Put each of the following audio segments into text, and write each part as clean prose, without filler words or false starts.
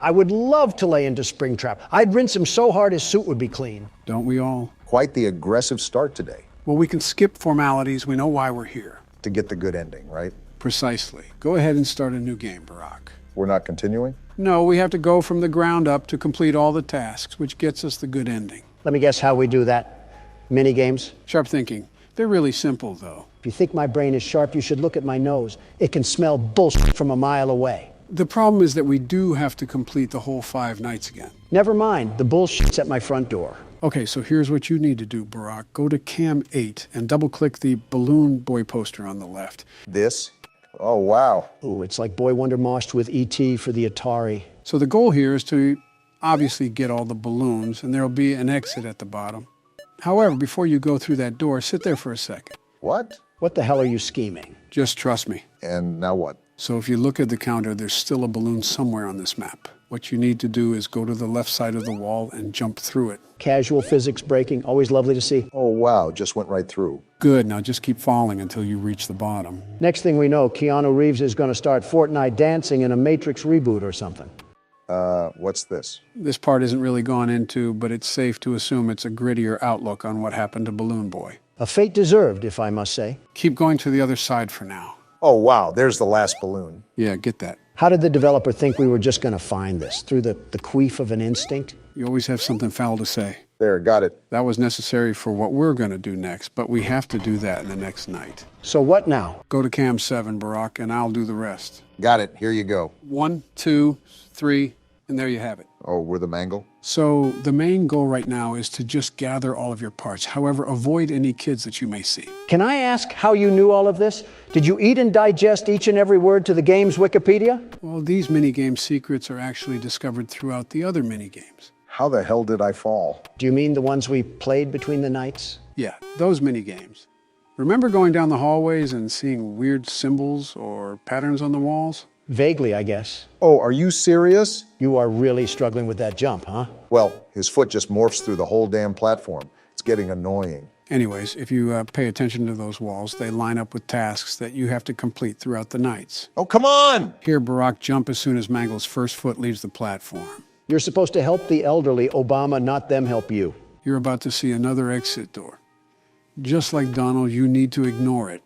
I would love to lay into Springtrap. I'd rinse him so hard his suit would be clean. Don't we all? Quite the aggressive start today. Well, we can skip formalities. We know why we're here. To get the good ending, right? Precisely. Go ahead and start a new game, Barack. We're not continuing? No, we have to go from the ground up to complete all the tasks, which gets us the good ending. Let me guess how we do that. Mini games? Sharp thinking. They're really simple, though. If you think my brain is sharp, you should look at my nose. It can smell bullshit from a mile away. The problem is that we do have to complete the whole 5 nights again. Never mind, the bullshit's at my front door. Okay, so here's what you need to do, Barack. Go to Cam 8 and double-click the Balloon Boy poster on the left. This? Oh, wow. Ooh, it's like Boy Wonder moshed with E.T. for the Atari. So the goal here is to obviously get all the balloons, and there'll be an exit at the bottom. However, before you go through that door, sit there for a second. What? What the hell are you scheming? Just trust me. And now what? So if you look at the counter, there's still a balloon somewhere on this map. What you need to do is go to the left side of the wall and jump through it. Casual physics breaking, always lovely to see. Oh, wow, just went right through. Good, now just keep falling until you reach the bottom. Next thing we know, Keanu Reeves is going to start Fortnite dancing in a Matrix reboot or something. What's this? This part isn't really gone into, but it's safe to assume it's a grittier outlook on what happened to Balloon Boy. A fate deserved, if I must say. Keep going to the other side for now. Oh, wow, there's the last balloon. Yeah, get that. How did the developer think we were just going to find this? Through the queef of an instinct? You always have something foul to say. There, got it. That was necessary for what we're going to do next, but we have to do that in the next night. So what now? Go to Cam 7, Barack, and I'll do the rest. Got it, here you go. 1, 2, 3, and there you have it. Oh, we're the mangle? So the main goal right now is to just gather all of your parts. However, avoid any kids that you may see. Can I ask how you knew all of this? Did you eat and digest each and every word to the game's Wikipedia? Well, these minigame secrets are actually discovered throughout the other minigames. How the hell did I fall? Do you mean the ones we played between the nights? Yeah, those minigames. Remember going down the hallways and seeing weird symbols or patterns on the walls? Vaguely, I guess. Oh, are you serious? You are really struggling with that jump, huh? Well, his foot just morphs through the whole damn platform. It's getting annoying. Anyways, if you pay attention to those walls, they line up with tasks that you have to complete throughout the nights. Oh, come on! Here, Barack, jump as soon as Mangle's first foot leaves the platform. You're supposed to help the elderly, Obama, not them help you. You're about to see another exit door. Just like Donald, you need to ignore it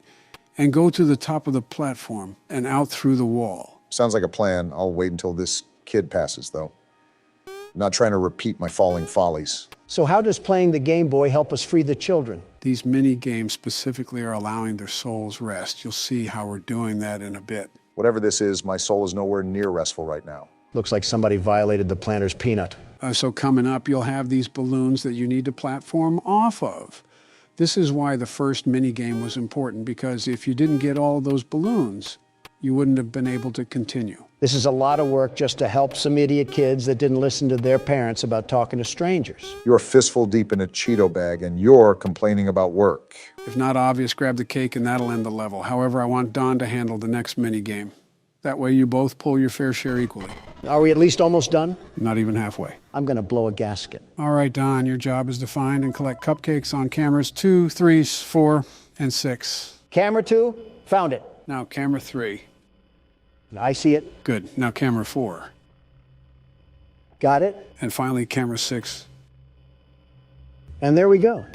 and go to the top of the platform and out through the wall. Sounds like a plan. I'll wait until this kid passes, though. Not trying to repeat my falling follies. So how does playing the Game Boy help us free the children? These mini games specifically are allowing their souls rest. You'll see how we're doing that in a bit. Whatever this is, my soul is nowhere near restful right now. Looks like somebody violated the planter's peanut. So coming up, you'll have these balloons that you need to platform off of. This is why the first mini game was important, because if you didn't get all of those balloons, you wouldn't have been able to continue. This is a lot of work just to help some idiot kids that didn't listen to their parents about talking to strangers. You're a fistful deep in a Cheeto bag, and you're complaining about work. If not obvious, grab the cake and that'll end the level. However, I want Don to handle the next mini game. That way you both pull your fair share equally. Are we at least almost done? Not even halfway. I'm gonna blow a gasket. All right, Don, your job is to find and collect cupcakes on cameras 2, 3, 4, and 6. Camera 2, found it. Now camera 3. I see it. Good. Now camera 4. Got it. And finally camera 6. And there we go.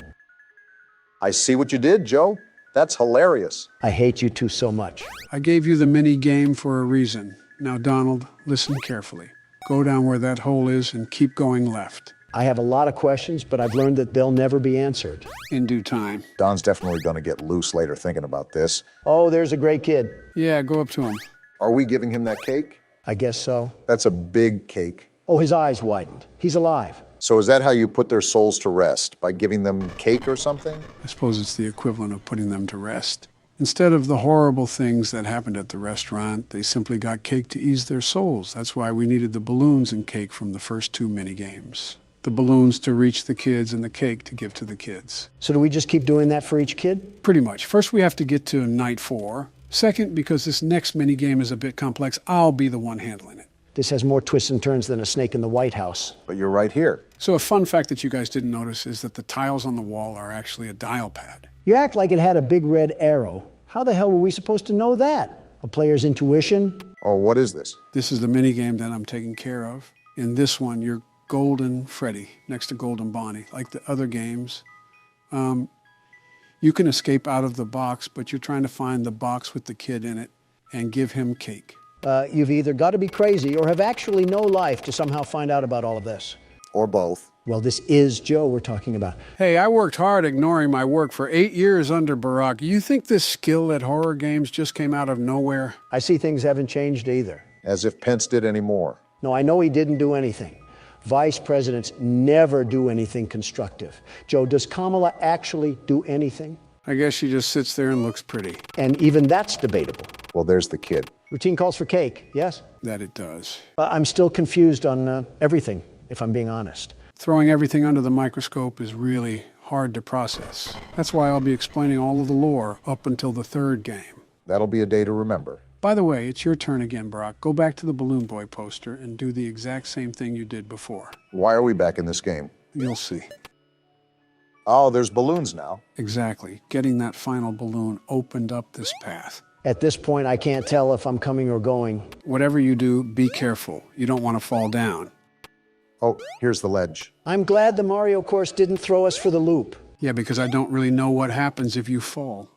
I see what you did, Joe. That's hilarious. I hate you two so much. I gave you the mini game for a reason. Now, Donald, listen carefully. Go down where that hole is and keep going left. I have a lot of questions, but I've learned that they'll never be answered. In due time. Don's definitely going to get loose later thinking about this. Oh, there's a great kid. Yeah, go up to him. Are we giving him that cake? I guess so. That's a big cake. Oh, his eyes widened. He's alive. So is that how you put their souls to rest? By giving them cake or something? I suppose it's the equivalent of putting them to rest. Instead of the horrible things that happened at the restaurant, they simply got cake to ease their souls. That's why we needed the balloons and cake from the first 2 mini games. The balloons to reach the kids and the cake to give to the kids. So do we just keep doing that for each kid? Pretty much. First, we have to get to night 4. Second, because this next mini game is a bit complex, I'll be the one handling it. This has more twists and turns than a snake in the White House. But you're right here. So a fun fact that you guys didn't notice is that the tiles on the wall are actually a dial pad. You act like it had a big red arrow. How the hell were we supposed to know that? A player's intuition? Oh, what is this? This is the mini game that I'm taking care of. In this one, you're Golden Freddy next to Golden Bonnie. Like the other games, you can escape out of the box, but you're trying to find the box with the kid in it and give him cake. You've either got to be crazy or have actually no life to somehow find out about all of this. Or both. Well, this is Joe we're talking about. Hey, I worked hard ignoring my work for 8 years under Barack. You think this skill at horror games just came out of nowhere? I see things haven't changed either. As if Pence did any more. No, I know he didn't do anything. Vice presidents never do anything constructive. Joe, does Kamala actually do anything? I guess she just sits there and looks pretty. And even that's debatable. Well, there's the kid. Routine calls for cake, yes? That it does. I'm still confused on everything, if I'm being honest. Throwing everything under the microscope is really hard to process. That's why I'll be explaining all of the lore up until the third game. That'll be a day to remember. By the way, it's your turn again, Barack. Go back to the Balloon Boy poster and do the exact same thing you did before. Why are we back in this game? You'll see. Oh, there's balloons now. Exactly. Getting that final balloon opened up this path. At this point, I can't tell if I'm coming or going. Whatever you do, be careful. You don't want to fall down. Oh, here's the ledge. I'm glad the Mario course didn't throw us for the loop. Yeah, because I don't really know what happens if you fall.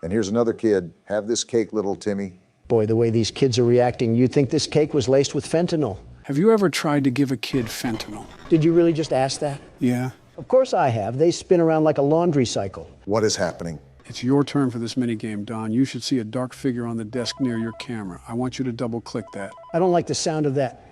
And here's another kid. Have this cake, little Timmy. Boy, the way these kids are reacting, you'd think this cake was laced with fentanyl. Have you ever tried to give a kid fentanyl? Did you really just ask that? Yeah. Of course I have. They spin around like a laundry cycle. What is happening? It's your turn for this minigame, Don. You should see a dark figure on the desk near your camera. I want you to double-click that. I don't like the sound of that.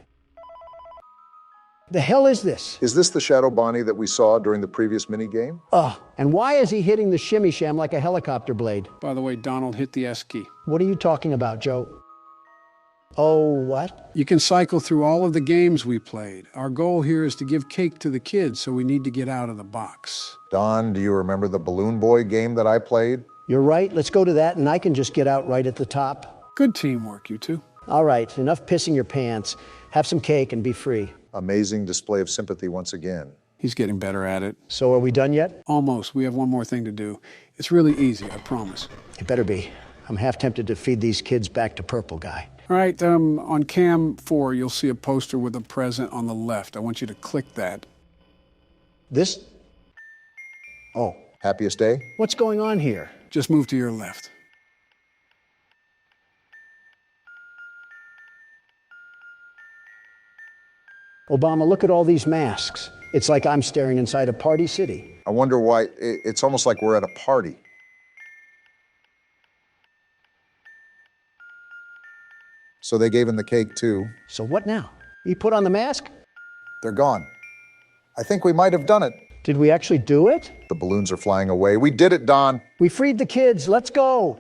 The hell is this? Is this the Shadow Bonnie that we saw during the previous minigame? Ugh. And why is he hitting the shimmy sham like a helicopter blade? By the way, Donald, hit the S key. What are you talking about, Joe? Oh, what? You can cycle through all of the games we played. Our goal here is to give cake to the kids, so we need to get out of the box. Don, do you remember the Balloon Boy game that I played? You're right. Let's go to that, and I can just get out right at the top. Good teamwork, you two. All right, enough pissing your pants. Have some cake and be free. Amazing display of sympathy once again. He's getting better at it. So are we done yet? Almost. We have one more thing to do. It's really easy, I promise. It better be. I'm half tempted to feed these kids back to Purple Guy. All right, on cam 4, you'll see a poster with a present on the left. I want you to click that. This? Oh, Happiest day? what's going on here? Just move to your left. Obama, look at all these masks. It's like I'm staring inside a party city. I wonder why. It's almost like we're at a party. So they gave him the cake too. So what now? He put on the mask? They're gone. I think we might have done it. Did we actually do it? The balloons are flying away. We did it, Don. We freed the kids. Let's go.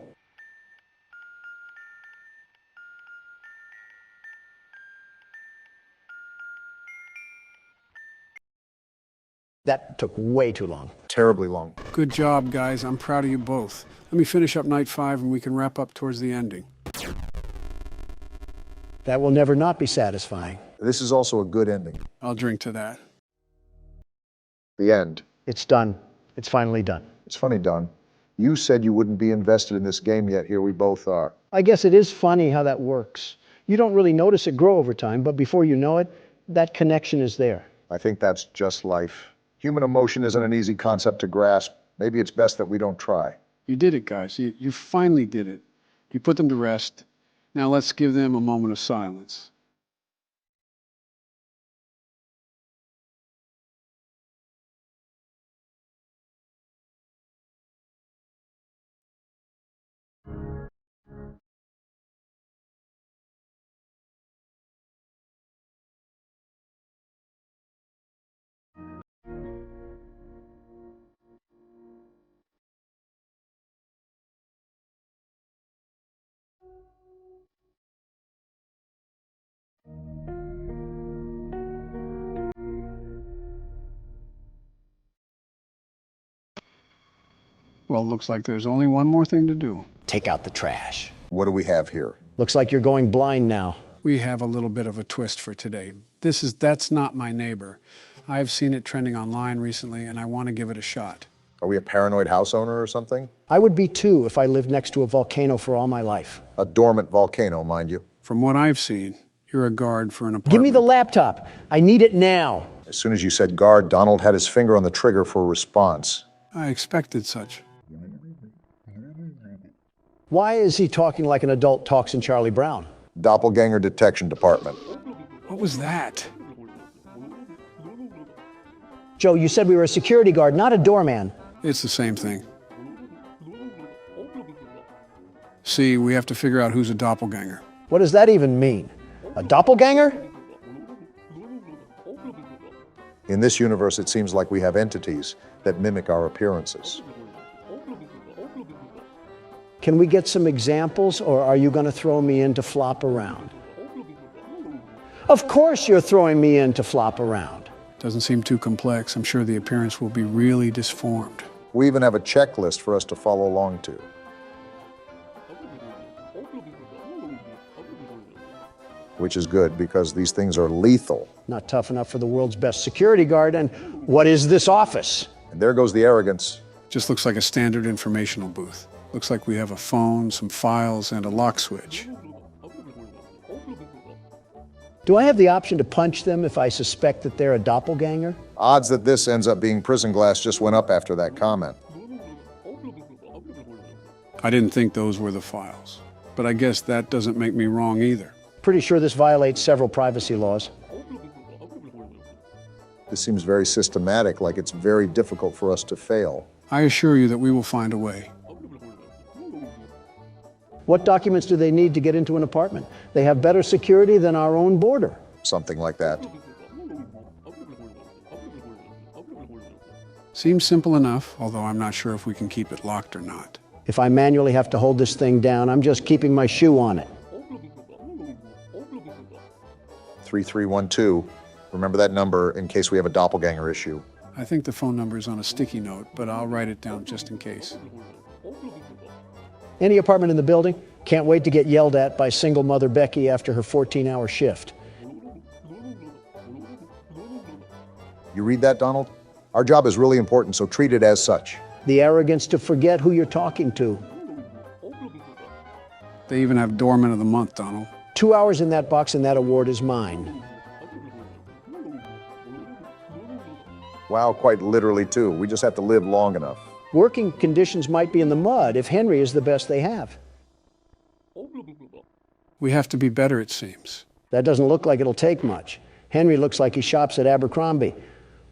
That took way too long. Terribly long. Good job, guys. I'm proud of you both. Let me finish up night 5 and we can wrap up towards the ending. That will never not be satisfying. This is also a good ending. I'll drink to that. The end. It's done. It's finally done. It's funny, Don. You said you wouldn't be invested in this game yet. Here we both are. I guess it is funny how that works. You don't really notice it grow over time, but before you know it, that connection is there. I think that's just life. Human emotion isn't an easy concept to grasp. Maybe it's best that we don't try. You did it, guys. You finally did it. You put them to rest. Now let's give them a moment of silence. Well, looks like there's only one more thing to do. Take out the trash. What do we have here? Looks like you're going blind now. We have a little bit of a twist for today. That's Not My Neighbor. I've seen it trending online recently, and I want to give it a shot. Are we a paranoid house owner or something? I would be too if I lived next to a volcano for all my life. A dormant volcano, mind you. From what I've seen, you're a guard for an apartment. Give me the laptop. I need it now. As soon as you said guard, Donald had his finger on the trigger for a response. I expected such. Why is he talking like an adult talks in Charlie Brown? Doppelganger Detection Department. What was that? Joe, you said we were a security guard, not a doorman. It's the same thing. See, we have to figure out who's a doppelganger. What does that even mean? A doppelganger? In this universe, it seems like we have entities that mimic our appearances. Can we get some examples, or are you going to throw me in to flop around? Of course you're throwing me in to flop around. Doesn't seem too complex. I'm sure the appearance will be really disformed. We even have a checklist for us to follow along to. Which is good, because these things are lethal. Not tough enough for the world's best security guard, and what is this office? And there goes the arrogance. Just looks like a standard informational booth. Looks like we have a phone, some files, and a lock switch. Do I have the option to punch them if I suspect that they're a doppelganger? Odds that this ends up being prison glass just went up after that comment. I didn't think those were the files, but I guess that doesn't make me wrong either. Pretty sure this violates several privacy laws. This seems very systematic, like it's very difficult for us to fail. I assure you that we will find a way. What documents do they need to get into an apartment? They have better security than our own border. Something like that. Seems simple enough, although I'm not sure if we can keep it locked or not. If I manually have to hold this thing down, I'm just keeping my shoe on it. 3312. Remember that number in case we have a doppelganger issue. I think the phone number is on a sticky note, but I'll write it down just in case. Any apartment in the building? Can't wait to get yelled at by single mother Becky after her 14-hour shift. You read that, Donald? Our job is really important, so treat it as such. The arrogance to forget who you're talking to. They even have Doorman of the Month, Donald. 2 hours in that box and that award is mine. Wow, quite literally too. We just have to live long enough. Working conditions might be in the mud if Henry is the best they have. We have to be better, it seems. That doesn't look like it'll take much. Henry looks like he shops at Abercrombie.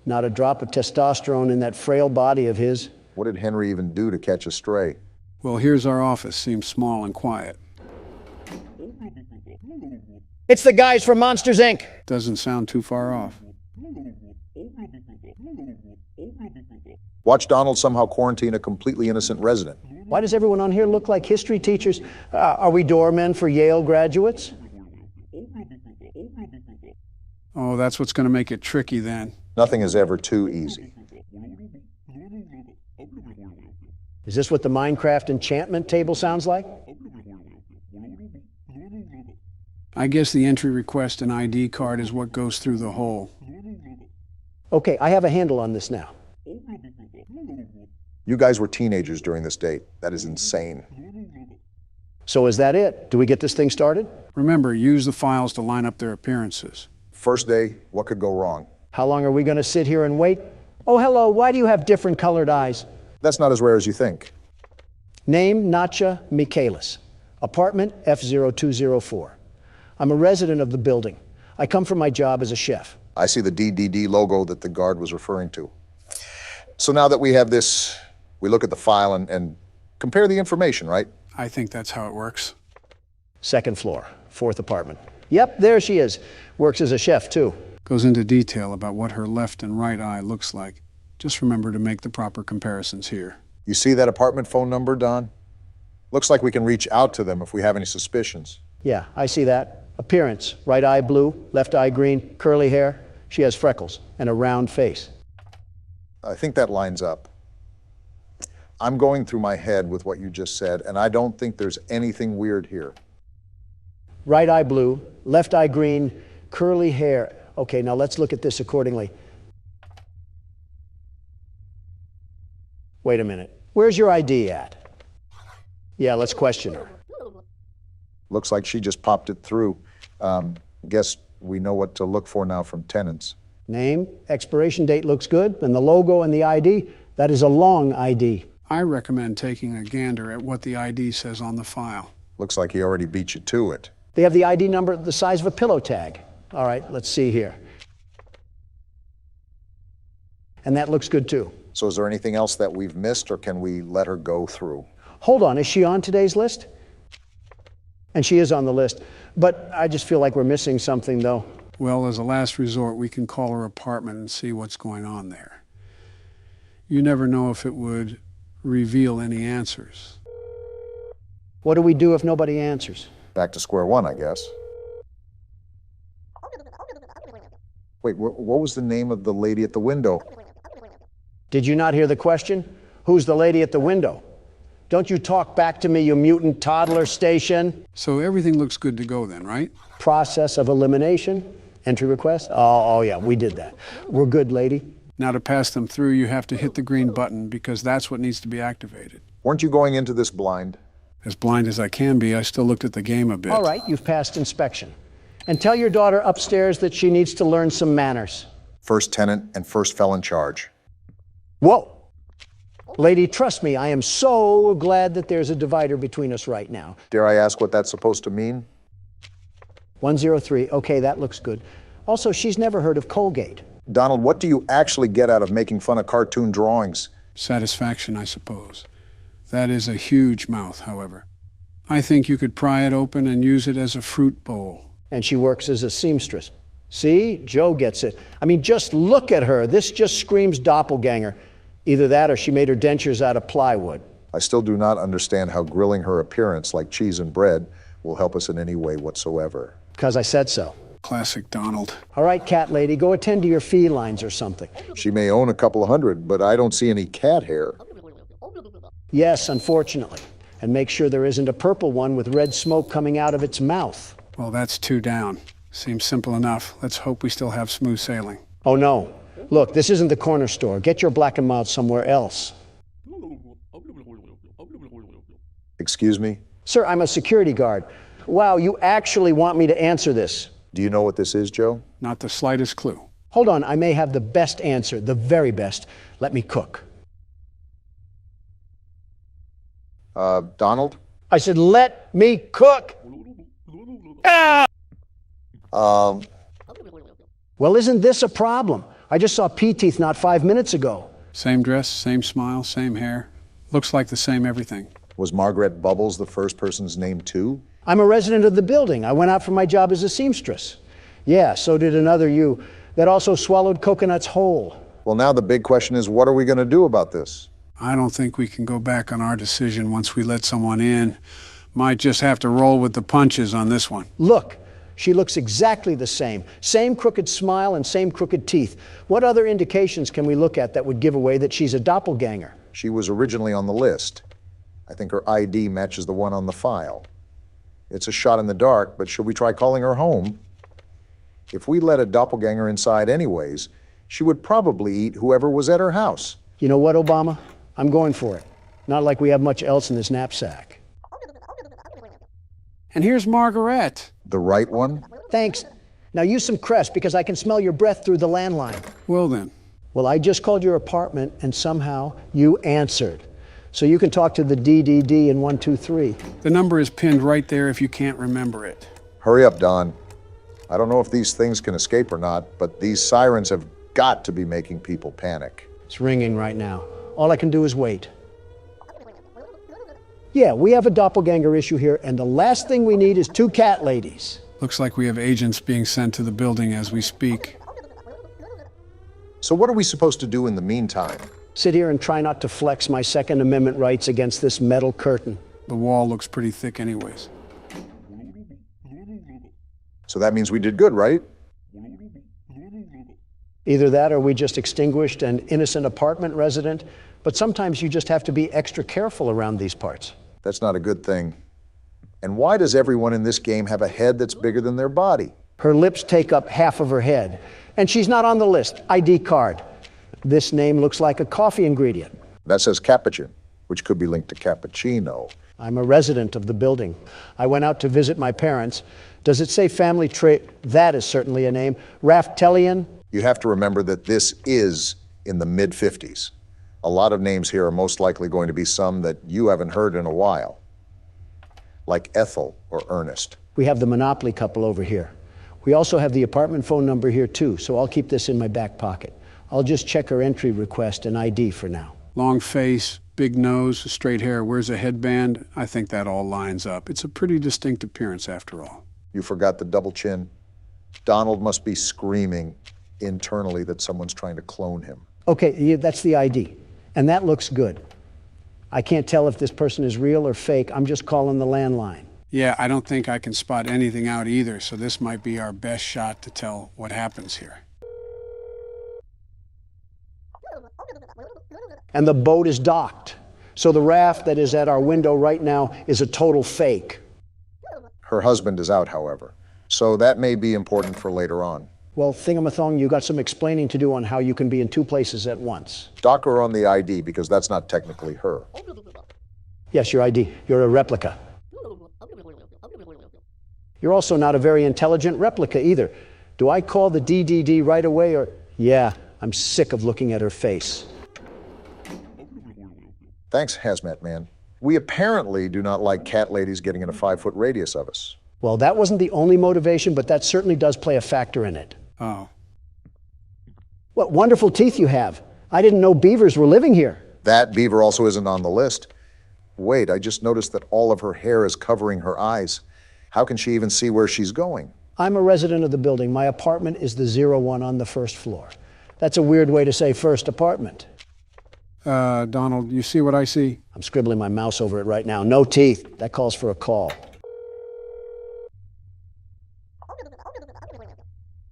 Not a drop of testosterone in that frail body of his. What did Henry even do to catch a stray? Well, here's our office. Seems small and quiet. It's the guys from Monsters, Inc. Doesn't sound too far off. Watch Donald somehow quarantine a completely innocent resident. Why does everyone on here look like history teachers? Are we doormen for Yale graduates? Oh, that's what's going to make it tricky then. Nothing is ever too easy. Is this what the Minecraft enchantment table sounds like? I guess the entry request and ID card is what goes through the hole. Okay, I have a handle on this now. You guys were teenagers during this date. That is insane. So is that it? Do we get this thing started? Remember, use the files to line up their appearances. First day, what could go wrong? How long are we going to sit here and wait? Oh, hello, why do you have different colored eyes? That's not as rare as you think. Name, Natcha Michaelis. Apartment F0204. I'm a resident of the building. I come from my job as a chef. I see the DDD logo that the guard was referring to. So now that we have this, we look at the file and compare the information, right? I think that's how it works. Second floor, fourth apartment. Yep, there she is. Works as a chef, too. Goes into detail about what her left and right eye looks like. Just remember to make the proper comparisons here. You see that apartment phone number, Don? Looks like we can reach out to them if we have any suspicions. Yeah, I see that. Appearance, right eye blue, left eye green, curly hair. She has freckles and a round face. I think that lines up. I'm going through my head with what you just said, and I don't think there's anything weird here. Right eye blue, left eye green, curly hair. Okay, now let's look at this accordingly. Wait a minute. Where's your ID at? Yeah, let's question her. Looks like she just popped it through. Guess we know what to look for now from tenants. Name, expiration date looks good, and the logo and the ID, that is a long ID. I recommend taking a gander at what the ID says on the file. Looks like he already beat you to it. They have the ID number the size of a pillow tag. All right, let's see here. And that looks good too. So is there anything else that we've missed, or can we let her go through? Hold on, is she on today's list? And she is on the list, but I just feel like we're missing something though. Well, as a last resort, we can call her apartment and see what's going on there. You never know if it would reveal any answers. What do we do if nobody answers? Back to square one, I guess. Wait, what was the name of the lady at the window? Did you not hear the question? Who's the lady at the window? Don't you talk back to me, you mutant toddler station. So everything looks good to go then, right? Process of elimination, entry request. Oh yeah, we did that. We're good, lady. Now to pass them through, you have to hit the green button because that's what needs to be activated. Weren't you going into this blind? As blind as I can be, I still looked at the game a bit. All right, you've passed inspection. And tell your daughter upstairs that she needs to learn some manners. First tenant and first felon charge. Whoa. Lady, trust me, I am so glad that there's a divider between us right now. Dare I ask what that's supposed to mean? 103, okay, that looks good. Also, she's never heard of Colgate. Donald, what do you actually get out of making fun of cartoon drawings? Satisfaction, I suppose. That is a huge mouth, however. I think you could pry it open and use it as a fruit bowl. And she works as a seamstress. See, Joe gets it. I mean, just look at her. This just screams doppelganger. Either that or she made her dentures out of plywood. I still do not understand how grilling her appearance like cheese and bread will help us in any way whatsoever. Because I said so. Classic Donald. All right, cat lady, go attend to your felines or something. She may own a couple of hundred, but I don't see any cat hair. Yes, unfortunately. And make sure there isn't a purple one with red smoke coming out of its mouth. Well, that's 2 down. Seems simple enough. Let's hope we still have smooth sailing. Oh, no. Look, this isn't the corner store. Get your black and mild somewhere else. Excuse me? Sir, I'm a security guard. Wow, you actually want me to answer this. Do you know what this is, Joe? Not the slightest clue. Hold on, I may have the best answer, the very best. Let me cook. Donald? I said, let me cook. Ah! Well, isn't this a problem? I just saw P-Teeth not 5 minutes ago. Same dress, same smile, same hair. Looks like the same everything. Was Margaret Bubbles the first person's name too? I'm a resident of the building. I went out for my job as a seamstress. Yeah, so did another you that also swallowed coconuts whole. Well, now the big question is, what are we going to do about this? I don't think we can go back on our decision once we let someone in. Might just have to roll with the punches on this one. Look, she looks exactly the same. Same crooked smile and same crooked teeth. What other indications can we look at that would give away that she's a doppelganger? She was originally on the list. I think her ID matches the one on the file. It's a shot in the dark, but should we try calling her home? If we let a doppelganger inside anyways, she would probably eat whoever was at her house. You know what, Obama? I'm going for it. Not like we have much else in this knapsack. And here's Margaret. The right one? Thanks. Now use some Crest because I can smell your breath through the landline. Well then. Well, I just called your apartment and somehow you answered. So you can talk to the DDD in 123. The number is pinned right there if you can't remember it. Hurry up, Don. I don't know if these things can escape or not, but these sirens have got to be making people panic. It's ringing right now. All I can do is wait. Yeah, we have a doppelganger issue here, and the last thing we need is 2 cat ladies. Looks like we have agents being sent to the building as we speak. So what are we supposed to do in the meantime? Sit here and try not to flex my Second Amendment rights against this metal curtain. The wall looks pretty thick anyways. So that means we did good, right? Either that or we just extinguished an innocent apartment resident, but sometimes you just have to be extra careful around these parts. That's not a good thing. And why does everyone in this game have a head that's bigger than their body? Her lips take up half of her head, and she's not on the list. ID card. This name looks like a coffee ingredient. That says capuchin, which could be linked to cappuccino. I'm a resident of the building. I went out to visit my parents. Does it say family tree? That is certainly a name. Raftelian? You have to remember that this is in the mid-50s. A lot of names here are most likely going to be some that you haven't heard in a while, like Ethel or Ernest. We have the Monopoly couple over here. We also have the apartment phone number here too, so I'll keep this in my back pocket. I'll just check her entry request and ID for now. Long face, big nose, straight hair, wears a headband. I think that all lines up. It's a pretty distinct appearance after all. You forgot the double chin. Donald must be screaming internally that someone's trying to clone him. Okay, yeah, that's the ID, and that looks good. I can't tell if this person is real or fake. I'm just calling the landline. Yeah, I don't think I can spot anything out either, so this might be our best shot to tell what happens here. And the boat is docked. So the raft that is at our window right now is a total fake. Her husband is out, however, so that may be important for later on. Well, Thingamathong, you got some explaining to do on how you can be in two places at once. Dock her on the ID because that's not technically her. Yes, your ID. You're a replica. You're also not a very intelligent replica either. Do I call the DDD right away or... Yeah, I'm sick of looking at her face. Thanks, Hazmat Man. We apparently do not like cat ladies getting in a 5-foot radius of us. Well, that wasn't the only motivation, but that certainly does play a factor in it. Oh. What wonderful teeth you have. I didn't know beavers were living here. That beaver also isn't on the list. Wait, I just noticed that all of her hair is covering her eyes. How can she even see where she's going? I'm a resident of the building. My apartment is the 01 on the first floor. That's a weird way to say first apartment. Donald, you see what I see? I'm scribbling my mouse over it right now. No teeth. That calls for a call.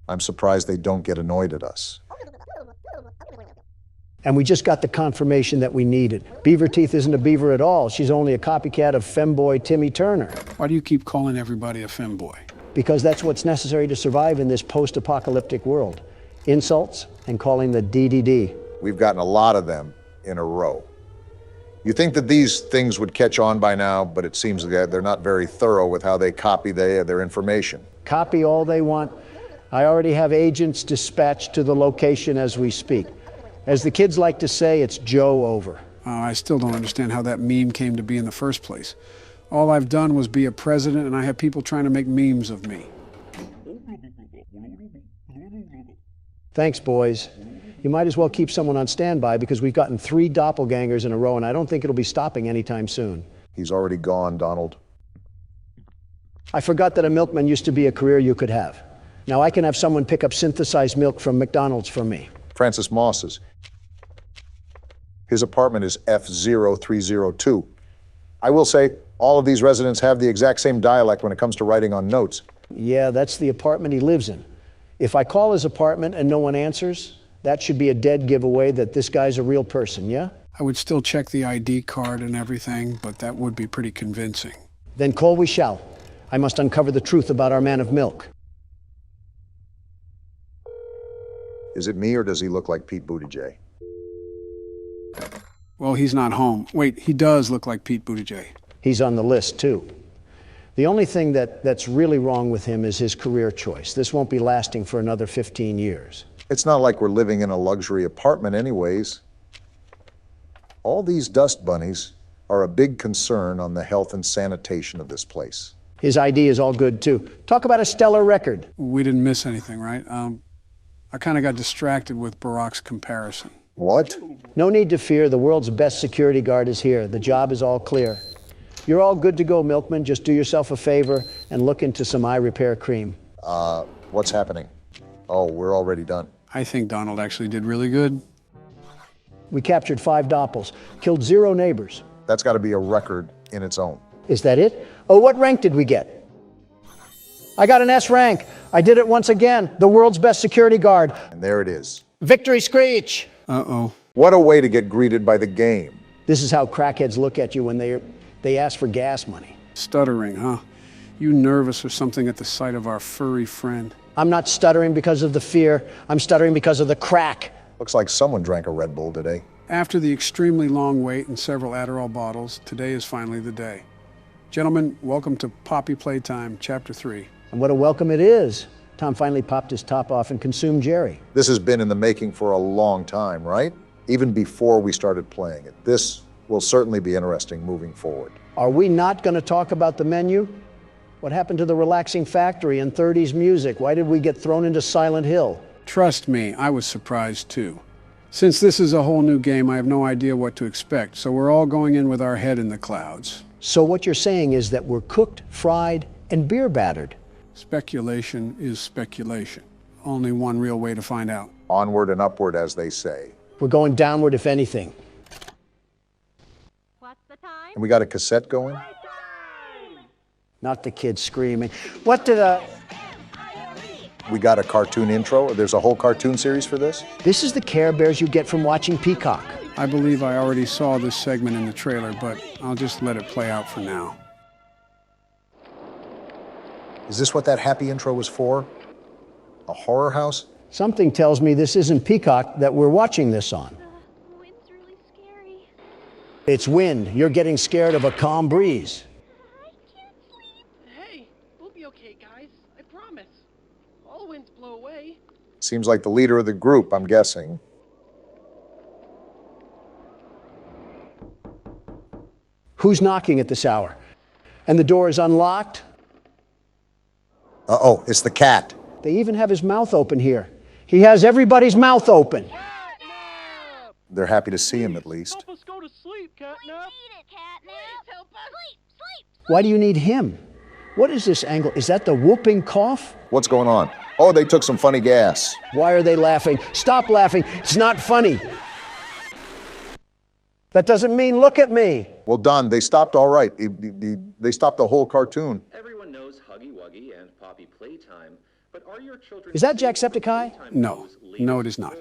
I'm surprised they don't get annoyed at us. And we just got the confirmation that we needed. Beaver Teeth isn't a beaver at all. She's only a copycat of femboy Timmy Turner. Why do you keep calling everybody a femboy? Because that's what's necessary to survive in this post-apocalyptic world. Insults and calling the DDD. We've gotten a lot of them in a row. You think that these things would catch on by now, but it seems that they're not very thorough with how they copy their information. Copy all they want. I already have agents dispatched to the location as we speak. As the kids like to say, it's Joe over. I still don't understand how that meme came to be in the first place. All I've done was be a president, and I have people trying to make memes of me. Thanks, boys. You might as well keep someone on standby because we've gotten 3 doppelgangers in a row, and I don't think it'll be stopping anytime soon. He's already gone, Donald. I forgot that a milkman used to be a career you could have. Now I can have someone pick up synthesized milk from McDonald's for me. Francis Moss's. His apartment is F0302. I will say, all of these residents have the exact same dialect when it comes to writing on notes. Yeah, that's the apartment he lives in. If I call his apartment and no one answers, that should be a dead giveaway that this guy's a real person, yeah? I would still check the ID card and everything, but that would be pretty convincing. Then call we shall. I must uncover the truth about our man of milk. Is it me or does he look like Pete Buttigieg? Well, he's not home. Wait, he does look like Pete Buttigieg. He's on the list, too. The only thing that's really wrong with him is his career choice. This won't be lasting for another 15 years. It's not like we're living in a luxury apartment anyways. All these dust bunnies are a big concern on the health and sanitation of this place. His ID is all good, too. Talk about a stellar record. We didn't miss anything, right? I kind of got distracted with Barack's comparison. What? No need to fear. The world's best security guard is here. The job is all clear. You're all good to go, Milkman. Just do yourself a favor and look into some eye repair cream. What's happening? Oh, we're already done. I think Donald actually did really good. We captured 5 doppels, killed 0 neighbors. That's got to be a record in its own. Is that it? Oh, what rank did we get? I got an S rank. I did it once again. The world's best security guard. And there it is. Victory screech! Uh-oh. What a way to get greeted by the game. This is how crackheads look at you when they ask for gas money. Stuttering, huh? You nervous or something at the sight of our furry friend? I'm not stuttering because of the fear. I'm stuttering because of the crack. Looks like someone drank a Red Bull today. After the extremely long wait and several Adderall bottles, today is finally the day. Gentlemen, welcome to Poppy Playtime, Chapter 3. And what a welcome it is. Tom finally popped his top off and consumed Jerry. This has been in the making for a long time, right? Even before we started playing it. This will certainly be interesting moving forward. Are we not going to talk about the menu? What happened to the relaxing factory and 30s music? Why did we get thrown into Silent Hill? Trust me, I was surprised too. Since this is a whole new game, I have no idea what to expect, so we're all going in with our head in the clouds. So what you're saying is that we're cooked, fried, and beer battered. Speculation is speculation. Only one real way to find out. Onward and upward, as they say. We're going downward, if anything. What's the time? And we got a cassette going? Not the kids screaming. What did We got a cartoon intro? There's a whole cartoon series for this? This is the Care Bears you get from watching Peacock. I believe I already saw this segment in the trailer, but I'll just let it play out for now. Is this what that happy intro was for? A horror house? Something tells me this isn't Peacock that we're watching this on. The wind's really scary. It's wind. You're getting scared of a calm breeze. I can't sleep. Hey, we'll be okay, guys. I promise. All winds blow away. Seems like the leader of the group, I'm guessing. Who's knocking at this hour? And the door is unlocked? Uh-oh, it's the cat. They even have his mouth open here. He has everybody's mouth open. They're happy to see him, at least. Help us go to sleep, Catnap. Eat it, Catnap. Help us. Sleep. Why do you need him? What is this angle? Is that the whooping cough? What's going on? Oh, they took some funny gas. Why are they laughing? Stop laughing. It's not funny. That doesn't mean look at me. Well done, they stopped all right. They stopped the whole cartoon. Everyone knows Huggy Wuggy and Poppy Playtime, but are your children... Is that Jacksepticeye? No. No, it is not.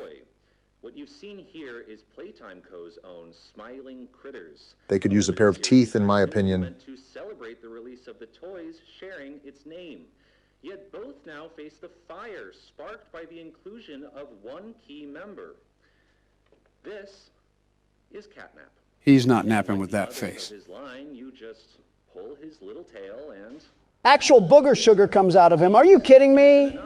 What you've seen here is Playtime Co.'s own Smiling Critters. They could use a pair of teeth, in my opinion. Meant to celebrate the release of the toys sharing its name. Yet both now face the fire sparked by the inclusion of one key member. This is Catnap. He's not napping with that face. His line, you just pull his little tail and... Actual booger sugar comes out of him. Are you kidding me?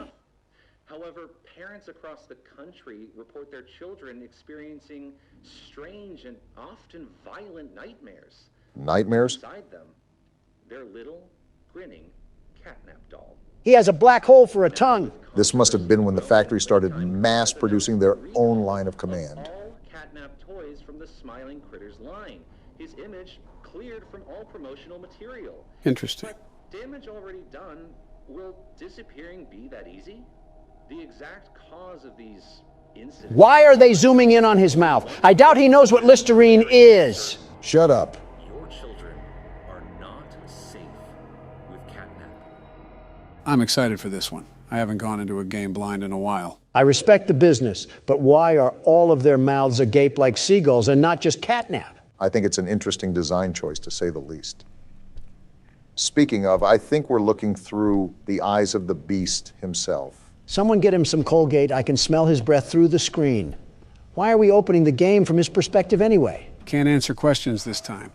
However, parents across the country report their children experiencing strange and often violent nightmares. Nightmares? Beside them, their little, grinning Catnap doll. He has a black hole for a tongue. This must have been when the factory started mass producing their own line of command. All Catnap toys from the Smiling Critters line. His image cleared from all promotional material. Interesting. Damage already done. Will disappearing be that easy? The exact cause of these incidents... Why are they zooming in on his mouth? I doubt he knows what Listerine is. Shut up. Your children are not safe with Catnap. I'm excited for this one. I haven't gone into a game blind in a while. I respect the business, but why are all of their mouths agape like seagulls and not just catnap? I think it's an interesting design choice, to say the least. Speaking of, I think we're looking through the eyes of the beast himself. Someone get him some Colgate. I can smell his breath through the screen. Why are we opening the game from his perspective anyway? Can't answer questions this time.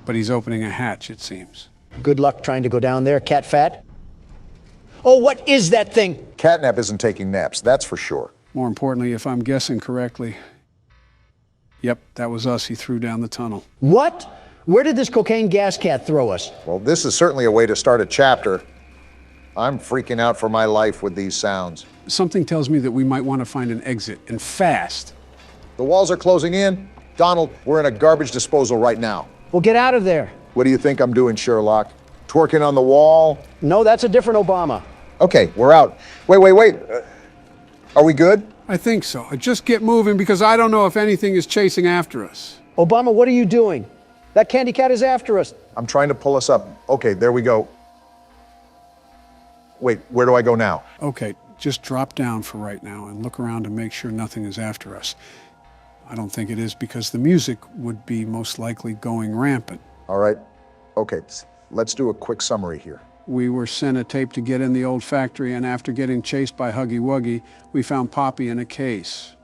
But he's opening a hatch, it seems. Good luck trying to go down there, cat fat. Oh, what is that thing? Catnap isn't taking naps, that's for sure. More importantly, if I'm guessing correctly, yep, that was us he threw down the tunnel. What? Where did this cocaine gas cat throw us? Well, this is certainly a way to start a chapter. I'm freaking out for my life with these sounds. Something tells me that we might want to find an exit, and fast. The walls are closing in. Donald, we're in a garbage disposal right now. Well, get out of there. What do you think I'm doing, Sherlock? Twerking on the wall? No, that's a different Obama. Okay, we're out. Wait. Are we good? I think so. Just get moving because I don't know if anything is chasing after us. Obama, what are you doing? That candy cat is after us. I'm trying to pull us up. Okay, there we go. Wait, where do I go now? Okay, just drop down for right now and look around to make sure nothing is after us. I don't think it is because the music would be most likely going rampant. All right. Okay, let's do a quick summary here. We were sent a tape to get in the old factory, and after getting chased by Huggy Wuggy, we found Poppy in a case.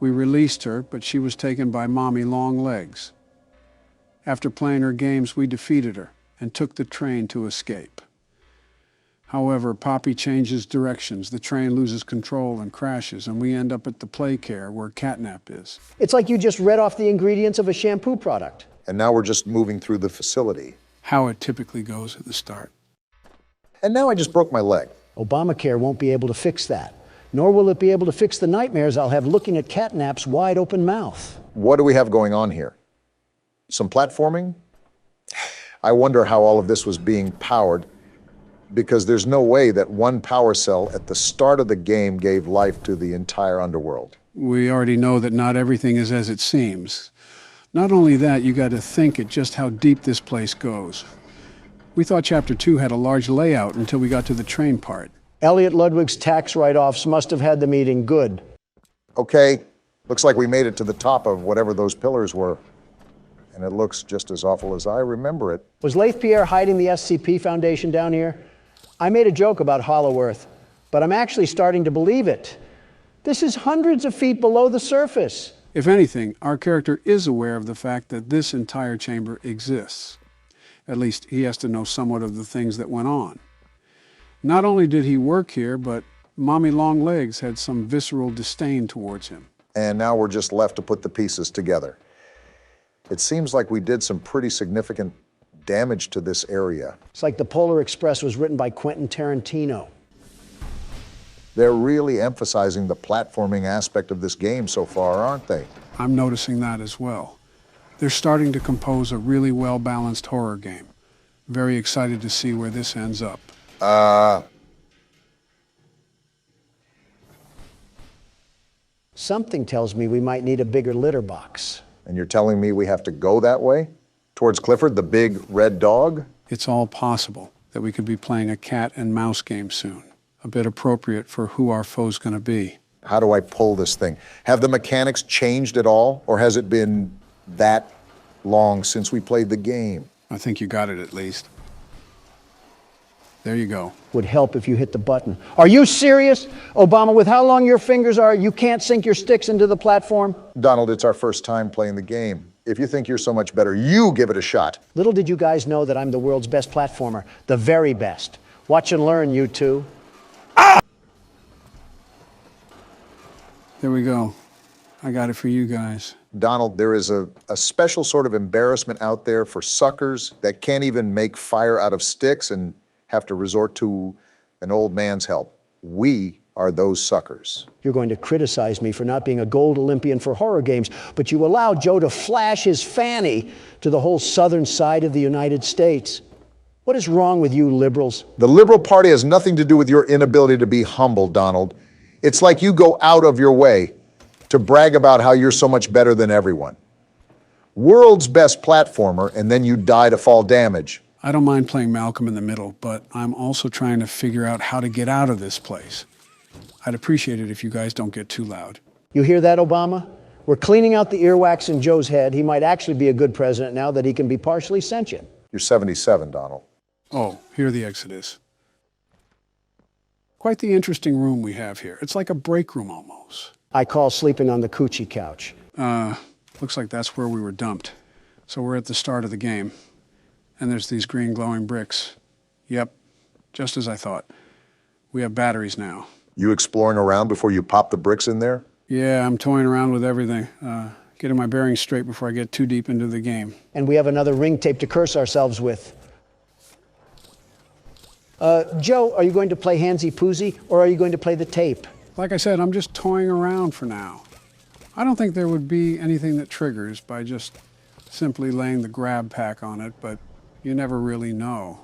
We released her, but she was taken by Mommy Longlegs. After playing her games, we defeated her and took the train to escape. However, Poppy changes directions, the train loses control and crashes, and we end up at the play care where Catnap is. It's like you just read off the ingredients of a shampoo product. And now we're just moving through the facility. How it typically goes at the start. And now I just broke my leg. Obamacare won't be able to fix that, nor will it be able to fix the nightmares I'll have looking at Catnap's wide open mouth. What do we have going on here? Some platforming? I wonder how all of this was being powered, because there's no way that one power cell at the start of the game gave life to the entire underworld. We already know that not everything is as it seems. Not only that, you got to think at just how deep this place goes. We thought Chapter 2 had a large layout until we got to the train part. Elliot Ludwig's tax write-offs must have had the meeting good. Okay, looks like we made it to the top of whatever those pillars were. And it looks just as awful as I remember it. Was Leith Pierre hiding the SCP Foundation down here? I made a joke about Hollow Earth, but I'm actually starting to believe it. This is hundreds of feet below the surface. If anything, our character is aware of the fact that this entire chamber exists. At least he has to know somewhat of the things that went on. Not only did he work here, but Mommy Longlegs had some visceral disdain towards him. And now we're just left to put the pieces together. It seems like we did some pretty significant damage to this area. It's like the Polar Express was written by Quentin Tarantino. They're really emphasizing the platforming aspect of this game so far, aren't they? I'm noticing that as well. They're starting to compose a really well-balanced horror game. Very excited to see where this ends up. Something tells me we might need a bigger litter box. And you're telling me we have to go that way? Towards Clifford, the big red dog? It's all possible that we could be playing a cat and mouse game soon. A bit appropriate for who our foe's gonna be. How do I pull this thing? Have the mechanics changed at all? Or has it been that long since we played the game? I think you got it at least. There you go. Would help if you hit the button. Are you serious? Obama, with how long your fingers are, you can't sink your sticks into the platform? Donald, it's our first time playing the game. If you think you're so much better, you give it a shot. Little did you guys know that I'm the world's best platformer. The very best. Watch and learn, you two. There we go. I got it for you guys. Donald, there is a special sort of embarrassment out there for suckers that can't even make fire out of sticks and have to resort to an old man's help. We are those suckers. You're going to criticize me for not being a gold Olympian for horror games, but you allow Joe to flash his fanny to the whole southern side of the United States. What is wrong with you liberals? The Liberal Party has nothing to do with your inability to be humble, Donald. It's like you go out of your way to brag about how you're so much better than everyone. World's best platformer, and then you die to fall damage. I don't mind playing Malcolm in the Middle, but I'm also trying to figure out how to get out of this place. I'd appreciate it if you guys don't get too loud. You hear that, Obama? We're cleaning out the earwax in Joe's head. He might actually be a good president now that he can be partially sentient. You're 77, Donald. Oh, here the exit is. Quite the interesting room we have here. It's like a break room almost. I call sleeping on the coochie couch. Looks like that's where we were dumped. So we're at the start of the game. And there's these green glowing bricks. Yep, just as I thought. We have batteries now. You exploring around before you pop the bricks in there? Yeah, I'm toying around with everything. Getting my bearings straight before I get too deep into the game. And we have another ring tape to curse ourselves with. Joe, are you going to play Handsy Poozy, or are you going to play the tape? Like I said, I'm just toying around for now. I don't think there would be anything that triggers by just simply laying the grab pack on it, but you never really know.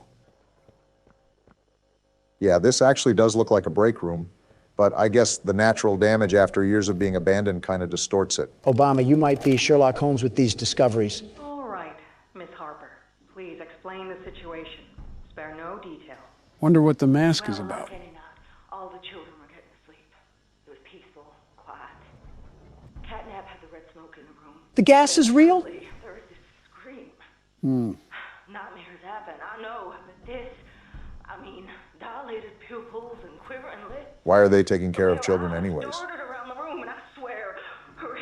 Yeah, this actually does look like a break room, but I guess the natural damage after years of being abandoned kind of distorts it. Obama, you might be Sherlock Holmes with these discoveries. All right, Miss Harper. Please explain the situation. Spare no detail. Wonder what the mask is Well, about. like any night, all the children were getting asleep. It was peaceful, quiet. Catnap had the red smoke in the room. The gas is real? There was this scream. Nightmares happen, I know, but this, I mean, dilated pupils and quivering lips. Why are they taking care of children anyways? Darted around the room, and I swear, her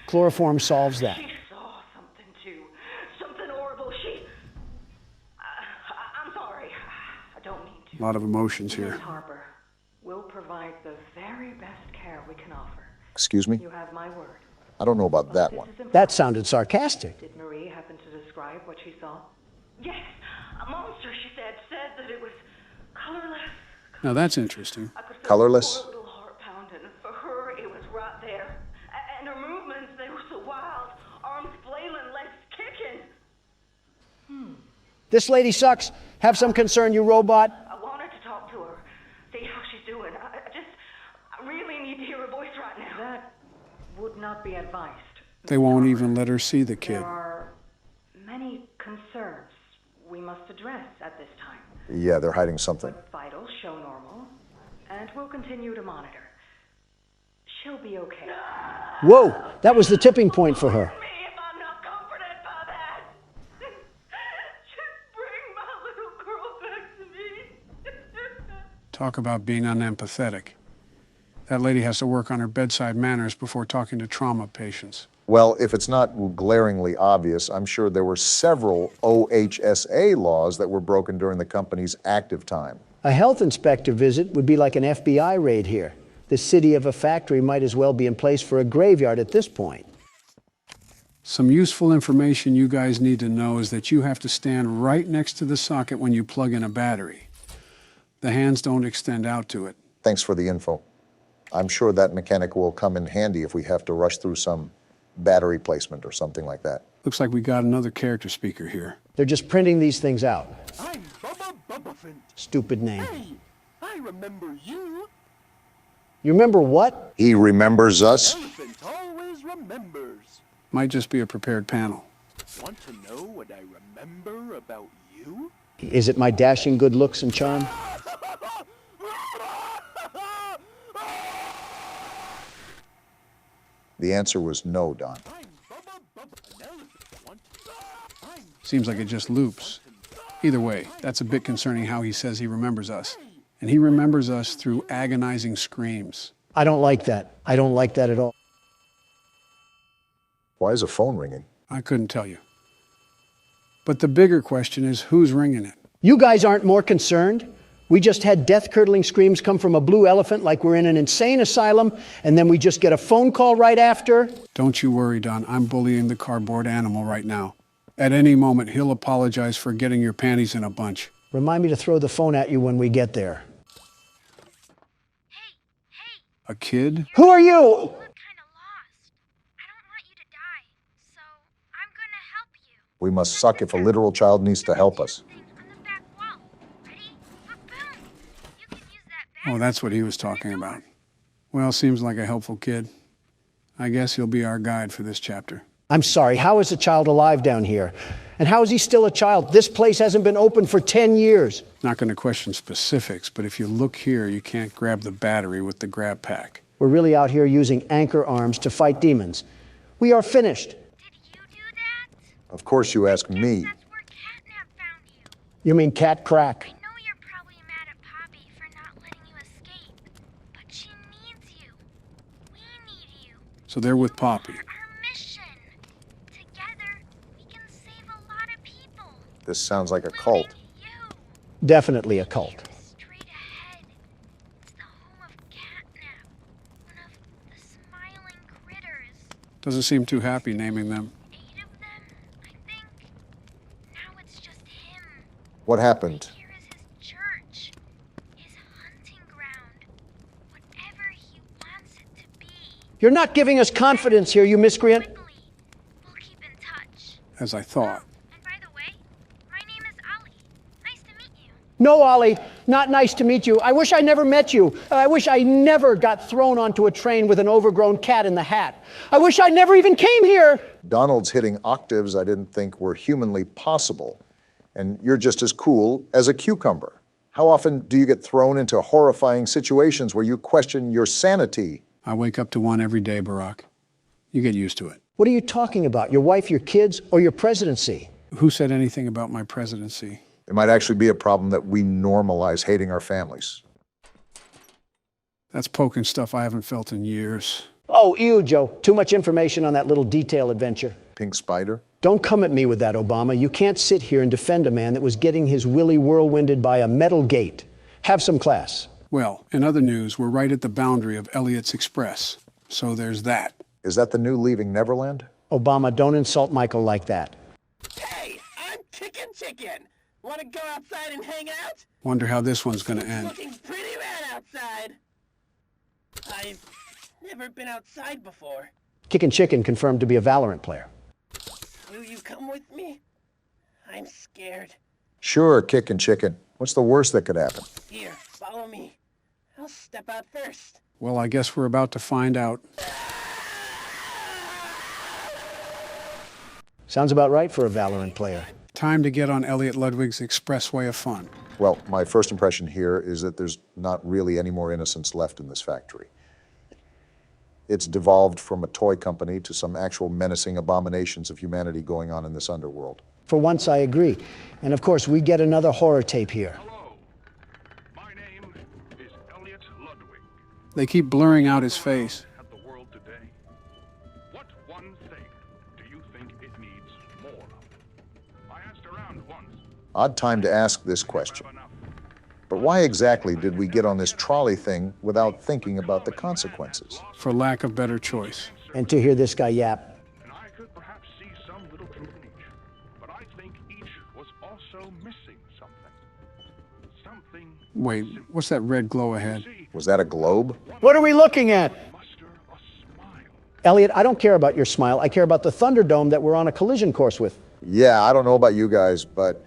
Chloroform solves that. She saw something too. Something horrible. I'm sorry. I don't mean to. A lot of emotions Miss here. Harper, we'll provide the very best care we can offer. Excuse me? You have my word. I don't know about that This one. is important. That sounded sarcastic. Did Marie happen to describe what she saw? Yes, a monster, she said that it was colorless. Now that's interesting. I could feel Colorless? her poor little heart pounding. For her, it was right there. And her movements, they were so wild. Arms flailing, legs kicking. This lady sucks. Have some concern, you robot. I wanted to talk to her, see how she's doing. I really need to hear her voice right now. That would not be advised. They won't even let her see the kid. There are many concerns we must address at this time. Yeah, they're hiding something. But vitals show normal, and we'll continue to monitor. She'll be okay. Whoa, that was the tipping point for her. Me if I'm not comforted by that. Just bring my little girl back to me. Talk about being unempathetic. That lady has to work on her bedside manners before talking to trauma patients. Well, if it's not glaringly obvious, I'm sure there were several OHSA laws that were broken during the company's active time. A health inspector visit would be like an FBI raid here. The city of a factory might as well be in place for a graveyard at this point. Some useful information you guys need to know is that you have to stand right next to the socket when you plug in a battery. The hands don't extend out to it. Thanks for the info. I'm sure that mechanic will come in handy if we have to rush through some battery placement or something like that. Looks like we got another character speaker here. They're just printing these things out. I'm Bubba Bubbaphant. Stupid name. Hey, I remember you. You remember what? He remembers us? Elephant always remembers. Might just be a prepared panel. Want to know what I remember about you? Is it my dashing good looks and charm? The answer was no, Don. I'm Bubba Bubba. An elephant. I'm Seems like it just loops. Either way, that's a bit concerning how he says he remembers us. And he remembers us through agonizing screams. I don't like that. I don't like that at all. Why is a phone ringing? I couldn't tell you. But the bigger question is who's ringing it? You guys aren't more concerned? We just had death-curdling screams come from a blue elephant like we're in an insane asylum, and then we just get a phone call right after? Don't you worry, Don. I'm bullying the cardboard animal right now. At any moment, he'll apologize for getting your panties in a bunch. Remind me to throw the phone at you when we get there. A kid? Who are you? You look kind of lost. I don't want you to die, so I'm gonna help you. We must suck if a literal child needs to help us. Thing on the back wall. Ready? Boom! You can use that Oh, that's what he was talking about. Well, seems like a helpful kid. I guess he'll be our guide for this chapter. I'm sorry, how is a child alive down here? And how is he still a child? This place hasn't been open for 10 years. Not going to question specifics, but if you look here, you can't grab the battery with the grab pack. We're really out here using anchor arms to fight demons. We are finished. Did you do that? Of course you ask me. That's where Catnap found you. You mean cat crack? I know you're probably mad at Poppy for not letting you escape, but she needs you. We need you. So they're with Poppy. Our mission. Together, we can save a lot of people. This sounds like a cult. Including you. Definitely a cult. Straight ahead. It's the home of Catnap, one of the smiling critters. Doesn't seem too happy naming them. 8 of them, I think. Now it's just him. What happened? Here is his church, his hunting ground, whatever he wants it to be. You're not giving us confidence here, you miscreant. Quickly, we'll keep in touch. As I thought. And by the way, my name is Ali. Nice to meet you. No, Ollie, not nice to meet you. I wish I never met you. I wish I never got thrown onto a train with an overgrown cat in the hat. I wish I never even came here. Donald's hitting octaves I didn't think were humanly possible. And you're just as cool as a cucumber. How often do you get thrown into horrifying situations where you question your sanity? I wake up to one every day, Barack. You get used to it. What are you talking about? Your wife, your kids, or your presidency? Who said anything about my presidency? It might actually be a problem that we normalize hating our families. That's poking stuff I haven't felt in years. Oh, you, Joe. Too much information on that little detail adventure. Pink spider? Don't come at me with that, Obama. You can't sit here and defend a man that was getting his willy whirlwinded by a metal gate. Have some class. Well, in other news, we're right at the boundary of Elliot's Express. So there's that. Is that the new Leaving Neverland? Obama, don't insult Michael like that. Hey, I'm Chicken. Want to go outside and hang out? Wonder how this one's gonna end. Looking pretty rad outside. I've never been outside before. Kickin' Chicken confirmed to be a Valorant player. Will you come with me? I'm scared. Sure, Kickin' Chicken. What's the worst that could happen? Here, follow me. I'll step out first. Well, I guess we're about to find out. Sounds about right for a Valorant player. Time to get on Elliot Ludwig's expressway of fun. Well, my first impression here is that there's not really any more innocence left in this factory. It's devolved from a toy company to some actual menacing abominations of humanity going on in this underworld. For once, I agree. And of course, we get another horror tape here. Hello. My name is Elliot Ludwig. They keep blurring out his face. At the world today. What one thing do you think it needs more of? I asked around once. Odd time to ask this question. But why exactly did we get on this trolley thing without thinking about the consequences? For lack of better choice. And to hear this guy yap. And I could perhaps see some little truth in each. But I think each was also missing something. Something. Wait, what's that red glow ahead? Was that a globe? What are we looking at? Muster a smile. Elliot, I don't care about your smile. I care about the Thunderdome that we're on a collision course with. Yeah, I don't know about you guys, but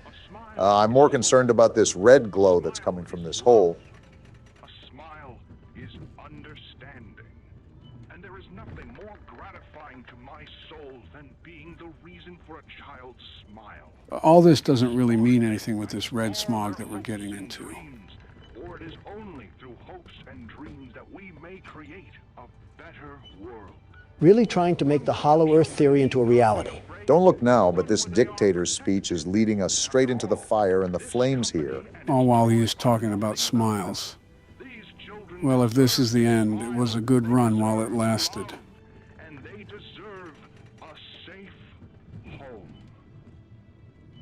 I'm more concerned about this red glow that's coming from this hole. A smile is understanding. And there is nothing more gratifying to my soul than being the reason for a child's smile. All this doesn't really mean anything with this red smog that we're getting into. Dreams, or it is only through hopes and dreams that we may create a better world. Really trying to make the Hollow Earth theory into a reality. Don't look now, but this dictator's speech is leading us straight into the fire and the flames here. All while he is talking about smiles. These children Well, if this is the end, it was a good run while it lasted. and they deserve a safe home.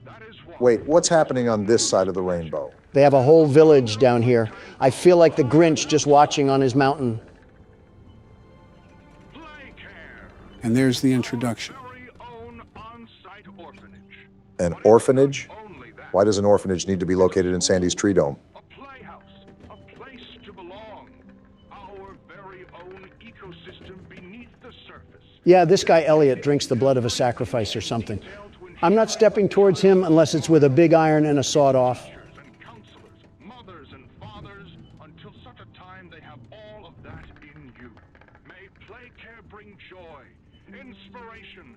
That is why Wait, what's happening on this side of the rainbow? They have a whole village down here. I feel like the Grinch just watching on his mountain. Playcare, And there's the introduction. very own on-site orphanage. An orphanage? Only that. Why does an orphanage need to be located in Sandy's tree dome? A playhouse, a place to belong. Our very own ecosystem beneath the surface. Yeah, this guy Elliot drinks the blood of a sacrifice or something. I'm not stepping towards him unless it's with a big iron and a sawed-off. And counselors, mothers and fathers, until such a time they have all of that in you. May Playcare bring joy, inspiration,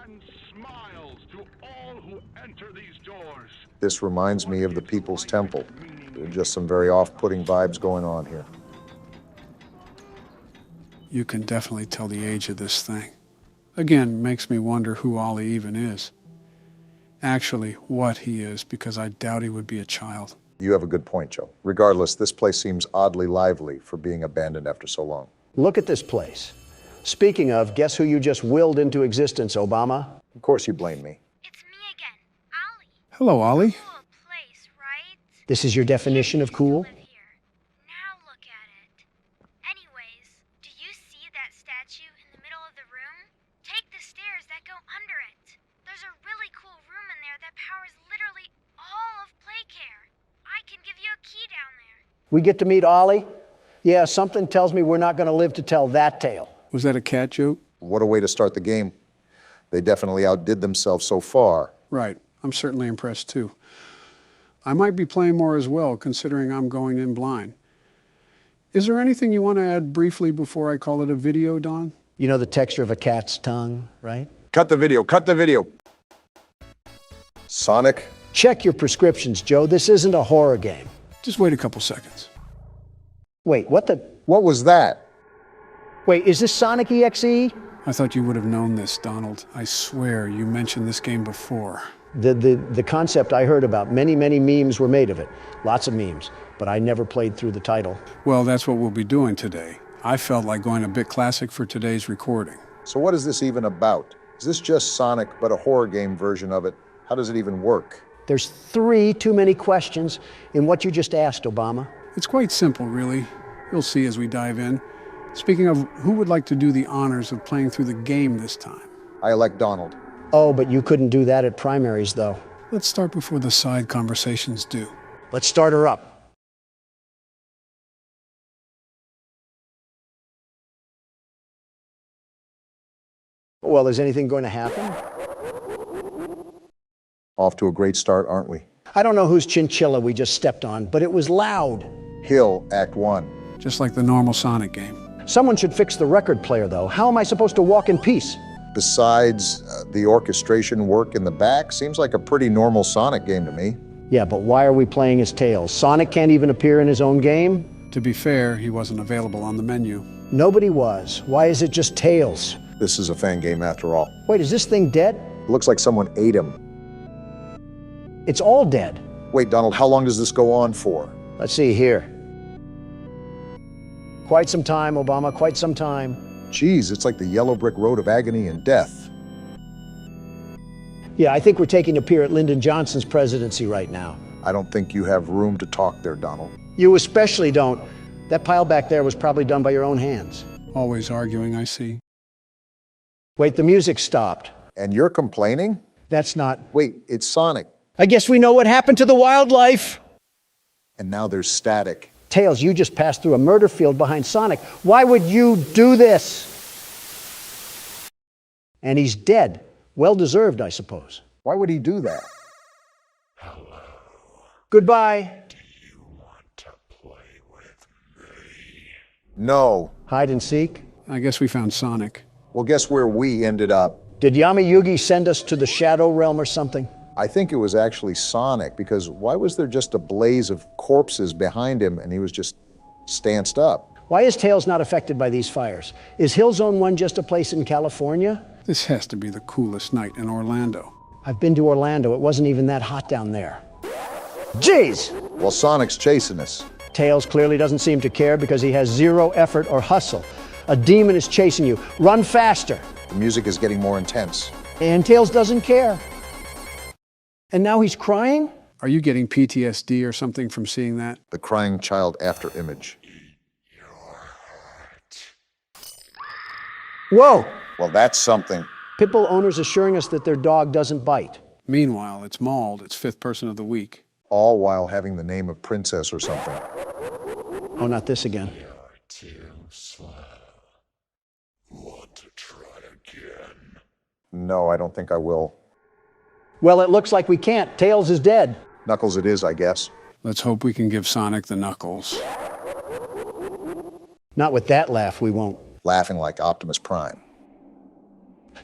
and smiles to all who enter these doors. This reminds me of the People's Temple. There are just some very off-putting vibes going on here. You can definitely tell the age of this thing. Again, makes me wonder who Ollie even is. Actually, what he is, because I doubt he would be a child. You have a good point, Joe. Regardless, this place seems oddly lively for being abandoned after so long. Look at this place. Speaking of, guess who you just willed into existence, Obama? Of course you blame me. It's me again, Ollie. Hello, Ollie. Cool place, right? This is your definition of cool? Live here. Now look at it. Anyways, do you see that statue in the middle of the room? Take the stairs that go under it. There's a really cool room in there that powers literally all of Playcare. I can give you a key down there. We get to meet Ollie? Yeah, something tells me we're not going to live to tell that tale. Was that a cat joke? What a way to start the game. They definitely outdid themselves so far. Right. I'm certainly impressed too. I might be playing more as well, considering I'm going in blind. Is there anything you want to add briefly before I call it a video, Don? You know the texture of a cat's tongue, right? Cut the video, cut the video. Sonic? Check your prescriptions, Joe. This isn't a horror game. Just wait a couple seconds. Wait, what the? What was that? Wait, is this Sonic EXE? I thought you would have known this, Donald. I swear you mentioned this game before. The concept I heard about, many memes were made of it. Lots of memes, but I never played through the title. Well, that's what we'll be doing today. I felt like going a bit classic for today's recording. So what is this even about? Is this just Sonic, but a horror game version of it? How does it even work? There's 3 too many questions in what you just asked, Obama. It's quite simple, really. You'll see as we dive in. Speaking of, who would like to do the honors of playing through the game this time? I elect Donald. Oh, but you couldn't do that at primaries, though. Let's start before the side conversations do. Let's start her up. Well, is anything going to happen? Off to a great start, aren't we? I don't know whose chinchilla we just stepped on, but it was loud. Hill, Act 1. Just like the normal Sonic game. Someone should fix the record player, though. How am I supposed to walk in peace? Besides, the orchestration work in the back seems like a pretty normal Sonic game to me. Yeah, but why are we playing as Tails? Sonic can't even appear in his own game? To be fair, he wasn't available on the menu. Nobody was. Why is it just Tails? This is a fan game after all. Wait, is this thing dead? Looks like someone ate him. It's all dead. Wait, Donald, how long does this go on for? Let's see here. Quite some time, Obama, quite some time. Geez, it's like the yellow brick road of agony and death. Yeah, I think we're taking a peer at Lyndon Johnson's presidency right now. I don't think you have room to talk there, Donald. You especially don't. That pile back there was probably done by your own hands. Always arguing, I see. Wait, the music stopped. And you're complaining? That's not... Wait, it's Sonic. I guess we know what happened to the wildlife. And now there's static. Tails, you just passed through a murder field behind Sonic. Why would you do this? And he's dead. Well deserved, I suppose. Why would he do that? Goodbye. No. Hide and seek? I guess we found Sonic. Well, guess where we ended up? Did Yami Yugi send us to the Shadow Realm or something? I think it was actually Sonic, because why was there just a blaze of corpses behind him and he was just stanced up? Why is Tails not affected by these fires? Is Hill Zone 1 just a place in California? This has to be the coolest night in Orlando. I've been to Orlando. It wasn't even that hot down there. Jeez! Well, Sonic's chasing us. Tails clearly doesn't seem to care because he has zero effort or hustle. A demon is chasing you. Run faster. The music is getting more intense. And Tails doesn't care. And now he's crying? Are you getting PTSD or something from seeing that? The crying child after image. Whoa! Well, that's something. Pitbull owners assuring us that their dog doesn't bite. Meanwhile, it's Mauled, its 5th person of the week. All while having the name of Princess or something. Oh, not this again. Want to try again? No, I don't think I will. Well, it looks like we can't. Tails is dead. Knuckles it is, I guess. Let's hope we can give Sonic the knuckles. Not with that laugh, we won't. Laughing like Optimus Prime.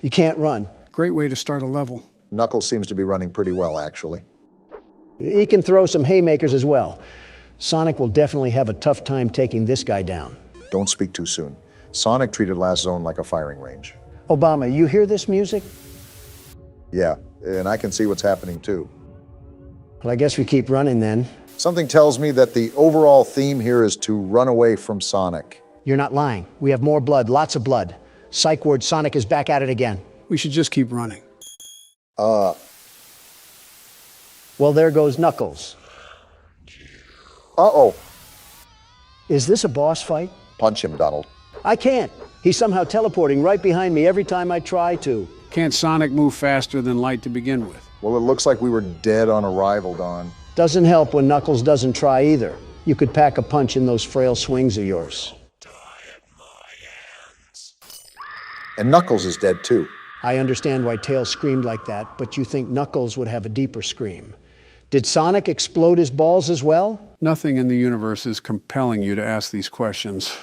You can't run. Great way to start a level. Knuckles seems to be running pretty well, actually. He can throw some haymakers as well. Sonic will definitely have a tough time taking this guy down. Don't speak too soon. Sonic treated Last Zone like a firing range. Obama, you hear this music? Yeah, and I can see what's happening too. Well, I guess we keep running then. Something tells me that the overall theme here is to run away from Sonic. You're not lying. We have more blood, lots of blood. Psych ward, Sonic is back at it again. We should just keep running. Well, there goes Knuckles. Uh-oh. Is this a boss fight? Punch him, Donald. I can't. He's somehow teleporting right behind me every time I try to. Can't Sonic move faster than light to begin with? Well, it looks like we were dead on arrival, Don. Doesn't help when Knuckles doesn't try either. You could pack a punch in those frail swings of yours. And Knuckles is dead too. I understand why Tails screamed like that, but you think Knuckles would have a deeper scream. Did Sonic explode his balls as well? Nothing in the universe is compelling you to ask these questions.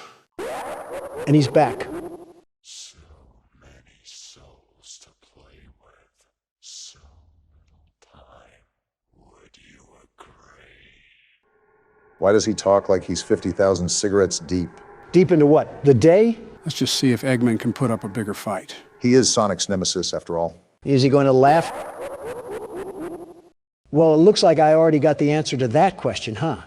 And he's back. So many souls to play with. So little time. Would you agree? Why does he talk like he's 50,000 cigarettes deep? Deep into what? The day? Let's just see if Eggman can put up a bigger fight. He is Sonic's nemesis, after all. Is he going to laugh? Well, it looks like I already got the answer to that question, huh?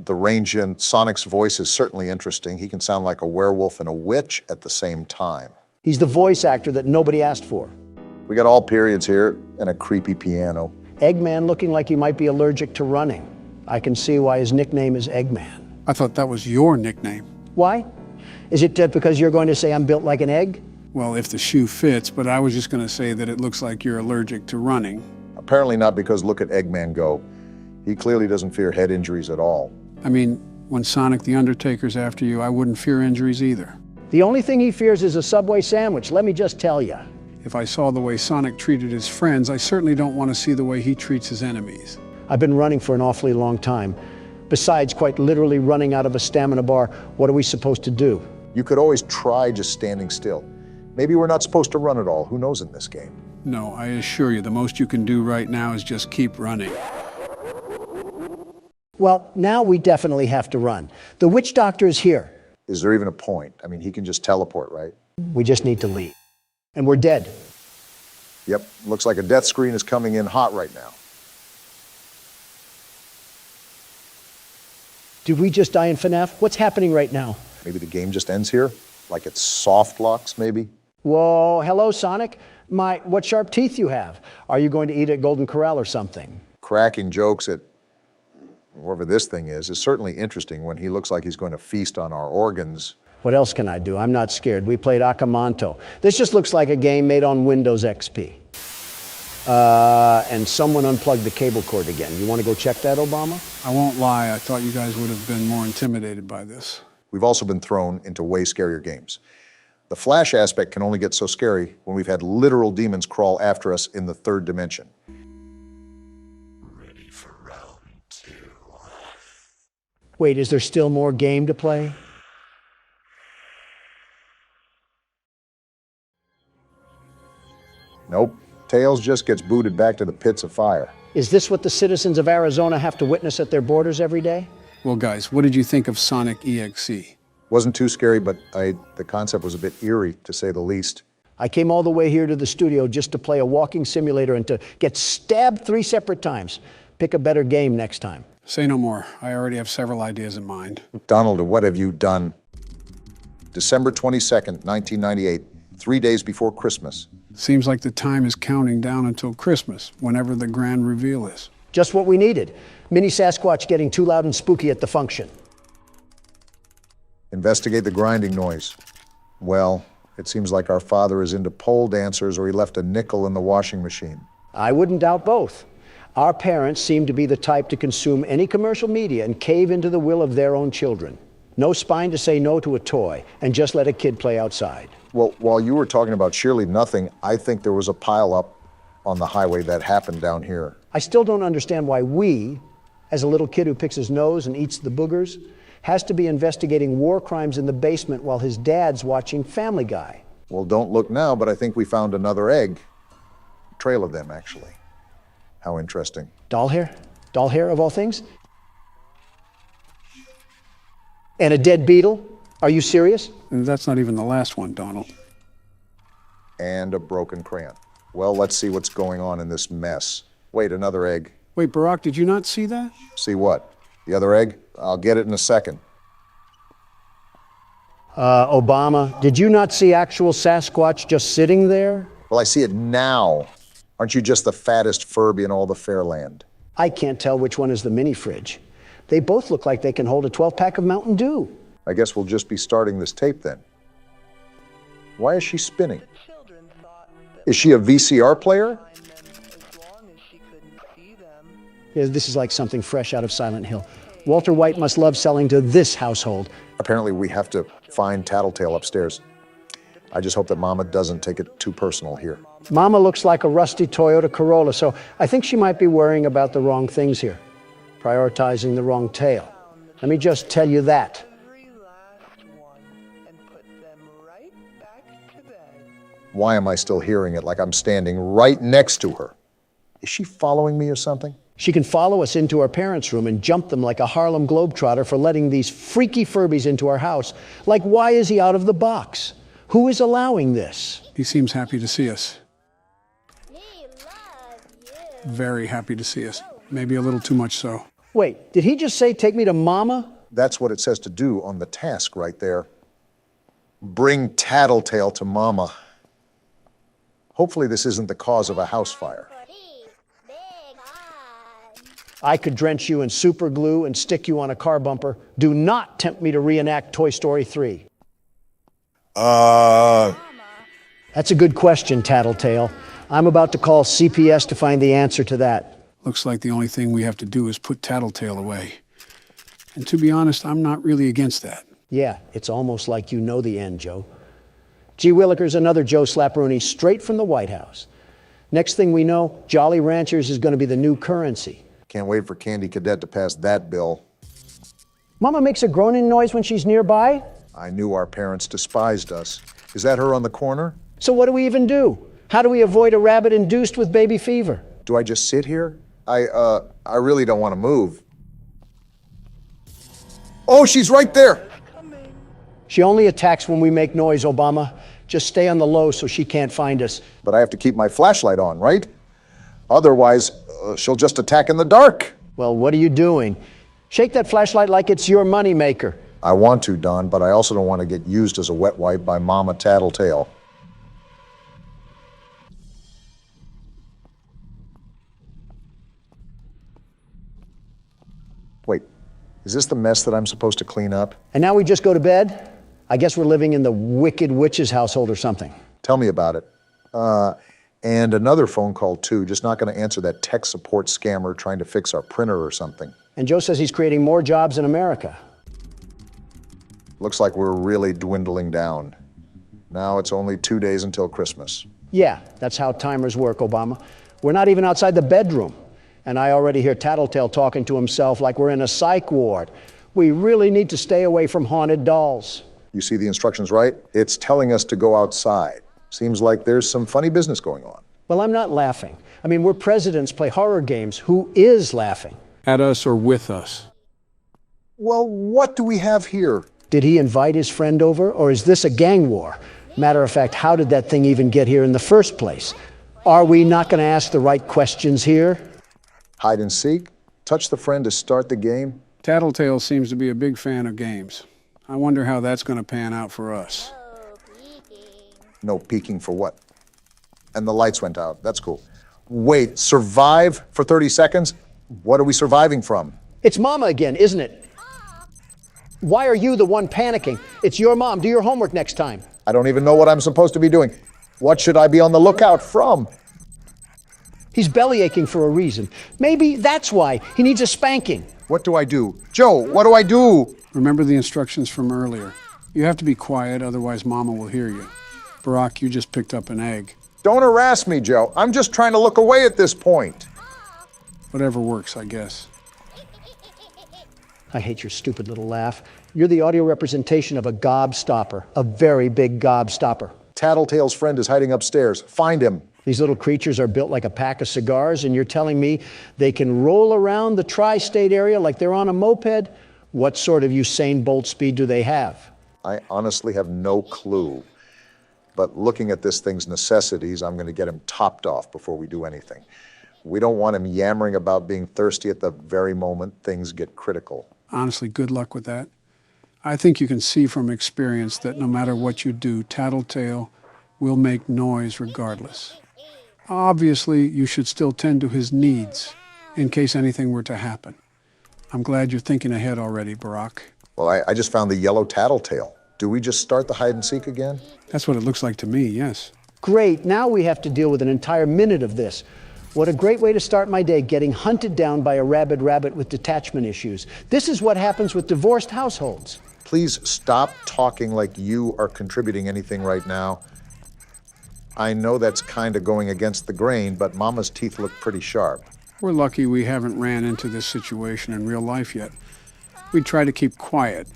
The range in Sonic's voice is certainly interesting. He can sound like a werewolf and a witch at the same time. He's the voice actor that nobody asked for. We got all periods here and a creepy piano. Eggman looking like he might be allergic to running. I can see why his nickname is Eggman. I thought that was your nickname. Why? Is it because you're going to say I'm built like an egg? Well, if the shoe fits, but I was just going to say that it looks like you're allergic to running. Apparently not, because look at Eggman go. He clearly doesn't fear head injuries at all. I mean, when Sonic the Undertaker's after you, I wouldn't fear injuries either. The only thing he fears is a Subway sandwich, let me just tell you. If I saw the way Sonic treated his friends, I certainly don't want to see the way he treats his enemies. I've been running for an awfully long time. Besides quite literally running out of a stamina bar, what are we supposed to do? You could always try just standing still. Maybe we're not supposed to run at all. Who knows in this game? No, I assure you, the most you can do right now is just keep running. Well, now we definitely have to run. The witch doctor is here. Is there even a point? I mean, he can just teleport, right? We just need to leave. And we're dead. Yep, looks like a death screen is coming in hot right now. Did we just die in FNAF? What's happening right now? Maybe the game just ends here? Like it's soft locks, maybe? Whoa, hello, Sonic. What sharp teeth you have. Are you going to eat at Golden Corral or something? Cracking jokes at whoever this thing is certainly interesting when he looks like he's going to feast on our organs. What else can I do? I'm not scared. We played Akamanto. This just looks like a game made on Windows XP. And someone unplugged the cable cord again. You want to go check that, Obama? I won't lie, I thought you guys would have been more intimidated by this. We've also been thrown into way scarier games. The Flash aspect can only get so scary when we've had literal demons crawl after us in the third dimension. Ready for round 2. Wait, is there still more game to play? Nope. Tails just gets booted back to the pits of fire. Is this what the citizens of Arizona have to witness at their borders every day? Well, guys, what did you think of Sonic EXE? Wasn't too scary, but the concept was a bit eerie, to say the least. I came all the way here to the studio just to play a walking simulator and to get stabbed 3 separate times. Pick a better game next time. Say no more. I already have several ideas in mind. Donald, what have you done? December 22nd, 1998, 3 days before Christmas. Seems like the time is counting down until Christmas, whenever the grand reveal is. Just what we needed. Mini Sasquatch getting too loud and spooky at the function. Investigate the grinding noise. Well, it seems like our father is into pole dancers or he left a nickel in the washing machine. I wouldn't doubt both. Our parents seem to be the type to consume any commercial media and cave into the will of their own children. No spine to say no to a toy and just let a kid play outside. Well, while you were talking about sheerly nothing, I think there was a pileup on the highway that happened down here. I still don't understand why we, as a little kid who picks his nose and eats the boogers, has to be investigating war crimes in the basement while his dad's watching Family Guy. Well, don't look now, but I think we found another egg. A trail of them, actually. How interesting. Doll hair? Doll hair, of all things? And a dead beetle? Are you serious? And that's not even the last one, Donald. And a broken crayon. Well, let's see what's going on in this mess. Wait, another egg. Wait, Barack, did you not see that? See what? The other egg? I'll get it in a second. Obama, did you not see actual Sasquatch just sitting there? Well, I see it now. Aren't you just the fattest Furby in all the Fairland? I can't tell which one is the mini fridge. They both look like they can hold a 12-pack of Mountain Dew. I guess we'll just be starting this tape then. Why is she spinning? Is she a VCR player? Yeah, this is like something fresh out of Silent Hill. Walter White must love selling to this household. Apparently we have to find Tattletale upstairs. I just hope that Mama doesn't take it too personal here. Mama looks like a rusty Toyota Corolla, so I think she might be worrying about the wrong things here. Prioritizing the wrong tale. Let me just tell you that. Why am I still hearing it like I'm standing right next to her? Is she following me or something? She can follow us into our parents' room and jump them like a Harlem Globetrotter for letting these freaky Furbies into our house. Like, why is he out of the box? Who is allowing this? He seems happy to see us. We love you. Very happy to see us. Maybe a little too much so. Wait, did he just say take me to Mama? That's what it says to do on the task right there. Bring Tattletale to Mama. Hopefully this isn't the cause of a house fire. I could drench you in super glue and stick you on a car bumper. Do not tempt me to reenact Toy Story 3. That's a good question, Tattletale. I'm about to call CPS to find the answer to that. Looks like the only thing we have to do is put Tattletale away. And to be honest, I'm not really against that. Yeah, it's almost like you know the end, Joe. Gee Willikers, another Joe Slapperoonie straight from the White House. Next thing we know, Jolly Ranchers is going to be the new currency. Can't wait for Candy Cadet to pass that bill. Mama makes a groaning noise when she's nearby? I knew our parents despised us. Is that her on the corner? So what do we even do? How do we avoid a rabbit induced with baby fever? Do I just sit here? I really don't want to move. Oh, she's right there! She only attacks when we make noise, Obama. Just stay on the low so she can't find us. But I have to keep my flashlight on, right? Otherwise, she'll just attack in the dark. Well, what are you doing? Shake that flashlight like it's your moneymaker. I want to, Don, but I also don't want to get used as a wet wipe by Mama Tattletale. Wait, is this the mess that I'm supposed to clean up? And now we just go to bed? I guess we're living in the Wicked Witch's household or something. Tell me about it. And another phone call, too. Just not going to answer that tech support scammer trying to fix our printer or something. And Joe says he's creating more jobs in America. Looks like we're really dwindling down. Now it's only 2 days until Christmas. Yeah, that's how timers work, Obama. We're not even outside the bedroom. And I already hear Tattletale talking to himself like we're in a psych ward. We really need to stay away from haunted dolls. You see the instructions, right? It's telling us to go outside. Seems like there's some funny business going on. Well, I'm not laughing. I mean, we're presidents play horror games. Who is laughing? At us or with us? Well, what do we have here? Did he invite his friend over, or is this a gang war? Matter of fact, how did that thing even get here in the first place? Are we not going to ask the right questions here? Hide and seek? Touch the friend to start the game? Tattletale seems to be a big fan of games. I wonder how that's going to pan out for us. No peeking for what? And the lights went out. That's cool. Wait, survive for 30 seconds? What are we surviving from? It's Mama again, isn't it? Why are you the one panicking? It's your mom. Do your homework next time. I don't even know what I'm supposed to be doing. What should I be on the lookout from? He's belly aching for a reason. Maybe that's why. He needs a spanking. What do I do? Joe, what do I do? Remember the instructions from earlier. You have to be quiet, otherwise Mama will hear you. Barack, you just picked up an egg. Don't harass me, Joe. I'm just trying to look away at this point. Whatever works, I guess. I hate your stupid little laugh. You're the audio representation of a gobstopper, a very big gobstopper. Tattletale's friend is hiding upstairs. Find him. These little creatures are built like a pack of cigars, and you're telling me they can roll around the tri-state area like they're on a moped? What sort of Usain Bolt speed do they have? I honestly have no clue. But looking at this thing's necessities, I'm going to get him topped off before we do anything. We don't want him yammering about being thirsty at the very moment things get critical. Honestly, good luck with that. I think you can see from experience that no matter what you do, Tattletale will make noise regardless. Obviously, you should still tend to his needs in case anything were to happen. I'm glad you're thinking ahead already, Barack. Well, I just found the yellow Tattletale. Do we just start the hide and seek again? That's what it looks like to me, yes. Great, now we have to deal with an entire minute of this. What a great way to start my day, getting hunted down by a rabid rabbit with detachment issues. This is what happens with divorced households. Please stop talking like you are contributing anything right now. I know that's kind of going against the grain, but Mama's teeth look pretty sharp. We're lucky we haven't ran into this situation in real life yet. We'd try to keep quiet,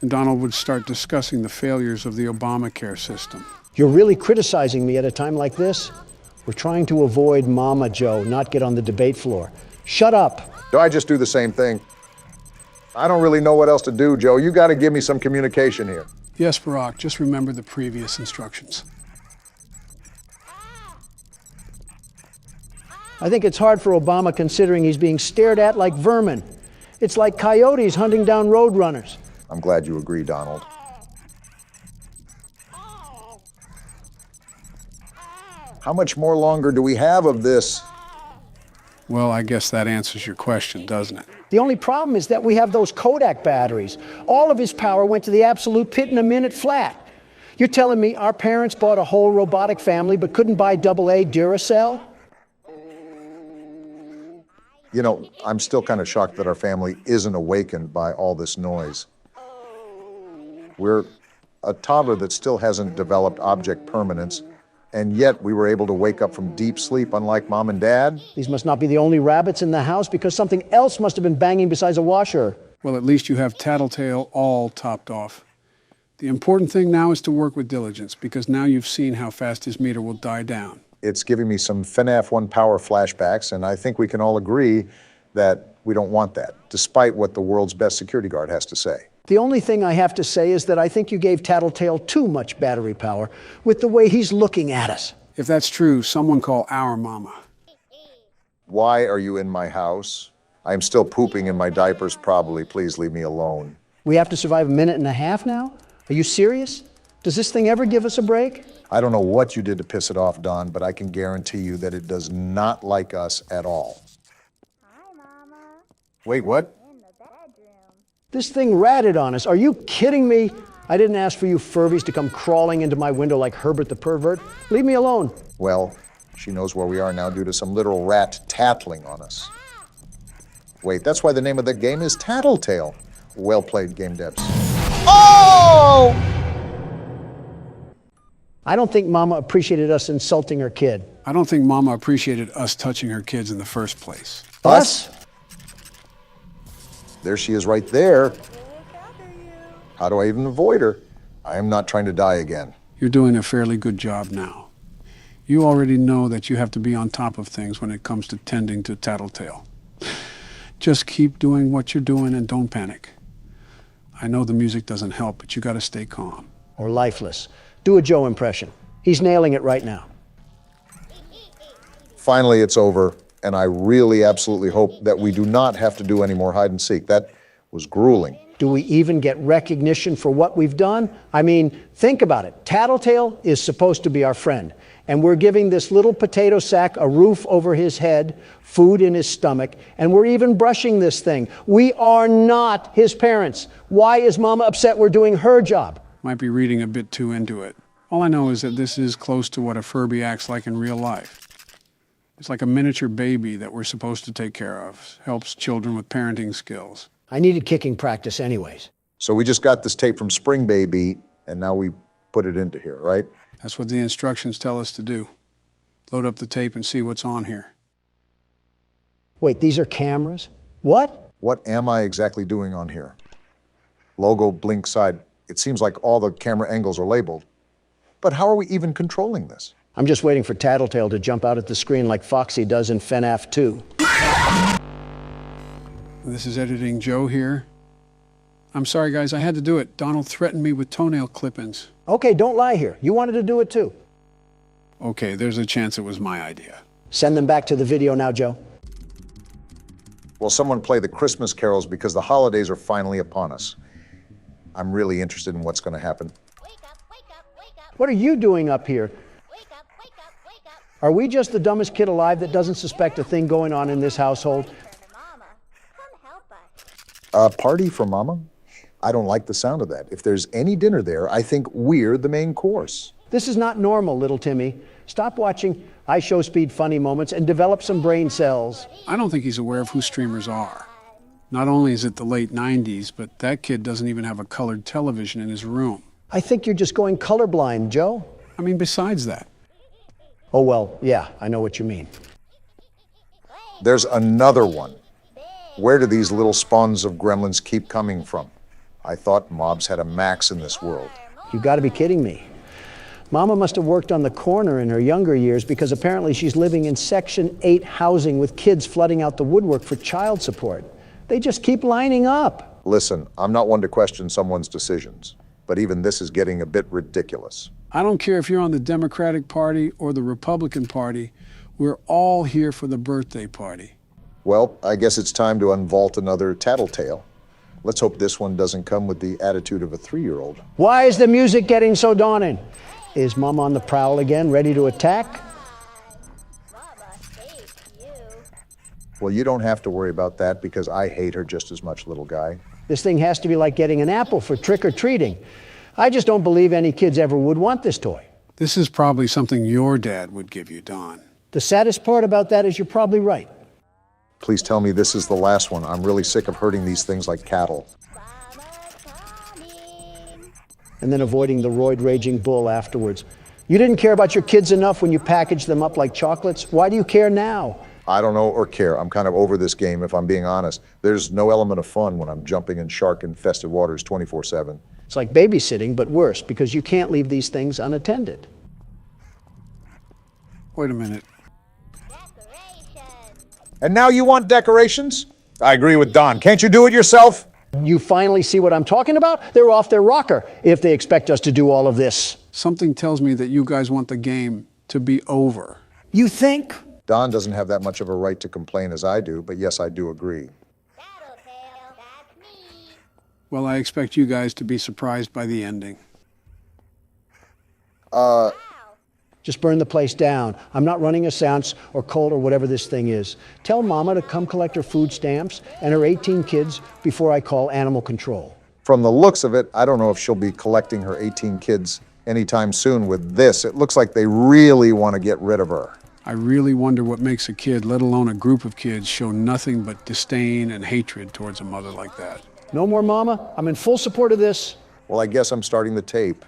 and Donald would start discussing the failures of the Obamacare system. You're really criticizing me at a time like this? We're trying to avoid Mama, Joe, not get on the debate floor. Shut up. Do I just do the same thing? I don't really know what else to do, Joe. You got to give me some communication here. Yes, Barack, just remember the previous instructions. I think it's hard for Obama considering he's being stared at like vermin. It's like coyotes hunting down roadrunners. I'm glad you agree, Donald. How much more longer do we have of this? Well, I guess that answers your question, doesn't it? The only problem is that we have those Kodak batteries. All of his power went to the absolute pit in a minute flat. You're telling me our parents bought a whole robotic family but couldn't buy AA Duracell? You know, I'm still kind of shocked that our family isn't awakened by all this noise. We're a toddler that still hasn't developed object permanence, and yet we were able to wake up from deep sleep, unlike Mom and Dad. These must not be the only rabbits in the house, because something else must have been banging besides a washer. Well, at least you have Tattletale all topped off. The important thing now is to work with diligence, because now you've seen how fast his meter will die down. It's giving me some FNAF 1 power flashbacks, and I think we can all agree that we don't want that, despite what the world's best security guard has to say. The only thing I have to say is that I think you gave Tattletale too much battery power with the way he's looking at us. If that's true, someone call our mama. Why are you in my house? I'm still pooping in my diapers, probably. Please leave me alone. We have to survive a minute and a half now? Are you serious? Does this thing ever give us a break? I don't know what you did to piss it off, Don, but I can guarantee you that it does not like us at all. Hi, Mama. Wait, what? In the bedroom. This thing ratted on us. Are you kidding me? I didn't ask for you Furbies to come crawling into my window like Herbert the pervert. Leave me alone. Well, she knows where we are now due to some literal rat tattling on us. Wait, that's why the name of the game is Tattletale. Well played, game devs. Oh! I don't think Mama appreciated us insulting her kid. I don't think Mama appreciated us touching her kids in the first place. Us? There she is right there. How do I even avoid her? I am not trying to die again. You're doing a fairly good job now. You already know that you have to be on top of things when it comes to tending to Tattletale. Just keep doing what you're doing and don't panic. I know the music doesn't help, but you gotta stay calm. Or lifeless. Do a Joe impression. He's nailing it right now. Finally, it's over, and I really absolutely hope that we do not have to do any more hide and seek. That was grueling. Do we even get recognition for what we've done? I mean, think about it. Tattletale is supposed to be our friend, and we're giving this little potato sack a roof over his head, food in his stomach, and we're even brushing this thing. We are not his parents. Why is Mama upset we're doing her job? Might be reading a bit too into it. All I know is that this is close to what a Furby acts like in real life. It's like a miniature baby that we're supposed to take care of. Helps children with parenting skills. I needed kicking practice anyways. So we just got this tape from Spring Baby, and now we put it into here, right? That's what the instructions tell us to do. Load up the tape and see what's on here. Wait, these are cameras? What? What am I exactly doing on here? Logo, blink side. It seems like all the camera angles are labeled. But how are we even controlling this? I'm just waiting for Tattletale to jump out at the screen like Foxy does in FNAF 2. This is Editing Joe here. I'm sorry, guys, I had to do it. Donald threatened me with toenail clip-ins. Okay, don't lie here. You wanted to do it too. Okay, there's a chance it was my idea. Send them back to the video now, Joe. Will someone play the Christmas carols because the holidays are finally upon us? I'm really interested in what's going to happen. Wake up, wake up, wake up. What are you doing up here? Wake up, wake up, wake up. Are we just the dumbest kid alive that doesn't suspect a thing going on in this household? Mama, come help us. A party for Mama? I don't like the sound of that. If there's any dinner there, I think we're the main course. This is not normal, little Timmy. Stop watching iShowSpeed funny moments and develop some brain cells. I don't think he's aware of who streamers are. Not only is it the late 90s, but that kid doesn't even have a colored television in his room. I think you're just going colorblind, Joe. I mean, besides that. Oh, well, yeah, I know what you mean. There's another one. Where do these little spawns of gremlins keep coming from? I thought mobs had a max in this world. You got to be kidding me. Mama must have worked on the corner in her younger years because apparently she's living in Section 8 housing with kids flooding out the woodwork for child support. They just keep lining up. Listen, I'm not one to question someone's decisions, but even this is getting a bit ridiculous. I don't care if you're on the Democratic Party or the Republican Party. We're all here for the birthday party. Well, I guess it's time to unvault another tattletale. Let's hope this one doesn't come with the attitude of a 3-year-old. Why is the music getting so daunting? Is Mom on the prowl again, ready to attack? Well, you don't have to worry about that because I hate her just as much, little guy. This thing has to be like getting an apple for trick-or-treating. I just don't believe any kids ever would want this toy. This is probably something your dad would give you, Don. The saddest part about that is you're probably right. Please tell me this is the last one. I'm really sick of hurting these things like cattle. And then avoiding the roid-raging bull afterwards. You didn't care about your kids enough when you packaged them up like chocolates. Why do you care now? I don't know or care. I'm kind of over this game, if I'm being honest. There's no element of fun when I'm jumping in shark-infested waters 24/7. It's like babysitting, but worse, because you can't leave these things unattended. Wait a minute. And now you want decorations? I agree with Don. Can't you do it yourself? You finally see what I'm talking about? They're off their rocker if they expect us to do all of this. Something tells me that you guys want the game to be over. You think? Don doesn't have that much of a right to complain as I do, but yes, I do agree. Well, I expect you guys to be surprised by the ending. Just burn the place down. I'm not running a seance or cult or whatever this thing is. Tell Mama to come collect her food stamps and her 18 kids before I call animal control. From the looks of it, I don't know if she'll be collecting her 18 kids anytime soon with this. It looks like they really want to get rid of her. I really wonder what makes a kid, let alone a group of kids, show nothing but disdain and hatred towards a mother like that. No more Mama. I'm in full support of this. Well, I guess I'm starting the tape.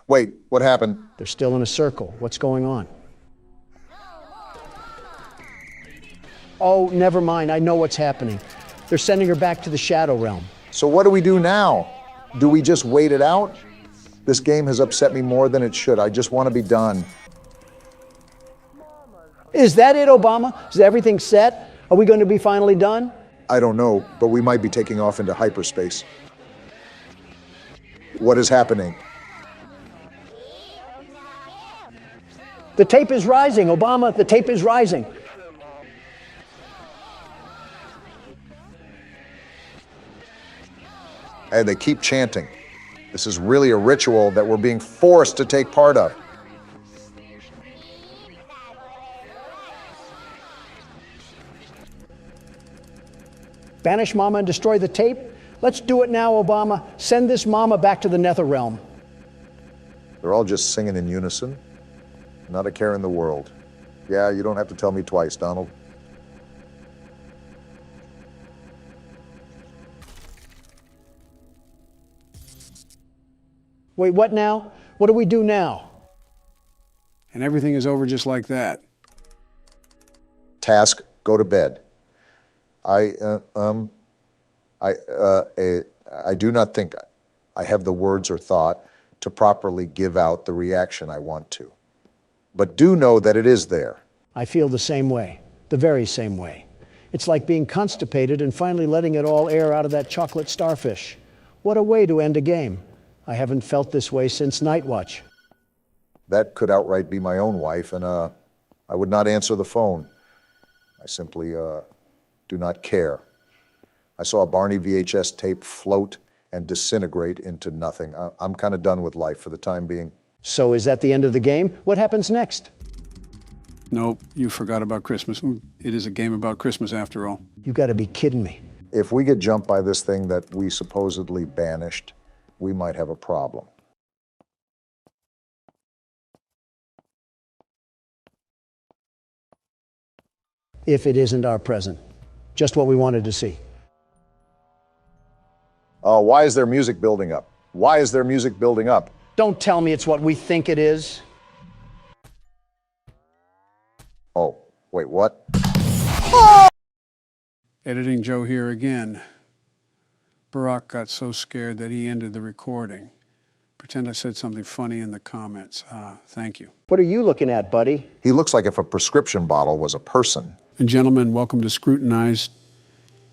Wait, what happened? They're still in a circle. What's going on? Oh, never mind. I know what's happening. They're sending her back to the shadow realm. So what do we do now? Do we just wait it out? This game has upset me more than it should. I just want to be done. Is that it, Obama? Is everything set? Are we going to be finally done? I don't know, but we might be taking off into hyperspace. What is happening? The tape is rising, Obama. The tape is rising. And they keep chanting. This is really a ritual that we're being forced to take part of. Banish Mama and destroy the tape? Let's do it now, Obama. Send this Mama back to the nether realm. They're all just singing in unison. Not a care in the world. Yeah, you don't have to tell me twice, Donald. Wait, what now? What do we do now? And everything is over just like that. Task, go to bed. I do not think I have the words or thought to properly give out the reaction I want to. But do know that it is there. I feel the same way, the very same way. It's like being constipated and finally letting it all air out of that chocolate starfish. What a way to end a game. I haven't felt this way since Night Watch. That could outright be my own wife, and I would not answer the phone. I simply do not care. I saw a Barney VHS tape float and disintegrate into nothing. I'm kind of done with life for the time being. So is that the end of the game? What happens next? Nope, you forgot about Christmas. It is a game about Christmas after all. You gotta be kidding me. If we get jumped by this thing that we supposedly banished, we might have a problem. If it isn't our present. Just what we wanted to see. Why is there music building up? Why is there music building up? Don't tell me it's what we think it is. Oh, wait, what? Editing Joe here again. Barack got so scared that he ended the recording. Pretend I said something funny in the comments. Thank you. What are you looking at, buddy? He looks like if a prescription bottle was a person. And gentlemen, welcome to Scrutinized.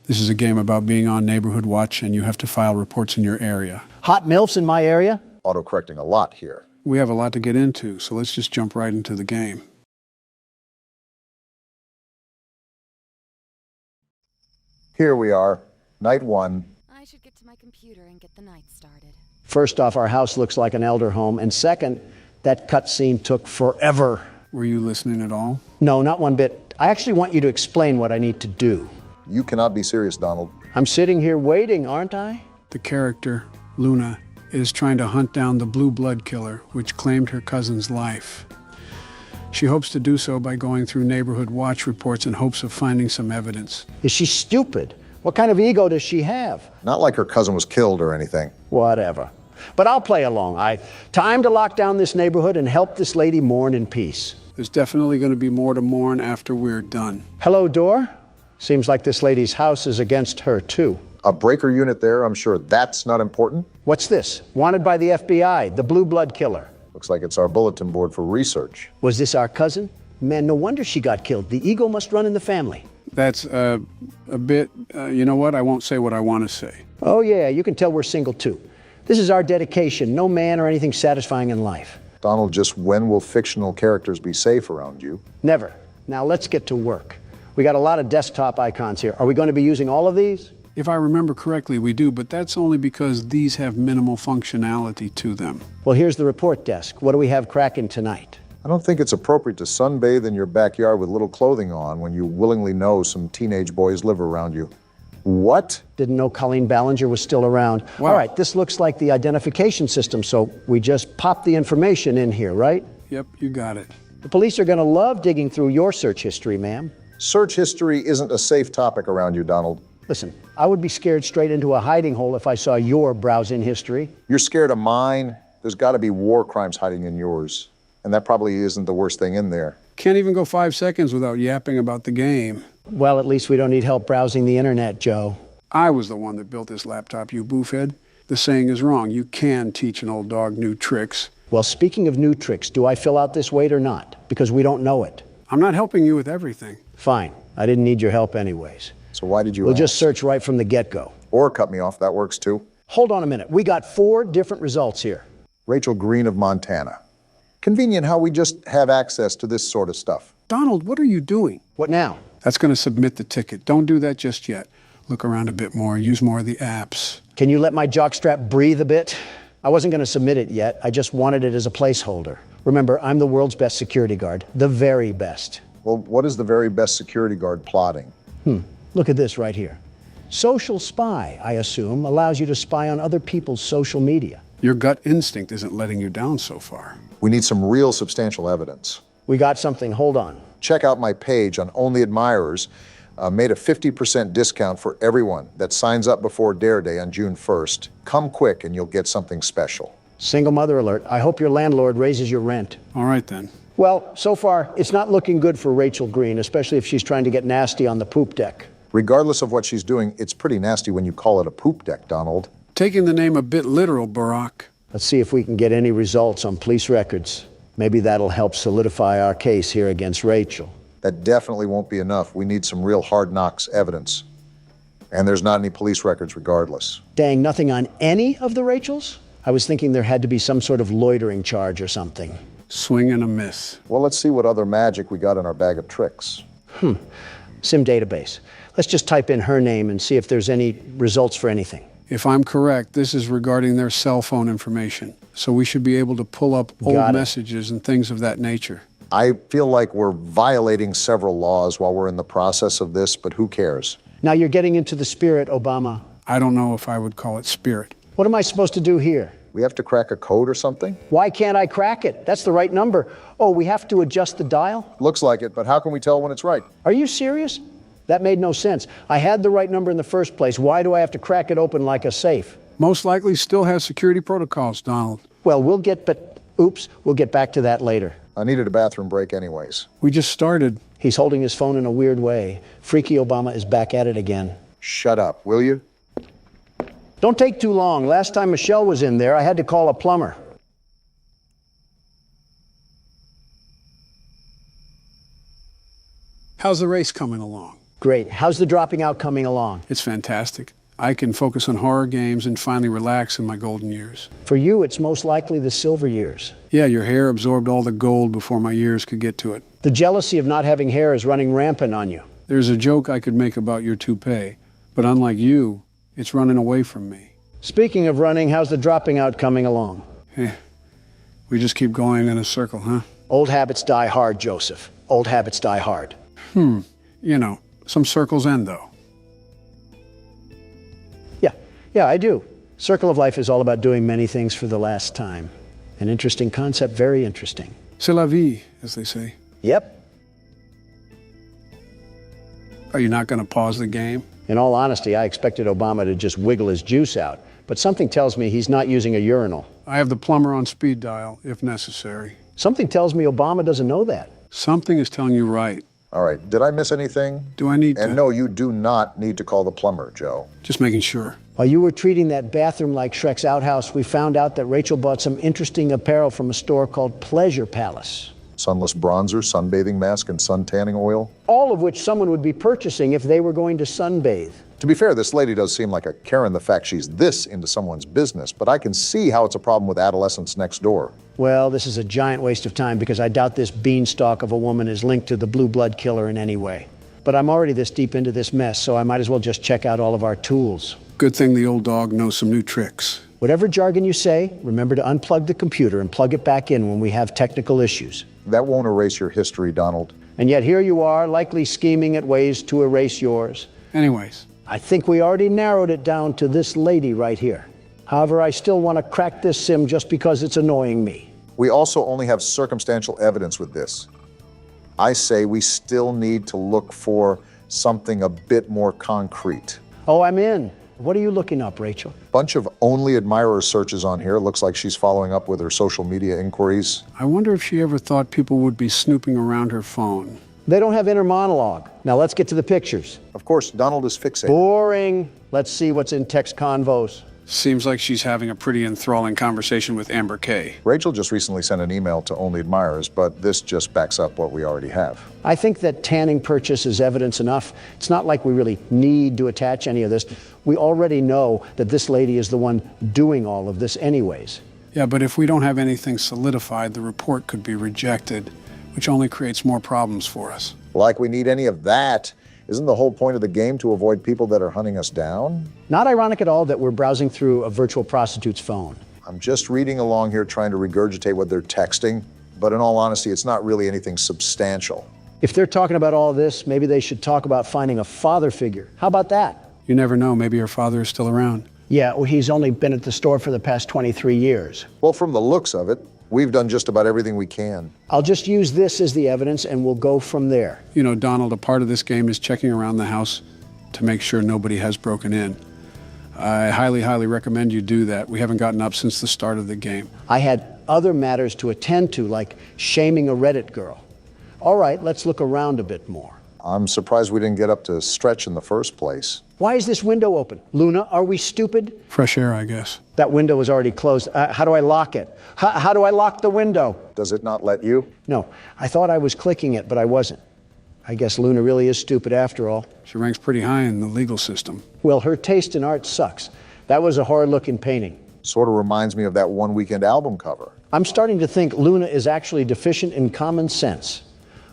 This is a game about being on Neighborhood Watch, and you have to file reports in your area. Hot MILFs in my area? Autocorrecting a lot here. We have a lot to get into, so let's just jump right into the game. Here we are, night one. I should get to my computer and get the night started. First off, our house looks like an elder home. And second, that cutscene took forever. Were you listening at all? No, not one bit. I actually want you to explain what I need to do. You cannot be serious, Donald. I'm sitting here waiting, aren't I? The character, Luna, is trying to hunt down the blue blood killer, which claimed her cousin's life. She hopes to do so by going through neighborhood watch reports in hopes of finding some evidence. Is she stupid? What kind of ego does she have? Not like her cousin was killed or anything. Whatever. But I'll play along. Time to lock down this neighborhood and help this lady mourn in peace. There's definitely going to be more to mourn after we're done. Hello, door? Seems like this lady's house is against her, too. A breaker unit there, I'm sure that's not important. What's this? Wanted by the FBI, the blue blood killer. Looks like it's our bulletin board for research. Was this our cousin? Man, no wonder she got killed. The ego must run in the family. That's a bit, you know what? I won't say what I want to say. Oh, yeah, you can tell we're single, too. This is our dedication. No man or anything satisfying in life. Donald, just when will fictional characters be safe around you? Never. Now let's get to work. We got a lot of desktop icons here. Are we going to be using all of these? If I remember correctly, we do, but that's only because these have minimal functionality to them. Well, here's the report desk. What do we have cracking tonight? I don't think it's appropriate to sunbathe in your backyard with little clothing on when you willingly know some teenage boys live around you. What? Didn't know Colleen Ballinger was still around. Wow. All right, this looks like the identification system, so we just pop the information in here, right? Yep, you got it. The police are going to love digging through your search history, ma'am. Search history isn't a safe topic around you, Donald. Listen, I would be scared straight into a hiding hole if I saw your browsing history. You're scared of mine. There's got to be war crimes hiding in yours. And that probably isn't the worst thing in there. Can't even go 5 seconds without yapping about the game. Well, at least we don't need help browsing the internet, Joe. I was the one that built this laptop, you boofhead. The saying is wrong. You can teach an old dog new tricks. Well, speaking of new tricks, do I fill out this weight or not? Because we don't know it. I'm not helping you with everything. Fine. I didn't need your help anyways. So why did you We'll ask? just search right from the get-go. Or cut me off, that works too. Hold on a minute. We got 4 different results here. Rachel Green of Montana. Convenient how we just have access to this sort of stuff. Donald, what are you doing? What now? That's going to submit the ticket. Don't do that just yet. Look around a bit more. Use more of the apps. Can you let my jockstrap breathe a bit? I wasn't going to submit it yet. I just wanted it as a placeholder. Remember, I'm the world's best security guard. The very best. Well, what is the very best security guard plotting? Look at this right here. Social spy, I assume, allows you to spy on other people's social media. Your gut instinct isn't letting you down so far. We need some real substantial evidence. We got something. Hold on. Check out my page on Only Admirers. Made a 50% discount for everyone that signs up before Dare Day on June 1st. Come quick and you'll get something special. Single mother alert. I hope your landlord raises your rent. All right, then. Well, so far, it's not looking good for Rachel Green, especially if she's trying to get nasty on the poop deck. Regardless of what she's doing, it's pretty nasty when you call it a poop deck, Donald. Taking the name a bit literal, Barack. Let's see if we can get any results on police records. Maybe that'll help solidify our case here against Rachel. That definitely won't be enough. We need some real hard knocks evidence. And there's not any police records regardless. Dang, nothing on any of the Rachels? I was thinking there had to be some sort of loitering charge or something. Swing and a miss. Well, let's see what other magic we got in our bag of tricks. SIM database. Let's just type in her name and see if there's any results for anything. If I'm correct, this is regarding their cell phone information. So we should be able to pull up old Got it. messages and things of that nature. I feel like we're violating several laws while we're in the process of this, but who cares? Now you're getting into the spirit, Obama. I don't know if I would call it spirit. What am I supposed to do here? We have to crack a code or something? Why can't I crack it? That's the right number. Oh, we have to adjust the dial? Looks like it, but how can we tell when it's right? Are you serious? That made no sense. I had the right number in the first place. Why do I have to crack it open like a safe? Most likely still has security protocols, Donald. Well, we'll get back to that later. I needed a bathroom break anyways. We just started. He's holding his phone in a weird way. Freaky Obama is back at it again. Shut up, will you? Don't take too long. Last time Michelle was in there, I had to call a plumber. How's the race coming along? Great. How's the dropping out coming along? It's fantastic. I can focus on horror games and finally relax in my golden years. For you, it's most likely the silver years. Yeah, your hair absorbed all the gold before my years could get to it. The jealousy of not having hair is running rampant on you. There's a joke I could make about your toupee, But unlike you, it's running away from me. Speaking of running, how's the dropping out coming along? We just keep going in a circle, huh? Old habits die hard, Joseph. Old habits die hard. You know, some circles end, though. Yeah, I do. Circle of life is all about doing many things for the last time. An interesting concept, very interesting. C'est la vie, as they say. Yep. Are you not going to pause the game? In all honesty, I expected Obama to just wiggle his juice out, but something tells me he's not using a urinal. I have the plumber on speed dial, if necessary. Something tells me Obama doesn't know that. Something is telling you right. All right, did I miss anything? Do I need to? And no, you do not need to call the plumber, Joe. Just making sure. While you were treating that bathroom like Shrek's outhouse, we found out that Rachel bought some interesting apparel from a store called Pleasure Palace. Sunless bronzer, sunbathing mask, and sun tanning oil. All of which someone would be purchasing if they were going to sunbathe. To be fair, this lady does seem like a Karen the fact she's this into someone's business, but I can see how it's a problem with adolescents next door. Well, this is a giant waste of time because I doubt this beanstalk of a woman is linked to the blue blood killer in any way. But I'm already this deep into this mess, so I might as well just check out all of our tools. Good thing the old dog knows some new tricks. Whatever jargon you say, remember to unplug the computer and plug it back in when we have technical issues. That won't erase your history, Donald. And yet here you are, likely scheming at ways to erase yours. Anyways. I think we already narrowed it down to this lady right here. However, I still want to crack this sim just because it's annoying me. We also only have circumstantial evidence with this. I say we still need to look for something a bit more concrete. Oh, I'm in. What are you looking up, Rachel? Bunch of only admirer searches on here. Looks like she's following up with her social media inquiries. I wonder if she ever thought people would be snooping around her phone. They don't have inner monologue. Now let's get to the pictures. Of course, Donald is fixated. Boring. Let's see what's in text convos. Seems like she's having a pretty enthralling conversation with Amber Kay. Rachel just recently sent an email to only admirers, but this just backs up what we already have. I think that tanning purchase is evidence enough. It's not like we really need to attach any of this. We already know that this lady is the one doing all of this anyways. Yeah, but if we don't have anything solidified, the report could be rejected, which only creates more problems for us. Like we need any of that. Isn't the whole point of the game to avoid people that are hunting us down? Not ironic at all that we're browsing through a virtual prostitute's phone. I'm just reading along here trying to regurgitate what they're texting, but in all honesty, it's not really anything substantial. If they're talking about all this, maybe they should talk about finding a father figure. How about that? You never know, maybe her father is still around. Yeah, well, he's only been at the store for the past 23 years. Well, from the looks of it, we've done just about everything we can. I'll just use this as the evidence and we'll go from there. You know, Donald, a part of this game is checking around the house to make sure nobody has broken in. I highly, highly recommend you do that. We haven't gotten up since the start of the game. I had other matters to attend to, like shaming a Reddit girl. All right, let's look around a bit more. I'm surprised we didn't get up to stretch in the first place. Why is this window open? Luna, are we stupid? Fresh air, I guess. That window is already closed. How do I lock it? How do I lock the window? Does it not let you? No, I thought I was clicking it, but I wasn't. I guess Luna really is stupid after all. She ranks pretty high in the legal system. Well, her taste in art sucks. That was a horrid-looking painting. Sort of reminds me of that One Weekend album cover. I'm starting to think Luna is actually deficient in common sense.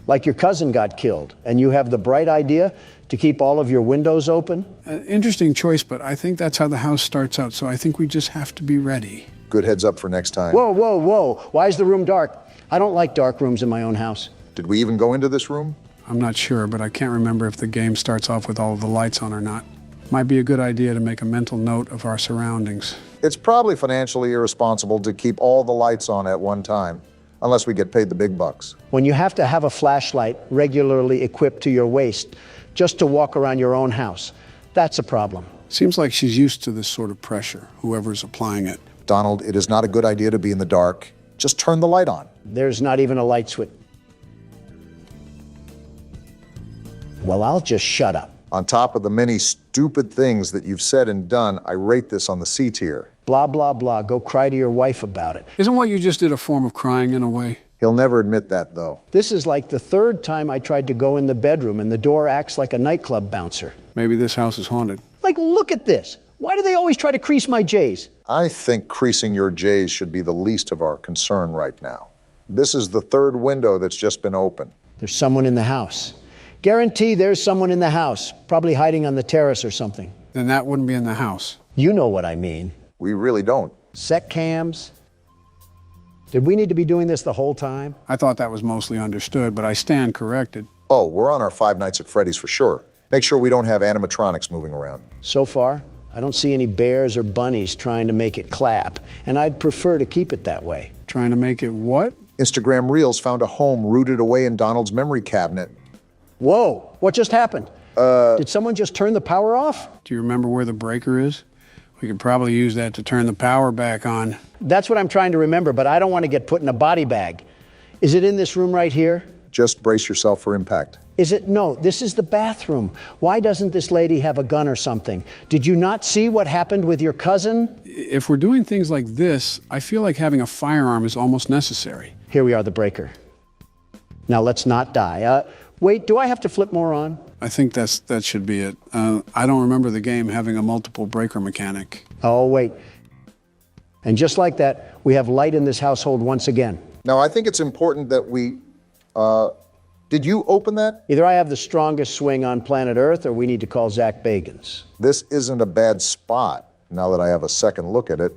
Like your cousin got killed, and you have the bright idea to keep all of your windows open? Interesting choice, but I think that's how the house starts out, so I think we just have to be ready. Good heads up for next time. Whoa, whoa, whoa. Why is the room dark? I don't like dark rooms in my own house. Did we even go into this room? I'm not sure, but I can't remember if the game starts off with all of the lights on or not. Might be a good idea to make a mental note of our surroundings. It's probably financially irresponsible to keep all the lights on at one time, unless we get paid the big bucks. When you have to have a flashlight regularly equipped to your waist just to walk around your own house, that's a problem. Seems like she's used to this sort of pressure, whoever's applying it. Donald, it is not a good idea to be in the dark. Just turn the light on. There's not even a light switch. Well, I'll just shut up. On top of the many stupid things that you've said and done, I rate this on the C tier. Blah, blah, blah. Go cry to your wife about it. Isn't what you just did a form of crying in a way? He'll never admit that, though. This is like the third time I tried to go in the bedroom and the door acts like a nightclub bouncer. Maybe this house is haunted. Like, look at this. Why do they always try to crease my J's? I think creasing your J's should be the least of our concern right now. This is the third window that's just been opened. There's someone in the house. Guarantee there's someone in the house, probably hiding on the terrace or something. Then that wouldn't be in the house. You know what I mean. We really don't. Set cams. Did we need to be doing this the whole time? I thought that was mostly understood, but I stand corrected. Oh, we're on our Five Nights at Freddy's for sure. Make sure we don't have animatronics moving around. So far, I don't see any bears or bunnies trying to make it clap, and I'd prefer to keep it that way. Trying to make it what? Instagram Reels found a home rooted away in Donald's memory cabinet. Whoa, what just happened? Did someone just turn the power off? Do you remember where the breaker is? We could probably use that to turn the power back on. That's what I'm trying to remember, but I don't want to get put in a body bag. Is it in this room right here? Just brace yourself for impact. Is it? No, this is the bathroom. Why doesn't this lady have a gun or something? Did you not see what happened with your cousin? If we're doing things like this, I feel like having a firearm is almost necessary. Here we are, the breaker. Now let's not die. Wait, do I have to flip more on? I think that should be it. I don't remember the game having a multiple breaker mechanic. Oh, wait. And just like that, we have light in this household once again. Now, I think it's important that we, did you open that? Either I have the strongest swing on planet Earth, or we need to call Zach Bagans. This isn't a bad spot, now that I have a second look at it.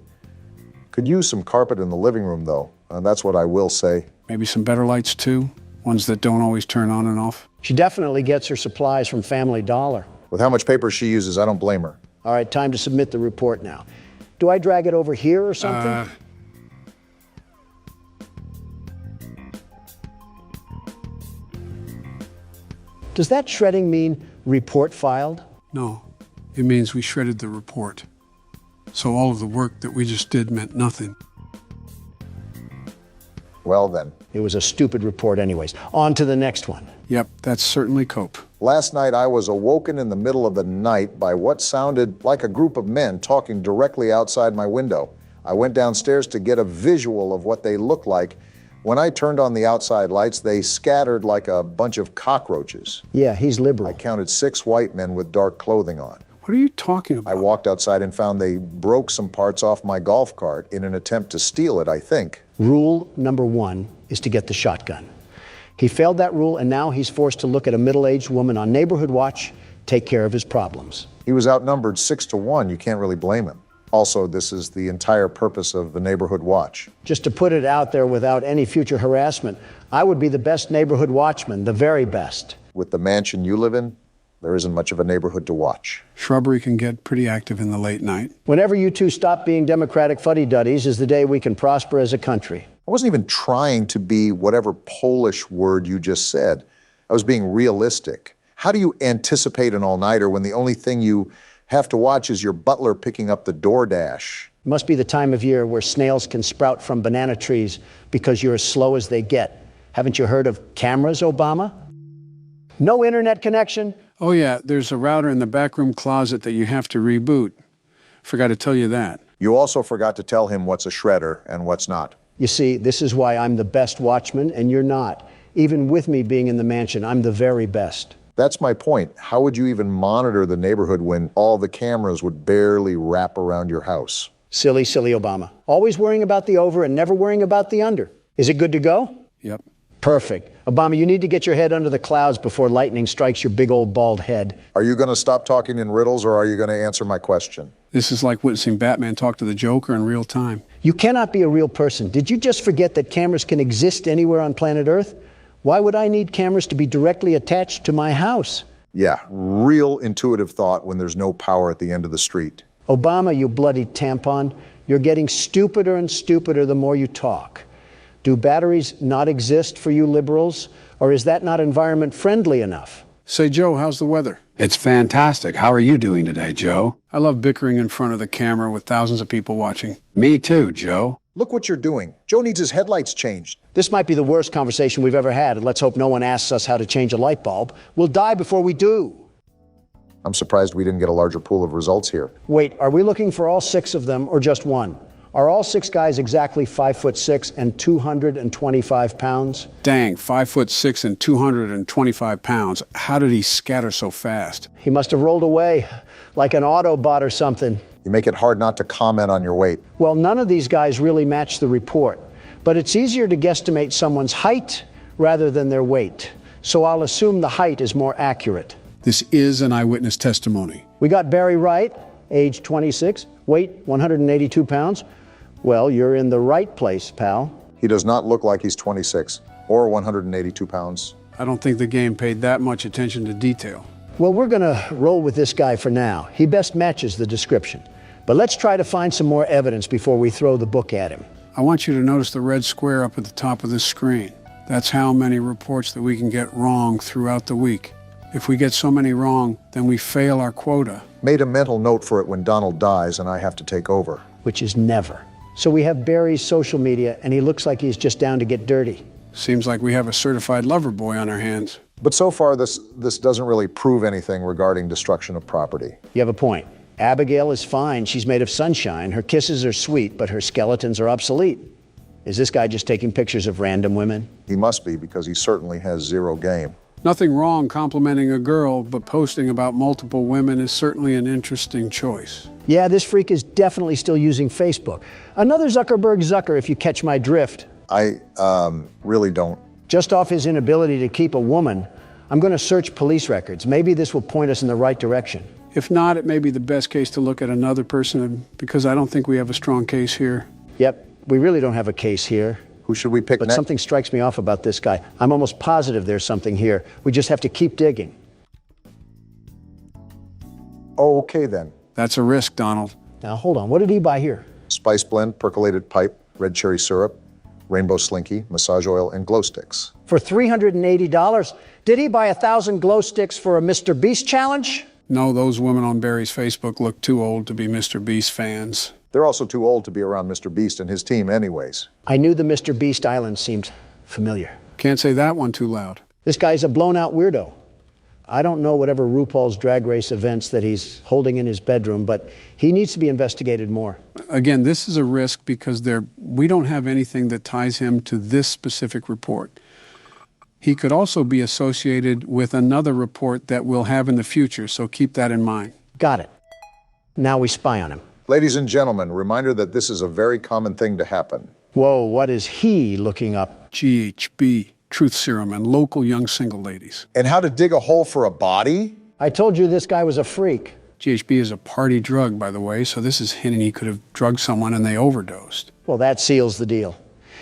Could use some carpet in the living room, though. That's what I will say. Maybe some better lights, too? Ones that don't always turn on and off? She definitely gets her supplies from Family Dollar. With how much paper she uses, I don't blame her. All right, time to submit the report now. Do I drag it over here or something? Does that shredding mean report filed? No, it means we shredded the report. So all of the work that we just did meant nothing. Well then. It was a stupid report anyways. On to the next one. Yep, that's certainly cope. Last night I was awoken in the middle of the night by what sounded like a group of men talking directly outside my window. I went downstairs to get a visual of what they looked like. When I turned on the outside lights, they scattered like a bunch of cockroaches. Yeah, he's liberal. I counted 6 white men with dark clothing on. What are you talking about? I walked outside and found they broke some parts off my golf cart in an attempt to steal it, I think. Rule number 1 is to get the shotgun. He failed that rule, and now he's forced to look at a middle-aged woman on neighborhood watch, take care of his problems. He was outnumbered 6-1. You can't really blame him. Also, this is the entire purpose of the neighborhood watch. Just to put it out there without any future harassment, I would be the best neighborhood watchman, the very best. With the mansion you live in, there isn't much of a neighborhood to watch. Shrubbery can get pretty active in the late night. Whenever you two stop being Democratic fuddy-duddies is the day we can prosper as a country. I wasn't even trying to be whatever Polish word you just said. I was being realistic. How do you anticipate an all-nighter when the only thing you have to watch is your butler picking up the DoorDash? It must be the time of year where snails can sprout from banana trees because you're as slow as they get. Haven't you heard of cameras, Obama? No internet connection? Oh yeah, there's a router in the backroom closet that you have to reboot. Forgot to tell you that. You also forgot to tell him what's a shredder and what's not. You see, this is why I'm the best watchman and you're not. Even with me being in the mansion, I'm the very best. That's my point. How would you even monitor the neighborhood when all the cameras would barely wrap around your house? Silly, silly Obama. Always worrying about the over and never worrying about the under. Is it good to go? Yep. Perfect. Obama, you need to get your head under the clouds before lightning strikes your big old bald head. Are you going to stop talking in riddles, or are you going to answer my question? This is like witnessing Batman talk to the Joker in real time. You cannot be a real person. Did you just forget that cameras can exist anywhere on planet Earth? Why would I need cameras to be directly attached to my house? Yeah, real intuitive thought when there's no power at the end of the street. Obama, you bloody tampon, you're getting stupider and stupider the more you talk. Do batteries not exist for you liberals, or is that not environment friendly enough? Say, Joe, how's the weather? It's fantastic. How are you doing today, Joe? I love bickering in front of the camera with thousands of people watching. Me too, Joe. Look what you're doing. Joe needs his headlights changed. This might be the worst conversation we've ever had, and let's hope no one asks us how to change a light bulb. We'll die before we do. I'm surprised we didn't get a larger pool of results here. Wait, are we looking for all 6 of them or just one? Are all 6 guys exactly 5'6" and 225 pounds? Dang, 5'6" and 225 pounds. How did he scatter so fast? He must have rolled away like an Autobot or something. You make it hard not to comment on your weight. Well, none of these guys really match the report, but it's easier to guesstimate someone's height rather than their weight. so I'll assume the height is more accurate. This is an eyewitness testimony. We got Barry Wright, age 26, weight 182 pounds. Well, you're in the right place, pal. He does not look like he's 26 or 182 pounds. I don't think the game paid that much attention to detail. Well, we're gonna roll with this guy for now. He best matches the description. But let's try to find some more evidence before we throw the book at him. I want you to notice the red square up at the top of this screen. That's how many reports that we can get wrong throughout the week. If we get so many wrong, then we fail our quota. Made a mental note for it when Donald dies and I have to take over. Which is never. So we have Barry's social media, and he looks like he's just down to get dirty. Seems like we have a certified lover boy on our hands. But so far, this doesn't really prove anything regarding destruction of property. You have a point. Abigail is fine. She's made of sunshine. Her kisses are sweet, but her skeletons are obsolete. Is this guy just taking pictures of random women? He must be, because he certainly has zero game. Nothing wrong complimenting a girl, but posting about multiple women is certainly an interesting choice. Yeah, this freak is definitely still using Facebook. Another Zuckerberg Zucker, if you catch my drift. I really don't. Just off his inability to keep a woman, I'm going to search police records. Maybe this will point us in the right direction. If not, it may be the best case to look at another person, because I don't think we have a strong case here. Yep, we really don't have a case here. Who should we pick But next? something strikes me off about this guy. I'm almost positive there's something here. We just have to keep digging. Oh, okay then. That's a risk, Donald. Now, hold on. What did he buy here? Spice blend, percolated pipe, red cherry syrup, rainbow slinky, massage oil, and glow sticks. For $380? Did he buy 1,000 glow sticks for a Mr. Beast challenge? No, those women on Barry's Facebook look too old to be Mr. Beast fans. They're also too old to be around Mr. Beast and his team anyways. I knew the Mr. Beast Island seemed familiar. Can't say that one too loud. This guy's a blown-out weirdo. I don't know whatever RuPaul's Drag Race events that he's holding in his bedroom, but he needs to be investigated more. Again, this is a risk because we don't have anything that ties him to this specific report. He could also be associated with another report that we'll have in the future, so keep that in mind. Got it. Now we spy on him. Ladies and gentlemen, reminder that this is a very common thing to happen. Whoa, what is he looking up? GHB, truth serum, and local young single ladies. And how to dig a hole for a body? I told you this guy was a freak. GHB is a party drug, by the way, so this is hinting he could have drugged someone and they overdosed. Well, that seals the deal.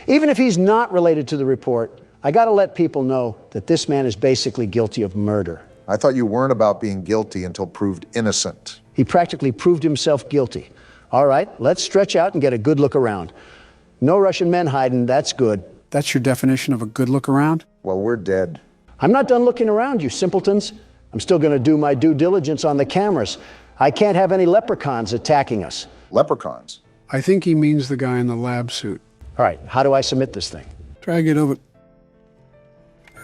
Even if he's not related to the report, I gotta let people know that this man is basically guilty of murder. I thought you weren't about being guilty until proved innocent. He practically proved himself guilty. All right, let's stretch out and get a good look around. No Russian men hiding, that's good. That's your definition of a good look around? Well, we're dead. I'm not done looking around, you simpletons. I'm still gonna do my due diligence on the cameras. I can't have any leprechauns attacking us. Leprechauns? I think he means the guy in the lab suit. All right, how do I submit this thing? Drag it over.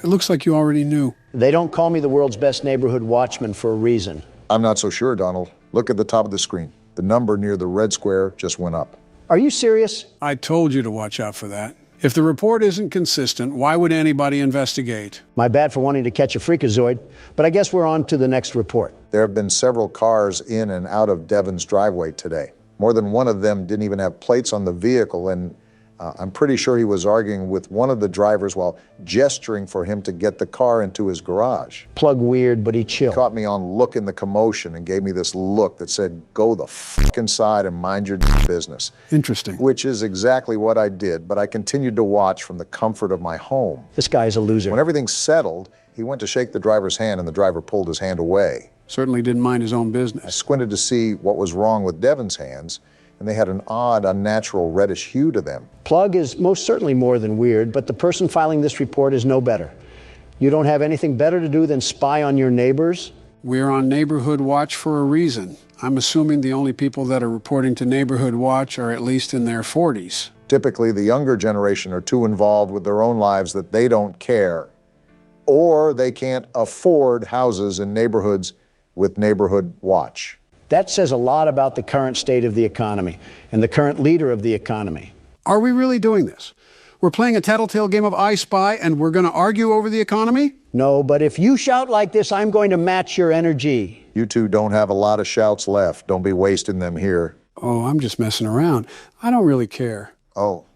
It looks like you already knew. They don't call me the world's best neighborhood watchman for a reason. I'm not so sure, Donald. Look at the top of the screen. The number near the red square just went up. Are you serious? I told you to watch out for that. If the report isn't consistent, why would anybody investigate? My bad for wanting to catch a freakazoid, but I guess we're on to the next report. There have been several cars in and out of Devon's driveway today. More than one of them didn't even have plates on the vehicle, and I'm pretty sure he was arguing with one of the drivers while gesturing for him to get the car into his garage. Plug weird, but he chilled. Caught me on look in the commotion and gave me this look that said, go the fuck inside and mind your business. Interesting. Which is exactly what I did, but I continued to watch from the comfort of my home. This guy's a loser. When everything settled, he went to shake the driver's hand and the driver pulled his hand away. Certainly didn't mind his own I business. squinted to see what was wrong with Devon's hands, and they had an odd, unnatural reddish hue to them. Plug is most certainly more than weird, but the person filing this report is no better. You don't have anything better to do than spy on your neighbors? We're on Neighborhood Watch for a reason. I'm assuming the only people that are reporting to Neighborhood Watch are at least in their 40s. Typically, the younger generation are too involved with their own lives that they don't care. Or they can't afford houses in neighborhoods with Neighborhood Watch. That says a lot about the current state of the economy and the current leader of the economy. Are we really doing this? We're playing a tattletale game of I Spy and we're going to argue over the economy? No, but if you shout like this, I'm going to match your energy. You two don't have a lot of shouts left. Don't be wasting them here. Oh, I'm just messing around. I don't really care. Oh,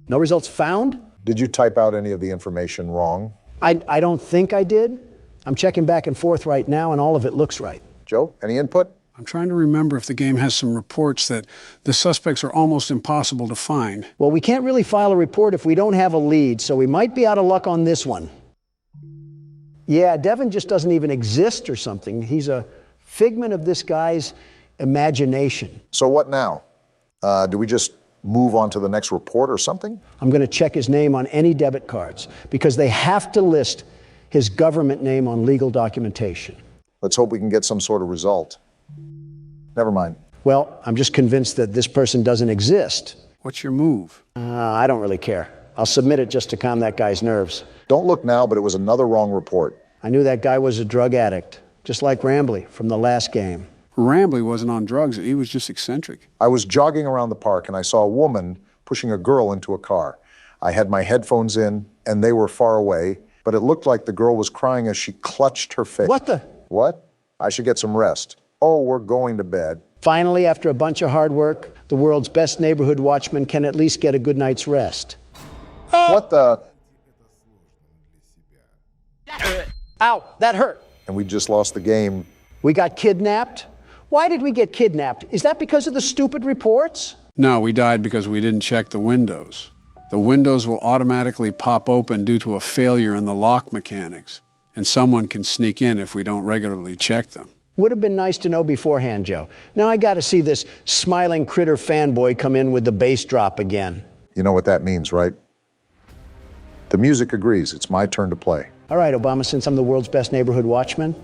No results found? did you type out any of the information wrong? I don't think I did. I'm checking back and forth right now, and all of it looks right. Joe, any input? I'm trying to remember if the game has some reports that the suspects are almost impossible to find. Well, we can't really file a report if we don't have a lead, so we might be out of luck on this one. Yeah, Devin just doesn't even exist or something. He's a figment of this guy's imagination. So what now? Do we just move on to the next report or something? I'm going to check his name on any debit cards because they have to list his government name on legal documentation. Let's hope we can get some sort of result. Never mind. Well, I'm just convinced that this person doesn't exist. What's your move? I don't really care. I'll submit it just to calm that guy's nerves. Don't look now, but it was another wrong report. I knew that guy was a drug addict, just like Rambley from the last game. Rambley wasn't on drugs. He was just eccentric. I was jogging around the park and I saw a woman pushing a girl into a car. I had my headphones in and they were far away, but it looked like the girl was crying as she clutched her face. What the? What? I should get some rest. Oh, we're going to bed. Finally, after a bunch of hard work, the world's best neighborhood watchman can at least get a good night's rest. What the? Ow, that hurt. And we just lost the game. We got kidnapped? Why did we get kidnapped? Is that because of the stupid reports? No, we died because we didn't check the windows. The windows will automatically pop open due to a failure in the lock mechanics, and someone can sneak in if we don't regularly check them. Would have been nice to know beforehand, Joe. Now I got to see this smiling critter fanboy come in with the bass drop again. You know what that means, right? The music agrees. It's my turn to play. All right, Obama, since I'm the world's best neighborhood watchman,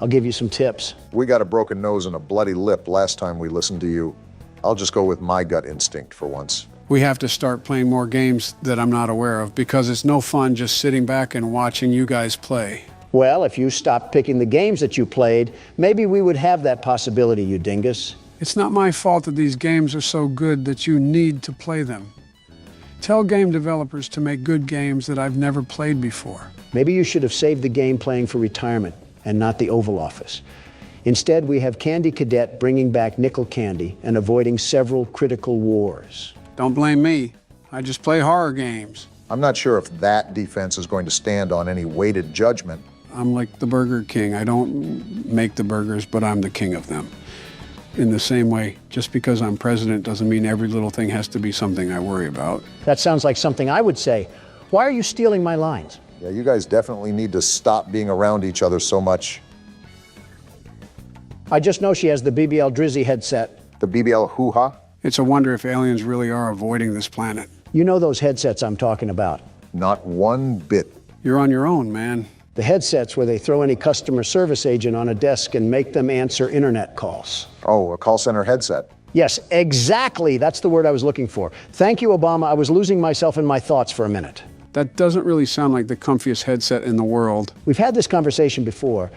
I'll give you some tips. We got a broken nose and a bloody lip last time we listened to you. I'll just go with my gut instinct for once. We have to start playing more games that I'm not aware of because it's no fun just sitting back and watching you guys play. Well, if you stopped picking the games that you played, maybe we would have that possibility, you dingus. It's not my fault that these games are so good that you need to play them. Tell game developers to make good games that I've never played before. Maybe you should have saved the game playing for retirement and not the Oval Office. Instead, we have Candy Cadet bringing back nickel candy and avoiding several critical wars. Don't blame me. I just play horror games. I'm not sure if that defense is going to stand on any weighted judgment. I'm like the Burger King. I don't make the burgers, but I'm the king of them. In the same way, just because I'm president doesn't mean every little thing has to be something I worry about. That sounds like something I would say. Why are you stealing my lines? Yeah, you guys definitely need to stop being around each other so much. I just know she has the BBL Drizzy headset. The BBL hoo-ha? It's a wonder if aliens really are avoiding this planet. You know those headsets I'm talking about. Not one bit. You're on your own, man. The headsets where they throw any customer service agent on a desk and make them answer internet calls. Oh, a call center headset. Yes, exactly. That's the word I was looking for. Thank you, Obama. I was losing myself in my thoughts for a minute. That doesn't really sound like the comfiest headset in the world. We've had this conversation before.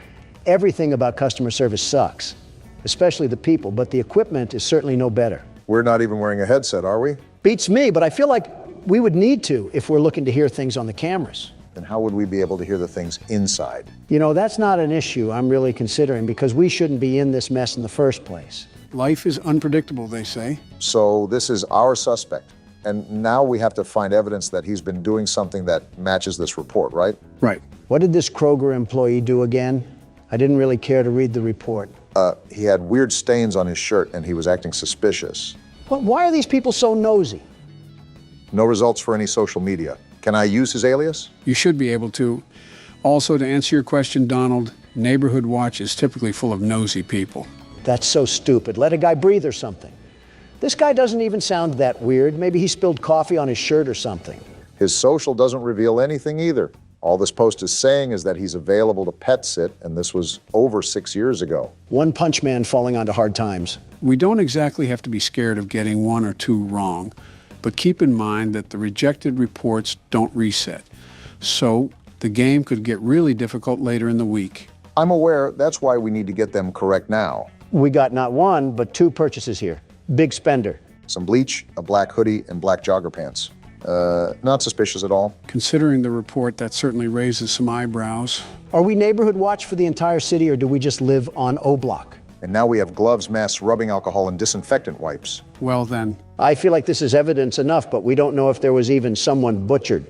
Everything about customer service sucks, especially the people, but the equipment is certainly no better. We're not even wearing a headset, are we? Beats me, but I feel like we would need to if we're looking to hear things on the cameras. Then how would we be able to hear the things inside? You know, that's not an issue I'm really considering because we shouldn't be in this mess in the first place. Life is unpredictable, they say. So this is our suspect. And now we have to find evidence that he's been doing something that matches this report, right? Right. What did this Kroger employee do again? I didn't really care to read the report. He had weird stains on his shirt and he was acting suspicious. Why are these people so nosy? No results for any social media. Can I use his alias? You should be able to. Also, to answer your question, Donald, Neighborhood Watch is typically full of nosy people. That's so stupid. Let a guy breathe or something. This guy doesn't even sound that weird. Maybe he spilled coffee on his shirt or something. His social doesn't reveal anything either. All this post is saying is that he's available to pet sit, and this was over 6 years ago. One punch man falling onto hard times. We don't exactly have to be scared of getting one or two wrong, but keep in mind that the rejected reports don't reset. So the game could get really difficult later in the week. I'm aware. That's why we need to get them correct now. We got not one, but two purchases here. Big spender. Some bleach, a black hoodie, and black jogger pants. Not suspicious at all. Considering the report, that certainly raises some eyebrows. Are we Neighborhood Watch for the entire city, or do we just live on O Block? And now we have gloves, masks, rubbing alcohol, and disinfectant wipes. Well then. I feel like this is evidence enough, but we don't know if there was even someone butchered.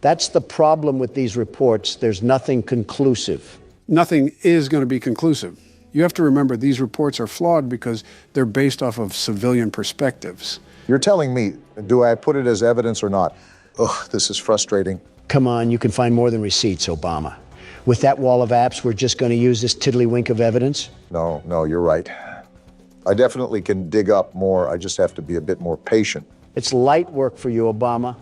That's the problem with these reports. There's nothing conclusive. Nothing is going to be conclusive. You have to remember these reports are flawed because they're based off of civilian perspectives. You're telling me, do I put it as evidence or not? Ugh, this is frustrating. Come on, you can find more than receipts, Obama. With that wall of apps, we're just going to use this tiddlywink of evidence? No, you're right. I definitely can dig up more. I just have to be a bit more patient. It's light work for you, Obama.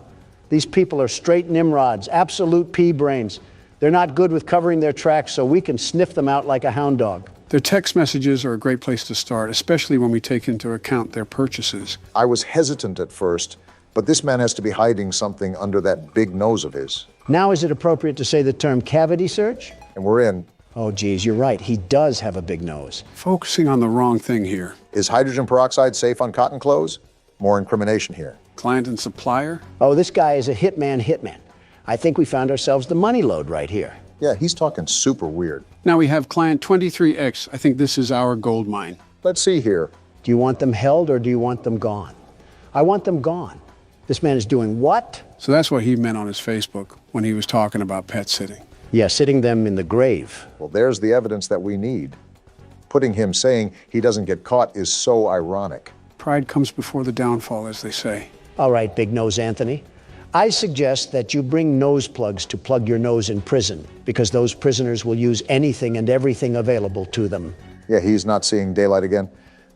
These people are straight Nimrods, absolute pea-brains. They're not good with covering their tracks, so we can sniff them out like a hound dog. Their text messages are a great place to start, especially when we take into account their purchases. I was hesitant at first, but this man has to be hiding something under that big nose of his. Now is it appropriate to say the term cavity search? And we're in. Oh, geez, you're right. He does have a big nose. Focusing on the wrong thing here. Is hydrogen peroxide safe on cotton clothes? More incrimination here. Client and supplier? Oh, this guy is a hitman. I think we found ourselves the money load right here. Yeah, he's talking super weird. Now we have client 23X. I think this is our gold mine. Let's see here. Do you want them held or do you want them gone? I want them gone. This man is doing what? So that's what he meant on his Facebook when he was talking about pet sitting. Yeah, sitting them in the grave. Well, there's the evidence that we need. Putting him saying he doesn't get caught is so ironic. Pride comes before the downfall, as they say. All right, Big Nose Anthony. I suggest that you bring nose plugs to plug your nose in prison, because those prisoners will use anything and everything available to them. Yeah, he's not seeing daylight again.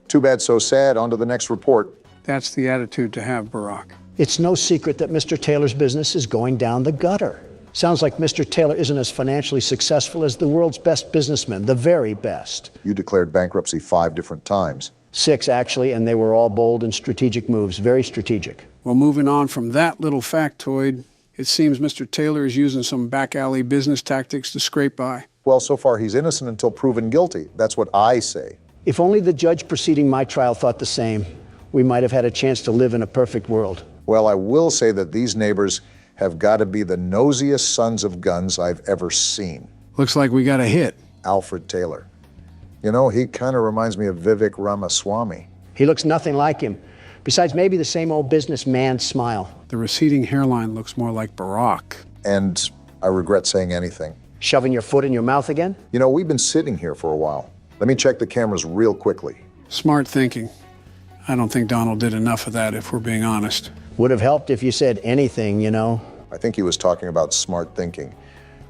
Too bad, so sad. On to the next report. That's the attitude to have, Barack. It's no secret that Mr. Taylor's business is going down the gutter. Sounds like Mr. Taylor isn't as financially successful as the world's best businessmen, the very best. You declared bankruptcy 5 different times. 6, actually, and they were all bold and strategic moves, very strategic. Well, moving on from that little factoid, it seems Mr. Taylor is using some back alley business tactics to scrape by. Well, so far he's innocent until proven guilty. That's what I say. If only the judge preceding my trial thought the same, we might have had a chance to live in a perfect world. Well, I will say that these neighbors have got to be the nosiest sons of guns I've ever seen. Looks like we got a hit. Alfred Taylor. You know, he kind of reminds me of Vivek Ramaswamy. He looks nothing like him. Besides, maybe the same old businessman smile. The receding hairline looks more like Barack. And I regret saying anything. Shoving your foot in your mouth again? You know, we've been sitting here for a while. Let me check the cameras real quickly. Smart thinking. I don't think Donald did enough of that, if we're being honest. Would have helped if you said anything, you know. I think he was talking about smart thinking.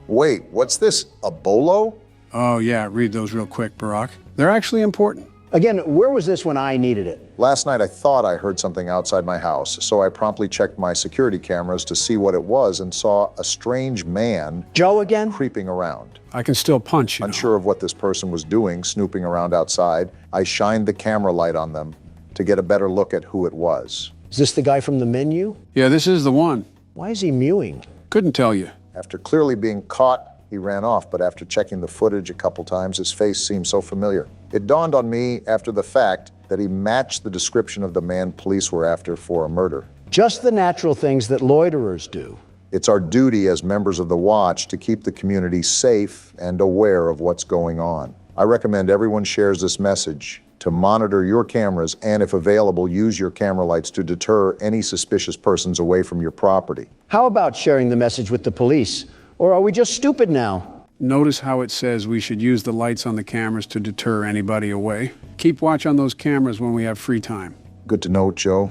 Wait, what's this? A bolo? Oh, yeah, read those real quick, Barack. They're actually important. Again, where was this when I needed it? Last night I thought I heard something outside my house, so I promptly checked my security cameras to see what it was and saw a strange man... Joe again? ...creeping around. I can still punch, you know. Unsure of what this person was doing, snooping around outside, I shined the camera light on them to get a better look at who it was. Is this the guy from the menu? Yeah, this is the one. Why is he mewing? Couldn't tell you. After clearly being caught, he ran off, but after checking the footage a couple times, his face seemed so familiar. It dawned on me after the fact that he matched the description of the man police were after for a murder. Just the natural things that loiterers do. It's our duty as members of the Watch to keep the community safe and aware of what's going on. I recommend everyone shares this message to monitor your cameras and, if available, use your camera lights to deter any suspicious persons away from your property. How about sharing the message with the police? Or are we just stupid now? Notice how it says we should use the lights on the cameras to deter anybody away. Keep watch on those cameras when we have free time. Good to know, Joe.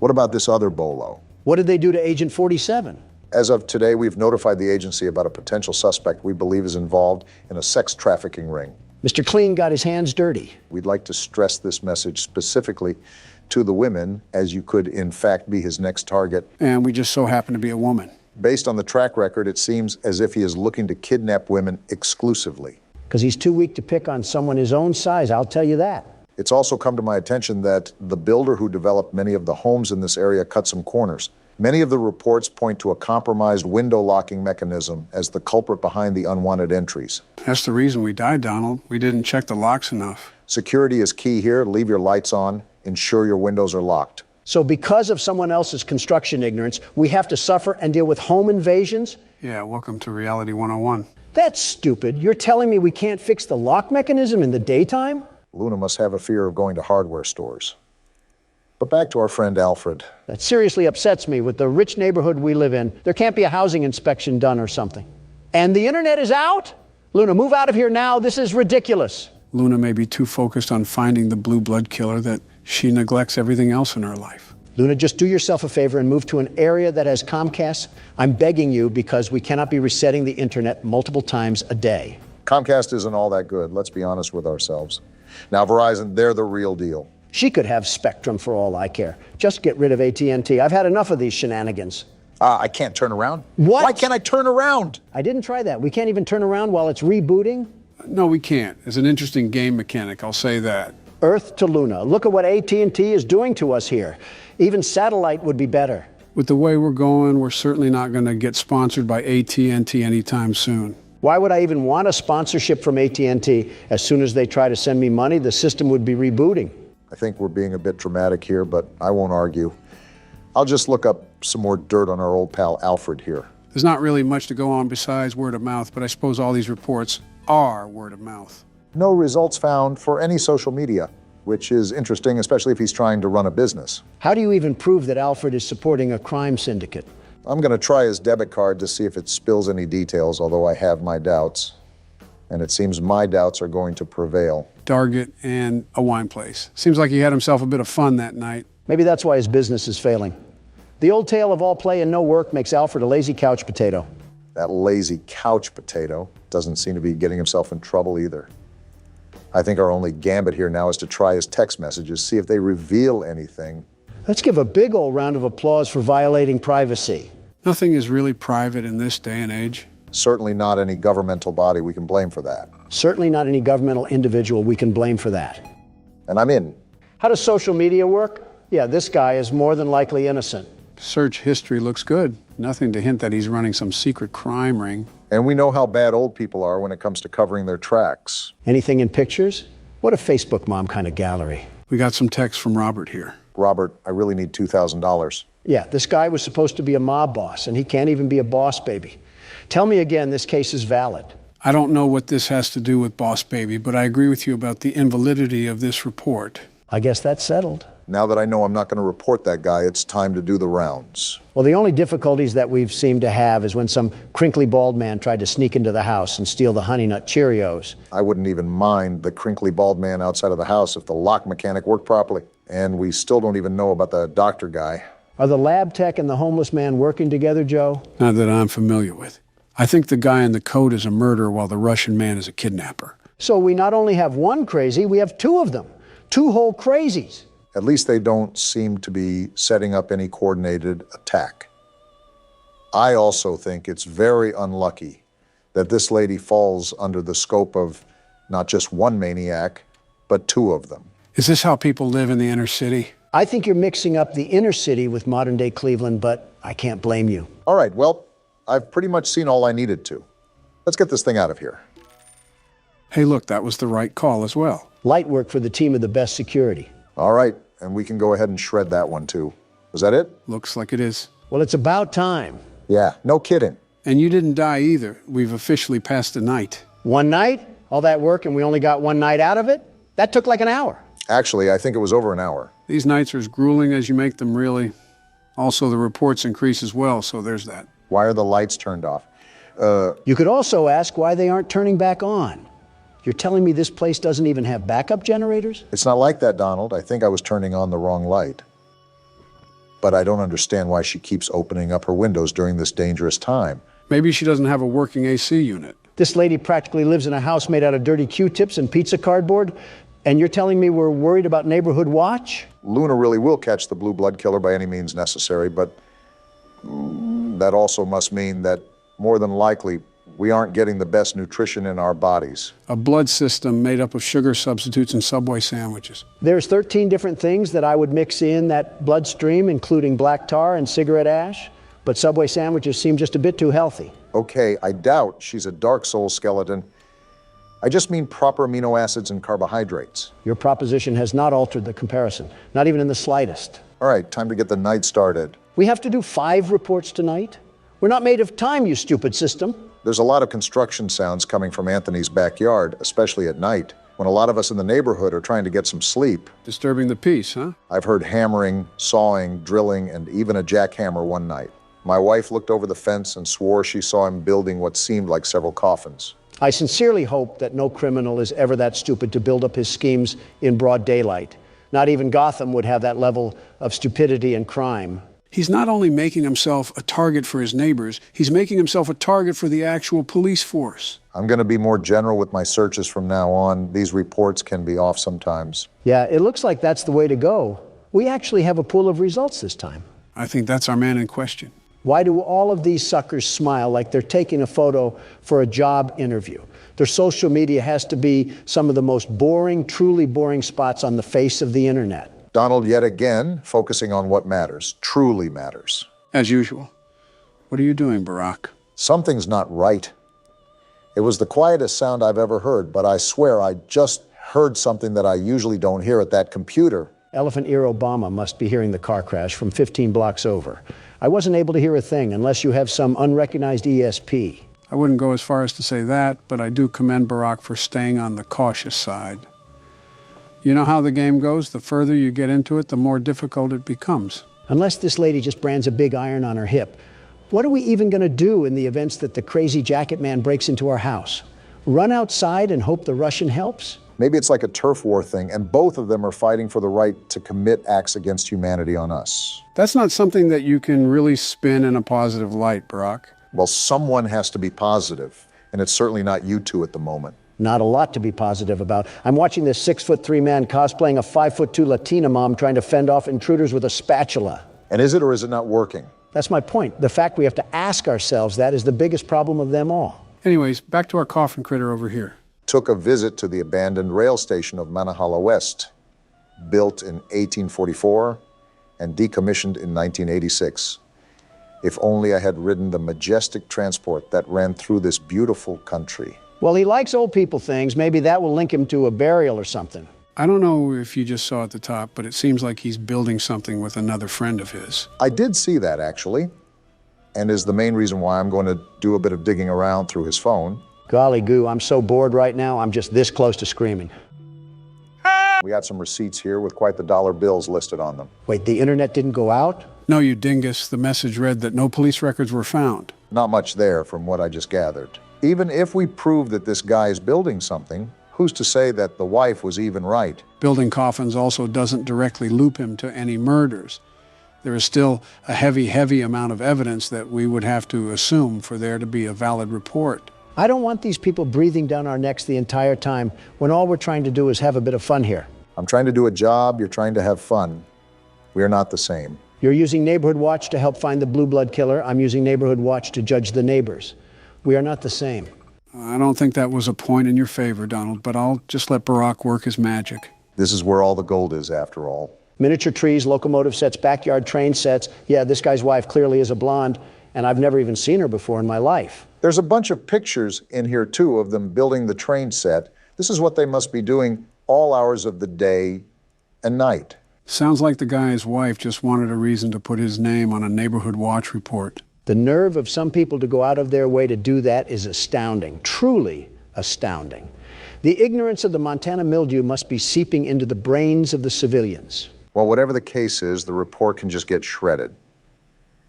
What about this other bolo? What did they do to Agent 47? As of today, we've notified the agency about a potential suspect we believe is involved in a sex trafficking ring. Mr. Clean got his hands dirty. We'd like to stress this message specifically to the women, as you could in fact be his next target. And we just so happen to be a woman. Based on the track record, it seems as if he is looking to kidnap women exclusively. Because he's too weak to pick on someone his own size, I'll tell you that. It's also come to my attention that the builder who developed many of the homes in this area cut some corners. Many of the reports point to a compromised window locking mechanism as the culprit behind the unwanted entries. That's the reason we died, Donald. We didn't check the locks enough. Security is key here. Leave your lights on. Ensure your windows are locked. So because of someone else's construction ignorance, we have to suffer and deal with home invasions? Yeah, welcome to Reality 101. That's stupid. You're telling me we can't fix the lock mechanism in the daytime? Luna must have a fear of going to hardware stores. But back to our friend Alfred. That seriously upsets me. With the rich neighborhood we live in, there can't be a housing inspection done or something. And the internet is out? Luna, move out of here now. This is ridiculous. Luna may be too focused on finding the blue blood killer that she neglects everything else in her life. Luna, just do yourself a favor and move to an area that has Comcast. I'm begging you, because we cannot be resetting the internet multiple times a day. Comcast isn't all that good, let's be honest with ourselves. Now, Verizon, they're the real deal. She could have Spectrum for all I care. Just get rid of AT&T. I've had enough of these shenanigans. I can't turn around. What? Why can't I turn around? I didn't try that. We can't even turn around while it's rebooting? No, we can't. It's an interesting game mechanic, I'll say that. Earth to Luna. Look at what AT&T is doing to us here. Even satellite would be better. With the way we're going, we're certainly not going to get sponsored by AT&T anytime soon. Why would I even want a sponsorship from AT&T? As soon as they try to send me money, the system would be rebooting. I think we're being a bit dramatic here, but I won't argue. I'll just look up some more dirt on our old pal Alfred here. There's not really much to go on besides word of mouth, but I suppose all these reports are word of mouth. No results found for any social media, which is interesting, especially if he's trying to run a business. How do you even prove that Alfred is supporting a crime syndicate? I'm going to try his debit card to see if it spills any details, although I have my doubts. And it seems my doubts are going to prevail. Target and a wine place. Seems like he had himself a bit of fun that night. Maybe that's why his business is failing. The old tale of all play and no work makes Alfred a lazy couch potato. That lazy couch potato doesn't seem to be getting himself in trouble either. I think our only gambit here now is to try his text messages, see if they reveal anything. Let's give a big old round of applause for violating privacy. Nothing is really private in this day and age. Certainly not any governmental body we can blame for that. Certainly not any governmental individual we can blame for that. And I'm in. How does social media work? Yeah, this guy is more than likely innocent. Search history looks good. Nothing to hint that he's running some secret crime ring. And we know how bad old people are when it comes to covering their tracks. Anything in pictures? What a Facebook mom kind of gallery. We got some text from Robert here. Robert, I really need $2,000. Yeah, this guy was supposed to be a mob boss, and he can't even be a boss baby. Tell me again, this case is valid. I don't know what this has to do with Boss Baby, but I agree with you about the invalidity of this report. I guess that's settled. Now that I know I'm not going to report that guy, it's time to do the rounds. Well, the only difficulties that we've seemed to have is when some crinkly bald man tried to sneak into the house and steal the Honey Nut Cheerios. I wouldn't even mind the crinkly bald man outside of the house if the lock mechanic worked properly. And we still don't even know about the doctor guy. Are the lab tech and the homeless man working together, Joe? Not that I'm familiar with. I think the guy in the coat is a murderer while the Russian man is a kidnapper. So we not only have one crazy, we have two of them. Two whole crazies. At least they don't seem to be setting up any coordinated attack. I also think it's very unlucky that this lady falls under the scope of not just one maniac, but two of them. Is this how people live in the inner city? I think you're mixing up the inner city with modern-day Cleveland, but I can't blame you. All right, well, I've pretty much seen all I needed to. Let's get this thing out of here. Hey, look, that was the right call as well. Light work for the team of the best security. All right, and we can go ahead and shred that one too. Was that it? Looks like it is. Well, it's about time. Yeah, no kidding. And you didn't die either. We've officially passed the night. One night? All that work and we only got one night out of it? That took like an hour. Actually, I think it was over an hour. These nights are as grueling as you make them, really. Also, the reports increase as well, so there's that. Why are the lights turned off? You could also ask why they aren't turning back on. You're telling me this place doesn't even have backup generators? It's not like that, Donald. I think I was turning on the wrong light. But I don't understand why she keeps opening up her windows during this dangerous time. Maybe she doesn't have a working AC unit. This lady practically lives in a house made out of dirty Q-tips and pizza cardboard, and you're telling me we're worried about neighborhood watch? Luna really will catch the blue blood killer by any means necessary, but that also must mean that more than likely we aren't getting the best nutrition in our bodies. A blood system made up of sugar substitutes and Subway sandwiches. There's 13 different things that I would mix in that bloodstream, including black tar and cigarette ash, but Subway sandwiches seem just a bit too healthy. Okay, I doubt she's a Dark Soul skeleton. I just mean proper amino acids and carbohydrates. Your proposition has not altered the comparison, not even in the slightest. All right, time to get the night started. We have to do 5 reports tonight? We're not made of time, you stupid system. There's a lot of construction sounds coming from Anthony's backyard, especially at night. when a lot of us in the neighborhood are trying to get some sleep. Disturbing the peace, huh? I've heard hammering, sawing, drilling, and even a jackhammer one night. My wife looked over the fence and swore she saw him building what seemed like several coffins. I sincerely hope that no criminal is ever that stupid to build up his schemes in broad daylight. Not even Gotham would have that level of stupidity and crime. He's not only making himself a target for his neighbors, he's making himself a target for the actual police force. I'm going to be more general with my searches from now on. These reports can be off sometimes. Yeah, it looks like that's the way to go. We actually have a pool of results this time. I think that's our man in question. Why do all of these suckers smile like they're taking a photo for a job interview? Their social media has to be some of the most boring, truly boring spots on the face of the internet. Donald, yet again, focusing on what matters, truly matters. As usual. What are you doing, Barack? Something's not right. It was the quietest sound I've ever heard, but I swear I just heard something that I usually don't hear at that computer. Elephant Ear Obama must be hearing the car crash from 15 blocks over. I wasn't able to hear a thing unless you have some unrecognized ESP. I wouldn't go as far as to say that, but I do commend Barack for staying on the cautious side. You know how the game goes? The further you get into it, the more difficult it becomes. Unless this lady just brands a big iron on her hip, what are we even going to do in the events that the crazy jacket man breaks into our house? Run outside and hope the Russian helps? Maybe it's like a turf war thing, and both of them are fighting for the right to commit acts against humanity on us. That's not something that you can really spin in a positive light, Barack. Well, someone has to be positive, and it's certainly not you two at the moment. Not a lot to be positive about. I'm watching this 6'3" man cosplaying a 5'2" Latina mom trying to fend off intruders with a spatula. And is it or is it not working? That's my point. The fact we have to ask ourselves that is the biggest problem of them all. Anyways, back to our coffin critter over here. Took a visit to the abandoned rail station of Manahala West, built in 1844 and decommissioned in 1986. If only I had ridden the majestic transport that ran through this beautiful country. Well, he likes old people things. Maybe that will link him to a burial or something. I don't know if you just saw at the top, but it seems like he's building something with another friend of his. I did see that, actually, and is the main reason why I'm going to do a bit of digging around through his phone. Golly goo, I'm so bored right now, I'm just this close to screaming. We got some receipts here with quite the dollar bills listed on them. Wait, the internet didn't go out? No, you dingus. The message read that no police records were found. Not much there from what I just gathered. Even if we prove that this guy is building something, who's to say that the wife was even right? Building coffins also doesn't directly loop him to any murders. There is still a heavy amount of evidence that we would have to assume for there to be a valid report. I don't want these people breathing down our necks the entire time when all we're trying to do is have a bit of fun here. I'm trying to do a job, you're trying to have fun. We are not the same. You're using Neighborhood Watch to help find the Blue Blood killer. I'm using Neighborhood Watch to judge the neighbors. We are not the same. I don't think that was a point in your favor, Donald, but I'll just let Barack work his magic. This is where all the gold is, after all. Miniature trees, locomotive sets, backyard train sets. Yeah, this guy's wife clearly is a blonde, and I've never even seen her before in my life. There's a bunch of pictures in here, too, of them building the train set. This is what they must be doing all hours of the day and night. Sounds like the guy's wife just wanted a reason to put his name on a Neighborhood Watch report. The nerve of some people to go out of their way to do that is astounding, truly astounding. The ignorance of the Montana mildew must be seeping into the brains of the civilians. Well, whatever the case is, the report can just get shredded.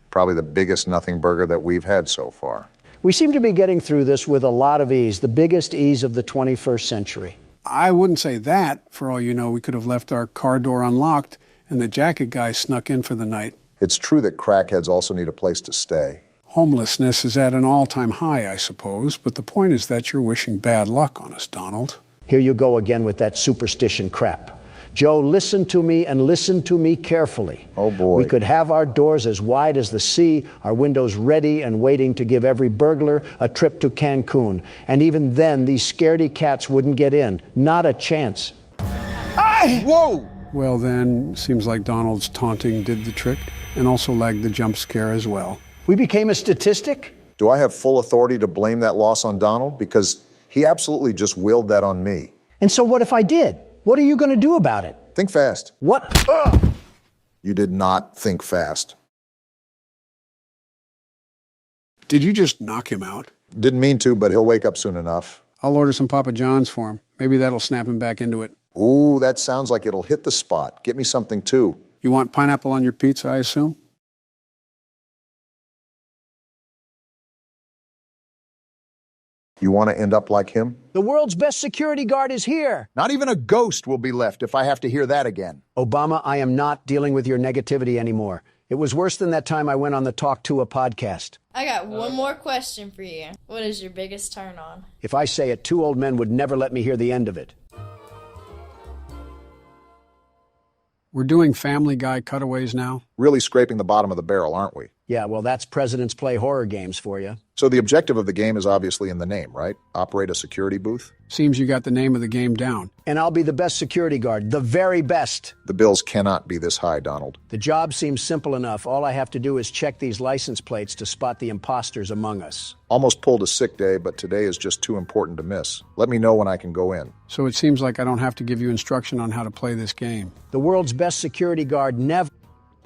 Probably the biggest nothing burger that we've had so far. We seem to be getting through this with a lot of ease, the biggest ease of the 21st century. I wouldn't say that. For all you know, we could have left our car door unlocked and the jacket guy snuck in for the night. It's true that crackheads also need a place to stay. Homelessness is at an all-time high, I suppose, but the point is that you're wishing bad luck on us, Donald. Here you go again with that superstition crap. Joe, listen to me and listen to me carefully. Oh, boy. We could have our doors as wide as the sea, our windows ready and waiting to give every burglar a trip to Cancun. And even then, these scaredy cats wouldn't get in. Not a chance. Whoa! Well, then, seems like Donald's taunting did the trick and also lagged the jump scare as well. We became a statistic? Do I have full authority to blame that loss on Donald? Because he absolutely just willed that on me. And so what if I did? What are you going to do about it? Think fast. What? You did not think fast. Did you just knock him out? Didn't mean to, but he'll wake up soon enough. I'll order some Papa John's for him. Maybe that'll snap him back into it. Ooh, that sounds like it'll hit the spot. Get me something too. You want pineapple on your pizza, I assume? You want to end up like him? The world's best security guard is here. Not even a ghost will be left if I have to hear that again. Obama, I am not dealing with your negativity anymore. It was worse than that time I went on the Talk to a podcast. I got one more question for you. What is your biggest turn on? If I say it, two old men would never let me hear the end of it. We're doing Family Guy cutaways now. Really scraping the bottom of the barrel, aren't we? Yeah, well, that's Presidents Play horror games for you. So the objective of the game is obviously in the name, right? Operate a security booth? Seems you got the name of the game down. And I'll be the best security guard, the very best. The bills cannot be this high, Donald. The job seems simple enough. All I have to do is check these license plates to spot the imposters among us. Almost pulled a sick day, but today is just too important to miss. Let me know when I can go in. So it seems like I don't have to give you instruction on how to play this game. The world's best security guard never...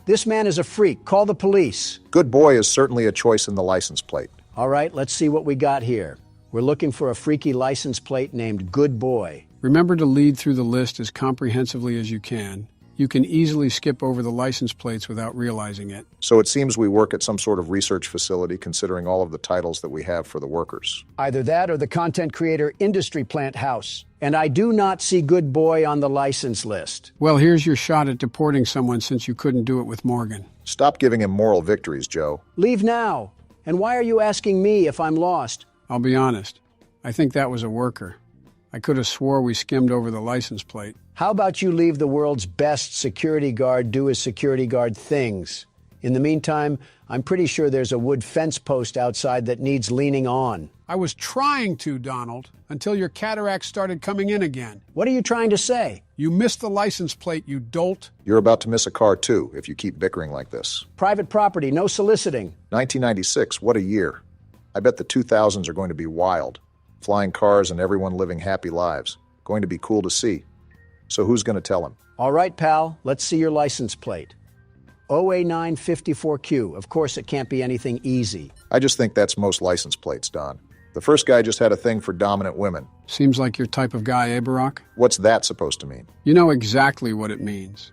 This man is a freak. Call the police. Good boy is certainly a choice in the license plate. All right, let's see what we got here. We're looking for a freaky license plate named Good Boy. Remember to lead through the list as comprehensively as you can. You can easily skip over the license plates without realizing it. So it seems we work at some sort of research facility considering all of the titles that we have for the workers. Either that or the content creator industry plant house. And I do not see Good Boy on the license list. Well, here's your shot at deporting someone since you couldn't do it with Morgan. Stop giving him moral victories, Joe. Leave now. And why are you asking me if I'm lost? I'll be honest. I think that was a worker. I could have swore we skimmed over the license plate. How about you leave the world's best security guard do his security guard things? In the meantime, I'm pretty sure there's a wood fence post outside that needs leaning on. I was trying to, Donald, until your cataracts started coming in again. What are you trying to say? You missed the license plate, you dolt. You're about to miss a car, too, if you keep bickering like this. Private property, no soliciting. 1996, what a year. I bet the 2000s are going to be wild. Flying cars and everyone living happy lives. Going to be cool to see. So who's going to tell him? All right, pal, let's see your license plate. OA954Q. Of course, it can't be anything easy. I just think that's most license plates, Don. The first guy just had a thing for dominant women. Seems like your type of guy, eh, Barack? What's that supposed to mean? You know exactly what it means.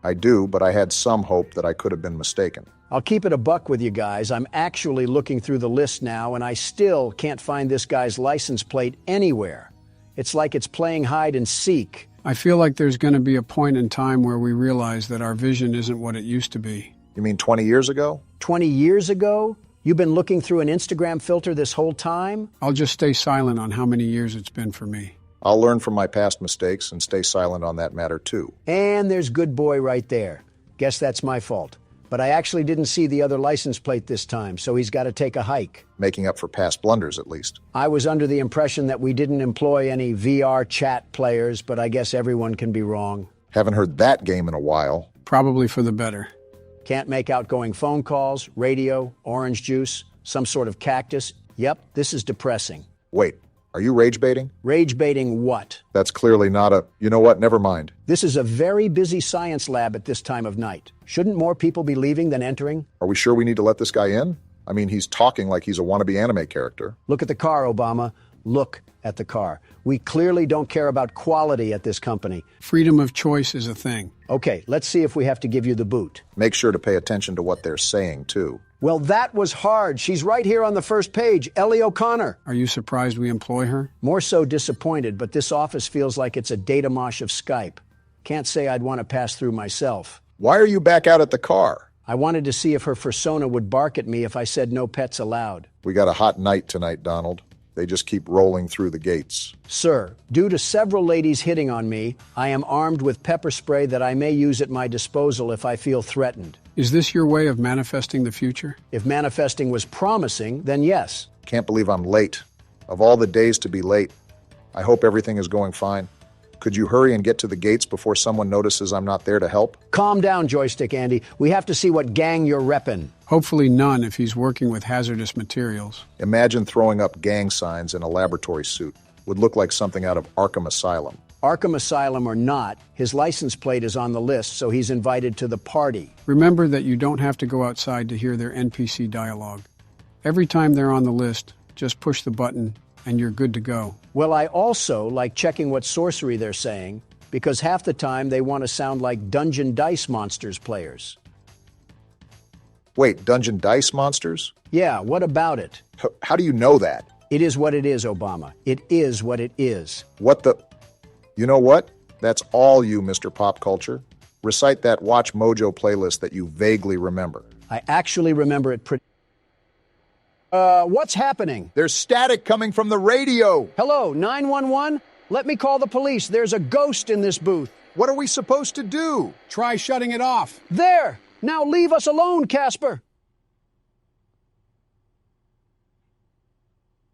I do, but I had some hope that I could have been mistaken. I'll keep it a buck with you guys. I'm actually looking through the list now, and I still can't find this guy's license plate anywhere. It's like it's playing hide and seek. I feel like there's going to be a point in time where we realize that our vision isn't what it used to be. You mean 20 years ago? 20 years ago? You've been looking through an Instagram filter this whole time? I'll just stay silent on how many years it's been for me. I'll learn from my past mistakes and stay silent on that matter, too. And there's Good Boy right there. Guess that's my fault. But I actually didn't see the other license plate this time, so he's got to take a hike. Making up for past blunders, at least. I was under the impression that we didn't employ any VR chat players, but I guess everyone can be wrong. Haven't heard that game in a while. Probably for the better. Can't make outgoing phone calls, radio, orange juice, some sort of cactus. Yep, this is depressing. Wait, are you rage baiting? Rage baiting what? That's clearly not a... You know what? Never mind. This is a very busy science lab at this time of night. Shouldn't more people be leaving than entering? Are we sure we need to let this guy in? I mean, he's talking like he's a wannabe anime character. Look at the car, Obama. Look at the car. We clearly don't care about quality at this company. Freedom of choice is a thing. Okay, let's see if we have to give you the boot. Make sure to pay attention to what they're saying, too. Well, that was hard. She's right here on the first page, Ellie O'Connor. Are you surprised we employ her? More so disappointed, but this office feels like it's a data mosh of Skype. Can't say I'd want to pass through myself. Why are you back out at the car? I wanted to see if her persona would bark at me if I said no pets allowed. We got a hot night tonight, Donald. They just keep rolling through the gates. Sir, due to several ladies hitting on me, I am armed with pepper spray that I may use at my disposal if I feel threatened. Is this your way of manifesting the future? If manifesting was promising, then yes. Can't believe I'm late. Of all the days to be late, I hope everything is going fine. Could you hurry and get to the gates before someone notices I'm not there to help? Calm down, Joystick Andy. We have to see what gang you're reppin'. Hopefully none if he's working with hazardous materials. Imagine throwing up gang signs in a laboratory suit. Would look like something out of Arkham Asylum. Arkham Asylum or not, his license plate is on the list, so he's invited to the party. Remember that you don't have to go outside to hear their NPC dialogue. Every time they're on the list, just push the button and you're good to go. Well, I also like checking what sorcery they're saying, because half the time they want to sound like Dungeon Dice Monsters players. Wait, Dungeon Dice Monsters? Yeah, what about it? How do you know that? It is what it is, Obama. It is what it is. What the... You know what? That's all you, Mr. Pop Culture. Recite that Watch Mojo playlist that you vaguely remember. I actually remember it pretty... what's happening? There's static coming from the radio. Hello, 911? Let me call the police. There's a ghost in this booth. What are we supposed to do? Try shutting it off. There! Now leave us alone, Casper!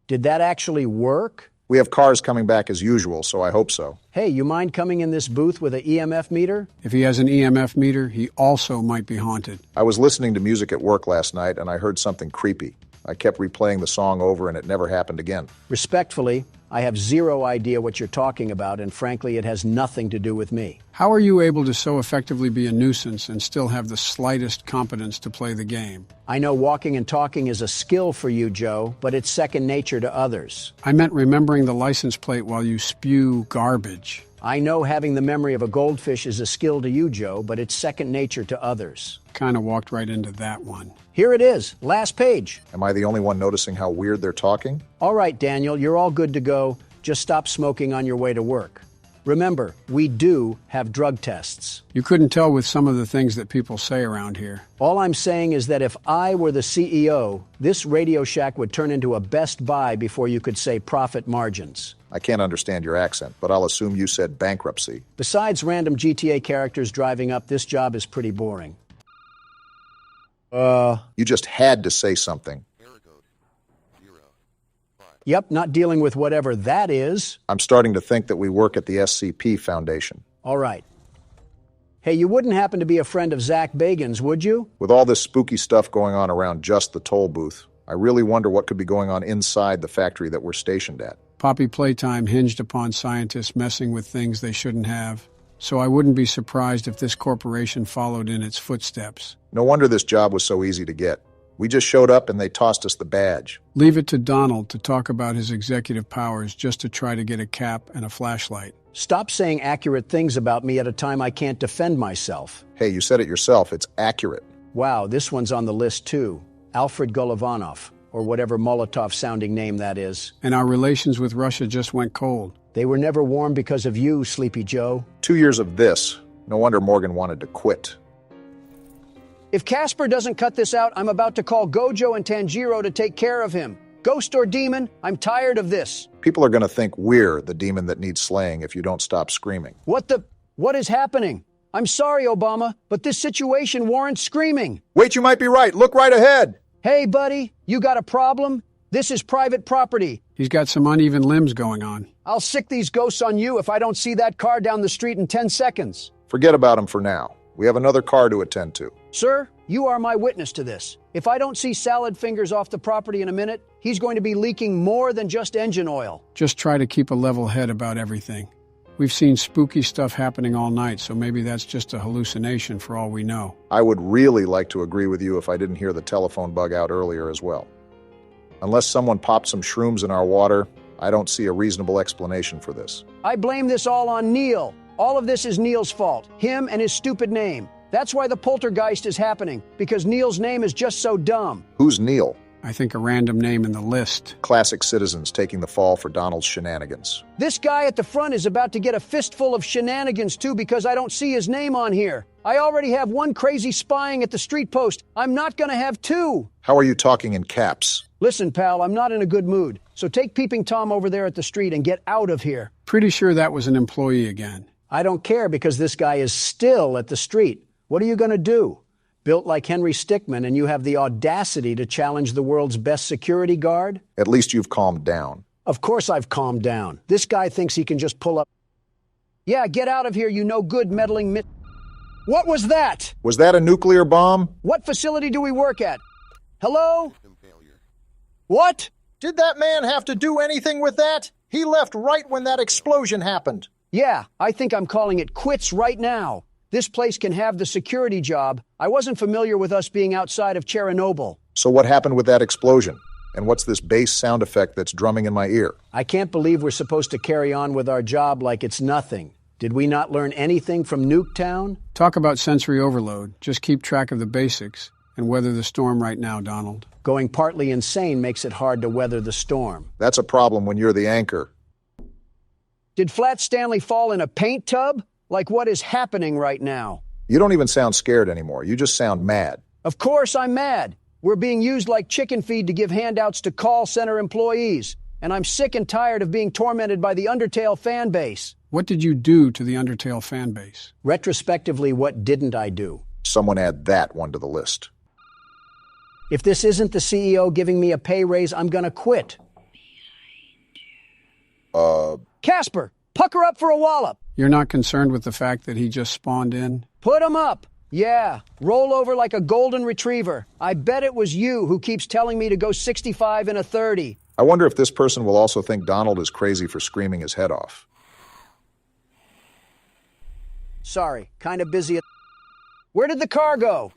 Did that actually work? We have cars coming back as usual, so I hope so. Hey, you mind coming in this booth with an EMF meter? If he has an EMF meter, he also might be haunted. I was listening to music at work last night, and I heard something creepy. I kept replaying the song over, and it never happened again. Respectfully, I have zero idea what you're talking about, and frankly, it has nothing to do with me. How are you able to so effectively be a nuisance and still have the slightest competence to play the game? I know walking and talking is a skill for you, Joe, but it's second nature to others. I meant remembering the license plate while you spew garbage. I know having the memory of a goldfish is a skill to you, Joe, but it's second nature to others. Kind of walked right into that one. Here it is, last page. Am I the only one noticing how weird they're talking? All right, Daniel, you're all good to go. Just stop smoking on your way to work. Remember, we do have drug tests. You couldn't tell with some of the things that people say around here. All I'm saying is that if I were the CEO, this Radio Shack would turn into a Best Buy before you could say profit margins. I can't understand your accent, but I'll assume you said bankruptcy. Besides random GTA characters driving up, this job is pretty boring. You just had to say something. Yep, not dealing with whatever that is. I'm starting to think that we work at the SCP Foundation. All right. Hey, you wouldn't happen to be a friend of Zach Bagan's, would you? With all this spooky stuff going on around just the toll booth, I really wonder what could be going on inside the factory that we're stationed at. Poppy Playtime hinged upon scientists messing with things they shouldn't have, so I wouldn't be surprised if this corporation followed in its footsteps. No wonder this job was so easy to get. We just showed up and they tossed us the badge. Leave it to Donald to talk about his executive powers just to try to get a cap and a flashlight. Stop saying accurate things about me at a time I can't defend myself. Hey, you said it yourself. It's accurate. Wow, this one's on the list too. Alfred Golovanov, or whatever Molotov-sounding name that is. And our relations with Russia just went cold. They were never warm because of you, Sleepy Joe. 2 years of this. No wonder Morgan wanted to quit. If Casper doesn't cut this out, I'm about to call Gojo and Tanjiro to take care of him. Ghost or demon, I'm tired of this. People are going to think we're the demon that needs slaying if you don't stop screaming. What is happening? I'm sorry, Obama, but this situation warrants screaming. Wait, you might be right. Look right ahead. Hey, buddy, you got a problem? This is private property. He's got some uneven limbs going on. I'll sick these ghosts on you if I don't see that car down the street in 10 seconds. Forget about him for now. We have another car to attend to. Sir, you are my witness to this. If I don't see Salad Fingers off the property in a minute, he's going to be leaking more than just engine oil. Just try to keep a level head about everything. We've seen spooky stuff happening all night, so maybe that's just a hallucination for all we know. I would really like to agree with you if I didn't hear the telephone bug out earlier as well. Unless someone popped some shrooms in our water, I don't see a reasonable explanation for this. I blame this all on Neil. All of this is Neil's fault. Him and his stupid name. That's why the poltergeist is happening, because Neil's name is just so dumb. Who's Neil? I think a random name in the list. Classic citizens taking the fall for Donald's shenanigans. This guy at the front is about to get a fistful of shenanigans too because I don't see his name on here. I already have one crazy spying at the street post. I'm not going to have two. How are you talking in caps? Listen, pal, I'm not in a good mood. So take Peeping Tom over there at the street and get out of here. Pretty sure that was an employee again. I don't care because this guy is still at the street. What are you going to do? Built like Henry Stickmin, and you have the audacity to challenge the world's best security guard? At least you've calmed down. Of course I've calmed down. This guy thinks he can just pull up. Yeah, get out of here, you no good meddling What was that? Was that a nuclear bomb? What facility do we work at? Hello? What? Did that man have to do anything with that? He left right when that explosion happened. Yeah, I think I'm calling it quits right now. This place can have the security job. I wasn't familiar with us being outside of Chernobyl. So what happened with that explosion? And what's this bass sound effect that's drumming in my ear? I can't believe we're supposed to carry on with our job like it's nothing. Did we not learn anything from Nuketown? Talk about sensory overload. Just keep track of the basics and weather the storm right now, Donald. Going partly insane makes it hard to weather the storm. That's a problem when you're the anchor. Did Flat Stanley fall in a paint tub? Like what is happening right now? You don't even sound scared anymore. You just sound mad. Of course I'm mad. We're being used like chicken feed to give handouts to call center employees. And I'm sick and tired of being tormented by the Undertale fan base. What did you do to the Undertale fan base? Retrospectively, what didn't I do? Someone add that one to the list. If this isn't the CEO giving me a pay raise, I'm gonna quit. Casper, pucker up for a wallop. You're not concerned with the fact that he just spawned in? Put him up. Yeah, roll over like a golden retriever. I bet it was you who keeps telling me to go 65 and a 30. I wonder if this person will also think Donald is crazy for screaming his head off. Sorry, kind of busy. Where did the car go?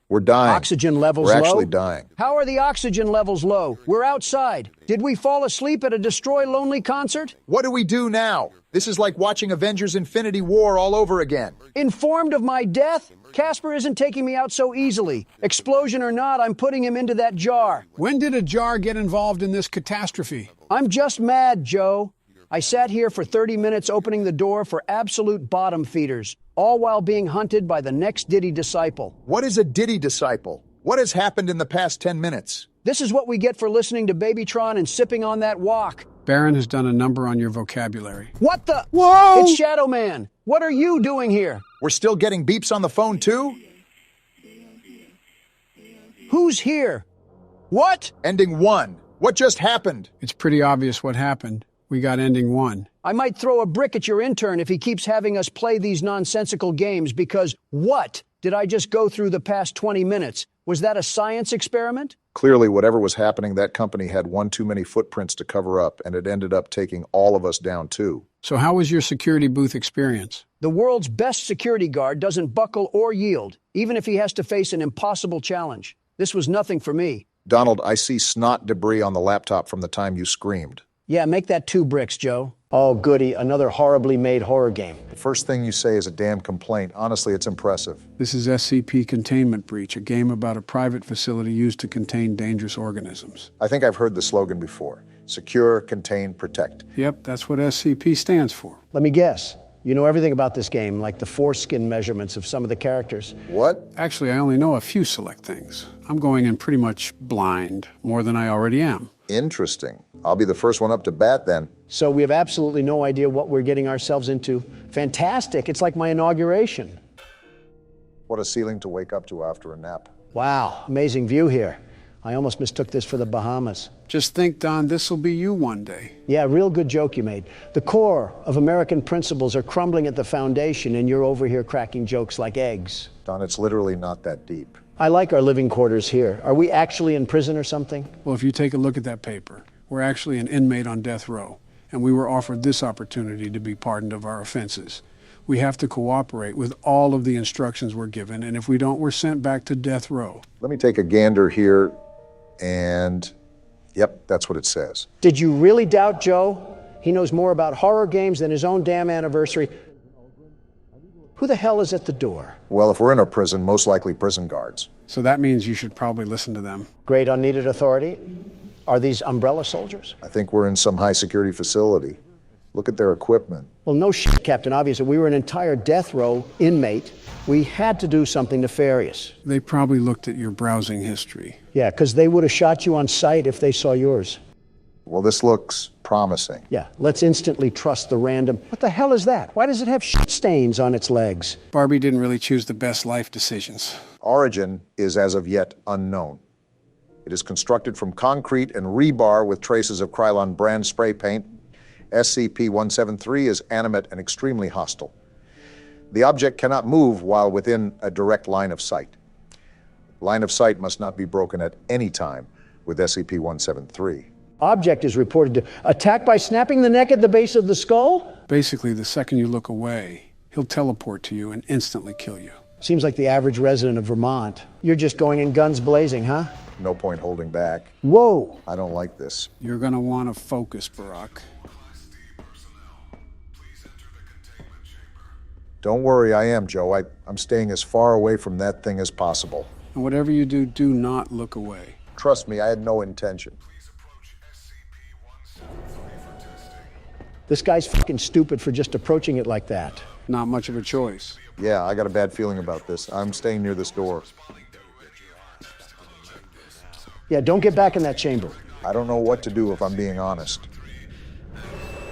We're dying. Oxygen levels low? We're actually dying. How are the oxygen levels low? We're outside. Did we fall asleep at a Destroy Lonely concert? What do we do now? This is like watching Avengers Infinity War all over again. Informed of my death? Casper isn't taking me out so easily. Explosion or not, I'm putting him into that jar. When did a jar get involved in this catastrophe? I'm just mad, Joe. I sat here for 30 minutes opening the door for absolute bottom feeders, all while being hunted by the next Diddy disciple. What is a Diddy disciple? What has happened in the past 10 minutes? This is what we get for listening to Babytron and sipping on that wok. Baron has done a number on your vocabulary. What the? Whoa! It's Shadow Man. What are you doing here? We're still getting beeps on the phone, too? Who's here? What? Ending 1. What just happened? It's pretty obvious what happened. We got ending 1. I might throw a brick at your intern if he keeps having us play these nonsensical games because what did I just go through the past 20 minutes? Was that a science experiment? Clearly, whatever was happening, that company had one too many footprints to cover up, and it ended up taking all of us down, too. So how was your security booth experience? The world's best security guard doesn't buckle or yield, even if he has to face an impossible challenge. This was nothing for me. Donald, I see snot debris on the laptop from the time you screamed. Yeah, make that 2 bricks, Joe. Oh, goody, another horribly made horror game. The first thing you say is a damn complaint. Honestly, it's impressive. This is SCP Containment Breach, a game about a private facility used to contain dangerous organisms. I think I've heard the slogan before. Secure, contain, protect. Yep, that's what SCP stands for. Let me guess. You know everything about this game, like the foreskin measurements of some of the characters. What? Actually, I only know a few select things. I'm going in pretty much blind, more than I already am. Interesting. I'll be the first one up to bat then. So we have absolutely no idea what we're getting ourselves into. Fantastic. It's like my inauguration. What a ceiling to wake up to after a nap. Wow, amazing view here. I almost mistook this for the Bahamas. Just think, Don, this'll be you one day. Yeah, real good joke you made. The core of American principles are crumbling at the foundation, and you're over here cracking jokes like eggs. Don, it's literally not that deep. I like our living quarters here. Are we actually in prison or something? Well, if you take a look at that paper, we're actually an inmate on death row, and we were offered this opportunity to be pardoned of our offenses. We have to cooperate with all of the instructions we're given, and if we don't, we're sent back to death row. Let me take a gander here, and yep, that's what it says. Did you really doubt Joe? He knows more about horror games than his own damn anniversary. Who the hell is at the door? Well, if we're in a prison, most likely prison guards. So that means you should probably listen to them. Great unneeded authority. Are these umbrella soldiers? I think we're in some high security facility. Look at their equipment. Well, no shit, Captain Obvious. We were an entire death row inmate. We had to do something nefarious. They probably looked at your browsing history. Yeah, because they would have shot you on sight if they saw yours. Well, this looks promising. Yeah, let's instantly trust the random. What the hell is that? Why does it have shit stains on its legs? Barbie didn't really choose the best life decisions. Origin is as of yet unknown. It is constructed from concrete and rebar with traces of Krylon brand spray paint. SCP-173 is animate and extremely hostile. The object cannot move while within a direct line of sight. Line of sight must not be broken at any time with SCP-173. Object is reported to attack by snapping the neck at the base of the skull? Basically, the second you look away, he'll teleport to you and instantly kill you. Seems like the average resident of Vermont. You're just going in guns blazing, huh? No point holding back. Whoa! I don't like this. You're going to want to focus, Barack. Don't worry, I am, Joe. I'm staying as far away from that thing as possible. And whatever you do, do not look away. Trust me, I had no intention. This guy's fucking stupid for just approaching it like that. Not much of a choice. Yeah, I got a bad feeling about this. I'm staying near this door. Yeah, don't get back in that chamber. I don't know what to do if I'm being honest.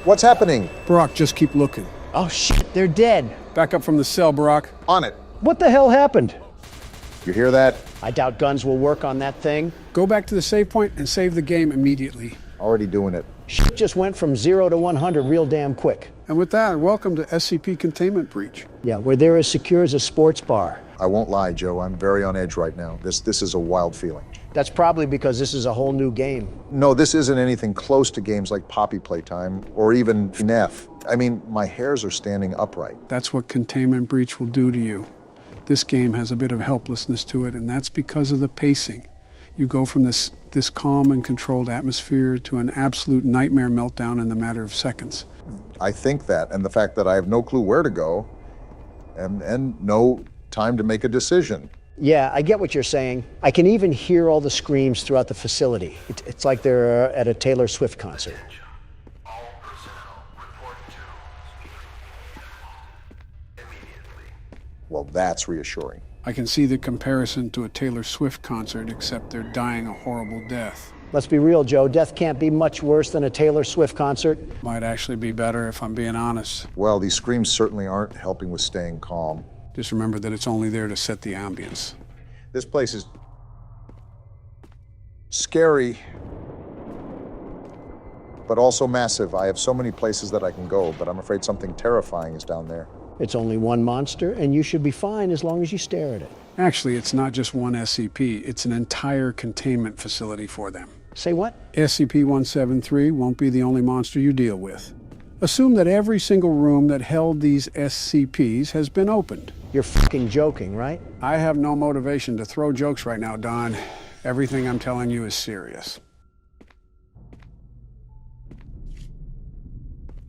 What's happening? Barack, just keep looking. Oh shit, they're dead. Back up from the cell, Barack. On it. What the hell happened? You hear that? I doubt guns will work on that thing. Go back to the save point and save the game immediately. Already doing it. Shit just went from 0 to 100 real damn quick. And with that, welcome to SCP Containment Breach. Yeah, where they're as secure as a sports bar. I won't lie, Joe. I'm very on edge right now. This is a wild feeling. That's probably because this is a whole new game. No, this isn't anything close to games like Poppy Playtime or even FNAF. I mean, my hairs are standing upright. That's what Containment Breach will do to you. This game has a bit of helplessness to it, and that's because of the pacing. You go from this calm and controlled atmosphere to an absolute nightmare meltdown in the matter of seconds. I think that, and the fact that I have no clue where to go and no time to make a decision. Yeah, I get what you're saying. I can even hear all the screams throughout the facility. It's like they're at a Taylor Swift concert. Well, that's reassuring. I can see the comparison to a Taylor Swift concert, except they're dying a horrible death. Let's be real, Joe. Death can't be much worse than a Taylor Swift concert. Might actually be better if I'm being honest. Well, these screams certainly aren't helping with staying calm. Just remember that it's only there to set the ambience. This place is scary, but also massive. I have so many places that I can go, but I'm afraid something terrifying is down there. It's only one monster, and you should be fine as long as you stare at it. Actually, it's not just one SCP. It's an entire containment facility for them. Say what? SCP-173 won't be the only monster you deal with. Assume that every single room that held these SCPs has been opened. You're fucking joking, right? I have no motivation to throw jokes right now, Don. Everything I'm telling you is serious.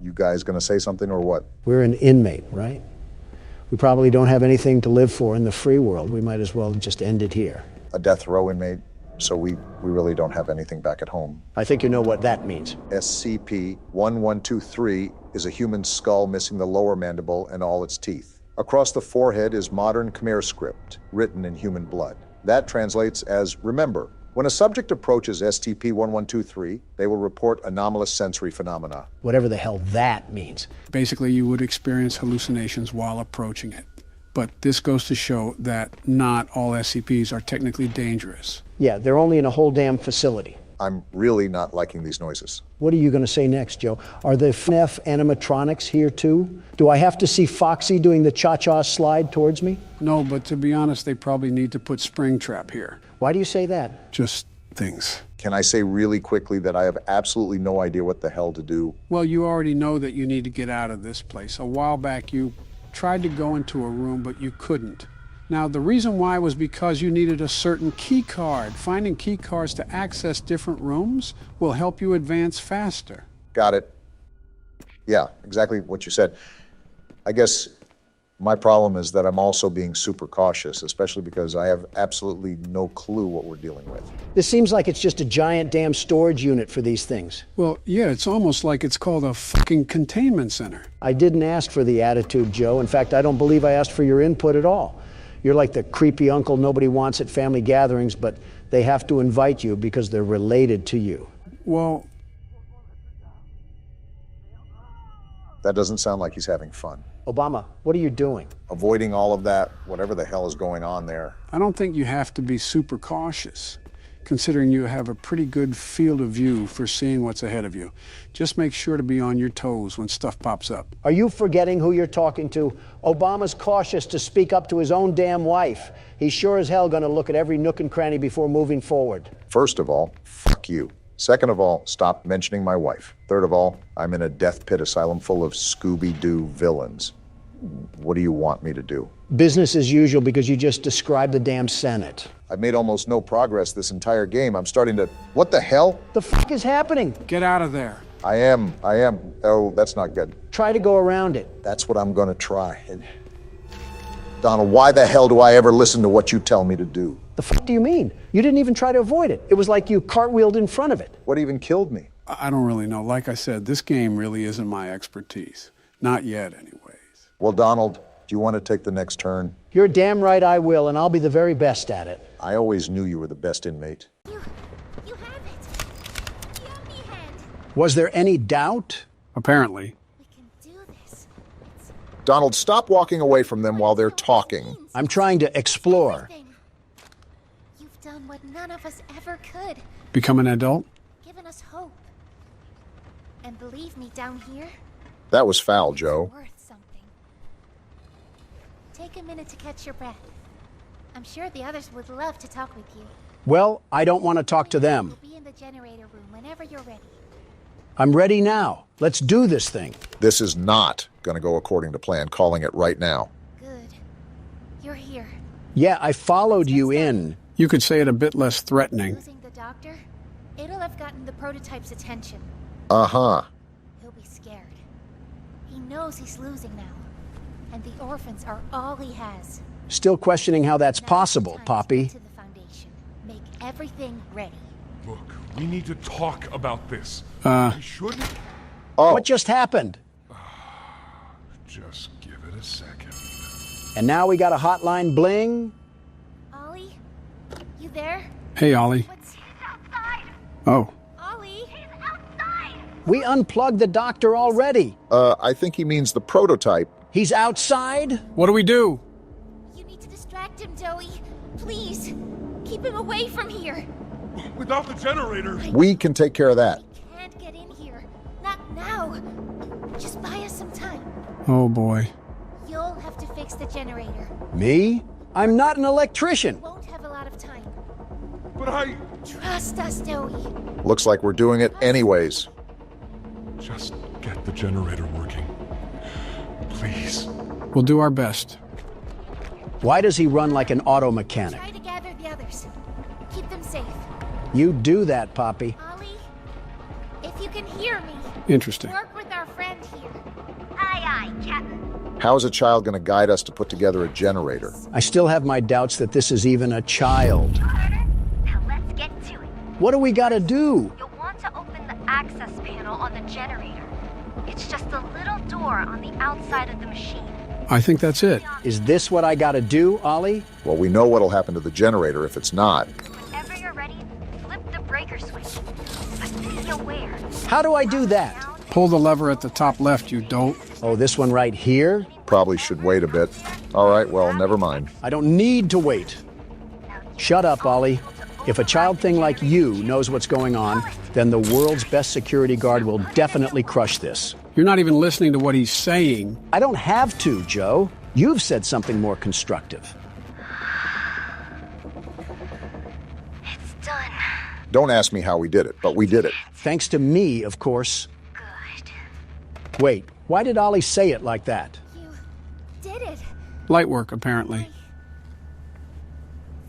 You guys gonna say something or what? We're an inmate, right? We probably don't have anything to live for in the free world. We might as well just end it here. A death row inmate, so we really don't have anything back at home. I think you know what that means. SCP-1123 is a human skull missing the lower mandible and all its teeth. Across the forehead is modern Khmer script, written in human blood. That translates as remember. When a subject approaches SCP-1123, they will report anomalous sensory phenomena. Whatever the hell that means. Basically, you would experience hallucinations while approaching it. But this goes to show that not all SCPs are technically dangerous. Yeah, they're only in a whole damn facility. I'm really not liking these noises. What are you going to say next, Joe? Are the FNAF animatronics here too? Do I have to see Foxy doing the cha-cha slide towards me? No, but to be honest, they probably need to put Springtrap here. Why do you say that? Just things. Can I say really quickly that I have absolutely no idea what the hell to do? Well, you already know that you need to get out of this place. A while back, you tried to go into a room, but you couldn't. Now, the reason why was because you needed a certain key card. Finding key cards to access different rooms will help you advance faster. Got it. Yeah, exactly what you said. I guess my problem is that I'm also being super cautious, especially because I have absolutely no clue what we're dealing with. This seems like it's just a giant damn storage unit for these things. Well, yeah, it's almost like it's called a fucking containment center. I didn't ask for the attitude, Joe. In fact, I don't believe I asked for your input at all. You're like the creepy uncle nobody wants at family gatherings, but they have to invite you because they're related to you. Well, that doesn't sound like he's having fun. Obama, what are you doing? Avoiding all of that, whatever the hell is going on there. I don't think you have to be super cautious, considering you have a pretty good field of view for seeing what's ahead of you. Just make sure to be on your toes when stuff pops up. Are you forgetting who you're talking to? Obama's cautious to speak up to his own damn wife. He's sure as hell gonna look at every nook and cranny before moving forward. First of all, fuck you. Second of all, stop mentioning my wife. Third of all, I'm in a death pit asylum full of Scooby-Doo villains. What do you want me to do? Business as usual, because you just described the damn Senate. I've made almost no progress this entire game. I'm starting to... What the hell? The fuck is happening? Get out of there. I am. Oh, that's not good. Try to go around it. That's what I'm gonna try. Donald, why the hell do I ever listen to what you tell me to do? The fuck do you mean? You didn't even try to avoid it. It was like you cartwheeled in front of it. What even killed me? I don't really know. Like I said, this game really isn't my expertise. Not yet, anyways. Well, Donald, do you want to take the next turn? You're damn right I will, and I'll be the very best at it. I always knew you were the best inmate. You have it. Yummy head. Was there any doubt? Apparently. We can do this. Donald, stop walking away from them while they're talking. I'm trying to explore. You've done what none of us ever could. Become an adult? Given us hope. And believe me, down here, That was foul, Joe. worth something. Take a minute to catch your breath. I'm sure the others would love to talk with you. Well, I don't want to talk to them. We'll be in the generator room whenever you're ready. I'm ready now. Let's do this thing. This is not going to go according to plan. Calling it right now. Good. You're here. Yeah, I followed you in. You could say it a bit less threatening. Losing the doctor, it'll have gotten the prototype's attention. Uh-huh. He'll be scared. He knows he's losing now. And the orphans are all he has. Still questioning how that's Now's possible, the time to Poppy. get to the Foundation. Make everything ready. Look, we need to talk about this. Uh. We shouldn't. Oh, What just happened? Just give it a second. And now we got a hotline bling. Ollie? You there? Hey, Ollie. What's outside? Oh. Ollie? He's outside! We unplugged the doctor already. I think he means the prototype. He's outside? What do we do? You need to distract him, Joey. Please. Keep him away from here. Without the generator. We can take care of that. We can't get in here. Not now. Just buy us some time. Oh, boy. You'll have to fix the generator. Me? I'm not an electrician. Won't have a lot of time. But I... Trust us, Joey. Looks like we're doing it anyways. Just get the generator working. Please. We'll do our best. Why does he run like an auto mechanic? Try to gather the others. Keep them safe. You do that, Poppy. Ollie, if you can hear me, Interesting. work with our friend here. Aye, aye, Captain. How is a child going to guide us to put together a generator? I still have my doubts that this is even a child. Now let's get to it. What do we gotta do? You'll want to open the access panel on the generator. It's just a little door on the outside of the machine. I think that's it. Is this what I gotta do, Ollie? Well, we know what'll happen to the generator if it's not. Whenever you're ready, flip the breaker switch. But be aware. How do I do that? Pull the lever at the top left, you dope. Oh, this one right here? Probably should wait a bit. All right, well, never mind. I don't need to wait. Shut up, Ollie. If a child thing like you knows what's going on, then the world's best security guard will definitely crush this. You're not even listening to what he's saying. I don't have to, Joe. You've said something more constructive. It's done. Don't ask me how we did it, but we did it. Thanks to me, of course. Good. Wait, why did Ollie say it like that? You did it. Light work, apparently.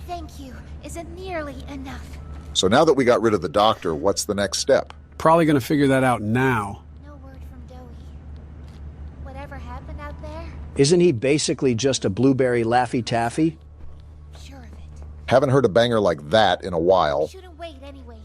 Thank you isn't nearly enough. So now that we got rid of the doctor, what's the next step? Probably gonna figure that out now. No word from Dowie. Whatever happened out there, Isn't he basically just a blueberry Laffy Taffy? sure of it. Haven't heard a banger like that in a while. Shouldn't wait anyway.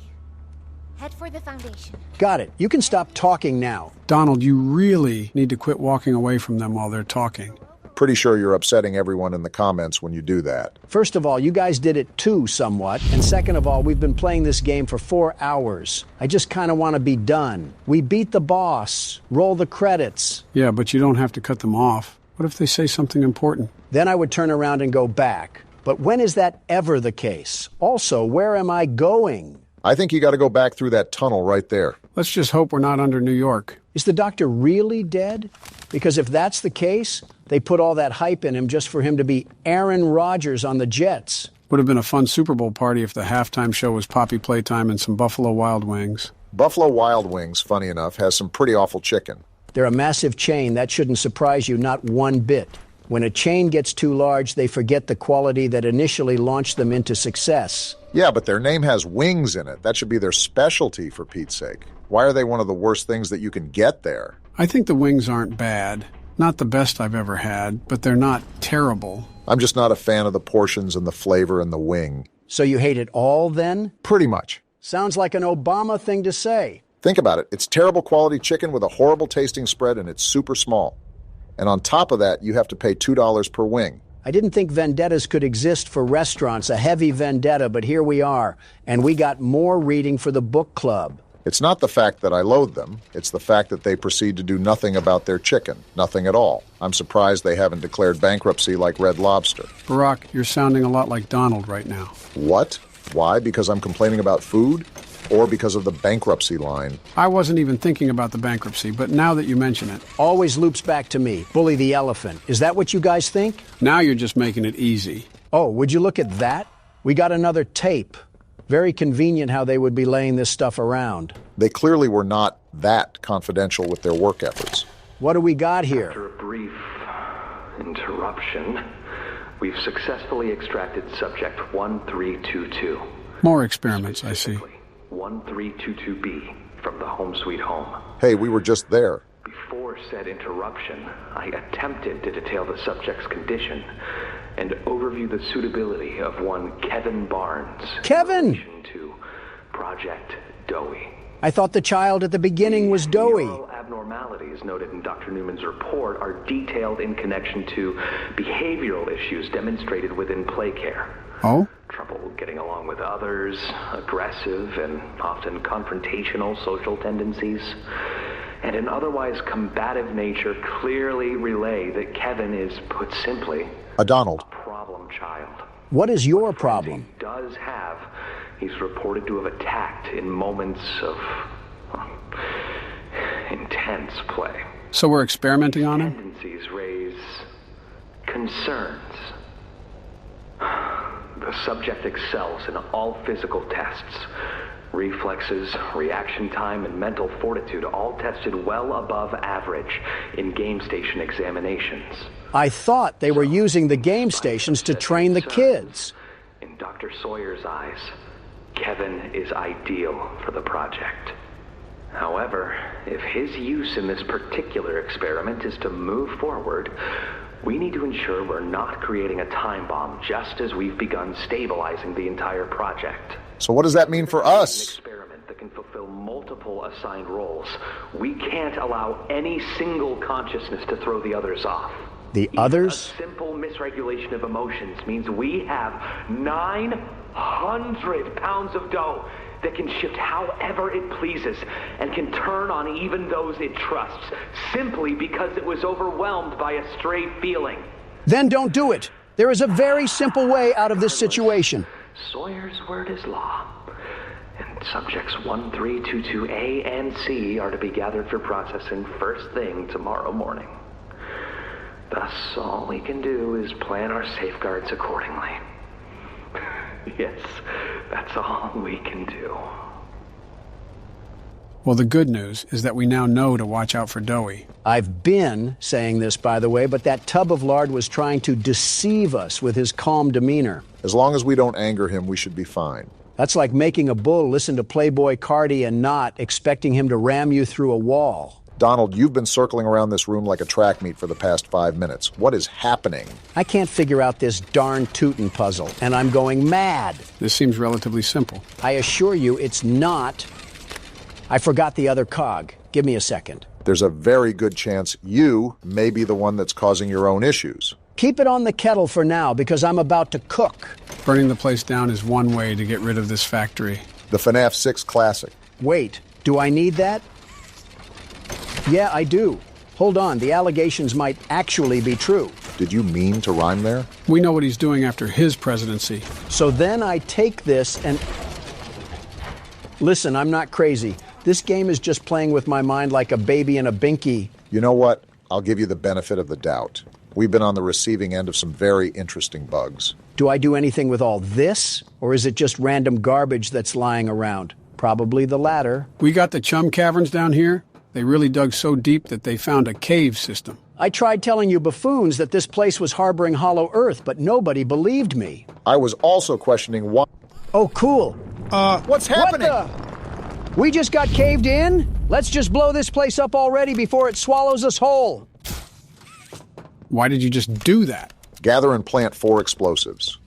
Head for the Foundation. Got it. You can stop talking now. Donald, you really need to quit walking away from them while they're talking. Pretty sure you're upsetting everyone in the comments when you do that. First of all, you guys did it too, somewhat. And second of all, we've been playing this game for 4 hours. I just kind of want to be done. We beat the boss. Roll the credits. Yeah, but you don't have to cut them off. What if they say something important? Then I would turn around and go back. But when is that ever the case? Also, where am I going? I think you got to go back through that tunnel right there. Let's just hope we're not under New York. Is the doctor really dead? Because if that's the case, they put all that hype in him just for him to be Aaron Rodgers on the Jets. Would have been a fun Super Bowl party if the halftime show was Poppy Playtime and some Buffalo Wild Wings. Buffalo Wild Wings, funny enough, has some pretty awful chicken. They're a massive chain. That shouldn't surprise you, not one bit. When a chain gets too large, they forget the quality that initially launched them into success. Yeah, but their name has wings in it. That should be their specialty, for Pete's sake. Why are they one of the worst things that you can get there? I think the wings aren't bad. Not the best I've ever had, but they're not terrible. I'm just not a fan of the portions and the flavor and the wing. So you hate it all, then? Pretty much. Sounds like an Obama thing to say. Think about it. It's terrible quality chicken with a horrible tasting spread, and it's super small. And on top of that, you have to pay $2 per wing. I didn't think vendettas could exist for restaurants, a heavy vendetta, but here we are. And we got more reading for the book club. It's not the fact that I loathe them. It's the fact that they proceed to do nothing about their chicken. Nothing at all. I'm surprised they haven't declared bankruptcy like Red Lobster. Barack, you're sounding a lot like Donald right now. What? Why? Because I'm complaining about food? Or because of the bankruptcy line? I wasn't even thinking about the bankruptcy, but now that you mention it... Always loops back to me. Bully the elephant. Is that what you guys think? Now you're just making it easy. Oh, would you look at that? We got another tape. Very convenient how they would be laying this stuff around. They clearly were not that confidential with their work efforts. What do we got here? After a brief interruption, we've successfully extracted subject 1322. More experiments, I see. 1322B from the Home Sweet Home. Hey, we were just there. Before said interruption, I attempted to detail the subject's condition and overview the suitability of one Kevin Barnes. Kevin! In relation to Project Dowie. I thought the child at the beginning was Dowie. Neural abnormalities noted in Dr. Newman's report are detailed in connection to behavioral issues demonstrated within play care. Oh? Trouble getting along with others, aggressive and often confrontational social tendencies, and an otherwise combative nature clearly relay that Kevin is, put simply, a Donald. A problem child. What is your problem? He does have. He's reported to have attacked in moments of intense play. So we're experimenting on him? Tendencies raise concerns. The subject excels in all physical tests. Reflexes, reaction time, and mental fortitude all tested well above average in game station examinations. I thought they were using the game stations to train the kids. In Dr. Sawyer's eyes, Kevin is ideal for the project. However, if his use in this particular experiment is to move forward, we need to ensure we're not creating a time bomb just as we've begun stabilizing the entire project. So what does that mean for us? An experiment that can fulfill multiple assigned roles. We can't allow any single consciousness to throw the others off. The others? A simple misregulation of emotions means we have 900 pounds of dough that can shift however it pleases and can turn on even those it trusts, simply because it was overwhelmed by a stray feeling. Then don't do it. There is a very simple way out of this situation. Sawyer's word is law. And subjects 1322A and C are to be gathered for processing first thing tomorrow morning. Thus, all we can do is plan our safeguards accordingly. Yes, that's all we can do. Well, the good news is that we now know to watch out for Dowie. I've been saying this, by the way, but that tub of lard was trying to deceive us with his calm demeanor. As long as we don't anger him, we should be fine. That's like making a bull listen to Playboy Cardi and not expecting him to ram you through a wall. Donald, you've been circling around this room like a track meet for the past 5 minutes. What is happening? I can't figure out this darn Tootin' puzzle, and I'm going mad. This seems relatively simple. I assure you it's not. I forgot the other cog. Give me a second. There's a very good chance you may be the one that's causing your own issues. Keep it on the kettle for now, because I'm about to cook. Burning the place down is one way to get rid of this factory. The FNAF 6 Classic. Wait, do I need that? Yeah, I do. Hold on, the allegations might actually be true. Did you mean to rhyme there? We know what he's doing after his presidency. So then I take this and... Listen, I'm not crazy. This game is just playing with my mind like a baby in a binky. You know what? I'll give you the benefit of the doubt. We've been on the receiving end of some very interesting bugs. Do I do anything with all this? Or is it just random garbage that's lying around? Probably the latter. We got the chum caverns down here. They really dug so deep that they found a cave system. I tried telling you buffoons that this place was harboring hollow earth, but nobody believed me. I was also questioning why. Oh, cool. What's happening? We just got caved in? Let's just blow this place up already before it swallows us whole. Why did you just do that? Gather and plant 4 explosives.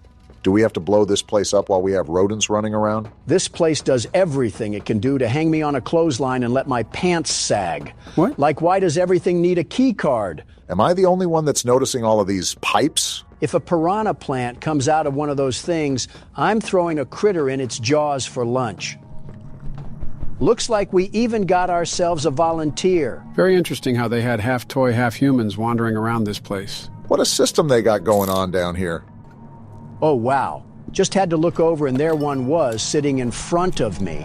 Do we have to blow this place up while we have rodents running around? This place does everything it can do to hang me on a clothesline and let my pants sag. What? Like, why does everything need a key card? Am I the only one that's noticing all of these pipes? If a piranha plant comes out of one of those things, I'm throwing a critter in its jaws for lunch. Looks like we even got ourselves a volunteer. Very interesting how they had half toy, half humans wandering around this place. What a system they got going on down here. Oh, wow. Just had to look over and there one was sitting in front of me.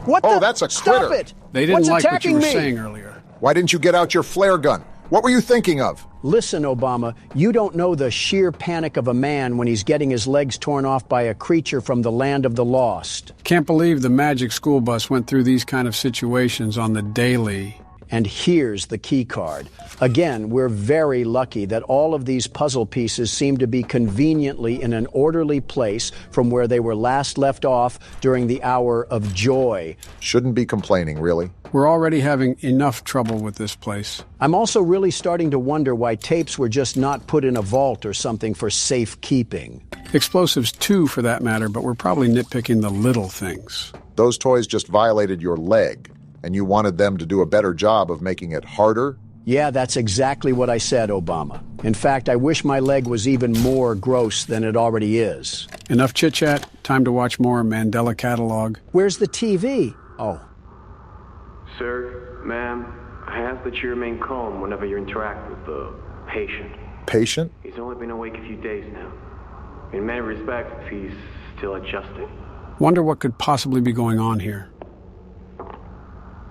What the? Oh, that's a critter. Stop it! They didn't What's like what you attacking were me? saying earlier. Why didn't you get out your flare gun? What were you thinking of? Listen, Obama, you don't know the sheer panic of a man when he's getting his legs torn off by a creature from the land of the lost. Can't believe the magic school bus went through these kind of situations on the daily. And here's the key card. Again, we're very lucky that all of these puzzle pieces seem to be conveniently in an orderly place from where they were last left off during the hour of joy. Shouldn't be complaining, really. We're already having enough trouble with this place. I'm also really starting to wonder why tapes were just not put in a vault or something for safekeeping. Explosives too, for that matter, but we're probably nitpicking the little things. Those toys just violated your leg, and you wanted them to do a better job of making it harder? Yeah, that's exactly what I said, Obama. In fact, I wish my leg was even more gross than it already is. Enough chit-chat. Time to watch more Mandela Catalog. Where's the TV? Oh. Sir, ma'am, I ask that you remain calm whenever you interact with the patient. Patient? He's only been awake a few days now. In many respects, he's still adjusting. Wonder what could possibly be going on here.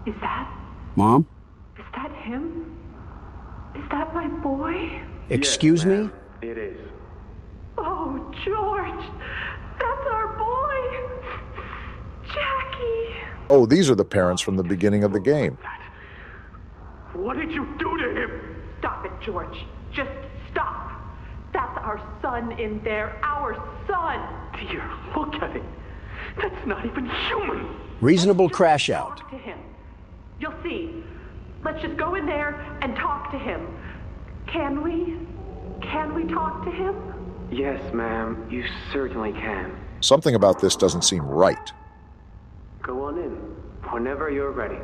Is that? Mom? Is that him? Is that my boy? Excuse me? It is. Oh, George! That's our boy! Jackie! Oh, these are the parents from the beginning of the game. What did you do to him? Stop it, George. Just stop. That's our son in there. Our son! Dear, look at it. That's not even human. Reasonable crash out. Talk to him. You'll see. Let's just go in there and talk to him. Can we? Can we talk to him? Yes, ma'am, you certainly can. Something about this doesn't seem right. Go on in, whenever you're ready.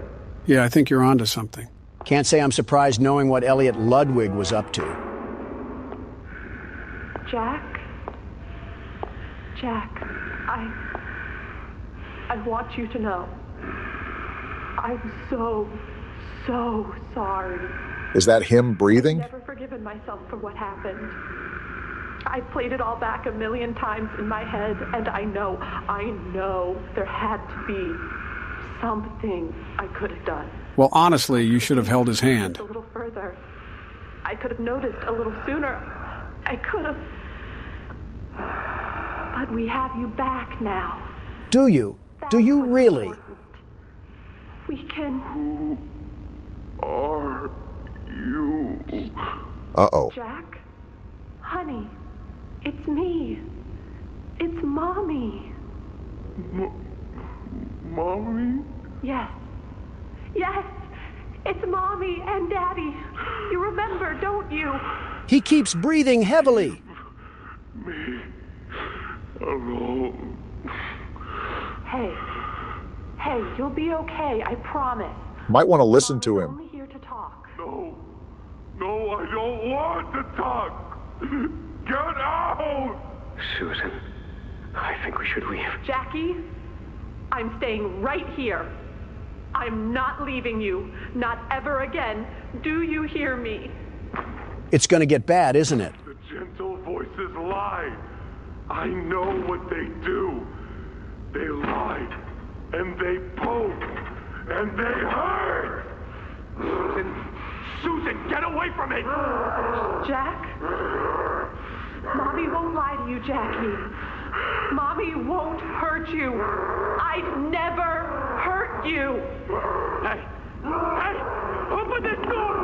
Yeah, I think you're onto something. Can't say I'm surprised knowing what Elliot Ludwig was up to. Jack? Jack, I want you to know. I'm so sorry. Is that him breathing? I've never forgiven myself for what happened. I played it all back a million times in my head, and I know there had to be something I could have done. Well, honestly, you should have held his hand. A little further. I could have noticed a little sooner. I could have. But we have you back now. Do you? Do you really? Important. We can. Who are you? Uh-oh. Jack? Honey, it's me. It's Mommy. Mommy? Yes. Yes! It's Mommy and Daddy. You remember, don't you? He keeps breathing heavily. Me alone. Hey, you'll be okay, I promise. Might want to listen to We're him. only here to talk. No, I don't want to talk. Get out! Susan, I think we should leave. Jackie, I'm staying right here. I'm not leaving you. Not ever again. Do you hear me? It's going to get bad, isn't it? The gentle voices lie. I know what they do. They lie, and they poke, and they hurt. Susan, get away from me! Jack? Mommy won't lie to you, Jackie. Mommy won't hurt you. I'd never hurt you. Hey! Open this door!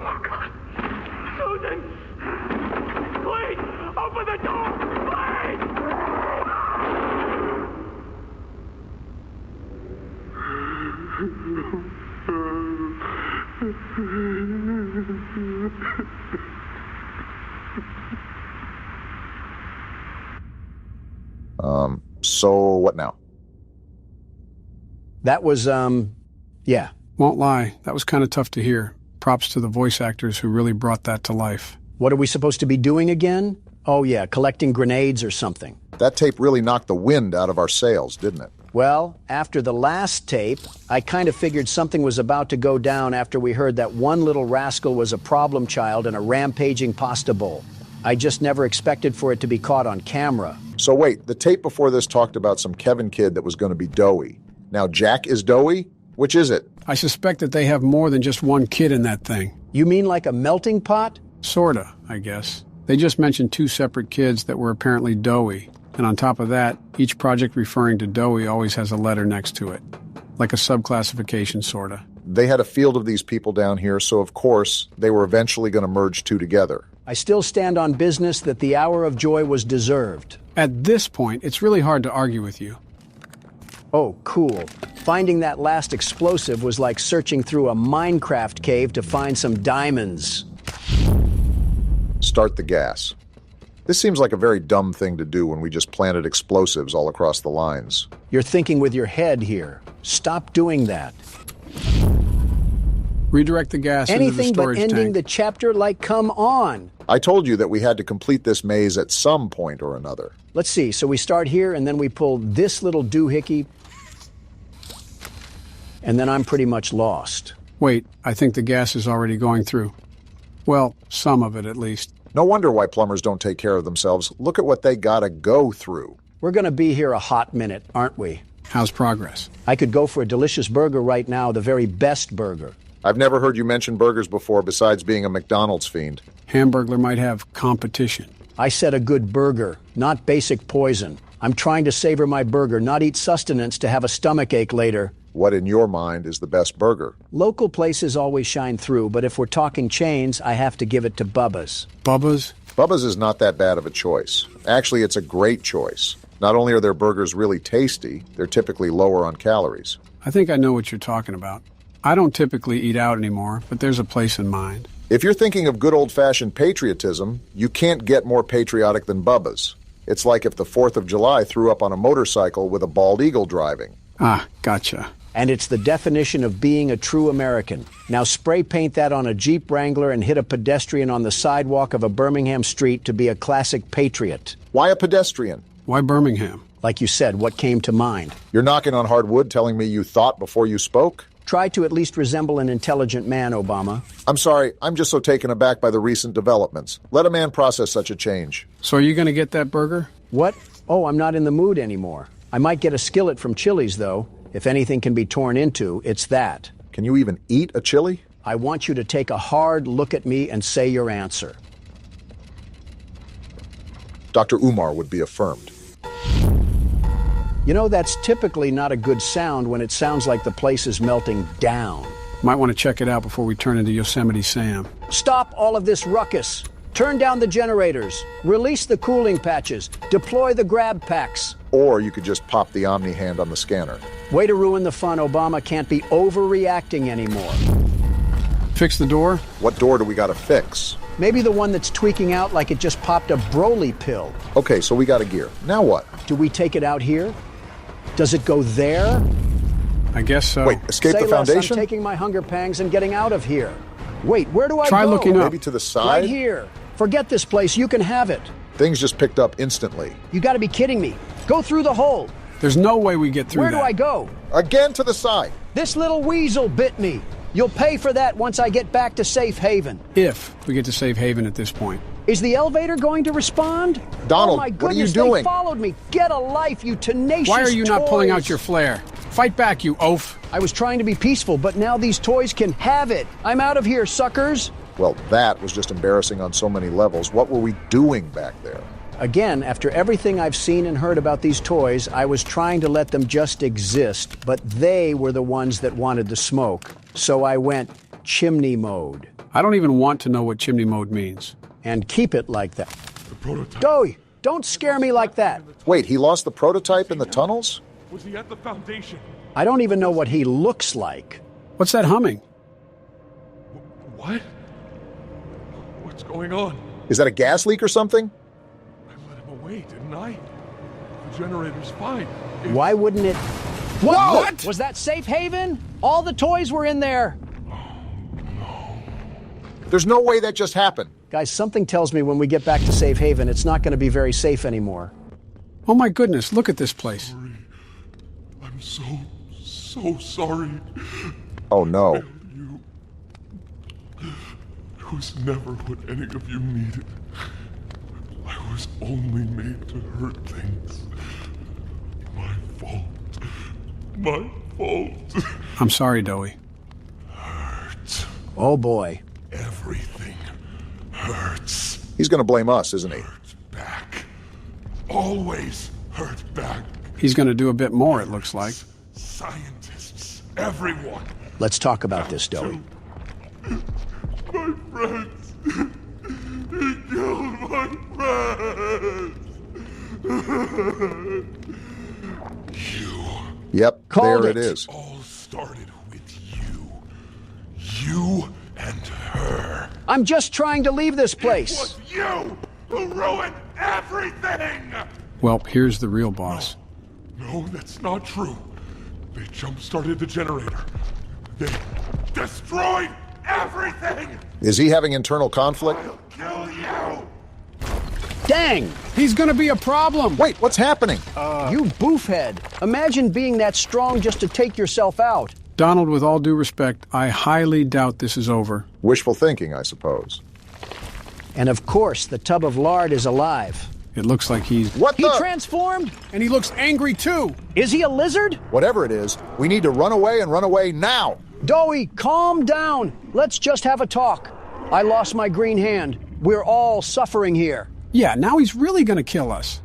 Oh, God. Susan! Please! Open the door! So what now? That was, yeah. Won't lie, that was kind of tough to hear. Props to the voice actors who really brought that to life. What are we supposed to be doing again? Oh, yeah, collecting grenades or something. That tape really knocked the wind out of our sails, didn't it? Well, after the last tape, I kind of figured something was about to go down after we heard that one little rascal was a problem child in a rampaging pasta bowl. I just never expected for it to be caught on camera. So wait, the tape before this talked about some Kevin kid that was going to be doughy. Now Jack is doughy? Which is it? I suspect that they have more than just one kid in that thing. You mean like a melting pot? Sorta, I guess. They just mentioned 2 separate kids that were apparently doughy. And on top of that, each project referring to doughy always has a letter next to it. Like a subclassification, sorta. They had a field of these people down here, so of course, they were eventually going to merge 2 together. I still stand on business that the hour of joy was deserved. At this point, it's really hard to argue with you. Oh, cool. Finding that last explosive was like searching through a Minecraft cave to find some diamonds. Start the gas. This seems like a very dumb thing to do when we just planted explosives all across the lines. You're thinking with your head here. Stop doing that. Redirect the gas into the Anything but storage ending tank. the chapter, like, come on. I told you that we had to complete this maze at some point or another. Let's see, so we start here and then we pull this little doohickey, and then I'm pretty much lost. Wait, I think the gas is already going through. Well, some of it at least. No wonder why plumbers don't take care of themselves. Look at what they gotta go through. We're gonna be here a hot minute, aren't we? How's progress? I could go for a delicious burger right now, the very best burger. I've never heard you mention burgers before besides being a McDonald's fiend. Hamburglar might have competition. I said a good burger, not basic poison. I'm trying to savor my burger, not eat sustenance to have a stomachache later. What in your mind is the best burger? Local places always shine through, but if we're talking chains, I have to give it to Bubba's. Bubba's? Bubba's is not that bad of a choice. Actually, it's a great choice. Not only are their burgers really tasty, they're typically lower on calories. I think I know what you're talking about. I don't typically eat out anymore, but there's a place in mind. If you're thinking of good old-fashioned patriotism, you can't get more patriotic than Bubba's. It's like if the 4th of July threw up on a motorcycle with a bald eagle driving. Ah, gotcha. And it's the definition of being a true American. Now spray paint that on a Jeep Wrangler and hit a pedestrian on the sidewalk of a Birmingham street to be a classic patriot. Why a pedestrian? Why Birmingham? Like you said, what came to mind? You're knocking on hard wood telling me you thought before you spoke? Try to at least resemble an intelligent man, Obama. I'm sorry, I'm just so taken aback by the recent developments. Let a man process such a change. So are you going to get that burger? What? Oh, I'm not in the mood anymore. I might get a skillet from Chili's, though. If anything can be torn into, it's that. Can you even eat a chili? I want you to take a hard look at me and say your answer. Dr. Umar would be affirmed. You know, that's typically not a good sound when it sounds like the place is melting down. Might want to check it out before we turn into Yosemite Sam. Stop all of this ruckus. Turn down the generators. Release the cooling patches. Deploy the grab packs. Or you could just pop the Omni hand on the scanner. Way to ruin the fun. Obama can't be overreacting anymore. Fix the door? What door do we gotta fix? Maybe the one that's tweaking out like it just popped a Broly pill. Okay, so we got a gear. Now what? Do we take it out here? Does it go there? I guess so. Wait, escape Say the less, foundation? I'm taking my hunger pangs and getting out of here. Wait, where do I Try go? looking up. Maybe to the side? Right here. Forget this place. You can have it. Things just picked up instantly. You gotta be kidding me. Go through the hole. There's no way we get through Where that. do I go? Again to the side. This little weasel bit me. You'll pay for that once I get back to safe haven. If we get to safe haven at this point. Is the elevator going to respond? Donald, oh my what are you goodness, doing? They followed me. Get a life, you tenacious Why are you not toys. pulling out your flare? Fight back, you oaf. I was trying to be peaceful, but now these toys can have it. I'm out of here, suckers. Well, that was just embarrassing on so many levels. What were we doing back there? Again, after everything I've seen and heard about these toys, I was trying to let them just exist, but they were the ones that wanted the smoke. So I went chimney mode. I don't even want to know what chimney mode means. And keep it like that. The prototype. Dowie, don't scare me like that. Wait, he lost the prototype in the tunnels? Was he at the Foundation? I don't even know what he looks like. What's that humming? What? What's going on? Is that a gas leak or something? I let him away, didn't I? The generator's fine. Why wouldn't it... Whoa! What? Was that safe haven? All the toys were in there. There's no way that just happened. Guys, something tells me when we get back to safe haven, it's not going to be very safe anymore. Oh my goodness, look at this place. Sorry. I'm so sorry. Oh no. You. It was never what any of you needed. I was only made to hurt things. My fault. My fault. I'm sorry, Dowie. Hurt. Oh boy. Everything hurts. He's going to blame us, isn't he? Hurt back. Always hurt back. He's going to do a bit more, it looks like. Scientists, everyone. Let's talk about this, Dowie. My friends. He killed my friends. You. Yep, Called there it. it is. All started with you. You and her. I'm just trying to leave this It place. was you who ruined everything! Well, here's the real boss. No, that's not true. They jump-started the generator. They destroyed everything! Is he having internal conflict? I'll kill you! Dang! He's going to be a problem! Wait, what's happening? You boofhead. Imagine being that strong just to take yourself out. Donald, with all due respect, I highly doubt this is over. Wishful thinking, I suppose. And of course, the tub of lard is alive. It looks like he's... What He the? transformed? And he looks angry, too! Is he a lizard? Whatever it is, we need to run away and run away now. Dowie, calm down. Let's just have a talk. I lost my green hand. We're all suffering here. Yeah, now he's really going to kill us.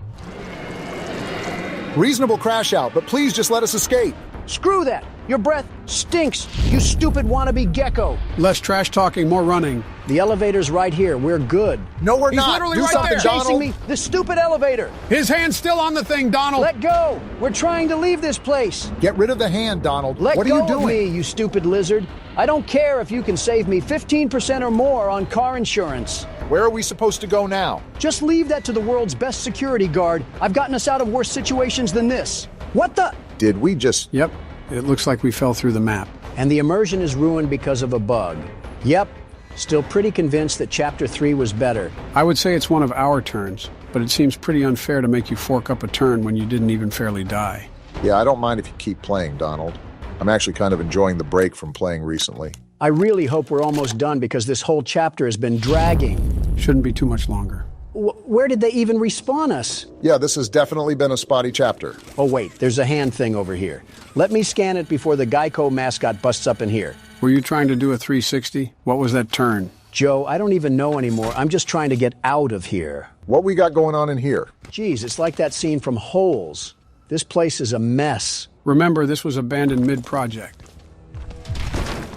Reasonable crash out, but please just let us escape. Screw that. Your breath stinks, you stupid wannabe gecko. Less trash talking, more running. The elevator's right here. We're good. No, we're He's not. literally Do right something, there. Chasing Donald. me. The stupid elevator. His hand's still on the thing, Donald! Let go. We're trying to leave this place. Get rid of the hand, Donald. Let what go are you doing? of me, you stupid lizard. I don't care if you can save me 15% or more on car insurance. Where are we supposed to go now? Just leave that to the world's best security guard. I've gotten us out of worse situations than this. What the? Did we just... Yep, it looks like we fell through the map. And the immersion is ruined because of a bug. Yep. Still pretty convinced that Chapter 3 was better. I would say it's one of our turns, but it seems pretty unfair to make you fork up a turn when you didn't even fairly die. Yeah, I don't mind if you keep playing, Donald. I'm actually kind of enjoying the break from playing recently. I really hope we're almost done because this whole chapter has been dragging. Shouldn't be too much longer. Where did they even respawn us? Yeah, this has definitely been a spotty chapter. Oh wait, there's a hand thing over here. Let me scan it before the Geico mascot busts up in here. Were you trying to do a 360? What was that turn? Joe, I don't even know anymore. I'm just trying to get out of here. What we got going on in here? Geez, it's like that scene from Holes. This place is a mess. Remember, this was abandoned mid-project.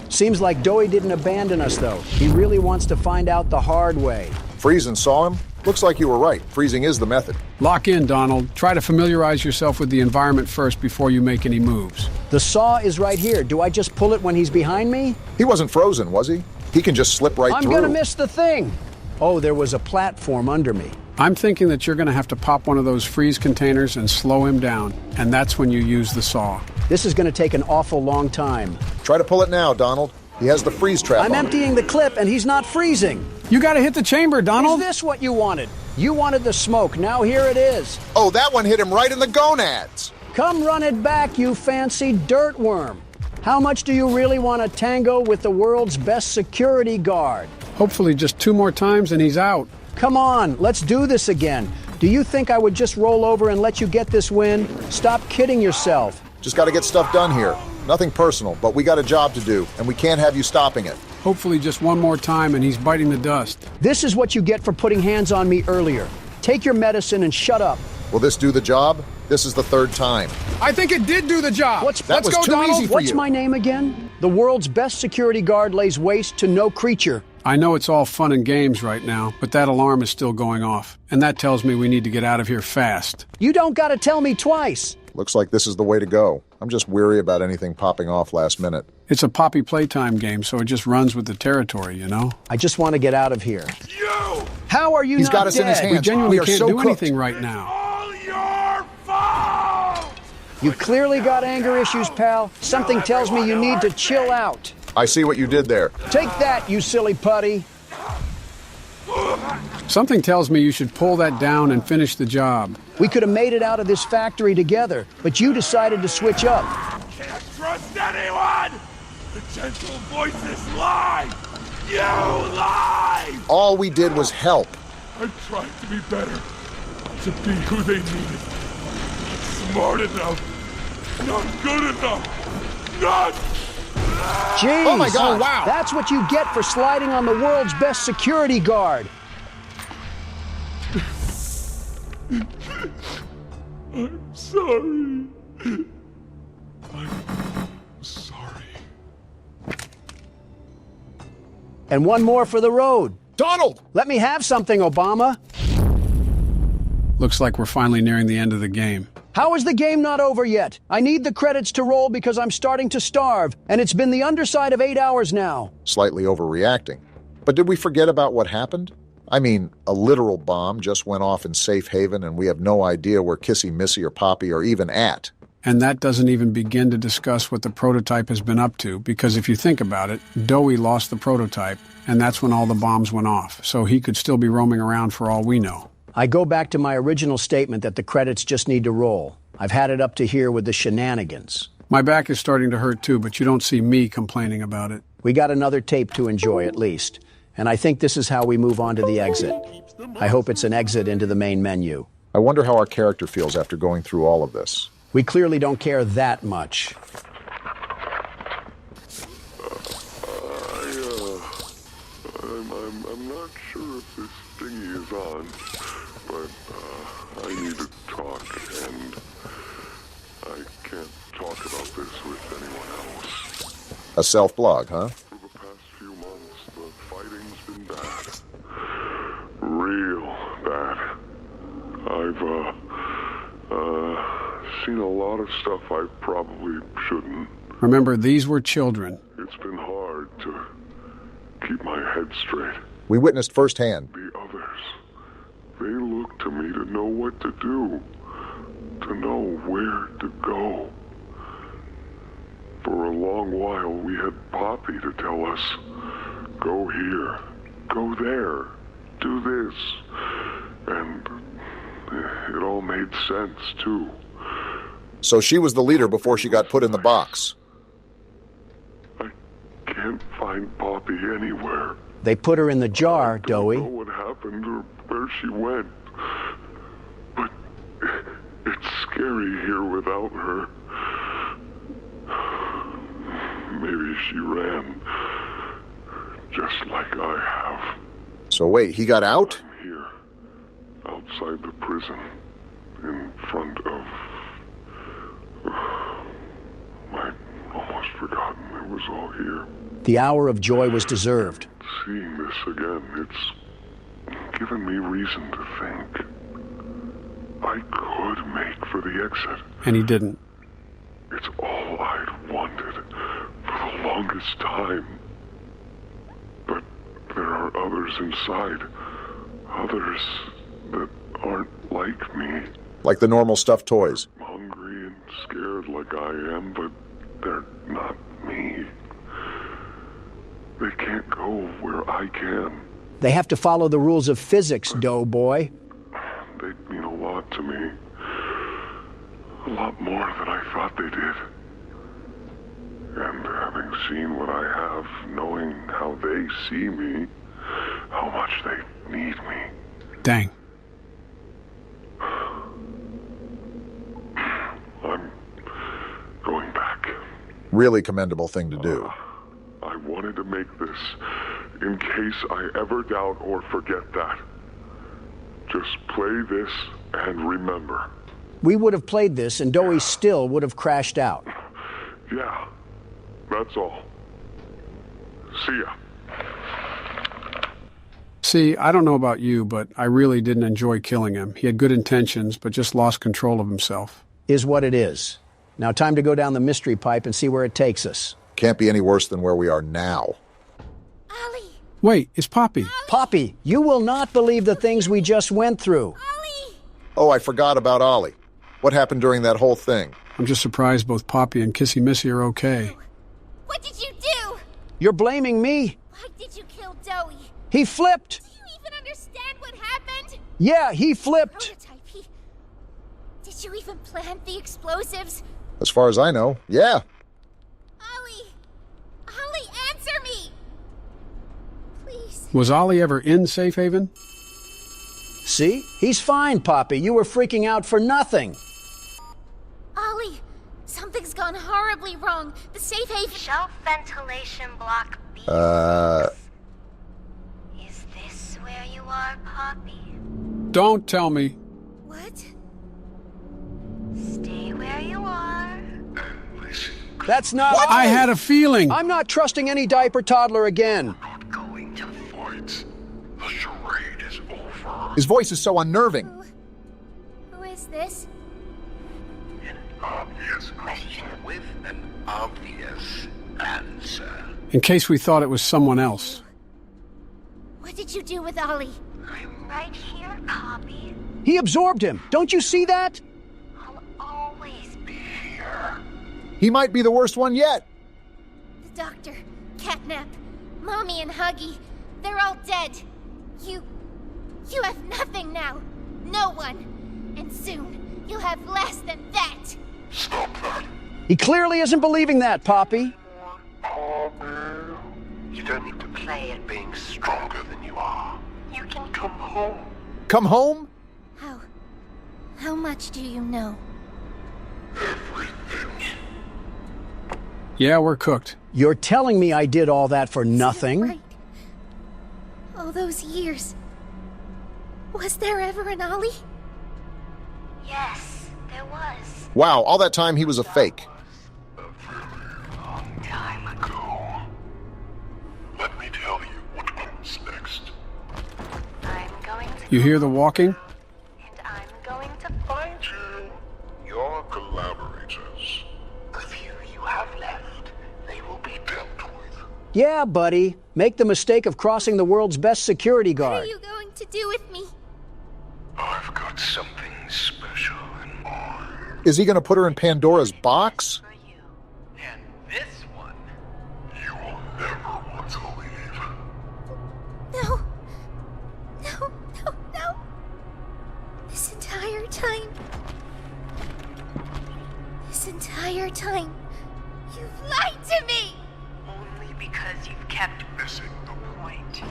Seems like Dowie didn't abandon us, though. He really wants to find out the hard way. Freezing saw him? Looks like you were right. Freezing is the method. Lock in, Donald. Try to familiarize yourself with the environment first before you make any moves. The saw is right here. Do I just pull it when he's behind me? He wasn't frozen, was he? He can just slip right through. I'm gonna miss the thing. Oh, there was a platform under me. I'm thinking that you're going to have to pop one of those freeze containers and slow him down, and that's when you use the saw. This is gonna take an awful long time. Try to pull it now, Donald. He has the freeze trap I'm on emptying the clip and he's not freezing. You got to hit the chamber, Donald. Is this what you wanted? You wanted the smoke. Now here it is. Oh, that one hit him right in the gonads. Come run it back, you fancy dirt worm. How much do you really want to tango with the world's best security guard? Hopefully just 2 more times and he's out. Come on, let's do this again. Do you think I would just roll over and let you get this win? Stop kidding yourself. Just got to get stuff done here. Nothing personal, but we got a job to do, and we can't have you stopping it. Hopefully just 1 more time and he's biting the dust. This is what you get for putting hands on me earlier. Take your medicine and shut up. Will this do the job? This is the third time. I think it did do the job. That Let's was go, too Donald. easy for What's you. my name again? The world's best security guard lays waste to no creature. I know it's all fun and games right now, but that alarm is still going off. And that tells me we need to get out of here fast. You don't gotta tell me twice. Looks like this is the way to go. I'm just weary about anything popping off last minute. It's a Poppy Playtime game, so it just runs with the territory, you know? I just want to get out of here. You! How are you He's not got us dead? in his hands. We genuinely We are can't so do cooked. anything right now. All your fault! You clearly got anger issues, pal. Something tells me you need to chill out. I see what you did there. Take that, you silly putty. Something tells me you should pull that down and finish the job. We could have made it out of this factory together, but you decided to switch up. Can't trust anyone! The gentle voices lie! You lie! All we did was help. I tried to be better, to be who they needed. Not smart enough, not good enough, not... Jeez. Oh my God. Wow. That's what you get for sliding on the world's best security guard. I'm sorry. I'm sorry. And one more for the road. Donald! Let me have something, Obama. Looks like we're finally nearing the end of the game. How is the game not over yet? I need the credits to roll because I'm starting to starve, and it's been the underside of 8 hours now. Slightly overreacting. But did we forget about what happened? I mean, a literal bomb just went off in safe haven, and we have no idea where Kissy, Missy, or Poppy are even at. And that doesn't even begin to discuss what the prototype has been up to, because if you think about it, Dowie lost the prototype, and that's when all the bombs went off, so he could still be roaming around for all we know. I go back to my original statement that the credits just need to roll. I've had it up to here with the shenanigans. My back is starting to hurt too, but you don't see me complaining about it. We got another tape to enjoy at least. And I think this is how we move on to the exit. I hope it's an exit into the main menu. I wonder how our character feels after going through all of this. We clearly don't care that much. I'm not sure if this thingy is on, but I need to talk, and I can't talk about this with anyone else. A self-blog, huh? For the past few months, the fighting's been bad. Real bad. I've seen a lot of stuff I probably shouldn't. Remember, these were children. It's been hard to keep my head straight. We witnessed firsthand. The others, they look to me to know what to do, to know where to go. For a long while, we had Poppy to tell us, go here, go there, do this. And it all made sense, too. So she was the leader before she got put in the box. I can't find Poppy anywhere. They put her in the jar, Dowie. I don't know what happened or where she went. But it's scary here without her. Maybe she ran, just like I have. So wait, he got out? I'm here, outside the prison, in front of... I'd almost forgotten it was all here. The hour of joy was deserved. Seeing this again, it's given me reason to think. I could make for the exit. And he didn't. It's all I'd wanted for the longest time. But there are others inside. Others that aren't like me. Like the normal stuffed toys. Hungry and scared like I am, but they're not me. They can't go where I can. They have to follow the rules of physics, Doughboy. They mean a lot to me. A lot more than I thought they did. And having seen what I have, knowing how they see me, how much they need me. Dang. I'm going back. Really commendable thing to do. I wanted to make this in case I ever doubt or forget that. Just play this and remember. We would have played this and Dowie still would have crashed out. Yeah, that's all. See ya. See, I don't know about you, but I really didn't enjoy killing him. He had good intentions, but just lost control of himself. Is what it is. Now time to go down the mystery pipe and see where it takes us. Can't be any worse than where we are now. Ollie! Wait, it's Poppy. Poppy, you will not believe the things we just went through. Ollie! Oh, I forgot about Ollie. What happened during that whole thing? I'm just surprised both Poppy and Kissy Missy are okay. What did you do? You're blaming me? Why did you kill Dowie? He flipped. Do you even understand what happened? Yeah, he flipped. Prototype, Did you even plant the explosives? As far as I know, yeah. Ollie! Ollie, answer me! Please. Was Ollie ever in Safe Haven? See? He's fine, Poppy. You were freaking out for nothing. Ollie, something's gone horribly wrong. The safe haven... Shelf ventilation block B. Is this where you are, Poppy? Don't tell me. What? Stay where you are. That's not... What? I had a feeling. I'm not trusting any diaper toddler again. Not going to fight. The charade is over. His voice is so unnerving. Who is this? An obvious question with an obvious answer. In case we thought it was someone else. What did you do with Ollie? I'm right here, Poppy. He absorbed him. Don't you see that? I'll always be Here. He might be the worst one yet. The doctor, Catnap, Mommy and Huggy, they're all dead. You have nothing now. No one. And soon, you'll have less than that. Stop that. He clearly isn't believing that, Poppy. You don't need to play at being stronger than you are. You can come home. Come home? How much do you know? Everything. Yeah, we're cooked. You're telling me I did all that for nothing? Right. All those years. Was there ever an Ollie? Yes, there was. Wow, all that time he was a fake. A very long time ago. Let me tell you what comes next. I'm going to... You hear the walking? And I'm going to find you. Your collaborators. The few you have left, they will be dealt with. Yeah, buddy. Make the mistake of crossing the world's best security What are guard. you going to do with me? I've got something special in mind. Is he going to put her in Pandora's box? For you. And this one, you will never want to leave. No. No, no, no. This entire time. This entire time. You've lied to me! Only because you've kept Missing the point.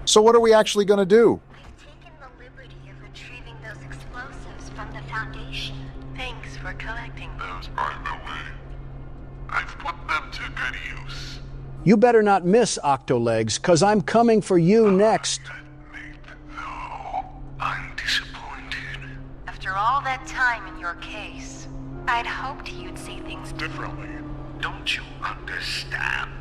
So what are we actually going to do? I've taken the liberty of retrieving those explosives from the Foundation. Thanks for collecting them. Those are the way. I've put them to good use. You better not miss, Octolegs, 'cause I'm coming for you next. Admit, though, I'm disappointed. After all that time in your case, I'd hoped you'd see things Differently, don't you understand?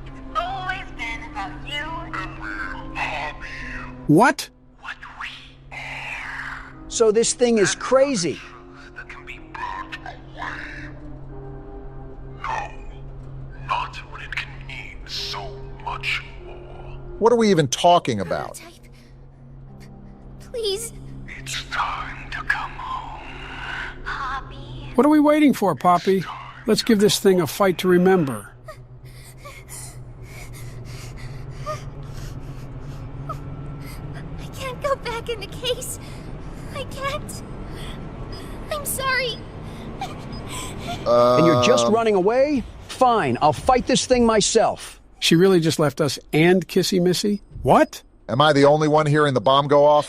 It's always been about you. And we'll have you. What? What we are. So this thing is crazy. Truth that can be burnt away. No, not when it can mean so much more. What are we even talking about? Prototype. Please. It's time to come home. Poppy. What are we waiting for, Poppy? Let's give this thing a fight to remember. I can't go back in the case. I can't. I'm sorry. And you're just running away? Fine, I'll fight this thing myself. She really just left us and Kissy Missy? What? Am I the only one hearing the bomb go off?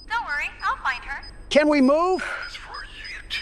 Don't worry, I'll find her. Can we move? As for you two,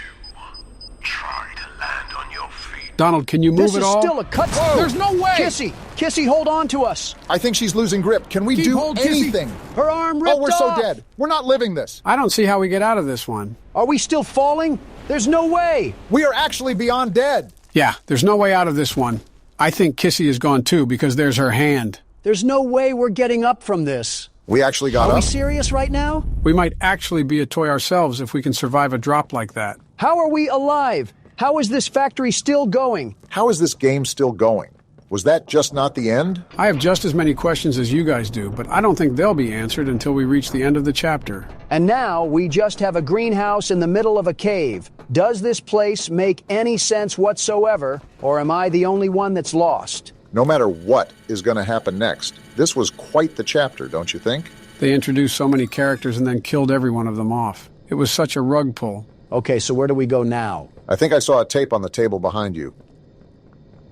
try to land on your feet. Donald, can you move This at is all? still a cut. There's no way! Kissy, Kissy, hold on to us. I think she's losing grip. Can we Keep do hold, Kissy. anything? Her arm ripped Oh, we're off. so dead. We're not living this. I don't see how we get out of this one. Are we still falling? There's no way. We are actually beyond dead. Yeah, there's no way out of this one. I think Kissy is gone too because there's her hand. There's no way we're getting up from this. We actually got Are we up. serious right now? We might actually be a toy ourselves if we can survive a drop like that. How are we alive? How is this factory still going? How is this game still going? Was that just not the end? I have just as many questions as you guys do, but I don't think they'll be answered until we reach the end of the chapter. And now we just have a greenhouse in the middle of a cave. Does this place make any sense whatsoever, or am I the only one that's lost? No matter what is going to happen next, this was quite the chapter, don't you think? They introduced so many characters and then killed every one of them off. It was such a rug pull. Okay, so where do we go now? I think I saw a tape on the table behind you.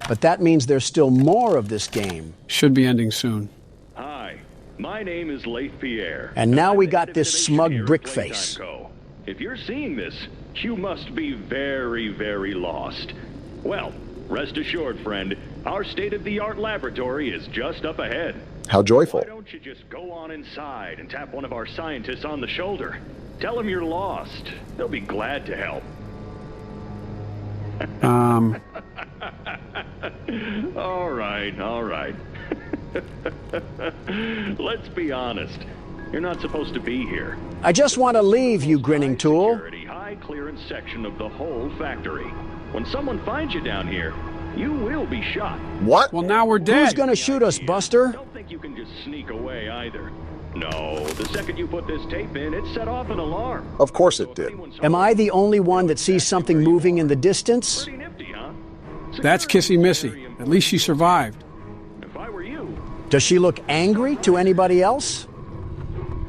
But that means there's still more of this game. Should be ending soon. Hi, my name is Leif Pierre. And now I'm we the got head of this innovation smug here at brick Playtime face. Co. If you're seeing this, you must be very, very lost. Well, rest assured, friend, our state-of-the-art laboratory is just up ahead. How joyful. Why don't you just go on inside and tap one of our scientists on the shoulder? Tell them you're lost. They'll be glad to help. All right. Let's be honest. You're not supposed to be here. I just want to leave, you grinning tool. Security, high clearance section of the whole factory. When someone finds you down here, you will be shot. What? Well, now we're dead. Who's gonna shoot us, Buster? Don't think you can just sneak away either. No, the second you put this tape in, it set off an alarm. Of course it did. Am I the only one that sees something moving in the distance? Pretty nifty, huh? That's Kissy Missy. At least she survived. If I were you, Does she look angry to anybody else?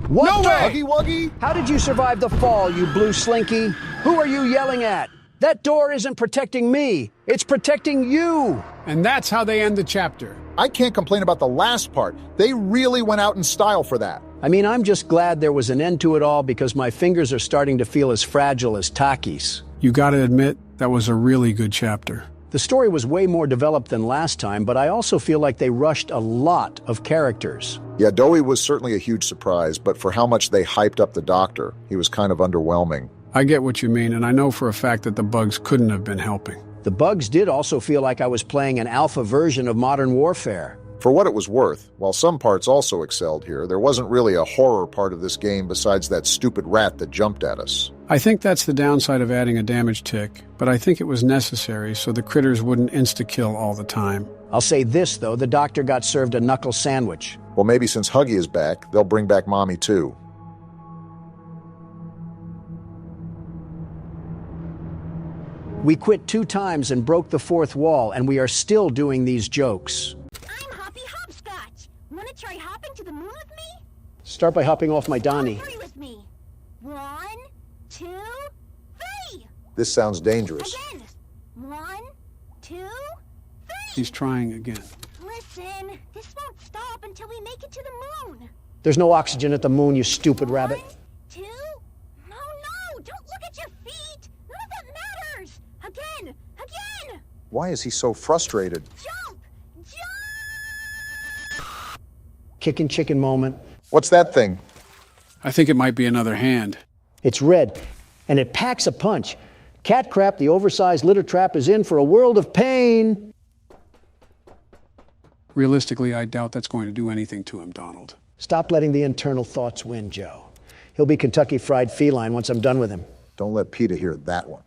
What No the- way! Huggy Wuggy? How did you survive the fall, you blue slinky? Who are you yelling at? That door isn't protecting me. It's protecting you. And that's how they end the chapter. I can't complain about the last part. They really went out in style for that. I mean, I'm just glad there was an end to it all because my fingers are starting to feel as fragile as Taki's. You gotta admit, that was a really good chapter. The story was way more developed than last time, but I also feel like they rushed a lot of characters. Yeah, Dowie was certainly a huge surprise, but for how much they hyped up the Doctor, he was kind of underwhelming. I get what you mean, and I know for a fact that the bugs couldn't have been helping. The bugs did also feel like I was playing an alpha version of Modern Warfare. For what it was worth, while some parts also excelled here, there wasn't really a horror part of this game besides that stupid rat that jumped at us. I think that's the downside of adding a damage tick, but I think it was necessary so the critters wouldn't insta-kill all the time. I'll say this, though, the Doctor got served a knuckle sandwich. Well, maybe since Huggy is back, they'll bring back Mommy too. We quit 2 times and broke the 4th wall, and we are still doing these jokes. I'm Hoppy Hopscotch. Wanna try hopping to the moon with me? Start by hopping off my Donnie. Hurry with me. 1, 2, 3. This sounds dangerous. Again. 1, 2, 3. He's trying again. Listen, this won't stop until we make it to the moon. There's no oxygen at the moon, you stupid rabbit. 1, 2. No, don't look at your feet. None of that matters. Again. Why is he so frustrated? Jump. Kickin' chicken moment. What's that thing? I think it might be another hand. It's red, and it packs a punch. Cat Crap, the oversized litter trap, is in for a world of pain. Realistically, I doubt that's going to do anything to him, Donald. Stop letting the internal thoughts win, Joe. He'll be Kentucky Fried Feline once I'm done with him. Don't let Peter hear that one.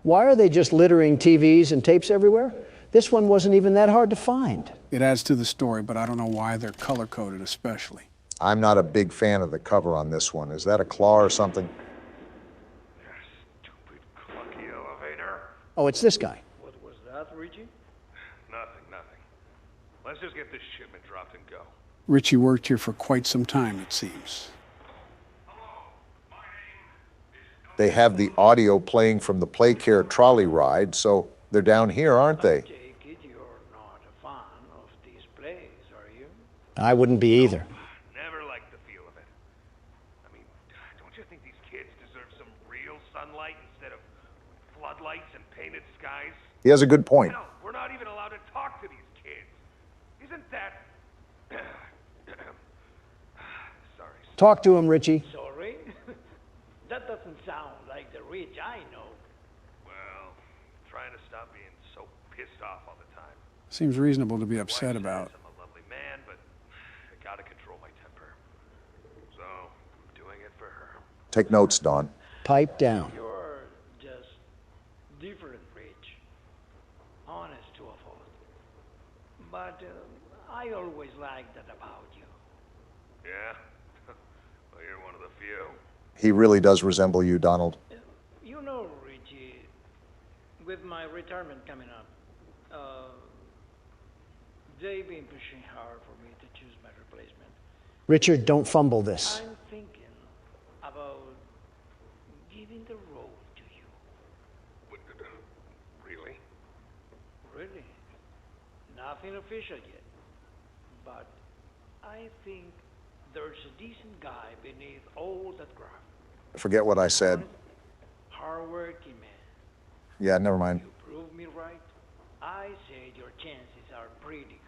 Why are they just littering TVs and tapes everywhere? This one wasn't even that hard to find. It adds to the story, but I don't know why they're color-coded especially. I'm not a big fan of the cover on this one. Is that a claw or something? Stupid clunky elevator. Oh, it's this guy. What was that, Richie? Nothing. Let's just get this shipment dropped and go. Richie worked here for quite some time, it seems. They have the audio playing from the Playcare trolley ride, so they're down here, aren't they? Take it you're not a fan of these plays, are you? I wouldn't be either. Never liked the feel of it. I mean, don't you think these kids deserve some real sunlight instead of floodlights and painted skies? He has a good point. Hell, we're not even allowed to talk to these kids. Is Talk to him, Richie. Sorry? That doesn't sound like the Rich I know. Well, trying to stop being so pissed off all the time. Seems reasonable to be upset about. I'm a lovely man, but I gotta control my temper. So, I'm doing it for her. Take notes, Don. Pipe down. You're just different, Rich. Honest to a fault. But I always liked that about you. Yeah? Well, you're one of the few. He really does resemble you, Donald. You know, Richie, with my retirement coming up, they've been pushing hard for me to choose my replacement. Richard, don't fumble this. I'm thinking about giving the role to you. Really? Really? Nothing official yet. But I think there's a decent guy beneath all that graft. Forget what I said. Hard-working man. Yeah, never mind. Prove me right. I said your chances are pretty good.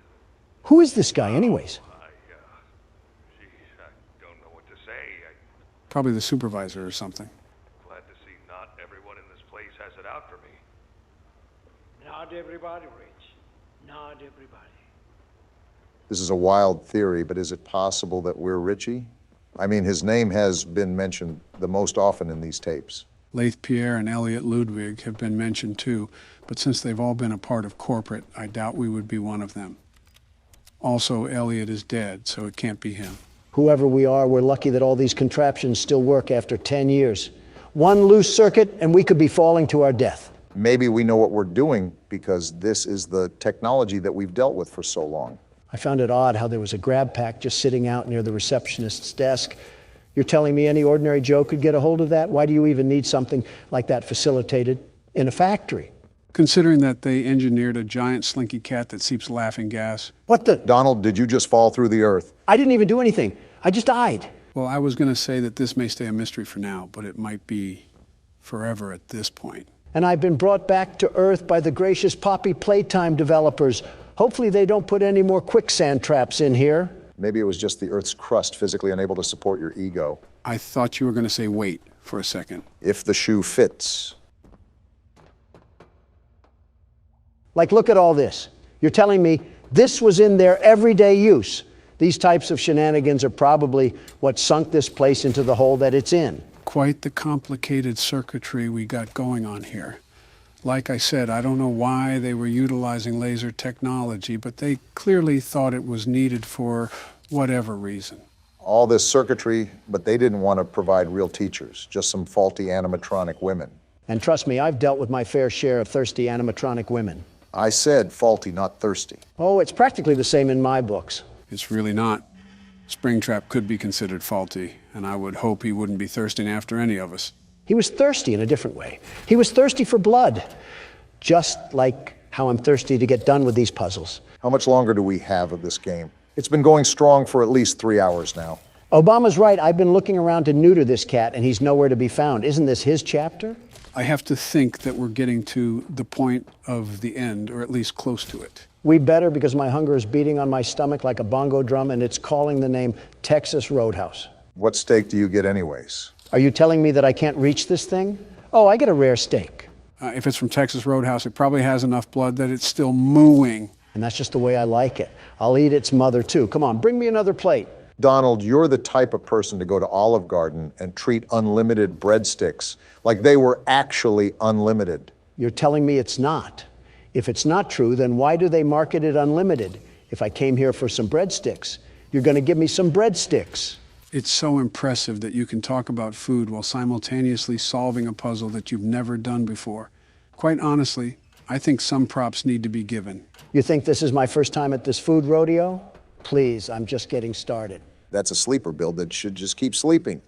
Who is this guy, anyways? I don't know what to say. Probably the supervisor or something. Glad to see not everyone in this place has it out for me. Not everybody, Rich. Not everybody. This is a wild theory, but is it possible that we're Richie? I mean, his name has been mentioned the most often in these tapes. Leith Pierre and Elliot Ludwig have been mentioned too, but since they've all been a part of corporate, I doubt we would be one of them. Also, Elliot is dead, so it can't be him. Whoever we are, we're lucky that all these contraptions still work after 10 years. One loose circuit, and we could be falling to our death. Maybe we know what we're doing because this is the technology that we've dealt with for so long. I found it odd how there was a grab pack just sitting out near the receptionist's desk. You're telling me any ordinary Joe could get a hold of that? Why do you even need something like that facilitated in a factory? Considering that they engineered a giant slinky cat that seeps laughing gas. What the? Donald, did you just fall through the earth? I didn't even do anything. I just died. Well, I was going to say that this may stay a mystery for now, but it might be forever at this point. And I've been brought back to Earth by the gracious Poppy Playtime developers. Hopefully they don't put any more quicksand traps in here. Maybe it was just the Earth's crust physically unable to support your ego. I thought you were going to say wait for a second. If the shoe fits. Like, look at all this. You're telling me this was in their everyday use. These types of shenanigans are probably what sunk this place into the hole that it's in. Quite the complicated circuitry we got going on here. Like I said, I don't know why they were utilizing laser technology, but they clearly thought it was needed for whatever reason. All this circuitry, but they didn't want to provide real teachers, just some faulty animatronic women. And trust me, I've dealt with my fair share of thirsty animatronic women. I said faulty, not thirsty. Oh, it's practically the same in my books. It's really not. Springtrap could be considered faulty, and I would hope he wouldn't be thirsting after any of us. He was thirsty in a different way. He was thirsty for blood, just like how I'm thirsty to get done with these puzzles. How much longer do we have of this game? It's been going strong for at least 3 hours now. Obama's right. I've been looking around to neuter this cat, and he's nowhere to be found. Isn't this his chapter? I have to think that we're getting to the point of the end, or at least close to it. We better, because my hunger is beating on my stomach like a bongo drum, and it's calling the name Texas Roadhouse. What steak do you get anyways? Are you telling me that I can't reach this thing? Oh, I get a rare steak. If it's from Texas Roadhouse, it probably has enough blood that it's still mooing. And that's just the way I like it. I'll eat its mother, too. Come on, bring me another plate. Donald, you're the type of person to go to Olive Garden and treat unlimited breadsticks like they were actually unlimited. You're telling me it's not. If it's not true, then why do they market it unlimited? If I came here for some breadsticks, you're going to give me some breadsticks. It's so impressive that you can talk about food while simultaneously solving a puzzle that you've never done before. Quite honestly, I think some props need to be given. You think this is my first time at this food rodeo? Please, I'm just getting started. That's a sleeper build that should just keep sleeping.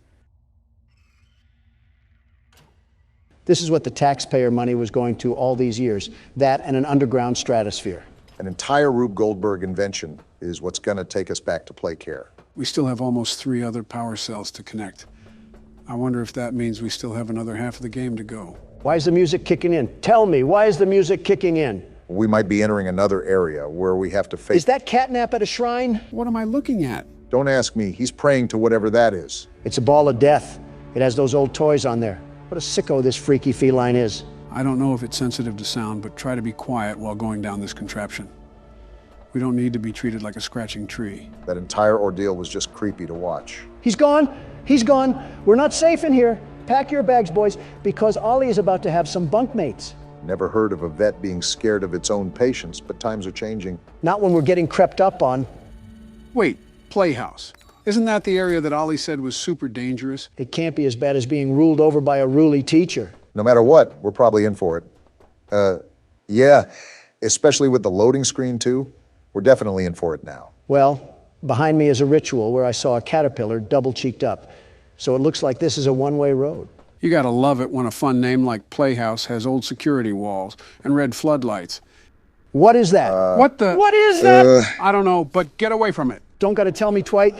This is what the taxpayer money was going to all these years, that and an underground stratosphere. An entire Rube Goldberg invention is what's going to take us back to Playcare. We still have almost 3 other power cells to connect. I wonder if that means we still have another half of the game to go. Why is the music kicking in? Tell me, why is the music kicking in? We might be entering another area where we have to face... Is that catnap at a shrine? What am I looking at? Don't ask me. He's praying to whatever that is. It's a ball of death. It has those old toys on there. What a sicko this freaky feline is. I don't know if it's sensitive to sound, but try to be quiet while going down this contraption. We don't need to be treated like a scratching tree. That entire ordeal was just creepy to watch. He's gone. He's gone. We're not safe in here. Pack your bags, boys, because Ollie is about to have some bunkmates. Never heard of a vet being scared of its own patients, but times are changing. Not when we're getting crept up on. Wait, Playhouse. Isn't that the area that Ollie said was super dangerous? It can't be as bad as being ruled over by a ruly teacher. No matter what, we're probably in for it. Yeah, especially with the loading screen too. We're definitely in for it now. Well, behind me is a ritual where I saw a caterpillar double-cheeked up. So it looks like this is a one-way road. You gotta love it when a fun name like Playhouse has old security walls and red floodlights. What is that? What is that? I don't know, but get away from it. Don't gotta tell me, Twite.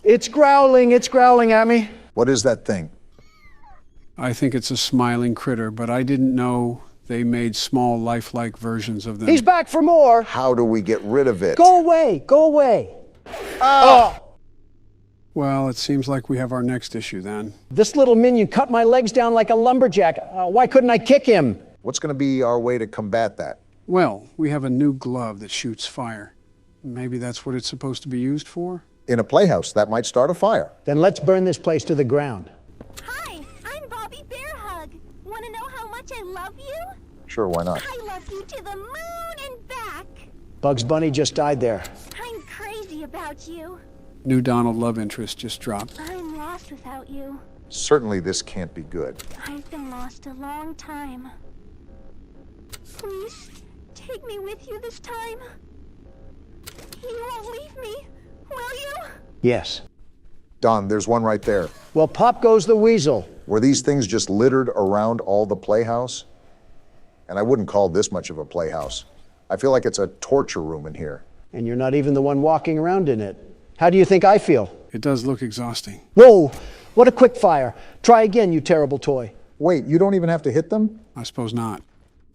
It's growling at me. What is that thing? I think it's a smiling critter, but I didn't know they made small, lifelike versions of them. He's back for more. How do we get rid of it? Go away, go away. Well, it seems like we have our next issue then. This little minion cut my legs down like a lumberjack. Why couldn't I kick him? What's going to be our way to combat that? Well, we have a new glove that shoots fire. Maybe that's what it's supposed to be used for? In a playhouse, that might start a fire. Then let's burn this place to the ground. Hi, I'm Bobby Bearhug. Want to know how much I love you? Sure, why not? I love you to the moon and back. Bugs Bunny just died there. I'm crazy about you. New Donald love interest just dropped. I'm lost without you. Certainly this can't be good. I've been lost a long time. Please, take me with you this time. You won't leave me, will you? Yes. Don, there's one right there. Well, pop goes the weasel. Were these things just littered around all the playhouse? And I wouldn't call this much of a playhouse. I feel like it's a torture room in here. And you're not even the one walking around in it. How do you think I feel? It does look exhausting. Whoa, what a quick fire. Try again, you terrible toy. Wait, you don't even have to hit them? I suppose not.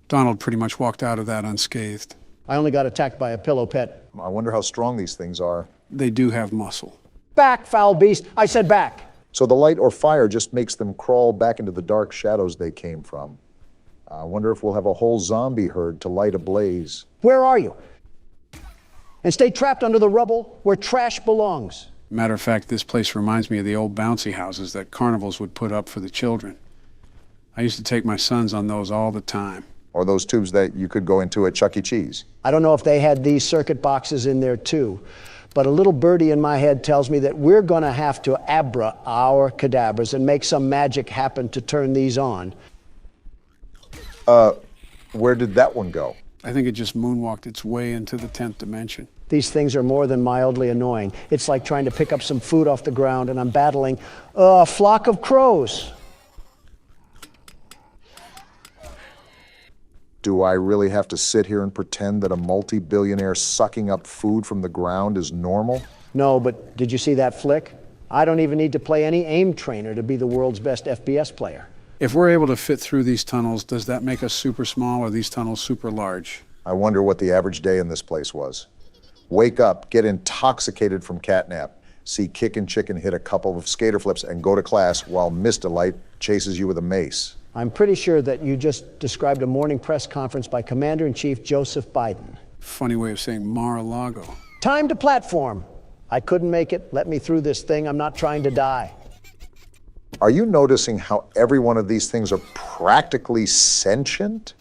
Donald pretty much walked out of that unscathed. I only got attacked by a pillow pet. I wonder how strong these things are. They do have muscle. Back, foul beast. I said back. So the light or fire just makes them crawl back into the dark shadows they came from. I wonder if we'll have a whole zombie herd to light a blaze. Where are you? And stay trapped under the rubble where trash belongs. Matter of fact, this place reminds me of the old bouncy houses that carnivals would put up for the children. I used to take my sons on those all the time. Or those tubes that you could go into at Chuck E. Cheese. I don't know if they had these circuit boxes in there too, but a little birdie in my head tells me that we're going to have to abra our cadabras and make some magic happen to turn these on. Where did that one go? I think it just moonwalked its way into the 10th dimension. These things are more than mildly annoying. It's like trying to pick up some food off the ground and I'm battling a flock of crows. Do I really have to sit here and pretend that a multi-billionaire sucking up food from the ground is normal? No, but did you see that flick? I don't even need to play any aim trainer to be the world's best FPS player. If we're able to fit through these tunnels, does that make us super small or these tunnels super large? I wonder what the average day in this place was. Wake up, get intoxicated from catnap, see Kickin' Chicken hit a couple of skater flips and go to class while Mr. Light chases you with a mace. I'm pretty sure that you just described a morning press conference by Commander-in-Chief Joseph Biden. Funny way of saying Mar-a-Lago. Time to platform. I couldn't make it. Let me through this thing. I'm not trying to die. Are you noticing how every one of these things are practically sentient?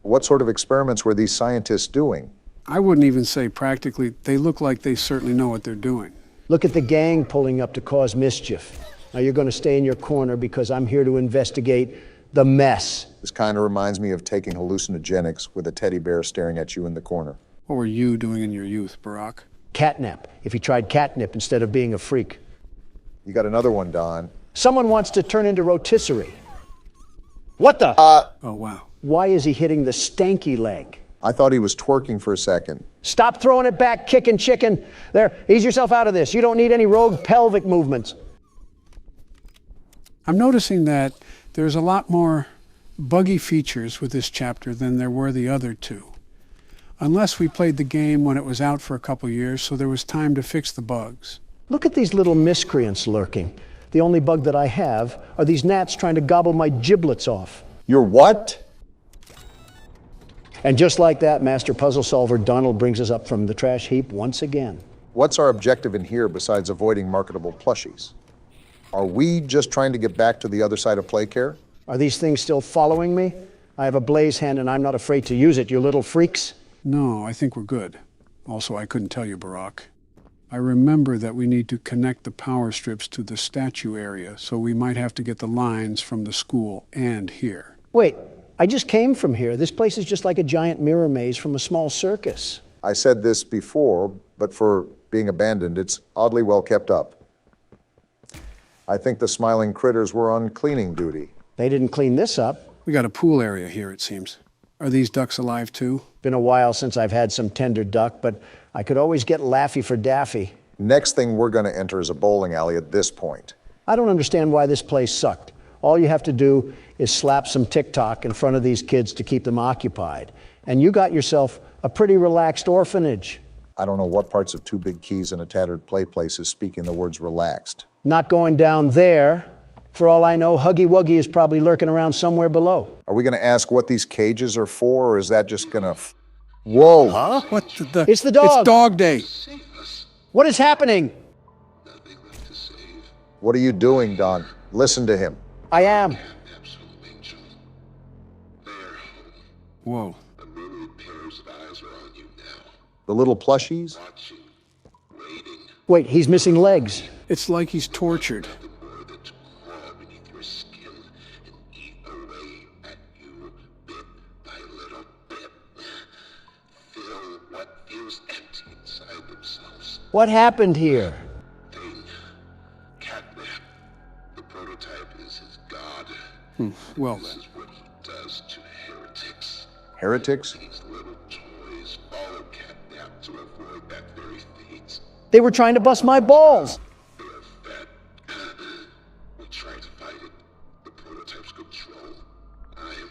What sort of experiments were these scientists doing? I wouldn't even say practically. They look like they certainly know what they're doing. Look at the gang pulling up to cause mischief. Now you're going to stay in your corner because I'm here to investigate the mess. This kind of reminds me of taking hallucinogenics with a teddy bear staring at you in the corner. What were you doing in your youth, Barack? Catnap. If you tried catnip instead of being a freak. You got another one, Don. Someone wants to turn into rotisserie. What the? Oh, wow. Why is he hitting the stanky leg? I thought he was twerking for a second. Stop throwing it back, Kickin' Chicken. There, ease yourself out of this. You don't need any rogue pelvic movements. I'm noticing that there's a lot more buggy features with this chapter than there were the other two. Unless we played the game when it was out for a couple years, so there was time to fix the bugs. Look at these little miscreants lurking. The only bug that I have are these gnats trying to gobble my giblets off. Your what? And just like that, Master Puzzle Solver Donald brings us up from the trash heap once again. What's our objective in here besides avoiding marketable plushies? Are we just trying to get back to the other side of Playcare? Are these things still following me? I have a blaze hand and I'm not afraid to use it, you little freaks. No, I think we're good. Also, I couldn't tell you, Barack. I remember that we need to connect the power strips to the statue area, so we might have to get the lines from the school and here. Wait, I just came from here. This place is just like a giant mirror maze from a small circus. I said this before, but for being abandoned, it's oddly well kept up. I think the smiling critters were on cleaning duty. They didn't clean this up. We got a pool area here, it seems. Are these ducks alive too? Been a while since I've had some tender duck, but I could always get Laffy for Daffy. Next thing we're going to enter is a bowling alley at this point. I don't understand why this place sucked. All you have to do is slap some TikTok in front of these kids to keep them occupied. And you got yourself a pretty relaxed orphanage. I don't know what parts of Two Big Keys and a Tattered Play Place is speaking the words relaxed. Not going down there. For all I know, Huggy Wuggy is probably lurking around somewhere below. Are we going to ask what these cages are for, or is that just going to... Whoa! Huh? What the... It's the dog! It's dog day! What is happening? What are you doing, Don? Listen to him. I am. Whoa. The little plushies? Wait, he's missing legs. It's like he's tortured. What happened here? Catnap. The prototype is his god. Well This then. is what he does to heretics. Heretics? These little toys follow Catnap to avoid that very fate. They were trying to bust my balls. They are fat. We try to fight it. The prototype's control. I am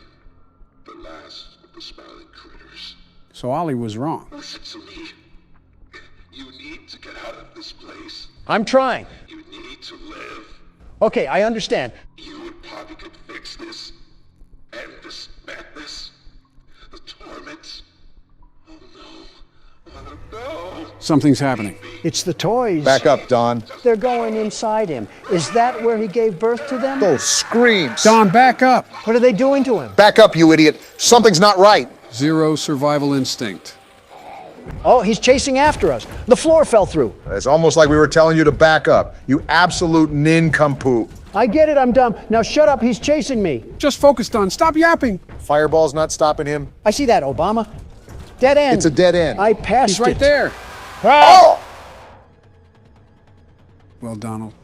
the last of the smiling critters. So Ollie was wrong. Listen to me. You need to get out of this place. I'm trying. You need to live. Okay, I understand. You and Poppy could fix this. End this madness. The torment. Oh no. Oh no. Something's happening. It's the toys. Back up, Don. They're going inside him. Is that where he gave birth to them? Those screams! Don, back up! What are they doing to him? Back up, you idiot! Something's not right! Zero survival instinct. Oh, he's chasing after us. The floor fell through. It's almost like we were telling you to back up. You absolute nincompoop. I get it, I'm dumb. Now shut up, he's chasing me. Just focus, Don. Stop yapping. Fireball's not stopping him. I see that, Obama. Dead end. It's a dead end. I passed He's right it. there. Oh! Well, Donald,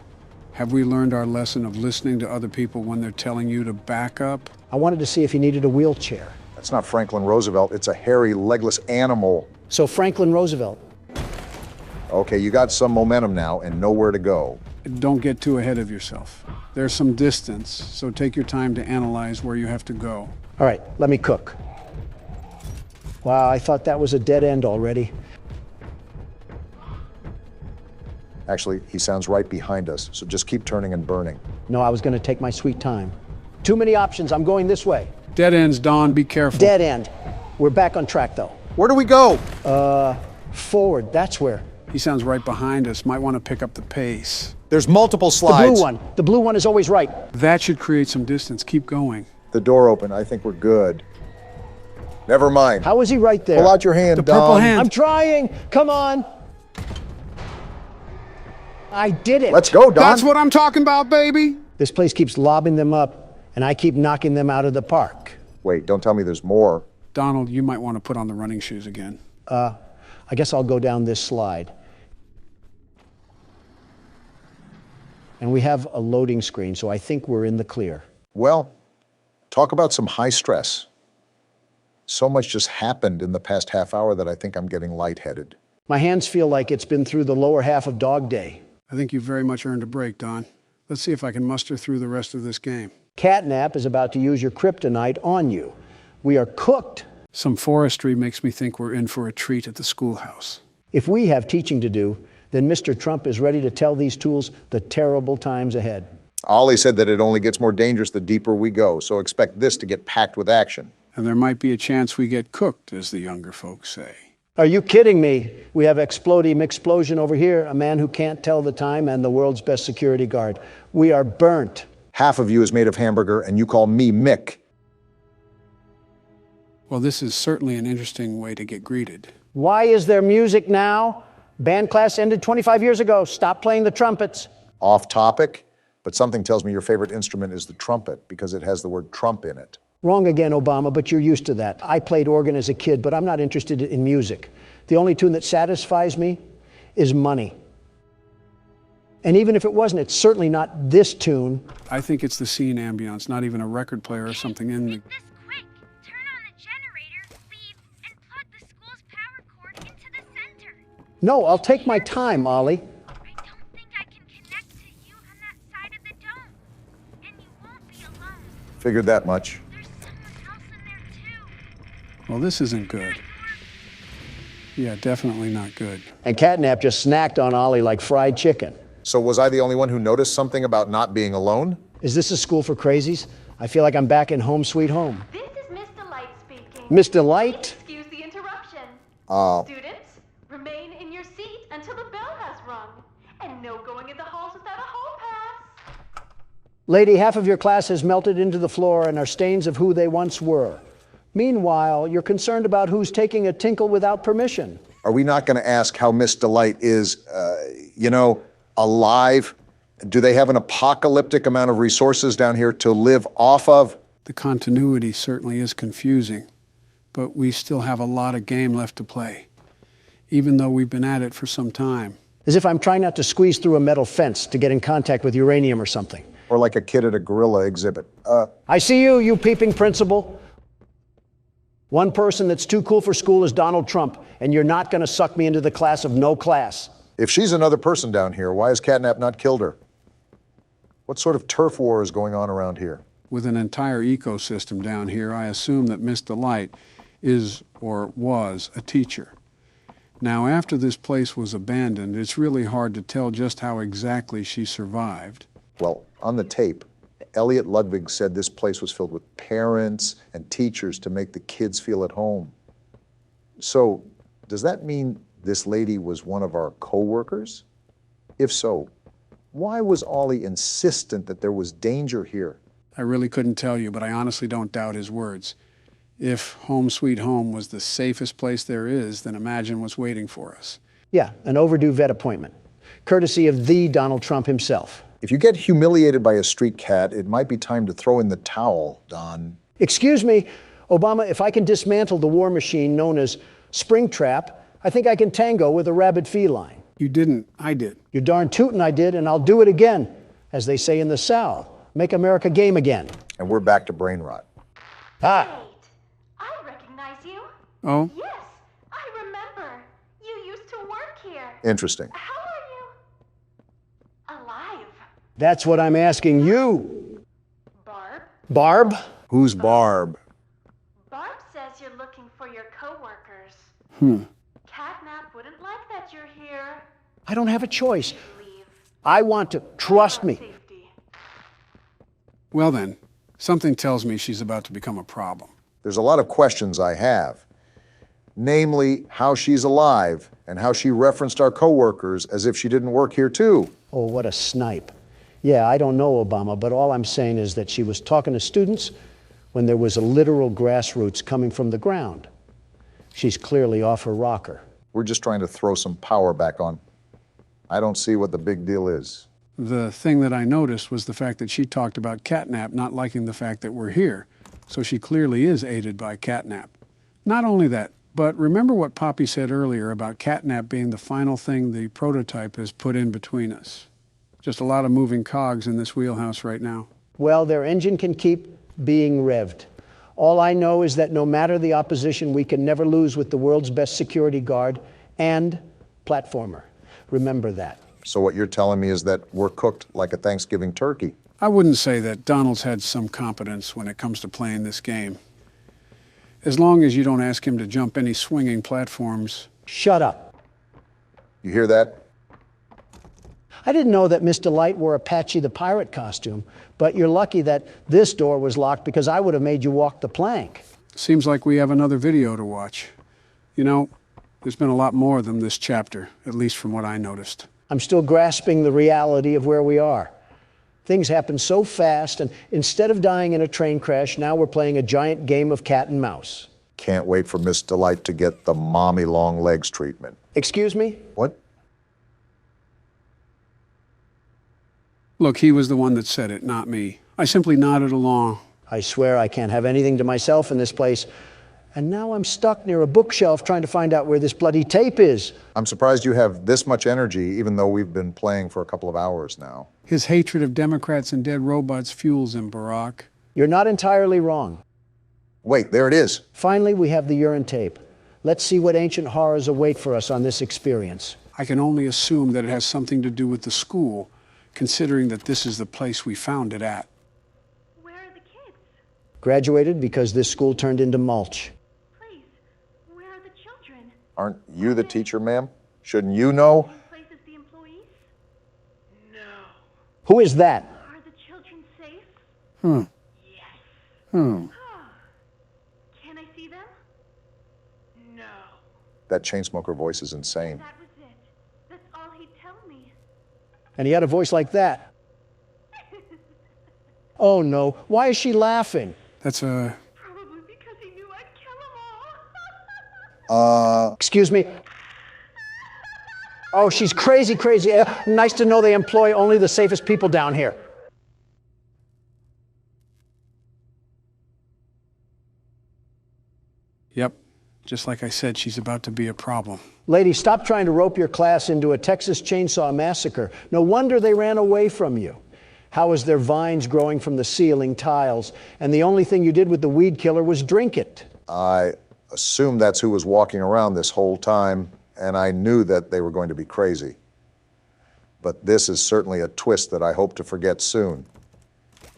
have we learned our lesson of listening to other people when they're telling you to back up? I wanted to see if he needed a wheelchair. That's not Franklin Roosevelt. It's a hairy, legless animal. So Franklin Roosevelt. Okay, you got some momentum now and nowhere to go. Don't get too ahead of yourself. There's some distance, so take your time to analyze where you have to go. All right, let me cook. Wow, I thought that was a dead end already. Actually, he sounds right behind us, so just keep turning and burning. No, I was going to take my sweet time. Too many options. I'm going this way. Dead ends, Don. Be careful. Dead end. We're back on track, though. Where do we go? Forward. That's where. He sounds right behind us. Might want to pick up the pace. There's multiple The slides. blue one. The blue one is always right. That should create some distance. Keep going. The door open. I think we're good. Never mind. How is he right there? Pull out your hand, The Don. purple hand. I'm trying. Come on. I did it. Let's go, Don. That's what I'm talking about, baby. This place keeps lobbing them up, and I keep knocking them out of the park. Wait, don't tell me there's more. Donald, you might want to put on the running shoes again. I guess I'll go down this slide. And we have a loading screen, so I think we're in the clear. Well, talk about some high stress. So much just happened in the past half hour that I think I'm getting lightheaded. My hands feel like it's been through the lower half of Dog Day. I think you very much earned a break, Don. Let's see if I can muster through the rest of this game. Catnap is about to use your kryptonite on you. We are cooked Some forestry makes me think we're in for a treat at the schoolhouse. If we have teaching to do, then Mr. Trump is ready to tell these tools the terrible times ahead. Ollie said that it only gets more dangerous the deeper we go, so expect this to get packed with action. And there might be a chance we get cooked, as the younger folks say. Are you kidding me? We have Exploding Explosion over here, a man who can't tell the time and the world's best security guard. We are burnt. Half of you is made of hamburger, and you call me Mick. Well, this is certainly an interesting way to get greeted. Why is there music now? Band class ended 25 years ago. Stop playing the trumpets. Off topic, but something tells me your favorite instrument is the trumpet because it has the word Trump in it. Wrong again, Obama, but you're used to that. I played organ as a kid, but I'm not interested in music. The only tune that satisfies me is money. And even if it wasn't, it's certainly not this tune. I think it's the scene ambience, not even a record player or something in the... No, I'll take my time, Ollie. I don't think I can connect to you on that side of the dome. And you won't be alone. Figured that much. There's someone else in there too. Well, this isn't good. Yeah, definitely not good. And Catnap just snacked on Ollie like fried chicken. So was I the only one who noticed something about not being alone? Is this a school for crazies? I feel like I'm back in Home Sweet Home. This is Miss Delight speaking. Miss Delight? Excuse the interruption. Students, remain in your seat until the bell has rung. And no going in the halls without a hall pass. Lady, half of your class has melted into the floor and are stains of who they once were. Meanwhile, you're concerned about who's taking a tinkle without permission. Are we not going to ask how Miss Delight is, alive? Do they have an apocalyptic amount of resources down here to live off of? The continuity certainly is confusing, but we still have a lot of game left to play, even though we've been at it for some time. As if I'm trying not to squeeze through a metal fence to get in contact with uranium or something. Or like a kid at a gorilla exhibit. I see you, you peeping principal. One person that's too cool for school is Donald Trump, and you're not going to suck me into the class of no class. If she's another person down here, why has Catnap not killed her? What sort of turf war is going on around here? With an entire ecosystem down here, I assume that Miss Delight is or was a teacher. Now, after this place was abandoned, it's really hard to tell just how exactly she survived. Well, on the tape, Elliot Ludwig said this place was filled with parents and teachers to make the kids feel at home. So, does that mean this lady was one of our co-workers? If so, why was Ollie insistent that there was danger here? I really couldn't tell you, but I honestly don't doubt his words. If Home Sweet Home was the safest place there is, then imagine what's waiting for us. Yeah, an overdue vet appointment, courtesy of the Donald Trump himself. If you get humiliated by a street cat, it might be time to throw in the towel, Don. Excuse me, Obama, if I can dismantle the war machine known as Springtrap, I think I can tango with a rabid feline. You didn't, I did. You're darn tootin' I did, and I'll do it again. As they say in the South, make America game again. And we're back to brain rot. Ah. Wait, I recognize you. Oh? Yes, I remember. You used to work here. Interesting. How are you? Alive. That's what I'm asking you. Barb? Barb? Who's Barb? Barb says you're looking for your coworkers. Catnap wouldn't like that you're here. I don't have a choice. I want to. Trust me. Well then, something tells me she's about to become a problem. There's a lot of questions I have. Namely, how she's alive and how she referenced our coworkers as if she didn't work here too. Oh, what a snipe. Yeah, I don't know, Obama, but all I'm saying is that she was talking to students when there was a literal grassroots coming from the ground. She's clearly off her rocker. We're just trying to throw some power back on. I don't see what the big deal is. The thing that I noticed was the fact that she talked about Catnap not liking the fact that we're here. So she clearly is aided by Catnap. Not only that, but remember what Poppy said earlier about Catnap being the final thing the prototype has put in between us. Just a lot of moving cogs in this wheelhouse right now. Well, their engine can keep being revved. All I know is that no matter the opposition, we can never lose with the world's best security guard and platformer. Remember that. So what you're telling me is that we're cooked like a Thanksgiving turkey. I wouldn't say that. Donald's had some competence when it comes to playing this game. As long as you don't ask him to jump any swinging platforms. Shut up. You hear that? I didn't know that Miss Delight wore a Patchy the Pirate costume, but you're lucky that this door was locked because I would have made you walk the plank. Seems like we have another video to watch. You know, there's been a lot more than this chapter, at least from what I noticed. I'm still grasping the reality of where we are. Things happen so fast, and instead of dying in a train crash, now we're playing a giant game of cat and mouse. Can't wait for Miss Delight to get the mommy long legs treatment. Excuse me? What? Look, he was the one that said it, not me. I simply nodded along. I swear I can't have anything to myself in this place. And now I'm stuck near a bookshelf trying to find out where this bloody tape is. I'm surprised you have this much energy, even though we've been playing for a couple of hours now. His hatred of Democrats and dead robots fuels him, Barack. You're not entirely wrong. Wait, there it is. Finally, we have the urine tape. Let's see what ancient horrors await for us on this experience. I can only assume that it has something to do with the school, considering that this is the place we found it at. Where are the kids? Graduated because this school turned into mulch. Please, where are the children? Aren't you the teacher, ma'am? Shouldn't you know? Same place as the employees? Who is that? Are the children safe? Yes. Hmm. Can I see them? No. That chain smoker voice is insane. That was it. That's all he'd tell me. And he had a voice like that. Oh no, why is she laughing? That's Probably because he knew I'd kill them all. Excuse me? Oh, she's crazy, crazy. Nice to know they employ only the safest people down here. Yep. Just like I said, she's about to be a problem. Lady, stop trying to rope your class into a Texas Chainsaw Massacre. No wonder they ran away from you. How is there vines growing from the ceiling tiles, and the only thing you did with the weed killer was drink it? I assume that's who was walking around this whole time, and I knew that they were going to be crazy. But this is certainly a twist that I hope to forget soon.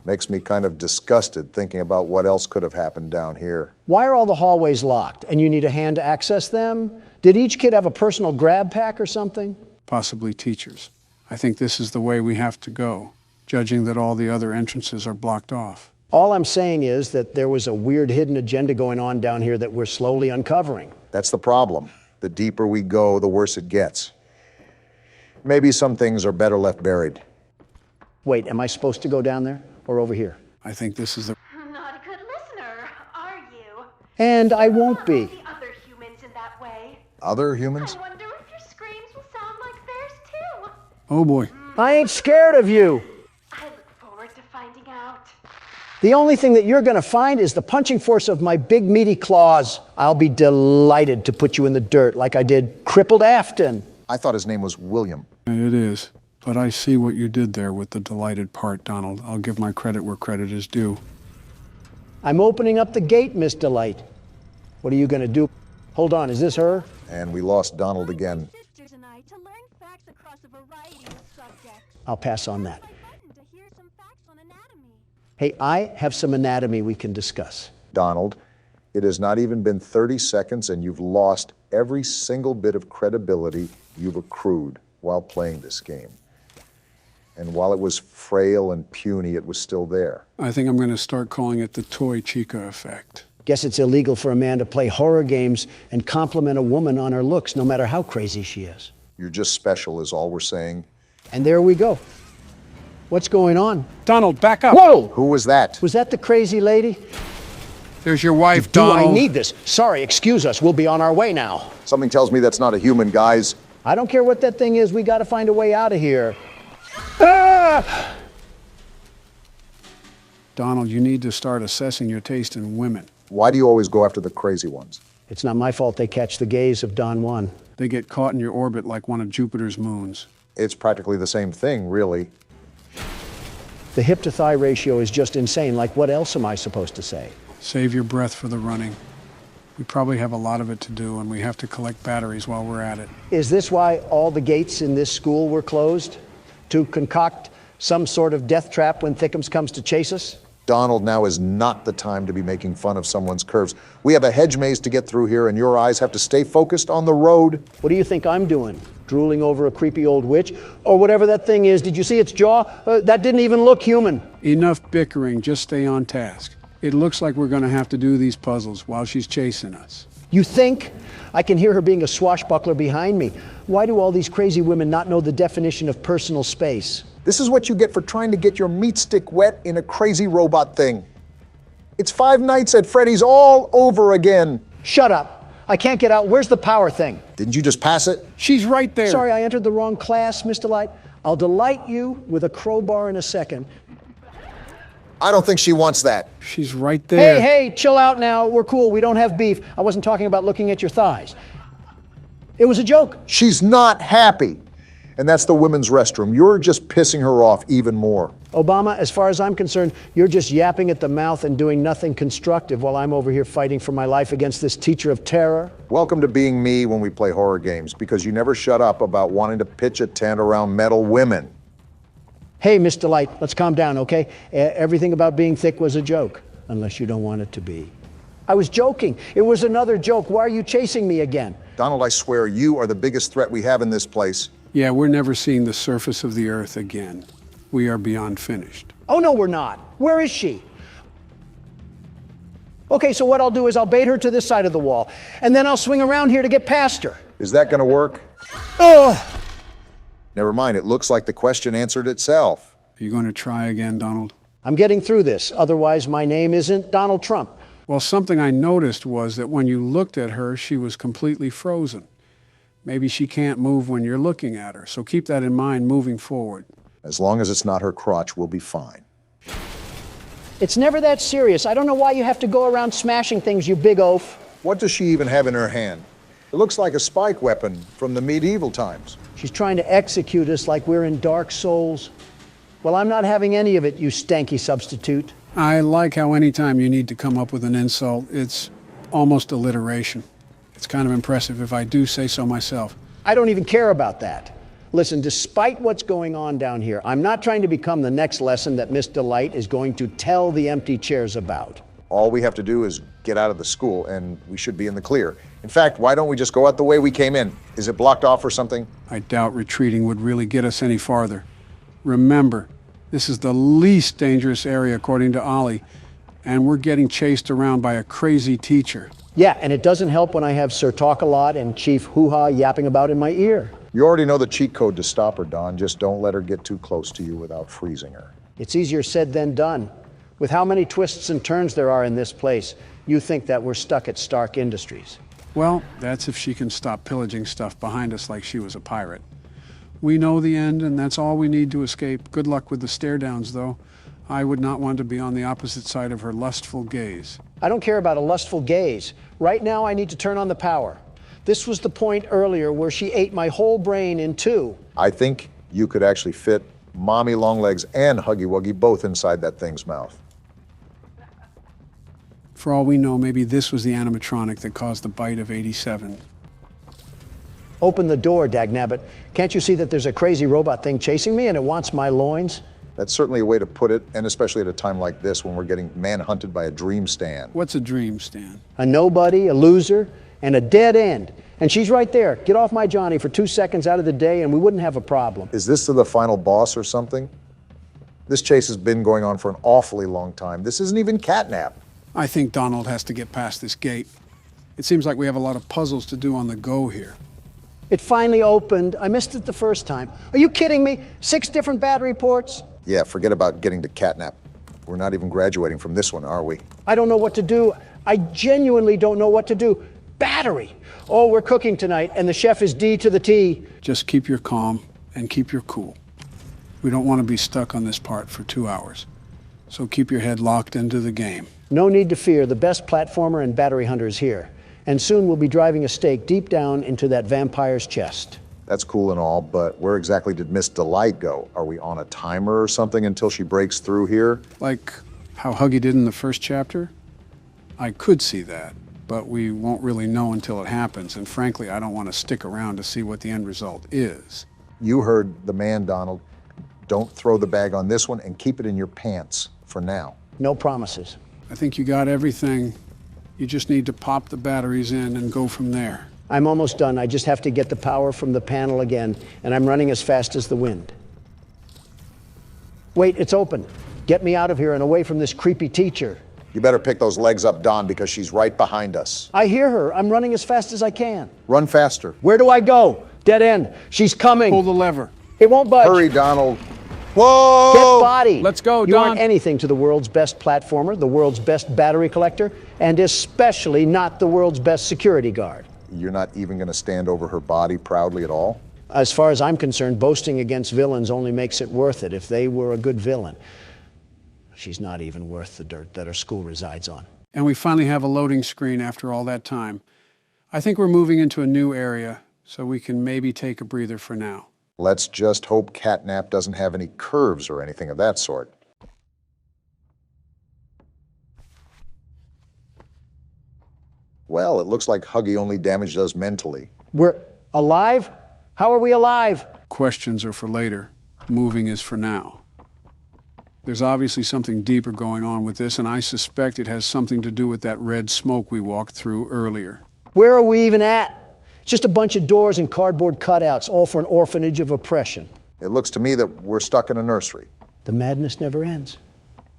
Makes me kind of disgusted thinking about what else could have happened down here. Why are all the hallways locked, and you need a hand to access them? Did each kid have a personal grab pack or something? Possibly teachers. I think this is the way we have to go, judging that all the other entrances are blocked off. All I'm saying is that there was a weird hidden agenda going on down here that we're slowly uncovering. That's the problem. The deeper we go, the worse it gets. Maybe some things are better left buried. Wait, am I supposed to go down there or over here? I think this is the... Not a good listener, are you? And I won't be. The other humans in that way. Other humans? I wonder if your screams will sound like theirs too. Oh boy. I ain't scared of you. I look forward to finding out. The only thing that you're going to find is the punching force of my big meaty claws. I'll be delighted to put you in the dirt like I did crippled Afton. I thought his name was William. It is. But I see what you did there with the delighted part, Donald. I'll give my credit where credit is due. I'm opening up the gate, Miss Delight. What are you going to do? Hold on, is this her? And we lost Donald again. Sisters and I to learn facts across a variety of subjects. I'll pass on that. Button to hear some facts on anatomy. Hey, I have some anatomy we can discuss. Donald, it has not even been 30 seconds and you've lost every single bit of credibility you've accrued while playing this game. And while it was frail and puny, it was still there. I think I'm going to start calling it the Toy Chica effect. Guess it's illegal for a man to play horror games and compliment a woman on her looks, no matter how crazy she is. You're just special is all we're saying. And there we go. What's going on? Donald, back up! Whoa! Who was that? Was that the crazy lady? There's your wife, Do Donald. I need this? Sorry, excuse us. We'll be on our way now. Something tells me that's not a human, guys. I don't care what that thing is. We got to find a way out of here. Ah! Donald, you need to start assessing your taste in women. Why do you always go after the crazy ones? It's not my fault they catch the gaze of Don Juan. They get caught in your orbit like one of Jupiter's moons. It's practically the same thing, really. The hip to thigh ratio is just insane. Like, what else am I supposed to say? Save your breath for the running. We probably have a lot of it to do, and we have to collect batteries while we're at it. Is this why all the gates in this school were closed? To concoct some sort of death trap when Thickums comes to chase us? Donald, now is not the time to be making fun of someone's curves. We have a hedge maze to get through here, and your eyes have to stay focused on the road. What do you think I'm doing? Drooling over a creepy old witch? Or whatever that thing is. Did you see its jaw? That didn't even look human. Enough bickering, just stay on task. It looks like we're going to have to do these puzzles while she's chasing us. You think? I can hear her being a swashbuckler behind me. Why do all these crazy women not know the definition of personal space? This is what you get for trying to get your meat stick wet in a crazy robot thing. It's Five Nights at Freddy's all over again. Shut up. I can't get out. Where's the power thing? Didn't you just pass it? She's right there. Sorry, I entered the wrong class, Mr. Light. I'll delight you with a crowbar in a second. I don't think she wants that. She's right there. Hey, chill out now. We're cool. We don't have beef. I wasn't talking about looking at your thighs. It was a joke. She's not happy. And that's the women's restroom. You're just pissing her off even more. Obama, as far as I'm concerned, you're just yapping at the mouth and doing nothing constructive while I'm over here fighting for my life against this teacher of terror. Welcome to being me when we play horror games, because you never shut up about wanting to pitch a tent around metal women. Hey, Mr. Light, let's calm down, okay? Everything about being thick was a joke, unless you don't want it to be. I was joking. It was another joke. Why are you chasing me again? Donald, I swear, you are the biggest threat we have in this place. Yeah, we're never seeing the surface of the earth again. We are beyond finished. Oh, no, we're not. Where is she? Okay, so what I'll do is I'll bait her to this side of the wall, and then I'll swing around here to get past her. Is that gonna work? Oh! Never mind, it looks like the question answered itself. Are you going to try again, Donald? I'm getting through this. Otherwise, my name isn't Donald Trump. Well, something I noticed was that when you looked at her, she was completely frozen. Maybe she can't move when you're looking at her, so keep that in mind moving forward. As long as it's not her crotch, we'll be fine. It's never that serious. I don't know why you have to go around smashing things, you big oaf. What does she even have in her hand? It looks like a spike weapon from the medieval times. She's trying to execute us like we're in Dark Souls. Well, I'm not having any of it, you stanky substitute. I like how anytime you need to come up with an insult, it's almost alliteration. It's kind of impressive if I do say so myself. I don't even care about that. Listen, despite what's going on down here, I'm not trying to become the next lesson that Miss Delight is going to tell the empty chairs about. All we have to do is get out of the school, and we should be in the clear. In fact, why don't we just go out the way we came in? Is it blocked off or something? I doubt retreating would really get us any farther. Remember, this is the least dangerous area according to Ollie, and we're getting chased around by a crazy teacher. Yeah, and it doesn't help when I have Sir Talk-A-Lot and Chief Hoo-Ha yapping about in my ear. You already know the cheat code to stop her, Don. Just don't let her get too close to you without freezing her. It's easier said than done. With how many twists and turns there are in this place, you think that we're stuck at Stark Industries. Well, that's if she can stop pillaging stuff behind us like she was a pirate. We know the end, and that's all we need to escape. Good luck with the stare-downs, though. I would not want to be on the opposite side of her lustful gaze. I don't care about a lustful gaze. Right now, I need to turn on the power. This was the point earlier where she ate my whole brain in two. I think you could actually fit Mommy Longlegs and Huggy Wuggy both inside that thing's mouth. For all we know, maybe this was the animatronic that caused the bite of 87. Open the door, dagnabbit. Can't you see that there's a crazy robot thing chasing me and it wants my loins? That's certainly a way to put it, and especially at a time like this when we're getting manhunted by a dream stand. What's a dream stand? A nobody, a loser, and a dead end. And she's right there. Get off my Johnny for 2 seconds out of the day and we wouldn't have a problem. Is this to the final boss or something? This chase has been going on for an awfully long time. This isn't even catnap. I think Donald has to get past this gate. It seems like we have a lot of puzzles to do on the go here. It finally opened. I missed it the first time. Are you kidding me? 6 different battery ports? Yeah, forget about getting to catnap. We're not even graduating from this one, are we? I don't know what to do. I genuinely don't know what to do. Battery. Oh, we're cooking tonight, and the chef is D to the T. Just keep your calm and keep your cool. We don't want to be stuck on this part for 2 hours. So keep your head locked into the game. No need to fear. The best platformer and battery hunter is here. And soon we'll be driving a stake deep down into that vampire's chest. That's cool and all, but where exactly did Miss Delight go? Are we on a timer or something until she breaks through here? Like how Huggy did in the first chapter? I could see that, but we won't really know until it happens, and frankly, I don't want to stick around to see what the end result is. You heard the man, Donald. Don't throw the bag on this one and keep it in your pants for now. No promises. I think you got everything. You just need to pop the batteries in and go from there. I'm almost done. I just have to get the power from the panel again, and I'm running as fast as the wind. Wait, it's open. Get me out of here and away from this creepy teacher. You better pick those legs up, Don, because she's right behind us. I hear her. I'm running as fast as I can. Run faster. Where do I go? Dead end. She's coming. Pull the lever. It won't budge. Hurry, Donald. Whoa! Get body. Let's go, You Don. aren't anything to the world's best platformer, the world's best battery collector, and especially not the world's best security guard. You're not even going to stand over her body proudly at all? As far as I'm concerned, boasting against villains only makes it worth it if they were a good villain. She's not even worth the dirt that her school resides on. And we finally have a loading screen after all that time. I think we're moving into a new area, so we can maybe take a breather for now. Let's just hope Catnap doesn't have any curves or anything of that sort. Well, it looks like Huggy only damaged us mentally. We're alive? How are we alive? Questions are for later. Moving is for now. There's obviously something deeper going on with this, and I suspect it has something to do with that red smoke we walked through earlier. Where are we even at? It's just a bunch of doors and cardboard cutouts, all for an orphanage of oppression. It looks to me that we're stuck in a nursery. The madness never ends.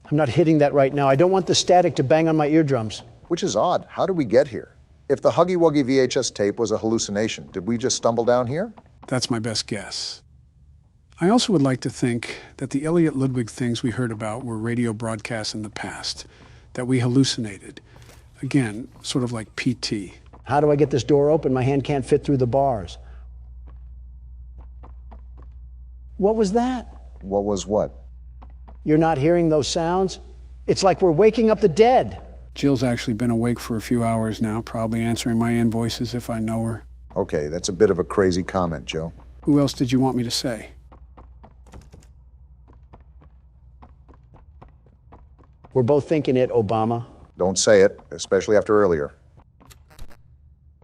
I'm not hitting that right now. I don't want the static to bang on my eardrums. Which is odd. How did we get here? If the Huggy Wuggy VHS tape was a hallucination, did we just stumble down here? That's my best guess. I also would like to think that the Elliot Ludwig things we heard about were radio broadcasts in the past, that we hallucinated. Again, sort of like PT. How do I get this door open? My hand can't fit through the bars. What was that? What was what? You're not hearing those sounds? It's like we're waking up the dead. Jill's actually been awake for a few hours now, probably answering my invoices if I know her. Okay, that's a bit of a crazy comment, Joe. Who else did you want me to say? We're both thinking it, Obama. Don't say it, especially after earlier.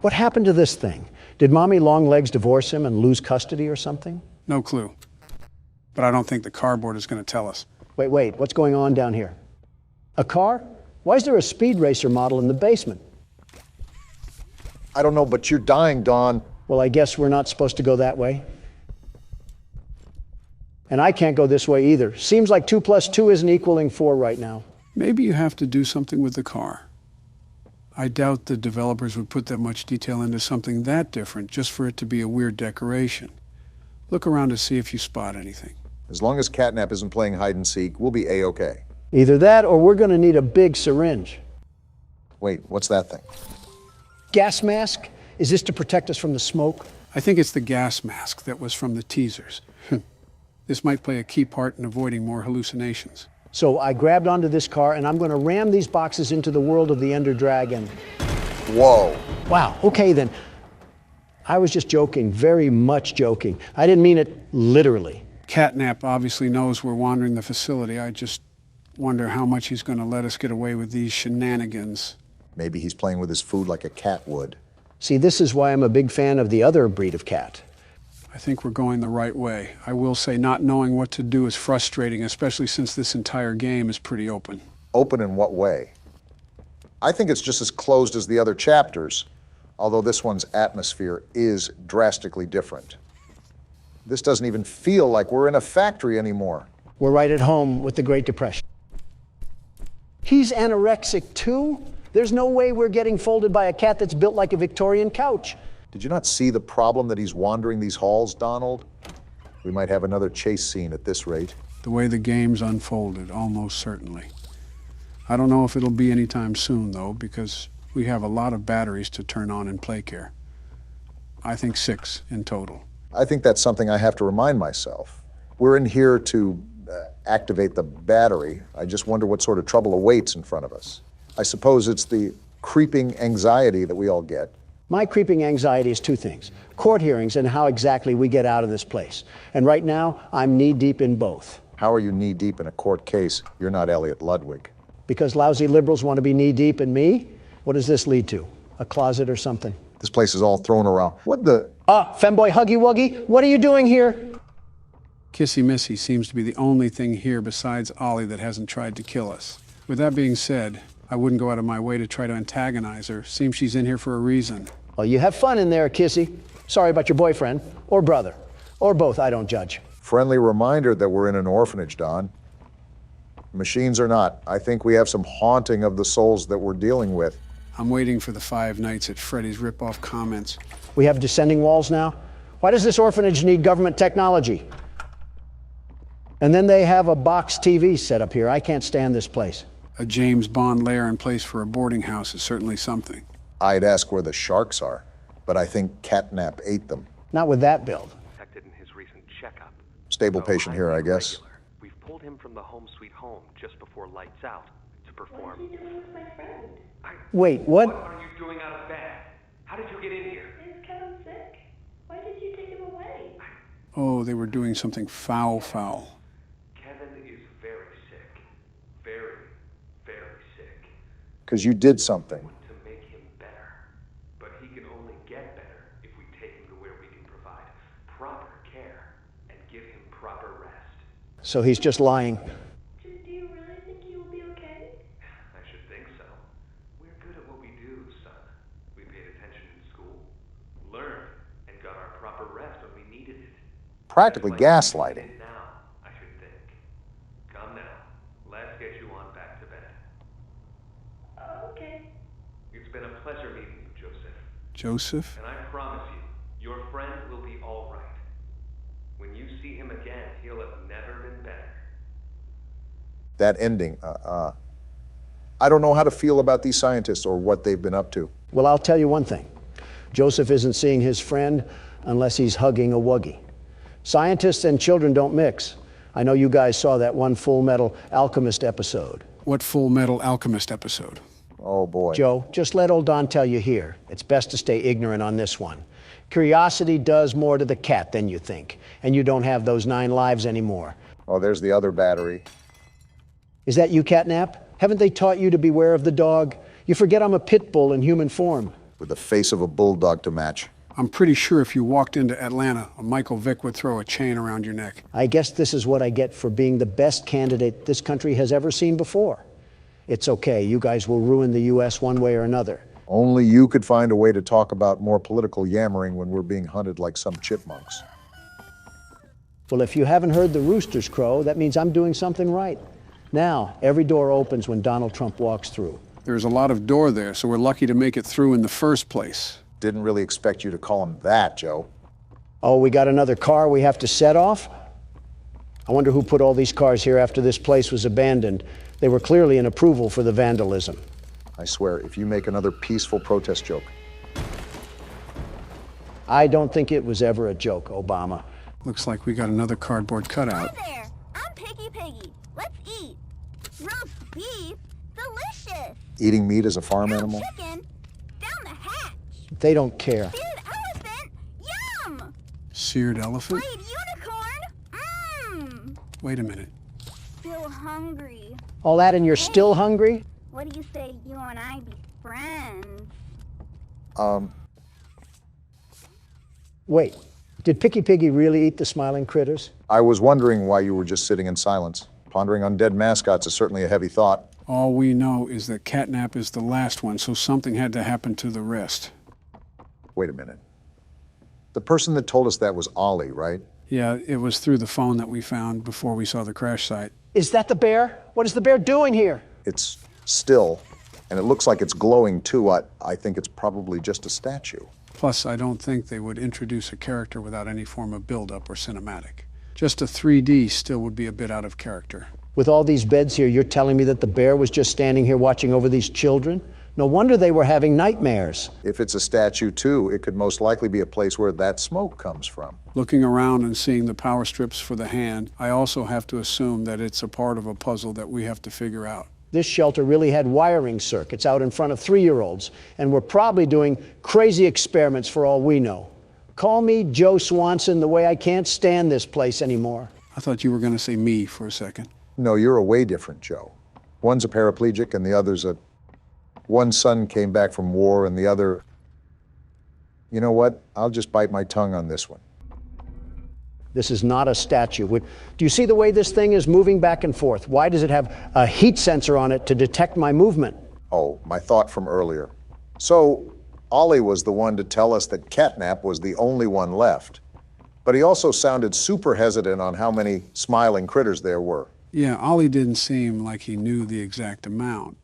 What happened to this thing? Did Mommy Longlegs divorce him and lose custody or something? No clue. But I don't think the cardboard is going to tell us. Wait, what's going on down here? A car? Why is there a speed racer model in the basement? I don't know, but you're dying, Don. Well, I guess we're not supposed to go that way. And I can't go this way either. Seems like 2 + 2 isn't equaling 4 right now. Maybe you have to do something with the car. I doubt the developers would put that much detail into something that different just for it to be a weird decoration. Look around to see if you spot anything. As long as Catnap isn't playing hide and seek, we'll be A-okay. Either that or we're going to need a big syringe. Wait, what's that thing? Gas mask? Is this to protect us from the smoke? I think it's the gas mask that was from the teasers. This might play a key part in avoiding more hallucinations. So I grabbed onto this car and I'm going to ram these boxes into the world of the Ender Dragon. Whoa. Wow, okay then. I was just joking, very much joking. I didn't mean it literally. Catnap obviously knows we're wandering the facility. I just wonder how much he's going to let us get away with these shenanigans. Maybe he's playing with his food like a cat would. See, this is why I'm a big fan of the other breed of cat. I think we're going the right way. I will say not knowing what to do is frustrating, especially since this entire game is pretty open. Open in what way? I think it's just as closed as the other chapters, although this one's atmosphere is drastically different. This doesn't even feel like we're in a factory anymore. We're right at home with the Great Depression. He's anorexic too? There's no way we're getting folded by a cat that's built like a Victorian couch. Did you not see the problem that he's wandering these halls, Donald? We might have another chase scene at this rate. The way the game's unfolded, almost certainly. I don't know if it'll be anytime soon, though, because we have a lot of batteries to turn on in Playcare. I think 6 in total. I think that's something I have to remind myself. We're in here to activate the battery. I just wonder what sort of trouble awaits in front of us. I suppose it's the creeping anxiety that we all get. My creeping anxiety is 2 things. Court hearings and how exactly we get out of this place. And right now, I'm knee-deep in both. How are you knee-deep in a court case? You're not Elliot Ludwig. Because lousy liberals want to be knee-deep in me? What does this lead to? A closet or something? This place is all thrown around. What the? Femboy Huggy Wuggy, what are you doing here? Kissy Missy seems to be the only thing here besides Ollie that hasn't tried to kill us. With that being said, I wouldn't go out of my way to try to antagonize her. Seems she's in here for a reason. Well, you have fun in there, Kissy. Sorry about your boyfriend, or brother, or both, I don't judge. Friendly reminder that we're in an orphanage, Don. Machines or not, I think we have some haunting of the souls that we're dealing with. I'm waiting for the Five Nights at Freddy's rip-off comments. We have descending walls now? Why does this orphanage need government technology? And then they have a box TV set up here. I can't stand this place. A James Bond lair in place for a boarding house is certainly something. I'd ask where the sharks are, but I think catnap ate them. Not with that build. Detected in his recent checkup. Stable patient here, I guess. We've pulled him from the home sweet home just before lights out to perform. What are you doing with my friend? Wait, what? What are you doing out of bed? How did you get in here? Is Kevin sick? Why did you take him away? Oh, they were doing something foul. Kevin is very sick. Very, very sick. Because you did something. To make him better. But he can only get better if we take him to where we can provide proper care and give him proper rest. So he's just lying. Do you really think he will be okay? I should think so. We're good at what we do, son. We paid attention in school, learned, and got our proper rest when we needed it. Practically gaslighting. Now, I should think. Come now. Let's get you on back to bed. Okay. It's been a pleasure meeting you, Joseph. Joseph? And I promise you, your friend will be all right. When you see him again, he'll have never been better. That ending, I don't know how to feel about these scientists or what they've been up to. Well, I'll tell you one thing. Joseph isn't seeing his friend unless he's hugging a wuggy. Scientists and children don't mix. I know you guys saw that one Full Metal Alchemist episode. What Full Metal Alchemist episode? Oh, boy. Joe, just let old Don tell you here. It's best to stay ignorant on this one. Curiosity does more to the cat than you think, and you don't have those 9 lives anymore. Oh, there's the other battery. Is that you, Catnap? Haven't they taught you to beware of the dog? You forget I'm a pit bull in human form. With the face of a bulldog to match. I'm pretty sure if you walked into Atlanta, a Michael Vick would throw a chain around your neck. I guess this is what I get for being the best candidate this country has ever seen before. It's okay, you guys will ruin the U.S. one way or another. Only you could find a way to talk about more political yammering when we're being hunted like some chipmunks. Well, if you haven't heard the roosters crow, that means I'm doing something right. Now, every door opens when Donald Trump walks through. There's a lot of door there, so we're lucky to make it through in the first place. Didn't really expect you to call him that, Joe. Oh, we got another car we have to set off? I wonder who put all these cars here after this place was abandoned. They were clearly an approval for the vandalism. I swear, if you make another peaceful protest joke. I don't think it was ever a joke, Obama. Looks like we got another cardboard cutout. Hi there, I'm Piggy. Let's eat. Roast beef, delicious. Eating meat as a farm animal? Chicken, down the hatch. They don't care. Seared elephant, yum. Seared elephant? Played unicorn, mmm. Wait a minute. Still hungry. All that and you're still hungry? What do you say you and I be friends? Wait, did Picky Piggy really eat the smiling critters? I was wondering why you were just sitting in silence. Pondering on dead mascots is certainly a heavy thought. All we know is that Catnap is the last one, so something had to happen to the rest. Wait a minute. The person that told us that was Ollie, right? Yeah, it was through the phone that we found before we saw the crash site. Is that the bear? What is the bear doing here? It's still, and it looks like it's glowing too. I think it's probably just a statue. Plus, I don't think they would introduce a character without any form of build-up or cinematic. Just a 3D still would be a bit out of character. With all these beds here, you're telling me that the bear was just standing here watching over these children? No wonder they were having nightmares. If it's a statue too, it could most likely be a place where that smoke comes from. Looking around and seeing the power strips for the hand, I also have to assume that it's a part of a puzzle that we have to figure out. This shelter really had wiring circuits out in front of 3-year-olds, and we're probably doing crazy experiments for all we know. Call me Joe Swanson the way I can't stand this place anymore. I thought you were going to say me for a second. No, you're a way different Joe. One's a paraplegic and the other's a... One son came back from war and the other... You know what? I'll just bite my tongue on this one. This is not a statue. Do you see the way this thing is moving back and forth? Why does it have a heat sensor on it to detect my movement? Oh, my thought from earlier. So, Ollie was the one to tell us that Catnap was the only one left. But he also sounded super hesitant on how many smiling critters there were. Yeah, Ollie didn't seem like he knew the exact amount,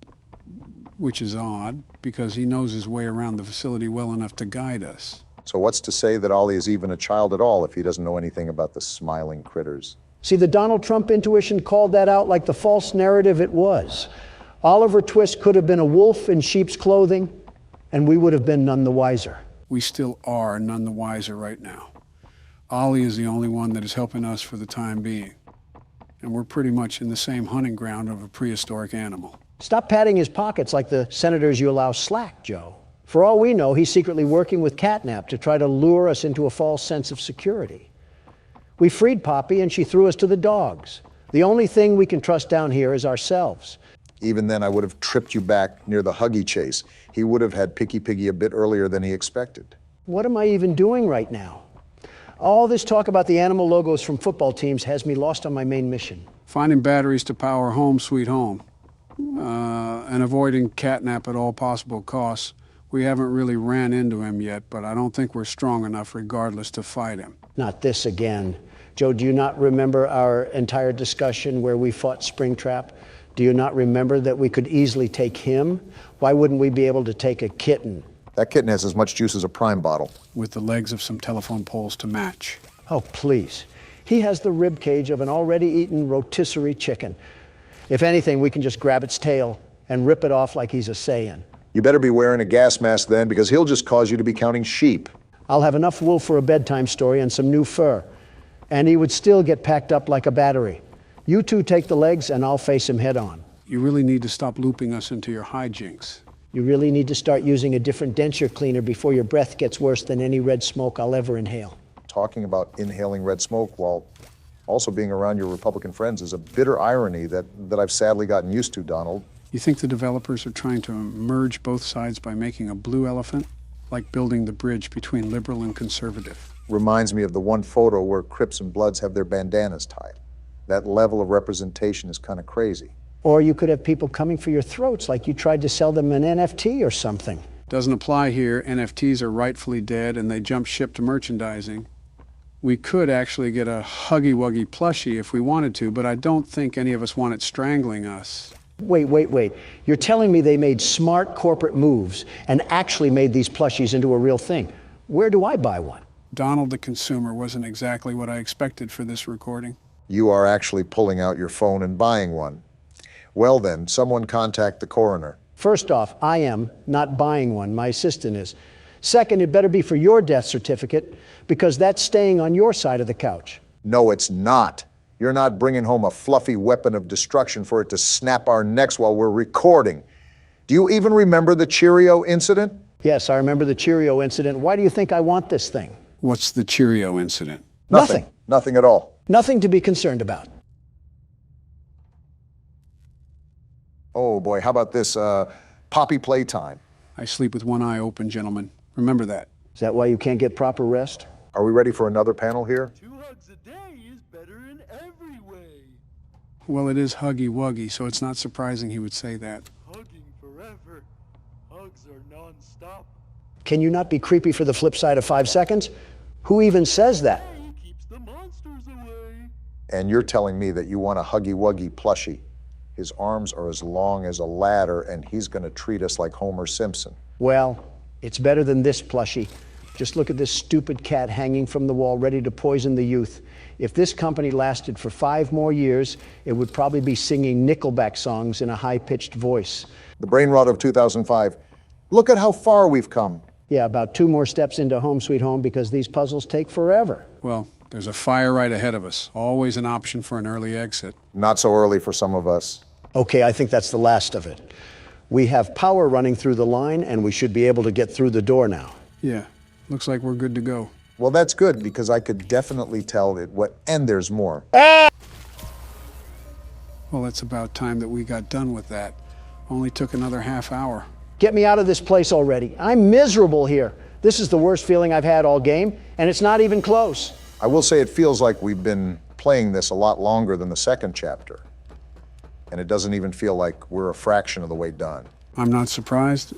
which is odd, because he knows his way around the facility well enough to guide us. So what's to say that Ollie is even a child at all if he doesn't know anything about the smiling critters? See, the Donald Trump intuition called that out like the false narrative it was. Oliver Twist could have been a wolf in sheep's clothing, and we would have been none the wiser. We still are none the wiser right now. Ollie is the only one that is helping us for the time being. And we're pretty much in the same hunting ground of a prehistoric animal. Stop patting his pockets like the senators you allow slack, Joe. For all we know, he's secretly working with Catnap to try to lure us into a false sense of security. We freed Poppy and she threw us to the dogs. The only thing we can trust down here is ourselves. Even then, I would have tripped you back near the Huggy chase. He would have had Picky Piggy a bit earlier than he expected. What am I even doing right now? All this talk about the animal logos from football teams has me lost on my main mission. Finding batteries to power Home Sweet Home, and avoiding Catnap at all possible costs. We haven't really ran into him yet, but I don't think we're strong enough regardless to fight him. Not this again. Joe, do you not remember our entire discussion where we fought Springtrap? Do you not remember that we could easily take him? Why wouldn't we be able to take a kitten? That kitten has as much juice as a prime bottle. With the legs of some telephone poles to match. Oh, please. He has the rib cage of an already eaten rotisserie chicken. If anything, we can just grab its tail and rip it off like he's a Saiyan. You better be wearing a gas mask then, because he'll just cause you to be counting sheep. I'll have enough wool for a bedtime story and some new fur. And he would still get packed up like a battery. You two take the legs and I'll face him head on. You really need to stop looping us into your hijinks. You really need to start using a different denture cleaner before your breath gets worse than any red smoke I'll ever inhale. Talking about inhaling red smoke while also being around your Republican friends is a bitter irony that I've sadly gotten used to, Donald. You think the developers are trying to merge both sides by making a blue elephant? Like building the bridge between liberal and conservative. Reminds me of the one photo where Crips and Bloods have their bandanas tied. That level of representation is kind of crazy. Or you could have people coming for your throats like you tried to sell them an NFT or something. Doesn't apply here. NFTs are rightfully dead and they jump ship to merchandising. We could actually get a Huggy Wuggy plushie if we wanted to, but I don't think any of us want it strangling us. Wait. You're telling me they made smart corporate moves and actually made these plushies into a real thing. Where do I buy one? Donald the consumer wasn't exactly what I expected for this recording. You are actually pulling out your phone and buying one. Well then, someone contact the coroner. First off, I am not buying one. My assistant is. Second, it better be for your death certificate because that's staying on your side of the couch. No, it's not. You're not bringing home a fluffy weapon of destruction for it to snap our necks while we're recording. Do you even remember the Cheerio incident? Yes, I remember the Cheerio incident. Why do you think I want this thing? What's the Cheerio incident? Nothing. Nothing at all. Nothing to be concerned about. Oh boy, how about this Poppy Playtime? I sleep with one eye open, gentlemen. Remember that. Is that why you can't get proper rest? Are we ready for another panel here? 2 hugs a day is better in every way. Well, it is Huggy Wuggy, so it's not surprising he would say that. Hugging forever. Hugs are non-stop. Can you not be creepy for the flip side of 5 seconds? Who even says that? Keeps the monsters away. And you're telling me that you want a Huggy Wuggy plushie. His arms are as long as a ladder, and he's going to treat us like Homer Simpson. Well, it's better than this plushie. Just look at this stupid cat hanging from the wall, ready to poison the youth. If this company lasted for 5 more years, it would probably be singing Nickelback songs in a high-pitched voice. The brain rot of 2005. Look at how far we've come. Yeah, about 2 more steps into Home Sweet Home because these puzzles take forever. Well, there's a fire right ahead of us. Always an option for an early exit. Not so early for some of us. Okay, I think that's the last of it. We have power running through the line, and we should be able to get through the door now. Yeah, looks like we're good to go. Well, that's good, because I could definitely tell it and there's more. Well, it's about time that we got done with that. Only took another half hour. Get me out of this place already. I'm miserable here. This is the worst feeling I've had all game, and it's not even close. I will say it feels like we've been playing this a lot longer than the second chapter. And it doesn't even feel like we're a fraction of the way done. I'm not surprised.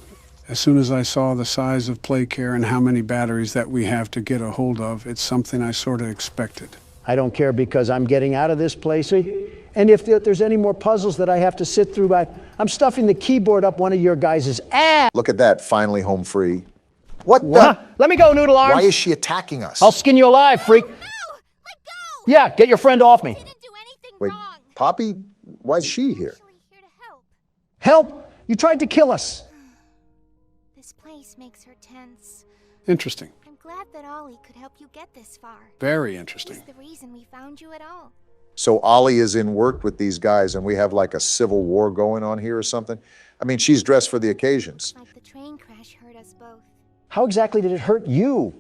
As soon as I saw the size of Playcare and how many batteries that we have to get a hold of, it's something I sort of expected. I don't care because I'm getting out of this place. And if there's any more puzzles that I have to sit through, I'm stuffing the keyboard up one of your guys' ass. Look at that, finally home free. What the? Let me go, Noodle Arms. Why is she attacking us? I'll skin you alive, freak. No! Let go! Yeah, get your friend off me. I didn't do anything Wait, wrong. Poppy? Why is she here? Actually here to help. Help? You tried to kill us. This place makes her tense. Interesting. I'm glad that Ollie could help you get this far. Very interesting. He's the reason we found you at all. So Ollie is in work with these guys and we have like a civil war going on here or something? I mean, she's dressed for the occasions. Like the train crash hurt us both. How exactly did it hurt you?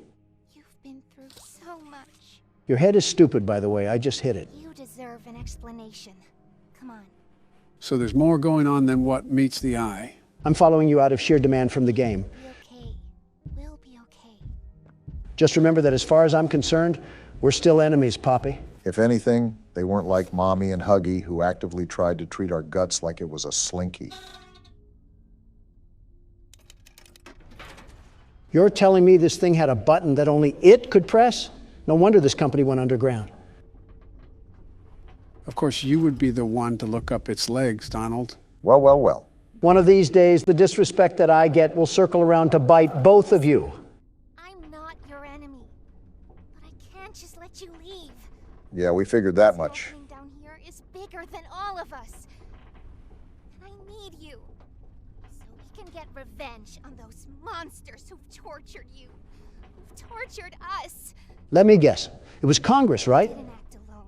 You've been through so much. Your head is stupid, by the way. I just hit it. You deserve an explanation. Come on. So there's more going on than what meets the eye. I'm following you out of sheer demand from the game. Be okay. We'll be okay. Just remember that as far as I'm concerned, we're still enemies, Poppy. If anything, they weren't like Mommy and Huggy, who actively tried to treat our guts like it was a slinky. You're telling me this thing had a button that only it could press? No wonder this company went underground. Of course, you would be the one to look up its legs, Donald. Well, well, well. One of these days, the disrespect that I get will circle around to bite both of you. I'm not your enemy. But I can't just let you leave. Yeah, we figured that much. This whole thing down here is bigger than all of us. And I need you. So we can get revenge on those monsters who've tortured you. Who've tortured us. Let me guess. It was Congress, right? They didn't act alone.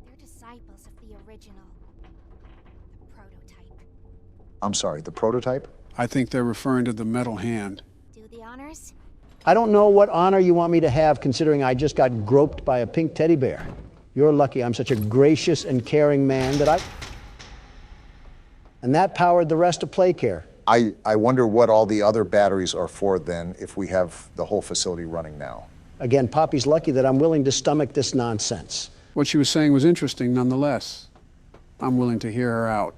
They're disciples of the original. The prototype. I'm sorry, the prototype? I think they're referring to the metal hand. Do the honors? I don't know what honor you want me to have, considering I just got groped by a pink teddy bear. You're lucky I'm such a gracious and caring man that And that powered the rest of Playcare. I wonder what all the other batteries are for then if we have the whole facility running now. Again, Poppy's lucky that I'm willing to stomach this nonsense. What she was saying was interesting nonetheless. I'm willing to hear her out.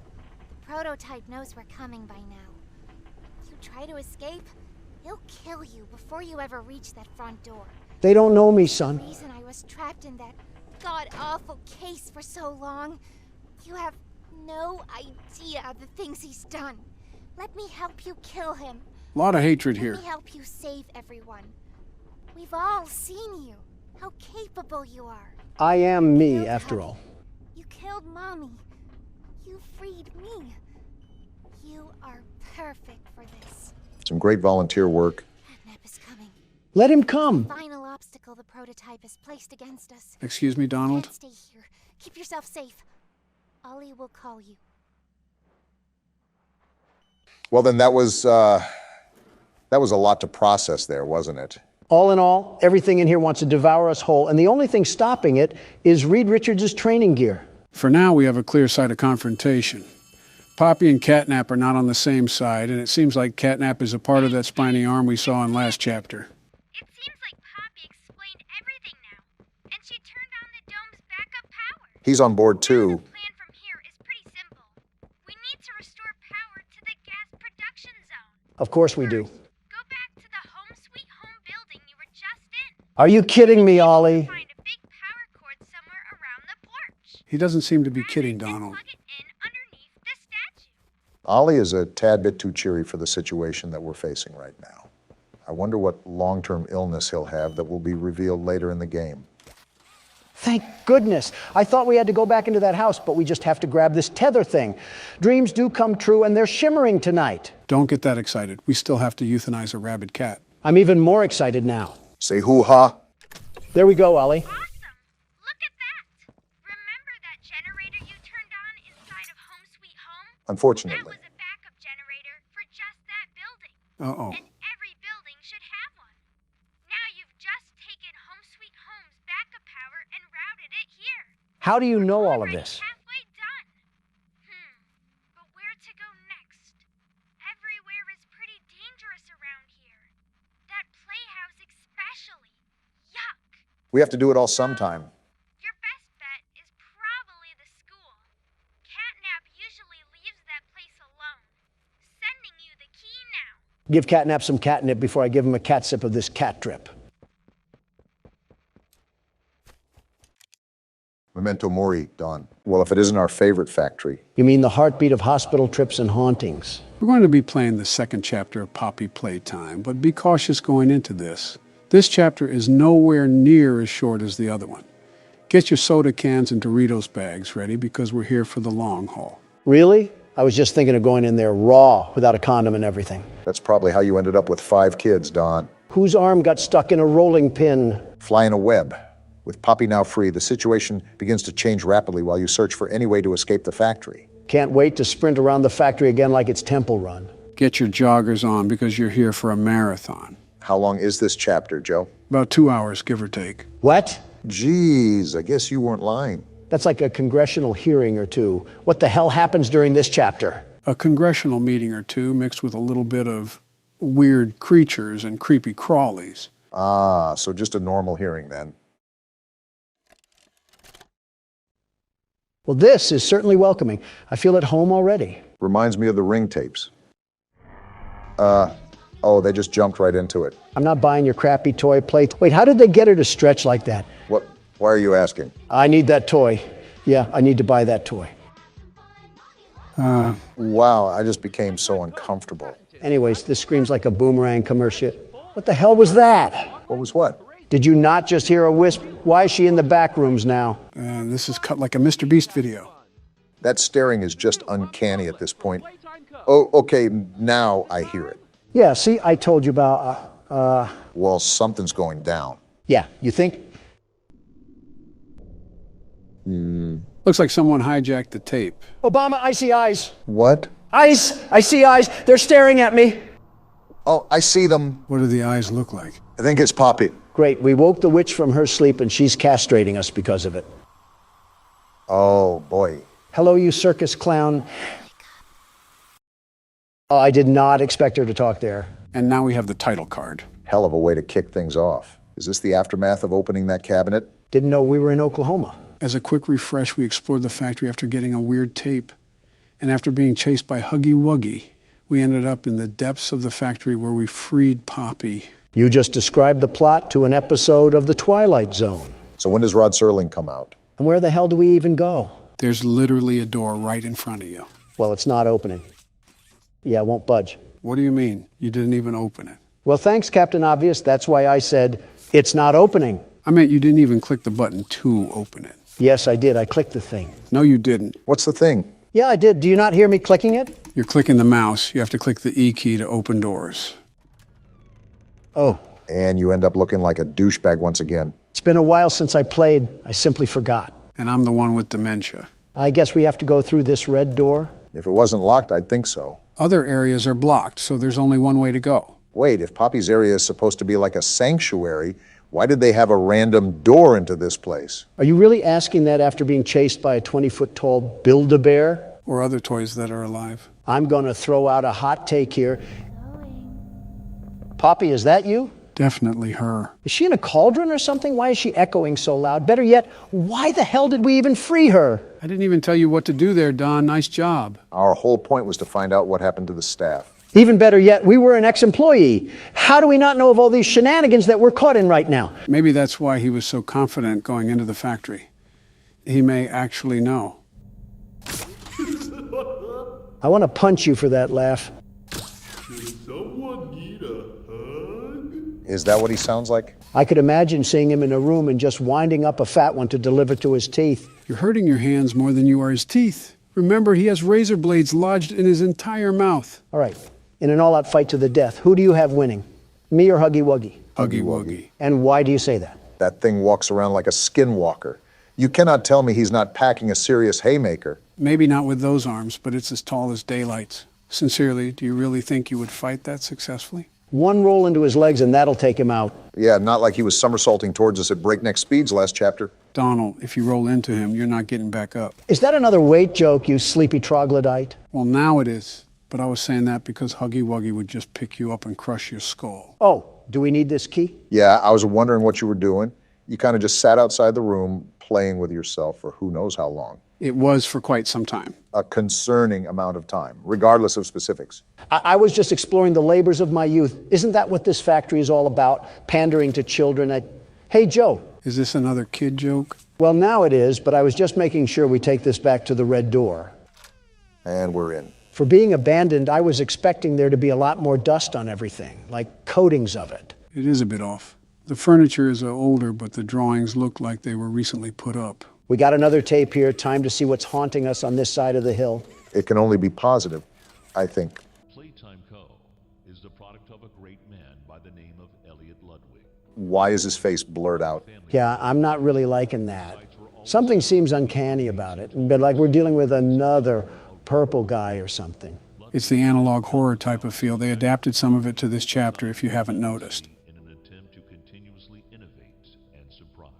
The prototype knows we're coming by now. You try to escape, he'll kill you before you ever reach that front door. They don't know me, son. The reason I was trapped in that god-awful case for so long, you have no idea of the things he's done. Let me help you kill him. A lot of hatred here. Let me help you save everyone. We've all seen you, how capable you are. I am me, after all. You killed Mommy. You freed me. You are perfect for this. Some great volunteer work. Catnap is coming. Let him come. The final obstacle the prototype has placed against us. Excuse me, Donald? Can't stay here. Keep yourself safe. Ollie will call you. Well, then that was a lot to process there, wasn't it? All in all, everything in here wants to devour us whole, and the only thing stopping it is Reed Richards' training gear. For now, we have a clear side of confrontation. Poppy and Catnap are not on the same side, and it seems like Catnap is a part of that spiny arm we saw in last chapter. It seems like Poppy explained everything now, and she turned on the dome's backup power. He's on board too. The plan from here is pretty simple. We need to restore power to the gas production zone. Of course we do. Go back to the home sweet home building you were just in. Are you kidding me, Ollie? Find a big power cord somewhere around the porch. He doesn't seem to be kidding, Donald. Plug it in underneath the statue. Ollie is a tad bit too cheery for the situation that we're facing right now. I wonder what long-term illness he'll have that will be revealed later in the game. Thank goodness. I thought we had to go back into that house, but we just have to grab this tether thing. Dreams do come true, and they're shimmering tonight. Don't get that excited. We still have to euthanize a rabid cat. I'm even more excited now. Say hoo-ha. There we go, Ollie. Awesome. Look at that. Remember that generator you turned on inside of Home Sweet Home? That Unfortunately. was a backup generator for just that building. Uh-oh. And every building should have one. Now you've just taken Home Sweet Home's backup power and routed it here. How do you know all of this? Halfway done. But where to go next? Everywhere is pretty dangerous around here. That playhouse especially. Yuck. We have to do it all sometime. Your best bet is probably the school. Catnap usually leaves that place alone. Sending you the key now. Give Catnap some catnip before I give him a cat sip of this cat drip. Memento mori, Don. Well, if it isn't our favorite factory. You mean the heartbeat of hospital trips and hauntings? We're going to be playing the second chapter of Poppy Playtime, but be cautious going into this. This chapter is nowhere near as short as the other one. Get your soda cans and Doritos bags ready because we're here for the long haul. Really? I was just thinking of going in there raw, without a condom and everything. That's probably how you ended up with 5 kids, Don. Whose arm got stuck in a rolling pin? Fly in a web. With Poppy now free, the situation begins to change rapidly while you search for any way to escape the factory. Can't wait to sprint around the factory again like it's Temple Run. Get your joggers on because you're here for a marathon. How long is this chapter, Joe? About 2 hours, give or take. What? Geez, I guess you weren't lying. That's like a congressional hearing or two. What the hell happens during this chapter? A congressional meeting or two mixed with a little bit of weird creatures and creepy crawlies. Ah, so just a normal hearing then. Well, this is certainly welcoming. I feel at home already. Reminds me of the Ring tapes. Oh, they just jumped right into it. I'm not buying your crappy toy plate. Wait, how did they get her to stretch like that? What? Why are you asking? I need that toy. Yeah, I need to buy that toy. Wow, I just became so uncomfortable. Anyways, this screams like a Boomerang commercial. What the hell was that? What was what? Did you not just hear a wisp? Why is she in the back rooms now? This is cut like a Mr. Beast video. That staring is just uncanny at this point. Oh, okay, now I hear it. Yeah, see, I told you about, Well, something's going down. Yeah, you think? Looks like someone hijacked the tape. Obama, I see eyes. What? Eyes! I see eyes. They're staring at me. Oh, I see them. What do the eyes look like? I think it's Poppy. Great, we woke the witch from her sleep and she's castrating us because of it. Oh, boy. Hello, you circus clown. Oh, I did not expect her to talk there. And now we have the title card. Hell of a way to kick things off. Is this the aftermath of opening that cabinet? Didn't know we were in Oklahoma. As a quick refresh, we explored the factory after getting a weird tape. And after being chased by Huggy Wuggy, we ended up in the depths of the factory where we freed Poppy. You just described the plot to an episode of The Twilight Zone. So when does Rod Serling come out? And where the hell do we even go? There's literally a door right in front of you. Well, it's not opening. Yeah, it won't budge. What do you mean? You didn't even open it. Well, thanks, Captain Obvious. That's why I said, it's not opening. I meant you didn't even click the button to open it. Yes, I did. I clicked the thing. No, you didn't. What's the thing? Yeah, I did. Do you not hear me clicking it? You're clicking the mouse. You have to click the E key to open doors. Oh. And you end up looking like a douchebag once again. It's been a while since I played. I simply forgot. And I'm the one with dementia. I guess we have to go through this red door? If it wasn't locked, I'd think so. Other areas are blocked, so there's only one way to go. Wait, if Poppy's area is supposed to be like a sanctuary, why did they have a random door into this place? Are you really asking that after being chased by a 20-foot-tall Build-A-Bear? Or other toys that are alive. I'm going to throw out a hot take here. Poppy, is that you? Definitely her. Is she in a cauldron or something? Why is she echoing so loud? Better yet, why the hell did we even free her? I didn't even tell you what to do there, Don. Nice job. Our whole point was to find out what happened to the staff. Even better yet, we were an ex-employee. How do we not know of all these shenanigans that we're caught in right now? Maybe that's why he was so confident going into the factory. He may actually know. I want to punch you for that laugh. Does someone need a hug? Is that what he sounds like? I could imagine seeing him in a room and just winding up a fat one to deliver to his teeth. You're hurting your hands more than you are his teeth. Remember, he has razor blades lodged in his entire mouth. All right. In an all-out fight to the death, who do you have winning? Me or Huggy Wuggy? Huggy Wuggy. And why do you say that? That thing walks around like a skinwalker. You cannot tell me he's not packing a serious haymaker. Maybe not with those arms, but it's as tall as daylight. Sincerely, do you really think you would fight that successfully? One roll into his legs and that'll take him out. Yeah, not like he was somersaulting towards us at breakneck speeds last chapter. Donald, if you roll into him, you're not getting back up. Is that another weight joke, you sleepy troglodyte? Well, now it is. But I was saying that because Huggy Wuggy would just pick you up and crush your skull. Oh, do we need this key? Yeah, I was wondering what you were doing. You kind of just sat outside the room playing with yourself for who knows how long. It was for quite some time. A concerning amount of time, regardless of specifics. I was just exploring the labors of my youth. Isn't that what this factory is all about? Pandering to children. Hey, Joe. Is this another kid joke? Well, now it is, but I was just making sure we take this back to the red door. And we're in. For being abandoned, I was expecting there to be a lot more dust on everything, like coatings of it. It is a bit off. The furniture is older, but the drawings look like they were recently put up. We got another tape here. Time to see what's haunting us on this side of the hill. It can only be positive, I think. Playtime Co. is the product of a great man by the name of Elliot Ludwig. Why is his face blurred out? Yeah, I'm not really liking that. Something seems uncanny about it, but like we're dealing with another purple guy or something. It's the analog horror type of feel. They adapted some of it to this chapter, if you haven't noticed. In an attempt to continuously innovate and surprise.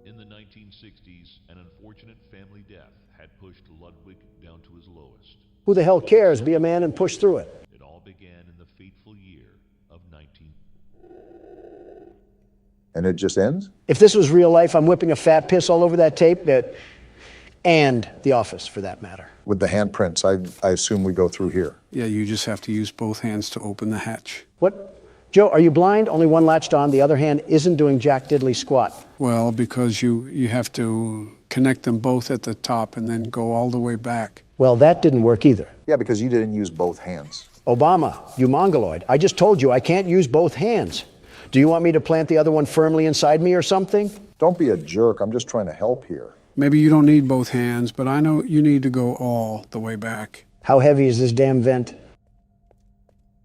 In the 1960s, an unfortunate family death had pushed Ludwig down to his lowest. Who the hell cares? Be a man and push through it. It all began in the fateful year of 19... And it just ends? If this was real life, I'm whipping a fat piss all over that tape, and The Office, for that matter. With the handprints, I assume we go through here. Yeah, you just have to use both hands to open the hatch. What? Joe, are you blind? Only one latched on, the other hand isn't doing jack diddly squat. Well, because you have to connect them both at the top and then go all the way back. Well, that didn't work either. Yeah, because you didn't use both hands. Obama, you mongoloid. I just told you I can't use both hands. Do you want me to plant the other one firmly inside me or something? Don't be a jerk. I'm just trying to help here. Maybe you don't need both hands, but I know you need to go all the way back. How heavy is this damn vent?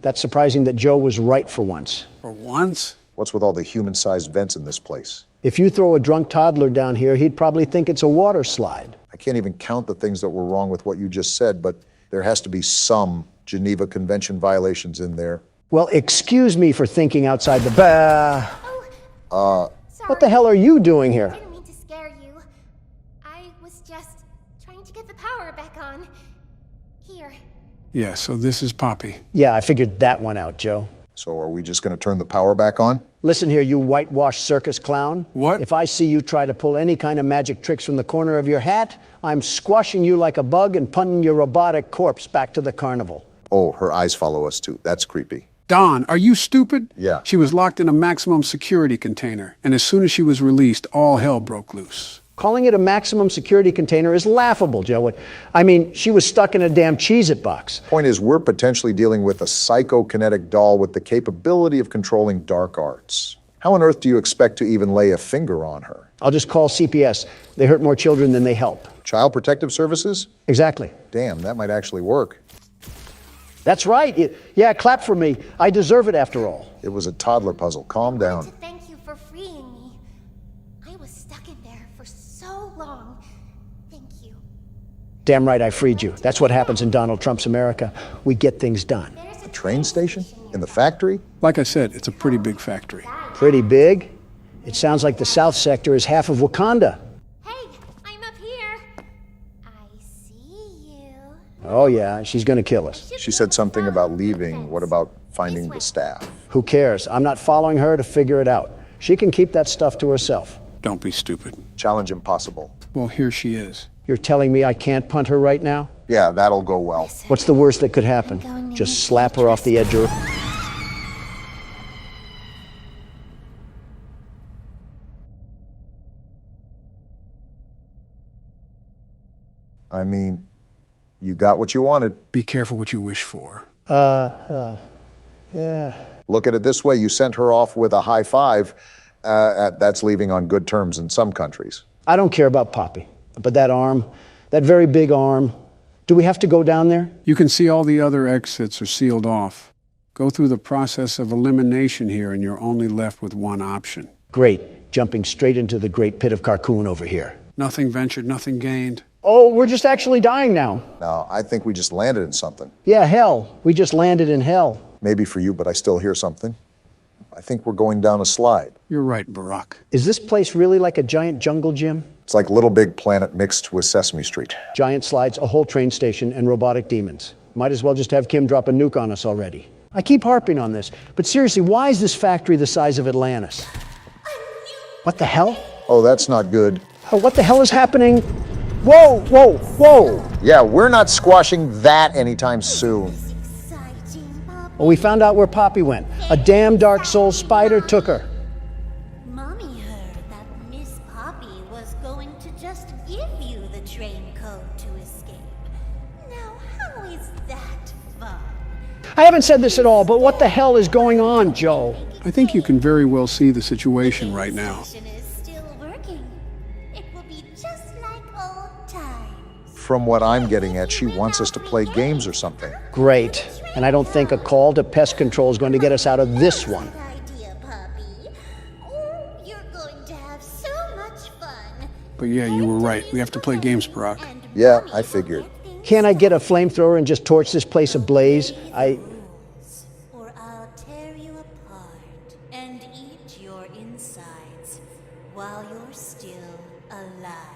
That's surprising that Joe was right for once. For once? What's with all the human-sized vents in this place? If you throw a drunk toddler down here, he'd probably think it's a water slide. I can't even count the things that were wrong with what you just said, but there has to be some Geneva Convention violations in there. Well, excuse me for thinking outside the Sorry. What the hell are you doing here? I didn't mean to scare you. I was just trying to get the power back on. Here. Yeah, so this is Poppy. Yeah, I figured that one out, Joe. So are we just going to turn the power back on? Listen here, you whitewashed circus clown. What? If I see you try to pull any kind of magic tricks from the corner of your hat, I'm squashing you like a bug and punting your robotic corpse back to the carnival. Oh, her eyes follow us too. That's creepy. Don, are you stupid? Yeah. She was locked in a maximum security container, and as soon as she was released, all hell broke loose. Calling it a maximum security container is laughable, Joe. I mean, she was stuck in a damn Cheez-It box. Point is, we're potentially dealing with a psychokinetic doll with the capability of controlling dark arts. How on earth do you expect to even lay a finger on her? I'll just call CPS. They hurt more children than they help. Child Protective Services? Exactly. Damn, that might actually work. That's right. Yeah, clap for me. I deserve it after all. It was a toddler puzzle. Calm down. Thank you for freeing me. I was stuck in there for so long. Thank you. Damn right I freed you. That's what happens in Donald Trump's America. We get things done. A train station? In the factory? Like I said, it's a pretty big factory. Pretty big? It sounds like the South Sector is half of Wakanda. Hey, I'm up here. I see you. Oh yeah, she's gonna kill us. She said something about leaving. What about finding the staff? Who cares? I'm not following her to figure it out. She can keep that stuff to herself. Don't be stupid. Challenge impossible. Well, here she is. You're telling me I can't punt her right now? Yeah, that'll go well. What's the worst that could happen? Just slap her off the edge of her. I mean, you got what you wanted. Be careful what you wish for. Yeah. Look at it this way. You sent her off with a high five. That's leaving on good terms in some countries. I don't care about Poppy, but that arm, that very big arm, do we have to go down there? You can see all the other exits are sealed off. Go through the process of elimination here and you're only left with one option. Great. Jumping straight into the great pit of Carcoon over here. Nothing ventured, nothing gained. Oh, we're just actually dying now. No, I think we just landed in something. Yeah, hell. We just landed in hell. Maybe for you, but I still hear something. I think we're going down a slide. You're right, Barack. Is this place really like a giant jungle gym? It's like Little Big Planet mixed with Sesame Street. Giant slides, a whole train station, and robotic demons. Might as well just have Kim drop a nuke on us already. I keep harping on this, but seriously, why is this factory the size of Atlantis? I'm What the hell? Oh, that's not good. Oh, what the hell is happening? Whoa, whoa, whoa! Yeah, we're not squashing that anytime soon. Well, we found out where Poppy went. A damn Dark Soul spider took her. Mommy heard that Miss Poppy was going to just give you the train code to escape. Now, how is that fun? I haven't said this at all, but what the hell is going on, Joe? I think you can very well see the situation right now. From what I'm getting at, she wants us to play games or something. Great. And I don't think a call to pest control is going to get us out of this one. But yeah, you were right. We have to play games, Barack. Yeah, I figured. Can't I get a flamethrower and just torch this place ablaze? Or I'll tear you apart and eat your insides while you're still alive.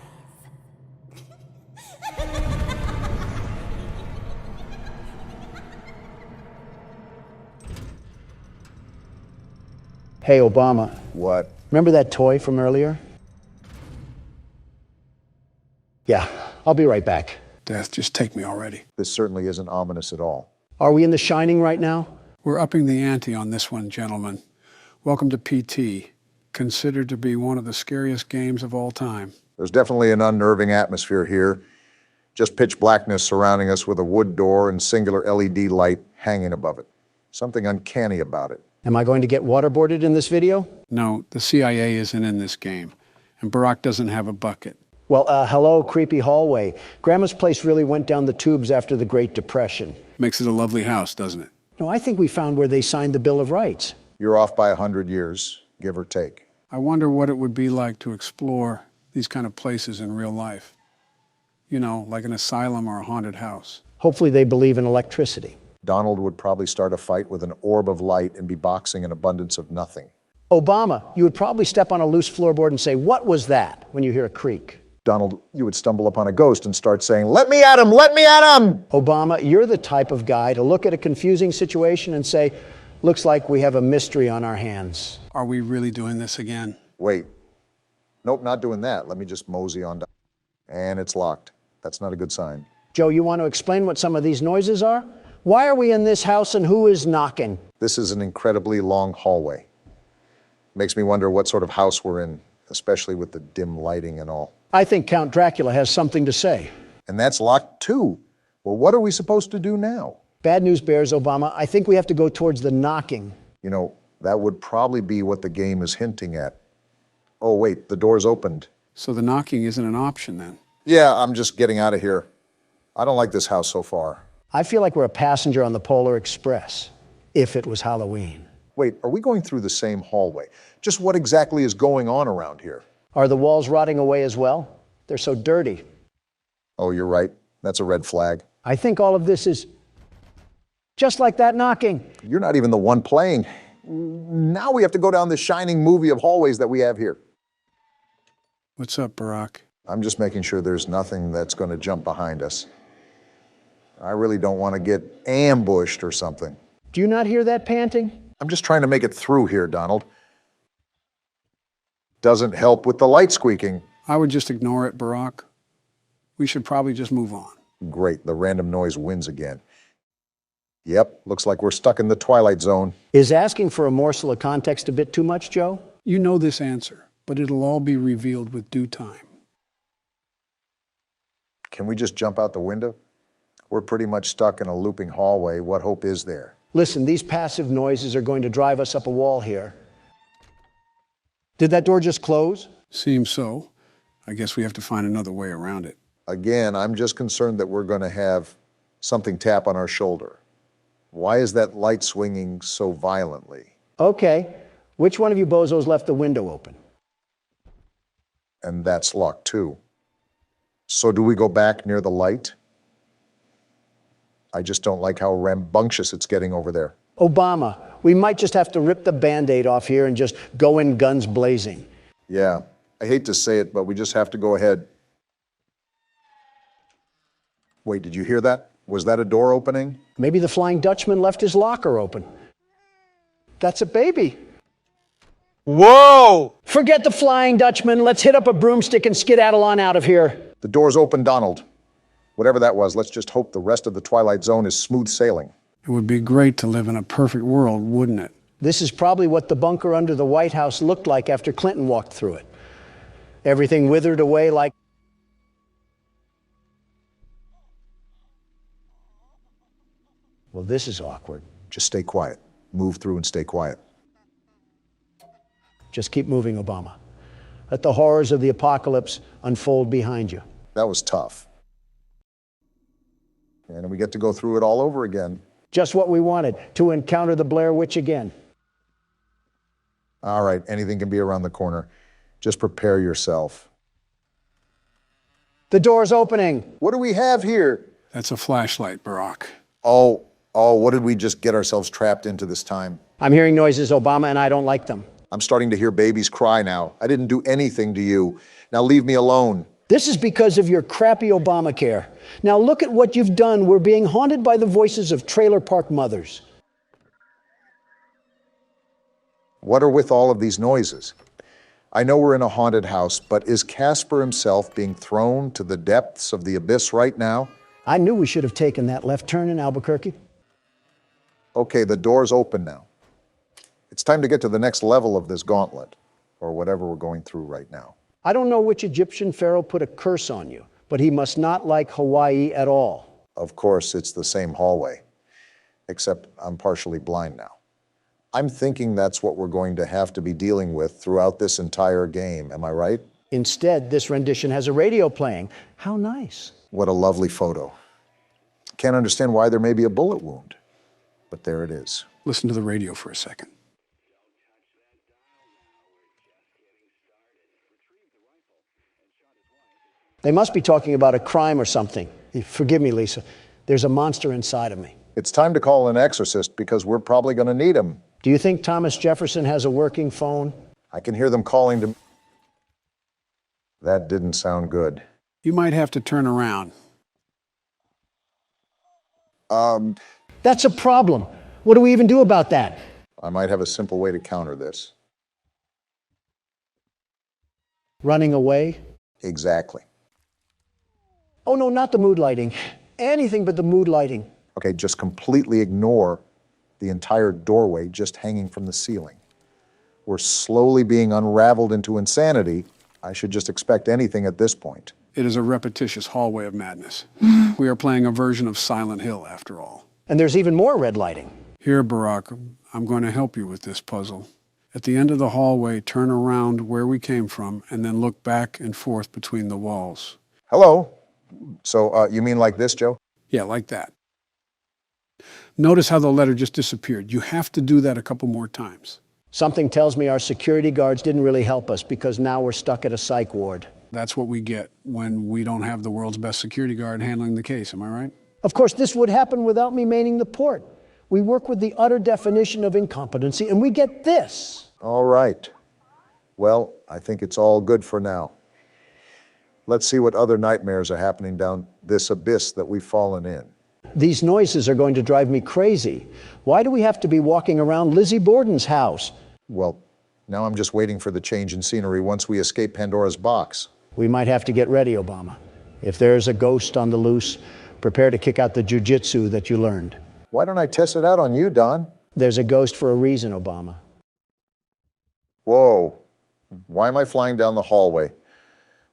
Hey, Obama. What? Remember that toy from earlier? Yeah, I'll be right back. Death, just take me already. This certainly isn't ominous at all. Are we in The Shining right now? We're upping the ante on this one, gentlemen. Welcome to PT, considered to be one of the scariest games of all time. There's definitely an unnerving atmosphere here. Just pitch blackness surrounding us with a wood door and singular LED light hanging above it. Something uncanny about it. Am I going to get waterboarded in this video? No, the CIA isn't in this game, and Barack doesn't have a bucket. Well, hello, creepy hallway. Grandma's place really went down the tubes after the Great Depression. Makes it a lovely house, doesn't it? No, I think we found where they signed the Bill of Rights. You're off by 100 years, give or take. I wonder what it would be like to explore these kind of places in real life. You know, like an asylum or a haunted house. Hopefully they believe in electricity. Donald would probably start a fight with an orb of light and be boxing an abundance of nothing. Obama, you would probably step on a loose floorboard and say, "What was that?" when you hear a creak. Donald, you would stumble upon a ghost and start saying, "Let me at him, let me at him!" Obama, you're the type of guy to look at a confusing situation and say, "Looks like we have a mystery on our hands." Are we really doing this again? Wait. Nope, not doing that. Let me just mosey on down. And it's locked. That's not a good sign. Joe, you want to explain what some of these noises are? Why are we in this house and who is knocking? This is an incredibly long hallway. Makes me wonder what sort of house we're in, especially with the dim lighting and all. I think Count Dracula has something to say. And that's locked too. Well, what are we supposed to do now? Bad news bears, Obama. I think we have to go towards the knocking. You know, that would probably be what the game is hinting at. Oh, wait, the door's opened. So the knocking isn't an option then? Yeah, I'm just getting out of here. I don't like this house so far. I feel like we're a passenger on the Polar Express, if it was Halloween. Wait, are we going through the same hallway? Just what exactly is going on around here? Are the walls rotting away as well? They're so dirty. Oh, you're right. That's a red flag. I think all of this is just like that knocking. You're not even the one playing. Now we have to go down the shining movie of hallways that we have here. What's up, Barack? I'm just making sure there's nothing that's going to jump behind us. I really don't want to get ambushed or something. Do you not hear that panting? I'm just trying to make it through here, Donald. Doesn't help with the light squeaking. I would just ignore it, Barack. We should probably just move on. Great, the random noise wins again. Yep, looks like we're stuck in the Twilight Zone. Is asking for a morsel of context a bit too much, Joe? You know this answer, but it'll all be revealed with due time. Can we just jump out the window? We're pretty much stuck in a looping hallway. What hope is there? Listen, these passive noises are going to drive us up a wall here. Did that door just close? Seems so. I guess we have to find another way around it. Again, I'm just concerned that we're going to have something tap on our shoulder. Why is that light swinging so violently? Okay. Which one of you bozos left the window open? And that's locked too. So do we go back near the light? I just don't like how rambunctious it's getting over there. Obama, we might just have to rip the Band-Aid off here and just go in guns blazing. Yeah, I hate to say it, but we just have to go ahead. Wait, did you hear that? Was that a door opening? Maybe the Flying Dutchman left his locker open. That's a baby. Whoa! Forget the Flying Dutchman. Let's hit up a broomstick and skedaddle on out of here. The door's open, Donald. Whatever that was, let's just hope the rest of the Twilight Zone is smooth sailing. It would be great to live in a perfect world, wouldn't it? This is probably what the bunker under the White House looked like after Clinton walked through it. Everything withered away like... Well, this is awkward. Just stay quiet. Move through and stay quiet. Just keep moving, Obama. Let the horrors of the apocalypse unfold behind you. That was tough. And we get to go through it all over again. Just what we wanted, to encounter the Blair Witch again. All right, anything can be around the corner. Just prepare yourself. The door's opening. What do we have here? That's a flashlight, Barack. Oh, what did we just get ourselves trapped into this time? I'm hearing noises, Obama, and I don't like them. I'm starting to hear babies cry now. I didn't do anything to you. Now leave me alone. This is because of your crappy Obamacare. Now look at what you've done. We're being haunted by the voices of trailer park mothers. What are with all of these noises? I know we're in a haunted house, but is Casper himself being thrown to the depths of the abyss right now? I knew we should have taken that left turn in Albuquerque. Okay, the door's open now. It's time to get to the next level of this gauntlet, or whatever we're going through right now. I don't know which Egyptian pharaoh put a curse on you, but he must not like Hawaii at all. Of course, it's the same hallway, except I'm partially blind now. I'm thinking that's what we're going to have to be dealing with throughout this entire game, am I right? Instead, this rendition has a radio playing. How nice. What a lovely photo. Can't understand why there may be a bullet wound, but there it is. Listen to the radio for a second. They must be talking about a crime or something. Forgive me, Lisa. There's a monster inside of me. It's time to call an exorcist because we're probably going to need him. Do you think Thomas Jefferson has a working phone? I can hear them calling to... That didn't sound good. You might have to turn around. That's a problem. What do we even do about that? I might have a simple way to counter this. Running away? Exactly. Oh, no, not the mood lighting. Anything but the mood lighting. Okay, just completely ignore the entire doorway just hanging from the ceiling. We're slowly being unraveled into insanity. I should just expect anything at this point. It is a repetitious hallway of madness. We are playing a version of Silent Hill, after all. And there's even more red lighting. Here, Barack, I'm going to help you with this puzzle. At the end of the hallway, turn around where we came from, and then look back and forth between the walls. Hello? So, you mean like this, Joe? Yeah, like that. Notice how the letter just disappeared. You have to do that a couple more times. Something tells me our security guards didn't really help us because now we're stuck at a psych ward. That's what we get when we don't have the world's best security guard handling the case, am I right? Of course, this would happen without me manning the port. We work with the utter definition of incompetency, and we get this. All right. Well, I think it's all good for now. Let's see what other nightmares are happening down this abyss that we've fallen in. These noises are going to drive me crazy. Why do we have to be walking around Lizzie Borden's house? Well, now I'm just waiting for the change in scenery once we escape Pandora's box. We might have to get ready, Obama. If there's a ghost on the loose, prepare to kick out the jujitsu that you learned. Why don't I test it out on you, Don? There's a ghost for a reason, Obama. Whoa. Why am I flying down the hallway?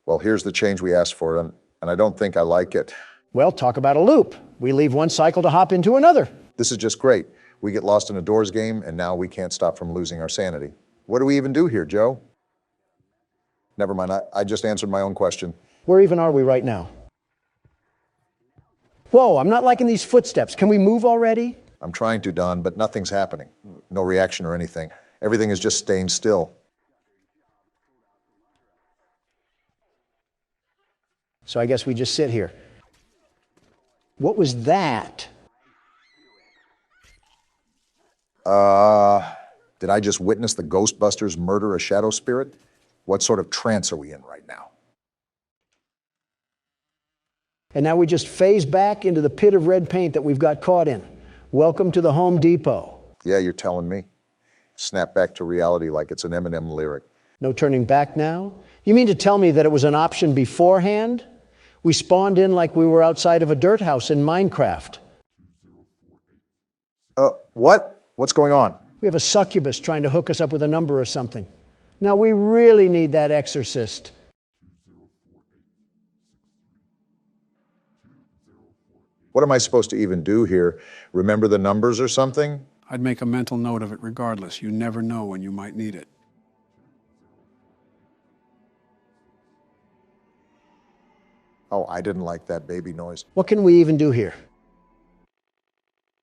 Well, here's the change we asked for, and I don't think I like it. Well, talk about a loop. We leave one cycle to hop into another. This is just great. We get lost in a doors game, and now we can't stop from losing our sanity. What do we even do here, Joe? Never mind, I just answered my own question. Where even are we right now? Whoa, I'm not liking these footsteps. Can we move already? I'm trying to, Don, but nothing's happening. No reaction or anything. Everything is just staying still. So I guess we just sit here. What was that? Did I just witness the Ghostbusters murder a shadow spirit? What sort of trance are we in right now? And now we just phase back into the pit of red paint that we've got caught in. Welcome to the Home Depot. Yeah, you're telling me. Snap back to reality like it's an Eminem lyric. No turning back now? You mean to tell me that it was an option beforehand? We spawned in like we were outside of a dirt house in Minecraft. What? What's going on? We have a succubus trying to hook us up with a number or something. Now we really need that exorcist. What am I supposed to even do here? Remember the numbers or something? I'd make a mental note of it regardless. You never know when you might need it. Oh, I didn't like that baby noise. What can we even do here?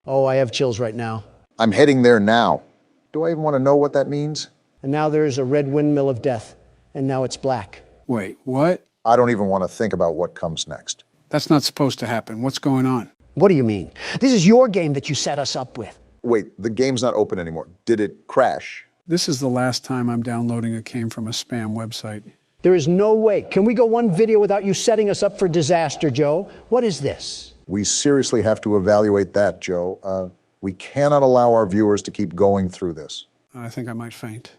Oh, I have chills right now. I'm heading there now. Do I even want to know what that means? And now there's a red windmill of death, and now it's black. Wait, what? I don't even want to think about what comes next. That's not supposed to happen. What's going on? What do you mean? This is your game that you set us up with. Wait, the game's not open anymore. Did it crash? This is the last time I'm downloading a game from a spam website. There is no way. Can we go one video without you setting us up for disaster, Joe? What is this? We seriously have to evaluate that, Joe. We cannot allow our viewers to keep going through this. I think I might faint.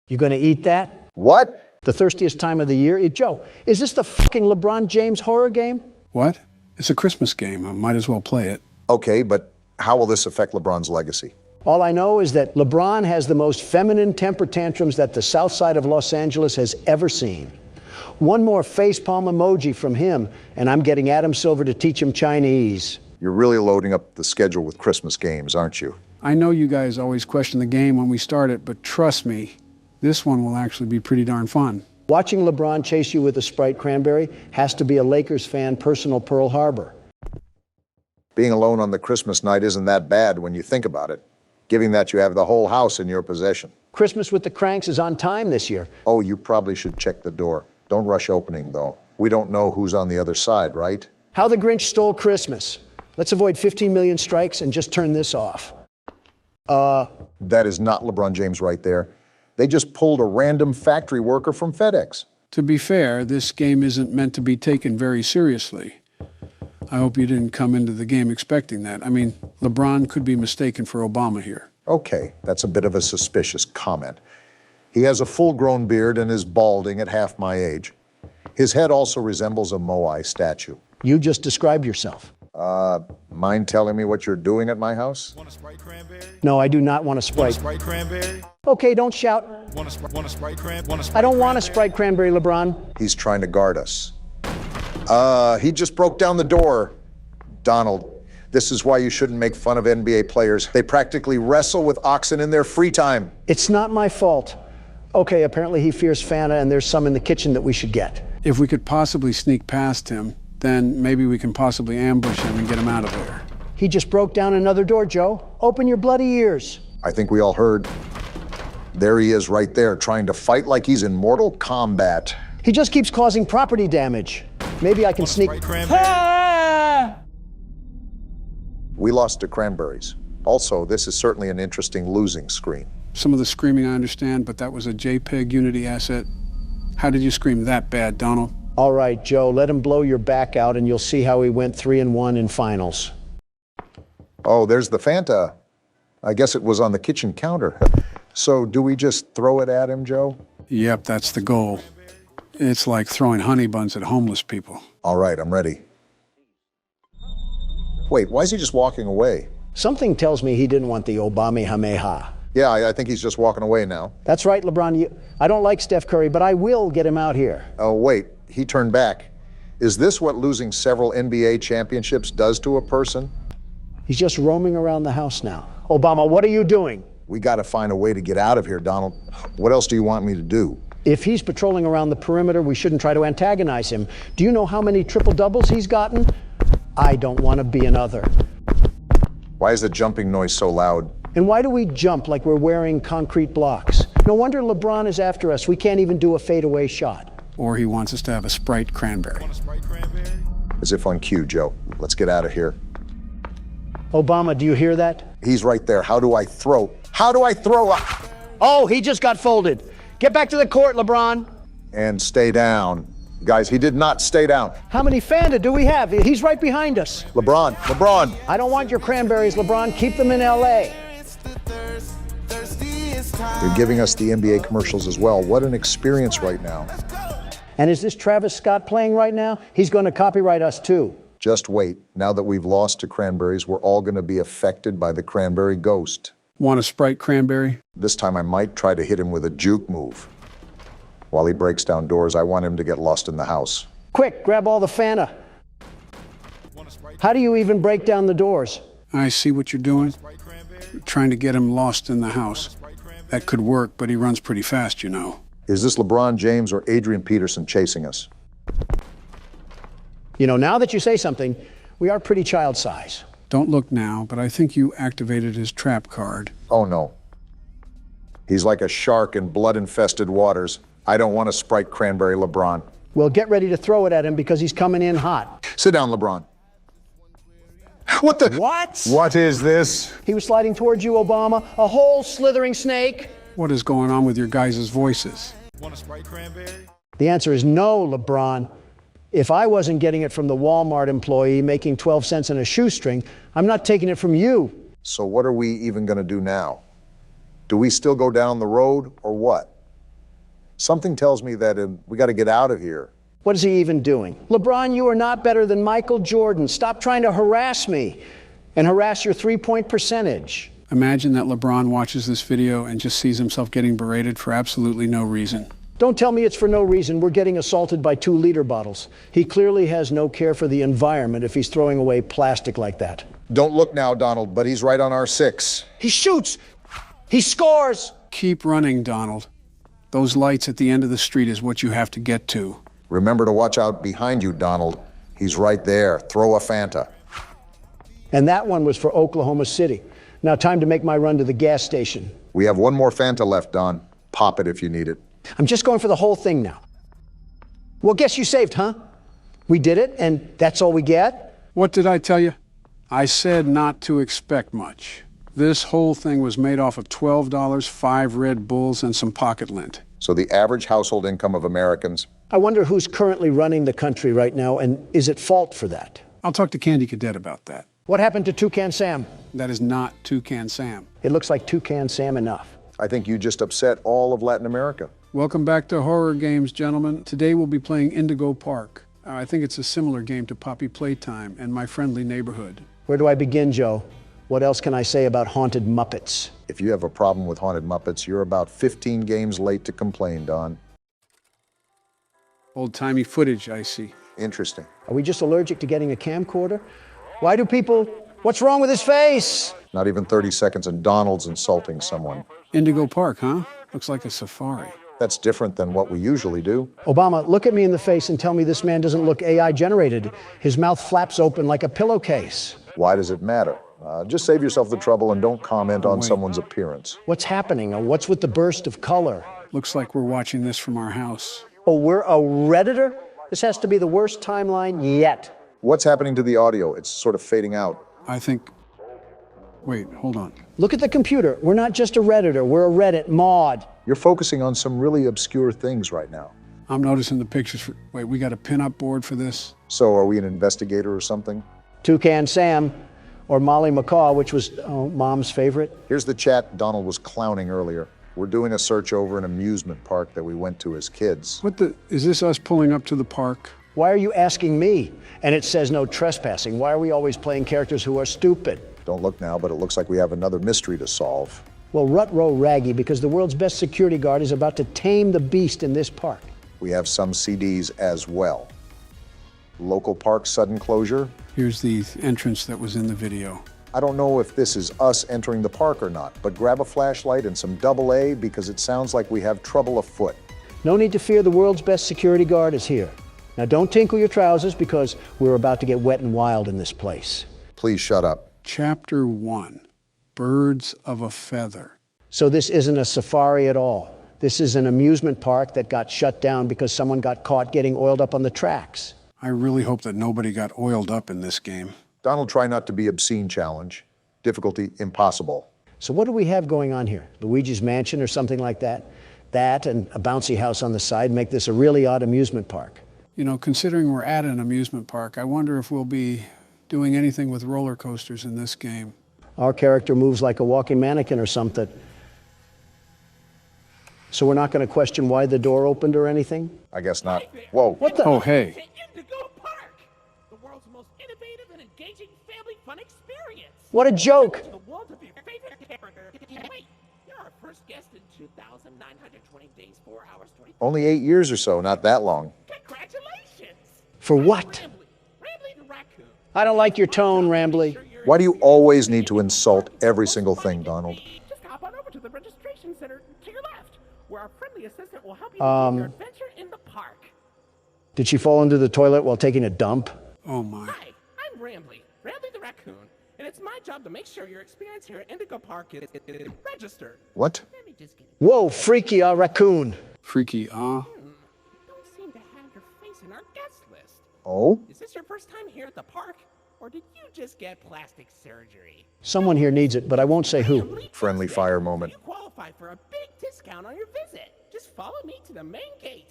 You gonna eat that? What? The thirstiest time of the year? Joe, is this the fucking LeBron James horror game? What? It's a Christmas game. I might as well play it. Okay, but how will this affect LeBron's legacy? All I know is that LeBron has the most feminine temper tantrums that the south side of Los Angeles has ever seen. One more facepalm emoji from him, and I'm getting Adam Silver to teach him Chinese. You're really loading up the schedule with Christmas games, aren't you? I know you guys always question the game when we start it, but trust me, this one will actually be pretty darn fun. Watching LeBron chase you with a Sprite cranberry has to be a Lakers fan personal Pearl Harbor. Being alone on the Christmas night isn't that bad when you think about it, given that you have the whole house in your possession. Christmas with the Cranks is on time this year. Oh, you probably should check the door. Don't rush opening, though. We don't know who's on the other side, right? How the Grinch Stole Christmas. Let's avoid 15 million strikes and just turn this off. That is not LeBron James right there. They just pulled a random factory worker from FedEx. To be fair, this game isn't meant to be taken very seriously. I hope you didn't come into the game expecting that. I mean, LeBron could be mistaken for Obama here. Okay, that's a bit of a suspicious comment. He has a full-grown beard and is balding at half my age. His head also resembles a Moai statue. You just described yourself. Mind telling me what you're doing at my house? Want a Sprite cranberry? No, I do not want a Sprite. Want a Sprite cranberry? Okay, don't shout. Want a Sprite cranberry? I don't want a Sprite cranberry, LeBron. He's trying to guard us. He just broke down the door. Donald, this is why you shouldn't make fun of NBA players. They practically wrestle with oxen in their free time. It's not my fault. Okay, apparently he fears Fanta and there's some in the kitchen that we should get. If we could possibly sneak past him, then maybe we can possibly ambush him and get him out of there. He just broke down another door, Joe. Open your bloody ears. I think we all heard. There he is right there, trying to fight like he's in Mortal Kombat. He just keeps causing property damage. Maybe I can sneak... Ah! We lost to cranberries. Also, this is certainly an interesting losing screen. Some of the screaming I understand, but that was a JPEG Unity asset. How did you scream that bad, Donald? All right, Joe, let him blow your back out and you'll see how he went 3-1 in finals. Oh, there's the Fanta. I guess it was on the kitchen counter. So do we just throw it at him, Joe? Yep, that's the goal. It's like throwing honey buns at homeless people. All right, I'm ready. Wait, why is he just walking away? Something tells me he didn't want the Obamehameha. Yeah, I think he's just walking away now. That's right, LeBron. I don't like Steph Curry, but I will get him out here. Oh, wait, he turned back. Is this what losing several NBA championships does to a person? He's just roaming around the house now. Obama, what are you doing? We got to find a way to get out of here, Donald. What else do you want me to do? If he's patrolling around the perimeter, we shouldn't try to antagonize him. Do you know how many triple-doubles he's gotten? I don't want to be another. Why is the jumping noise so loud? And why do we jump like we're wearing concrete blocks? No wonder LeBron is after us. We can't even do a fadeaway shot. Or he wants us to have a Sprite cranberry. As if on cue, Joe. Let's get out of here. Obama, do you hear that? He's right there. How do I throw? How do I throw? Oh, he just got folded. Get back to the court, LeBron. And stay down. Guys, he did not stay down. How many Fanta do we have? He's right behind us. LeBron. I don't want your cranberries, LeBron. Keep them in L.A. They're giving us the NBA commercials as well. What an experience right now. And is this Travis Scott playing right now? He's going to copyright us too. Just wait. Now that we've lost to cranberries, we're all going to be affected by the cranberry ghost. Want a Sprite cranberry? This time I might try to hit him with a juke move. While he breaks down doors, I want him to get lost in the house. Quick, grab all the Fanta. How do you even break down the doors? I see what you're doing. You're trying to get him lost in the house. That could work, but he runs pretty fast, you know. Is this LeBron James or Adrian Peterson chasing us? You know, now that you say something, we are pretty child size. Don't look now, but I think you activated his trap card. Oh no. He's like a shark in blood-infested waters. I don't want a Sprite cranberry, LeBron. Well, get ready to throw it at him because he's coming in hot. Sit down, LeBron. What the? What? What is this? He was sliding towards you, Obama. A whole slithering snake. What is going on with your guys' voices? Want a Sprite cranberry? The answer is no, LeBron. If I wasn't getting it from the Walmart employee making 12 cents in a shoestring, I'm not taking it from you. So what are we even going to do now? Do we still go down the road or what? Something tells me that we got to get out of here. What is he even doing? LeBron, you are not better than Michael Jordan. Stop trying to harass me and harass your three-point percentage. Imagine that LeBron watches this video and just sees himself getting berated for absolutely no reason. Don't tell me it's for no reason. We're getting assaulted by 2-liter bottles. He clearly has no care for the environment if he's throwing away plastic like that. Don't look now, Donald, but he's right on our 6. He shoots! He scores! Keep running, Donald. Those lights at the end of the street is what you have to get to. Remember to watch out behind you, Donald. He's right there. Throw a Fanta. And that one was for Oklahoma City. Now time to make my run to the gas station. We have one more Fanta left, Don. Pop it if you need it. I'm just going for the whole thing now. Well, guess you saved, huh? We did it, and that's all we get? What did I tell you? I said not to expect much. This whole thing was made off of $12, 5 Red Bulls, and some pocket lint. So the average household income of Americans. I wonder who's currently running the country right now, and is at fault for that? I'll talk to Candy Cadet about that. What happened to Toucan Sam? That is not Toucan Sam. It looks like Toucan Sam enough. I think you just upset all of Latin America. Welcome back to Horror Games, gentlemen. Today we'll be playing Indigo Park. I think it's a similar game to Poppy Playtime and My Friendly Neighborhood. Where do I begin, Joe? What else can I say about haunted Muppets? If you have a problem with haunted Muppets, you're about 15 games late to complain, Don. Old-timey footage, I see. Interesting. Are we just allergic to getting a camcorder? Why do people... What's wrong with his face? Not even 30 seconds and Donald's insulting someone. Indigo Park, huh? Looks like a safari. That's different than what we usually do. Obama, look at me in the face and tell me this man doesn't look AI generated. His mouth flaps open like a pillowcase. Why does it matter? Just save yourself the trouble and don't comment on someone's appearance. What's happening? What's with the burst of color? Looks like we're watching this from our house. Oh, we're a Redditor? This has to be the worst timeline yet. What's happening to the audio? It's sort of fading out. I think... Wait, hold on. Look at the computer. We're not just a Redditor. We're a Reddit mod. You're focusing on some really obscure things right now. I'm noticing the pictures for... Wait, we got a pin-up board for this? So are we an investigator or something? Toucan Sam or Molly McCaw, which was Mom's favorite. Here's the chat Donald was clowning earlier. We're doing a search over an amusement park that we went to as kids. What the... Is this us pulling up to the park? Why are you asking me? And it says no trespassing. Why are we always playing characters who are stupid? Don't look now, but it looks like we have another mystery to solve. Well, rut-row raggy, because the world's best security guard is about to tame the beast in this park. We have some CDs as well. Local park sudden closure. Here's the entrance that was in the video. I don't know if this is us entering the park or not, but grab a flashlight and some AA because it sounds like we have trouble afoot. No need to fear, the world's best security guard is here. Now don't tinkle your trousers because we're about to get wet and wild in this place. Please shut up. Chapter 1, Birds of a Feather. So this isn't a safari at all. This is an amusement park that got shut down because someone got caught getting oiled up on the tracks. I really hope that nobody got oiled up in this game. Donald, try not to be obscene challenge. Difficulty impossible. So what do we have going on here? Luigi's Mansion or something like that? That and a bouncy house on the side make this a really odd amusement park. You know, considering we're at an amusement park, I wonder if we'll be doing anything with roller coasters in this game. Our character moves like a walking mannequin or something. So we're not going to question why the door opened or anything? I guess not. Whoa. What the? Oh, hey. Indigo Park, the world's most innovative and engaging family fun experience. What a joke. The world of your favorite character. Wait, you're our first guest in 2,920 days, 4 hours, 20. Only 8 years or so, not that long. Congratulations. For what? Rambly the raccoon. I don't like your tone, Rambly. Why do you always need to insult every single thing, Donald? Just hop on over to the registration center to your left, where our friendly assistant will help you begin your adventure in the park. Did she fall into the toilet while taking a dump? Oh, my. Hi, I'm Rambly the raccoon, and it's my job to make sure your experience here at Indigo Park is registered. What? Let me just get it. Whoa, freaky, raccoon. Freaky, Don't seem to have your face in our guest list. Oh? Is this your first time here at the park, or did you just get plastic surgery? Someone here needs it, but I won't say who. Friendly fire moment. You qualify for a big discount on your visit. Just follow me to the main gate.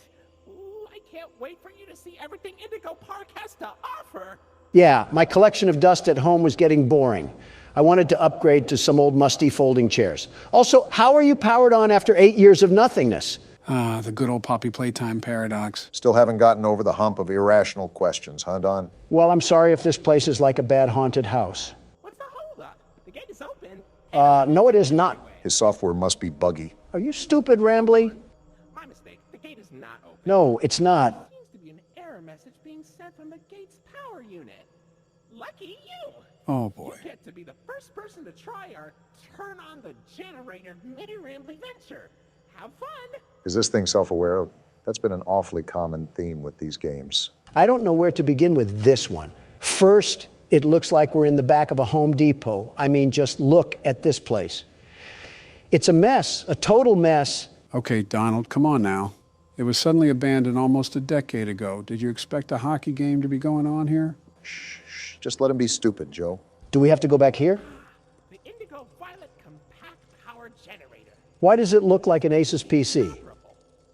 Ooh, I can't wait for you to see everything Indigo Park has to offer. Yeah, my collection of dust at home was getting boring. I wanted to upgrade to some old musty folding chairs. Also, how are you powered on after 8 years of nothingness? Ah, the good old Poppy Playtime paradox. Still haven't gotten over the hump of irrational questions, huh, Don? Well, I'm sorry if this place is like a bad haunted house. What's the holdup? The gate is open. No, it is not. His software must be buggy. Are you stupid, Rambly? My mistake. The gate is not open. No, it's not. There seems to be an error message being sent from the gate's power unit. Lucky you! Oh, boy. You get to be the first person to try our turn on the generator mini Rambly venture. Have fun! Is this thing self-aware? That's been an awfully common theme with these games. I don't know where to begin with this one. First, it looks like we're in the back of a Home Depot. I mean, just look at this place. It's a mess, a total mess. Okay, Donald, come on now. It was suddenly abandoned almost a decade ago. Did you expect a hockey game to be going on here? Shh. Just let him be stupid, Joe. Do we have to go back here? The Indigo Violet Compact Power Generator. Why does it look like an Asus PC?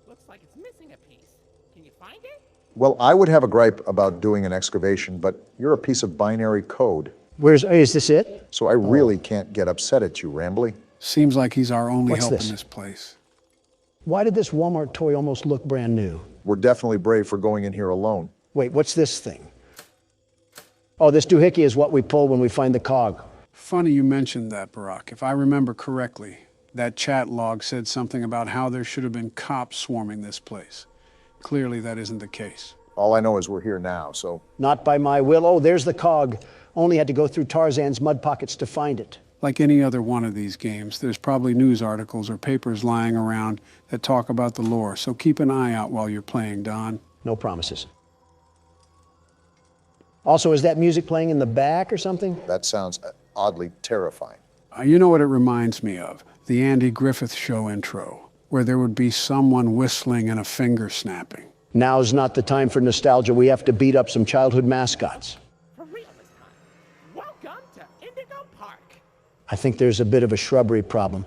Looks like it's missing a piece. Can you find it? Well, I would have a gripe about doing an excavation, but you're a piece of binary code. Is this it? So I really can't get upset at you, Rambly. Seems like he's our only What's help this? in this place. Why did this Walmart toy almost look brand new? We're definitely brave for going in here alone. Wait, what's this thing? Oh, this doohickey is what we pull when we find the cog. Funny you mentioned that, Barack. If I remember correctly, that chat log said something about how there should have been cops swarming this place. Clearly, that isn't the case. All I know is we're here now, so... Not by my will. Oh, there's the cog. Only had to go through Tarzan's mud pockets to find it. Like any other one of these games, there's probably news articles or papers lying around that talk about the lore, so keep an eye out while you're playing, Don. No promises. Also, is that music playing in the back or something? That sounds oddly terrifying. You know what it reminds me of? The Andy Griffith Show intro, where there would be someone whistling and a finger snapping. Now's not the time for nostalgia. We have to beat up some childhood mascots. For real this time. Welcome to Indigo Park. I think there's a bit of a shrubbery problem.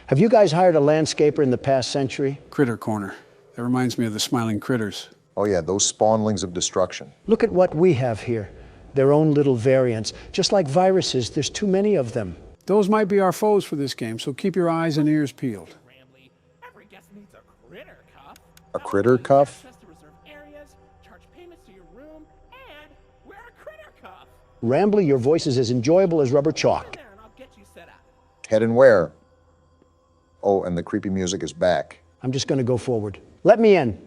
Have you guys hired a landscaper in the past century? Critter Corner. That reminds me of the Smiling Critters. Oh yeah, those spawnlings of destruction. Look at what we have here. Their own little variants. Just like viruses, there's too many of them. Those might be our foes for this game, so keep your eyes and ears peeled. Rambly, every guest needs a critter cuff. A critter cuff? Access to reserve areas, charge payments to your room, and wear a critter cuff. Rambly, your voice is as enjoyable as rubber chalk. There, and I'll get you set up. Heading where? Oh, and the creepy music is back. I'm just going to go forward. Let me in.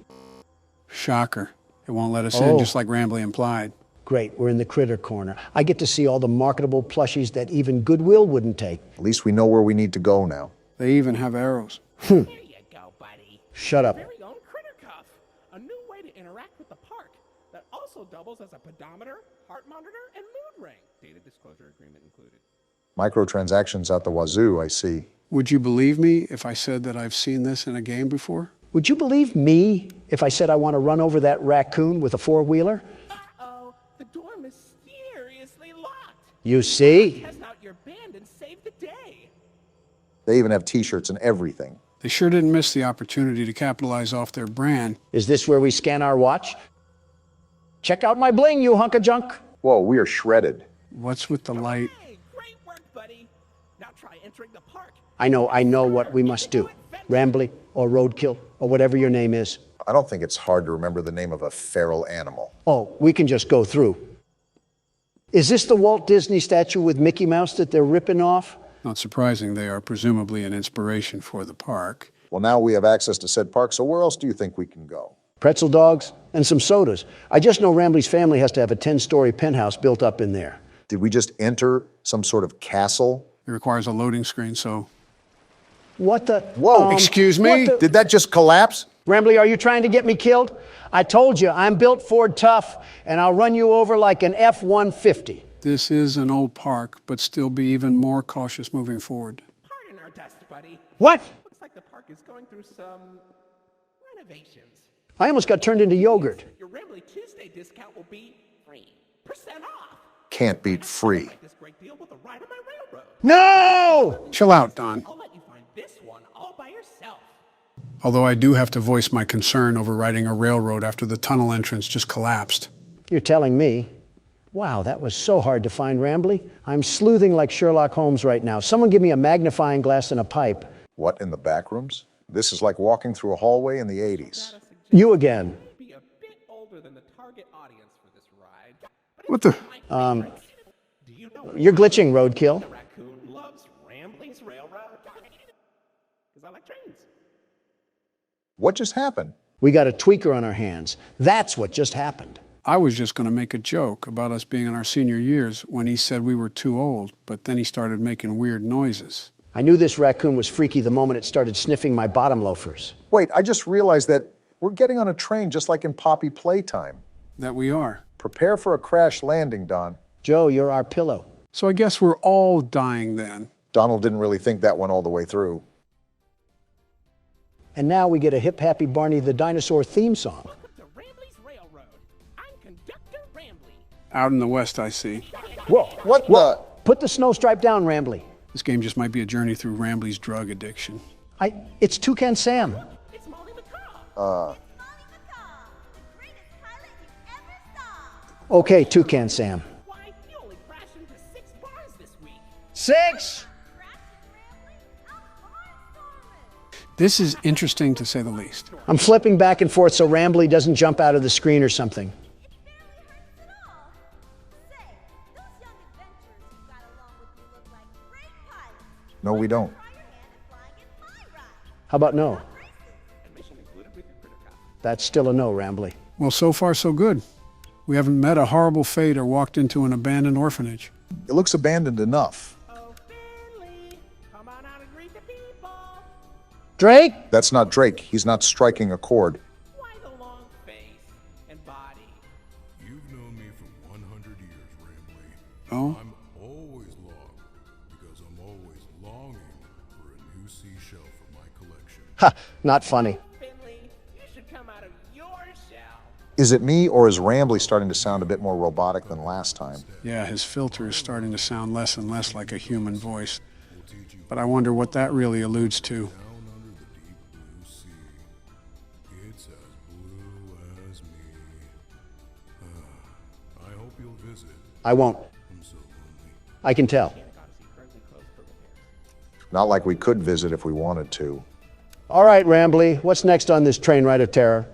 Shocker. It won't let us in, just like Rambly implied. Great, we're in the critter corner. I get to see all the marketable plushies that even Goodwill wouldn't take. At least we know where we need to go now. They even have arrows. There you go, buddy. Shut up. Very own critter cuff. A new way to interact with the park that also doubles as a pedometer, heart monitor, and mood ring. Data disclosure agreement included. Microtransactions out the wazoo, I see. Would you believe me if I said that I've seen this in a game before? Would you believe me if I said I want to run over that raccoon with a four-wheeler? Uh-oh, the door mysteriously locked. You see? Test out your band and save the day. They even have t-shirts and everything. They sure didn't miss the opportunity to capitalize off their brand. Is this where we scan our watch? Check out my bling, you hunk of junk. Whoa, we are shredded. What's with the light? Hey, great work, buddy. Now try entering the park. I know what we must do. Rambly or roadkill or whatever your name is. I don't think it's hard to remember the name of a feral animal. Oh, we can just go through. Is this the Walt Disney statue with Mickey Mouse that they're ripping off? Not surprising, they are presumably an inspiration for the park. Well, now we have access to said park, so where else do you think we can go? Pretzel dogs and some sodas. I just know Rambly's family has to have a 10-story penthouse built up in there. Did we just enter some sort of castle? It requires a loading screen, so... What the? Whoa, excuse me? Did that just collapse? Rambly, are you trying to get me killed? I told you, I'm built Ford tough, and I'll run you over like an F-150. This is an old park, but still be even more cautious moving forward. Pardon our test, buddy. What? Looks like the park is going through some renovations. I almost got turned into yogurt. Your Rambly Tuesday discount will be 3% off. Can't beat free. This great deal with a ride on my railroad. No! Chill out, Don. I'll let you find this one all by yourself. Although I do have to voice my concern over riding a railroad after the tunnel entrance just collapsed. You're telling me? Wow, that was so hard to find, Rambly. I'm sleuthing like Sherlock Holmes right now. Someone give me a magnifying glass and a pipe. What, in the back rooms? This is like walking through a hallway in the 80s. You again. Be a bit older than the target audience for this ride. What the? Do you know You're glitching, roadkill. the raccoon loves Rambling's railroad? Because I like trains. What just happened? We got a tweaker on our hands. That's what just happened. I was just going to make a joke about us being in our senior years when he said we were too old, but then he started making weird noises. I knew this raccoon was freaky the moment it started sniffing my bottom loafers. Wait, I just realized that we're getting on a train just like in Poppy Playtime. That we are. Prepare for a crash landing, Don. Joe, you're our pillow. So I guess we're all dying then. Donald didn't really think that one all the way through. And now we get a Hip Happy Barney the Dinosaur theme song. Welcome to Rambley's Railroad. I'm Conductor Rambley. Out in the west, I see. Whoa, What the? put the snow stripe down, Rambly. This game just might be a journey through Rambly's drug addiction. It's Toucan Sam. It's Molly McCaw. Okay, Toucan Sam. Why, you only crashed into 6 bars this week. 6? This is interesting to say the least. I'm flipping back and forth so Rambly doesn't jump out of the screen or something. No, we don't. How about no? That's still a no, Rambly. Well, so far so good. We haven't met a horrible fate or walked into an abandoned orphanage. It looks abandoned enough. Oh, Finley, come on out and greet the people. Drake? That's not Drake. He's not striking a chord. Why the long face and body? You've known me for 100 years, Rambley. Oh? I'm always long because I'm always longing for a new seashell for my collection. Ha, not funny. Finley, you should come out of your shell. Is it me, or is Rambly starting to sound a bit more robotic than last time? Yeah, his filter is starting to sound less and less like a human voice. But I wonder what that really alludes to. Down under the deep blue sea, it's as blue as me. I hope you'll visit. I won't. I'm so lonely. I can tell. Not like we could visit if we wanted to. All right, Rambly, what's next on this train ride of terror?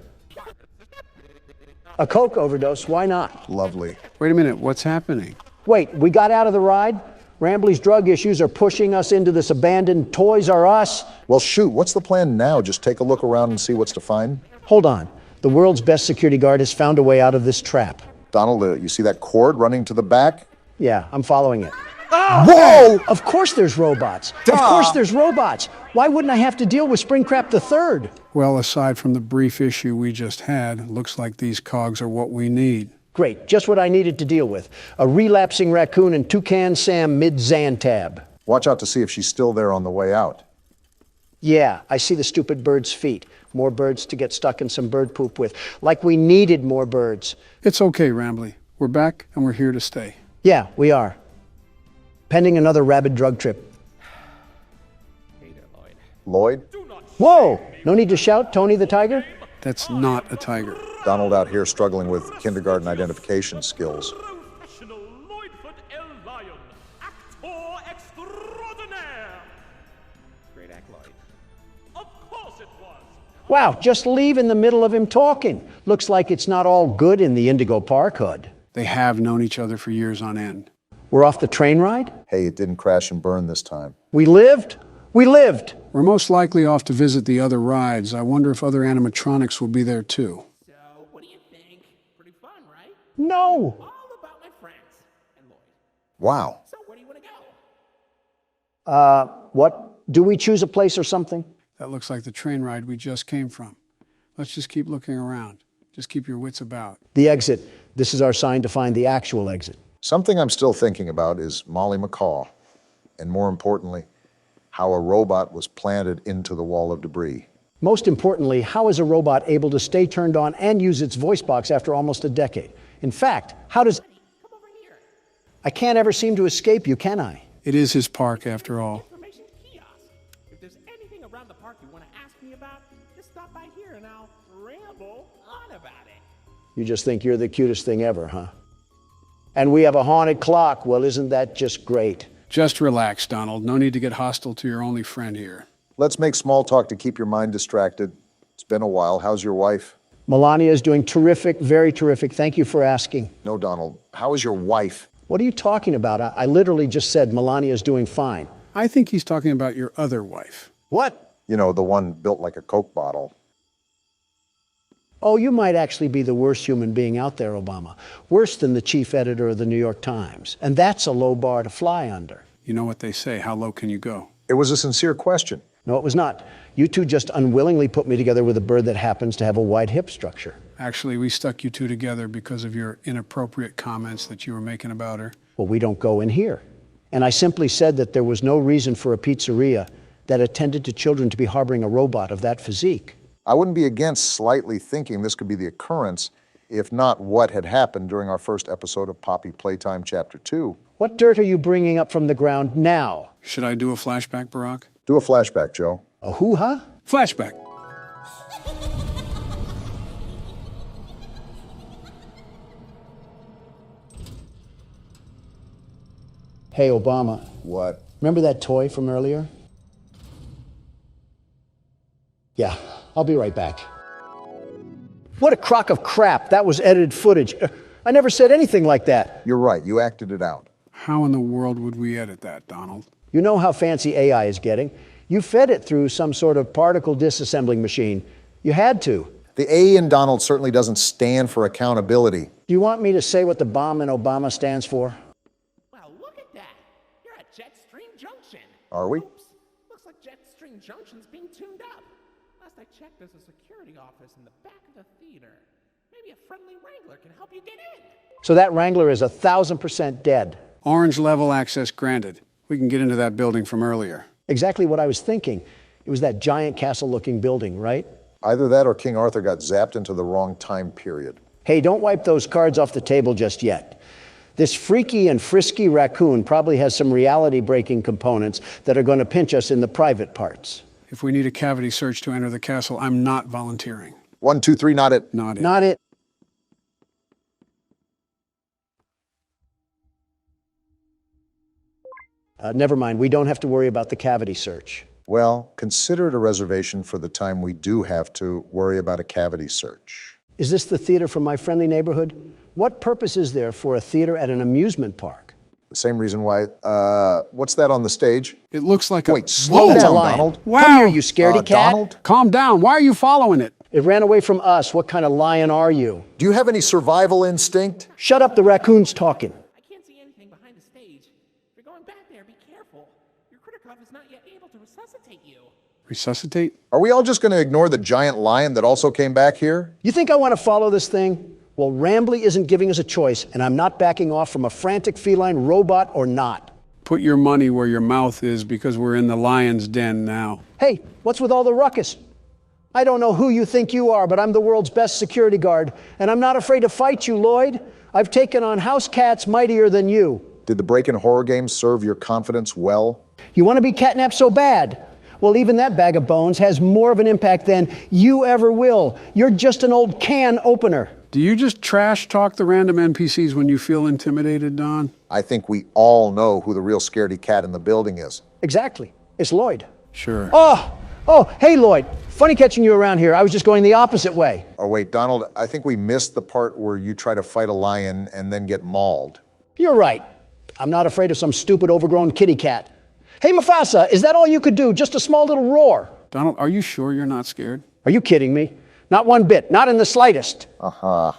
A coke overdose, why not? Lovely. Wait a minute, what's happening? Wait, we got out of the ride? Rambly's drug issues are pushing us into this abandoned Toys R Us? Well, shoot, what's the plan now? Just take a look around and see what's to find? Hold on. The world's best security guard has found a way out of this trap. Donald, you see that cord running to the back? Yeah, I'm following it. Whoa! Of course there's robots. Of course there's robots. Why wouldn't I have to deal with Springtrap III? Well, aside from the brief issue we just had, looks like these cogs are what we need. Great, just what I needed to deal with. A relapsing raccoon and Toucan Sam mid-Xantab. Watch out to see if she's still there on the way out. Yeah, I see the stupid bird's feet. More birds to get stuck in some bird poop with. Like we needed more birds. It's okay, Rambly. We're back and we're here to stay. Yeah, we are. Pending another rabid drug trip. Lloyd? Whoa! No need to shout, Tony the Tiger? That's not a tiger. Donald out here struggling with kindergarten identification skills. Professional Lloydford L. Lion, actor extraordinaire. Great act, Lloyd. Of course it was. Wow, just leave in the middle of him talking. Looks like it's not all good in the Indigo Park hood. They have known each other for years on end. We're off the train ride? Hey, it didn't crash and burn this time. We lived? We lived. We're most likely off to visit the other rides. I wonder if other animatronics will be there too. So, what do you think? Pretty fun, right? No. All about my friends and Lloyd. Wow. So, where do you want to go? What? Do we choose a place or something? That looks like the train ride we just came from. Let's just keep looking around. Just keep your wits about. The exit. This is our sign to find the actual exit. Something I'm still thinking about is Molly McCaw, and more importantly, how a robot was planted into the wall of debris. Most importantly, how is a robot able to stay turned on and use its voice box after almost a decade? In fact, how does... Come over here. I can't ever seem to escape you, can I? It is his park after all. Information kiosk. If there's anything around the park you want to ask me about, just stop by here and I'll ramble on about it. You just think you're the cutest thing ever, huh? And we have a haunted clock. Well, isn't that just great? Just relax, Donald. No need to get hostile to your only friend here. Let's make small talk to keep your mind distracted. It's been a while. How's your wife? Melania is doing terrific, very terrific. Thank you for asking. No, Donald. How is your wife? What are you talking about? I literally just said Melania is doing fine. I think he's talking about your other wife. What? You know, the one built like a Coke bottle. Oh, you might actually be the worst human being out there, Obama. Worse than the chief editor of the New York Times. And that's a low bar to fly under. You know what they say, how low can you go? It was a sincere question. No, it was not. You two just unwillingly put me together with a bird that happens to have a wide hip structure. Actually, we stuck you two together because of your inappropriate comments that you were making about her. Well, we don't go in here. And I simply said that there was no reason for a pizzeria that attended to children to be harboring a robot of that physique. I wouldn't be against slightly thinking this could be the occurrence, if not what had happened during our first episode of Poppy Playtime Chapter 2. What dirt are you bringing up from the ground now? Should I do a flashback, Barack? Do a flashback, Joe. A hoo-ha? Flashback. Hey, Obama. What? Remember that toy from earlier? Yeah, I'll be right back. What a crock of crap. That was edited footage. I never said anything like that. You're right. You acted it out. How in the world would we edit that, Donald? You know how fancy AI is getting. You fed it through some sort of particle disassembling machine. You had to. The A in Donald certainly doesn't stand for accountability. Do you want me to say what the bomb in Obama stands for? Well, look at that. You're at Jetstream Junction. Are we? Oops. Looks like Jetstream Junction's being tuned up. Last I checked, there's a security office in the back of the theater. Maybe a friendly wrangler can help you get in. So that Wrangler is 1,000% dead. Orange level access granted. We can get into that building from earlier. Exactly what I was thinking. It was that giant castle-looking building, right? Either that or King Arthur got zapped into the wrong time period. Hey, don't wipe those cards off the table just yet. This freaky and frisky raccoon probably has some reality-breaking components that are going to pinch us in the private parts. If we need a cavity search to enter the castle, I'm not volunteering. 1, 2, 3, not it. Not it. Not it. Never mind, we don't have to worry about the cavity search. Well, consider it a reservation for the time we do have to worry about a cavity search. Is this the theater from my friendly neighborhood? What purpose is there for a theater at an amusement park? The same reason why, what's that on the stage? It looks like Wait, a... slow That's a down, lion. Donald. Wow. Come here, you scaredy cat. Donald? Calm down. Why are you following it? It ran away from us. What kind of lion are you? Do you have any survival instinct? Shut up, the raccoon's talking. I can't see anything behind the stage. If you're going back there, be careful. Your critter is not yet able to resuscitate you. Resuscitate? Are we all just going to ignore the giant lion that also came back here? You think I want to follow this thing? Well, Rambly isn't giving us a choice, and I'm not backing off from a frantic feline robot or not. Put your money where your mouth is because we're in the lion's den now. Hey, what's with all the ruckus? I don't know who you think you are, but I'm the world's best security guard, and I'm not afraid to fight you, Lloyd. I've taken on house cats mightier than you. Did the break-in horror game serve your confidence well? You want to be catnapped so bad? Well, even that bag of bones has more of an impact than you ever will. You're just an old can opener. Do you just trash talk the random NPCs when you feel intimidated, Don? I think we all know who the real scaredy cat in the building is. Exactly. It's Lloyd. Sure. Oh, hey, Lloyd. Funny catching you around here. I was just going the opposite way. Oh, wait, Donald, I think we missed the part where you try to fight a lion and then get mauled. You're right. I'm not afraid of some stupid overgrown kitty cat. Hey, Mufasa, is that all you could do? Just a small little roar? Donald, are you sure you're not scared? Are you kidding me? Not one bit. Not in the slightest. Uh-huh.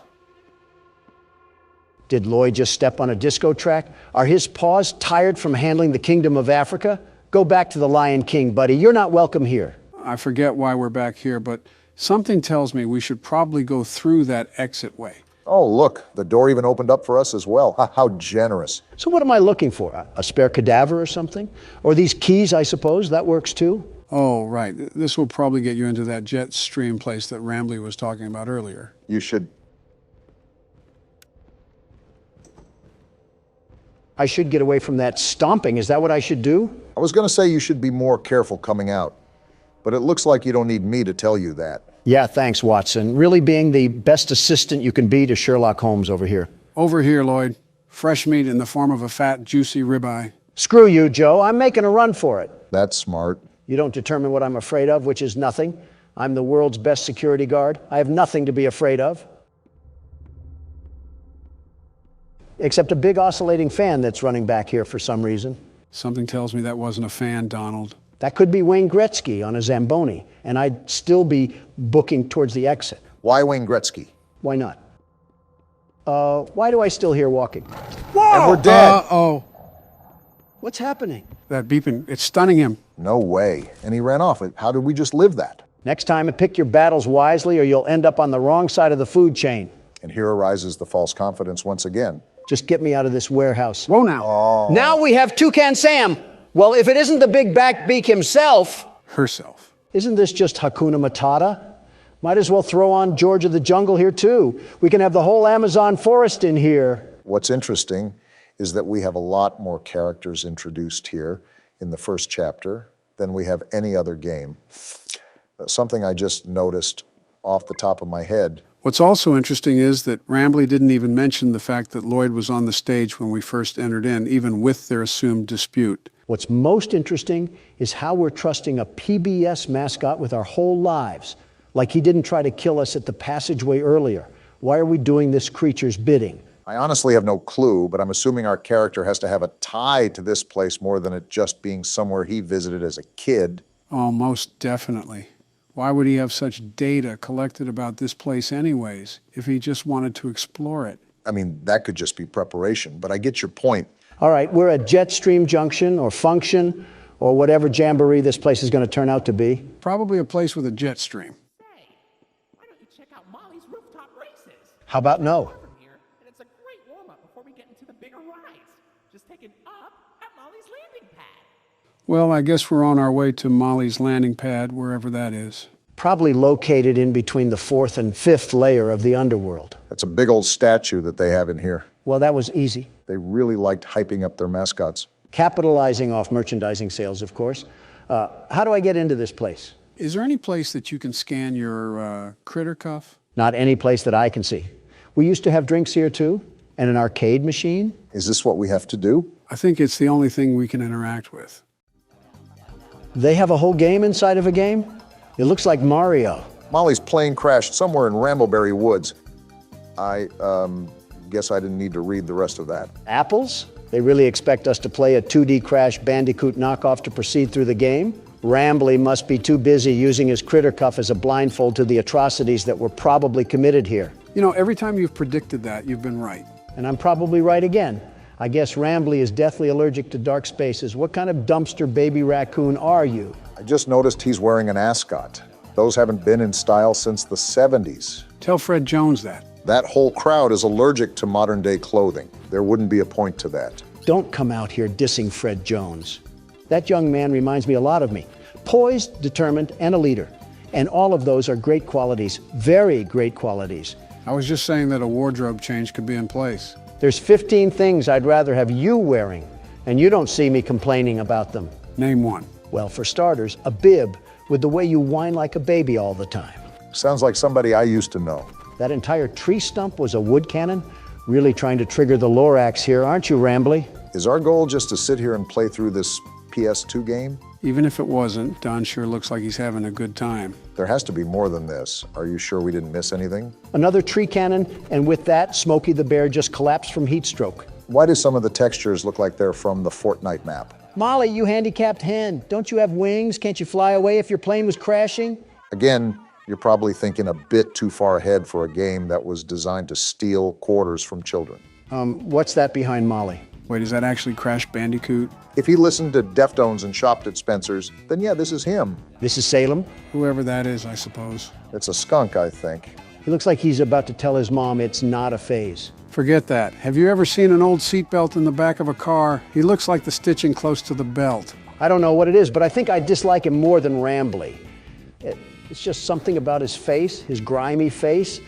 Did Lloyd just step on a disco track? Are his paws tired from handling the kingdom of Africa? Go back to the Lion King, buddy. You're not welcome here. I forget why we're back here, but something tells me we should probably go through that exit way. Oh, look, the door even opened up for us as well. How generous. So what am I looking for? A spare cadaver or something? Or these keys, I suppose? That works too? Oh, right. This will probably get you into that jet stream place that Rambly was talking about earlier. You should... I should get away from that stomping. Is that what I should do? I was going to say you should be more careful coming out, but it looks like you don't need me to tell you that. Yeah, thanks, Watson. Really being the best assistant you can be to Sherlock Holmes over here. Over here, Lloyd. Fresh meat in the form of a fat, juicy ribeye. Screw you, Joe. I'm making a run for it. That's smart. You don't determine what I'm afraid of, which is nothing. I'm the world's best security guard. I have nothing to be afraid of. Except a big oscillating fan that's running back here for some reason. Something tells me that wasn't a fan, Donald. That could be Wayne Gretzky on a Zamboni, and I'd still be booking towards the exit. Why Wayne Gretzky? Why not? Why do I still hear walking? Whoa! And we're dead. Uh-oh. What's happening? That beeping, it's stunning him. No way. And he ran off. How did we just live that? Next time, pick your battles wisely or you'll end up on the wrong side of the food chain. And here arises the false confidence once again. Just get me out of this warehouse. Whoa now. Oh. Now we have Toucan Sam. Well, if it isn't the big backbeak himself. Herself. Isn't this just Hakuna Matata? Might as well throw on George of the Jungle here too. We can have the whole Amazon forest in here. What's interesting is that we have a lot more characters introduced here in the first chapter than we have any other game. Something I just noticed off the top of my head. What's also interesting is that Rambly didn't even mention the fact that Lloyd was on the stage when we first entered in, even with their assumed dispute. What's most interesting is how we're trusting a PBS mascot with our whole lives, like he didn't try to kill us at the passageway earlier. Why are we doing this creature's bidding? I honestly have no clue, but I'm assuming our character has to have a tie to this place more than it just being somewhere he visited as a kid. Oh, most definitely. Why would he have such data collected about this place anyways, if he just wanted to explore it? I mean, that could just be preparation, but I get your point. All right, we're at Jetstream Junction or Function or whatever jamboree this place is going to turn out to be. Probably a place with a jet stream. Hey, why don't you check out Molly's rooftop races? How about no? From here, and it's a great warm-up before we get into the bigger rides. Just take it up at Molly's landing pad. Well, I guess we're on our way to Molly's landing pad, wherever that is. Probably located in between the 4th and 5th layer of the underworld. That's a big old statue that they have in here. Well, that was easy. They really liked hyping up their mascots. Capitalizing off merchandising sales, of course. How do I get into this place? Is there any place that you can scan your critter cuff? Not any place that I can see. We used to have drinks here too, and an arcade machine. Is this what we have to do? I think it's the only thing we can interact with. They have a whole game inside of a game? It looks like Mario. Molly's plane crashed somewhere in Rambleberry Woods. I guess I didn't need to read the rest of that. Apples? They really expect us to play a 2D Crash Bandicoot knockoff to proceed through the game? Rambly must be too busy using his critter cuff as a blindfold to the atrocities that were probably committed here. You know, every time you've predicted that, you've been right. And I'm probably right again. I guess Rambly is deathly allergic to dark spaces. What kind of dumpster baby raccoon are you? I just noticed he's wearing an ascot. Those haven't been in style since the 70s. Tell Fred Jones that. That whole crowd is allergic to modern day clothing. There wouldn't be a point to that. Don't come out here dissing Fred Jones. That young man reminds me a lot of me. Poised, determined, and a leader. And all of those are great qualities, very great qualities. I was just saying that a wardrobe change could be in place. There's 15 things I'd rather have you wearing, and you don't see me complaining about them. Name one. Well, for starters, a bib with the way you whine like a baby all the time. Sounds like somebody I used to know. That entire tree stump was a wood cannon? Really trying to trigger the Lorax here, aren't you, Rambly? Is our goal just to sit here and play through this PS2 game? Even if it wasn't, Don sure looks like he's having a good time. There has to be more than this. Are you sure we didn't miss anything? Another tree cannon, and with that, Smokey the Bear just collapsed from heat stroke. Why do some of the textures look like they're from the Fortnite map? Molly, you handicapped hen, don't you have wings? Can't you fly away if your plane was crashing? Again, you're probably thinking a bit too far ahead for a game that was designed to steal quarters from children. What's that behind Molly? Wait, is that actually Crash Bandicoot? If he listened to Deftones and shopped at Spencer's, then yeah, this is him. This is Salem? Whoever that is, I suppose. It's a skunk, I think. He looks like he's about to tell his mom it's not a phase. Forget that. Have you ever seen an old seatbelt in the back of a car? He looks like the stitching close to the belt. I don't know what it is, but I think I dislike him more than Rambly. It's just something about his face, his grimy face.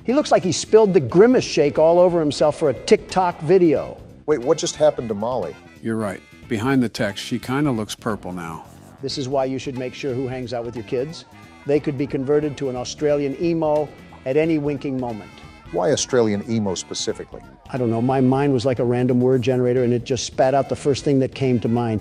He looks like he spilled the Grimace shake all over himself for a TikTok video. Wait, what just happened to Molly? You're right. Behind the text, she kind of looks purple now. This is why you should make sure who hangs out with your kids. They could be converted to an Australian emo at any winking moment. Why Australian emo specifically? I don't know, my mind was like a random word generator and it just spat out the first thing that came to mind.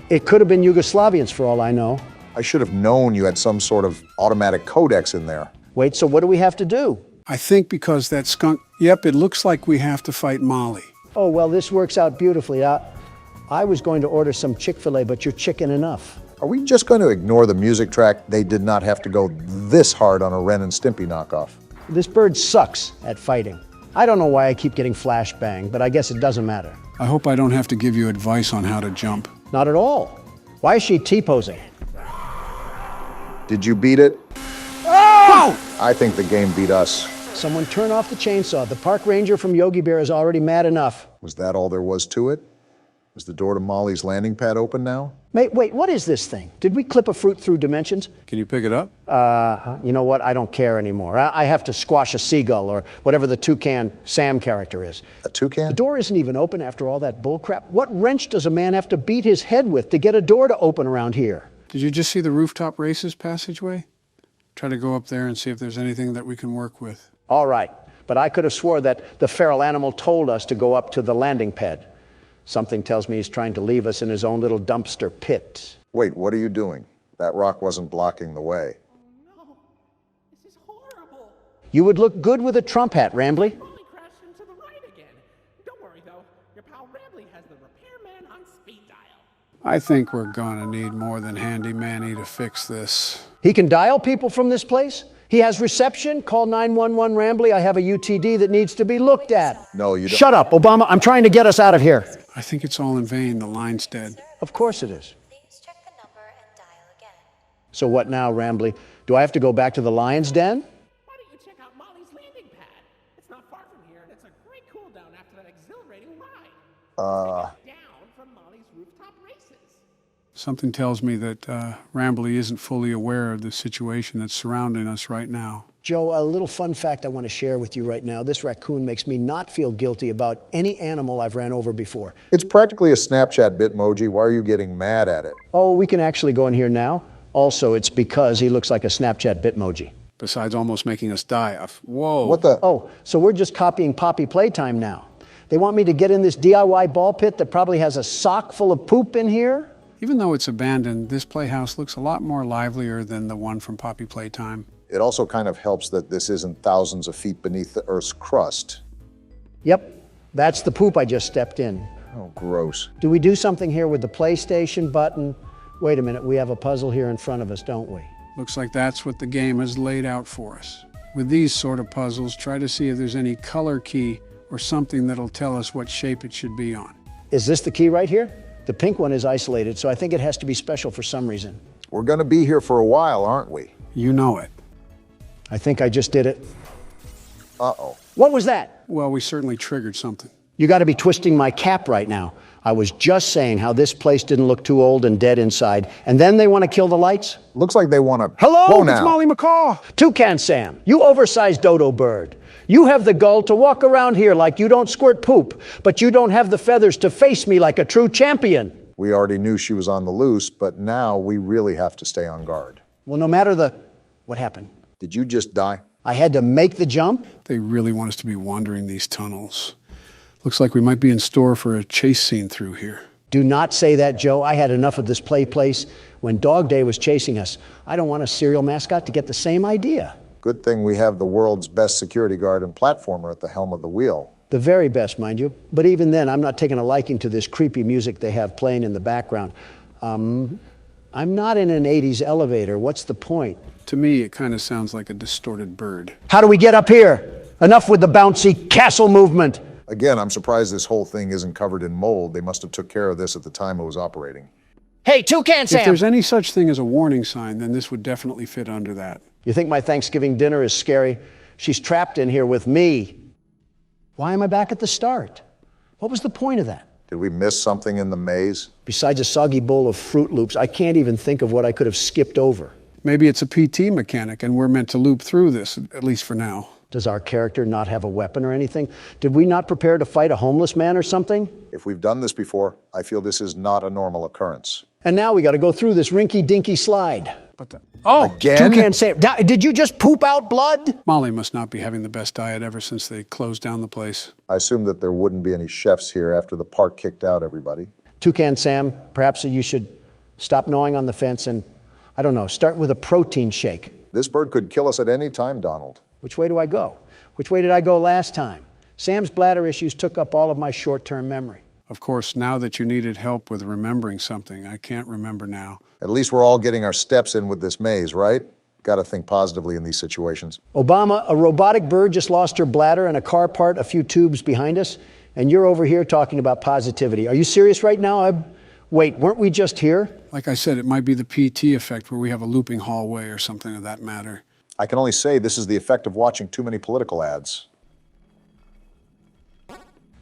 It could have been Yugoslavians for all I know. I should have known you had some sort of automatic codex in there. Wait, so what do we have to do? I think because that skunk, yep, it looks like we have to fight Molly. Oh, well, this works out beautifully. I was going to order some Chick-fil-A, but you're chicken enough. Are we just going to ignore the music track? They did not have to go this hard on a Ren and Stimpy knockoff. This bird sucks at fighting. I don't know why I keep getting flashbang, but I guess it doesn't matter. I hope I don't have to give you advice on how to jump. Not at all. Why is she T-posing? Did you beat it? Oh! I think the game beat us. Someone turn off the chainsaw. The park ranger from Yogi Bear is already mad enough. Was that all there was to it? Is the door to Molly's landing pad open now? Wait, what is this thing? Did we clip a fruit through dimensions? Can you pick it up? You know what? I don't care anymore. I have to squash a seagull or whatever the toucan Sam character is. A toucan? The door isn't even open after all that bullcrap. What wrench does a man have to beat his head with to get a door to open around here? Did you just see the rooftop races passageway? Try to go up there and see if there's anything that we can work with. All right, but I could have swore that the feral animal told us to go up to the landing pad. Something tells me he's trying to leave us in his own little dumpster pit. Wait, what are you doing? That rock wasn't blocking the way. No, this is horrible. You would look good with a Trump hat, Rambly. Molly crashed into the right again. Don't worry though, your pal Rambly has the repairman on speed dial. I think we're gonna need more than Handy Manny to fix this. He can dial people from this place? He has reception? Call 911 Rambly. I have a UTD that needs to be looked at. No, you don't. Shut up, Obama. I'm trying to get us out of here. I think it's all in vain. The line's dead. Of course it is. So what now, Rambly? Do I have to go back to the lion's den? Why don't you check out Molly's landing pad? It's not far from here, and it's a great cool down after that exhilarating ride. Down from Molly's rooftop races. Something tells me that Rambly isn't fully aware of the situation that's surrounding us right now. Joe, a little fun fact I want to share with you right now. This raccoon makes me not feel guilty about any animal I've ran over before. It's practically a Snapchat Bitmoji. Why are you getting mad at it? Oh, we can actually go in here now. Also, it's because he looks like a Snapchat Bitmoji. Besides almost making us die. Whoa. What the? Oh, so we're just copying Poppy Playtime now. They want me to get in this DIY ball pit that probably has a sock full of poop in here? Even though it's abandoned, this playhouse looks a lot more livelier than the one from Poppy Playtime. It also kind of helps that this isn't thousands of feet beneath the Earth's crust. Yep, that's the poop I just stepped in. Oh, gross. Do we do something here with the PlayStation button? Wait a minute, we have a puzzle here in front of us, don't we? Looks like that's what the game has laid out for us. With these sort of puzzles, try to see if there's any color key or something that'll tell us what shape it should be on. Is this the key right here? The pink one is isolated, so I think it has to be special for some reason. We're going to be here for a while, aren't we? You know it. I think I just did it. Uh-oh. What was that? Well, we certainly triggered something. You got to be twisting my cap right now. I was just saying how this place didn't look too old and dead inside, and then they want to kill the lights? Looks like they want to... Hello, Whoa, it's now. Molly McCaw. Toucan Sam, you oversized dodo bird. You have the gall to walk around here like you don't squirt poop, but you don't have the feathers to face me like a true champion. We already knew she was on the loose, but now we really have to stay on guard. Well, no matter what happened? Did you just die? I had to make the jump? They really want us to be wandering these tunnels. Looks like we might be in store for a chase scene through here. Do not say that, Joe. I had enough of this play place when Dog Day was chasing us. I don't want a serial mascot to get the same idea. Good thing we have the world's best security guard and platformer at the helm of the wheel. The very best, mind you. But even then, I'm not taking a liking to this creepy music they have playing in the background. I'm not in an 80s elevator. What's the point? To me, it kind of sounds like a distorted bird. How do we get up here? Enough with the bouncy castle movement. Again, I'm surprised this whole thing isn't covered in mold. They must have took care of this at the time it was operating. Hey, Toucan Sam! If there's any such thing as a warning sign, then this would definitely fit under that. You think my Thanksgiving dinner is scary? She's trapped in here with me. Why am I back at the start? What was the point of that? Did we miss something in the maze? Besides a soggy bowl of Fruit Loops, I can't even think of what I could have skipped over. Maybe it's a PT mechanic and we're meant to loop through this, at least for now. Does our character not have a weapon or anything? Did we not prepare to fight a homeless man or something? If we've done this before, I feel this is not a normal occurrence. And now we got to go through this rinky-dinky slide. Again? Toucan Sam, did you just poop out blood? Molly must not be having the best diet ever since they closed down the place. I assumed that there wouldn't be any chefs here after the park kicked out everybody. Toucan Sam, perhaps you should stop gnawing on the fence and, I don't know, start with a protein shake. This bird could kill us at any time, Donald. Which way do I go? Which way did I go last time? Sam's bladder issues took up all of my short-term memory. Of course, now that you needed help with remembering something, I can't remember now. At least we're all getting our steps in with this maze, right? Got to think positively in these situations. Obama, a robotic bird just lost her bladder and a car part a few tubes behind us, and you're over here talking about positivity. Are you serious right now? Wait, weren't we just here? Like I said, it might be the PT effect where we have a looping hallway or something of that matter. I can only say this is the effect of watching too many political ads.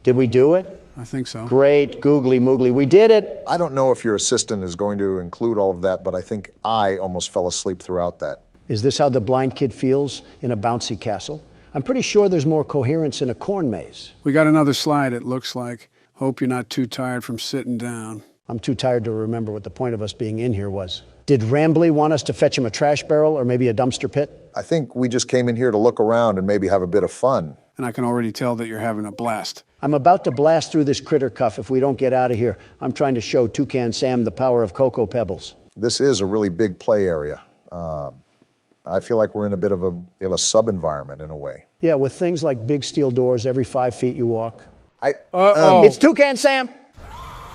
Did we do it? I think so. Great, googly moogly, we did it. I don't know if your assistant is going to include all of that, but I think I almost fell asleep throughout that. Is this how the blind kid feels in a bouncy castle? I'm pretty sure there's more coherence in a corn maze. We got another slide, it looks like. Hope you're not too tired from sitting down. I'm too tired to remember what the point of us being in here was. Did Rambley want us to fetch him a trash barrel or maybe a dumpster pit? I think we just came in here to look around and maybe have a bit of fun. And I can already tell that you're having a blast. I'm about to blast through this critter cuff if we don't get out of here. I'm trying to show Toucan Sam the power of Cocoa Pebbles. This is a really big play area. I feel like we're in a bit of a sub-environment in a way. Yeah, with things like big steel doors every 5 feet you walk. It's Toucan Sam!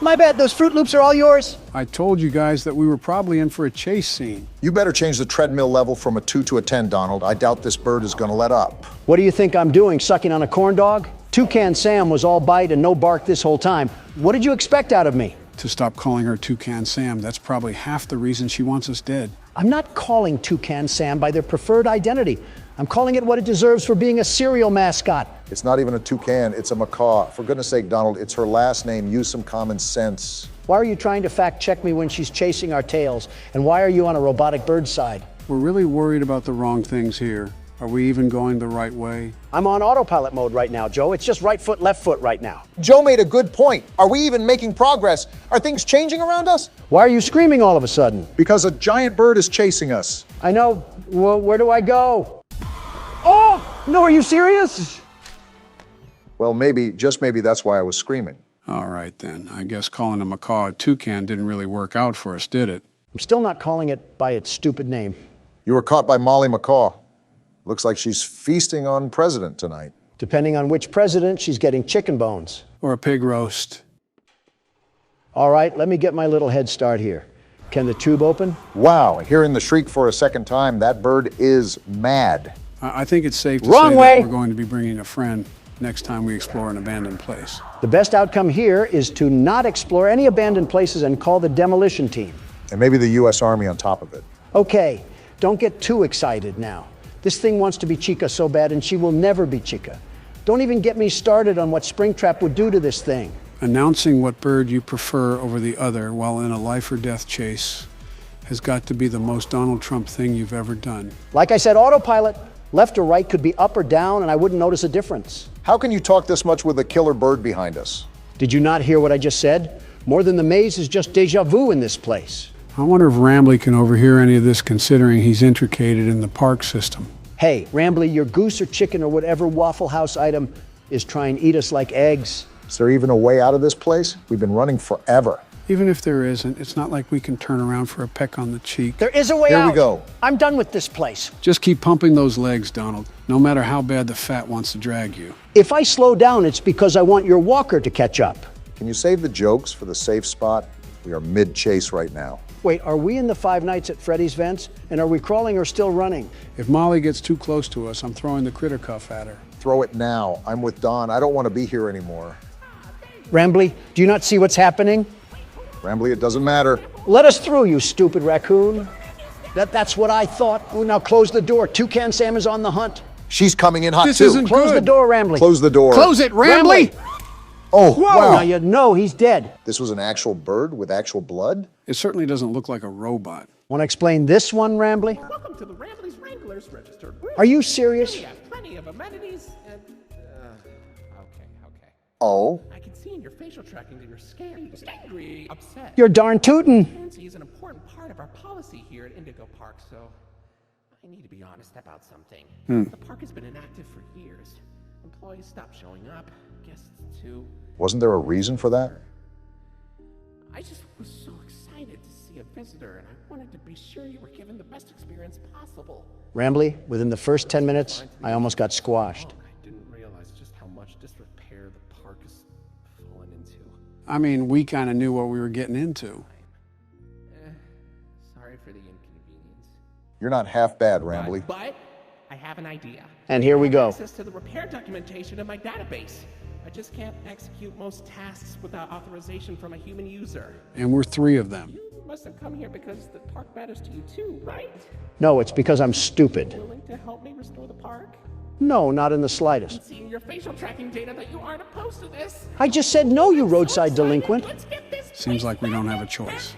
My bad, those Fruit Loops are all yours. I told you guys that we were probably in for a chase scene. You better change the treadmill level from a 2 to a 10, Donald. I doubt this bird is going to let up. What do you think I'm doing, sucking on a corn dog? Toucan Sam was all bite and no bark this whole time. What did you expect out of me? To stop calling her Toucan Sam. That's probably half the reason she wants us dead. I'm not calling Toucan Sam by their preferred identity. I'm calling it what it deserves for being a serial mascot. It's not even a toucan, it's a macaw. For goodness sake, Donald, it's her last name. Use some common sense. Why are you trying to fact check me when she's chasing our tails? And why are you on a robotic bird side? We're really worried about the wrong things here. Are we even going the right way? I'm on autopilot mode right now, Joe. It's just right foot, left foot right now. Joe made a good point. Are we even making progress? Are things changing around us? Why are you screaming all of a sudden? Because a giant bird is chasing us. I know. Well, where do I go? Oh, no, are you serious? Well, maybe, just maybe that's why I was screaming. All right, then. I guess calling a macaw a toucan didn't really work out for us, did it? I'm still not calling it by its stupid name. You were caught by Molly Macaw. Looks like she's feasting on president tonight. Depending on which president, she's getting chicken bones. Or a pig roast. All right, let me get my little head start here. Can the tube open? Wow, hearing the shriek for a second time, that bird is mad. I think it's safe to Wrong say way. that we're going to be bringing a friend next time we explore an abandoned place. The best outcome here is to not explore any abandoned places and call the demolition team. And maybe the U.S. Army on top of it. Okay, don't get too excited now. This thing wants to be Chica so bad, and she will never be Chica. Don't even get me started on what Springtrap would do to this thing. Announcing what bird you prefer over the other while in a life or death chase has got to be the most Donald Trump thing you've ever done. Like I said, autopilot. Left or right could be up or down, and I wouldn't notice a difference. How can you talk this much with a killer bird behind us? Did you not hear what I just said? More than the maze is just deja vu in this place. I wonder if Rambley can overhear any of this, considering he's intricated in the park system. Hey, Rambley, your goose or chicken or whatever Waffle House item is trying to eat us like eggs. Is there even a way out of this place? We've been running forever. Even if there isn't, it's not like we can turn around for a peck on the cheek. There is a way out. Here we go. I'm done with this place. Just keep pumping those legs, Donald, no matter how bad the fat wants to drag you. If I slow down, it's because I want your walker to catch up. Can you save the jokes for the safe spot? We are mid-chase right now. Wait, are we in the Five Nights at Freddy's vents? And are we crawling or still running? If Molly gets too close to us, I'm throwing the critter cuff at her. Throw it now. I'm with Don. I don't want to be here anymore. Rambley, do you not see what's happening? Rambley, it doesn't matter. Let us through, you stupid raccoon. That's what I thought. Oh, now close the door. Toucan Sam is on the hunt. She's coming in hot This too. isn't Close the door, Rambley. Close the door. Close it, Rambley! Oh, Whoa! wow. Now you know he's dead. This was an actual bird with actual blood? It certainly doesn't look like a robot. Want to explain this one, Rambley? Welcome to the Rambley's Wranglers registered room. Are you serious? We have plenty of amenities and... okay. Oh? I can see in your facial tracking that you're scared, angry, upset. You're darn tootin'. Transparency is an important part of our policy here at Indigo Park, so I need to be honest about something. The park has been inactive for years. Employees stopped showing up, guests too. Wasn't there a reason for that? I just was so excited to see a visitor, and I wanted to be sure you were given the best experience possible. Rambley, within the first 10 minutes, I almost got squashed. I didn't realize just how much disrepair the park has fallen into. I mean, we kind of knew what we were getting into. Sorry for the inconvenience. You're not half bad, Rambley. But I have an idea. And here we go. Access to the repair documentation in my database. I just can't execute most tasks without authorization from a human user. And we're 3 of them. You must have come here because the park matters to you too, right? No, it's because I'm stupid. Willing to help me restore the park? No, not in the slightest. Seeing your facial tracking data that you aren't opposed to this. I just said no, you roadside delinquent. Let's get this Seems like we don't have a choice.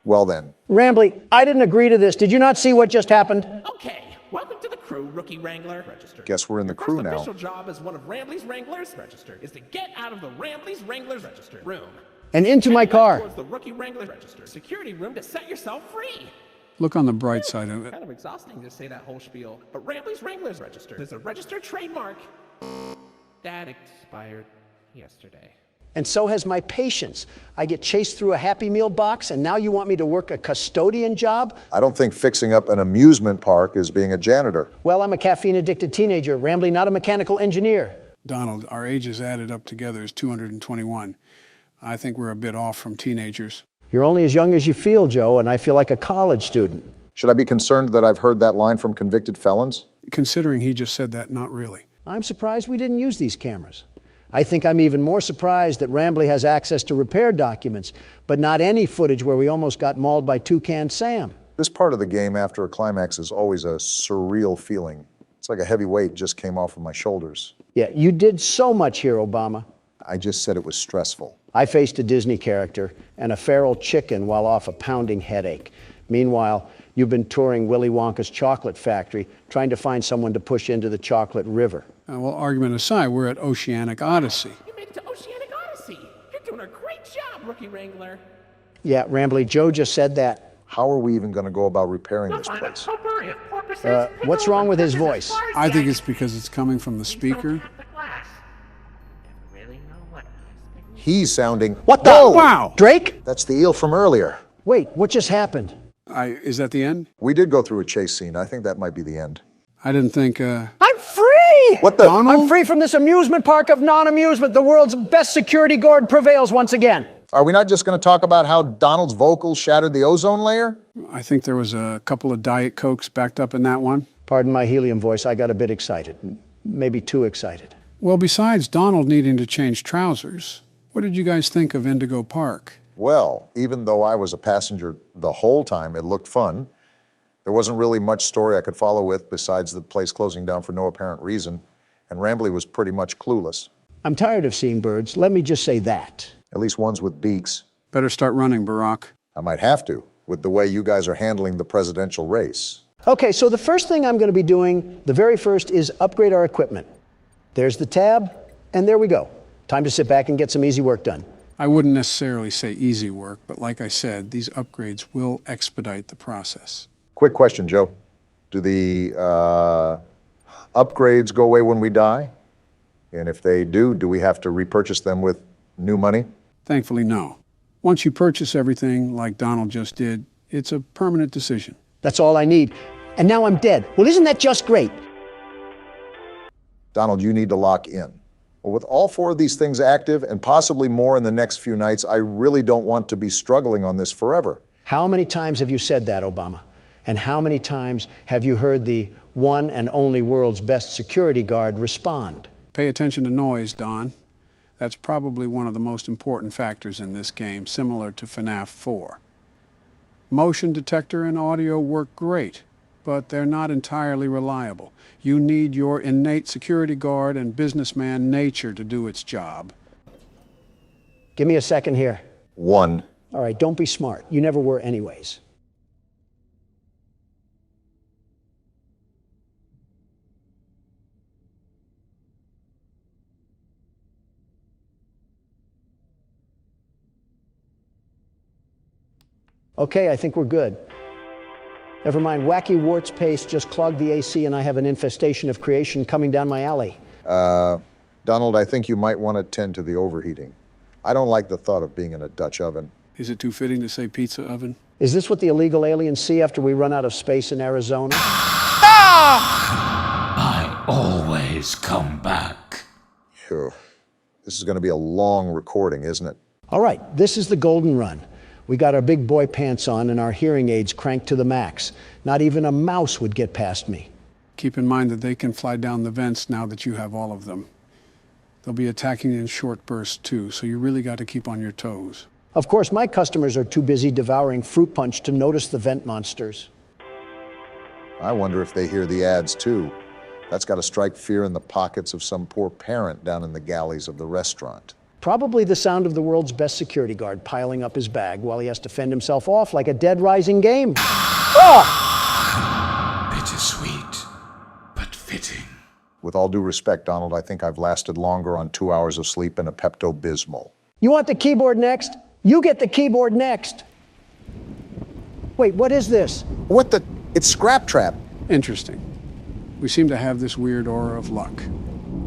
Well then. Rambley, I didn't agree to this. Did you not see what just happened? Okay, welcome to the crew, Rookie Wrangler. Register. Guess we're in the crew First now. official job as one of Rambley's Wranglers, register, is to get out of the Rambley's Wranglers register room. And into my car. Towards the Rookie Wrangler register security room to set yourself free. Look on the bright side of it. Kind of exhausting to say that whole spiel, but Rambley's Wranglers register is a registered trademark. That expired yesterday. And so has my patience. I get chased through a Happy Meal box, and now you want me to work a custodian job? I don't think fixing up an amusement park is being a janitor. Well, I'm a caffeine-addicted teenager, Rambley, not a mechanical engineer. Donald, our ages added up together is 221. I think we're a bit off from teenagers. You're only as young as you feel, Joe, and I feel like a college student. Should I be concerned that I've heard that line from convicted felons? Considering he just said that, not really. I'm surprised we didn't use these cameras. I think I'm even more surprised that Rambley has access to repair documents, but not any footage where we almost got mauled by Toucan Sam. This part of the game after a climax is always a surreal feeling. It's like a heavy weight just came off of my shoulders. Yeah, you did so much here, Obama. I just said it was stressful. I faced a Disney character and a feral chicken while off a pounding headache. Meanwhile, you've been touring Willy Wonka's chocolate factory, trying to find someone to push into the chocolate river. Well, argument aside, we're at Oceanic Odyssey. You made it to Oceanic Odyssey. You're doing a great job, Rookie Wrangler. Yeah, Rambley, Joe just said that. How are we even going to go about repairing this place? What's wrong with his voice? I think it's because it's coming from the speaker. He's sounding... What the? Whoa! Wow! Drake? That's the eel from earlier. Wait, what just happened? Is that the end? We did go through a chase scene. I think that might be the end. I didn't think, I'm free! What the? I'm free from this amusement park of non-amusement. The world's best security guard prevails once again. Are we not just going to talk about how Donald's vocals shattered the ozone layer? I think there was a couple of Diet Cokes backed up in that one. Pardon my helium voice, I got a bit excited. Maybe too excited. Well, besides Donald needing to change trousers, what did you guys think of Indigo Park? Well, even though I was a passenger the whole time, it looked fun. There wasn't really much story I could follow with besides the place closing down for no apparent reason, and Rambley was pretty much clueless. I'm tired of seeing birds, let me just say that. At least ones with beaks. Better start running, Barack. I might have to, with the way you guys are handling the presidential race. Okay, so the first thing I'm going to be doing, the very first, is upgrade our equipment. There's the tab, and there we go. Time to sit back and get some easy work done. I wouldn't necessarily say easy work, but like I said, these upgrades will expedite the process. Quick question, Joe. Do the upgrades go away when we die? And if they do we have to repurchase them with new money? Thankfully, no. Once you purchase everything, like Donald just did, it's a permanent decision. That's all I need. And now I'm dead. Well, isn't that just great? Donald, you need to lock in. Well, with all 4 of these things active, and possibly more in the next few nights, I really don't want to be struggling on this forever. How many times have you said that, Obama? And how many times have you heard the one and only world's best security guard respond? Pay attention to noise, Don. That's probably one of the most important factors in this game, similar to FNAF 4. Motion detector and audio work great, but they're not entirely reliable. You need your innate security guard and businessman nature to do its job. Give me a second here. 1. All right, don't be smart. You never were anyways. Okay, I think we're good. Never mind, wacky warts paste just clogged the AC and I have an infestation of creation coming down my alley. Donald, I think you might want to tend to the overheating. I don't like the thought of being in a Dutch oven. Is it too fitting to say pizza oven? Is this what the illegal aliens see after we run out of space in Arizona? I always come back. Phew. This is going to be a long recording, isn't it? All right, this is the golden run. We got our big boy pants on and our hearing aids cranked to the max. Not even a mouse would get past me. Keep in mind that they can fly down the vents now that you have all of them. They'll be attacking in short bursts too, so you really got to keep on your toes. Of course, my customers are too busy devouring fruit punch to notice the vent monsters. I wonder if they hear the ads too. That's got to strike fear in the pockets of some poor parent down in the galleys of the restaurant. Probably the sound of the world's best security guard piling up his bag while he has to fend himself off like a dead rising game. Oh! Bittersweet, but fitting. With all due respect, Donald, I think I've lasted longer on 2 hours of sleep and a Pepto-Bismol. You want the keyboard next? You get the keyboard next. Wait, what is this? What the? It's Scrap Trap. Interesting. We seem to have this weird aura of luck.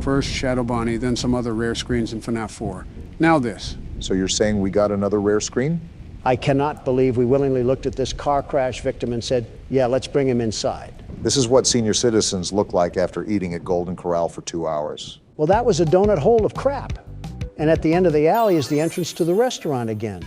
First Shadow Bonnie, then some other rare screens in FNAF 4. Now this. So you're saying we got another rare screen? I cannot believe we willingly looked at this car crash victim and said, yeah, let's bring him inside. This is what senior citizens look like after eating at Golden Corral for 2 hours. Well, that was a donut hole of crap. And at the end of the alley is the entrance to the restaurant again.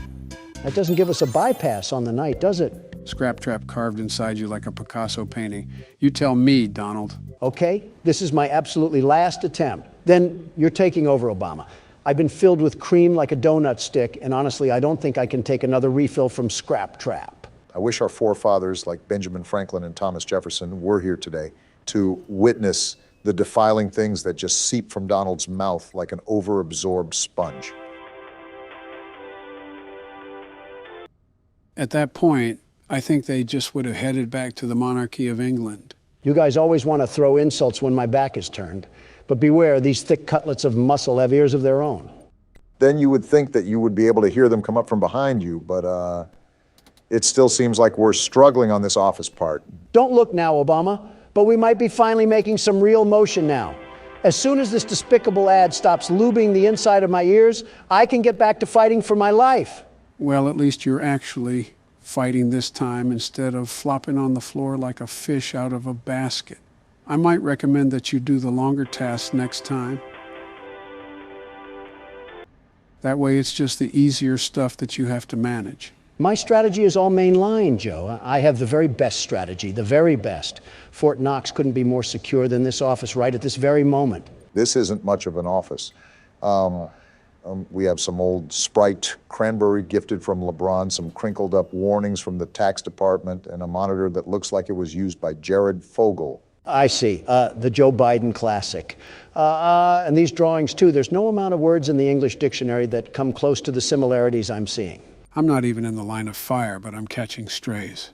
That doesn't give us a bypass on the night, does it? Scrap trap carved inside you like a Picasso painting. You tell me, Donald. Okay, this is my absolutely last attempt. Then you're taking over, Obama. I've been filled with cream like a donut stick, and honestly, I don't think I can take another refill from Scrap Trap. I wish our forefathers, like Benjamin Franklin and Thomas Jefferson, were here today to witness the defiling things that just seep from Donald's mouth like an overabsorbed sponge. At that point, I think they just would have headed back to the monarchy of England. You guys always want to throw insults when my back is turned. But beware, these thick cutlets of muscle have ears of their own. Then you would think that you would be able to hear them come up from behind you, but it still seems like we're struggling on this office part. Don't look now, Obama, but we might be finally making some real motion now. As soon as this despicable ad stops lubing the inside of my ears, I can get back to fighting for my life. Well, at least you're actually fighting this time instead of flopping on the floor like a fish out of a basket. I might recommend that you do the longer tasks next time. That way it's just the easier stuff that you have to manage. My strategy is all mainline, Joe. I have the very best strategy, the very best. Fort Knox couldn't be more secure than this office right at this very moment. This isn't much of an office. We have some old Sprite cranberry gifted from LeBron, some crinkled up warnings from the tax department, and a monitor that looks like it was used by Jared Fogle. I see, the Joe Biden classic. And these drawings too, there's no amount of words in the English dictionary that come close to the similarities I'm seeing. I'm not even in the line of fire, but I'm catching strays.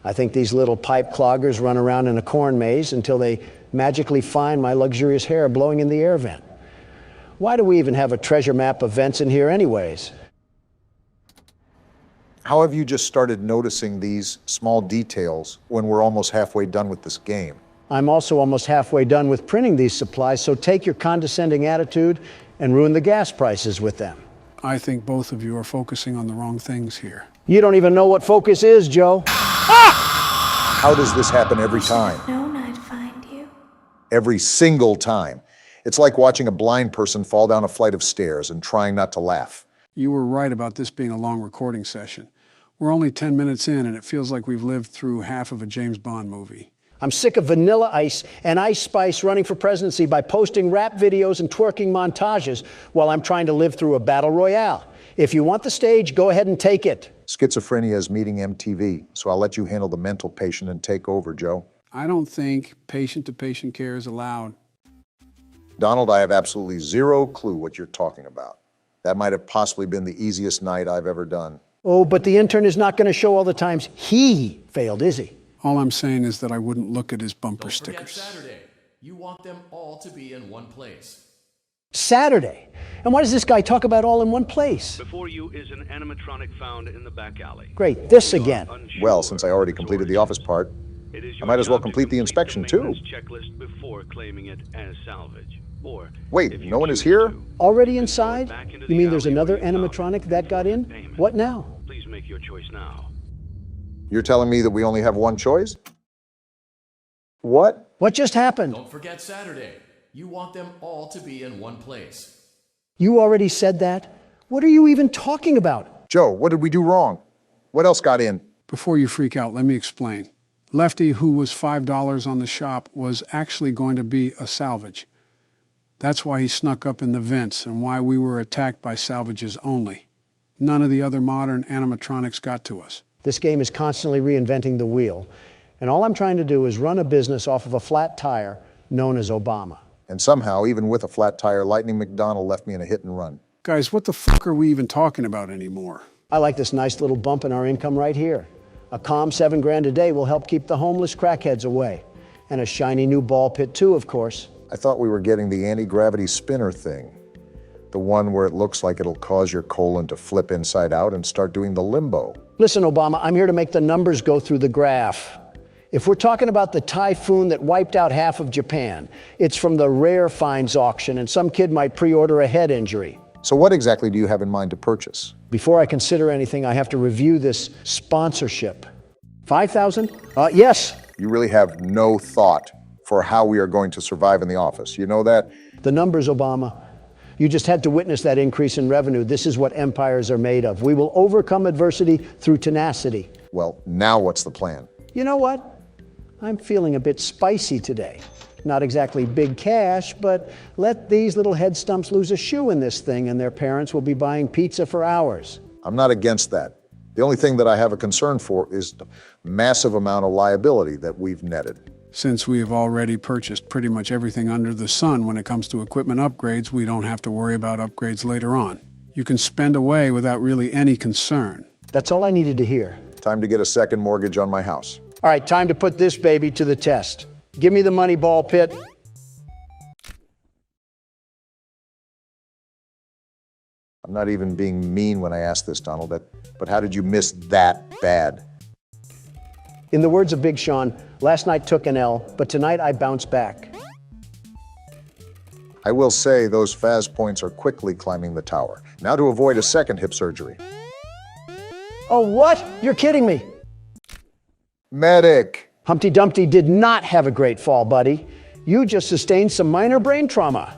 I think these little pipe cloggers run around in a corn maze until they magically find my luxurious hair blowing in the air vent. Why do we even have a treasure map of vents in here anyways? How have you just started noticing these small details when we're almost halfway done with this game? I'm also almost halfway done with printing these supplies, so take your condescending attitude and ruin the gas prices with them. I think both of you are focusing on the wrong things here. You don't even know what focus is, Joe. How does this happen every time? Known I'd find you. Every single time. It's like watching a blind person fall down a flight of stairs and trying not to laugh. You were right about this being a long recording session. We're only 10 minutes in, and it feels like we've lived through half of a James Bond movie. I'm sick of Vanilla Ice and Ice Spice running for presidency by posting rap videos and twerking montages while I'm trying to live through a battle royale. If you want the stage, go ahead and take it. Schizophrenia is meeting MTV, so I'll let you handle the mental patient and take over, Joe. I don't think patient-to-patient care is allowed. Donald, I have absolutely zero clue what you're talking about. That might have possibly been the easiest night I've ever done. Oh, but the intern is not going to show all the times he failed, is he? All I'm saying is that I wouldn't look at his bumper Don't forget stickers. Saturday. You want them all to be in one place. Saturday. And why does this guy talk about all in one place? Before you is an animatronic found in the back alley. Great, this again. Well, since I already completed the office part, I might as well complete the inspection too. Checklist before claiming it as salvage. Or wait, no one is here? Already inside? You mean there's another animatronic that got in? What now? Please make your choice now. You're telling me that we only have one choice? What? What just happened? Don't forget Saturday. You want them all to be in one place. You already said that? What are you even talking about? Joe, what did we do wrong? What else got in? Before you freak out, let me explain. Lefty, who was $5 on the shop, was actually going to be a salvage. That's why he snuck up in the vents and why we were attacked by salvages only. None of the other modern animatronics got to us. This game is constantly reinventing the wheel, and all I'm trying to do is run a business off of a flat tire known as Obama. And somehow, even with a flat tire, Lightning McDonald left me in a hit and run. Guys, what the fuck are we even talking about anymore? I like this nice little bump in our income right here. A calm $7 grand a day will help keep the homeless crackheads away. And a shiny new ball pit too, of course. I thought we were getting the anti-gravity spinner thing. The one where it looks like it'll cause your colon to flip inside out and start doing the limbo. Listen, Obama, I'm here to make the numbers go through the graph. If we're talking about the typhoon that wiped out half of Japan, it's from the rare finds auction, and some kid might pre-order a head injury. So what exactly do you have in mind to purchase? Before I consider anything, I have to review this sponsorship. 5,000? Yes. You really have no thought for how we are going to survive in the office. You know that? The numbers, Obama. You just had to witness that increase in revenue. This is what empires are made of. We will overcome adversity through tenacity. Well, now what's the plan? You know what? I'm feeling a bit spicy today. Not exactly big cash, but let these little head stumps lose a shoe in this thing and their parents will be buying pizza for hours. I'm not against that. The only thing that I have a concern for is the massive amount of liability that we've netted. Since we have already purchased pretty much everything under the sun when it comes to equipment upgrades, we don't have to worry about upgrades later on. You can spend away without really any concern. That's all I needed to hear. Time to get a second mortgage on my house. All right, time to put this baby to the test. Give me the money, ball pit. I'm not even being mean when I ask this, Donald, but how did you miss that bad? In the words of Big Sean, last night took an L, but tonight I bounced back. I will say those Faz points are quickly climbing the tower. Now to avoid a second hip surgery. Oh, what? You're kidding me. Medic! Humpty Dumpty did not have a great fall, buddy. You just sustained some minor brain trauma.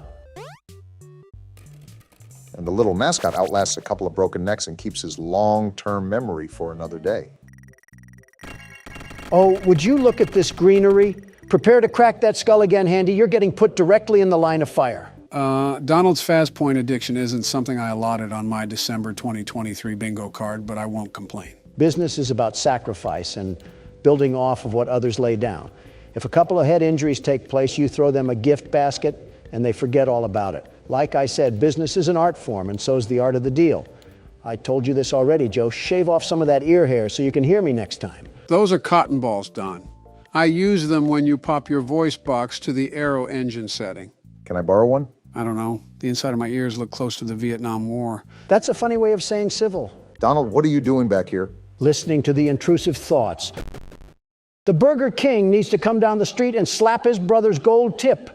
And the little mascot outlasts a couple of broken necks and keeps his long-term memory for another day. Oh, would you look at this greenery? Prepare to crack that skull again, Handy. You're getting put directly in the line of fire. Donald's fast point addiction isn't something I allotted on my December 2023 bingo card, but I won't complain. Business is about sacrifice and building off of what others lay down. If a couple of head injuries take place, you throw them a gift basket and they forget all about it. Like I said, business is an art form, and so is the art of the deal. I told you this already, Joe. Shave off some of that ear hair so you can hear me next time. Those are cotton balls, Don. I use them when you pop your voice box to the aero engine setting. Can I borrow one? I don't know. The inside of my ears look close to the Vietnam War. That's a funny way of saying civil. Donald, what are you doing back here? Listening to the intrusive thoughts. The Burger King needs to come down the street and slap his brother's gold tip.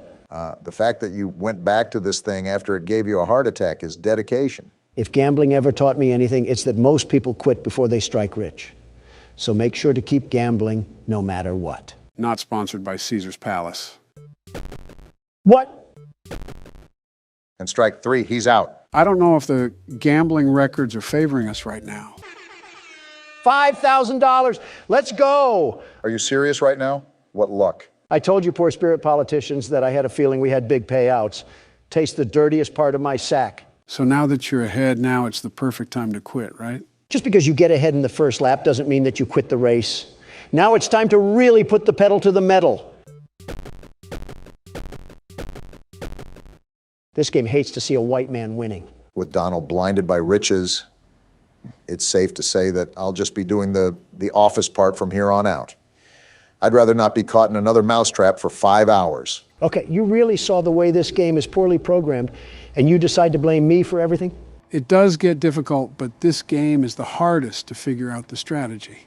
The fact that you went back to this thing after it gave you a heart attack is dedication. If gambling ever taught me anything, it's that most people quit before they strike rich. So make sure to keep gambling no matter what. Not sponsored by Caesar's Palace. What? And strike 3, he's out. I don't know if the gambling records are favoring us right now. $5,000. Let's go. Are you serious right now? What luck. I told you poor spirit politicians that I had a feeling we had big payouts. Taste the dirtiest part of my sack. So now that you're ahead, now it's the perfect time to quit, right? Just because you get ahead in the first lap doesn't mean that you quit the race. Now it's time to really put the pedal to the metal. This game hates to see a white man winning. With Donald blinded by riches, it's safe to say that I'll just be doing the office part from here on out. I'd rather not be caught in another mousetrap for 5 hours. Okay, you really saw the way this game is poorly programmed, and you decide to blame me for everything? It does get difficult, but this game is the hardest to figure out the strategy.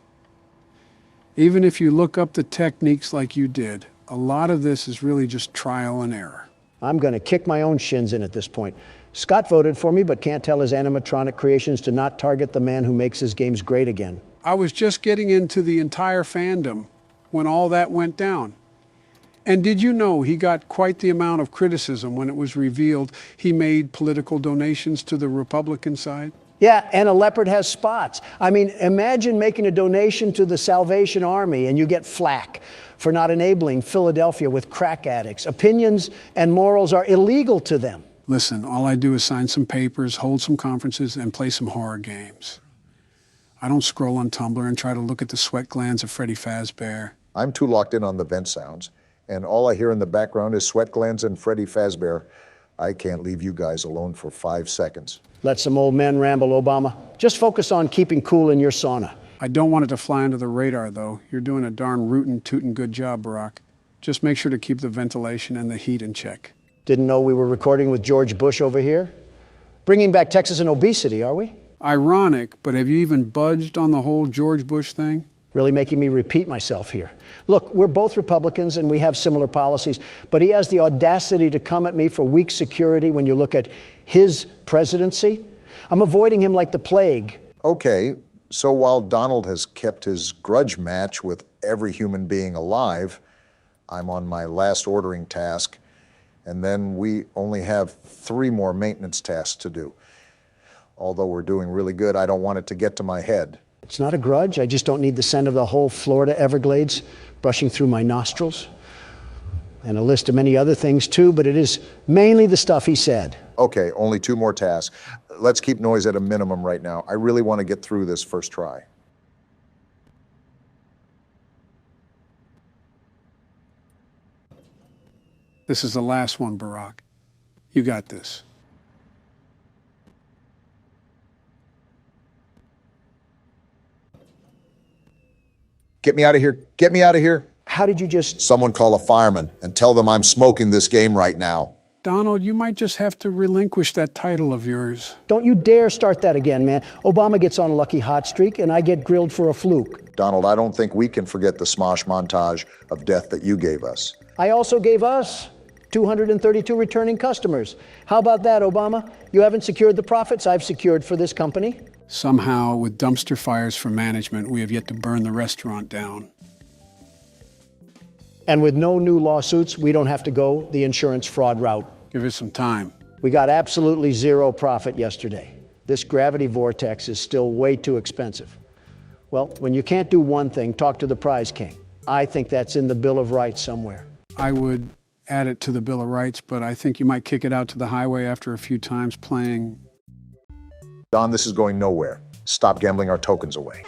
Even if you look up the techniques like you did, a lot of this is really just trial and error. I'm going to kick my own shins in at this point. Scott voted for me, but can't tell his animatronic creations to not target the man who makes his games great again. I was just getting into the entire fandom when all that went down. And did you know he got quite the amount of criticism when it was revealed he made political donations to the Republican side? Yeah, and a leopard has spots. I mean, imagine making a donation to the Salvation Army and you get flack for not enabling Philadelphia with crack addicts. Opinions and morals are illegal to them. Listen, all I do is sign some papers, hold some conferences, and play some horror games. I don't scroll on Tumblr and try to look at the sweat glands of Freddy Fazbear. I'm too locked in on the vent sounds, and all I hear in the background is sweat glands and Freddy Fazbear. I can't leave you guys alone for 5 seconds. Let some old men ramble, Obama. Just focus on keeping cool in your sauna. I don't want it to fly under the radar, though. You're doing a darn rootin' tootin' good job, Barack. Just make sure to keep the ventilation and the heat in check. Didn't know we were recording with George Bush over here? Bringing back Texas and obesity, are we? Ironic, but have you even budged on the whole George Bush thing? Really making me repeat myself here. Look, we're both Republicans and we have similar policies, but he has the audacity to come at me for weak security when you look at his presidency. I'm avoiding him like the plague. Okay, so while Donald has kept his grudge match with every human being alive, I'm on my last ordering task, and then we only have 3 more maintenance tasks to do. Although we're doing really good, I don't want it to get to my head. It's not a grudge. I just don't need the scent of the whole Florida Everglades brushing through my nostrils. And a list of many other things too, but it is mainly the stuff he said. Okay, only 2 more tasks. Let's keep noise at a minimum right now. I really want to get through this first try. This is the last one, Barack. You got this. Get me out of here. Get me out of here. How did you just... Someone call a fireman and tell them I'm smoking this game right now. Donald, you might just have to relinquish that title of yours. Don't you dare start that again, man. Obama gets on a lucky hot streak and I get grilled for a fluke. Donald, I don't think we can forget the smosh montage of death that you gave us. I also gave us 232 returning customers. How about that, Obama? You haven't secured the profits I've secured for this company. Somehow, with dumpster fires for management, we have yet to burn the restaurant down. And with no new lawsuits, we don't have to go the insurance fraud route. Give us some time. We got absolutely 0 profit yesterday. This gravity vortex is still way too expensive. Well, when you can't do one thing, talk to the prize king. I think that's in the Bill of Rights somewhere. I would add it to the Bill of Rights, but I think you might kick it out to the highway after a few times playing. Don, this is going nowhere. Stop gambling our tokens away.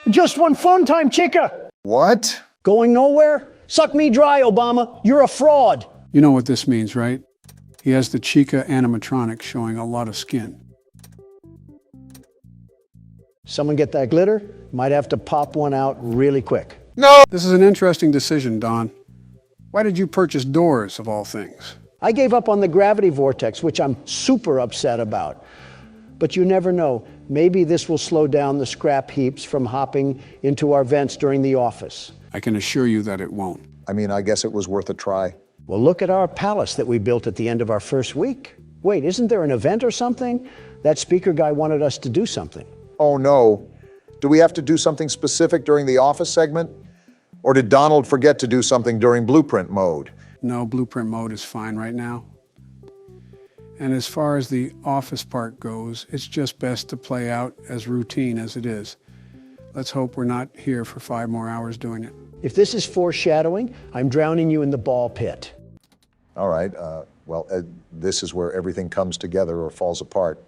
Just one fun time, chica! What? Going nowhere? Suck me dry, Obama. You're a fraud. You know what this means, right? He has the Chica animatronic showing a lot of skin. Someone get that glitter? Might have to pop one out really quick. No! This is an interesting decision, Don. Why did you purchase doors, of all things? I gave up on the gravity vortex, which I'm super upset about. But you never know. Maybe this will slow down the scrap heaps from hopping into our vents during the office. I can assure you that it won't. I mean, I guess it was worth a try. Well, look at our palace that we built at the end of our first week. Wait, isn't there an event or something? That speaker guy wanted us to do something. Oh, no. Do we have to do something specific during the office segment? Or did Donald forget to do something during blueprint mode? No, blueprint mode is fine right now. And as far as the office part goes, it's just best to play out as routine as it is. Let's hope we're not here for 5 more hours doing it. If this is foreshadowing, I'm drowning you in the ball pit. All right, this is where everything comes together or falls apart.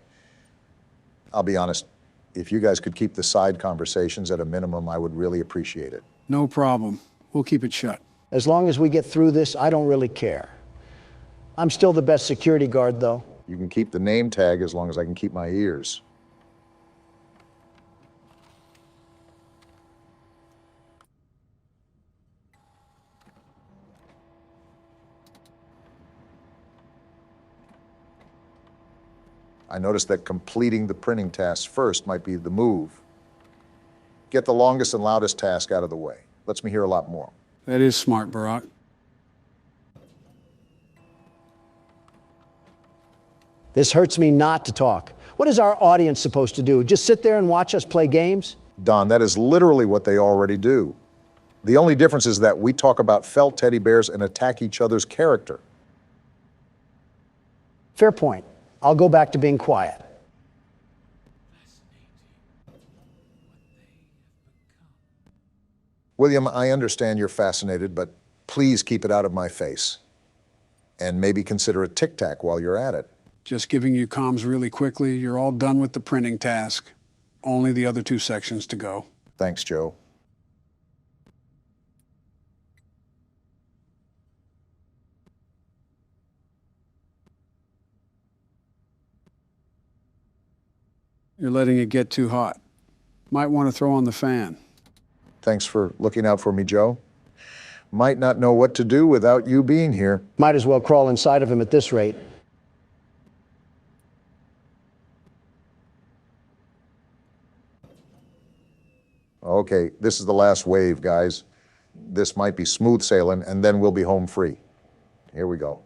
I'll be honest, if you guys could keep the side conversations at a minimum, I would really appreciate it. No problem. We'll keep it shut. As long as we get through this, I don't really care. I'm still the best security guard, though. You can keep the name tag as long as I can keep my ears. I noticed that completing the printing tasks first might be the move. Get the longest and loudest task out of the way. Lets me hear a lot more. That is smart, Barack. This hurts me not to talk. What is our audience supposed to do? Just sit there and watch us play games? Don, that is literally what they already do. The only difference is that we talk about felt teddy bears and attack each other's character. Fair point. I'll go back to being quiet. William, I understand you're fascinated, but please keep it out of my face. And maybe consider a tic-tac while you're at it. Just giving you comms really quickly. You're all done with the printing task. Only the other 2 sections to go. Thanks, Joe. You're letting it get too hot. Might want to throw on the fan. Thanks for looking out for me, Joe. Might not know what to do without you being here. Might as well crawl inside of him at this rate. Okay, this is the last wave, guys. This might be smooth sailing, and then we'll be home free. Here we go.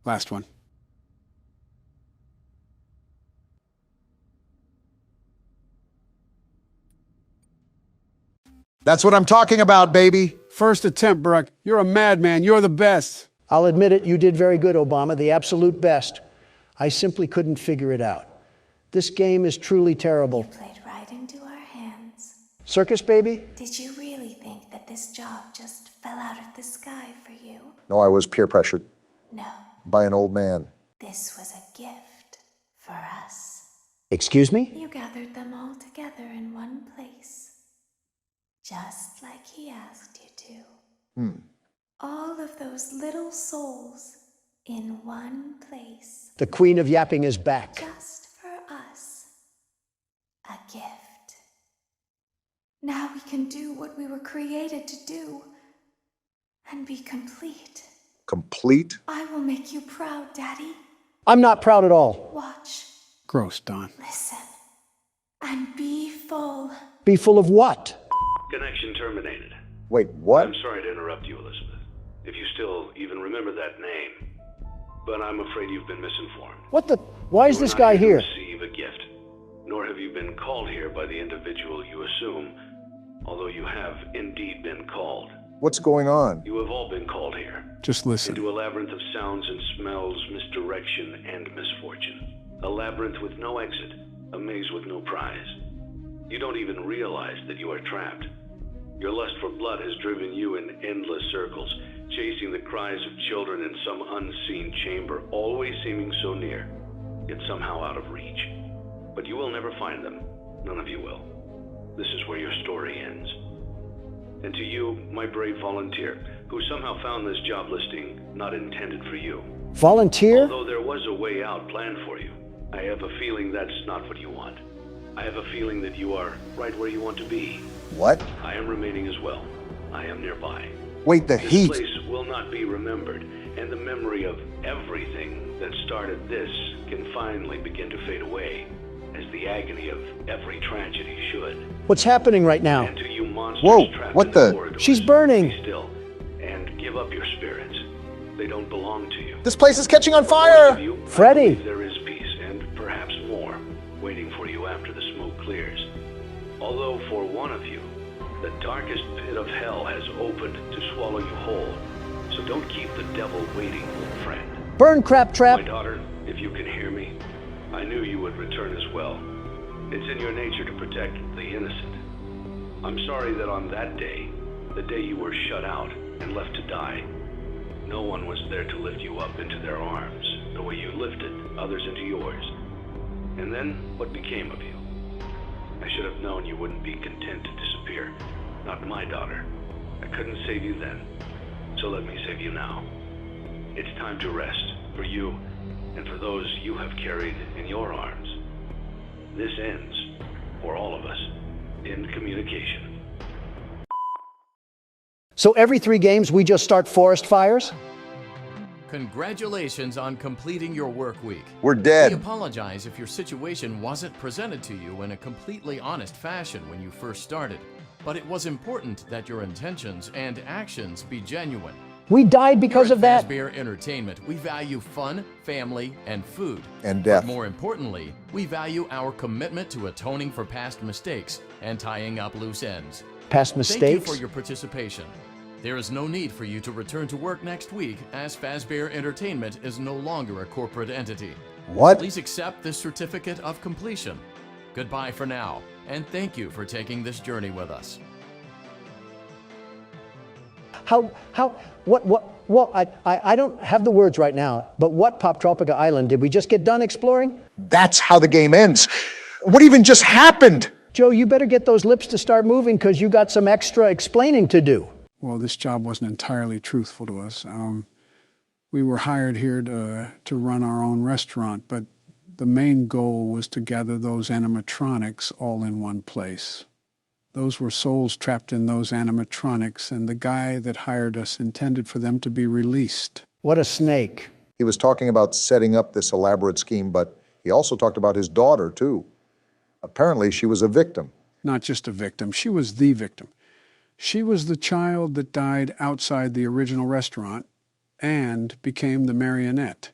Last one. That's what I'm talking about, baby. First attempt, Barack. You're a madman. You're the best. I'll admit it, you did very good, Obama, the absolute best. I simply couldn't figure it out. This game is truly terrible. You played right into our hands. Circus baby? Did you really think that this job just fell out of the sky for you? No, I was peer pressured. No. By an old man. This was a gift for us. Excuse me? You gathered them all together in one place. Just like he asked you to. All of those little souls in one place. The Queen of Yapping is back. Just for us. A gift. Now we can do what we were created to do. And be complete. Complete? I will make you proud, Daddy. I'm not proud at all. Watch. Gross, Don. Listen. And be full. Be full of what? Connection terminated. Wait, what? I'm sorry to interrupt you, Elizabeth. If you still even remember that name. But I'm afraid you've been misinformed. What the? Why is You were this not guy here here? to receive a gift. Nor have you been called here by the individual you assume, although you have indeed been called. What's going on? You have all been called here. Just listen. Into a labyrinth of sounds and smells, misdirection, and misfortune. A labyrinth with no exit, a maze with no prize. You don't even realize that you are trapped. Your lust for blood has driven you in endless circles, chasing the cries of children in some unseen chamber, always seeming so near, yet somehow out of reach. But you will never find them. None of you will. This is where your story ends. And to you, my brave volunteer, who somehow found this job listing not intended for you. Volunteer? Although there was a way out planned for you, I have a feeling that's not what you want. I have a feeling that you are right where you want to be. What? I am remaining as well. I am nearby. Wait, the heat. This place will not be remembered, and the memory of everything that started this can finally begin to fade away, as the agony of every tragedy should. What's happening right now? And to you monsters Whoa, trapped what in the? corridors, She's burning. be still, and give up your spirits. They don't belong to you. This place is catching on Most fire! of you, I Freddy. believe there is peace, and perhaps more, waiting for you after the smoke clears. Although for one of you, the darkest pit of hell has opened to swallow you whole. So don't keep the devil waiting, old friend. Burn, crap trap. My daughter, if you can hear me, I knew you would return as well. It's in your nature to protect the innocent. I'm sorry that on that day, the day you were shut out and left to die, no one was there to lift you up into their arms, the way you lifted others into yours. And then, what became of you? I should have known you wouldn't be content to disappear. Not my daughter. I couldn't save you then, so let me save you now. It's time to rest, for you, and for those you have carried in your arms. This ends, for all of us, in communication. So every 3 games we just start forest fires? Congratulations on completing your work week. We're dead. We apologize if your situation wasn't presented to you in a completely honest fashion when you first started, but it was important that your intentions and actions be genuine. We died because of that. Here at Fazbear Entertainment, we value fun, family, and food. And death. But more importantly, we value our commitment to atoning for past mistakes and tying up loose ends. Past Thank you mistakes? for your participation. There is no need for you to return to work next week, as Fazbear Entertainment is no longer a corporate entity. What? Please accept this certificate of completion. Goodbye for now, and thank you for taking this journey with us. I don't have the words right now, but what Poptropica Island did we just get done exploring? That's how the game ends. What even just happened? Joe, you better get those lips to start moving because you got some extra explaining to do. Well, this job wasn't entirely truthful to us. We were hired here to run our own restaurant, but the main goal was to gather those animatronics all in one place. Those were souls trapped in those animatronics, and the guy that hired us intended for them to be released. What a snake. He was talking about setting up this elaborate scheme, but he also talked about his daughter, too. Apparently, she was a victim. Not just a victim, she was the victim. She was the child that died outside the original restaurant and became the marionette.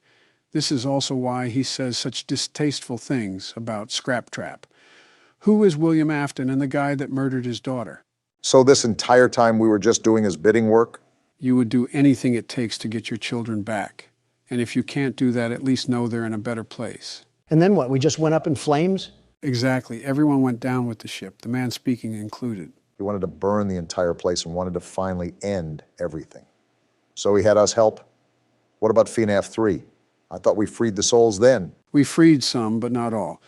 This is also why he says such distasteful things about Scraptrap. Who is William Afton and the guy that murdered his daughter? So this entire time we were just doing his bidding work? You would do anything it takes to get your children back. And if you can't do that, at least know they're in a better place. And then what, we just went up in flames? Exactly. Everyone went down with the ship, the man speaking included. He wanted to burn the entire place and wanted to finally end everything. So he had us help. What about FNAF 3? I thought we freed the souls then. We freed some, but not all.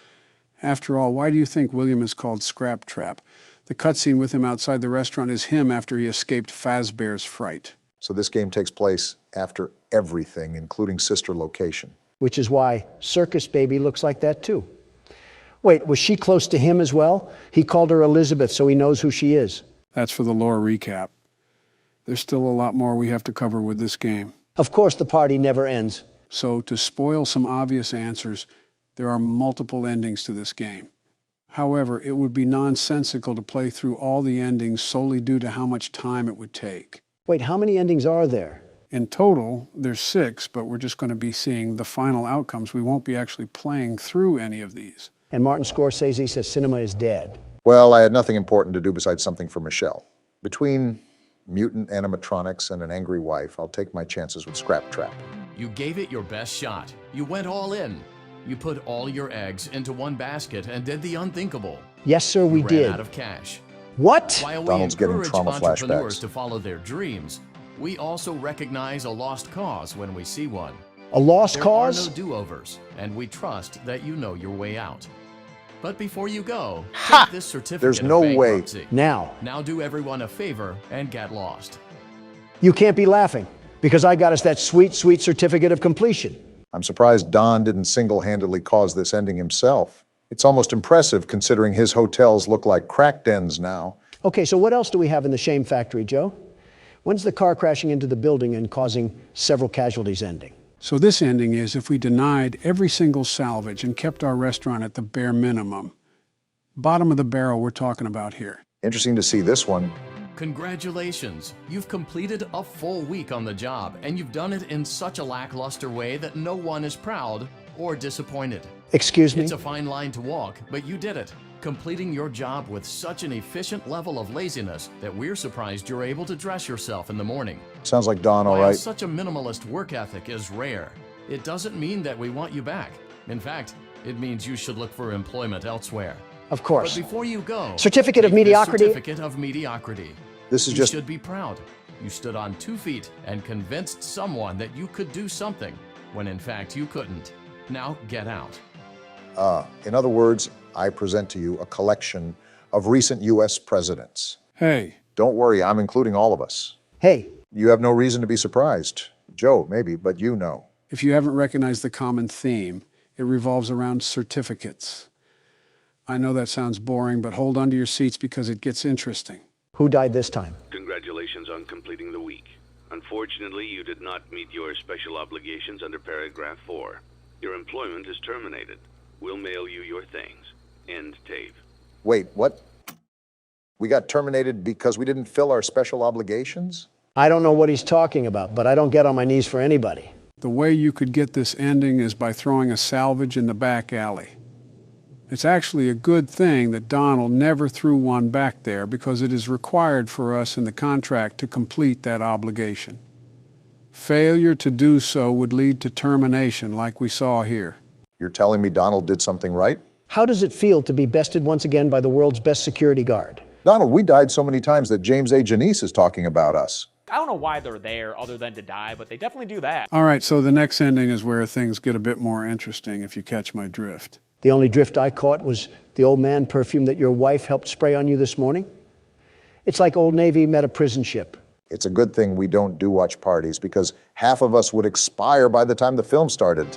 After all, why do you think William is called Scraptrap? The cutscene with him outside the restaurant is him after he escaped Fazbear's fright. So this game takes place after everything, including sister location. Which is why Circus Baby looks like that too. Wait, was she close to him as well? He called her Elizabeth, so he knows who she is. That's for the lore recap. There's still a lot more we have to cover with this game. Of course, the party never ends. So to spoil some obvious answers, there are multiple endings to this game. However, it would be nonsensical to play through all the endings solely due to how much time it would take. Wait, how many endings are there? In total, there's 6, but we're just going to be seeing the final outcomes. We won't be actually playing through any of these. And Martin Scorsese says cinema is dead. Well, I had nothing important to do besides something for Michelle. Between mutant animatronics, and an angry wife, I'll take my chances with Scrap Trap. You gave it your best shot. You went all in. You put all your eggs into one basket and did the unthinkable. Yes, sir, we You did. ran out of cash. What? While Donald's we getting encourage trauma entrepreneurs flashbacks. to follow their dreams, we also recognize a lost cause when we see one. A lost There cause? are no do-overs, and we trust that you know your way out. But before you go, take this certificate There's of no way. bankruptcy. Now. Now do everyone a favor and get lost. You can't be laughing, because I got us that sweet, sweet certificate of completion. I'm surprised Don didn't single-handedly cause this ending himself. It's almost impressive considering his hotels look like crack dens now. Okay, so what else do we have in the shame factory, Joe? When's the car crashing into the building and causing several casualties ending? So this ending is if we denied every single salvage and kept our restaurant at the bare minimum. Bottom of the barrel we're talking about here. Interesting to see this one. Congratulations! You've completed a full week on the job, and you've done it in such a lackluster way that no one is proud or disappointed. Excuse me? It's a fine line to walk, but you did it, completing your job with such an efficient level of laziness that we're surprised you're able to dress yourself in the morning. Sounds like Don, all While right. such a minimalist work ethic is rare, it doesn't mean that we want you back. In fact, it means you should look for employment elsewhere. Of course. But before you go, Certificate of take this mediocrity? Certificate of mediocrity. This is You just... should be proud. You stood on 2 feet and convinced someone that you could do something, when in fact you couldn't. Now get out. In other words, I present to you a collection of recent U.S. presidents. Hey. Don't worry, I'm including all of us. Hey. You have no reason to be surprised. Joe, maybe, but you know. If you haven't recognized the common theme, it revolves around certificates. I know that sounds boring, but hold on to your seats because it gets interesting. Who died this time? Congratulations on completing the week. Unfortunately, you did not meet your special obligations under paragraph 4. Your employment is terminated. We'll mail you your things. End tape. Wait, what? We got terminated because we didn't fill our special obligations? I don't know what he's talking about, but I don't get on my knees for anybody. The way you could get this ending is by throwing a salvage in the back alley. It's actually a good thing that Donald never threw one back there because it is required for us in the contract to complete that obligation. Failure to do so would lead to termination like we saw here. You're telling me Donald did something right? How does it feel to be bested once again by the world's best security guard? Donald, we died so many times that James A. Janice is talking about us. I don't know why they're there other than to die, but they definitely do that. All right, so the next ending is where things get a bit more interesting, if you catch my drift. The only drift I caught was the Old Man perfume that your wife helped spray on you this morning. It's like Old Navy met a prison ship. It's a good thing we don't do watch parties because half of us would expire by the time the film started.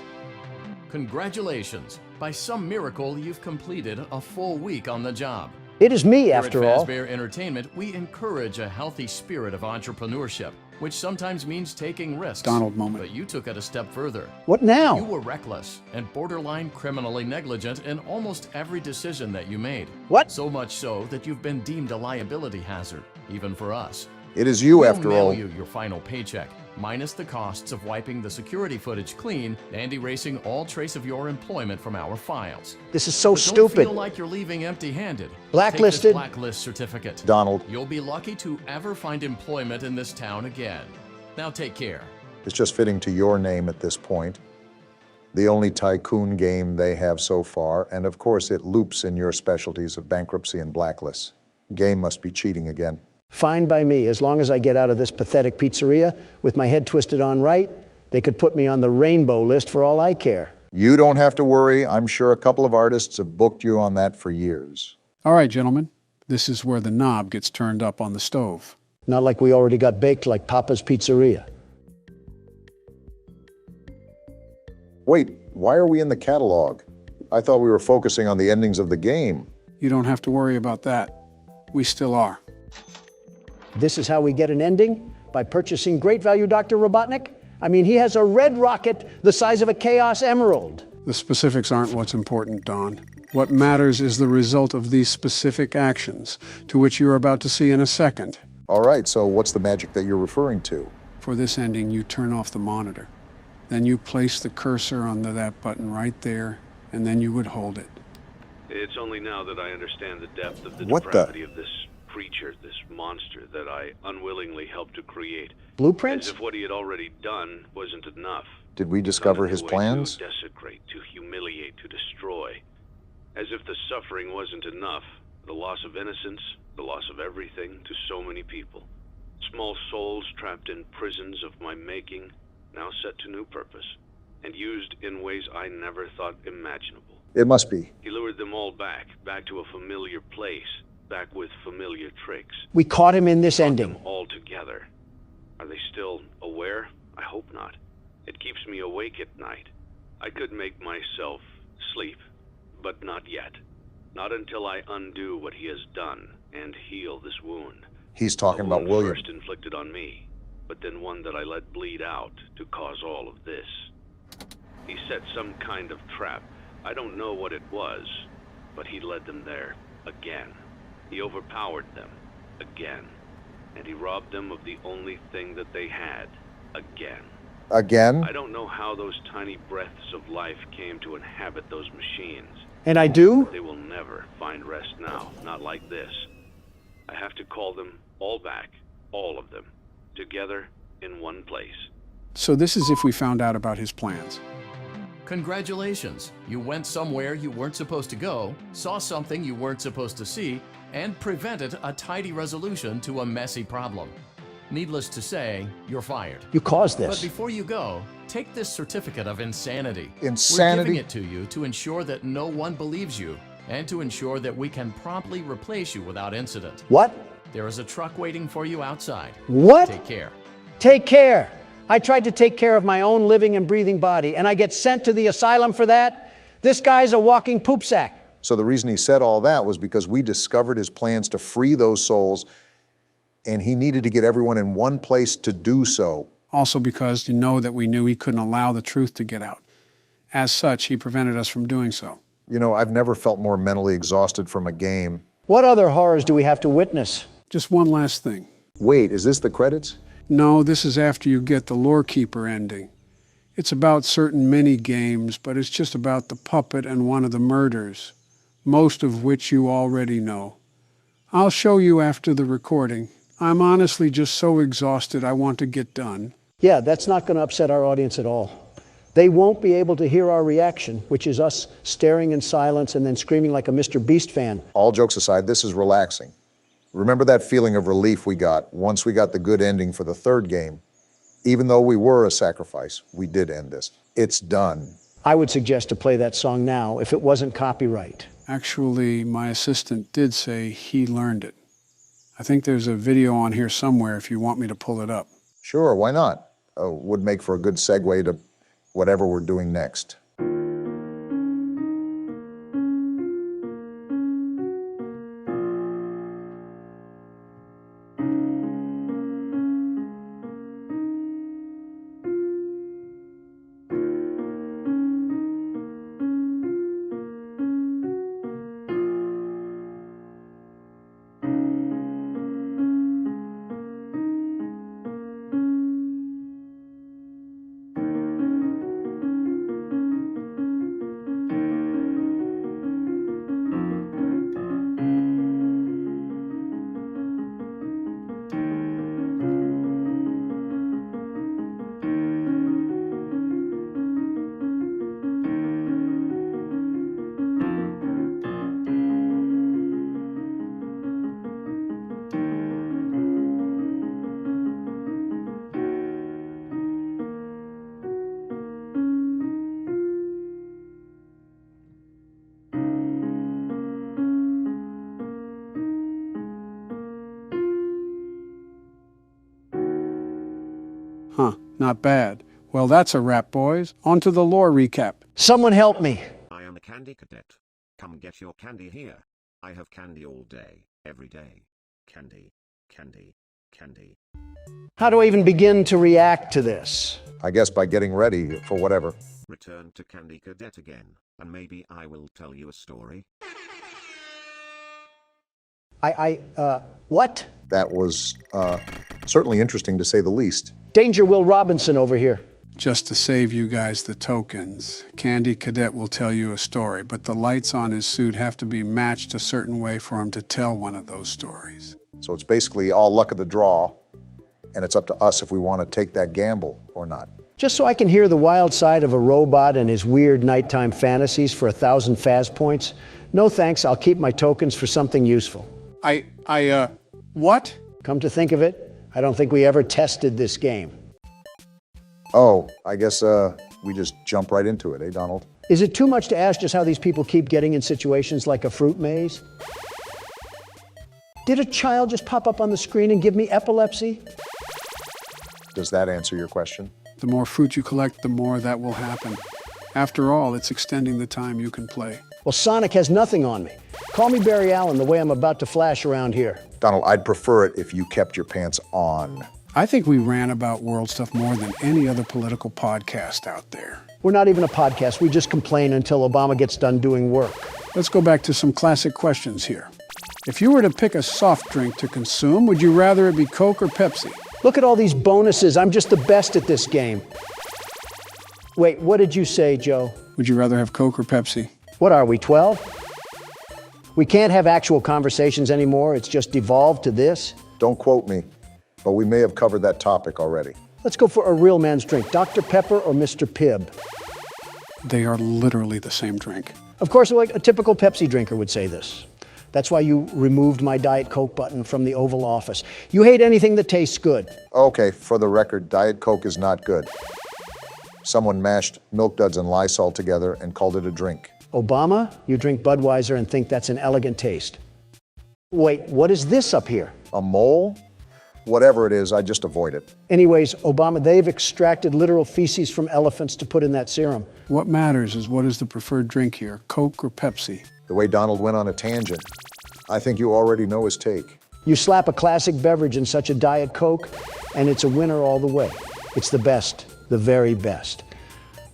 Congratulations. By some miracle, you've completed a full week on the job. It is me, Here after at all. Fazbear Entertainment, we encourage a healthy spirit of entrepreneurship, which sometimes means taking risks. Donald moment. But you took it a step further. What now? You were reckless and borderline criminally negligent in almost every decision that you made. What? So much so that you've been deemed a liability hazard, even for us. It is you, We'll after mail all. you your final paycheck, minus the costs of wiping the security footage clean and erasing all trace of your employment from our files. This is so But stupid. Don't feel like you're leaving empty-handed. Blacklisted. Take this blacklist certificate. Donald. You'll be lucky to ever find employment in this town again. Now take care. It's just fitting to your name at this point. The only tycoon game they have so far, and of course it loops in your specialties of bankruptcy and blacklists. Game must be cheating again. Fine by me, as long as I get out of this pathetic pizzeria with my head twisted on right. They could put me on the rainbow list for all I care. You don't have to worry. I'm sure a couple of artists have booked you on that for years. All right, gentlemen. This is where the knob gets turned up on the stove. Not like we already got baked like Papa's Pizzeria. Wait, why are we in the catalog? I thought we were focusing on the endings of the game. You don't have to worry about that. We still are. This is how we get an ending? By purchasing great value Dr. Robotnik? I mean, he has a red rocket the size of a Chaos Emerald. The specifics aren't what's important, Don. What matters is the result of these specific actions, to which you're about to see in a second. All right, so what's the magic that you're referring to? For this ending, you turn off the monitor. Then you place the cursor on that button right there, and then you would hold it. It's only now that I understand the depth of the What the- depravity of this creature, this monster, that I unwillingly helped to create. Blueprints? As if what he had already done wasn't enough. Did we discover his plans? To desecrate, to humiliate, to destroy. As if the suffering wasn't enough, the loss of innocence, the loss of everything to so many people. Small souls trapped in prisons of my making, now set to new purpose, and used in ways I never thought imaginable. It must be. He lured them all back to a familiar place, back with familiar tricks. We caught him in this ending. All together. Are they still aware? I hope not. It keeps me awake at night. I could make myself sleep, but not yet. Not until I undo what he has done and heal this wound. He's talking about William. First inflicted on me, but then one that I let bleed out to cause all of this. He set some kind of trap. I don't know what it was, but he led them there again. He overpowered them again, and he robbed them of the only thing that they had again. Again? I don't know how those tiny breaths of life came to inhabit those machines. And I do? They will never find rest now, not like this. I have to call them all back, all of them, together in one place. So this is if we found out about his plans. Congratulations! You went somewhere you weren't supposed to go, saw something you weren't supposed to see, and prevented a tidy resolution to a messy problem. Needless to say, you're fired. You caused this. But before you go, take this certificate of insanity. Insanity? We're giving it to you to ensure that no one believes you, and to ensure that we can promptly replace you without incident. What? There is a truck waiting for you outside. What? Take care. Take care. I tried to take care of my own living and breathing body, and I get sent to the asylum for that? This guy's a walking poop sack. So the reason he said all that was because we discovered his plans to free those souls, and he needed to get everyone in one place to do so. Also because you know that we knew he couldn't allow the truth to get out. As such, he prevented us from doing so. You know, I've never felt more mentally exhausted from a game. What other horrors do we have to witness? Just one last thing. Wait, is this the credits? No, this is after you get the Lore Keeper ending. It's about certain mini-games, but it's just about the puppet and one of the murders, most of which you already know. I'll show you after the recording. I'm honestly just so exhausted I want to get done. Yeah, that's not going to upset our audience at all. They won't be able to hear our reaction, which is us staring in silence and then screaming like a Mr. Beast fan. All jokes aside, this is relaxing. Remember that feeling of relief we got once we got the good ending for the third game? Even though we were a sacrifice, we did end this. It's done. I would suggest to play that song now if it wasn't copyright. Actually, my assistant did say he learned it. I think there's a video on here somewhere if you want me to pull it up. Sure, why not? Would make for a good segue to whatever we're doing next. Huh, not bad. Well, that's a wrap, boys. On to the lore recap. Someone help me. I am a candy cadet. Come get your candy here. I have candy all day, every day. Candy, candy, candy. How do I even begin to react to this? I guess by getting ready for whatever. Return to Candy Cadet again, and maybe I will tell you a story. What? That was certainly interesting to say the least. Danger Will Robinson over here. Just to save you guys the tokens, Candy Cadet will tell you a story, but the lights on his suit have to be matched a certain way for him to tell one of those stories. So it's basically all luck of the draw, and it's up to us if we want to take that gamble or not. Just so I can hear the wild side of a robot and his weird nighttime fantasies for 1,000 Faz points? No thanks, I'll keep my tokens for something useful. What? Come to think of it, I don't think we ever tested this game. Oh, I guess we just jump right into it, eh, Donald? Is it too much to ask just how these people keep getting in situations like a fruit maze? Did a child just pop up on the screen and give me epilepsy? Does that answer your question? The more fruit you collect, the more that will happen. After all, it's extending the time you can play. Well, Sonic has nothing on me. Call me Barry Allen the way I'm about to flash around here. Donald, I'd prefer it if you kept your pants on. I think we ran about world stuff more than any other political podcast out there. We're not even a podcast, we just complain until Obama gets done doing work. Let's go back to some classic questions here. If you were to pick a soft drink to consume, would you rather it be Coke or Pepsi? Look at all these bonuses, I'm just the best at this game. Wait, what did you say, Joe? Would you rather have Coke or Pepsi? What are we, 12? We can't have actual conversations anymore, it's just devolved to this? Don't quote me, but we may have covered that topic already. Let's go for a real man's drink, Dr. Pepper or Mr. Pibb? They are literally the same drink. Of course, like a typical Pepsi drinker would say this. That's why you removed my Diet Coke button from the Oval Office. You hate anything that tastes good. Okay, for the record, Diet Coke is not good. Someone mashed Milk Duds and Lysol together and called it a drink. Obama, you drink Budweiser and think that's an elegant taste. Wait, what is this up here? A mole? Whatever it is, I just avoid it. Anyways, Obama, they've extracted literal feces from elephants to put in that serum. What matters is what is the preferred drink here, Coke or Pepsi? The way Donald went on a tangent, I think you already know his take. You slap a classic beverage in such a Diet Coke, and it's a winner all the way. It's the best, the very best.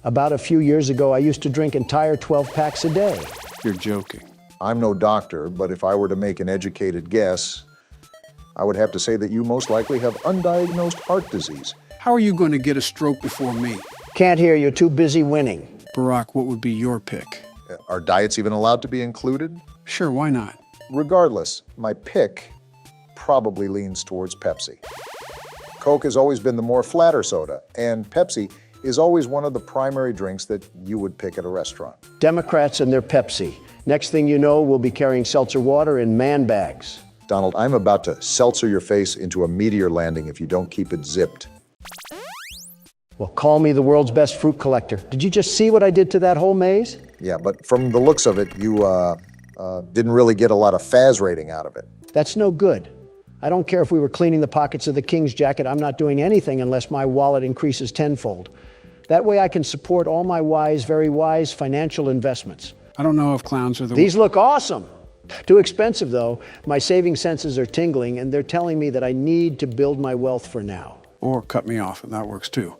About a few years ago, I used to drink entire 12 packs a day. You're joking. I'm no doctor, but if I were to make an educated guess, I would have to say that you most likely have undiagnosed heart disease. How are you going to get a stroke before me? Can't hear, you're too busy winning. Barack, what would be your pick? Are diets even allowed to be included? Sure, why not? Regardless, my pick probably leans towards Pepsi. Coke has always been the more flatter soda, and Pepsi is always one of the primary drinks that you would pick at a restaurant. Democrats and their Pepsi. Next thing you know, we'll be carrying seltzer water in man bags. Donald, I'm about to seltzer your face into a meteor landing if you don't keep it zipped. Well, call me the world's best fruit collector. Did you just see what I did to that whole maze? Yeah, but from the looks of it, you didn't really get a lot of Faz rating out of it. That's no good. I don't care if we were cleaning the pockets of the king's jacket, I'm not doing anything unless my wallet increases tenfold. That way I can support all my wise, very wise financial investments. I don't know if clowns are the... These look awesome. Too expensive though. My saving senses are tingling and they're telling me that I need to build my wealth for now. Or cut me off, and that works too.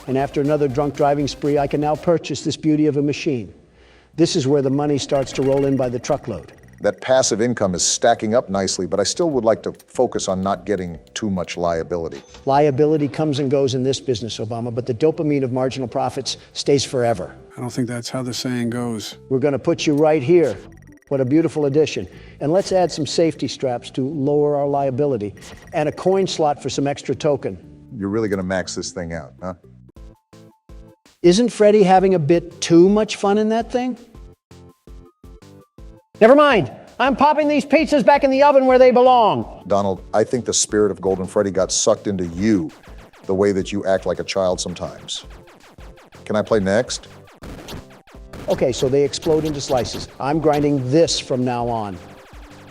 And after another drunk driving spree, I can now purchase this beauty of a machine. This is where the money starts to roll in by the truckload. That passive income is stacking up nicely, but I still would like to focus on not getting too much liability. Liability comes and goes in this business, Obama, but the dopamine of marginal profits stays forever. I don't think that's how the saying goes. We're going to put you right here. What a beautiful addition. And let's add some safety straps to lower our liability and a coin slot for some extra token. You're really going to max this thing out, huh? Isn't Freddie having a bit too much fun in that thing? Never mind. I'm popping these pizzas back in the oven where they belong. Donald, I think the spirit of Golden Freddy got sucked into you, the way that you act like a child sometimes. Can I play next? Okay, so they explode into slices. I'm grinding this from now on.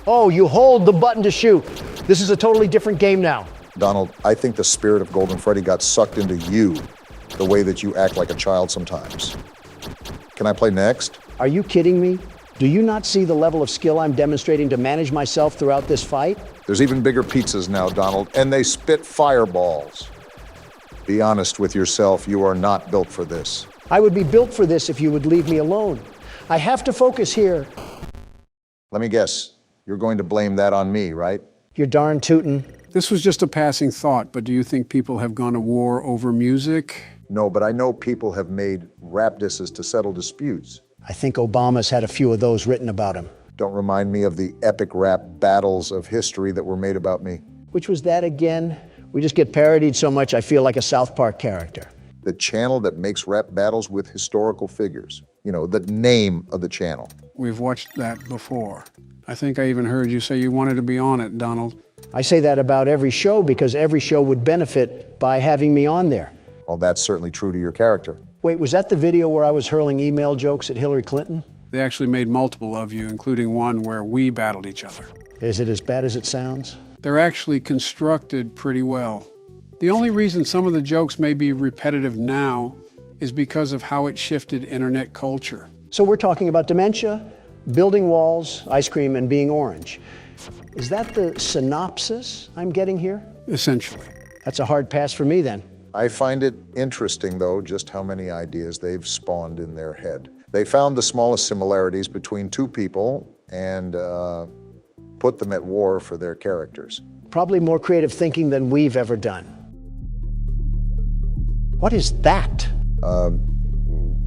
Oh, you hold the button to shoot. This is a totally different game now. Donald, I think the spirit of Golden Freddy got sucked into you, the way that you act like a child sometimes. Can I play next? Are you kidding me? Do you not see the level of skill I'm demonstrating to manage myself throughout this fight? There's even bigger pizzas now, Donald, and they spit fireballs. Be honest with yourself, you are not built for this. I would be built for this if you would leave me alone. I have to focus here. Let me guess, you're going to blame that on me, right? You're darn tootin'. This was just a passing thought, but do you think people have gone to war over music? No, but I know people have made rap disses to settle disputes. I think Obama's had a few of those written about him. Don't remind me of the epic rap battles of history that were made about me. Which was that again? We just get parodied so much I feel like a South Park character. The channel that makes rap battles with historical figures. You know, the name of the channel. We've watched that before. I think I even heard you say you wanted to be on it, Donald. I say that about every show because every show would benefit by having me on there. Well, that's certainly true to your character. Wait, was that the video where I was hurling email jokes at Hillary Clinton? They actually made multiple of you, including one where we battled each other. Is it as bad as it sounds? They're actually constructed pretty well. The only reason some of the jokes may be repetitive now is because of how it shifted internet culture. So we're talking about dementia, building walls, ice cream, and being orange. Is that the synopsis I'm getting here? Essentially. That's a hard pass for me then. I find it interesting, though, just how many ideas they've spawned in their head. They found the smallest similarities between two people and put them at war for their characters. Probably more creative thinking than we've ever done. What is that?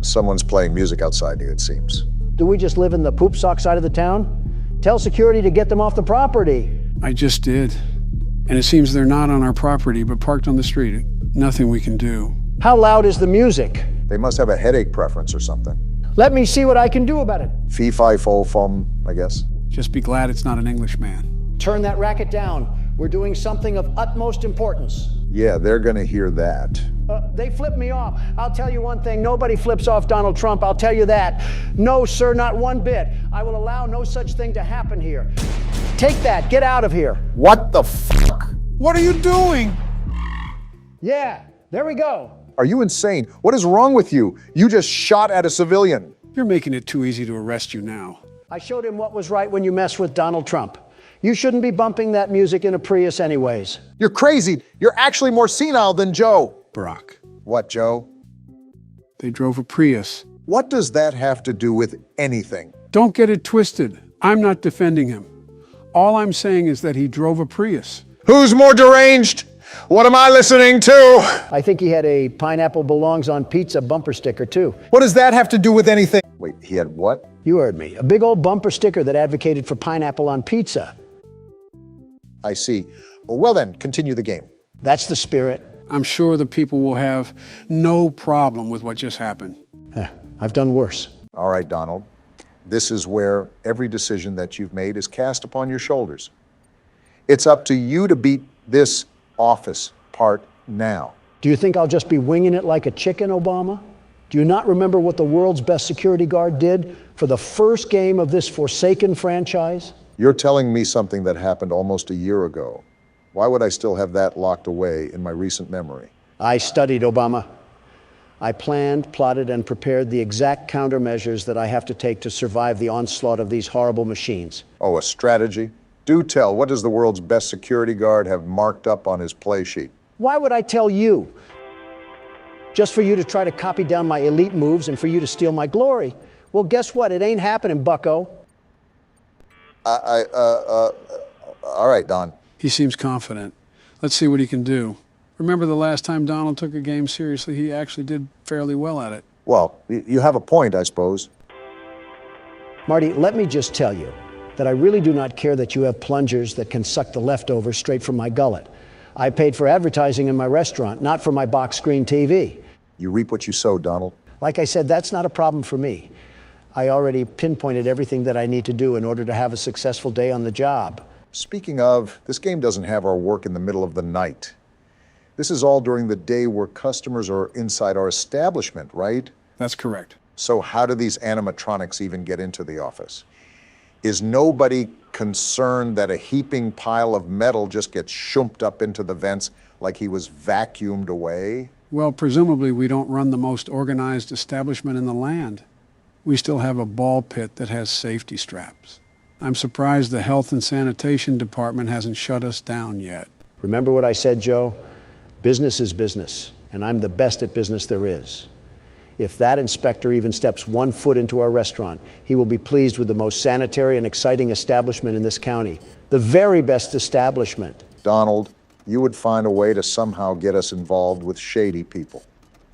Someone's playing music outside you, it seems. Do we just live in the poop sock side of the town? Tell security to get them off the property. I just did. And it seems they're not on our property, but parked on the street. Nothing we can do. How loud is the music? They must have a headache preference or something. Let me see what I can do about it. Fee, fi, fo, fum, I guess. Just be glad it's not an Englishman. Turn that racket down. We're doing something of utmost importance. Yeah, they're gonna hear that. They flip me off. I'll tell you one thing, nobody flips off Donald Trump, I'll tell you that. No, sir, not one bit. I will allow no such thing to happen here. Take that, get out of here. What the fuck? What are you doing? Yeah, there we go. Are you insane? What is wrong with you? You just shot at a civilian. You're making it too easy to arrest you now. I showed him what was right when you mess with Donald Trump. You shouldn't be bumping that music in a Prius anyways. You're crazy. You're actually more senile than Joe. Barack. What, Joe? They drove a Prius. What does that have to do with anything? Don't get it twisted. I'm not defending him. All I'm saying is that he drove a Prius. Who's more deranged? What am I listening to? I think he had a pineapple belongs on pizza bumper sticker too. What does that have to do with anything? Wait, he had what? You heard me. A big old bumper sticker that advocated for pineapple on pizza. I see. Well then, continue the game. That's the spirit. I'm sure the people will have no problem with what just happened. I've done worse. All right, Donald. This is where every decision that you've made is cast upon your shoulders. It's up to you to beat this office part now. Do you think I'll just be winging it like a chicken, Obama? Do you not remember what the world's best security guard did for the first game of this forsaken franchise? You're telling me something that happened almost a year ago. Why would I still have that locked away in my recent memory? I studied, Obama. I planned, plotted, and prepared the exact countermeasures that I have to take to survive the onslaught of these horrible machines. Oh, a strategy? Do tell, what does the world's best security guard have marked up on his play sheet? Why would I tell you? Just for you to try to copy down my elite moves and for you to steal my glory. Well, guess what? It ain't happening, bucko. All right, Don. He seems confident. Let's see what he can do. Remember the last time Donald took a game seriously, he actually did fairly well at it. Well, you have a point, I suppose. Marty, let me just tell you that I really do not care that you have plungers that can suck the leftovers straight from my gullet. I paid for advertising in my restaurant, not for my box screen TV. You reap what you sow, Donald. Like I said, that's not a problem for me. I already pinpointed everything that I need to do in order to have a successful day on the job. Speaking of, this game doesn't have our work in the middle of the night. This is all during the day where customers are inside our establishment, right? That's correct. So how do these animatronics even get into the office? Is nobody concerned that a heaping pile of metal just gets shumped up into the vents like he was vacuumed away? Well, presumably we don't run the most organized establishment in the land. We still have a ball pit that has safety straps. I'm surprised the health and sanitation department hasn't shut us down yet. Remember what I said, Joe? Business is business, and I'm the best at business there is. If that inspector even steps 1 foot into our restaurant, he will be pleased with the most sanitary and exciting establishment in this county. The very best establishment. Donald, you would find a way to somehow get us involved with shady people.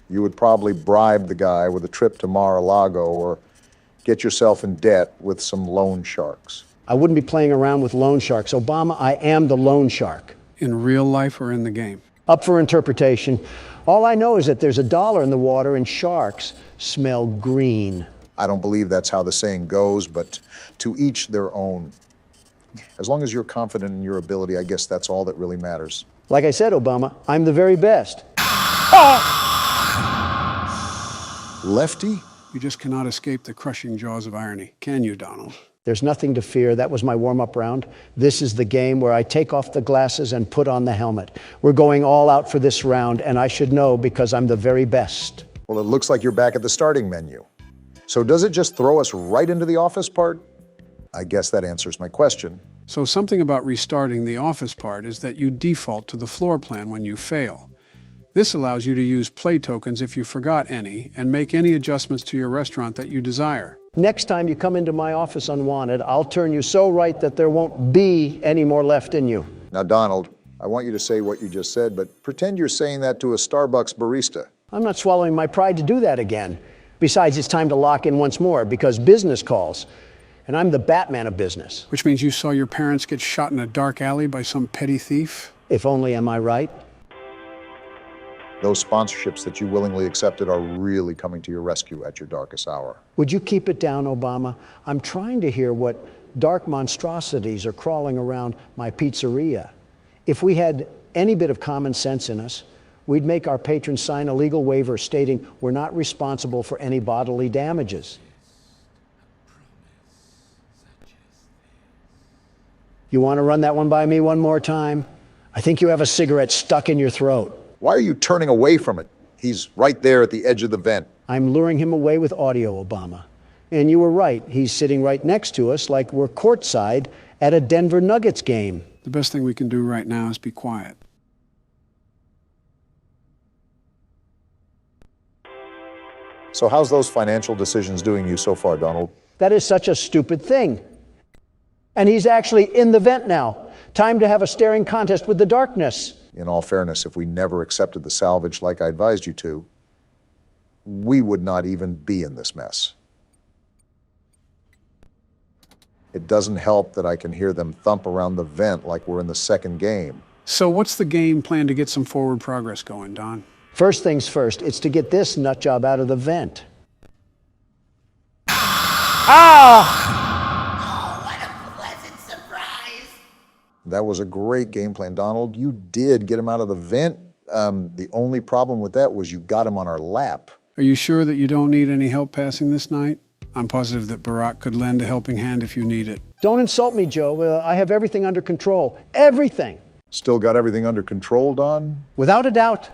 You would probably bribe the guy with a trip to Mar-a-Lago or get yourself in debt with some loan sharks. I wouldn't be playing around with loan sharks. Obama, I am the loan shark. In real life or in the game? Up for interpretation. All I know is that there's $1 in the water and sharks smell green. I don't believe that's how the saying goes, but to each their own. As long as you're confident in your ability, I guess that's all that really matters. Like I said, Obama, I'm the very best. Lefty? You just cannot escape the crushing jaws of irony, can you, Donald? There's nothing to fear. That was my warm-up round. This is the game where I take off the glasses and put on the helmet. We're going all out for this round, and I should know because I'm the very best. Well, it looks like you're back at the starting menu. So does it just throw us right into the office part? I guess that answers my question. So something about restarting the office part is that you default to the floor plan when you fail. This allows you to use play tokens if you forgot any and make any adjustments to your restaurant that you desire. Next time you come into my office unwanted, I'll turn you so right that there won't be any more left in you. Now, Donald, I want you to say what you just said, but pretend you're saying that to a Starbucks barista. I'm not swallowing my pride to do that again. Besides, it's time to lock in once more because business calls. And I'm the Batman of business. Which means you saw your parents get shot in a dark alley by some petty thief? If only, am I right? Those sponsorships that you willingly accepted are really coming to your rescue at your darkest hour. Would you keep it down, Obama? I'm trying to hear what dark monstrosities are crawling around my pizzeria. If we had any bit of common sense in us, we'd make our patrons sign a legal waiver stating we're not responsible for any bodily damages. You want to run that one by me one more time? I think you have a cigarette stuck in your throat. Why are you turning away from it? He's right there at the edge of the vent. I'm luring him away with audio, Obama. And you were right. He's sitting right next to us like we're courtside at a Denver Nuggets game. The best thing we can do right now is be quiet. So how's those financial decisions doing you so far, Donald? That is such a stupid thing. And he's actually in the vent now. Time to have a staring contest with the darkness. In all fairness, if we never accepted the salvage like I advised you to, we would not even be in this mess. It doesn't help that I can hear them thump around the vent like we're in the second game. So what's the game plan to get some forward progress going, Don? First things first, it's to get this nut job out of the vent. That was a great game plan, Donald. You did get him out of the vent. The only problem with that was you got him on our lap. Are you sure that you don't need any help passing this night? I'm positive that Barack could lend a helping hand if you need it. Don't insult me, Joe. I have everything under control. Everything. Still got everything under control, Don? Without a doubt.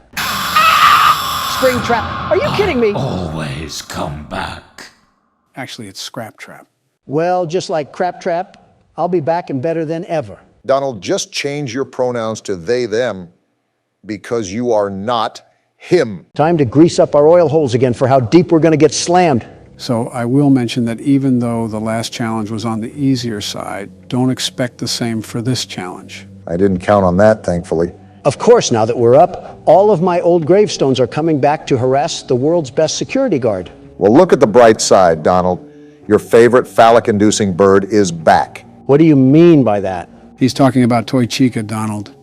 Spring trap. Are you kidding me? Always come back. Actually, it's Scrap Trap. Well, just like Crap Trap, I'll be back and better than ever. Donald, just change your pronouns to they, them, because you are not him. Time to grease up our oil holes again for how deep we're going to get slammed. So I will mention that even though the last challenge was on the easier side, don't expect the same for this challenge. I didn't count on that, thankfully. Of course, now that we're up, all of my old gravestones are coming back to harass the world's best security guard. Well, look at the bright side, Donald. Your favorite phallic-inducing bird is back. What do you mean by that? He's talking about Toy Chica, Donald.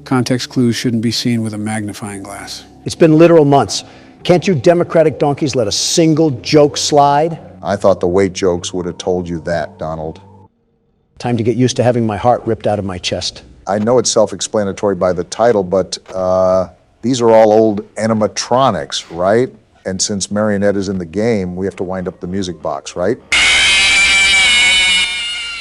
Context clues shouldn't be seen with a magnifying glass. It's been literal months. Can't you Democratic donkeys let a single joke slide? I thought the weight jokes would have told you that, Donald. Time to get used to having my heart ripped out of my chest. I know it's self-explanatory by the title, but these are all old animatronics, right? And since Marionette is in the game, we have to wind up the music box, right?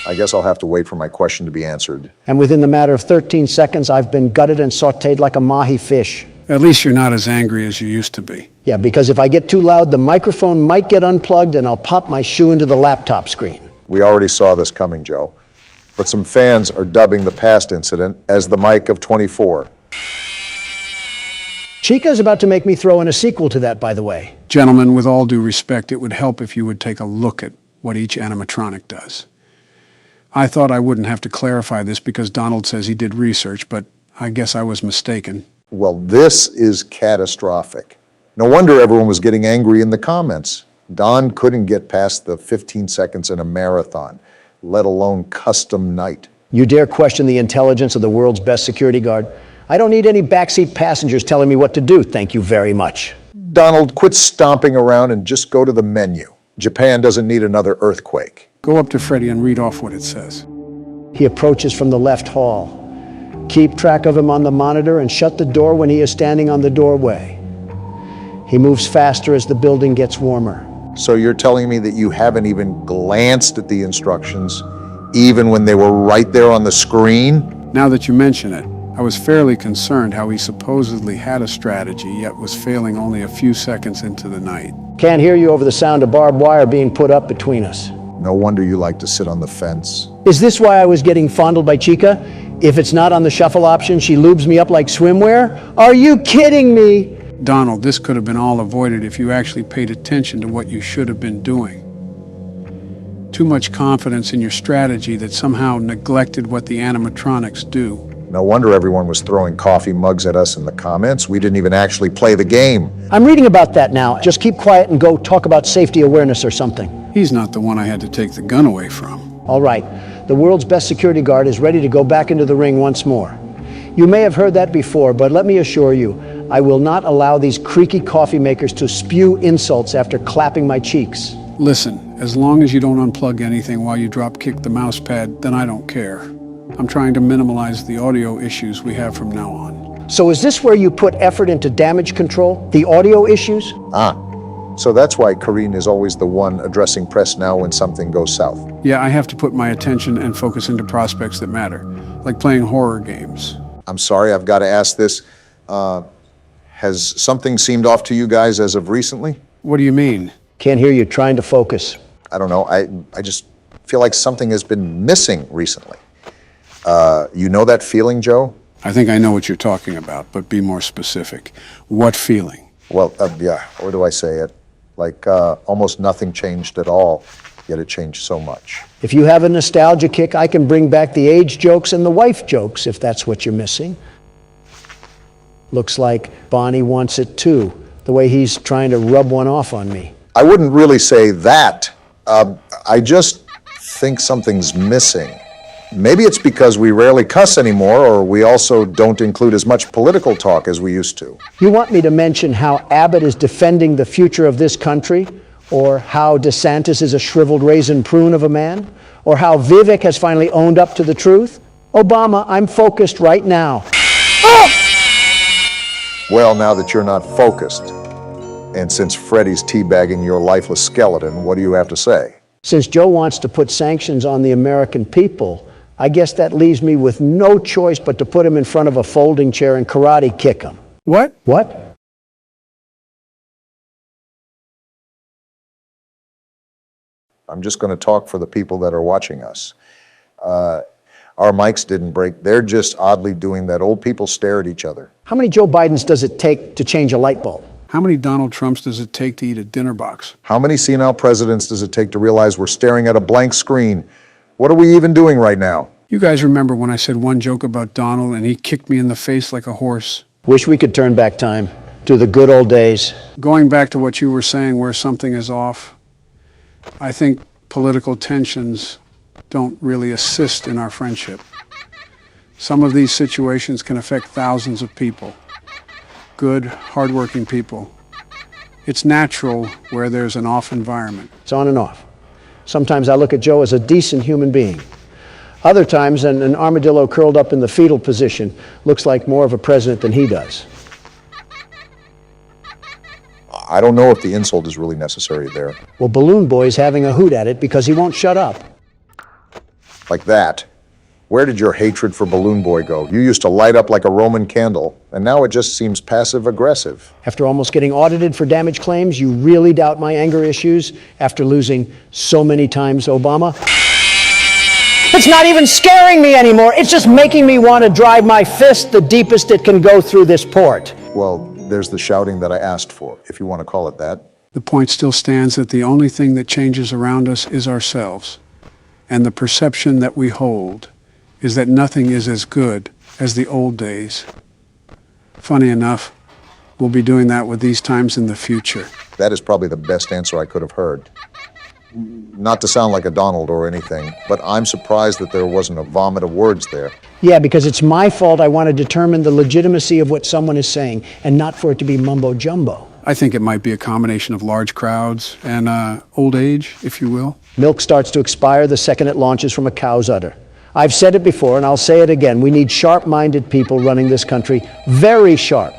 I guess I'll have to wait for my question to be answered. And within the matter of 13 seconds, I've been gutted and sautéed like a mahi fish. At least you're not as angry as you used to be. Yeah, because if I get too loud, the microphone might get unplugged and I'll pop my shoe into the laptop screen. We already saw this coming, Joe. But some fans are dubbing the past incident as the Mike of 24. Chica's about to make me throw in a sequel to that, by the way. Gentlemen, with all due respect, it would help if you would take a look at what each animatronic does. I thought I wouldn't have to clarify this because Donald says he did research, but I guess I was mistaken. Well, this is catastrophic. No wonder everyone was getting angry in the comments. Don couldn't get past the 15 seconds in a marathon, let alone custom night. You dare question the intelligence of the world's best security guard? I don't need any backseat passengers telling me what to do, thank you very much. Donald, quit stomping around and just go to the menu. Japan doesn't need another earthquake. Go up to Freddy and read off what it says. He approaches from the left hall. Keep track of him on the monitor and shut the door when he is standing on the doorway. He moves faster as the building gets warmer. So you're telling me that you haven't even glanced at the instructions, even when they were right there on the screen? Now that you mention it, I was fairly concerned how he supposedly had a strategy, yet was failing only a few seconds into the night. Can't hear you over the sound of barbed wire being put up between us. No wonder you like to sit on the fence. Is this why I was getting fondled by Chica? If it's not on the shuffle option, she lubes me up like swimwear? Are you kidding me? Donald, this could have been all avoided if you actually paid attention to what you should have been doing. Too much confidence in your strategy that somehow neglected what the animatronics do. No wonder everyone was throwing coffee mugs at us in the comments. We didn't even actually play the game. I'm reading about that now. Just keep quiet and go talk about safety awareness or something. He's not the one I had to take the gun away from. All right. The world's best security guard is ready to go back into the ring once more. You may have heard that before, but let me assure you, I will not allow these creaky coffee makers to spew insults after clapping my cheeks. Listen, as long as you don't unplug anything while you drop kick the mouse pad, then I don't care. I'm trying to minimize the audio issues we have from now on. So is this where you put effort into damage control? The audio issues? So that's why Karine is always the one addressing press now when something goes south. Yeah, I have to put my attention and focus into prospects that matter, like playing horror games. I'm sorry, I've got to ask this. Has something seemed off to you guys as of recently? What do you mean? Can't hear you, trying to focus. I don't know, I just feel like something has been missing recently. You know that feeling, Joe? I think I know what you're talking about, but be more specific. What feeling? Well, yeah, or do I say it? Like almost nothing changed at all, yet it changed so much. If you have a nostalgia kick, I can bring back the age jokes and the wife jokes, if that's what you're missing. Looks like Bonnie wants it too, the way he's trying to rub one off on me. I wouldn't really say that. I just think something's missing. Maybe it's because we rarely cuss anymore, or we also don't include as much political talk as we used to. You want me to mention how Abbott is defending the future of this country? Or how DeSantis is a shriveled raisin prune of a man? Or how Vivek has finally owned up to the truth? Obama, I'm focused right now. Oh! Well, now that you're not focused, and since Freddy's teabagging your lifeless skeleton, what do you have to say? Since Joe wants to put sanctions on the American people, I guess that leaves me with no choice but to put him in front of a folding chair and karate kick him. What? What? I'm just going to talk for the people that are watching us. Our mics didn't break. They're just oddly doing that old people stare at each other. How many Joe Bidens does it take to change a light bulb? How many Donald Trumps does it take to eat a dinner box? How many senile presidents does it take to realize we're staring at a blank screen? What are we even doing right now? You guys remember when I said one joke about Donald and he kicked me in the face like a horse? Wish we could turn back time to the good old days. Going back to what you were saying where something is off, I think political tensions don't really assist in our friendship. Some of these situations can affect thousands of people. Good, hardworking people. It's natural where there's an off environment. It's on and off. Sometimes I look at Joe as a decent human being. Other times, an armadillo curled up in the fetal position looks like more of a president than he does. I don't know if the insult is really necessary there. Well, Balloon Boy's having a hoot at it because he won't shut up. Like that. Where did your hatred for Balloon Boy go? You used to light up like a Roman candle, and now it just seems passive-aggressive. After almost getting audited for damage claims, you really doubt my anger issues after losing so many times, Obama? It's not even scaring me anymore. It's just making me want to drive my fist the deepest it can go through this port. Well, there's the shouting that I asked for, if you want to call it that. The point still stands that the only thing that changes around us is ourselves. And the perception that we hold is that nothing is as good as the old days. Funny enough, We'll be doing that with these times in the future. That is probably the best answer I could have heard. Not to sound like a Donald or anything, but I'm surprised that there wasn't a vomit of words there. Yeah, because it's my fault I want to determine the legitimacy of what someone is saying, and not for it to be mumbo-jumbo. I think it might be a combination of large crowds and old age, if you will. Milk starts to expire the second it launches from a cow's udder. I've said it before, and I'll say it again. We need sharp-minded people running this country. Very sharp.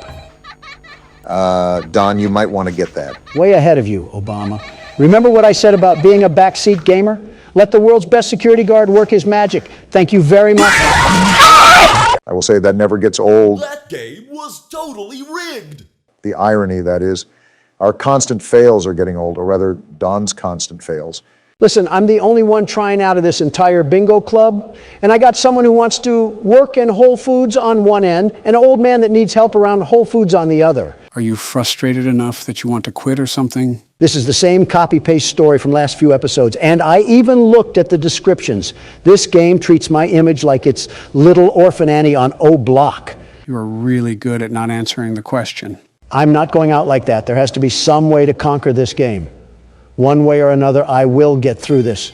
Don, you might want to get that. Way ahead of you, Obama. Remember what I said about being a backseat gamer? Let the world's best security guard work his magic. Thank you very much. I will say that never gets old. That game was totally rigged. The irony, that is, our constant fails are getting old, or rather, Don's constant fails. Listen, I'm the only one trying out of this entire bingo club, and I got someone who wants to work in Whole Foods on one end, and an old man that needs help around Whole Foods on the other. Are you frustrated enough that you want to quit or something? This is the same copy-paste story from last few episodes, and I even looked at the descriptions. This game treats my image like it's Little Orphan Annie on O Block. You are really good at not answering the question. I'm not going out like that. There has to be some way to conquer this game. One way or another, I will get through this.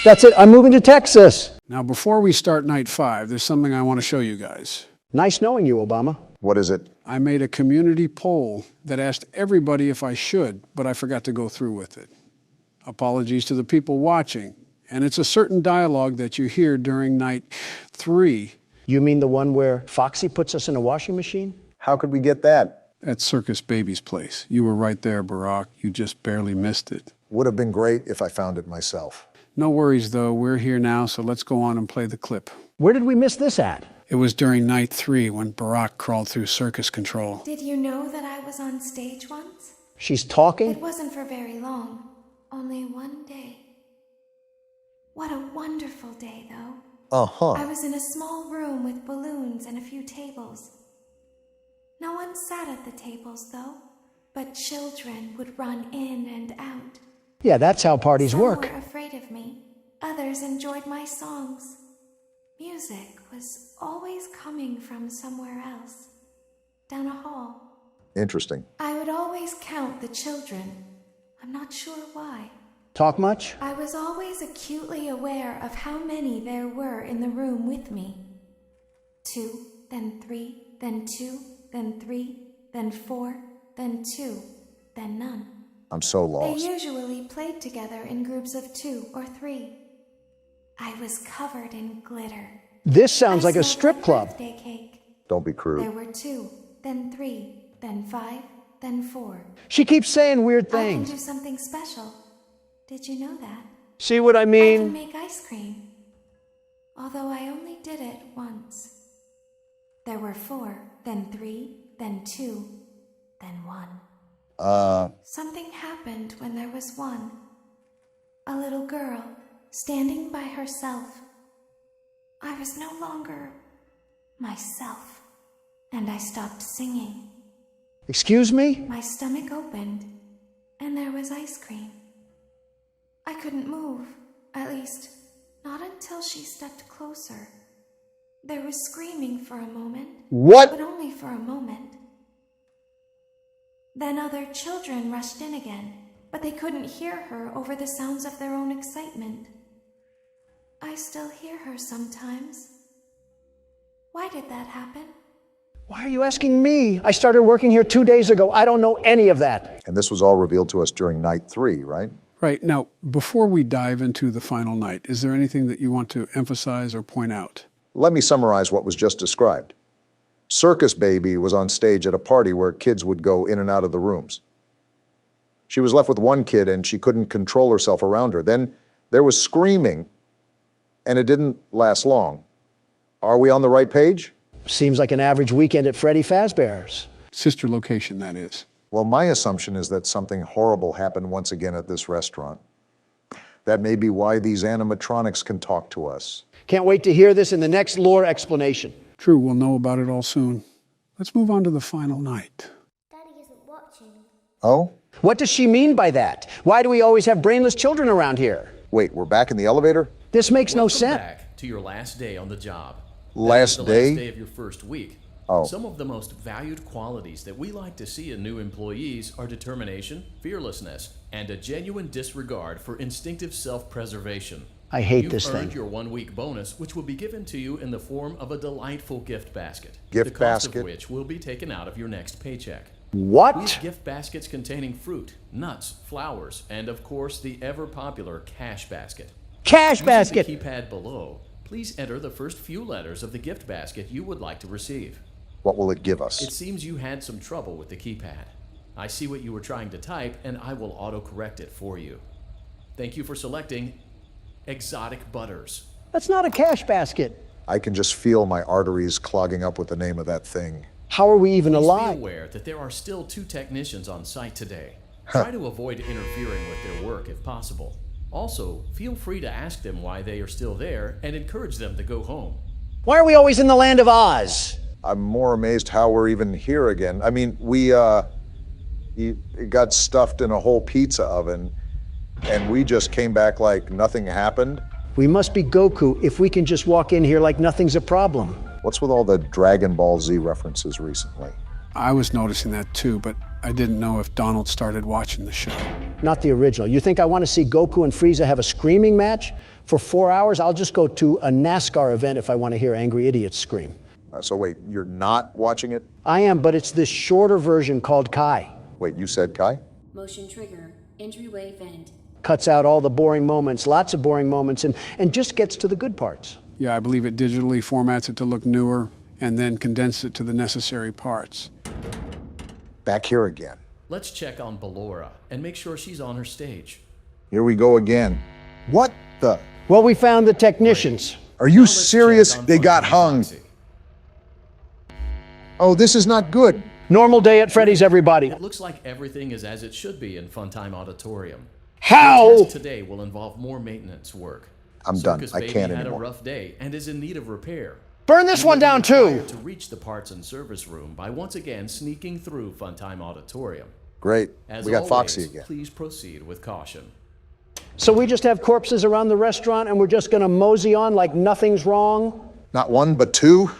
That's it. I'm moving to Texas. Now, before we start night 5, there's something I want to show you guys. Nice knowing you, Obama. What is it? I made a community poll that asked everybody if I should, but I forgot to go through with it. Apologies to the people watching. And it's a certain dialogue that you hear during night 3. You mean the one where Foxy puts us in a washing machine? How could we get that? At Circus Baby's place. You were right there, Barack. You just barely missed it. Would have been great if I found it myself. No worries, though. We're here now, so let's go on and play the clip. Where did we miss this at? It was during night 3 when Barack crawled through circus control. Did you know that I was on stage once? She's talking? It wasn't for very long. Only one day. What a wonderful day, though. Uh-huh. I was in a small room with balloons and a few tables. No one sat at the tables, though, but children would run in and out. Yeah, that's how parties Some work. were afraid of me. Others enjoyed my songs. Music was always coming from somewhere else, down a hall. Interesting. I would always count the children. I'm not sure why. Talk much? I was always acutely aware of how many there were in the room with me. 2, then 3, then 2, then 3, then 4, then 2, then none. I'm so They lost. usually played together in groups of 2 or 3. I was covered in glitter. This sounds like a smelled strip club. birthday cake. Don't be crude. There were 2, then 3, then 5, then 4. She keeps saying weird I can things. do something special. Did you know that? See what I I can mean? make ice cream. Although I only did it once. There were 4, then 3, then 2, then 1. Something happened when there was 1. A little girl standing by herself. I was no longer myself, and I stopped singing. Excuse me? My stomach opened, and there was ice cream. I couldn't move, at least, not until she stepped closer. There was screaming for a moment. What? But only for a moment. Then other children rushed in again, but they couldn't hear her over the sounds of their own excitement. I still hear her sometimes. Why did that happen? Why are you asking me? I started working here 2 days ago. I don't know any of that. And this was all revealed to us during night 3, right? Right. Now, before we dive into the final night, is there anything that you want to emphasize or point out? Let me summarize what was just described. Circus Baby was on stage at a party where kids would go in and out of the rooms. She was left with one kid and she couldn't control herself around her. Then there was screaming, and it didn't last long. Are we on the right page? Seems like an average weekend at Freddy Fazbear's. Sister location, that is. Well, my assumption is that something horrible happened once again at this restaurant. That may be why these animatronics can talk to us. Can't wait to hear this in the next lore explanation. True, we'll know about it all soon. Let's move on to the final night. Daddy isn't watching. Oh? What does she mean by that? Why do we always have brainless children around here? Wait, we're back in the elevator? This makes no sense. to your last day on the job. Last the day? last day of your first week. Oh. Some of the most valued qualities that we like to see in new employees are determination, fearlessness, and a genuine disregard for instinctive self-preservation. I hate You've this earned thing. your 1-week bonus, which will be given to you in the form of a delightful gift basket. Gift the cost basket? of which will be taken out of your next paycheck. What? We have gift baskets containing fruit, nuts, flowers, and of course the ever-popular cash basket. Cash Using basket! the keypad below, please enter the first few letters of the gift basket you would like to receive. What will it give us? It seems you had some trouble with the keypad. I see what you were trying to type, and I will auto-correct it for you. Thank you for selecting Exotic Butters. That's not a cash basket. I can just feel my arteries clogging up with the name of that thing. How are we even Please alive? be aware that there are still 2 technicians on site today. Try to avoid interfering with their work if possible. Also, feel free to ask them why they are still there and encourage them to go home. Why are we always in the land of Oz? I'm more amazed how we're even here again. I mean, we got stuffed in a whole pizza oven, and we just came back like nothing happened. We must be Goku if we can just walk in here like nothing's a problem. What's with all the Dragon Ball Z references recently? I was noticing that too, but I didn't know if Donald started watching the show. Not the original. You think I want to see Goku and Frieza have a screaming match for 4 hours? I'll just go to a NASCAR event if I want to hear angry idiots scream. So wait, you're not watching it? I am, but it's this shorter version called Kai. Wait, you said Kai? Motion trigger, entryway vent. Cuts out all the boring moments, lots of boring moments, and just gets to the good parts. Yeah, I believe it digitally formats it to look newer and then condenses it to the necessary parts. Back here again. Let's check on Ballora and make sure she's on her stage. Here we go again. What the? Well, we found the technicians. Are you serious? They got hung. Oh, this is not good. Normal day at Freddy's, everybody. It looks like everything is as it should be in Funtime Auditorium. How? The test today will involve more maintenance work. I'm done. Circus I Baby can't had anymore. a rough day and is in need of repair. Burn this one down too. Required to reach the parts and service room by once again sneaking through Funtime Auditorium. Great. As We got always, Foxy again. Please proceed with caution. So we just have corpses around the restaurant and we're just gonna mosey on like nothing's wrong? Not one, but two?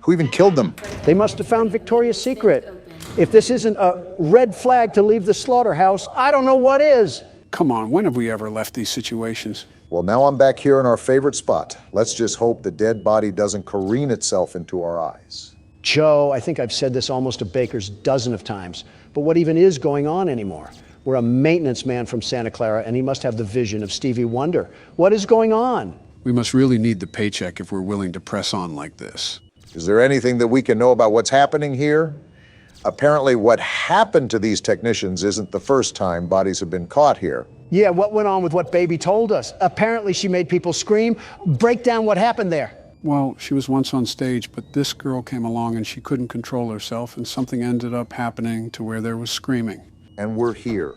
Who even killed them? They must have found Victoria's Secret. If this isn't a red flag to leave the slaughterhouse, I don't know what is. Come on, when have we ever left these situations? Well, now I'm back here in our favorite spot. Let's just hope the dead body doesn't careen itself into our eyes. Joe, I think I've said this almost a baker's dozen of times, but what even is going on anymore? We're a maintenance man from Santa Clara, and he must have the vision of Stevie Wonder. What is going on? We must really need the paycheck if we're willing to press on like this. Is there anything that we can know about what's happening here? Apparently, what happened to these technicians isn't the first time bodies have been caught here. Yeah, what went on with what Baby told us? Apparently she made people scream. Break down what happened there. Well, she was once on stage, but this girl came along and she couldn't control herself, and something ended up happening to where there was screaming. And we're here.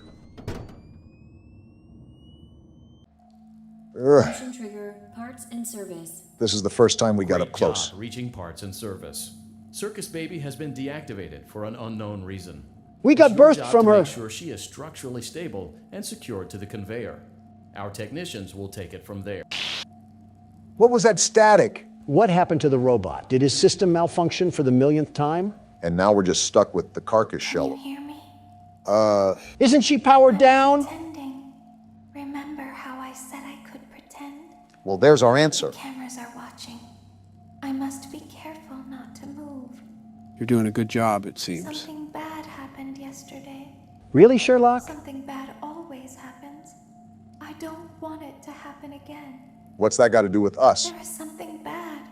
Motion trigger, parts and service. This is the first time we got Great up close. job reaching parts and service. Circus Baby has been deactivated for an unknown reason. We got It's your birthed job from to her. Make sure she is structurally stable and secured to the conveyor. Our technicians will take it from there. What was that static? What happened to the robot? Did his system malfunction for the millionth time? And now we're just stuck with the carcass shell. Hear me? Isn't she powered down? Pretending. Remember how I said I could pretend? Well, there's our answer. Cameras are watching. I must be careful not to move. You're doing a good job, it seems. Something bad happened yesterday. Really, Sherlock? Something bad always happens. I don't want it to happen again. What's that got to do with us? There is something bad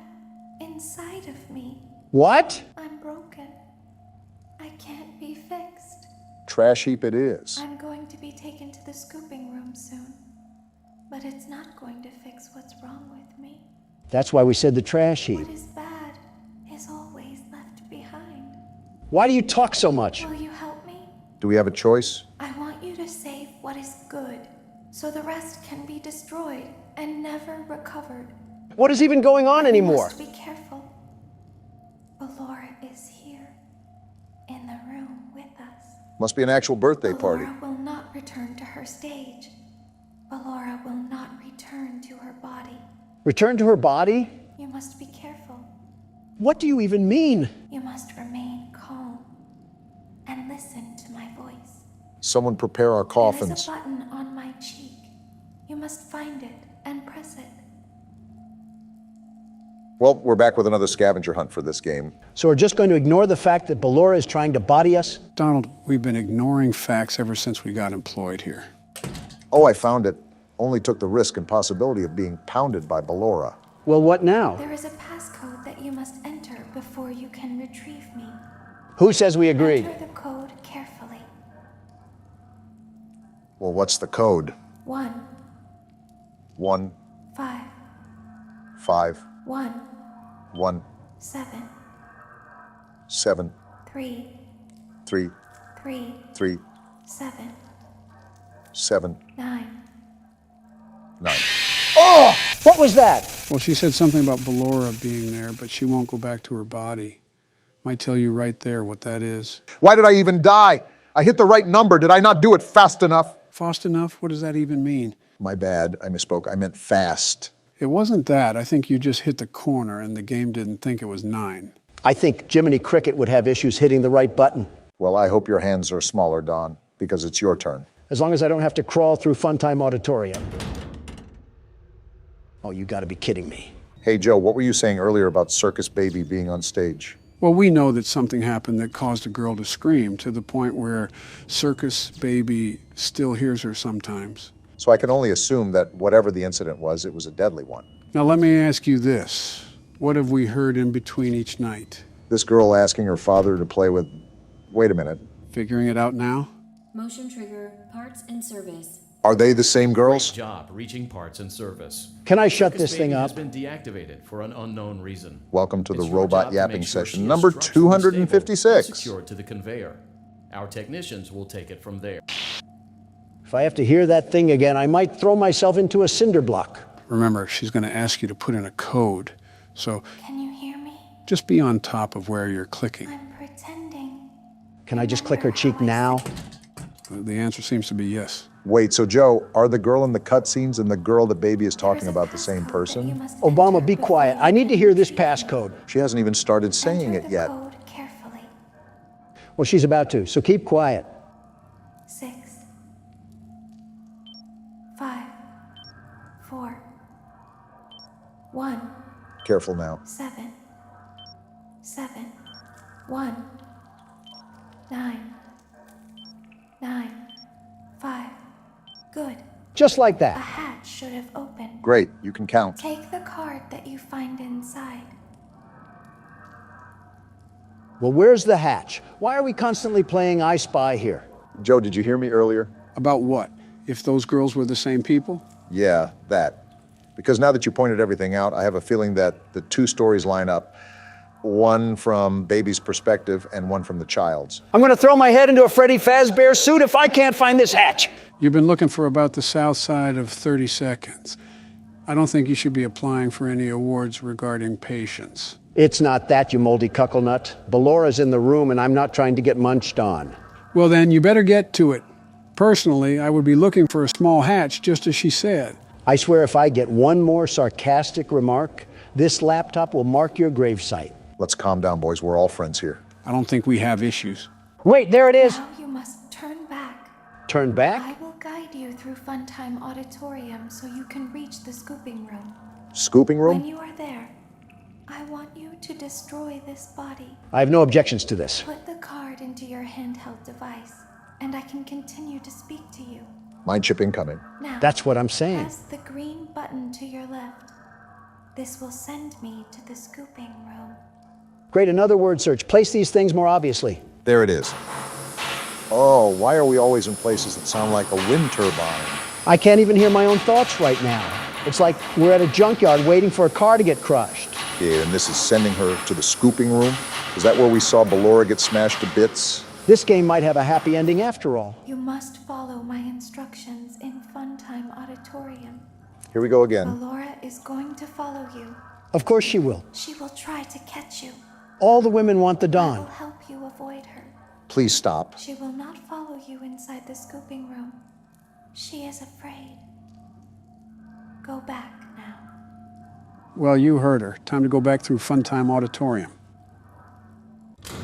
inside of me. What? I'm broken. I can't be fixed. Trash heap it is. I'm going to be taken to the scooping room soon. But it's not going to fix what's wrong with me. That's why we said the trash heap. What is bad is always left behind. Why do you talk so much? Will you help me? Do we have a choice? I want you to save what is good, so the rest can be destroyed and never recovered. What is even going on anymore? Must be careful. Ballora is here, in the room with us. Must be an actual birthday party. Ballora will not return to her stage. Ballora will not return to her body. Return to her body? You must be careful. What do you even mean? You must remain calm and listen to my voice. Someone prepare our There is coffins. a button on my cheek. You must find it and press it. Well, we're back with another scavenger hunt for this game. So we're just going to ignore the fact that Ballora is trying to body us? Donald, we've been ignoring facts ever since we got employed here. Oh, I found it. Only took the risk and possibility of being pounded by Ballora. Well, what now? There is a passcode that you must enter before you can retrieve me. Who says we agreed? Enter the code carefully. Well, what's the code? 1, 1, 5, 5, 1, 1, 7, 7, 3, 3, 3, 3, 7, 7, 9. 9. Oh! What was that? Well, she said something about Ballora being there, but she won't go back to her body. Might tell you right there what that is. Why did I even die? I hit the right number. Did I not do it fast enough? Fast enough? What does that even mean? My bad. I misspoke. I meant fast. It wasn't that. I think you just hit the corner and the game didn't think it was 9. I think Jiminy Cricket would have issues hitting the right button. Well, I hope your hands are smaller, Don, because it's your turn. As long as I don't have to crawl through Funtime Auditorium. Oh, you gotta be kidding me. Hey, Joe, what were you saying earlier about Circus Baby being on stage? Well, we know that something happened that caused a girl to scream to the point where Circus Baby still hears her sometimes. So I can only assume that whatever the incident was, it was a deadly one. Now, let me ask you this. What have we heard in between each night? This girl asking her father to play with... Wait a minute. Figuring it out now? Motion trigger, parts and service. Are they the same girls? Great job reaching parts and service. Can I shut Circus this thing Baby up? has been deactivated for an unknown reason. Welcome to the It's your robot job to yapping make sure session, she is number structurally stable and 256. secured to the conveyor. Our technicians will take it from there. If I have to hear that thing again, I might throw myself into a cinder block. Remember, she's going to ask you to put in a code. So Can you hear me? just be on top of where you're clicking. I'm pretending. Can I just click her cheek now? The answer seems to be yes. Wait, so Joe, are the girl in the cutscenes and the girl that Baby is talking about the same person? Obama, be quiet. I need to hear this passcode. She hasn't even started saying it yet. Code carefully. Well, she's about to, so keep quiet. 6, 5, 4, 1, Careful now. 7, 7, 1, 9, 9, 5. Good. Just like A that. hatch should have opened. Great, you can count. Take the card that you find inside. Well, where's the hatch? Why are we constantly playing I Spy here? Joe, did you hear me earlier? About what? If those girls were the same people? Yeah, that. Because now that you pointed everything out, I have a feeling that the two stories line up. One from Baby's perspective and one from the child's. I'm gonna throw my head into a Freddy Fazbear suit if I can't find this hatch. You've been looking for about the south side of 30 seconds. I don't think you should be applying for any awards regarding patience. It's not that, you moldy cuckle nut. Ballora's in the room and I'm not trying to get munched on. Well, then you better get to it. Personally, I would be looking for a small hatch, just as she said. I swear if I get one more sarcastic remark, this laptop will mark your gravesite. Let's calm down, boys. We're all friends here. I don't think we have issues. Wait, there it is. Now you must turn back. Turn back? I will guide you through Funtime Auditorium so you can reach the scooping room. Scooping When room? you are there, I want you to destroy this body. I have no objections to this. Put the card into your handheld device, and I can continue to speak to you. Mind chip incoming. Now, That's what I'm saying. press the green button to your left. This will send me to the scooping room. Great, another word search. Place these things more obviously. There it is. Oh, why are we always in places that sound like a wind turbine? I can't even hear my own thoughts right now. It's like we're at a junkyard waiting for a car to get crushed. Yeah, and this is sending her to the scooping room? Is that where we saw Ballora get smashed to bits? This game might have a happy ending after all. You must follow my instructions in Funtime Auditorium. Here we go again. Ballora is going to follow you. Of course she will. She will try to catch you. All the women want the I Dawn. will help you avoid her. Please stop. She will not follow you inside the scooping room. She is afraid. Go back now. Well, you heard her. Time to go back through Funtime Auditorium.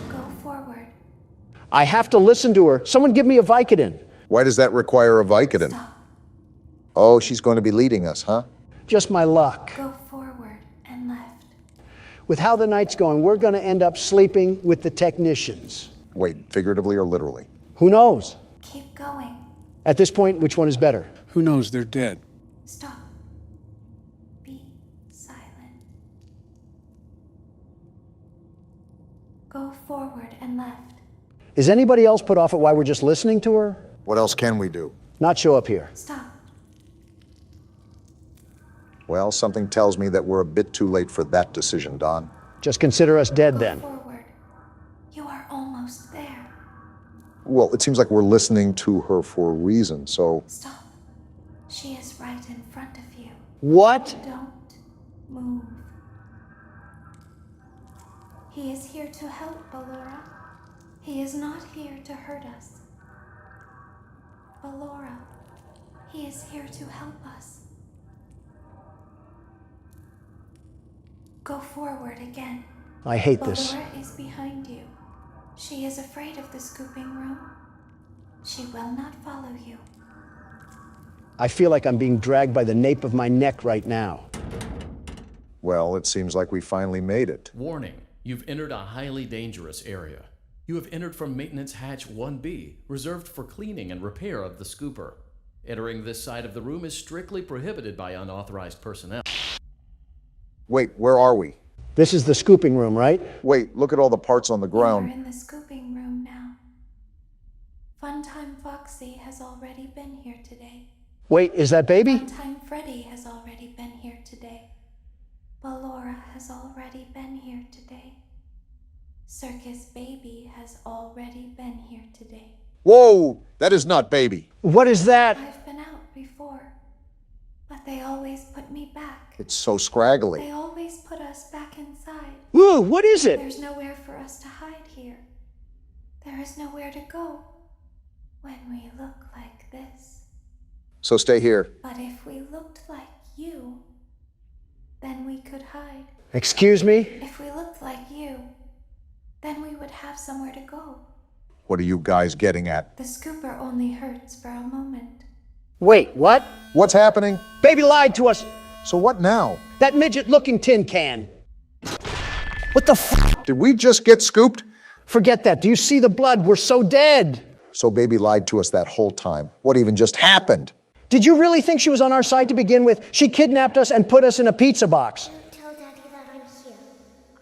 Go forward. I have to listen to her. Someone give me a Vicodin. Why does that require a Vicodin? Stop. Oh, she's going to be leading us, huh? Just my luck. Go forward and left. With how the night's going, we're going to end up sleeping with the technicians. Wait, figuratively or literally? Who knows? Keep going. At this point, which one is better? Who knows? They're dead. Stop. Be silent. Go forward and left. Is anybody else put off at why we're just listening to her? What else can we do? Not show up here. Stop. Well, something tells me that we're a bit too late for that decision, Don. Just consider us dead then. Go forward. You are almost there. Well, it seems like we're listening to her for a reason, so... Stop. She is right in front of you. What? Don't move. He is here to help, Ballora. He is not here to hurt us. Ballora, he is here to help us. Go forward again. I hate this. Ballora is behind you. She is afraid of the scooping room. She will not follow you. I feel like I'm being dragged by the nape of my neck right now. Well, it seems like we finally made it. Warning, you've entered a highly dangerous area. You have entered from Maintenance Hatch 1B, reserved for cleaning and repair of the scooper. Entering this side of the room is strictly prohibited by unauthorized personnel. Wait, where are we? This is the scooping room, right? Wait, look at all the parts on the ground. We're in the scooping room now. Funtime Foxy has already been here today. Wait, is that baby? Funtime Freddy has already been here today. Ballora has already been here today. Circus Baby has already been here today. Whoa, that is not baby. What is that? I've been out before, but they always put me back. It's so scraggly. They always put us back inside. Whoa, what is it? There's nowhere for us to hide here. There is nowhere to go when we look like this. So stay here. But if we looked like you, then we could hide. Excuse me? If we looked like you, then we would have somewhere to go. What are you guys getting at? The scooper only hurts for a moment. Wait, what? What's happening? Baby lied to us. So what now? That midget-looking tin can. What the f? Did we just get scooped? Forget that. Do you see the blood? We're so dead. So baby lied to us that whole time. What even just happened? Did you really think she was on our side to begin with? She kidnapped us and put us in a pizza box. Don't tell Daddy that I'm here.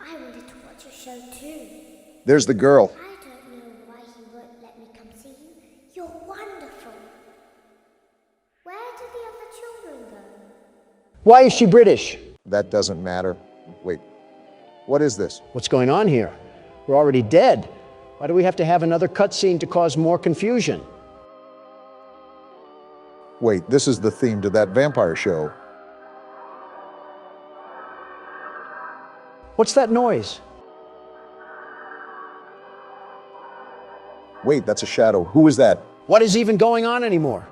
I wanted to watch your show too. There's the girl. I don't know why he won't let me come see you. You're wonderful. Where did the other children go? Why is she British? That doesn't matter. Wait, what is this? What's going on here? We're already dead. Why do we have to have another cutscene to cause more confusion? Wait, this is the theme to that vampire show. What's that noise? Wait, that's a shadow. Who is that? What is even going on anymore?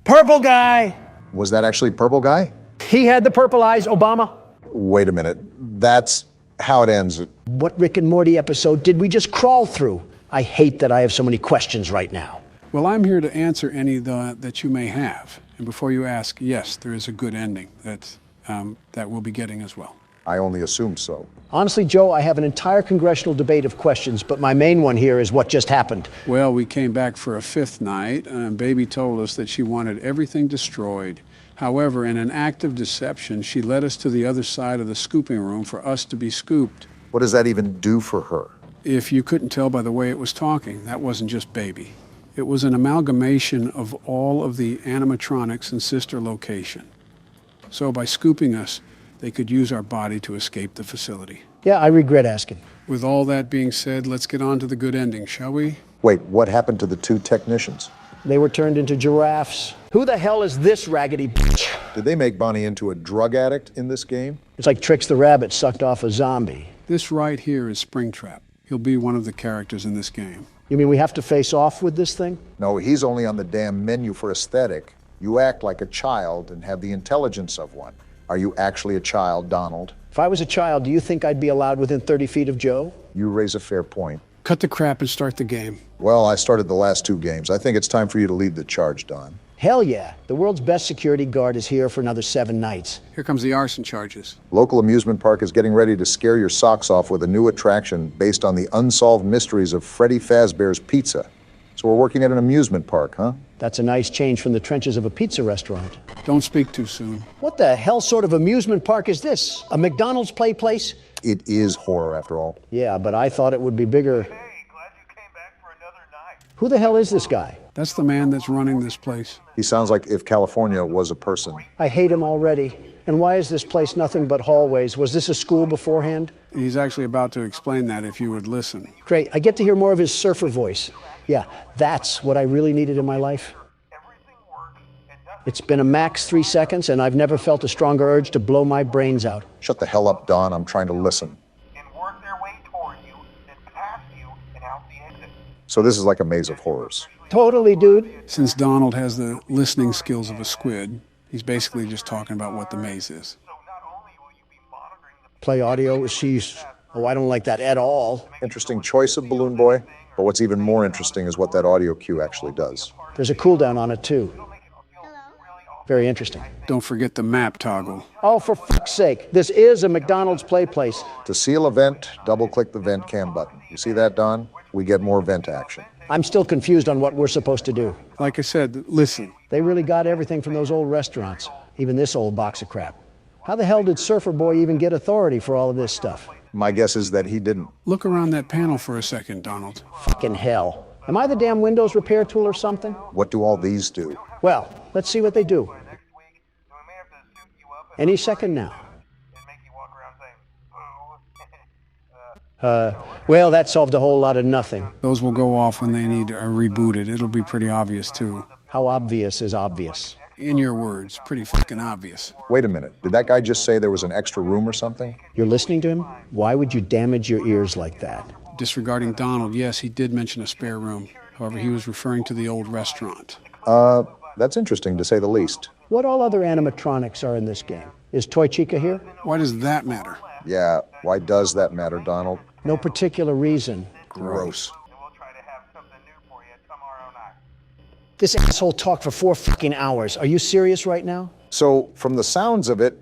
Purple guy! Was that actually Purple Guy? He had the purple eyes, Obama. Wait a minute. That's how it ends. What Rick and Morty episode did we just crawl through? I hate that I have so many questions right now. Well, I'm here to answer any that you may have. And before you ask, yes, there is a good ending that we'll be getting as well. I only assumed so. Honestly, Joe, I have an entire congressional debate of questions, but my main one here is what just happened. Well, we came back for a fifth night, and Baby told us that she wanted everything destroyed. However, in an act of deception, she led us to the other side of the scooping room for us to be scooped. What does that even do for her? If you couldn't tell by the way it was talking, that wasn't just Baby. It was an amalgamation of all of the animatronics in Sister Location. So by scooping us, they could use our body to escape the facility. Yeah, I regret asking. With all that being said, let's get on to the good ending, shall we? Wait, what happened to the two technicians? They were turned into giraffes. Who the hell is this raggedy bitch? Did they make Bonnie into a drug addict in this game? It's like Trix the Rabbit sucked off a zombie. This right here is Springtrap. He'll be one of the characters in this game. You mean we have to face off with this thing? No, he's only on the damn menu for aesthetic. You act like a child and have the intelligence of one. Are you actually a child, Donald? If I was a child, do you think I'd be allowed within 30 feet of Joe? You raise a fair point. Cut the crap and start the game. Well, I started the last 2 games. I think it's time for you to lead the charge, Don. Hell yeah. The world's best security guard is here for another 7 nights. Here comes the arson charges. Local amusement park is getting ready to scare your socks off with a new attraction based on the unsolved mysteries of Freddy Fazbear's Pizza. So we're working at an amusement park, huh? That's a nice change from the trenches of a pizza restaurant. Don't speak too soon. What the hell sort of amusement park is this? A McDonald's play place? It is horror, after all. Yeah, but I thought it would be bigger. Who the hell is this guy? That's the man that's running this place. He sounds like if California was a person. I hate him already. And why is this place nothing but hallways? Was this a school beforehand? He's actually about to explain that if you would listen. Great. I get to hear more of his surfer voice. Yeah, that's what I really needed in my life. It's been a max 3 seconds, and I've never felt a stronger urge to blow my brains out. Shut the hell up, Don. I'm trying to listen. So this is like a maze of horrors. Totally, dude. Since Donald has the listening skills of a squid, he's basically just talking about what the maze is. Play audio, she's... Oh, I don't like that at all. Interesting choice of Balloon Boy, but what's even more interesting is what that audio cue actually does. There's a cooldown on it, too. Very interesting. Don't forget the map toggle. Oh, for fuck's sake. This is a McDonald's play place. To seal a vent, double-click the vent cam button. You see that, Don? We get more vent action. I'm still confused on what we're supposed to do. Like I said, listen. They really got everything from those old restaurants, even this old box of crap. How the hell did Surfer Boy even get authority for all of this stuff? My guess is that he didn't. Look around that panel for a second, Donald. Fucking hell. Am I the damn Windows repair tool or something? What do all these do? Well, let's see what they do. Any second now. Well, that solved a whole lot of nothing. Those will go off when they need rebooted. It'll be pretty obvious, too. How obvious is obvious? In your words, pretty fucking obvious. Wait a minute. Did that guy just say there was an extra room or something? You're listening to him? Why would you damage your ears like that? Disregarding Donald, yes, he did mention a spare room. However, he was referring to the old restaurant. That's interesting, to say the least. What all other animatronics are in this game? Is Toy Chica here? Why does that matter? Yeah, why does that matter, Donald? No particular reason. Gross. This asshole talked for 4 fucking hours. Are you serious right now? So, from the sounds of it,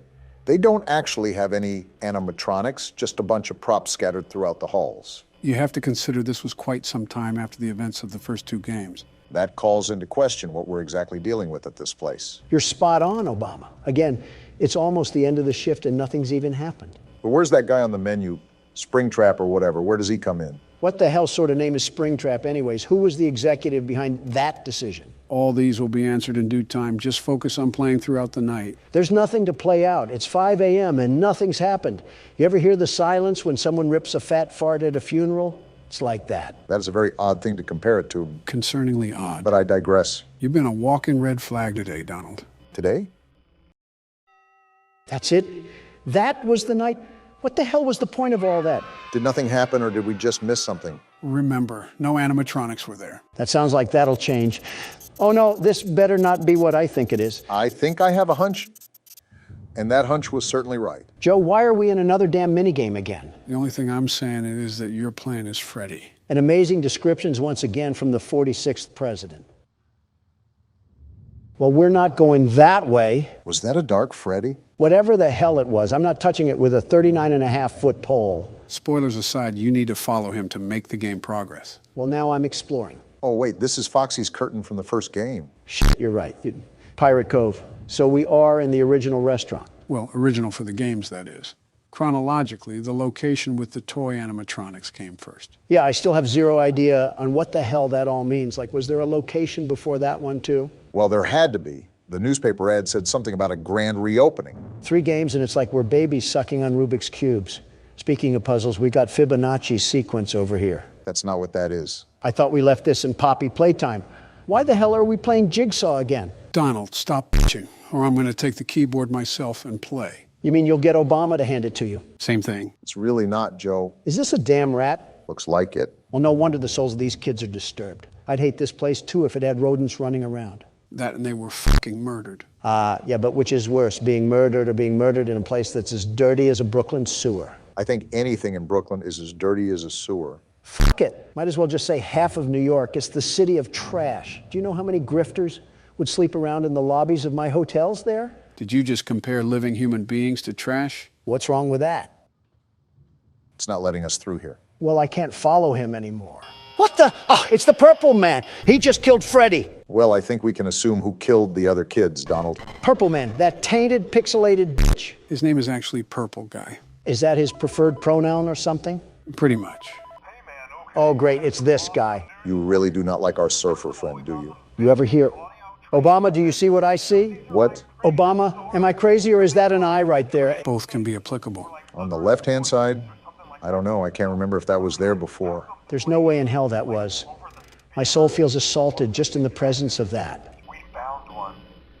they don't actually have any animatronics, just a bunch of props scattered throughout the halls. You have to consider this was quite some time after the events of the first 2 games. That calls into question what we're exactly dealing with at this place. You're spot on, Obama. Again, it's almost the end of the shift and nothing's even happened. But where's that guy on the menu? Springtrap or whatever, where does he come in? What the hell sort of name is Springtrap anyways? Who was the executive behind that decision? All these will be answered in due time. Just focus on playing throughout the night. There's nothing to play out. It's 5 a.m. and nothing's happened. You ever hear the silence when someone rips a fat fart at a funeral? It's like that. That is a very odd thing to compare it to. Concerningly odd. But I digress. You've been a walking red flag today, Donald. Today? That's it? That was the night? What the hell was the point of all that? Did nothing happen or did we just miss something? Remember, no animatronics were there. That sounds like that'll change. Oh no, this better not be what I think it is. I think I have a hunch. And that hunch was certainly right. Joe, why are we in another damn minigame again? The only thing I'm saying is that your plan is Freddy. And amazing descriptions once again from the 46th president. Well, we're not going that way. Was that a dark Freddy? Whatever the hell it was, I'm not touching it with a 39.5-foot pole. Spoilers aside, you need to follow him to make the game progress. Well, now I'm exploring. Oh, wait, this is Foxy's curtain from the first game. Shit, you're right. Pirate Cove. So we are in the original restaurant. Well, original for the games, that is. Chronologically, the location with the toy animatronics came first. Yeah, I still have zero idea on what the hell that all means. Like, was there a location before that one, too? Well, there had to be. The newspaper ad said something about a grand reopening. 3 games, and it's like we're babies sucking on Rubik's Cubes. Speaking of puzzles, we got Fibonacci's sequence over here. That's not what that is. I thought we left this in Poppy Playtime. Why the hell are we playing Jigsaw again? Donald, stop bitching, or I'm going to take the keyboard myself and play. You mean you'll get Obama to hand it to you? Same thing. It's really not, Joe. Is this a damn rat? Looks like it. Well, no wonder the souls of these kids are disturbed. I'd hate this place, too, if it had rodents running around. That and they were fucking murdered. Yeah, but which is worse, being murdered or being murdered in a place that's as dirty as a Brooklyn sewer? I think anything in Brooklyn is as dirty as a sewer. Fuck it. Might as well just say half of New York. It's the city of trash. Do you know how many grifters would sleep around in the lobbies of my hotels there? Did you just compare living human beings to trash? What's wrong with that? It's not letting us through here. Well, I can't follow him anymore. What the? Oh, it's the Purple Man. He just killed Freddy. Well, I think we can assume who killed the other kids, Donald. Purple Man, that tainted, pixelated bitch. His name is actually Purple Guy. Is that his preferred pronoun or something? Pretty much. Oh, great, it's this guy. You really do not like our surfer friend, do you? You ever hear, Obama, do you see what I see? What? Obama, am I crazy or is that an eye right there? Both can be applicable. On the left-hand side, I don't know. I can't remember if that was there before. There's no way in hell that was. My soul feels assaulted just in the presence of that. We found one.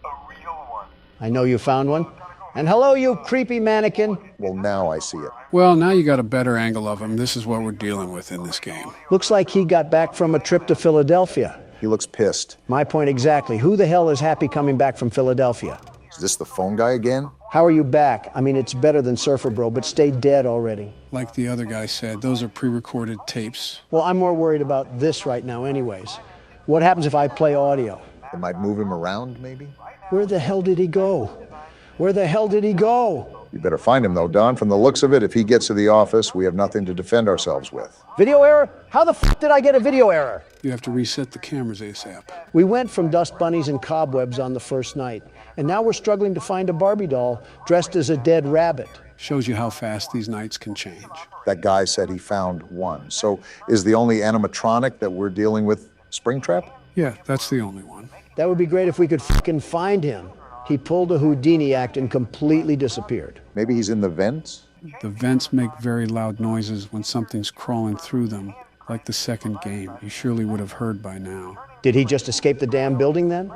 A real one. I know you found one. And hello, you creepy mannequin. Well, now I see it. Well, now you got a better angle of him. This is what we're dealing with in this game. Looks like he got back from a trip to Philadelphia. He looks pissed. My point exactly. Who the hell is happy coming back from Philadelphia? Is this the phone guy again? How are you back? I mean, it's better than Surfer Bro, but stay dead already. Like the other guy said, those are pre-recorded tapes. Well, I'm more worried about this right now anyways. What happens if I play audio? It might move him around, maybe? Where the hell did he go? Where the hell did he go? You better find him, though, Don. From the looks of it, if he gets to the office, we have nothing to defend ourselves with. Video error? How the f did I get a video error? You have to reset the cameras ASAP. We went from dust bunnies and cobwebs on the first night, and now we're struggling to find a Barbie doll dressed as a dead rabbit. Shows you how fast these nights can change. That guy said he found one. So is the only animatronic that we're dealing with Springtrap? Yeah, that's the only one. That would be great if we could fucking find him. He pulled a Houdini act and completely disappeared. Maybe he's in the vents? The vents make very loud noises when something's crawling through them, like the second game. You surely would have heard by now. Did he just escape the damn building then?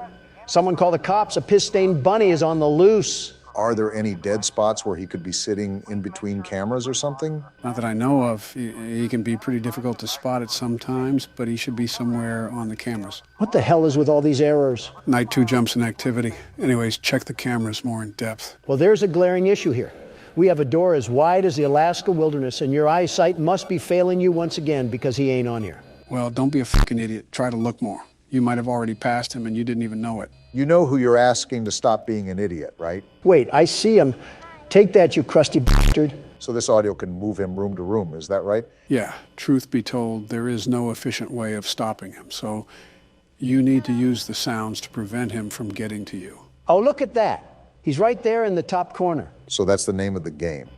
Someone call the cops. A piss-stained bunny is on the loose. Are there any dead spots where he could be sitting in between cameras or something? Not that I know of. He can be pretty difficult to spot at some times, but he should be somewhere on the cameras. What the hell is with all these errors? Night 2 jumps in activity. Anyways, check the cameras more in depth. Well, there's a glaring issue here. We have a door as wide as the Alaska wilderness, and your eyesight must be failing you once again because he ain't on here. Well, don't be a fucking idiot. Try to look more. You might have already passed him and you didn't even know it. You know who you're asking to stop being an idiot, right? Wait, I see him. Take that, you crusty bastard. So this audio can move him room to room, is that right? Yeah, truth be told, there is no efficient way of stopping him, so you need to use the sounds to prevent him from getting to you. Oh, look at that. He's right there in the top corner. So that's the name of the game.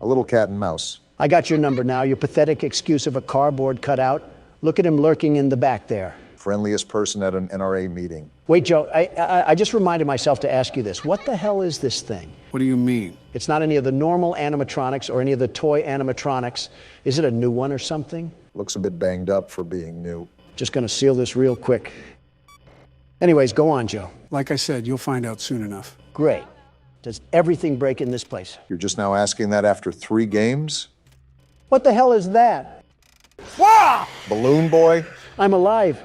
A little cat and mouse. I got your number now, your pathetic excuse of a cardboard cutout. Look at him lurking in the back there. Friendliest person at an NRA meeting. Wait, Joe, I just reminded myself to ask you this. What the hell is this thing? What do you mean? It's not any of the normal animatronics or any of the toy animatronics. Is it a new one or something? Looks a bit banged up for being new. Just gonna seal this real quick. Anyways, go on, Joe. Like I said, you'll find out soon enough. Great. Does everything break in this place? You're just now asking that after 3 games? What the hell is that? Balloon boy? I'm alive.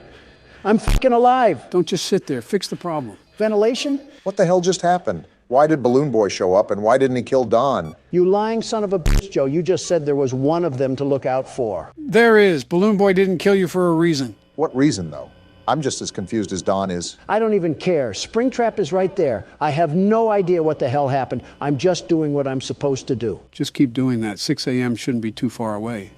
I'm fucking alive. Don't just sit there. Fix the problem. Ventilation? What the hell just happened? Why did Balloon Boy show up and why didn't he kill Don? You lying son of a bitch, Joe. You just said there was one of them to look out for. There is. Balloon Boy didn't kill you for a reason. What reason, though? I'm just as confused as Don is. I don't even care. Springtrap is right there. I have no idea what the hell happened. I'm just doing what I'm supposed to do. Just keep doing that. 6 a.m. shouldn't be too far away.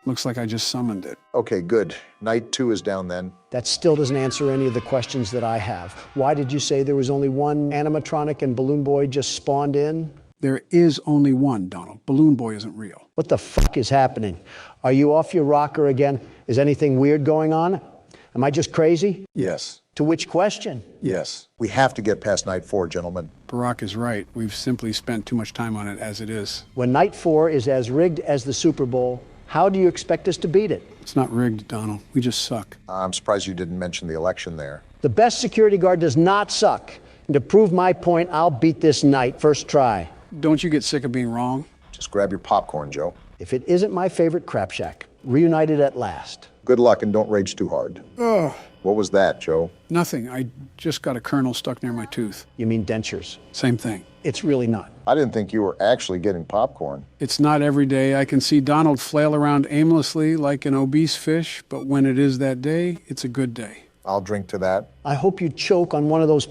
Looks like I just summoned it. Okay, good. Night 2 is down then. That still doesn't answer any of the questions that I have. Why did you say there was only one animatronic and Balloon Boy just spawned in? There is only one, Donald. Balloon Boy isn't real. What the fuck is happening? Are you off your rocker again? Is anything weird going on? Am I just crazy? Yes. To which question? Yes. We have to get past Night 4, gentlemen. Barack is right. We've simply spent too much time on it as it is. When Night 4 is as rigged as the Super Bowl, how do you expect us to beat it? It's not rigged, Donald. We just suck. I'm surprised you didn't mention the election there. The best security guard does not suck. And to prove my point, I'll beat this night, first try. Don't you get sick of being wrong? Just grab your popcorn, Joe. If it isn't my favorite crap shack, reunited at last. Good luck and don't rage too hard. Ugh. What was that, Joe? Nothing. I just got a kernel stuck near my tooth. You mean dentures? Same thing. It's really not. I didn't think you were actually getting popcorn. It's not every day. I can see Donald flail around aimlessly like an obese fish, but when it is that day, it's a good day. I'll drink to that. I hope you choke on one of those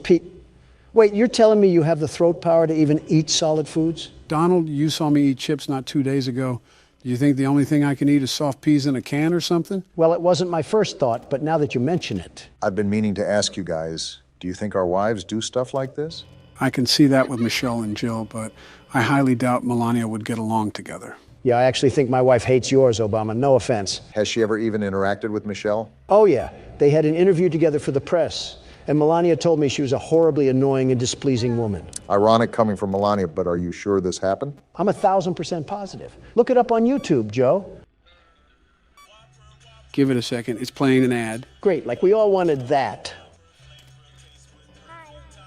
Wait, you're telling me you have the throat power to even eat solid foods? Donald, you saw me eat chips not 2 days ago. Do you think the only thing I can eat is soft peas in a can or something? Well, it wasn't my first thought, but now that you mention it. I've been meaning to ask you guys, do you think our wives do stuff like this? I can see that with Michelle and Jill, but I highly doubt Melania would get along together. Yeah, I actually think my wife hates yours, Obama. No offense. Has she ever even interacted with Michelle? Oh, yeah. They had an interview together for the press. And Melania told me she was a horribly annoying and displeasing woman. Ironic coming from Melania, but are you sure this happened? I'm 1,000% positive. Look it up on YouTube, Joe. Give it a second. It's playing an ad. Great, like we all wanted that.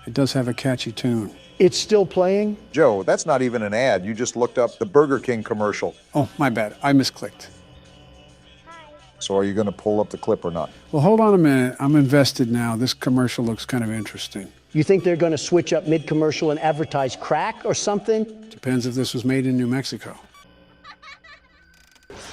It does have a catchy tune. It's still playing? Joe, that's not even an ad. You just looked up the Burger King commercial. Oh, my bad. I misclicked. So are you going to pull up the clip or not? Well, hold on a minute. I'm invested now. This commercial looks kind of interesting. You think they're going to switch up mid-commercial and advertise crack or something? Depends if this was made in New Mexico.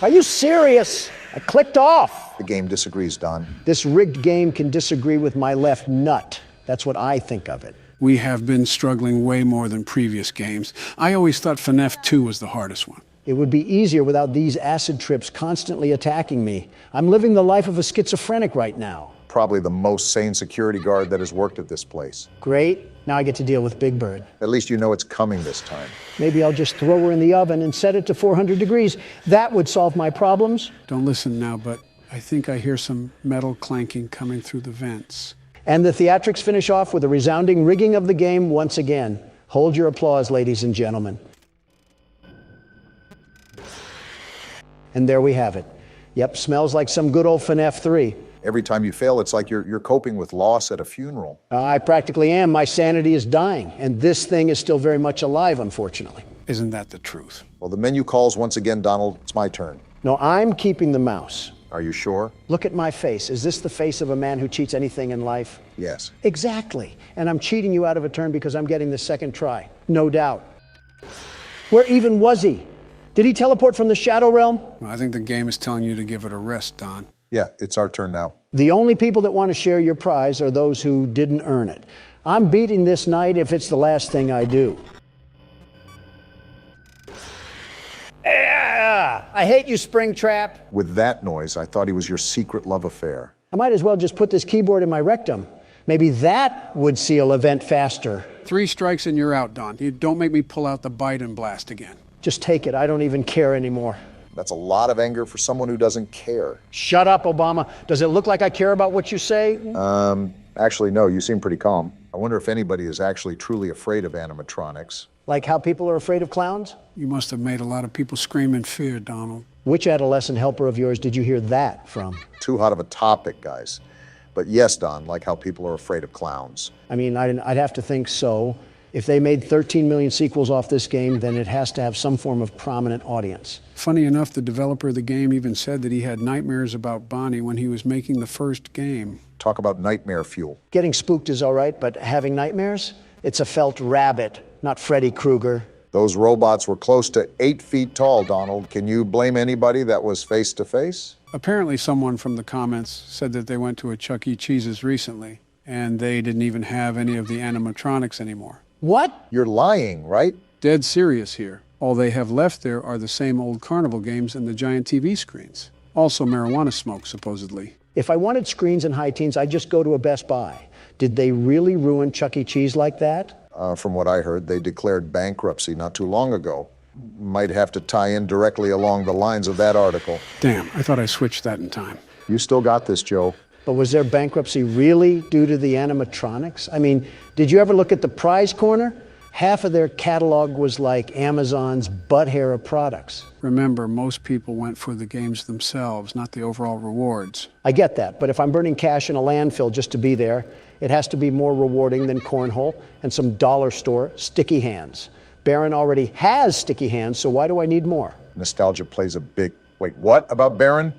Are you serious? I clicked off. The game disagrees, Don. This rigged game can disagree with my left nut. That's what I think of it. We have been struggling way more than previous games. I always thought FNAF 2 was the hardest one. It would be easier without these acid trips constantly attacking me. I'm living the life of a schizophrenic right now. Probably the most sane security guard that has worked at this place. Great. Now I get to deal with Big Bird. At least you know it's coming this time. Maybe I'll just throw her in the oven and set it to 400 degrees. That would solve my problems. Don't listen now, but I think I hear some metal clanking coming through the vents. And the theatrics finish off with a resounding rigging of the game once again. Hold your applause, ladies and gentlemen. And there we have it. Yep, smells like some good old FNAF 3. Every time you fail, it's like you're coping with loss at a funeral. I practically am. My sanity is dying, and this thing is still very much alive, unfortunately. Isn't that the truth? Well, the menu calls once again, Donald. It's my turn. No, I'm keeping the mouse. Are you sure? Look at my face. Is this the face of a man who cheats anything in life? Yes. Exactly. And I'm cheating you out of a turn because I'm getting the second try. No doubt. Where even was he? Did he teleport from the Shadow Realm? Well, I think the game is telling you to give it a rest, Don. Yeah, it's our turn now. The only people that want to share your prize are those who didn't earn it. I'm beating this night if it's the last thing I do. I hate you, Springtrap. With that noise, I thought he was your secret love affair. I might as well just put this keyboard in my rectum. Maybe that would seal event faster. 3 strikes and you're out, Don. You don't make me pull out the Biden blast again. Just take it. I don't even care anymore. That's a lot of anger for someone who doesn't care. Shut up, Obama. Does it look like I care about what you say? Actually, no, you seem pretty calm. I wonder if anybody is actually truly afraid of animatronics. Like how people are afraid of clowns? You must have made a lot of people scream in fear, Donald. Which adolescent helper of yours did you hear that from? Too hot of a topic, guys. But yes, Don, like how people are afraid of clowns. I mean, I'd have to think so. If they made 13 million sequels off this game, then it has to have some form of prominent audience. Funny enough, the developer of the game even said that he had nightmares about Bonnie when he was making the first game. Talk about nightmare fuel. Getting spooked is all right, but having nightmares? It's a felt rabbit, not Freddy Krueger. Those robots were close to 8 feet tall, Donald. Can you blame anybody that was face to face? Apparently someone from the comments said that they went to a Chuck E. Cheese's recently, and they didn't even have any of the animatronics anymore. What? You're lying, right? Dead serious here. All they have left there are the same old carnival games and the giant TV screens. Also marijuana smoke, supposedly. If I wanted screens and high teens, I'd just go to a Best Buy. Did they really ruin Chuck E. Cheese like that? From what I heard, they declared bankruptcy not too long ago. Might have to tie in directly along the lines of that article. Damn, I thought I switched that in time. You still got this, Joe. But was their bankruptcy really due to the animatronics? I mean, did you ever look at the prize corner? Half of their catalog was like Amazon's butt hair of products. Remember, most people went for the games themselves, not the overall rewards. I get that, but if I'm burning cash in a landfill just to be there, it has to be more rewarding than cornhole and some dollar store sticky hands. Baron already has sticky hands, so why do I need more? Nostalgia plays a big... Wait, what about Baron?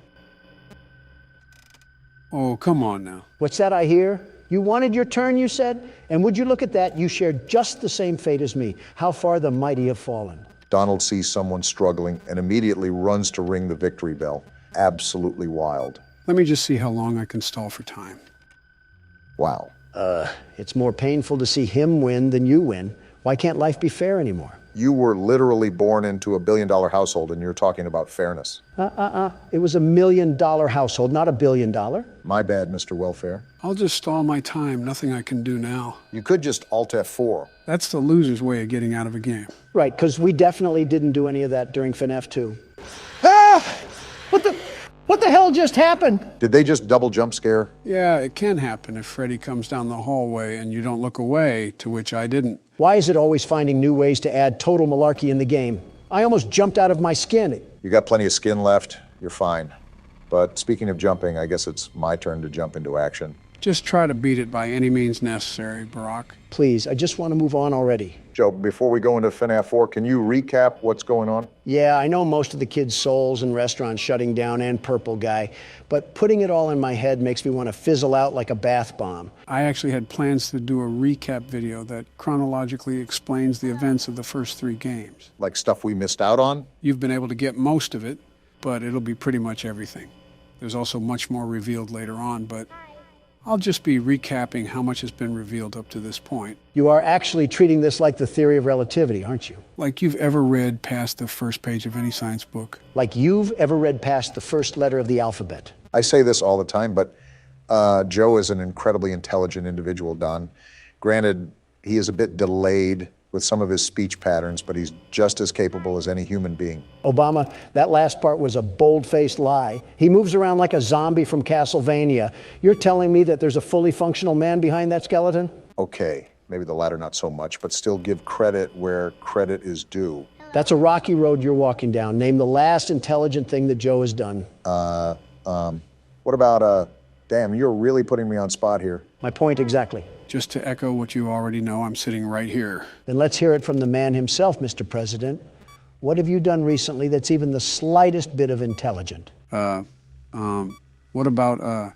Oh, come on now. What's that I hear? You wanted your turn, you said? And would you look at that? You shared just the same fate as me. How far the mighty have fallen. Donald sees someone struggling and immediately runs to ring the victory bell. Absolutely wild. Let me just see how long I can stall for time. Wow. It's more painful to see him win than you win. Why can't life be fair anymore? You were literally born into a billion-dollar household and you're talking about fairness. It was $1 million household, not $1 billion. My bad, Mr. Welfare. I'll just stall my time. Nothing I can do now. You could just Alt F4. That's the loser's way of getting out of a game. Right, because we definitely didn't do any of that during FNAF 2. Ah! What the hell just happened? Did they just double jump scare? Yeah, it can happen if Freddy comes down the hallway and you don't look away, to which I didn't. Why is it always finding new ways to add total malarkey in the game? I almost jumped out of my skin. You got plenty of skin left. You're fine. But speaking of jumping, I guess it's my turn to jump into action. Just try to beat it by any means necessary, Barack. Please, I just want to move on already. Joe, before we go into FNAF 4, can you recap what's going on? Yeah, I know most of the kids' souls and restaurants shutting down and Purple Guy, but putting it all in my head makes me want to fizzle out like a bath bomb. I actually had plans to do a recap video that chronologically explains the events of the first 3 games. Like stuff we missed out on? You've been able to get most of it, but it'll be pretty much everything. There's also much more revealed later on, but I'll just be recapping how much has been revealed up to this point. You are actually treating this like the theory of relativity, aren't you? Like you've ever read past the first page of any science book. Like you've ever read past the first letter of the alphabet. I say this all the time, but Joe is an incredibly intelligent individual, Don. Granted, he is a bit delayed with some of his speech patterns, but he's just as capable as any human being. Obama, that last part was a bold-faced lie. He moves around like a zombie from Castlevania. You're telling me that there's a fully functional man behind that skeleton? Okay, maybe the latter not so much, but still give credit where credit is due. That's a rocky road you're walking down. Name the last intelligent thing that Joe has done. What about, damn, you're really putting me on spot here. My point exactly. Just to echo what you already know, I'm sitting right here. Then let's hear it from the man himself, Mr. President. What have you done recently that's even the slightest bit of intelligent? What about,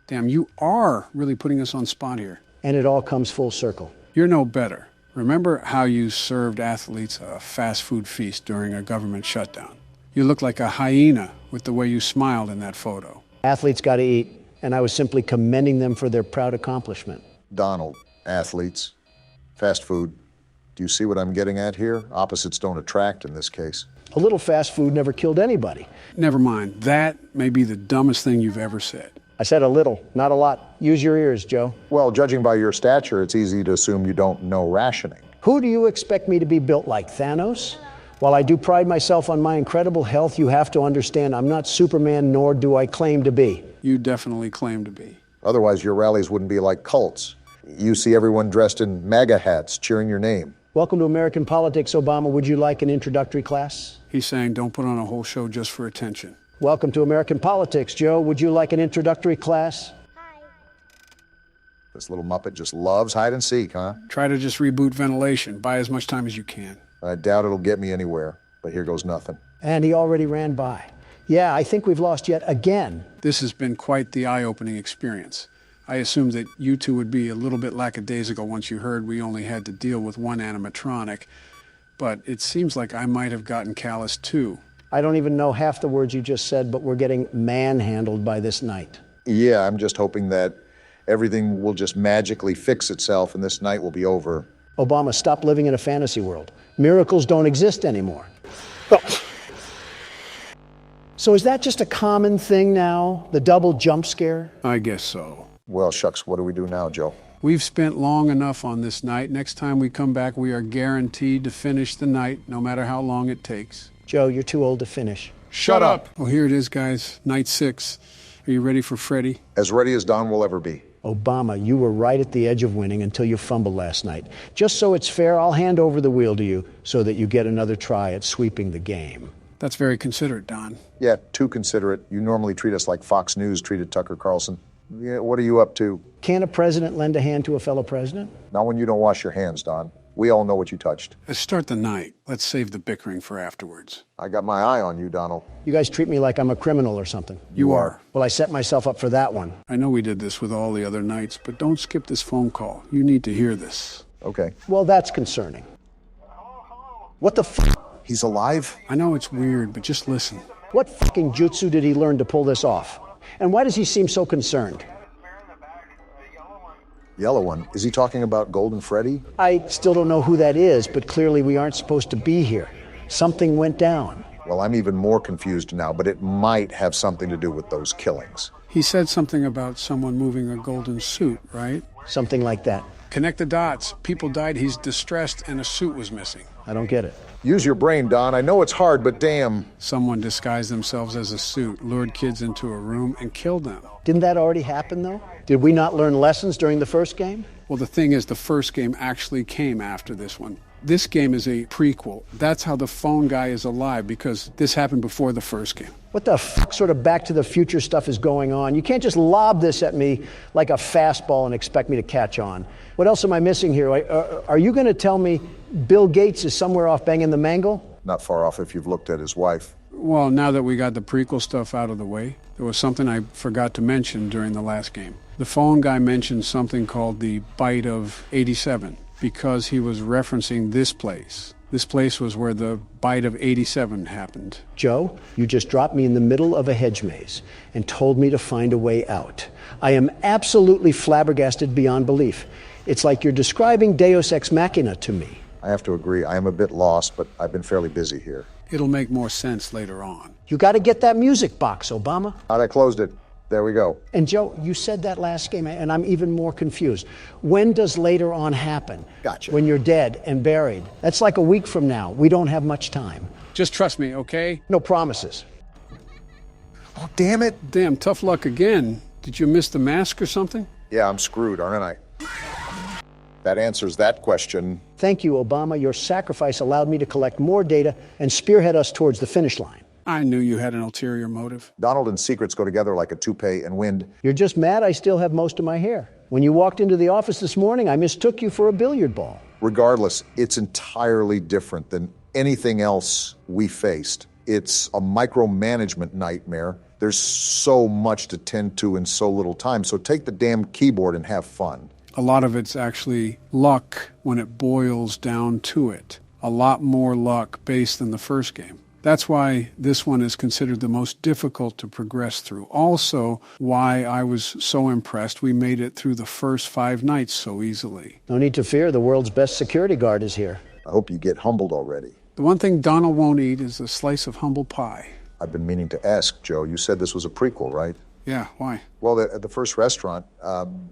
damn, you are really putting us on spot here. And it all comes full circle. You're no better. Remember how you served athletes a fast food feast during a government shutdown? You look like a hyena with the way you smiled in that photo. Athletes got to eat, and I was simply commending them for their proud accomplishment. Donald, athletes, fast food. Do you see what I'm getting at here? Opposites don't attract in this case. A little fast food never killed anybody. Never mind. That may be the dumbest thing you've ever said. I said a little, not a lot. Use your ears, Joe. Well, judging by your stature, it's easy to assume you don't know rationing. Who do you expect me to be built like, Thanos? While I do pride myself on my incredible health, you have to understand I'm not Superman, nor do I claim to be. You definitely claim to be. Otherwise, your rallies wouldn't be like cults. You see everyone dressed in MAGA hats cheering your name. Welcome to American politics, Obama. Would you like an introductory class? He's saying don't put on a whole show just for attention. Welcome to American politics, Joe. Would you like an introductory class? This little Muppet just loves hide and seek, huh? Try to just reboot ventilation. Buy as much time as you can. I doubt it'll get me anywhere, but here goes nothing. And he already ran by. Yeah, I think we've lost yet again. This has been quite the eye-opening experience. I assumed that you two would be a little bit lackadaisical once you heard we only had to deal with one animatronic, but it seems like I might have gotten callous too. I don't even know half the words you just said, but we're getting manhandled by this night. Yeah, I'm just hoping that everything will just magically fix itself and this night will be over. Obama, stop living in a fantasy world. Miracles don't exist anymore. Oh. So is that just a common thing now, the double jump scare? I guess so. Well, shucks, what do we do now, Joe? We've spent long enough on this night. Next time we come back, we are guaranteed to finish the night, no matter how long it takes. Joe, you're too old to finish. Shut up! Oh, here it is, guys. Night 6. Are you ready for Freddy? As ready as Don will ever be. Obama, you were right at the edge of winning until you fumbled last night. Just so it's fair, I'll hand over the wheel to you so that you get another try at sweeping the game. That's very considerate, Don. Yeah, too considerate. You normally treat us like Fox News treated Tucker Carlson. Yeah, what are you up to? Can a president lend a hand to a fellow president? Not when you don't wash your hands, Don. We all know what you touched. Let's start the night. Let's save the bickering for afterwards. I got my eye on you, Donald. You guys treat me like I'm a criminal or something. You are. Well, I set myself up for that one. I know we did this with all the other nights, but don't skip this phone call. You need to hear this. Okay. Well, that's concerning. What the f? He's alive? I know it's weird, but just listen. What fucking jutsu did he learn to pull this off? And why does he seem so concerned? Yellow one. Is he talking about Golden Freddy? I still don't know who that is, but clearly we aren't supposed to be here. Something went down. Well, I'm even more confused now, but it might have something to do with those killings. He said something about someone moving a golden suit, right? Something like that. Connect the dots. People died, he's distressed, and a suit was missing. I don't get it. Use your brain, Don. I know it's hard, but damn. Someone disguised themselves as a suit, lured kids into a room, and killed them. Didn't that already happen, though? Did we not learn lessons during the first game? Well, the thing is, the first game actually came after this one. This game is a prequel. That's how the phone guy is alive, because this happened before the first game. What the fuck sort of Back to the Future stuff is going on? You can't just lob this at me like a fastball and expect me to catch on. What else am I missing here? Are you going to tell me Bill Gates is somewhere off banging the mangle? Not far off if you've looked at his wife. Well, now that we got the prequel stuff out of the way, there was something I forgot to mention during the last game. The phone guy mentioned something called the Bite of 87 because he was referencing this place. This place was where the Bite of 87 happened. Joe, you just dropped me in the middle of a hedge maze and told me to find a way out. I am absolutely flabbergasted beyond belief. It's like you're describing Deus Ex Machina to me. I have to agree. I am a bit lost, but I've been fairly busy here. It'll make more sense later on. You got to get that music box, Obama. I closed it. There we go. And Joe, you said that last game, and I'm even more confused. When does later on happen? Gotcha. When you're dead and buried. That's like a week from now. We don't have much time. Just trust me, okay? No promises. Oh, damn it. Damn, tough luck again. Did you miss the mask or something? Yeah, I'm screwed, aren't I? That answers that question. Thank you, Obama. Your sacrifice allowed me to collect more data and spearhead us towards the finish line. I knew you had an ulterior motive. Donald and secrets go together like a toupee and wind. You're just mad I still have most of my hair. When you walked into the office this morning, I mistook you for a billiard ball. Regardless, it's entirely different than anything else we faced. It's a micromanagement nightmare. There's so much to tend to in so little time, so take the damn keyboard and have fun. A lot of it's actually luck when it boils down to it. A lot more luck based than the first game. That's why this one is considered the most difficult to progress through. Also, why I was so impressed we made it through the first 5 nights so easily. No need to fear, the world's best security guard is here. I hope you get humbled already. The one thing Donald won't eat is a slice of humble pie. I've been meaning to ask, Joe. You said this was a prequel, right? Yeah, why? Well, at the first restaurant,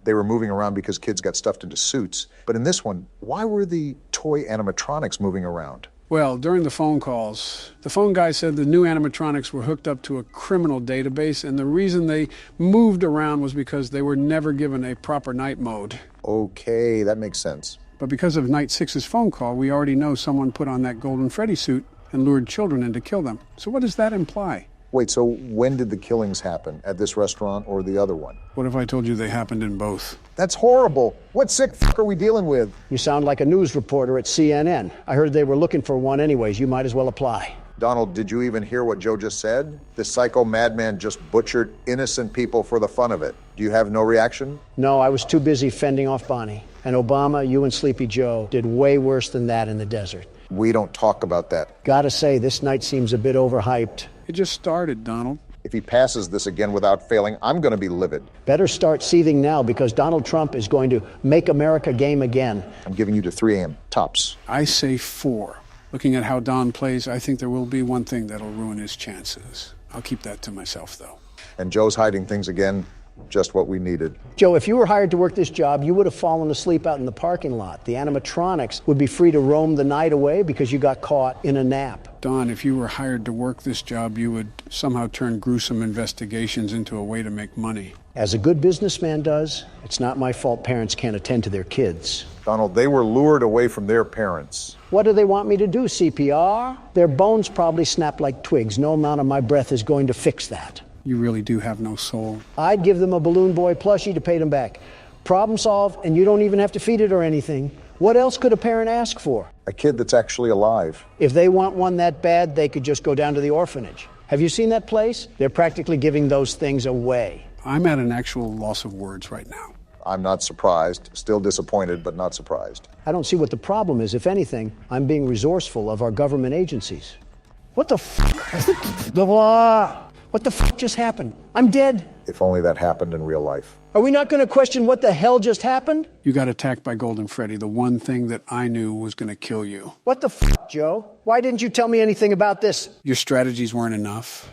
they were moving around because kids got stuffed into suits. But in this one, why were the toy animatronics moving around? Well, during the phone calls, the phone guy said the new animatronics were hooked up to a criminal database, and the reason they moved around was because they were never given a proper night mode. Okay, that makes sense. But because of Night 6's phone call, we already know someone put on that Golden Freddy suit and lured children in to kill them. So what does that imply? Wait, so when did the killings happen? At this restaurant or the other one? What if I told you they happened in both? That's horrible. What sick f*** are we dealing with? You sound like a news reporter at CNN. I heard they were looking for one anyways. You might as well apply. Donald, did you even hear what Joe just said? This psycho madman just butchered innocent people for the fun of it. Do you have no reaction? No, I was too busy fending off Bonnie. And Obama, you and Sleepy Joe did way worse than that in the desert. We don't talk about that. Gotta say, this night seems a bit overhyped. It just started, Donald. If he passes this again without failing, I'm going to be livid. Better start seething now because Donald Trump is going to make America game again. I'm giving you to 3 a.m. tops. I say 4. Looking at how Don plays, I think there will be one thing that'll ruin his chances. I'll keep that to myself, though. And Joe's hiding things again. Just what we needed. Joe, if you were hired to work this job, you would have fallen asleep out in the parking lot. The animatronics would be free to roam the night away because you got caught in a nap. Don, if you were hired to work this job, you would somehow turn gruesome investigations into a way to make money. As a good businessman does, it's not my fault parents can't attend to their kids. Donald, they were lured away from their parents. What do they want me to do, CPR? Their bones probably snap like twigs. No amount of my breath is going to fix that. You really do have no soul. I'd give them a Balloon Boy plushie to pay them back. Problem solved, and you don't even have to feed it or anything. What else could a parent ask for? A kid that's actually alive. If they want one that bad, they could just go down to the orphanage. Have you seen that place? They're practically giving those things away. I'm at an actual loss of words right now. I'm not surprised. Still disappointed, but not surprised. I don't see what the problem is. If anything, I'm being resourceful of our government agencies. What the f***? What the f*** just happened? I'm dead. If only that happened in real life. Are we not going to question what the hell just happened? You got attacked by Golden Freddy, the one thing that I knew was going to kill you. What the f***, Joe? Why didn't you tell me anything about this? Your strategies weren't enough.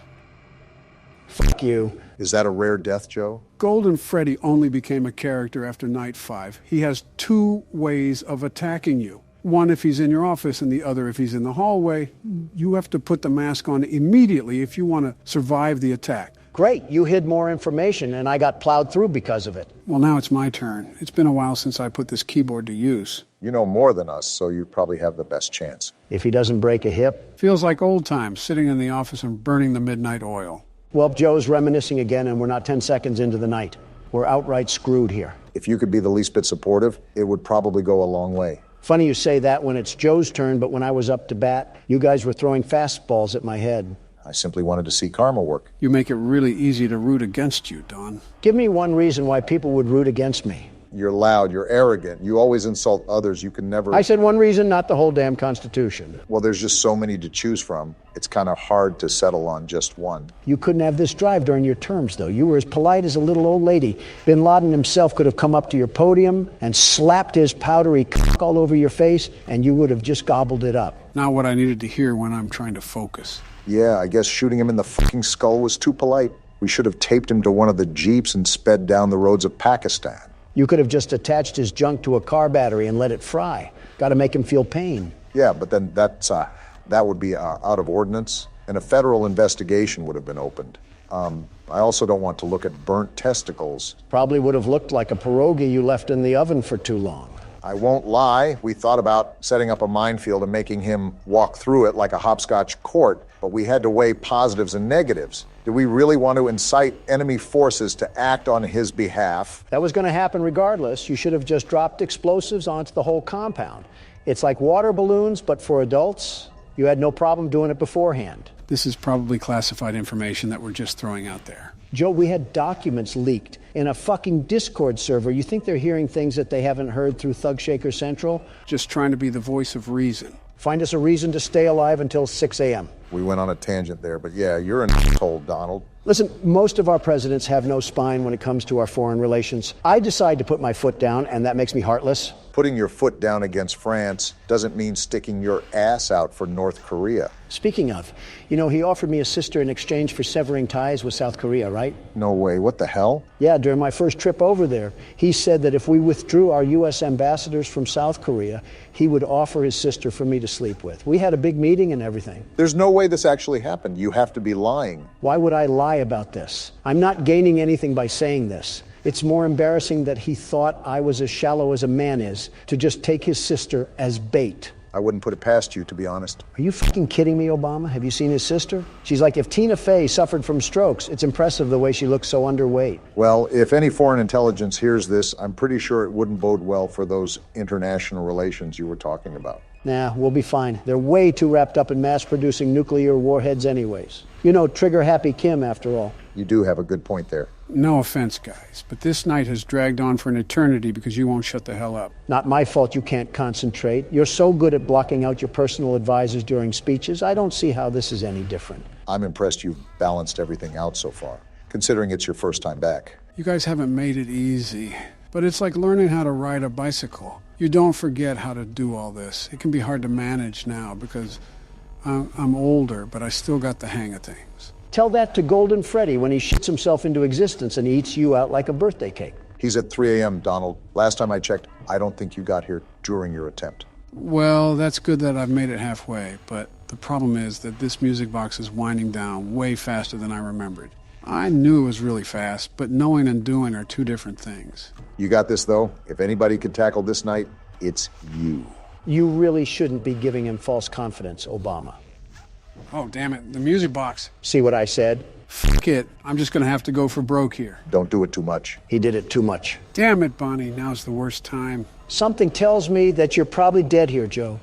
Fuck you. Is that a rare death, Joe? Golden Freddy only became a character after night 5. He has 2 ways of attacking you. One if he's in your office and the other if he's in the hallway. You have to put the mask on immediately if you want to survive the attack. Great, you hid more information and I got plowed through because of it. Well, now it's my turn. It's been a while since I put this keyboard to use. You know more than us, so you probably have the best chance. If he doesn't break a hip. Feels like old times, sitting in the office and burning the midnight oil. Well, Joe's reminiscing again and we're not 10 seconds into the night. We're outright screwed here. If you could be the least bit supportive, it would probably go a long way. Funny you say that when it's Joe's turn, but when I was up to bat, you guys were throwing fastballs at my head. I simply wanted to see karma work. You make it really easy to root against you, Don. Give me one reason why people would root against me. You're loud, you're arrogant, you always insult others, you can never... I said one reason, not the whole damn Constitution. Well, there's just so many to choose from. It's kind of hard to settle on just one. You couldn't have this drive during your terms, though. You were as polite as a little old lady. Bin Laden himself could have come up to your podium and slapped his powdery cock all over your face, and you would have just gobbled it up. Not what I needed to hear when I'm trying to focus. Yeah, I guess shooting him in the fucking skull was too polite. We should have taped him to one of the jeeps and sped down the roads of Pakistan. You could have just attached his junk to a car battery and let it fry. Got to make him feel pain. Yeah, but then that would be out of ordinance, and a federal investigation would have been opened. I also don't want to look at burnt testicles. Probably would have looked like a pierogi you left in the oven for too long. I won't lie, we thought about setting up a minefield and making him walk through it like a hopscotch court, but we had to weigh positives and negatives. Did we really want to incite enemy forces to act on his behalf? That was going to happen regardless. You should have just dropped explosives onto the whole compound. It's like water balloons, but for adults. You had no problem doing it beforehand. This is probably classified information that we're just throwing out there. Joe, we had documents leaked in a fucking Discord server. You think they're hearing things that they haven't heard through Thug Shaker Central? Just trying to be the voice of reason. Find us a reason to stay alive until 6 a.m. We went on a tangent there, but yeah, you're an asshole, Donald. Listen, most of our presidents have no spine when it comes to our foreign relations. I decide to put my foot down, and that makes me heartless. Putting your foot down against France doesn't mean sticking your ass out for North Korea. Speaking of, you know, he offered me a sister in exchange for severing ties with South Korea, right? No way. What the hell? Yeah, during my first trip over there, he said that if we withdrew our U.S. ambassadors from South Korea, he would offer his sister for me to sleep with. We had a big meeting and everything. There's no way this actually happened. You have to be lying. Why would I lie about this? I'm not gaining anything by saying this. It's more embarrassing that he thought I was as shallow as a man is to just take his sister as bait. I wouldn't put it past you, to be honest. Are you fucking kidding me, Obama? Have you seen his sister? She's like if Tina Fey suffered from strokes. It's impressive the way she looks so underweight. Well, if any foreign intelligence hears this, I'm pretty sure it wouldn't bode well for those international relations you were talking about. Nah, we'll be fine. They're way too wrapped up in mass-producing nuclear warheads anyways. You know, trigger-happy Kim, after all. You do have a good point there. No offense, guys, but this night has dragged on for an eternity because you won't shut the hell up. Not my fault you can't concentrate. You're so good at blocking out your personal advisors during speeches. I don't see how this is any different. I'm impressed you've balanced everything out so far, considering it's your first time back. You guys haven't made it easy, but it's like learning how to ride a bicycle. You don't forget how to do all this. It can be hard to manage now because I'm older, but I still got the hang of things. Tell that to Golden Freddy when he shits himself into existence and eats you out like a birthday cake. He's at 3 a.m., Donald. Last time I checked, I don't think you got here during your attempt. Well, that's good that I've made it halfway, but the problem is that this music box is winding down way faster than I remembered. I knew it was really fast, but knowing and doing are two different things. You got this, though. If anybody could tackle this night, it's you. You really shouldn't be giving him false confidence, Obama. Oh, damn it, the music box. See what I said? Fuck it, I'm just gonna have to go for broke here. Don't do it too much. He did it too much. Damn it, Bonnie, now's the worst time. Something tells me that you're probably dead here, Joe.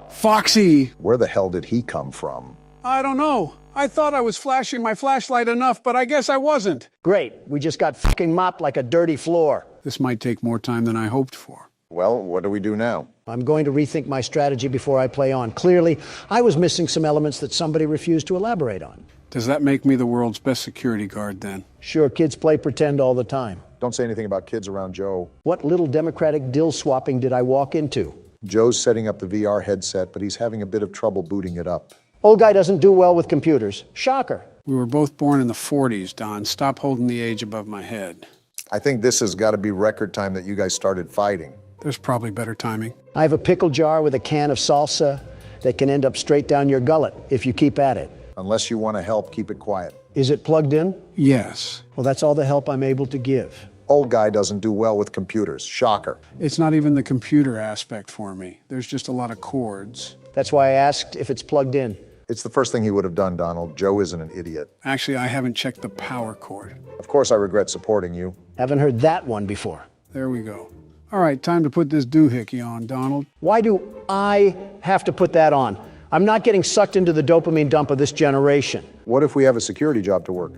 Foxy! Where the hell did he come from? I don't know. I thought I was flashing my flashlight enough, but I guess I wasn't. Great. We just got fucking mopped like a dirty floor. This might take more time than I hoped for. Well, what do we do now? I'm going to rethink my strategy before I play on. Clearly, I was missing some elements that somebody refused to elaborate on. Does that make me the world's best security guard, then? Sure, kids play pretend all the time. Don't say anything about kids around Joe. What little democratic dill swapping did I walk into? Joe's setting up the VR headset, but he's having a bit of trouble booting it up. Old guy doesn't do well with computers. Shocker. We were both born in the 40s, Don. Stop holding the age above my head. I think this has got to be record time that you guys started fighting. There's probably better timing. I have a pickle jar with a can of salsa that can end up straight down your gullet if you keep at it. Unless you want to help, keep it quiet. Is it plugged in? Yes. Well, that's all the help I'm able to give. Old guy doesn't do well with computers. Shocker. It's not even the computer aspect for me. There's just a lot of cords. That's why I asked if it's plugged in. It's the first thing he would have done, Donald. Joe isn't an idiot. Actually, I haven't checked the power cord. Of course I regret supporting you. Haven't heard that one before. There we go. All right, time to put this doohickey on, Donald. Why do I have to put that on? I'm not getting sucked into the dopamine dump of this generation. What if we have a security job to work?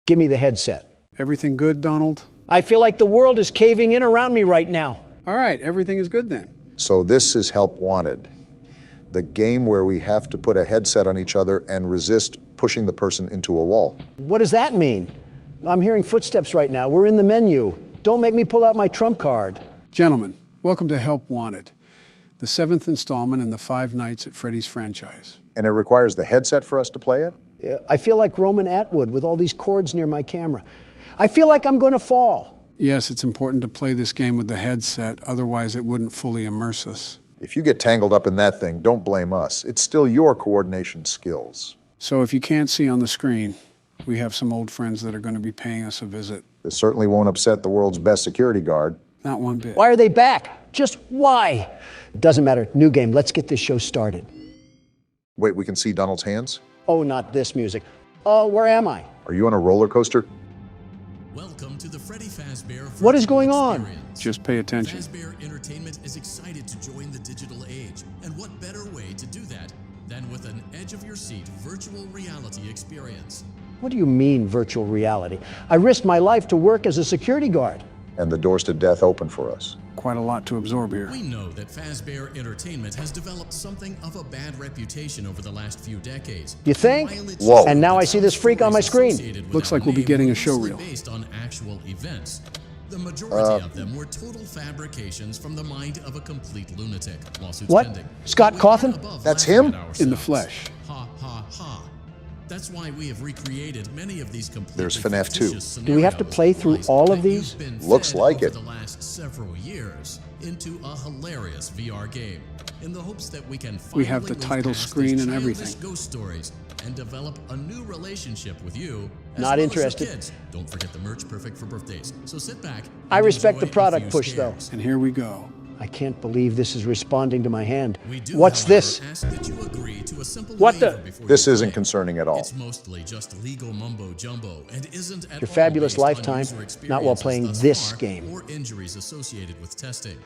Give me the headset. Everything good, Donald? I feel like the world is caving in around me right now. All right, everything is good then. So this is Help Wanted. The game where we have to put a headset on each other and resist pushing the person into a wall. What does that mean? I'm hearing footsteps right now. We're in the menu. Don't make me pull out my trump card. Gentlemen, welcome to Help Wanted, the 7th installment in the 5 Nights at Freddy's franchise. And it requires the headset for us to play it? I feel like Roman Atwood with all these cords near my camera. I feel like I'm going to fall. Yes, it's important to play this game with the headset, otherwise it wouldn't fully immerse us. If you get tangled up in that thing, don't blame us. It's still your coordination skills. So if you can't see on the screen, we have some old friends that are going to be paying us a visit. This certainly won't upset the world's best security guard. Not one bit. Why are they back? Just why? Doesn't matter. New game. Let's get this show started. Wait, we can see Donald's hands? Oh, not this music. Oh, where am I? Are you on a roller coaster? Welcome to the Freddy Fazbear. What is going on? Just pay attention. Fazbear Entertainment is excited to join the digital age. And what better way to do that than with an edge-of-your-seat virtual reality experience? What do you mean, virtual reality? I risked my life to work as a security guard. And the doors to death open for us. Quite a lot to absorb here. We know that Fazbear Entertainment has developed something of a bad reputation over the last few decades. You think? Whoa. And now I see this freak on my screen. Looks like we'll be getting a showreel. Based on actual events. The majority of them were total fabrications from the mind of a complete lunatic. Lawsuits What? pending. Scott Cawthon? That's him? In the flesh. Ha ha ha. That's why we have recreated many of these completely There's FNAF 2. fictitious Do we have to play through scenarios all of that these? you've been Looks fed like over it. the last several years into a hilarious VR game in the hopes that we can We have the finally move title past screen these and childish everything. ghost stories and develop a new relationship with you. As Not well interested. As your kids. Don't forget the merch, perfect for birthdays. So sit back. I and respect the enjoy a product few push, though. scares. And here we go. I can't believe this is responding to my hand. We do, What's however, this? ask that you agree to a simple What waiver the- before This you isn't play. concerning at all. It's mostly just legal mumbo jumbo and isn't at Your all fabulous based on lifetime, user not while experiences playing thus this far game. or injuries associated with testing.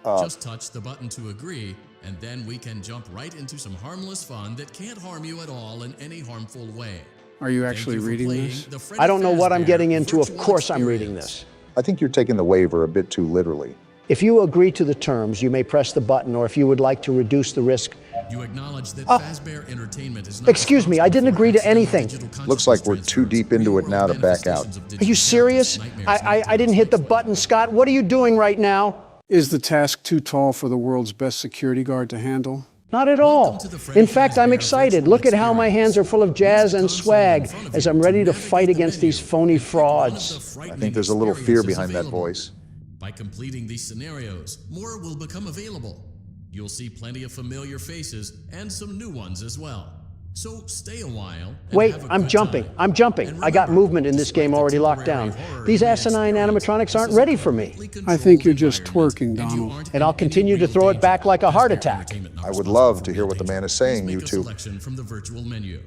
Uh, Just touch the button to agree, and then we can jump right into some harmless fun that can't harm you at all in any harmful way. Are you Thank actually you for reading playing this? the Freddy I don't know what I'm Fazbear getting into. Of Virtual course I'm reading Experience. this. I think you're taking the waiver a bit too literally. If you agree to the terms, you may press the button, or if you would like to reduce the risk. You acknowledge that Fazbear Entertainment is not Excuse me, I didn't agree to anything. Looks like we're too deep into it now to back out. Are you serious? I didn't hit the button, Scott. What are you doing right now? Is the task too tall for the world's best security guard to handle? Not at all. In fact, I'm excited. Look at how my hands are full of jazz and swag as I'm ready to fight against these phony frauds. I think there's a little fear behind that voice. By completing these scenarios, more will become available. You'll see plenty of familiar faces and some new ones as well. So stay a while. And Wait, have a I'm good jumping. time. I'm jumping. And I got remember, movement in this game already locked down. These asinine animatronics aren't ready for me. I think you're just twerking, Donald. And I'll continue to throw it back like a heart attack. I would love to hear what the man is saying, you two. Selection from the virtual menu.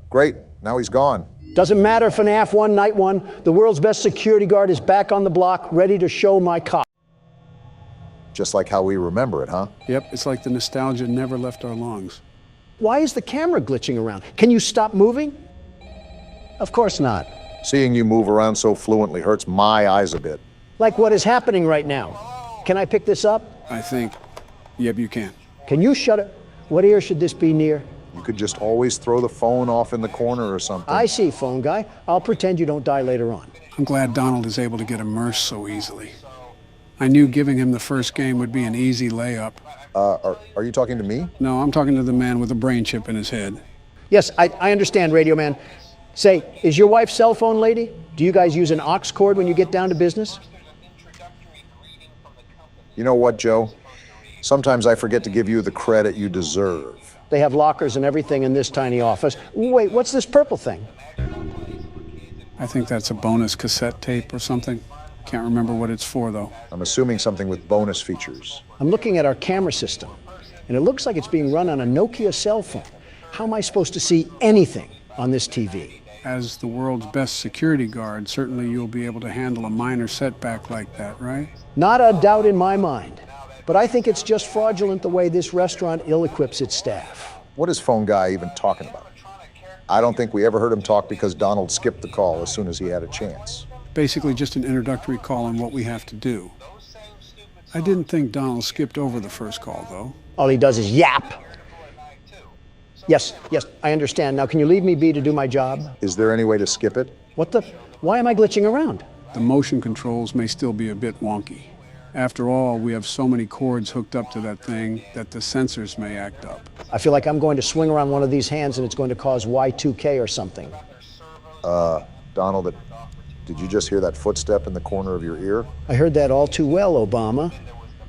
Great, now he's gone. Doesn't matter, FNAF 1, Night 1. The world's best security guard is back on the block, ready to show my cock. Just like how we remember it, huh? Yep, it's like the nostalgia never left our lungs. Why is the camera glitching around? Can you stop moving? Of course not. Seeing you move around so fluently hurts my eyes a bit. Like what is happening right now. Can I pick this up? I think, yep, you can. Can you shut it? What ear should this be near? You could just always throw the phone off in the corner or something. I see, phone guy. I'll pretend you don't die later on. I'm glad Donald is able to get immersed so easily. I knew giving him the first game would be an easy layup. Are you talking to me? No, I'm talking to the man with a brain chip in his head. Yes, I understand, Radio Man. Say, is your wife cell phone lady? Do you guys use an aux cord when you get down to business? You know what, Joe? Sometimes I forget to give you the credit you deserve. They have lockers and everything in this tiny office. Wait, what's this purple thing? I think that's a bonus cassette tape or something. Can't remember what it's for, though. I'm assuming something with bonus features. I'm looking at our camera system, and it looks like it's being run on a Nokia cell phone. How am I supposed to see anything on this TV? As the world's best security guard, certainly you'll be able to handle a minor setback like that, right? Not a doubt in my mind. But I think it's just fraudulent the way this restaurant ill-equips its staff. What is phone guy even talking about? I don't think we ever heard him talk because Donald skipped the call as soon as he had a chance. Basically just an introductory call on what we have to do. I didn't think Donald skipped over the first call, though. All he does is yap. Yes, I understand. Now, can you leave me be to do my job? Is there any way to skip it? What the? Why am I glitching around? The motion controls may still be a bit wonky. After all, we have so many cords hooked up to that thing that the sensors may act up. I feel like I'm going to swing around one of these hands and it's going to cause Y2K or something. Donald, did you just hear that footstep in the corner of your ear? I heard that all too well, Obama.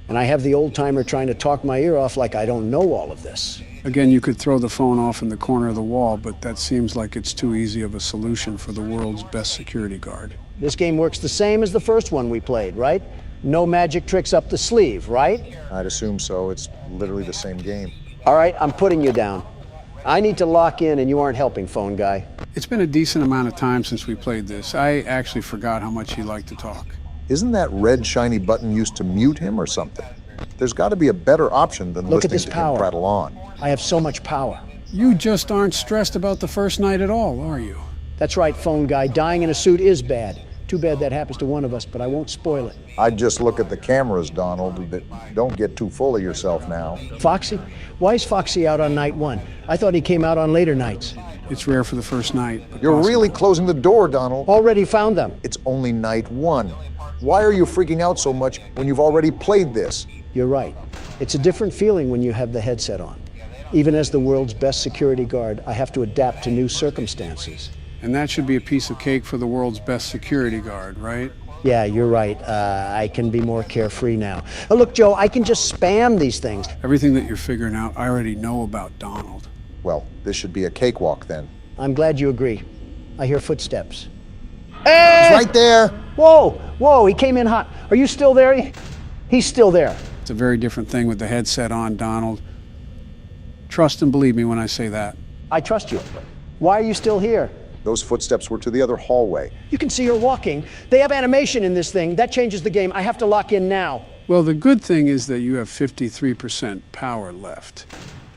And I have the old-timer trying to talk my ear off like I don't know all of this. Again, you could throw the phone off in the corner of the wall, but that seems like it's too easy of a solution for the world's best security guard. This game works the same as the first one we played, right? No magic tricks up the sleeve, right? I'd assume so. It's literally the same game. All right, I'm putting you down. I need to lock in and you aren't helping, phone guy. It's been a decent amount of time since we played this. I actually forgot how much he liked to talk. Isn't that red shiny button used to mute him or something? There's got to be a better option than Look at listening this to power. him prattle on. I have so much power. You just aren't stressed about the first night at all, are you? That's right, phone guy. Dying in a suit is bad. Too bad that happens to one of us, but I won't spoil it. I'd just look at the cameras, Donald. Don't get too full of yourself now. Foxy? Why is Foxy out on night one? I thought he came out on later nights. It's rare for the first night. You're really closing the door, Donald. Already found them. It's only night one. Why are you freaking out so much when you've already played this? You're right. It's a different feeling when you have the headset on. Even as the world's best security guard, I have to adapt to new circumstances. And that should be a piece of cake for the world's best security guard, right? Yeah, you're right. I can be more carefree now. Oh, look, Joe, I can just spam these things. Everything that you're figuring out, I already know about Donald. Well, this should be a cakewalk then. I'm glad you agree. I hear footsteps. Hey! He's right there. Whoa, he came in hot. Are you still there? He's still there. It's a very different thing with the headset on, Donald. Trust and believe me when I say that. I trust you. Why are you still here? Those footsteps were to the other hallway. You can see her walking. They have animation in this thing. That changes the game. I have to lock in now. Well, the good thing is that you have 53% power left.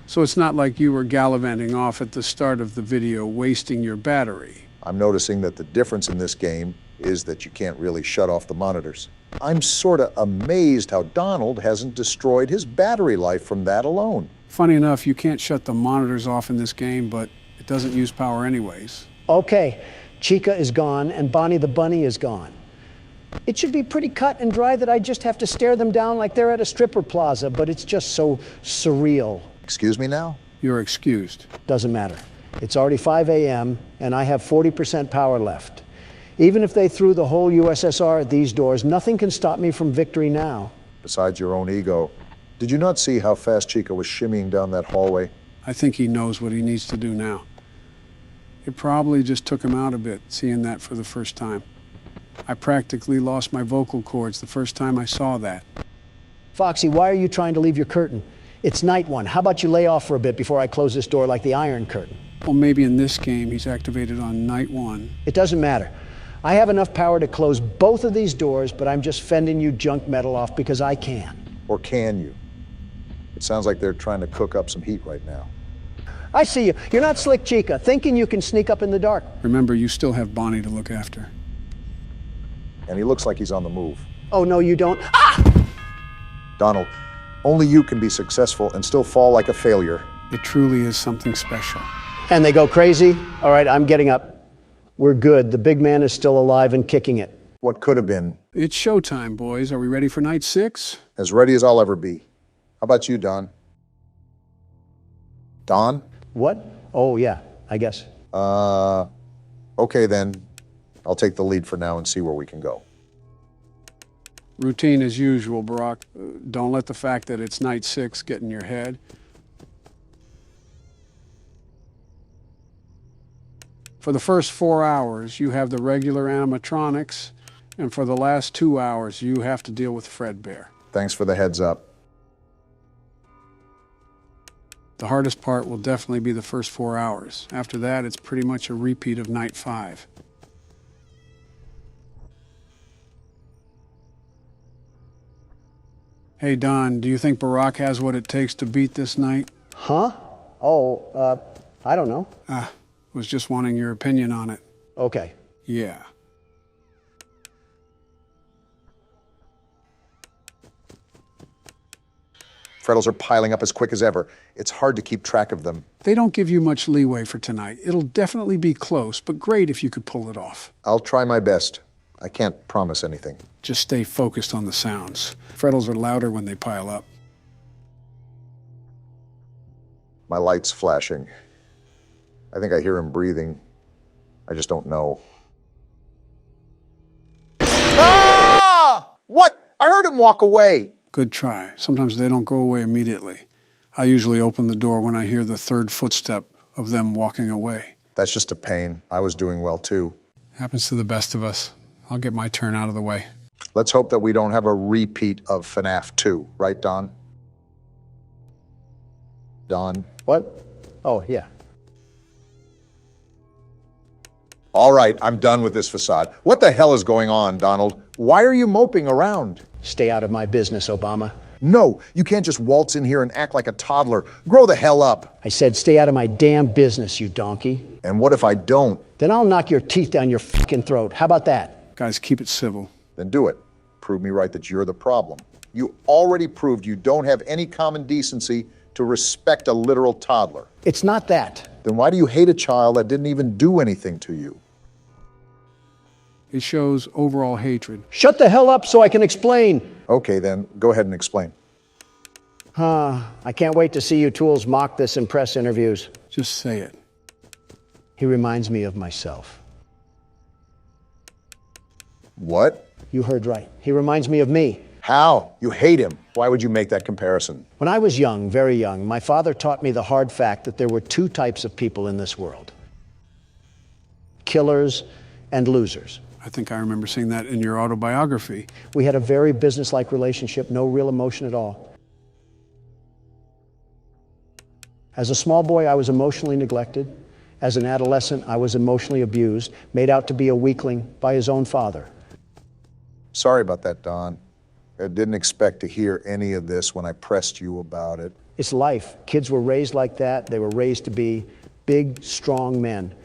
So it's not like you were gallivanting off at the start of the video, wasting your battery. I'm noticing that the difference in this game is that you can't really shut off the monitors. I'm sort of amazed how Donald hasn't destroyed his battery life from that alone. Funny enough, you can't shut the monitors off in this game, but it doesn't use power anyways. Okay, Chica is gone and Bonnie the Bunny is gone. It should be pretty cut and dry that I just have to stare them down like they're at a stripper plaza, but it's just so surreal. Excuse me now? You're excused. Doesn't matter. It's already 5 a.m. and I have 40% power left. Even if they threw the whole USSR at these doors, nothing can stop me from victory now. Besides your own ego. Did you not see how fast Chica was shimmying down that hallway? I think he knows what he needs to do now. It probably just took him out a bit, seeing that for the first time. I practically lost my vocal cords the first time I saw that. Foxy, why are you trying to leave your curtain? It's night one. How about you lay off for a bit before I close this door like the Iron Curtain? Well, maybe in this game he's activated on night 1. It doesn't matter. I have enough power to close both of these doors, but I'm just fending you junk metal off because I can. Or can you? It sounds like they're trying to cook up some heat right now. I see you. You're not Slick Chica, thinking you can sneak up in the dark. Remember, you still have Bonnie to look after. And he looks like he's on the move. Oh, no, you don't. Ah! Donald, only you can be successful and still fall like a failure. It truly is something special. And they go crazy? All right, I'm getting up. We're good. The big man is still alive and kicking it. What could have been? It's showtime, boys. Are we ready for night 6? As ready as I'll ever be. How about you, Don? Don? What? Oh, yeah, I guess. Okay then. I'll take the lead for now and see where we can go. Routine as usual, Barack. Don't let the fact that it's night 6 get in your head. For the first 4 hours, you have the regular animatronics, and for the last 2 hours, you have to deal with Fredbear. Thanks for the heads up. The hardest part will definitely be the first 4 hours. After that, it's pretty much a repeat of night 5. Hey, Don, do you think Barack has what it takes to beat this night? Huh? Oh, I don't know. Was just wanting your opinion on it. Okay. Yeah. Freddles are piling up as quick as ever. It's hard to keep track of them. They don't give you much leeway for tonight. It'll definitely be close, but great if you could pull it off. I'll try my best. I can't promise anything. Just stay focused on the sounds. Freddles are louder when they pile up. My light's flashing. I think I hear him breathing. I just don't know. Ah! What? I heard him walk away. Good try. Sometimes they don't go away immediately. I usually open the door when I hear the third footstep of them walking away. That's just a pain. I was doing well too. Happens to the best of us. I'll get my turn out of the way. Let's hope that we don't have a repeat of FNAF 2, right, Don? Don? What? Oh, yeah. All right, I'm done with this facade. What the hell is going on, Donald? Why are you moping around? Stay out of my business, Obama. No, you can't just waltz in here and act like a toddler. Grow the hell up. I said stay out of my damn business, you donkey. And what if I don't? Then I'll knock your teeth down your fucking throat. How about that? Guys, keep it civil. Then do it. Prove me right that you're the problem. You already proved you don't have any common decency to respect a literal toddler. It's not that. Then why do you hate a child that didn't even do anything to you? It shows overall hatred. Shut the hell up so I can explain. Okay, then, go ahead and explain. I can't wait to see you tools mock this in press interviews. Just say it. He reminds me of myself. What? You heard right. He reminds me of me. How? You hate him. Why would you make that comparison? When I was young, very young, my father taught me the hard fact that there were two types of people in this world. Killers and losers. I think I remember seeing that in your autobiography. We had a very business-like relationship, no real emotion at all. As a small boy, I was emotionally neglected. As an adolescent, I was emotionally abused, made out to be a weakling by his own father. Sorry about that, Don. I didn't expect to hear any of this when I pressed you about it. It's life. Kids were raised like that. They were raised to be big, strong men.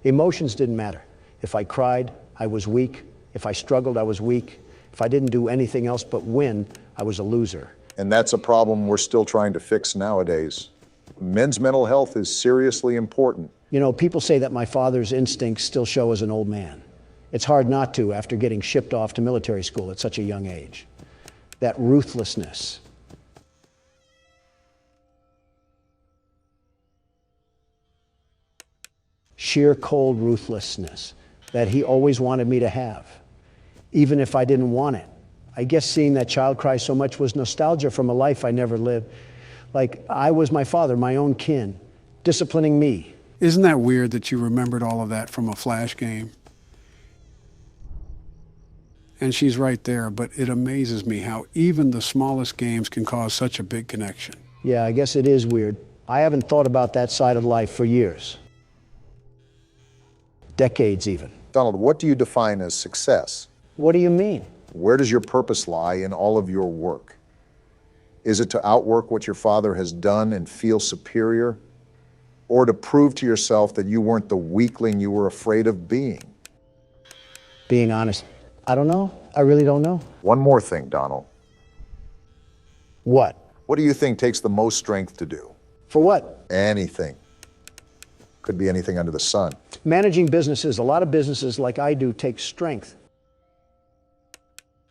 Emotions didn't matter. If I cried, I was weak. If I struggled, I was weak. If I didn't do anything else but win, I was a loser. And that's a problem we're still trying to fix nowadays. Men's mental health is seriously important. You know, people say that my father's instincts still show as an old man. It's hard not to after getting shipped off to military school at such a young age. That ruthlessness. Sheer cold ruthlessness that he always wanted me to have, even if I didn't want it. I guess seeing that child cry so much was nostalgia from a life I never lived. Like I was my father, my own kin, disciplining me. Isn't that weird that you remembered all of that from a Flash game? And she's right there, but it amazes me how even the smallest games can cause such a big connection. Yeah, I guess it is weird. I haven't thought about that side of life for years. Decades even. Donald, what do you define as success? What do you mean? Where does your purpose lie in all of your work? Is it to outwork what your father has done and feel superior? Or to prove to yourself that you weren't the weakling you were afraid of being? Being honest, I don't know. I really don't know. One more thing, Donald. What? What do you think takes the most strength to do? For what? Anything. Could be anything under the sun. Managing businesses, a lot of businesses like I do, take strength.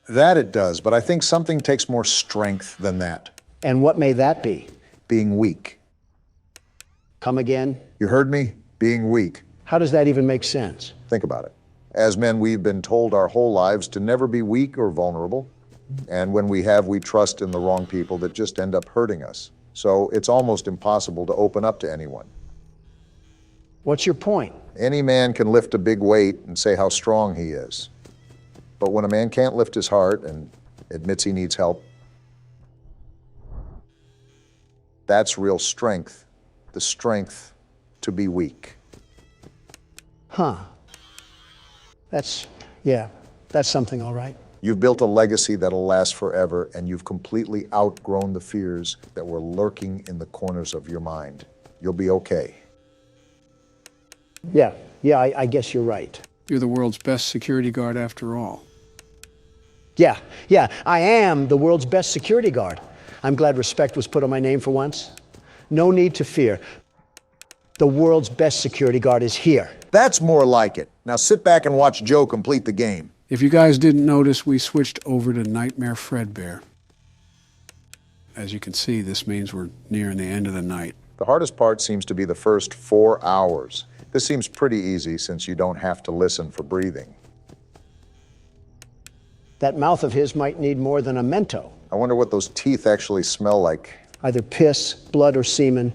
That it does, but I think something takes more strength than that. And what may that be? Being weak. Come again? You heard me? Being weak. How does that even make sense? Think about it. As men, we've been told our whole lives to never be weak or vulnerable. And when we have, we trust in the wrong people that just end up hurting us. So it's almost impossible to open up to anyone. What's your point? Any man can lift a big weight and say how strong he is. But when a man can't lift his heart and admits he needs help, that's real strength. The strength to be weak. Huh. That's something, all right. You've built a legacy that'll last forever, and you've completely outgrown the fears that were lurking in the corners of your mind. You'll be okay. Yeah, I guess you're right. You're the world's best security guard after all. Yeah, I am the world's best security guard. I'm glad respect was put on my name for once. No need to fear. The world's best security guard is here. That's more like it. Now sit back and watch Joe complete the game. If you guys didn't notice, we switched over to Nightmare Fredbear. As you can see, this means we're nearing the end of the night. The hardest part seems to be the first 4 hours. This seems pretty easy since you don't have to listen for breathing. That mouth of his might need more than a Mento. I wonder what those teeth actually smell like. Either piss, blood, or semen.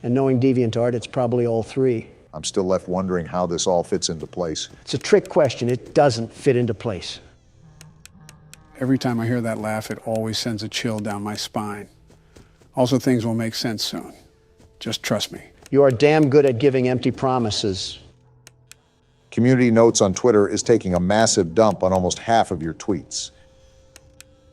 And knowing DeviantArt, it's probably all three. I'm still left wondering how this all fits into place. It's a trick question. It doesn't fit into place. Every time I hear that laugh, it always sends a chill down my spine. Also, things will make sense soon. Just trust me. You are damn good at giving empty promises. Community Notes on Twitter is taking a massive dump on almost half of your tweets.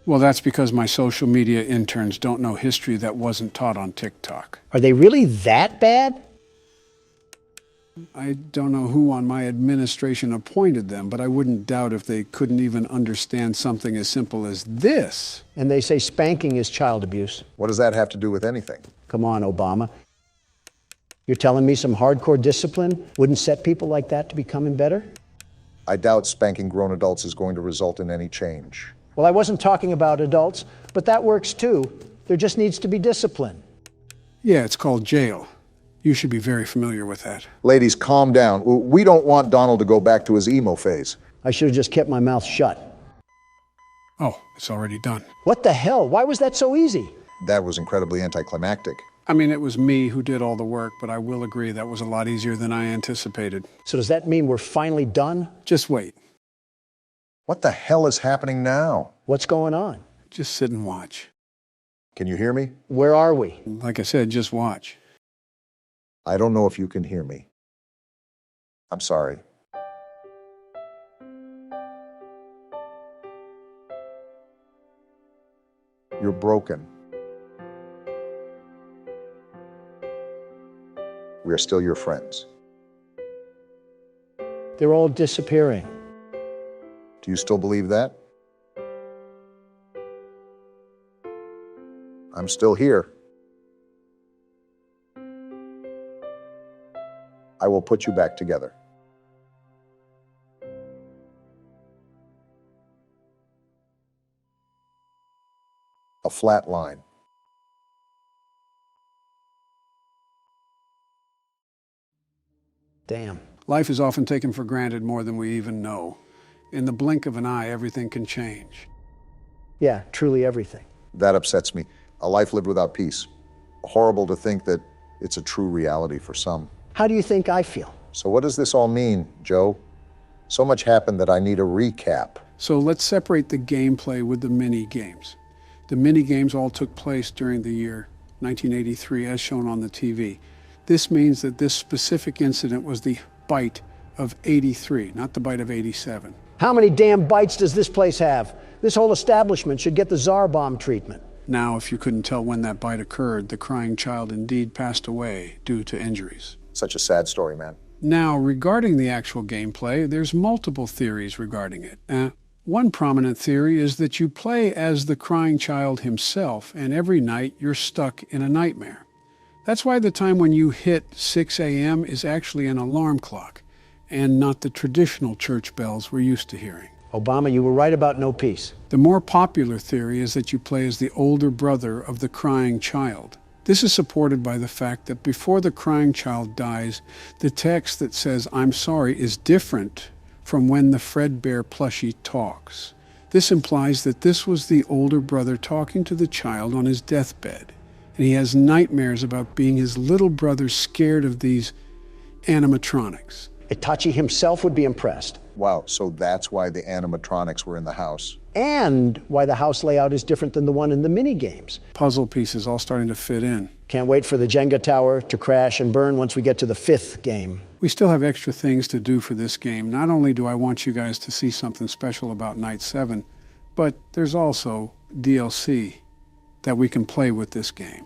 Well, that's because my social media interns don't know history that wasn't taught on TikTok. Are they really that bad? I don't know who on my administration appointed them, but I wouldn't doubt if they couldn't even understand something as simple as this. And they say spanking is child abuse. What does that have to do with anything? Come on, Obama. You're telling me some hardcore discipline wouldn't set people like that to becoming better? I doubt spanking grown adults is going to result in any change. Well, I wasn't talking about adults, but that works too. There just needs to be discipline. Yeah, it's called jail. You should be very familiar with that. Ladies, calm down. We don't want Donald to go back to his emo phase. I should have just kept my mouth shut. Oh, it's already done. What the hell? Why was that so easy? That was incredibly anticlimactic. I mean, it was me who did all the work, but I will agree that was a lot easier than I anticipated. So does that mean we're finally done? Just wait. What the hell is happening now? What's going on? Just sit and watch. Can you hear me? Where are we? Like I said, just watch. I don't know if you can hear me. I'm sorry. You're broken. We are still your friends. They're all disappearing. Do you still believe that? I'm still here. I will put you back together. A flat line. Damn. Life is often taken for granted more than we even know. In the blink of an eye, everything can change. Yeah, truly everything. That upsets me. A life lived without peace. Horrible to think that it's a true reality for some. How do you think I feel? So what does this all mean, Joe? So much happened that I need a recap. So let's separate the gameplay with the mini games. The mini-games all took place during the year 1983, as shown on the TV. This means that this specific incident was the bite of 83, not the bite of 87. How many damn bites does this place have? This whole establishment should get the Tsar bomb treatment. Now, if you couldn't tell when that bite occurred, the crying child indeed passed away due to injuries. Such a sad story, man. Now, regarding the actual gameplay, there's multiple theories regarding it. One prominent theory is that you play as the crying child himself, and every night you're stuck in a nightmare. That's why the time when you hit 6 a.m. is actually an alarm clock, and not the traditional church bells we're used to hearing. Obama, you were right about no peace. The more popular theory is that you play as the older brother of the crying child. This is supported by the fact that before the crying child dies, the text that says, "I'm sorry," is different from when the Fredbear plushie talks. This implies that this was the older brother talking to the child on his deathbed, and he has nightmares about being his little brother scared of these animatronics. Itachi himself would be impressed. Wow, so that's why the animatronics were in the house. And why the house layout is different than the one in the mini games. Puzzle pieces all starting to fit in. Can't wait for the Jenga tower to crash and burn once we get to the 5th game. We still have extra things to do for this game. Not only do I want you guys to see something special about Night 7, but there's also DLC that we can play with this game.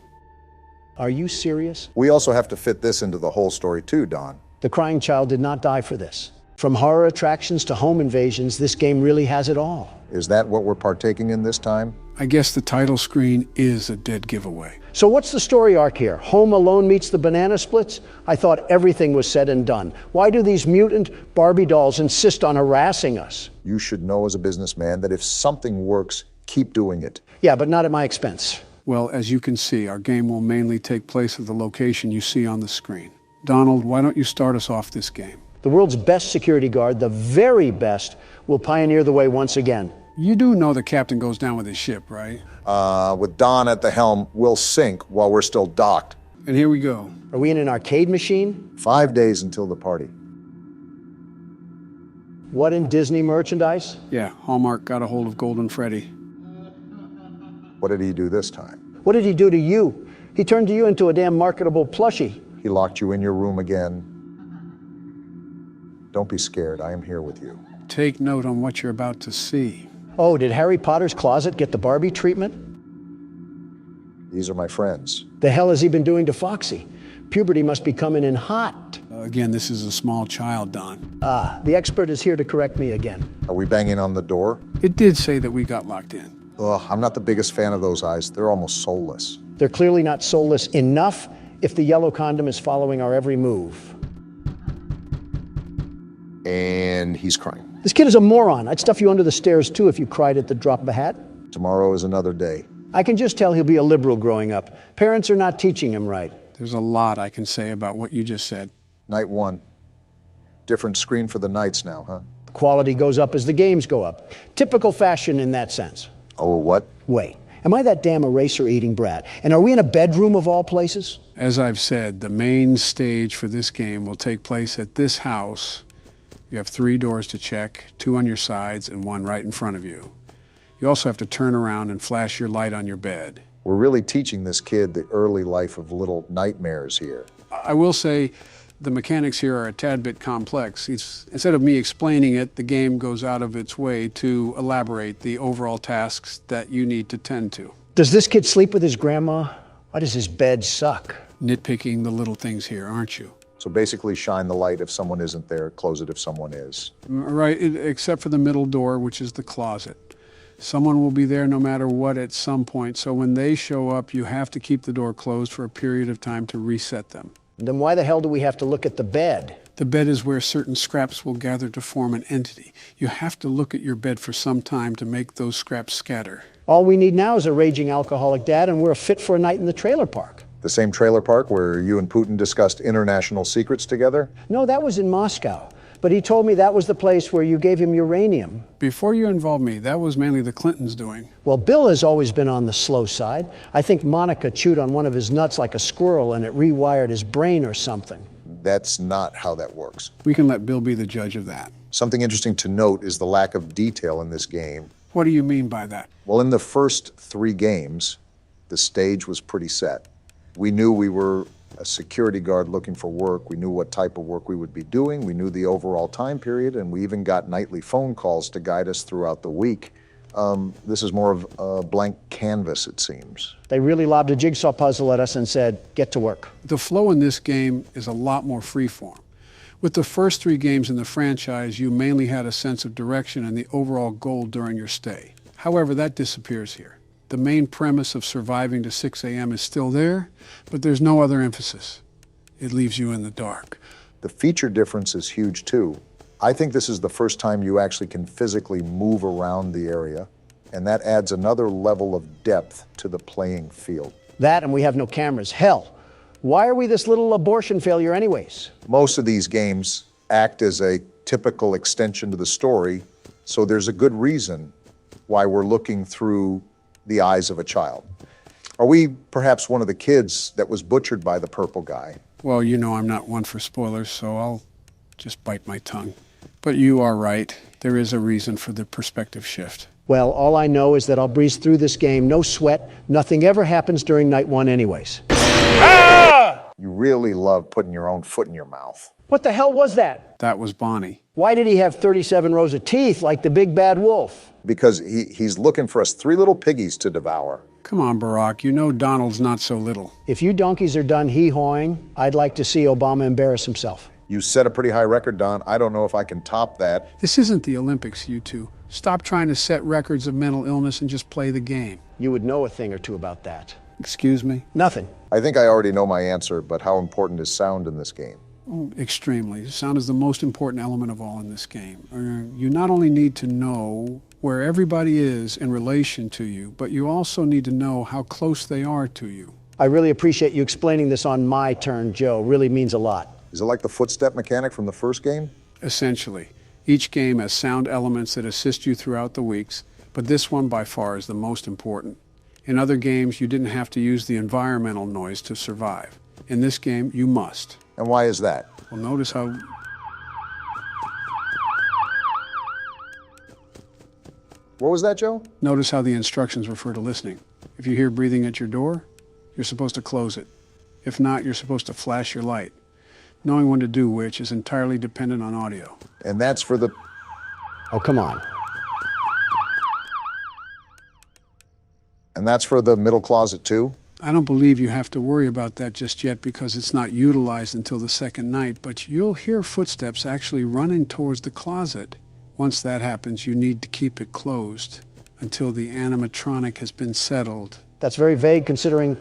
Are you serious? We also have to fit this into the whole story too, Don. The crying child did not die for this. From horror attractions to home invasions, this game really has it all. Is that what we're partaking in this time? I guess the title screen is a dead giveaway. So what's the story arc here? Home Alone meets the Banana Splits? I thought everything was said and done. Why do these mutant Barbie dolls insist on harassing us? You should know as a businessman that if something works, keep doing it. Yeah, but not at my expense. Well, as you can see, our game will mainly take place at the location you see on the screen. Donald, why don't you start us off this game? The world's best security guard, the very best, will pioneer the way once again. You do know the captain goes down with his ship, right? With Don at the helm, we'll sink while we're still docked. And here we go. Are we in an arcade machine? 5 days until the party. What in Disney merchandise? Yeah, Hallmark got a hold of Golden Freddy. What did he do this time? What did he do to you? He turned you into a damn marketable plushie. He locked you in your room again. Don't be scared, I am here with you. Take note on what you're about to see. Oh, did Harry Potter's closet get the Barbie treatment? These are my friends. The hell has he been doing to Foxy? Puberty must be coming in hot. Again, this is a small child, Don. Ah, the expert is here to correct me again. Are we banging on the door? It did say that we got locked in. Ugh, I'm not the biggest fan of those eyes. They're almost soulless. They're clearly not soulless enough if the yellow condom is following our every move. And he's crying. This kid is a moron. I'd stuff you under the stairs too if you cried at the drop of a hat. Tomorrow is another day. I can just tell he'll be a liberal growing up. Parents are not teaching him right. There's a lot I can say about what you just said. Night 1. Different screen for the nights now, huh? The quality goes up as the games go up. Typical fashion in that sense. Oh, what? Wait, am I that damn eraser-eating brat? And are we in a bedroom of all places? As I've said, the main stage for this game will take place at this house. You have 3 doors to check, 2 on your sides and 1 right in front of you. You also have to turn around and flash your light on your bed. We're really teaching this kid the early life of little nightmares here. I will say the mechanics here are a tad bit complex. Instead of me explaining it, the game goes out of its way to elaborate the overall tasks that you need to tend to. Does this kid sleep with his grandma? Why does his bed suck? Nitpicking the little things here, aren't you? So basically shine the light if someone isn't there, close it if someone is. Right, except for the middle door, which is the closet. Someone will be there no matter what at some point, so when they show up, you have to keep the door closed for a period of time to reset them. Then why the hell do we have to look at the bed? The bed is where certain scraps will gather to form an entity. You have to look at your bed for some time to make those scraps scatter. All we need now is a raging alcoholic dad, and we're fit for a night in the trailer park. The same trailer park where you and Putin discussed international secrets together? No, that was in Moscow. But he told me that was the place where you gave him uranium. Before you involved me, that was mainly the Clintons' doing. Well, Bill has always been on the slow side. I think Monica chewed on one of his nuts like a squirrel and it rewired his brain or something. That's not how that works. We can let Bill be the judge of that. Something interesting to note is the lack of detail in this game. What do you mean by that? Well, in the first 3 games, the stage was pretty set. We knew we were a security guard looking for work. We knew what type of work we would be doing. We knew the overall time period, and we even got nightly phone calls to guide us throughout the week. This is more of a blank canvas, it seems. They really lobbed a jigsaw puzzle at us and said, get to work. The flow in this game is a lot more freeform. With the first 3 games in the franchise, you mainly had a sense of direction and the overall goal during your stay. However, that disappears here. The main premise of surviving to 6 a.m. is still there, but there's no other emphasis. It leaves you in the dark. The feature difference is huge too. I think this is the first time you actually can physically move around the area, and that adds another level of depth to the playing field. That, and we have no cameras. Hell, why are we this little abortion failure anyways? Most of these games act as a typical extension to the story, so there's a good reason why we're looking through the eyes of a child. Are we perhaps one of the kids that was butchered by the purple guy? Well, you know I'm not one for spoilers, so I'll just bite my tongue. But you are right. There is a reason for the perspective shift. Well, all I know is that I'll breeze through this game, no sweat. Nothing ever happens during night 1 anyways. You really love putting your own foot in your mouth. What the hell was that? That was Bonnie. Why did he have 37 rows of teeth like the big bad wolf? Because he's looking for us 3 little piggies to devour. Come on, Barack, you know Donald's not so little. If you donkeys are done hee-hawing, I'd like to see Obama embarrass himself. You set a pretty high record, Don. I don't know if I can top that. This isn't the Olympics, you two. Stop trying to set records of mental illness and just play the game. You would know a thing or two about that. Excuse me? Nothing. I think I already know my answer, but how important is sound in this game? Oh, extremely. Sound is the most important element of all in this game. You not only need to know where everybody is in relation to you, but you also need to know how close they are to you. I really appreciate you explaining this on my turn, Joe. Really means a lot. Is it like the footstep mechanic from the first game? Essentially. Each game has sound elements that assist you throughout the weeks, but this one by far is the most important. In other games, you didn't have to use the environmental noise to survive. In this game, you must. And why is that? Well, notice how... What was that, Joe? Notice how the instructions refer to listening. If you hear breathing at your door, you're supposed to close it. If not, you're supposed to flash your light. Knowing when to do which is entirely dependent on audio. And that's for the... Oh, come on. And that's for the middle closet, too? I don't believe you have to worry about that just yet because it's not utilized until the second night, but you'll hear footsteps actually running towards the closet. Once that happens, you need to keep it closed until the animatronic has been settled. That's very vague considering...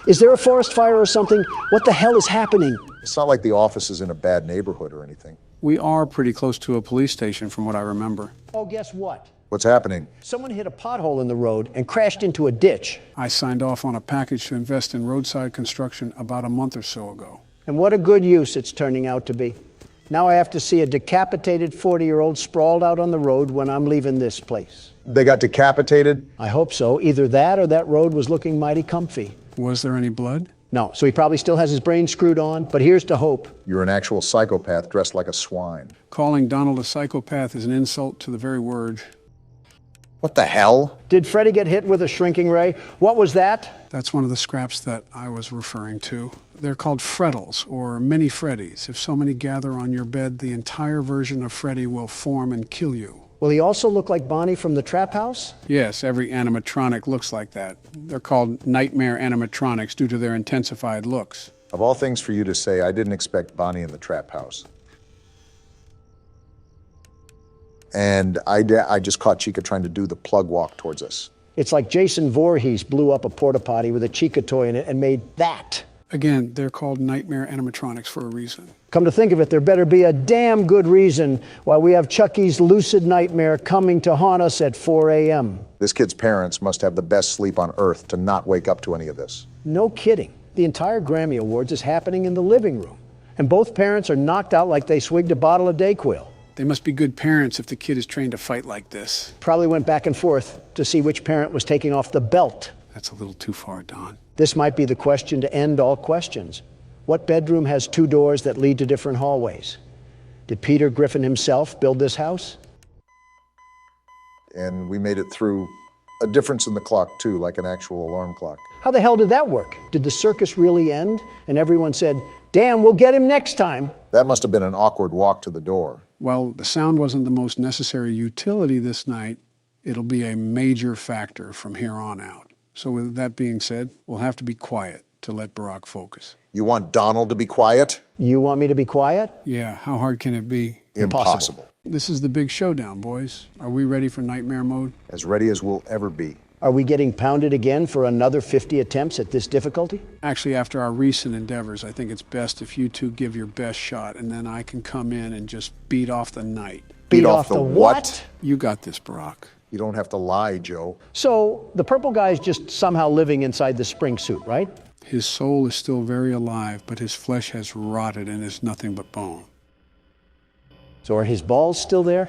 Is there a forest fire or something? What the hell is happening? It's not like the office is in a bad neighborhood or anything. We are pretty close to a police station from what I remember. Oh, guess what? What's happening? Someone hit a pothole in the road and crashed into a ditch. I signed off on a package to invest in roadside construction about a month or so ago. And what a good use it's turning out to be. Now I have to see a decapitated 40-year-old sprawled out on the road when I'm leaving this place. They got decapitated? I hope so. Either that or that road was looking mighty comfy. Was there any blood? No, so he probably still has his brain screwed on, but here's to hope. You're an actual psychopath dressed like a swine. Calling Donald a psychopath is an insult to the very word. What the hell? Did Freddy get hit with a shrinking ray? What was that? That's one of the scraps that I was referring to. They're called frettles, or mini Freddys. If so many gather on your bed, the entire version of Freddy will form and kill you. Will he also look like Bonnie from the Trap House? Yes, every animatronic looks like that. They're called nightmare animatronics due to their intensified looks. Of all things for you to say, I didn't expect Bonnie in the Trap House. And I just caught Chica trying to do the plug walk towards us. It's like Jason Voorhees blew up a porta potty with a Chica toy in it and made that. Again, they're called nightmare animatronics for a reason. Come to think of it, there better be a damn good reason why we have Chucky's lucid nightmare coming to haunt us at 4 a.m. This kid's parents must have the best sleep on earth to not wake up to any of this. No kidding. The entire Grammy Awards is happening in the living room. And both parents are knocked out like they swigged a bottle of Dayquil. They must be good parents if the kid is trained to fight like this. Probably went back and forth to see which parent was taking off the belt. That's a little too far, Don. This might be the question to end all questions. What bedroom has 2 doors that lead to different hallways? Did Peter Griffin himself build this house? And we made it through a difference in the clock, too, like an actual alarm clock. How the hell did that work? Did the circus really end? And everyone said, damn, we'll get him next time. That must have been an awkward walk to the door. Well, the sound wasn't the most necessary utility this night. It'll be a major factor from here on out. So with that being said, we'll have to be quiet to let Barack focus. You want Donald to be quiet? You want me to be quiet? Yeah, how hard can it be? Impossible. This is the big showdown, boys. Are we ready for nightmare mode? As ready as we'll ever be. Are we getting pounded again for another 50 attempts at this difficulty? Actually, after our recent endeavors, I think it's best if you two give your best shot, and then I can come in and just beat off the night. Beat off the what? You got this, Barack. You don't have to lie, Joe. So the purple guy's just somehow living inside the spring suit, right? His soul is still very alive, but his flesh has rotted and is nothing but bone. So are his balls still there?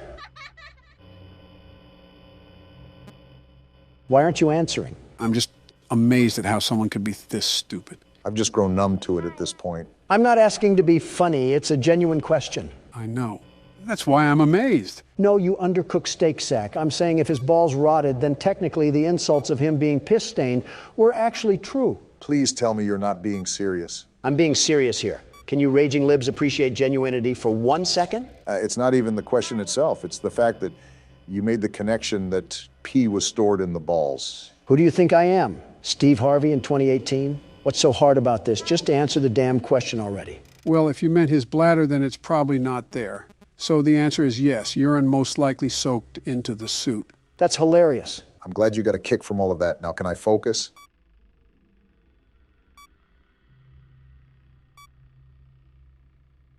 Why aren't you answering? I'm just amazed at how someone could be this stupid. I've just grown numb to it at this point. I'm not asking to be funny. It's a genuine question. I know. That's why I'm amazed. No, you undercooked steak sack. I'm saying if his balls rotted, then technically the insults of him being piss-stained were actually true. Please tell me you're not being serious. I'm being serious here. Can you raging libs appreciate genuinity for 1 second? It's not even the question itself. It's the fact that you made the connection that pee was stored in the balls. Who do you think I am? Steve Harvey in 2018? What's so hard about this? Just answer the damn question already. Well, if you meant his bladder, then it's probably not there. So the answer is yes, urine most likely soaked into the suit. That's hilarious. I'm glad you got a kick from all of that. Now, can I focus?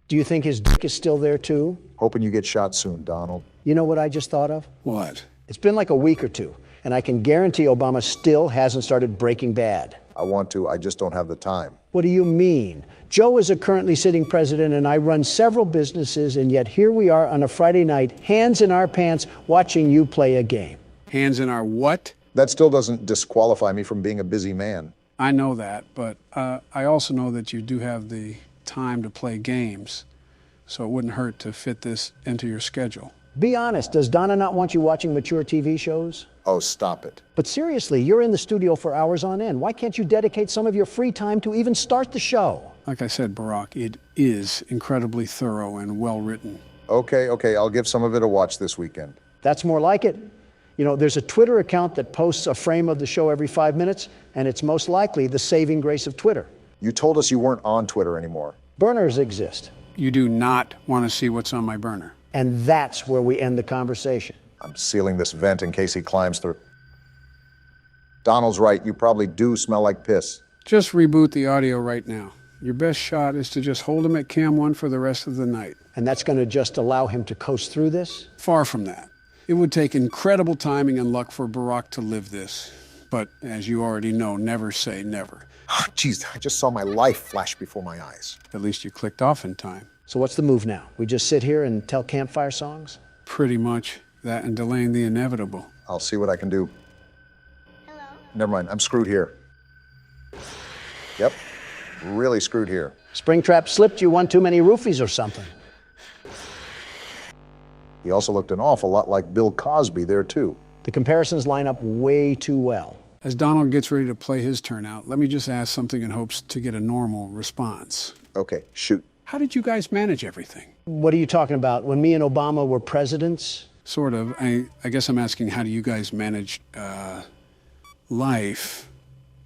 Do you think his dick is still there too? Hoping you get shot soon, Donald. You know what I just thought of? What? It's been like a week or two, and I can guarantee Obama still hasn't started Breaking Bad. I want to, I just don't have the time. What do you mean? Joe is a currently sitting president, and I run several businesses, and yet here we are on a Friday night, hands in our pants, watching you play a game. Hands in our what? That still doesn't disqualify me from being a busy man. I know that, but I also know that you do have the time to play games, so it wouldn't hurt to fit this into your schedule. Be honest, does Donna not want you watching mature TV shows? Oh, stop it. But seriously, you're in the studio for hours on end. Why can't you dedicate some of your free time to even start the show? Like I said, Barack, it is incredibly thorough and well written. Okay, I'll give some of it a watch this weekend. That's more like it. You know, there's a Twitter account that posts a frame of the show every 5 minutes, and it's most likely the saving grace of Twitter. You told us you weren't on Twitter anymore. Burners exist. You do not want to see what's on my burner. And that's where we end the conversation. I'm sealing this vent in case he climbs through. Donald's right, you probably do smell like piss. Just reboot the audio right now. Your best shot is to just hold him at cam 1 for the rest of the night. And that's going to just allow him to coast through this? Far from that. It would take incredible timing and luck for Barack to live this. But as you already know, never say never. Jeez, I just saw my life flash before my eyes. At least you clicked off in time. So what's the move now? We just sit here and tell campfire songs? Pretty much. That and delaying the inevitable. I'll see what I can do. Hello? Never mind, I'm screwed here. Yep, really screwed here. Springtrap slipped you one too many roofies or something. He also looked an awful lot like Bill Cosby there, too. The comparisons line up way too well. As Donald gets ready to play his turn out, let me just ask something in hopes to get a normal response. Okay, shoot. How did you guys manage everything? What are you talking about? When me and Obama were presidents? Sort of. I guess I'm asking, how do you guys manage life,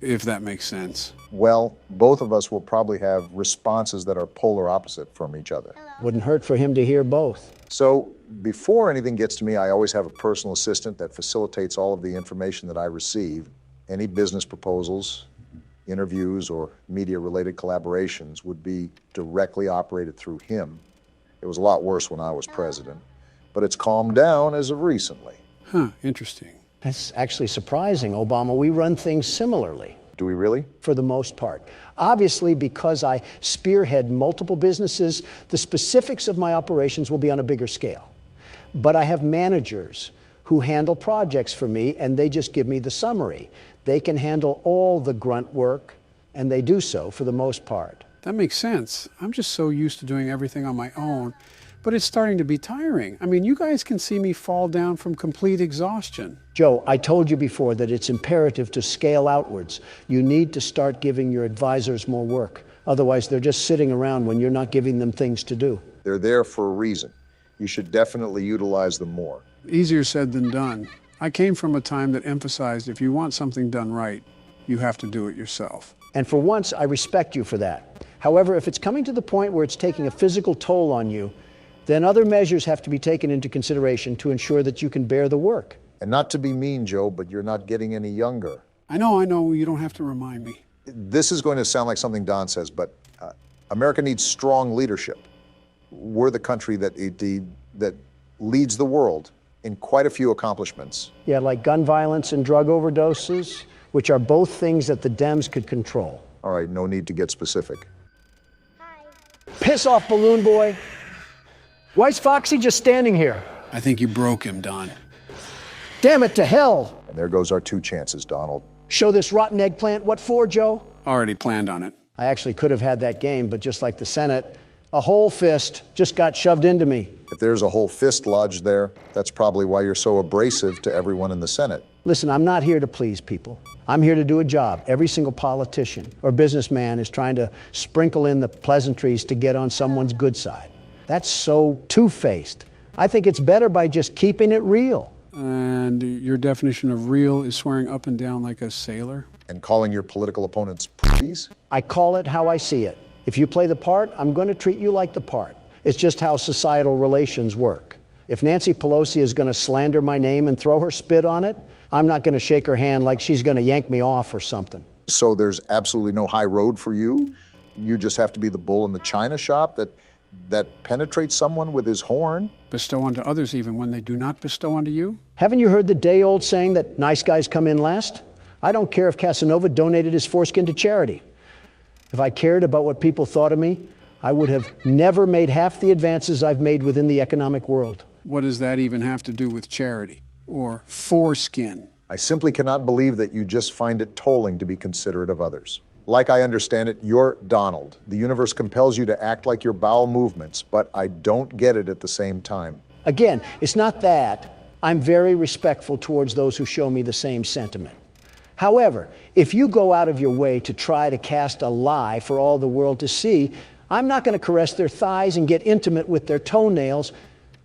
if that makes sense? Well, both of us will probably have responses that are polar opposite from each other. Wouldn't hurt for him to hear both. So before anything gets to me, I always have a personal assistant that facilitates all of the information that I receive. Any business proposals, interviews, or media-related collaborations would be directly operated through him. It was a lot worse when I was president, but it's calmed down as of recently. Huh, interesting. That's actually surprising, Obama. We run things similarly. Do we really? For the most part. Obviously, because I spearhead multiple businesses, the specifics of my operations will be on a bigger scale. But I have managers who handle projects for me, and they just give me the summary. They can handle all the grunt work, and they do so for the most part. That makes sense. I'm just so used to doing everything on my own But it's starting to be tiring. I mean, you guys can see me fall down from complete exhaustion. Joe, I told you before that it's imperative to scale outwards. You need to start giving your advisors more work. Otherwise, they're just sitting around when you're not giving them things to do. They're there for a reason. You should definitely utilize them more. Easier said than done. I came from a time that emphasized if you want something done right, you have to do it yourself. And for once, I respect you for that. However, if it's coming to the point where it's taking a physical toll on you, then other measures have to be taken into consideration to ensure that you can bear the work. And not to be mean, Joe, but you're not getting any younger. I know, you don't have to remind me. This is going to sound like something Don says, but America needs strong leadership. We're the country that leads the world in quite a few accomplishments. Yeah, like gun violence and drug overdoses, which are both things that the Dems could control. All right, no need to get specific. Piss off, balloon boy. Why's Foxy just standing here? I think you broke him, Don. Damn it to hell! And there goes our 2 chances, Donald. Show this rotten eggplant. What for, Joe? Already planned on it. I actually could have had that game, but just like the Senate, a whole fist just got shoved into me. If there's a whole fist lodged there, that's probably why you're so abrasive to everyone in the Senate. Listen, I'm not here to please people. I'm here to do a job. Every single politician or businessman is trying to sprinkle in the pleasantries to get on someone's good side. That's so two-faced. I think it's better by just keeping it real. And your definition of real is swearing up and down like a sailor? And calling your political opponents please? I call it how I see it. If you play the part, I'm going to treat you like the part. It's just how societal relations work. If Nancy Pelosi is going to slander my name and throw her spit on it, I'm not going to shake her hand like she's going to yank me off or something. So there's absolutely no high road for you? You just have to be the bull in the china shop that penetrates someone with his horn? Bestow onto others even when they do not bestow onto you? Haven't you heard the day-old saying that nice guys come in last? I don't care if Casanova donated his foreskin to charity. If I cared about what people thought of me, I would have never made half the advances I've made within the economic world. What does that even have to do with charity? Or foreskin? I simply cannot believe that you just find it tolling to be considerate of others. Like I understand it, you're Donald. The universe compels you to act like your bowel movements, but I don't get it at the same time. Again, it's not that. I'm very respectful towards those who show me the same sentiment. However, if you go out of your way to try to cast a lie for all the world to see, I'm not going to caress their thighs and get intimate with their toenails.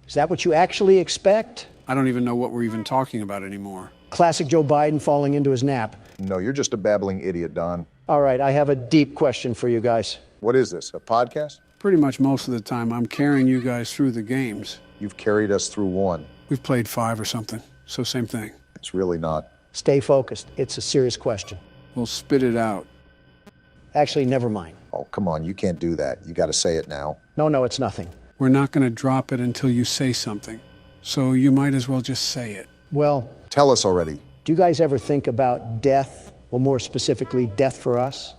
Is that what you actually expect? I don't even know what we're even talking about anymore. Classic Joe Biden falling into his nap. No, you're just a babbling idiot, Don. All right, I have a deep question for you guys. What is this, a podcast? Pretty much most of the time, I'm carrying you guys through the games. You've carried us through 1. We've played 5 or something, so same thing. It's really not. Stay focused. It's a serious question. We'll spit it out. Actually, never mind. Oh, come on, you can't do that. You got to say it now. No, it's nothing. We're not going to drop it until you say something, so you might as well just say it. Well... Tell us already. Do you guys ever think about death? Well, more specifically, death for us?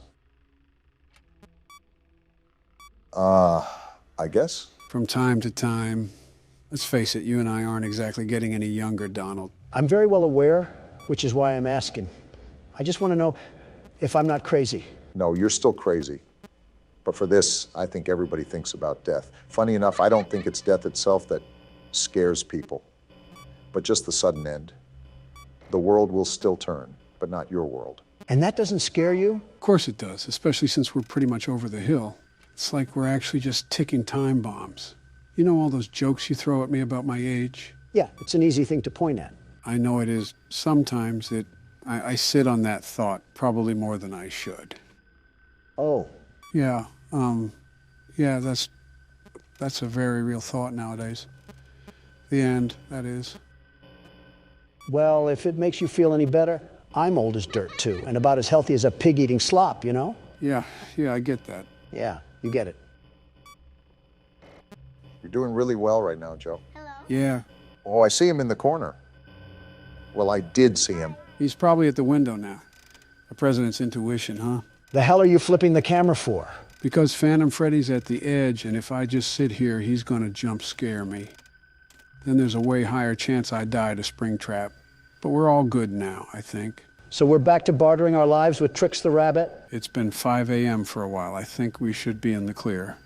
I guess. From time to time. Let's face it, you and I aren't exactly getting any younger, Donald. I'm very well aware, which is why I'm asking. I just want to know if I'm not crazy. No, you're still crazy. But for this, I think everybody thinks about death. Funny enough, I don't think it's death itself that scares people, but just the sudden end. The world will still turn, but not your world. And that doesn't scare you? Of course it does, especially since we're pretty much over the hill. It's like we're actually just ticking time bombs. You know all those jokes you throw at me about my age? Yeah, it's an easy thing to point at. I know it is. Sometimes I sit on that thought probably more than I should. Oh. Yeah, that's a very real thought nowadays. The end, that is. Well, if it makes you feel any better, I'm old as dirt too, and about as healthy as a pig eating slop, you know? Yeah, I get that. Yeah, you get it. You're doing really well right now, Joe. Hello? Yeah. Oh, I see him in the corner. Well, I did see him. He's probably at the window now. The president's intuition, huh? The hell are you flipping the camera for? Because Phantom Freddy's at the edge, and if I just sit here, he's gonna jump scare me. Then there's a way higher chance I die to Springtrap. But we're all good now, I think. So we're back to bartering our lives with Trix the Rabbit? It's been 5 a.m. for a while. I think we should be in the clear.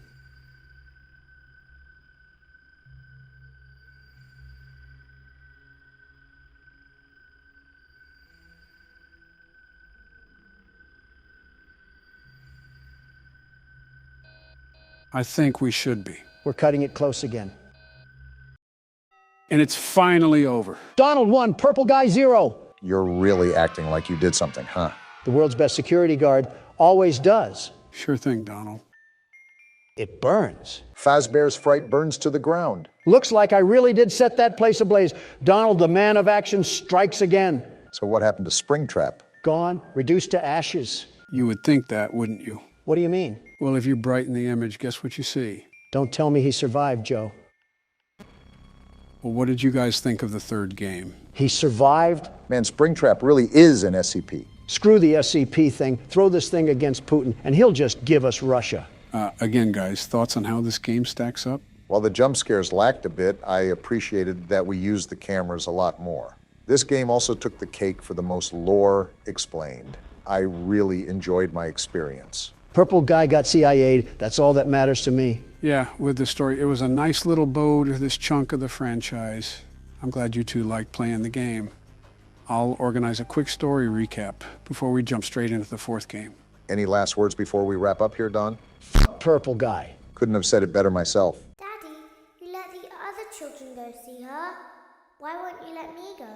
I think we should be. We're cutting it close again. And it's finally over. Donald 1, purple guy 0. You're really acting like you did something, huh? The world's best security guard always does. Sure thing, Donald. It burns. Fazbear's fright burns to the ground. Looks like I really did set that place ablaze. Donald, the man of action, strikes again. So what happened to Springtrap? Gone, reduced to ashes. You would think that, wouldn't you? What do you mean? Well, if you brighten the image, guess what you see? Don't tell me he survived, Joe. Well, what did you guys think of the third game? He survived. Man, Springtrap really is an SCP. Screw the SCP thing. Throw this thing against Putin, and he'll just give us Russia. Again, guys, thoughts on how this game stacks up? While the jump scares lacked a bit, I appreciated that we used the cameras a lot more. This game also took the cake for the most lore explained. I really enjoyed my experience. Purple guy got CIA'd. That's all that matters to me. Yeah, with the story, it was a nice little bow to this chunk of the franchise. I'm glad you two liked playing the game. I'll organize a quick story recap before we jump straight into the fourth game. Any last words before we wrap up here, Don? Purple guy. Couldn't have said it better myself. Daddy, you let the other children go see her. Why won't you let me go?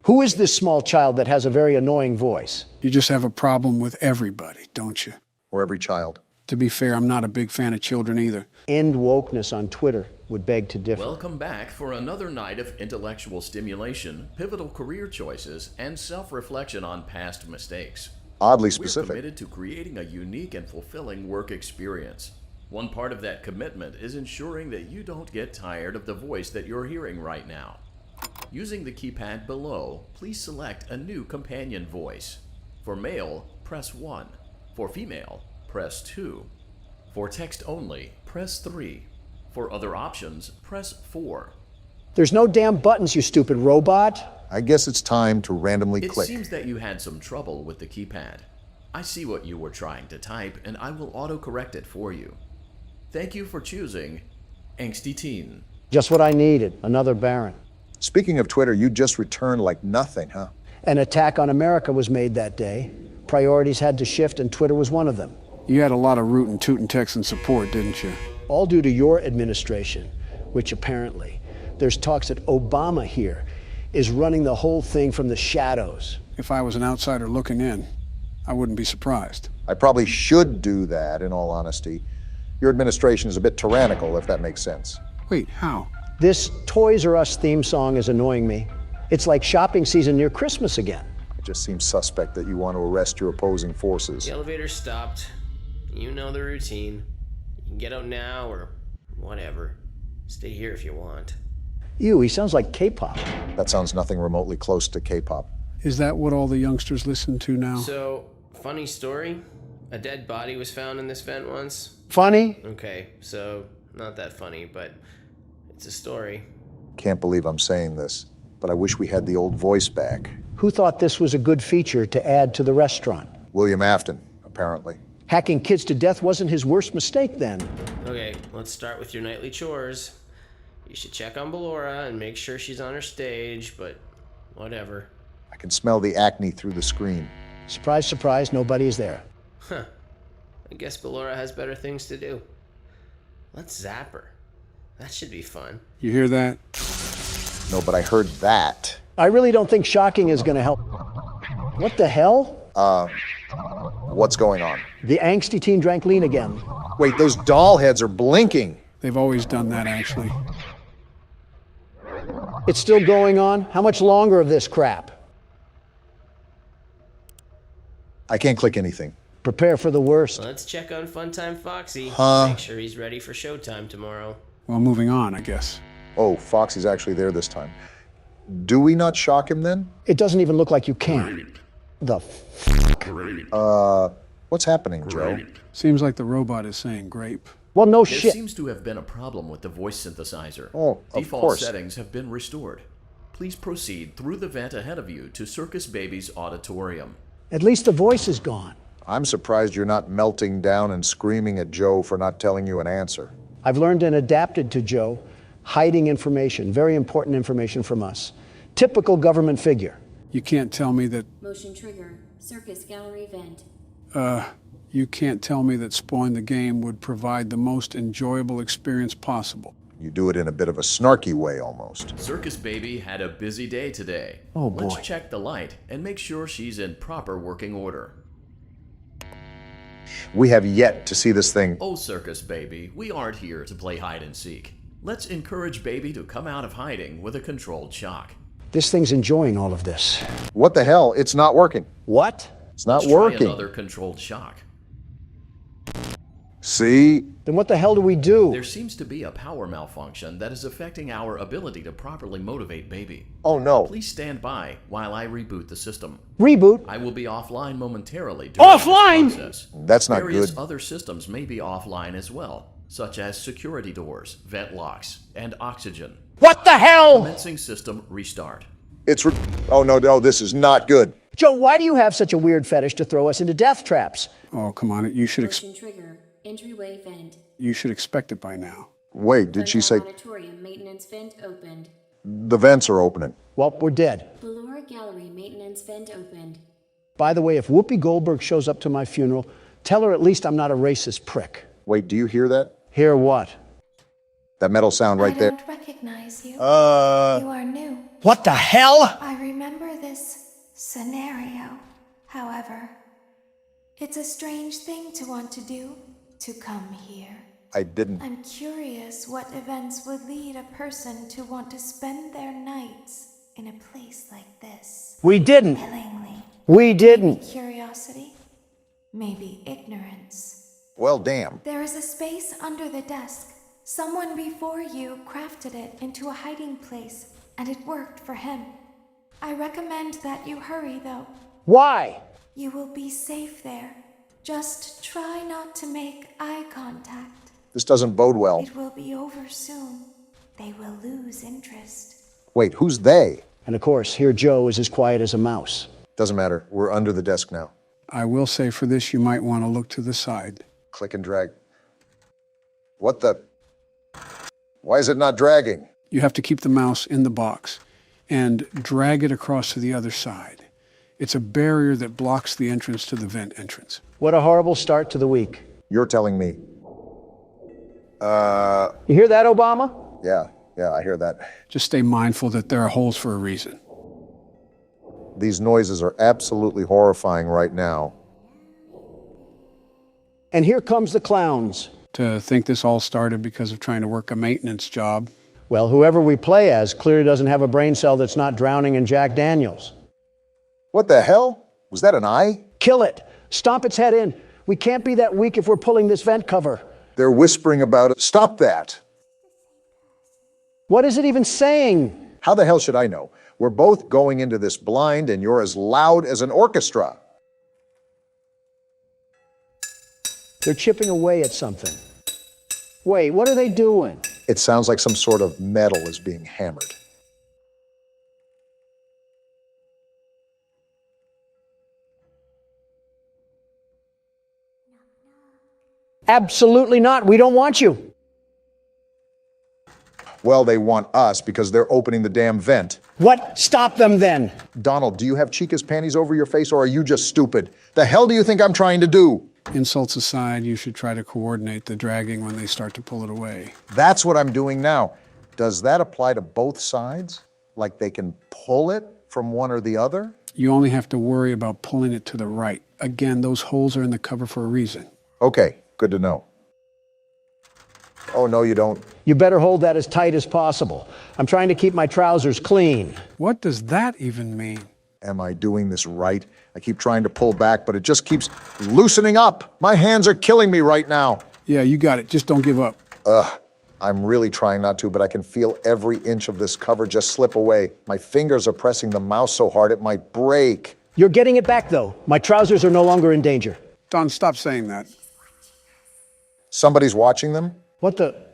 Who is this small child that has a very annoying voice? You just have a problem with everybody, don't you? Or every child. To be fair, I'm not a big fan of children either. End wokeness on Twitter would beg to differ. Welcome back for another night of intellectual stimulation, pivotal career choices, and self-reflection on past mistakes. Oddly specific. We're committed to creating a unique and fulfilling work experience. One part of that commitment is ensuring that you don't get tired of the voice that you're hearing right now. Using the keypad below, please select a new companion voice. For male, press 1. For female, press 2. For text only, press 3. For other options, press 4. There's no damn buttons, you stupid robot. I guess it's time to randomly click. It seems that you had some trouble with the keypad. I see what you were trying to type, and I will autocorrect it for you. Thank you for choosing Angsty Teen. Just what I needed, another Baron. Speaking of Twitter, you just returned like nothing, huh? An attack on America was made that day. Priorities had to shift, and Twitter was one of them. You had a lot of rootin' tootin' Texan support, didn't you? All due to your administration, which apparently, there's talks that Obama here is running the whole thing from the shadows. If I was an outsider looking in, I wouldn't be surprised. I probably should do that, in all honesty. Your administration is a bit tyrannical, if that makes sense. Wait, how? This Toys R Us theme song is annoying me. It's like shopping season near Christmas again. It just seems suspect that you want to arrest your opposing forces. The elevator stopped. You know the routine. You can get out now or whatever. Stay here if you want. Ew, he sounds like K-pop. That sounds nothing remotely close to K-pop. Is that what all the youngsters listen to now? So, funny story. A dead body was found in this vent once. Funny? Okay, so not that funny, but it's a story. Can't believe I'm saying this, but I wish we had the old voice back. Who thought this was a good feature to add to the restaurant? William Afton, apparently. Hacking kids to death wasn't his worst mistake then. Okay, let's start with your nightly chores. You should check on Ballora and make sure she's on her stage, but whatever. I can smell the acne through the screen. Surprise, surprise, nobody is there. Huh. I guess Ballora has better things to do. Let's zap her. That should be fun. You hear that? No, but I heard that. I really don't think shocking is going to help. What the hell? What's going on? The angsty teen drank lean again. Wait, those doll heads are blinking. They've always done that, actually. It's still going on? How much longer of this crap? I can't click anything. Prepare for the worst. Let's check on Funtime Foxy. Huh? Make sure he's ready for showtime tomorrow. Well, moving on, I guess. Oh, Foxy's actually there this time. Do we not shock him then? It doesn't even look like you can. The what's happening, Joe? Seems like the robot is saying grape. Well, no There shit. seems to have been a problem with the voice synthesizer. Oh, of Default course. settings have been restored. Please proceed through the vent ahead of you to Circus Baby's auditorium. At least the voice is gone. I'm surprised you're not melting down and screaming at Joe for not telling you an answer. I've learned and adapted to Joe, hiding information, very important information from us. Typical government figure. You can't tell me that... Motion trigger. Circus gallery vent. You can't tell me that spoiling the game would provide the most enjoyable experience possible. You do it in a bit of a snarky way, almost. Circus Baby had a busy day today. Oh, boy. Let's check the light and make sure she's in proper working order. We have yet to see this thing. Oh, Circus Baby, we aren't here to play hide and seek. Let's encourage Baby to come out of hiding with a controlled shock. This thing's enjoying all of this. What the hell? It's not working. What? It's not Let's working. Try another controlled shock. See? Then what the hell do we do? There seems to be a power malfunction that is affecting our ability to properly motivate Baby. Oh, no. Please stand by while I reboot the system. Reboot? I will be offline momentarily during Offline? this process. That's not Various good. other systems may be offline as well, such as security doors, vent locks, and oxygen. What the hell? Commencing system restart. Oh, no, this is not good. Joe, why do you have such a weird fetish to throw us into death traps? Oh, come on. You should Motion trigger. Entryway vent. You should expect it by now. Wait, did she say Auditorium maintenance vent opened. the vents are opening? Well, we're dead. Ballora Gallery maintenance vent opened. By the way, if Whoopi Goldberg shows up to my funeral, tell her at least I'm not a racist prick. Wait, do you hear that? Hear what? That metal sound right I there? don't recognize you. You are new. What the hell? I remember this scenario. However, it's a strange thing to want to do, to come here. I didn't. I'm curious what events would lead a person to want to spend their nights in a place like this. We didn't. Willingly. We didn't. Curiosity, maybe ignorance. Well, damn. There is a space under the desk. Someone before you crafted it into a hiding place, and it worked for him. I recommend that you hurry, though. Why? You will be safe there. Just try not to make eye contact. This doesn't bode well. It will be over soon. They will lose interest. Wait, who's they? And of course, here Joe is as quiet as a mouse. Doesn't matter. We're under the desk now. I will say for this, you might want to look to the side. Click and drag. What the? Why is it not dragging? You have to keep the mouse in the box and drag it across to the other side. It's a barrier that blocks the entrance to the vent entrance. What a horrible start to the week. You're telling me. You hear that, Obama? Yeah, I hear that. Just stay mindful that there are holes for a reason. These noises are absolutely horrifying right now. And here comes the clowns. To think this all started because of trying to work a maintenance job. Well, whoever we play as clearly doesn't have a brain cell that's not drowning in Jack Daniels. What the hell? Was that an eye? Kill it. Stomp its head in. We can't be that weak if we're pulling this vent cover. They're whispering about it. Stop that. What is it even saying? How the hell should I know? We're both going into this blind and you're as loud as an orchestra. They're chipping away at something. Wait, what are they doing? It sounds like some sort of metal is being hammered. Absolutely not. We don't want you. Well, they want us because they're opening the damn vent. What? Stop them then. Donald, do you have Chica's panties over your face or are you just stupid? The hell do you think I'm trying to do? Insults aside, you should try to coordinate the dragging when they start to pull it away. That's what I'm doing now. Does that apply to both sides? Like they can pull it from one or the other? You only have to worry about pulling it to the right. Again, those holes are in the cover for a reason. Okay, good to know. Oh, no, you don't. You better hold that as tight as possible. I'm trying to keep my trousers clean. What does that even mean? Am I doing this right? I keep trying to pull back, but it just keeps loosening up. My hands are killing me right now. Yeah, you got it. Just don't give up. I'm really trying not to, but I can feel every inch of this cover just slip away. My fingers are pressing the mouse so hard it might break. You're getting it back, though. My trousers are no longer in danger. Don, stop saying that. Somebody's watching them? What the?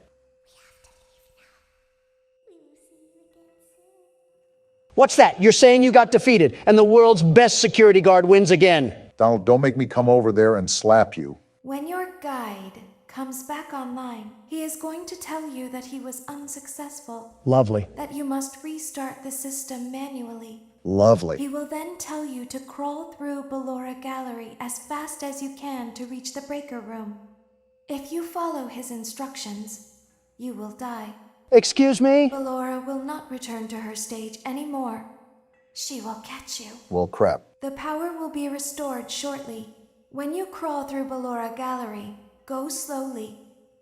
What's that? You're saying you got defeated, and the world's best security guard wins again. Donald, don't make me come over there and slap you. When your guide comes back online, he is going to tell you that he was unsuccessful. Lovely. That you must restart the system manually. Lovely. He will then tell you to crawl through Ballora Gallery as fast as you can to reach the breaker room. If you follow his instructions, you will die. Excuse me? Ballora will not return to her stage anymore. She will catch you. Well, crap. The power will be restored shortly. When you crawl through Ballora Gallery, go slowly.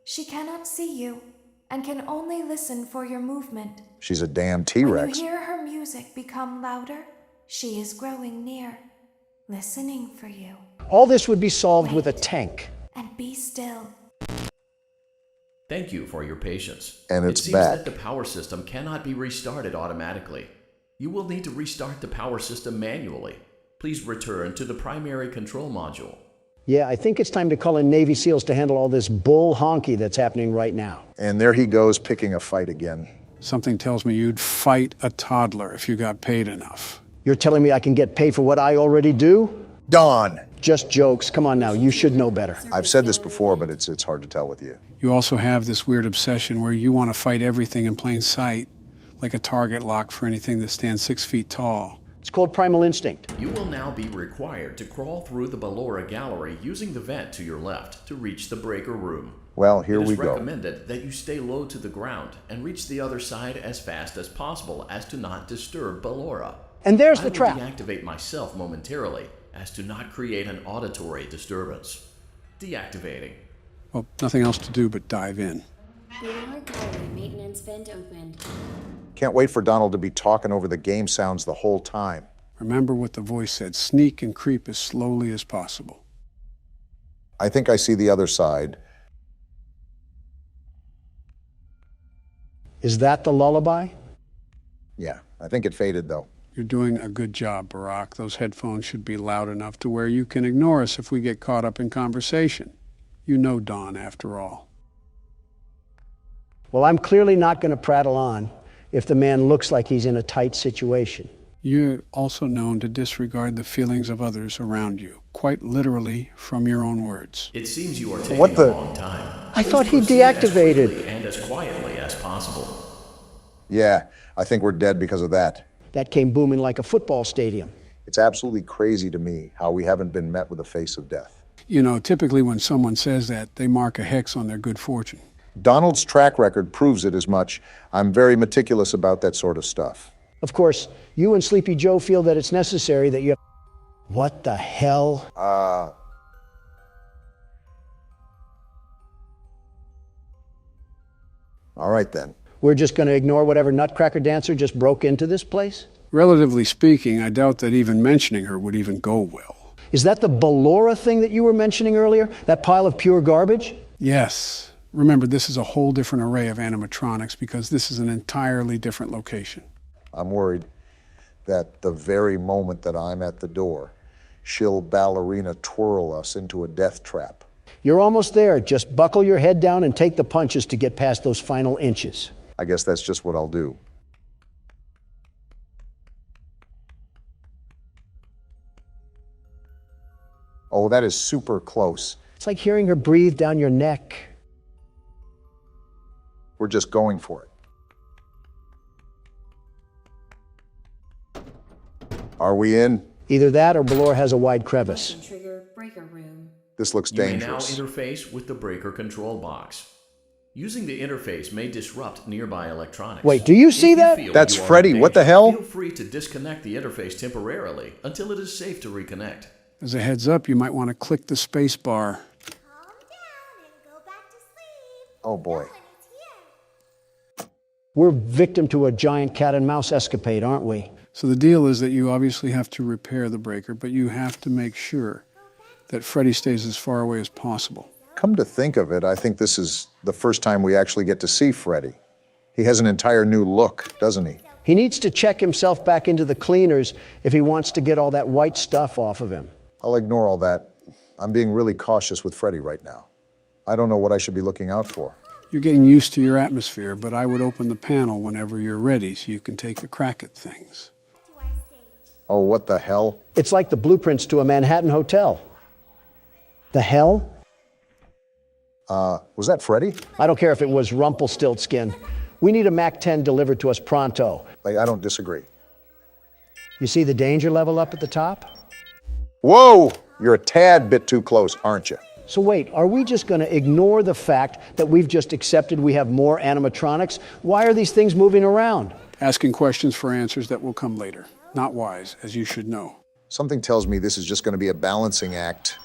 She cannot see you and can only listen for your movement. She's a damn When T-Rex. you hear her music become louder, she is growing near, listening for you. All this would be solved with a tank. And be still. Thank you for your patience. And it's it seems back. that the power system cannot be restarted automatically. You will need to restart the power system manually. Please return to the primary control module. Yeah, I think it's time to call in Navy SEALs to handle all this bull honky that's happening right now. And there he goes picking a fight again. Something tells me you'd fight a toddler if you got paid enough. You're telling me I can get paid for what I already do? Don! Just jokes. Come on now, you should know better. I've said this before, but it's hard to tell with you. You also have this weird obsession where you want to fight everything in plain sight, like a target lock for anything that stands 6 feet tall. It's called primal instinct. You will now be required to crawl through the Ballora Gallery using the vent to your left to reach the breaker room. Well, here we It is go. recommended that you stay low to the ground and reach the other side as fast as possible as to not disturb Ballora. And there's the I trap. will deactivate myself momentarily as to not create an auditory disturbance. Deactivating. Well, nothing else to do but dive in. Ballora Gallery maintenance vent opened. Can't wait for Donald to be talking over the game sounds the whole time. Remember what the voice said, sneak and creep as slowly as possible. I think I see the other side. Is that the lullaby? Yeah, I think it faded though. You're doing a good job, Barack. Those headphones should be loud enough to where you can ignore us if we get caught up in conversation. You know Don, after all. Well, I'm clearly not going to prattle on if the man looks like he's in a tight situation. You're also known to disregard the feelings of others around you, quite literally from your own words. It seems you are taking What the- a long time. I thought he Proceed as deactivated. quickly and as quietly as possible. Yeah, I think we're dead because of that. That came booming like a football stadium. It's absolutely crazy to me how we haven't been met with the face of death. You know, typically when someone says that, they mark a hex on their good fortune. Donald's track record proves it as much. I'm very meticulous about that sort of stuff. Of course, you and Sleepy Joe feel that it's necessary that you... What the hell? All right then. We're just going to ignore whatever nutcracker dancer just broke into this place? Relatively speaking, I doubt that even mentioning her would even go well. Is that the Ballora thing that you were mentioning earlier? That pile of pure garbage? Yes. Remember, this is a whole different array of animatronics because this is an entirely different location. I'm worried that the very moment that I'm at the door, she'll ballerina twirl us into a death trap. You're almost there. Just buckle your head down and take the punches to get past those final inches. I guess that's just what I'll do. Oh, that is super close. It's like hearing her breathe down your neck. We're just going for it. Are we in? Either that or Ballora has a wide crevice. Motion trigger breaker room. This looks You may now dangerous. interface with the breaker control box. Using the interface may disrupt nearby electronics. Wait, do you see If that? feel That's you are in Freddy. What the danger, hell? Feel free to disconnect the interface temporarily until it is safe to reconnect. As a heads up, you might want to click the space bar. Calm down and go back to sleep. Oh boy. No one is here. We're victim to a giant cat and mouse escapade, aren't we? So the deal is that you obviously have to repair the breaker, but you have to make sure that Freddy stays as far away as possible. Come to think of it, I think this is the first time we actually get to see Freddy. He has an entire new look, doesn't he? He needs to check himself back into the cleaners if he wants to get all that white stuff off of him. I'll ignore all that. I'm being really cautious with Freddy right now. I don't know what I should be looking out for. You're getting used to your atmosphere, but I would open the panel whenever you're ready so you can take a crack at things. Oh, what the hell? It's like the blueprints to a Manhattan hotel. The hell? Was that Freddy? I don't care if it was Rumpelstiltskin. We need a MAC-10 delivered to us pronto. I don't disagree. You see the danger level up at the top? Whoa! You're a tad bit too close, aren't you? So wait, are we just going to ignore the fact that we've just accepted we have more animatronics? Why are these things moving around? Asking questions for answers that will come later. Not wise, as you should know. Something tells me this is just going to be a balancing act.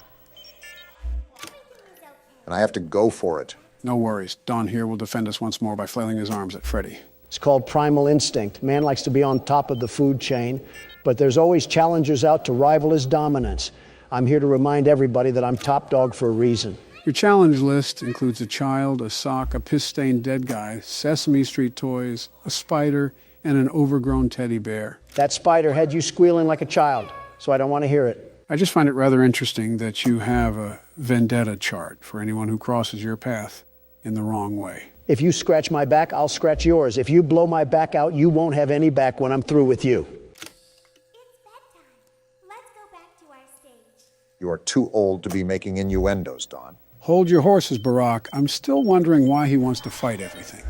And I have to go for it. No worries. Don here will defend us once more by flailing his arms at Freddy. It's called primal instinct. Man likes to be on top of the food chain, but there's always challengers out to rival his dominance. I'm here to remind everybody that I'm top dog for a reason. Your challenge list includes a child, a sock, a piss-stained dead guy, Sesame Street toys, a spider, and an overgrown teddy bear. That spider had you squealing like a child, so I don't want to hear it. I just find it rather interesting that you have a vendetta chart for anyone who crosses your path in the wrong way. If you scratch my back, I'll scratch yours. If you blow my back out, you won't have any back when I'm through with you. You are too old to be making innuendos, Don. Hold your horses, Barack. I'm still wondering why he wants to fight everything.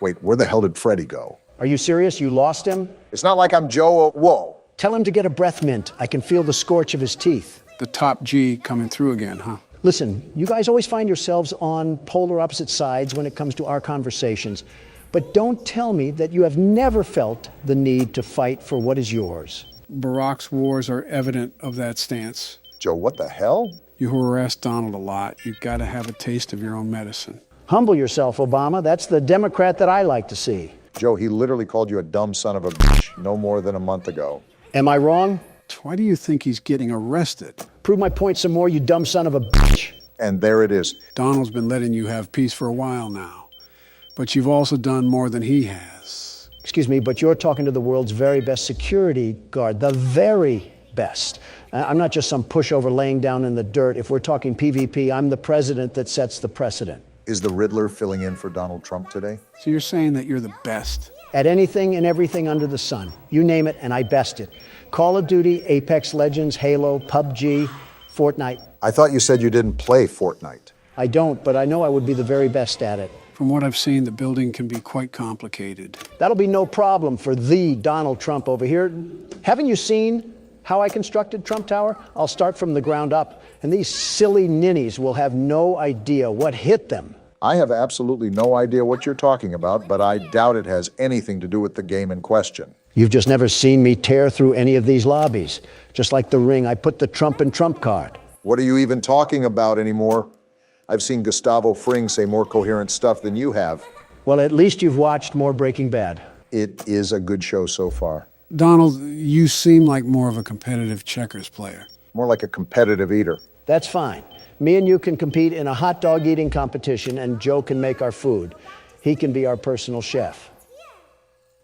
Wait, where the hell did Freddy go? Are you serious? You lost him? It's not like I'm Joe. Whoa. Tell him to get a breath mint. I can feel the scorch of his teeth. The top G coming through again, huh? Listen, you guys always find yourselves on polar opposite sides when it comes to our conversations. But don't tell me that you have never felt the need to fight for what is yours. Barack's wars are evident of that stance. Joe, what the hell? You harass Donald a lot. You've got to have a taste of your own medicine. Humble yourself, Obama. That's the Democrat that I like to see. Joe, he literally called you a dumb son of a bitch no more than a month ago. Am I wrong? Why do you think he's getting arrested? Prove my point some more, you dumb son of a bitch. And there it is. Donald's been letting you have peace for a while now. But you've also done more than he has. Excuse me, but you're talking to the world's very best security guard, the very best. I'm not just some pushover laying down in the dirt. If we're talking PvP, I'm the president that sets the precedent. Is the Riddler filling in for Donald Trump today? So you're saying that you're the best? At anything and everything under the sun. You name it, and I best it. Call of Duty, Apex Legends, Halo, PUBG, Fortnite. I thought you said you didn't play Fortnite. I don't, but I know I would be the very best at it. From what I've seen, the building can be quite complicated. That'll be no problem for the Donald Trump over here. Haven't you seen how I constructed Trump Tower? I'll start from the ground up, and these silly ninnies will have no idea what hit them. I have absolutely no idea what you're talking about, but I doubt it has anything to do with the game in question. You've just never seen me tear through any of these lobbies. Just like the ring, I put the Trump in Trump card. What are you even talking about anymore? I've seen Gustavo Fring say more coherent stuff than you have. Well, at least you've watched more Breaking Bad. It is a good show so far. Donald, you seem like more of a competitive checkers player. More like a competitive eater. That's fine. Me and you can compete in a hot dog eating competition, and Joe can make our food. He can be our personal chef.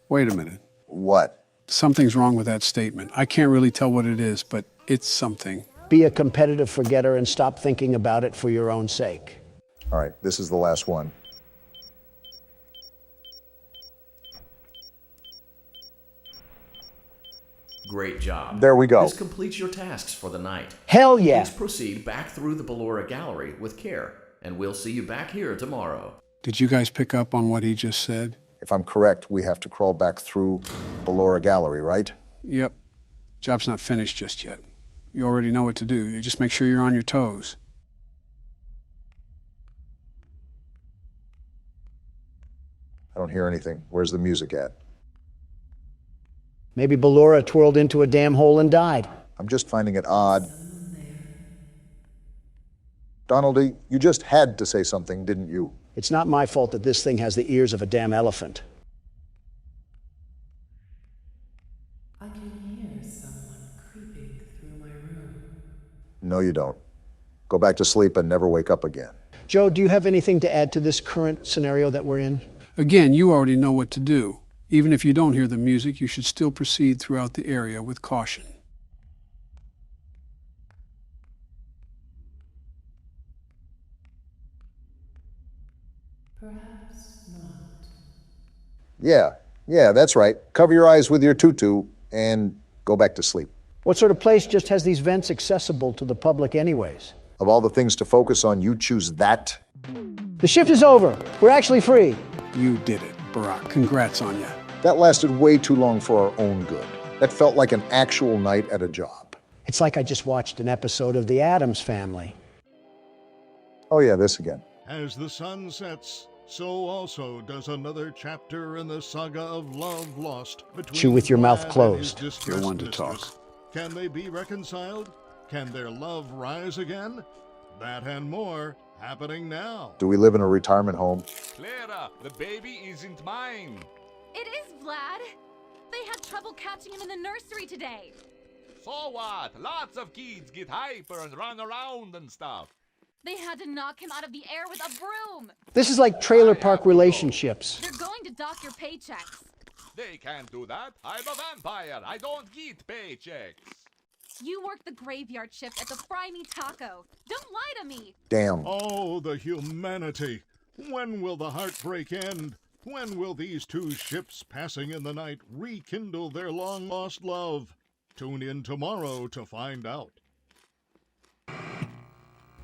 Wait a minute. What? Something's wrong with that statement. I can't really tell what it is, but it's something. Be a competitive forgetter and stop thinking about it for your own sake. All right, this is the last one. Great job. There we go. This completes your tasks for the night. Hell yeah. Please proceed back through the Ballora Gallery with care, and we'll see you back here tomorrow. Did you guys pick up on what he just said? If I'm correct, we have to crawl back through Ballora Gallery, right? Yep. Job's not finished just yet. You already know what to do. You just make sure you're on your toes. I don't hear anything. Where's the music at? Maybe Ballora twirled into a damn hole and died. I'm just finding it odd. Donaldy, you just had to say something, didn't you? It's not my fault that this thing has the ears of a damn elephant. I can hear someone creeping through my room. No, you don't. Go back to sleep and never wake up again. Joe, do you have anything to add to this current scenario that we're in? Again, you already know what to do. Even if you don't hear the music, you should still proceed throughout the area with caution. Perhaps not. Yeah, that's right. Cover your eyes with your tutu and go back to sleep. What sort of place just has these vents accessible to the public anyways? Of all the things to focus on, you choose that? The shift is over. We're actually free. You did it, Barack. Congrats on you. That lasted way too long for our own good. That felt like an actual night at a job. It's like I just watched an episode of The Addams Family. Oh yeah, this again. As the sun sets, so also does another chapter in the saga of love lost between Chew with your mouth Vlad and closed. his distressed You're one to mistress. talk. Can they be reconciled? Can their love rise again? That and more happening now. Do we live in a retirement home? Clara, the baby isn't mine. It is, Vlad. They had trouble catching him in the nursery today. So what? Lots of kids get hyper and run around and stuff. They had to knock him out of the air with a broom. This is like trailer park relationships. They're going to dock your paychecks. They can't do that. I'm a vampire. I don't get paychecks. You work the graveyard shift at the Fry Me Taco. Don't lie to me. Damn. Oh, the humanity. When will the heartbreak end? When will these two ships passing in the night rekindle their long-lost love? Tune in tomorrow to find out.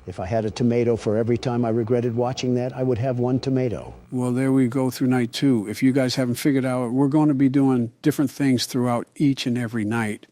If I had a tomato for every time I regretted watching that, I would have one tomato. Well, there we go through night 2. If you guys haven't figured out, we're going to be doing different things throughout each and every night.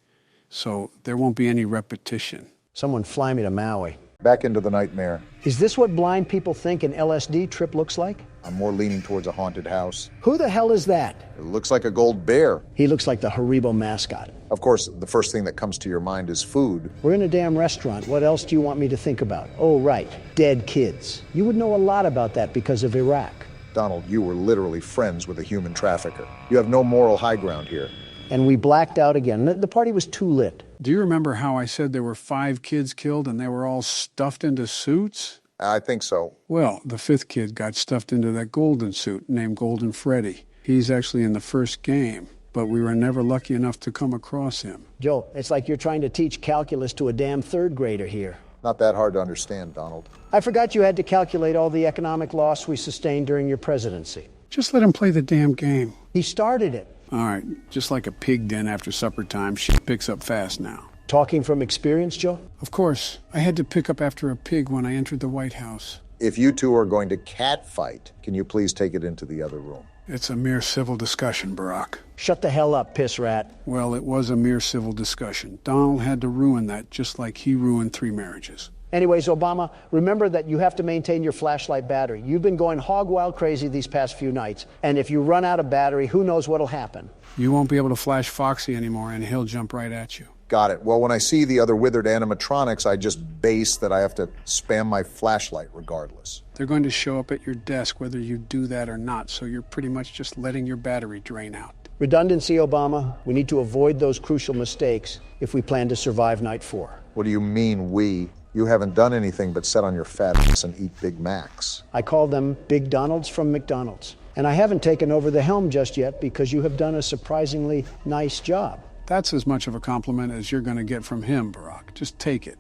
So there won't be any repetition. Someone fly me to Maui. Back into the nightmare. Is this what blind people think an LSD trip looks like? I'm more leaning towards a haunted house. Who the hell is that? It looks like a gold bear. He looks like the Haribo mascot. Of course, the first thing that comes to your mind is food. We're in a damn restaurant. What else do you want me to think about? Oh, right, dead kids. You would know a lot about that because of Iraq. Donald, you were literally friends with a human trafficker. You have no moral high ground here. And we blacked out again. The party was too lit. Do you remember how I said there were 5 kids killed and they were all stuffed into suits? I think so. Well, the 5th kid got stuffed into that golden suit named Golden Freddy. He's actually in the first game, but we were never lucky enough to come across him. Joe, it's like you're trying to teach calculus to a damn 3rd grader here. Not that hard to understand, Donald. I forgot you had to calculate all the economic loss we sustained during your presidency. Just let him play the damn game. He started it. All right, just like a pig den after supper time, shit picks up fast now. Talking from experience, Joe? Of course. I had to pick up after a pig when I entered the White House. If you two are going to cat fight, can you please take it into the other room? It's a mere civil discussion, Barack. Shut the hell up, piss rat. Well, it was a mere civil discussion. Donald had to ruin that just like he ruined 3 marriages. Anyways, Obama, remember that you have to maintain your flashlight battery. You've been going hog wild crazy these past few nights. And if you run out of battery, who knows what'll happen? You won't be able to flash Foxy anymore, and he'll jump right at you. Got it. Well, when I see the other withered animatronics, I just base that I have to spam my flashlight regardless. They're going to show up at your desk whether you do that or not, so you're pretty much just letting your battery drain out. Redundancy, Obama. We need to avoid those crucial mistakes if we plan to survive night 4. What do you mean, we? You haven't done anything but sit on your fat ass and eat Big Macs. I call them Big Donalds from McDonald's. And I haven't taken over the helm just yet because you have done a surprisingly nice job. That's as much of a compliment as you're going to get from him, Barack. Just take it.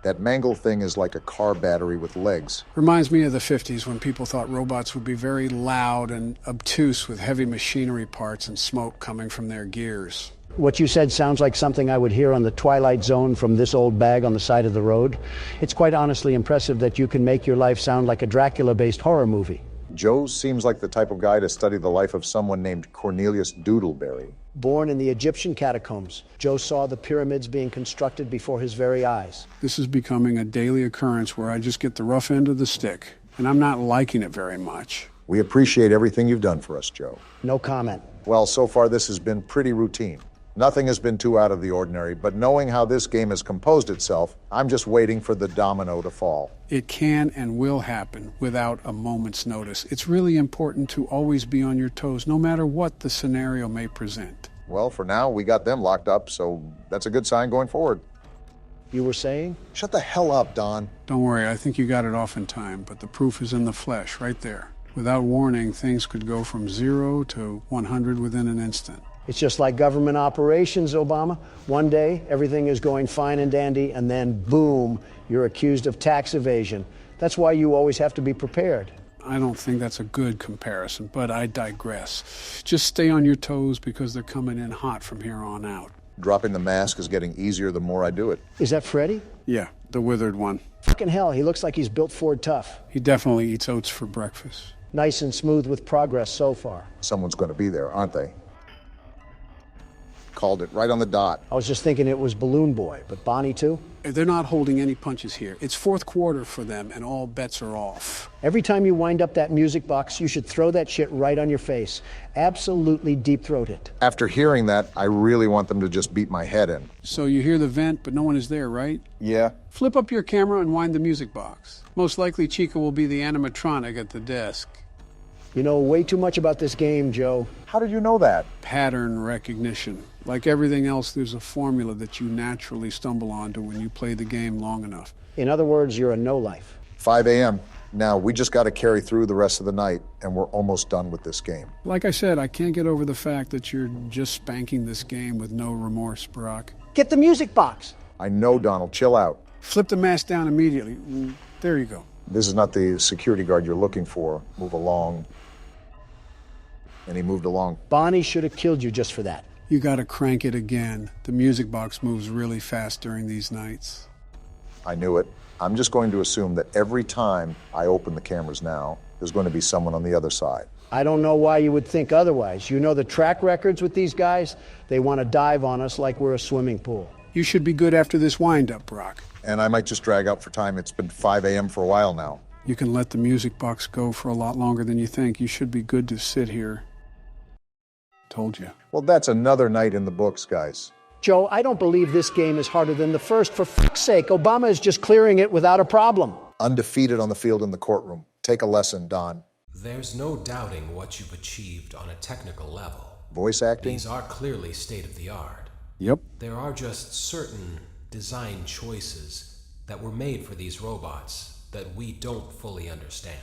That mangle thing is like a car battery with legs. Reminds me of the 50s when people thought robots would be very loud and obtuse with heavy machinery parts and smoke coming from their gears. What you said sounds like something I would hear on the Twilight Zone from this old bag on the side of the road. It's quite honestly impressive that you can make your life sound like a Dracula-based horror movie. Joe seems like the type of guy to study the life of someone named Cornelius Doodleberry. Born in the Egyptian catacombs, Joe saw the pyramids being constructed before his very eyes. This is becoming a daily occurrence where I just get the rough end of the stick, and I'm not liking it very much. We appreciate everything you've done for us, Joe. No comment. Well, so far this has been pretty routine. Nothing has been too out of the ordinary, but knowing how this game has composed itself, I'm just waiting for the domino to fall. It can and will happen without a moment's notice. It's really important to always be on your toes, no matter what the scenario may present. Well, for now, we got them locked up, so that's a good sign going forward. You were saying? Shut the hell up, Don. Don't worry, I think you got it off in time, but the proof is in the flesh, right there. Without warning, things could go from 0 to 100 within an instant. It's just like government operations, Obama. One day, everything is going fine and dandy, and then, boom, you're accused of tax evasion. That's why you always have to be prepared. I don't think that's a good comparison, but I digress. Just stay on your toes because they're coming in hot from here on out. Dropping the mask is getting easier the more I do it. Is that Freddy? Yeah, the withered one. Fucking hell, he looks like he's built Ford tough. He definitely eats oats for breakfast. Nice and smooth with progress so far. Someone's going to be there, aren't they? Called it right on the dot. I was just thinking it was Balloon Boy, but Bonnie too? They're not holding any punches here. It's fourth quarter for them, and all bets are off. Every time you wind up that music box, you should throw that shit right on your face. Absolutely deep-throat it. After hearing that, I really want them to just beat my head in. So you hear the vent, but no one is there, right? Yeah. Flip up your camera and wind the music box. Most likely Chica will be the animatronic at the desk. You know way too much about this game, Joe. How did you know that? Pattern recognition. Like everything else, there's a formula that you naturally stumble onto when you play the game long enough. In other words, you're a no-life. 5 a.m. Now, we just got to carry through the rest of the night, and we're almost done with this game. Like I said, I can't get over the fact that you're just spanking this game with no remorse, Brock. Get the music box. I know, Donald. Chill out. Flip the mask down immediately. There you go. This is not the security guard you're looking for. Move along. And he moved along. Bonnie should have killed you just for that. You gotta crank it again. The music box moves really fast during these nights. I knew it. I'm just going to assume that every time I open the cameras now, there's going to be someone on the other side. I don't know why you would think otherwise. You know the track records with these guys? They want to dive on us like we're a swimming pool. You should be good after this wind-up, Brock. And I might just drag out for time. It's been 5 a.m. for a while now. You can let the music box go for a lot longer than you think. You should be good to sit here. Told you. Well, that's another night in the books, guys. Joe, I don't believe this game is harder than the first. For fuck's sake, Obama is just clearing it without a problem. Undefeated on the field in the courtroom. Take a lesson, Don. There's no doubting what you've achieved on a technical level. Voice acting? These are clearly state-of-the-art. Yep. There are just certain design choices that were made for these robots that we don't fully understand.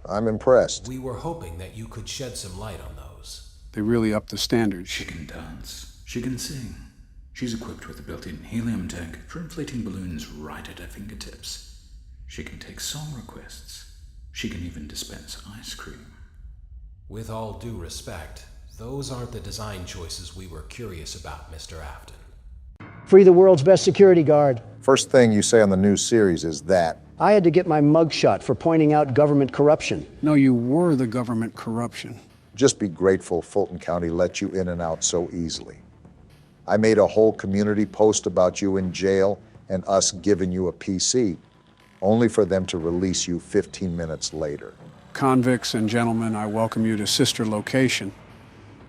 I'm impressed. We were hoping that you could shed some light on those. They really upped the standards. She can dance. She can sing. She's equipped with a built-in helium tank for inflating balloons right at her fingertips. She can take song requests. She can even dispense ice cream. With all due respect, those aren't the design choices we were curious about, Mr. Afton. Free the world's best security guard. First thing you say on the new series is that. I had to get my mugshot for pointing out government corruption. No, you were the government corruption. Just be grateful Fulton County let you in and out so easily. I made a whole community post about you in jail and us giving you a PC, only for them to release you 15 minutes later. Convicts and gentlemen, I welcome you to Sister Location,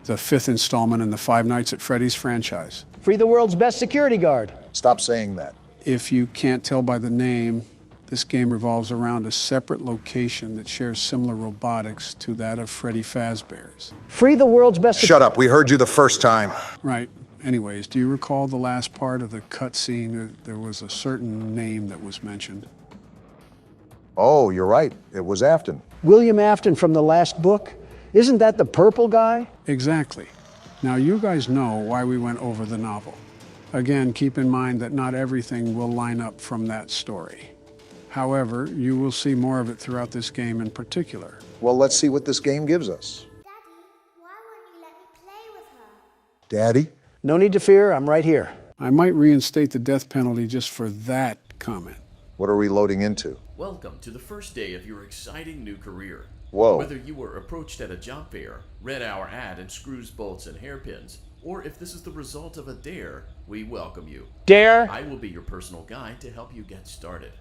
the 5th installment in the Five Nights at Freddy's franchise. Free the world's best security guard. Stop saying that. If you can't tell by the name, this game revolves around a separate location that shares similar robotics to that of Freddy Fazbear's. Free the world's best... Shut up, we heard you the first time. Right. Anyways, do you recall the last part of the cutscene? There was a certain name that was mentioned. Oh, you're right. It was Afton. William Afton from the last book? Isn't that the purple guy? Exactly. Now, you guys know why we went over the novel. Again, keep in mind that not everything will line up from that story. However, you will see more of it throughout this game in particular. Well, let's see what this game gives us. Daddy, why won't you let me play with her? Daddy? No need to fear, I'm right here. I might reinstate the death penalty just for that comment. What are we loading into? Welcome to the first day of your exciting new career. Whoa. Whether you were approached at a job fair, read our ad in screws, bolts, and hairpins, or if this is the result of a dare, we welcome you. Dare? I will be your personal guide to help you get started.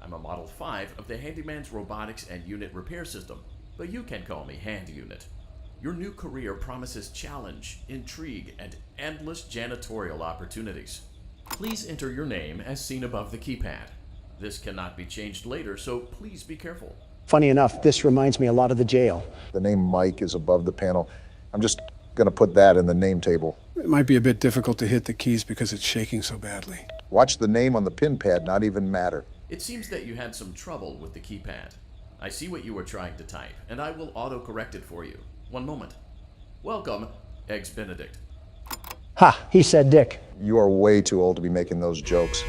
I'm a Model 5 of the Handyman's Robotics and Unit Repair System, but you can call me Hand Unit. Your new career promises challenge, intrigue, and endless janitorial opportunities. Please enter your name as seen above the keypad. This cannot be changed later, so please be careful. Funny enough, this reminds me a lot of the jail. The name Mike is above the panel. I'm just going to put that in the name table. It might be a bit difficult to hit the keys because it's shaking so badly. Watch the name on the pin pad not even matter. It seems that you had some trouble with the keypad. I see what you were trying to type, and I will auto-correct it for you. One moment. Welcome, Eggs Benedict. Ha, he said Dick. You are way too old to be making those jokes.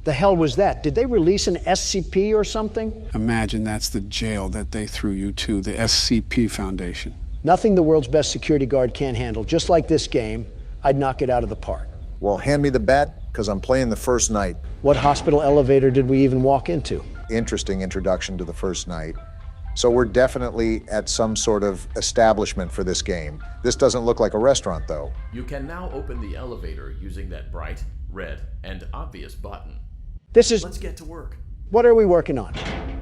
The hell was that? Did they release an SCP or something? Imagine that's the jail that they threw you to, the SCP Foundation. Nothing the world's best security guard can't handle. Just like this game, I'd knock it out of the park. Well, hand me the bat, Because I'm playing the first night. What hospital elevator did we even walk into? Interesting introduction to the first night. So we're definitely at some sort of establishment for this game. This doesn't look like a restaurant, though. You can now open the elevator using that bright, red, and obvious button. Let's get to work. What are we working on?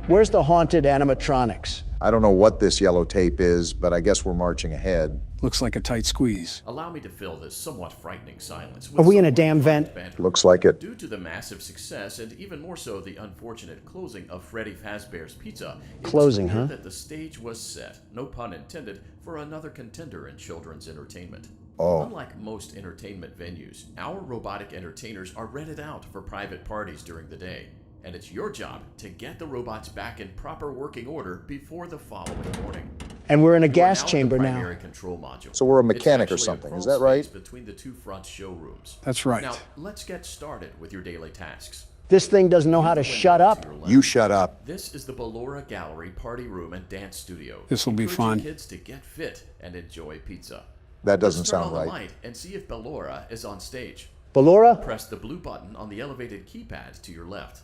Where's the haunted animatronics? I don't know what this yellow tape is, but I guess we're marching ahead. Looks like a tight squeeze. Allow me to fill this somewhat frightening silence. Are we in a damn vent? Looks like it. Due to the massive success, and even more so the unfortunate closing of Freddy Fazbear's Pizza, Closing, it was clear huh? that the stage was set, no pun intended, for another contender in children's entertainment. Oh. Unlike most entertainment venues, our robotic entertainers are rented out for private parties during the day. And it's your job to get the robots back in proper working order before the following morning. And we're in a gas We're chamber at the now. primary control module. So we're a It's mechanic or actually a something, crawl is that right? space between the two front showrooms. That's right. Now, let's get started with your daily tasks. This thing doesn't know how to shut up. You shut up. This is the Ballora Gallery Party Room and Dance Studio. This'll be Encouraging fun. kids to get fit and enjoy pizza. That doesn't Let's turn sound on right. the light and see if Ballora is on stage. Ballora? Press the blue button on the elevated keypad to your left.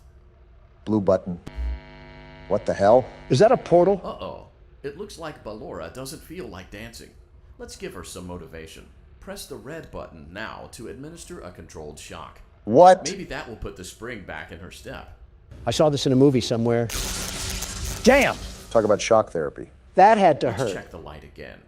Blue button. What the hell? Is that a portal? Uh-oh. It looks like Ballora doesn't feel like dancing. Let's give her some motivation. Press the red button now to administer a controlled shock. What? Maybe that will put the spring back in her step. I saw this in a movie somewhere. Damn! Talk about shock therapy. That had to Let's hurt. check the light again.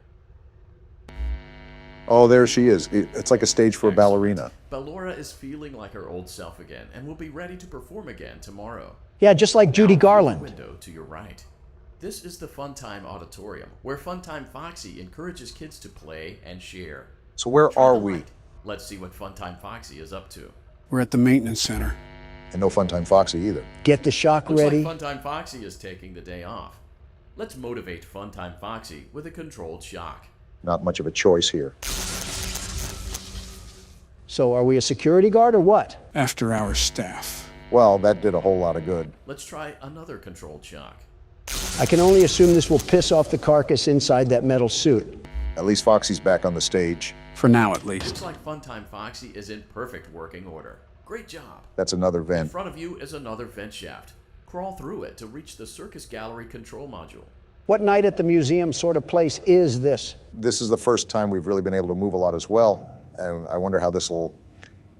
Oh, there she is. It's like a stage for a ballerina. Ballora is feeling like her old self again and will be ready to perform again tomorrow. Yeah, just like Judy Now, Garland. through the window to your right. This is the Funtime Auditorium, where Funtime Foxy encourages kids to play and share. So where Try are the we? light. Let's see what Funtime Foxy is up to. We're at the maintenance center. And no Funtime Foxy either. Get the shock Looks ready. like Funtime Foxy is taking the day off. Let's motivate Funtime Foxy with a controlled shock. Not much of a choice here. So are we a security guard or what? After our staff. Well, that did a whole lot of good. Let's try another controlled shock. I can only assume this will piss off the carcass inside that metal suit. At least Foxy's back on the stage. For now, at least. Looks like Funtime Foxy is in perfect working order. Great job. That's another In vent. front of you is another vent shaft. Crawl through it to reach the Circus Gallery control module. What night at the museum sort of place is this? This is the first time we've really been able to move a lot as well. And I wonder how this will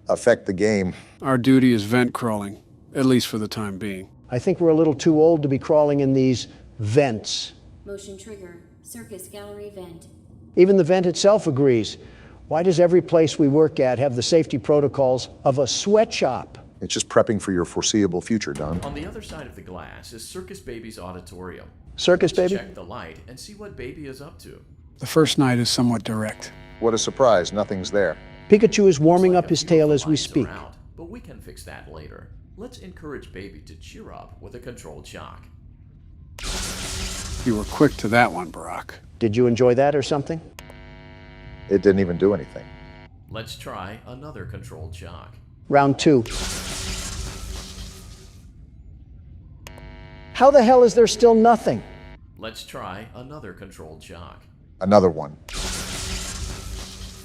affect the game. Our duty is vent crawling, at least for the time being. I think we're a little too old to be crawling in these vents. Motion trigger. Circus gallery vent. Even the vent itself agrees. Why does every place we work at have the safety protocols of a sweatshop? It's just prepping for your foreseeable future, Don. On the other side of the glass is Circus Baby's auditorium. Circus Let's Baby? check the light and see what Baby is up to. The first night is somewhat direct. What a surprise, nothing's there. Pikachu is warming up his tail as we speak. Around, but we can fix that later. Let's encourage Baby to cheer up with a controlled shock. You were quick to that one, Barack. Did you enjoy that or something? It didn't even do anything. Let's try another controlled shock. Round 2. How the hell is there still nothing? Let's try another controlled shock. Another one.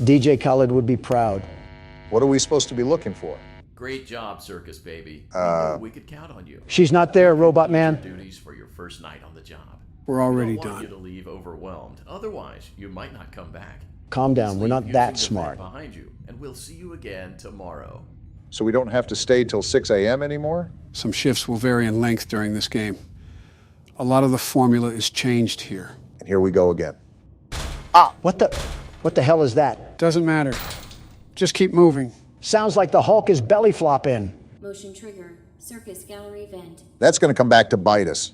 DJ Khaled would be proud. What are we supposed to be looking for? Great job, Circus Baby. We knew we could count on you. She's not there, Robot Man. Duties for your first night on the job. We're already We don't want done. you to leave overwhelmed. Otherwise, you might not come back. Calm down, we're not that Using the vent smart. behind you, and we'll see you again tomorrow. So we don't have to stay till 6 a.m. anymore? Some shifts will vary in length during this game. A lot of the formula is changed here. And here we go again. Ah, what the hell is that? Doesn't matter. Just keep moving. Sounds like the Hulk is belly flopping. Motion trigger. Circus gallery vent. That's going to come back to bite us.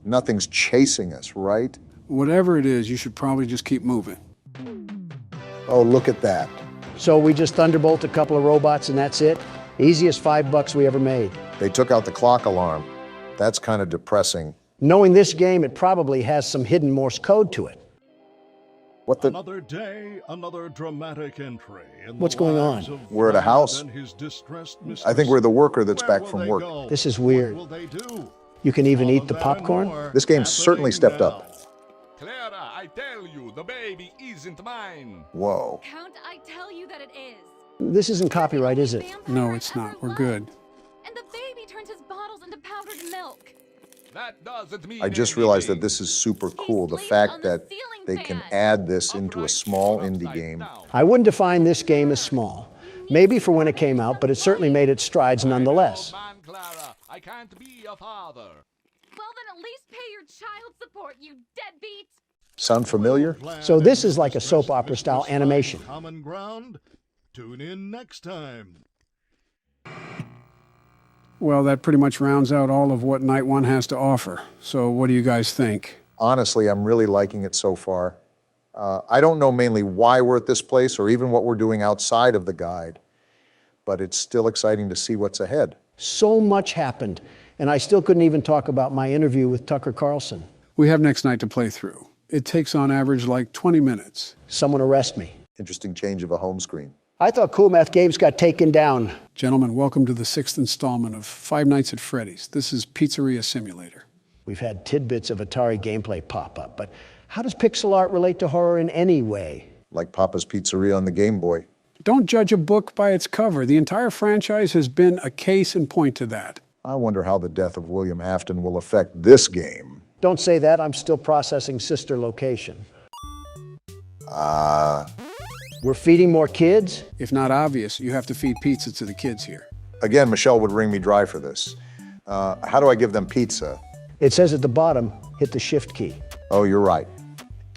Nothing's chasing us, right? Whatever it is, you should probably just keep moving. Oh, look at that. So we just thunderbolt a couple of robots and that's it? Easiest $5 we ever made. They took out the clock alarm. That's kind of depressing. Knowing this game, it probably has some hidden Morse code to it. What the? Another day, another dramatic entry. In What's the going lives on? of We're at a house. and his distressed I think we're the worker that's Where back will from they work. go? This is weird. What will they do? You can even All eat of the that and popcorn? more This game's certainly happening stepped up. Clara, I tell you, the baby isn't mine. Whoa. Count, I tell you that it is. This isn't copyright, is it? No, it's not. We're good. And the baby turns his bottles into powdered milk. That doesn't mean I just realized that this is super cool. The fact that they can add this into a small indie game. I wouldn't define this game as small. Maybe for when it came out, but it certainly made its strides nonetheless. Clara, I can't be a father. Well, then at least pay your child support, you deadbeat. Sound familiar? So this is like a soap opera style animation. Common ground. Tune in next time. Well, that pretty much rounds out all of what Night 1 has to offer. So what do you guys think? Honestly, I'm really liking it so far. I don't know mainly why we're at this place or even what we're doing outside of the guide, but it's still exciting to see what's ahead. So much happened, and I still couldn't even talk about my interview with Tucker Carlson. We have next night to play through. It takes on average like 20 minutes. Someone arrest me. Interesting change of a home screen. I thought Cool Math Games got taken down. Gentlemen, welcome to the 6th installment of Five Nights at Freddy's. This is Pizzeria Simulator. We've had tidbits of Atari gameplay pop up, but how does pixel art relate to horror in any way? Like Papa's Pizzeria on the Game Boy. Don't judge a book by its cover. The entire franchise has been a case in point to that. I wonder how the death of William Afton will affect this game. Don't say that. I'm still processing Sister Location. We're feeding more kids? If not obvious, you have to feed pizza to the kids here. Again, Michelle would wring me dry for this. How do I give them pizza? It says at the bottom, hit the shift key. Oh, you're right.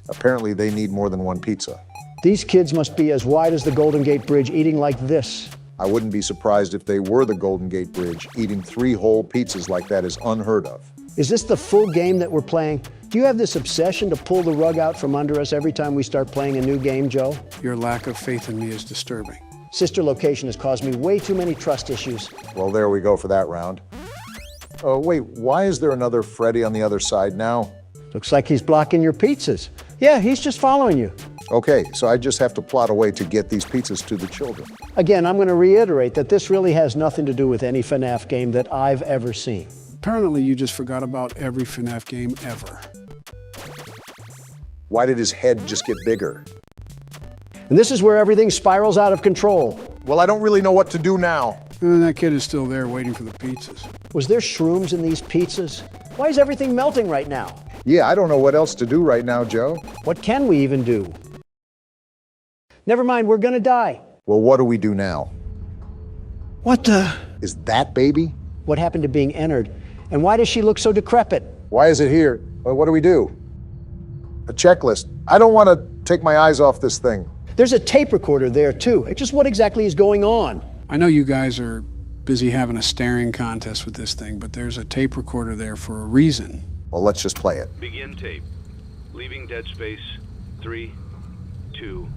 Apparently they need more than one pizza. These kids must be as wide as the Golden Gate Bridge, eating like this. I wouldn't be surprised if they were the Golden Gate Bridge. Eating 3 whole pizzas like that is unheard of. Is this the full game that we're playing? Do you have this obsession to pull the rug out from under us every time we start playing a new game, Joe? Your lack of faith in me is disturbing. Sister Location has caused me way too many trust issues. Well, there we go for that round. Oh, wait, why is there another Freddy on the other side now? Looks like he's blocking your pizzas. Yeah, he's just following you. Okay, so I just have to plot a way to get these pizzas to the children. Again, I'm going to reiterate that this really has nothing to do with any FNAF game that I've ever seen. Apparently, you just forgot about every FNAF game ever. Why did his head just get bigger? And this is where everything spirals out of control. Well, I don't really know what to do now. And that kid is still there waiting for the pizzas. Was there shrooms in these pizzas? Why is everything melting right now? Yeah, I don't know what else to do right now, Joe. What can we even do? Never mind, we're gonna die. Well, what do we do now? What the? Is that baby? What happened to being entered? And why does she look so decrepit? Why is it here? Well, what do we do? A checklist. I don't want to take my eyes off this thing. There's a tape recorder there, too. It's just what exactly is going on? I know you guys are busy having a staring contest with this thing, but there's a tape recorder there for a reason. Well, let's just play it. Begin tape. Leaving Dead Space. 3, 2,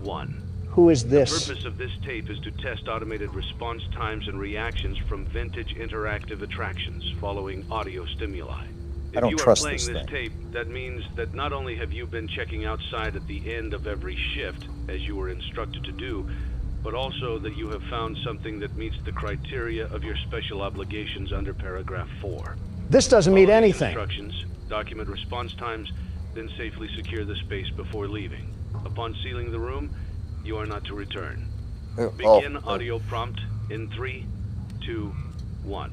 1. Who is this? The purpose of this tape is to test automated response times and reactions from vintage interactive attractions following audio stimuli. I don't trust this If you are playing this tape, that means that not only have you been checking outside at the end of every shift, as you were instructed to do, but also that you have found something that meets the criteria of your special obligations under paragraph 4. This doesn't mean anything. Instructions, document response times, then safely secure the space before leaving. Upon sealing the room, you are not to return. Begin audio prompt in 3, 2, 1.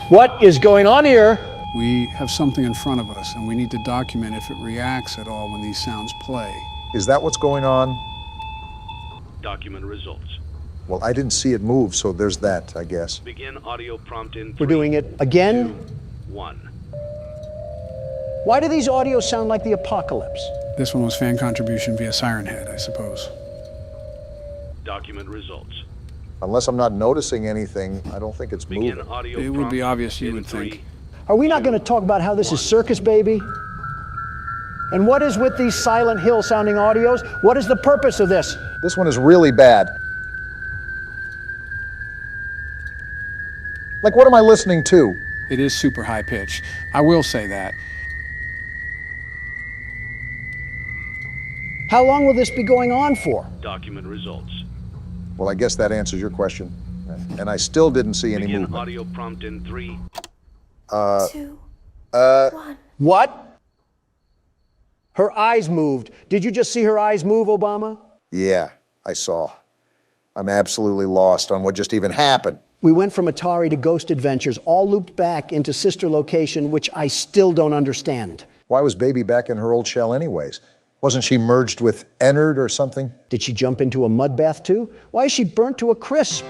What is going on here? We have something in front of us, and we need to document if it reacts at all when these sounds play. Is that what's going on? Document results. Well, I didn't see it move, so there's that, I guess. Begin audio prompt in 3, We're doing it again? 2, 1. Why do these audios sound like the apocalypse? This one was fan contribution via Siren Head, I suppose. Document results. Unless I'm not noticing anything, I don't think it's moving. It would be obvious, you would think. Are we not going to talk about how this is circus, baby? And what is with these Silent Hill sounding audios? What is the purpose of this? This one is really bad. Like, what am I listening to? It is super high pitched. I will say that. How long will this be going on for? Document results. Well, I guess that answers your question. And I still didn't see any Begin movement. audio prompt in 3, 2, 1. What? Her eyes moved. Did you just see her eyes move, Obama? Yeah, I saw. I'm absolutely lost on what just even happened. We went from Atari to Ghost Adventures, all looped back into sister location, which I still don't understand. Why was Baby back in her old shell anyways? Wasn't she merged with Ennard or something? Did she jump into a mud bath too? Why is she burnt to a crisp?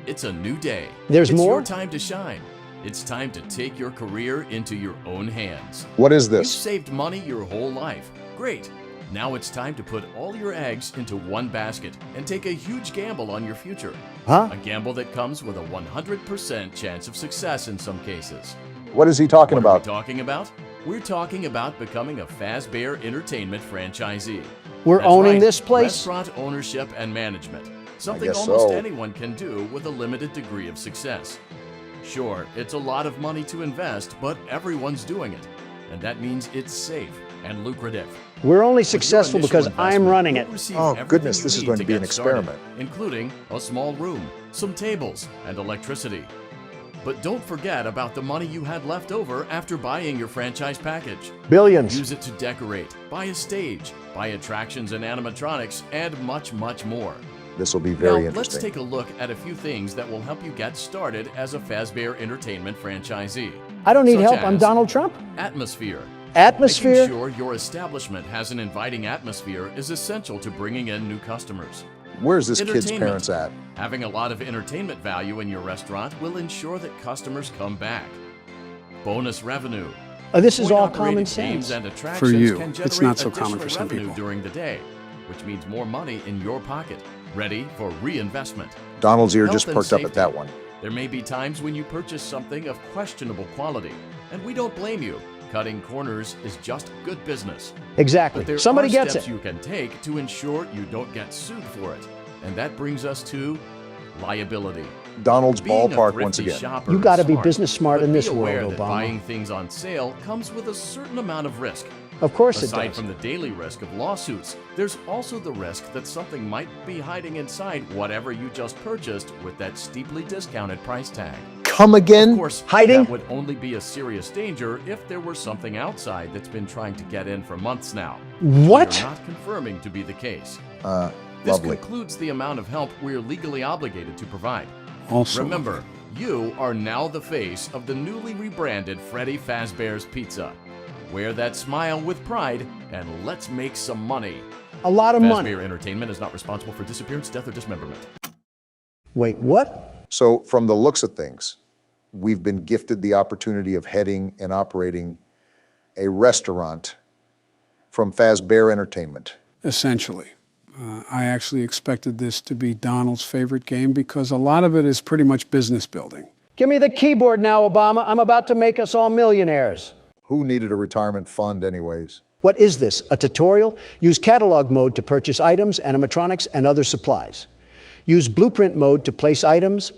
It's a new day. There's it's more? It's your time to shine. It's time to take your career into your own hands. What is this? You've saved money your whole life. Great. Now it's time to put all your eggs into one basket and take a huge gamble on your future. Huh? A gamble that comes with a 100% chance of success in some cases. What is he talking about? What are we talking about? We're talking about becoming a Fazbear Entertainment franchisee. We're That's owning right, this place? Restaurant ownership and management. Something guess almost so. anyone can do with a limited degree of success. Sure, it's a lot of money to invest, but everyone's doing it. And that means it's safe and lucrative. We're only successful because I'm running it. Oh, goodness, this is going to be an experiment. Including a small room, some tables, and electricity. But don't forget about the money you had left over after buying your franchise package. Billions. Use it to decorate, buy a stage, buy attractions and animatronics, and much, much more. This will be very now, interesting. Let's take a look at a few things that will help you get started as a Fazbear Entertainment franchisee. I don't need Such help. I'm as Donald Trump. Atmosphere. Atmosphere? Making sure your establishment has an inviting atmosphere is essential to bringing in new customers. Where's this kid's Entertainment. parents at? Having a lot of entertainment value in your restaurant will ensure that customers come back. Bonus revenue. This is all Coin-operated common games sense. and attractions For you, can it's generate not so common for additional some revenue people. during the day, which means more money in your pocket, ready for reinvestment. Donald's ear Health just and perked up at safety. that one. There may be times when you purchase something of questionable quality, and we don't blame you. Cutting corners is just good business. Exactly. But there Somebody are gets steps it. you can take to ensure you don't get sued for it. And that brings us to liability. Donald's Being a ballpark thrifty once again. shopper You is got to be smart, business smart but in this be aware world, that Obama. buying things on sale comes with a certain amount of risk. Of course it Aside does. from the daily risk of lawsuits, there's also the risk that something might be hiding inside whatever you just purchased with that steeply discounted price tag. Come again? Of course, Hiding? that would only be a serious danger if there were something outside that's been trying to get in for months now. What? You're not confirming to be the case. This Lovely. concludes the amount of help we're legally obligated to provide. Also, Remember, you are now the face of the newly rebranded Freddy Fazbear's Pizza. Wear that smile with pride, and let's make some money. A lot of money. Fazbear Entertainment is not responsible for disappearance, death, or dismemberment. Wait, what? So, from the looks of things, we've been gifted the opportunity of heading and operating a restaurant from Fazbear Entertainment. essentially. I actually expected this to be Donald's favorite game because a lot of it is pretty much business building. Give me the keyboard now, Obama. I'm about to make us all millionaires. Who needed a retirement fund anyways? What is this? A tutorial? Use catalog mode to purchase items, animatronics, and other supplies. Use blueprint mode to place items,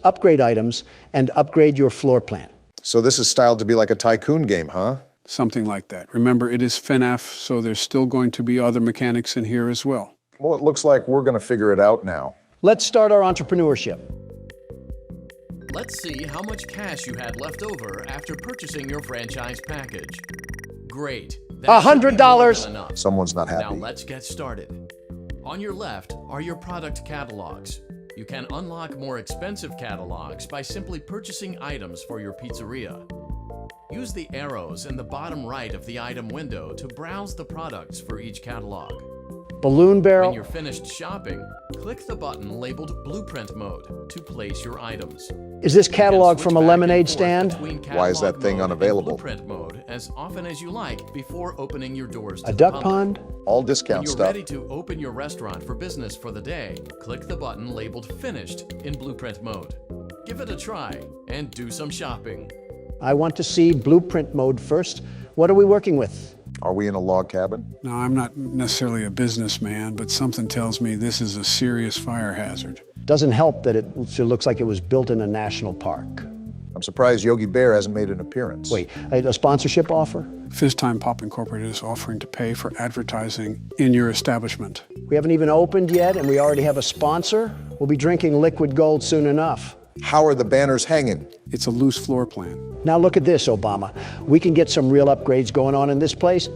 and upgrade your floor plan. So this is styled to be like a tycoon game, huh? Something like that. Remember, it is FNAF, so there's still going to be other mechanics in here as well. Well, it looks like we're going to figure it out now. Let's start our entrepreneurship. Let's see how much cash you had left over after purchasing your franchise package. Great. That should be more $100. than enough. Someone's not Now happy. let's get started. On your left are your product catalogs. You can unlock more expensive catalogs by simply purchasing items for your pizzeria. Use the arrows in the bottom right of the item window to browse the products for each catalog. Balloon barrel. When you're finished shopping, click the button labeled Blueprint Mode to place your items. Is this catalog from a lemonade stand? Why is that thing unavailable? Blueprint mode as often as you like before opening your doors to A the duck public. pond? All When discount you're stuff. ready to open your restaurant for business for the day, click the button labeled Finished in Blueprint mode. Give it a try and do some shopping. I want to see blueprint mode first. What are we working with? Are we in a log cabin? Now, I'm not necessarily a businessman, but something tells me this is a serious fire hazard. Doesn't help that it looks like it was built in a national park. I'm surprised Yogi Bear hasn't made an appearance. Wait, a sponsorship offer? Time Pop Incorporated is offering to pay for advertising in your establishment. We haven't even opened yet and we already have a sponsor? We'll be drinking liquid gold soon enough. How are the banners hanging? It's a loose floor plan. Now look at this, Obama. We can get some real upgrades going on in this place.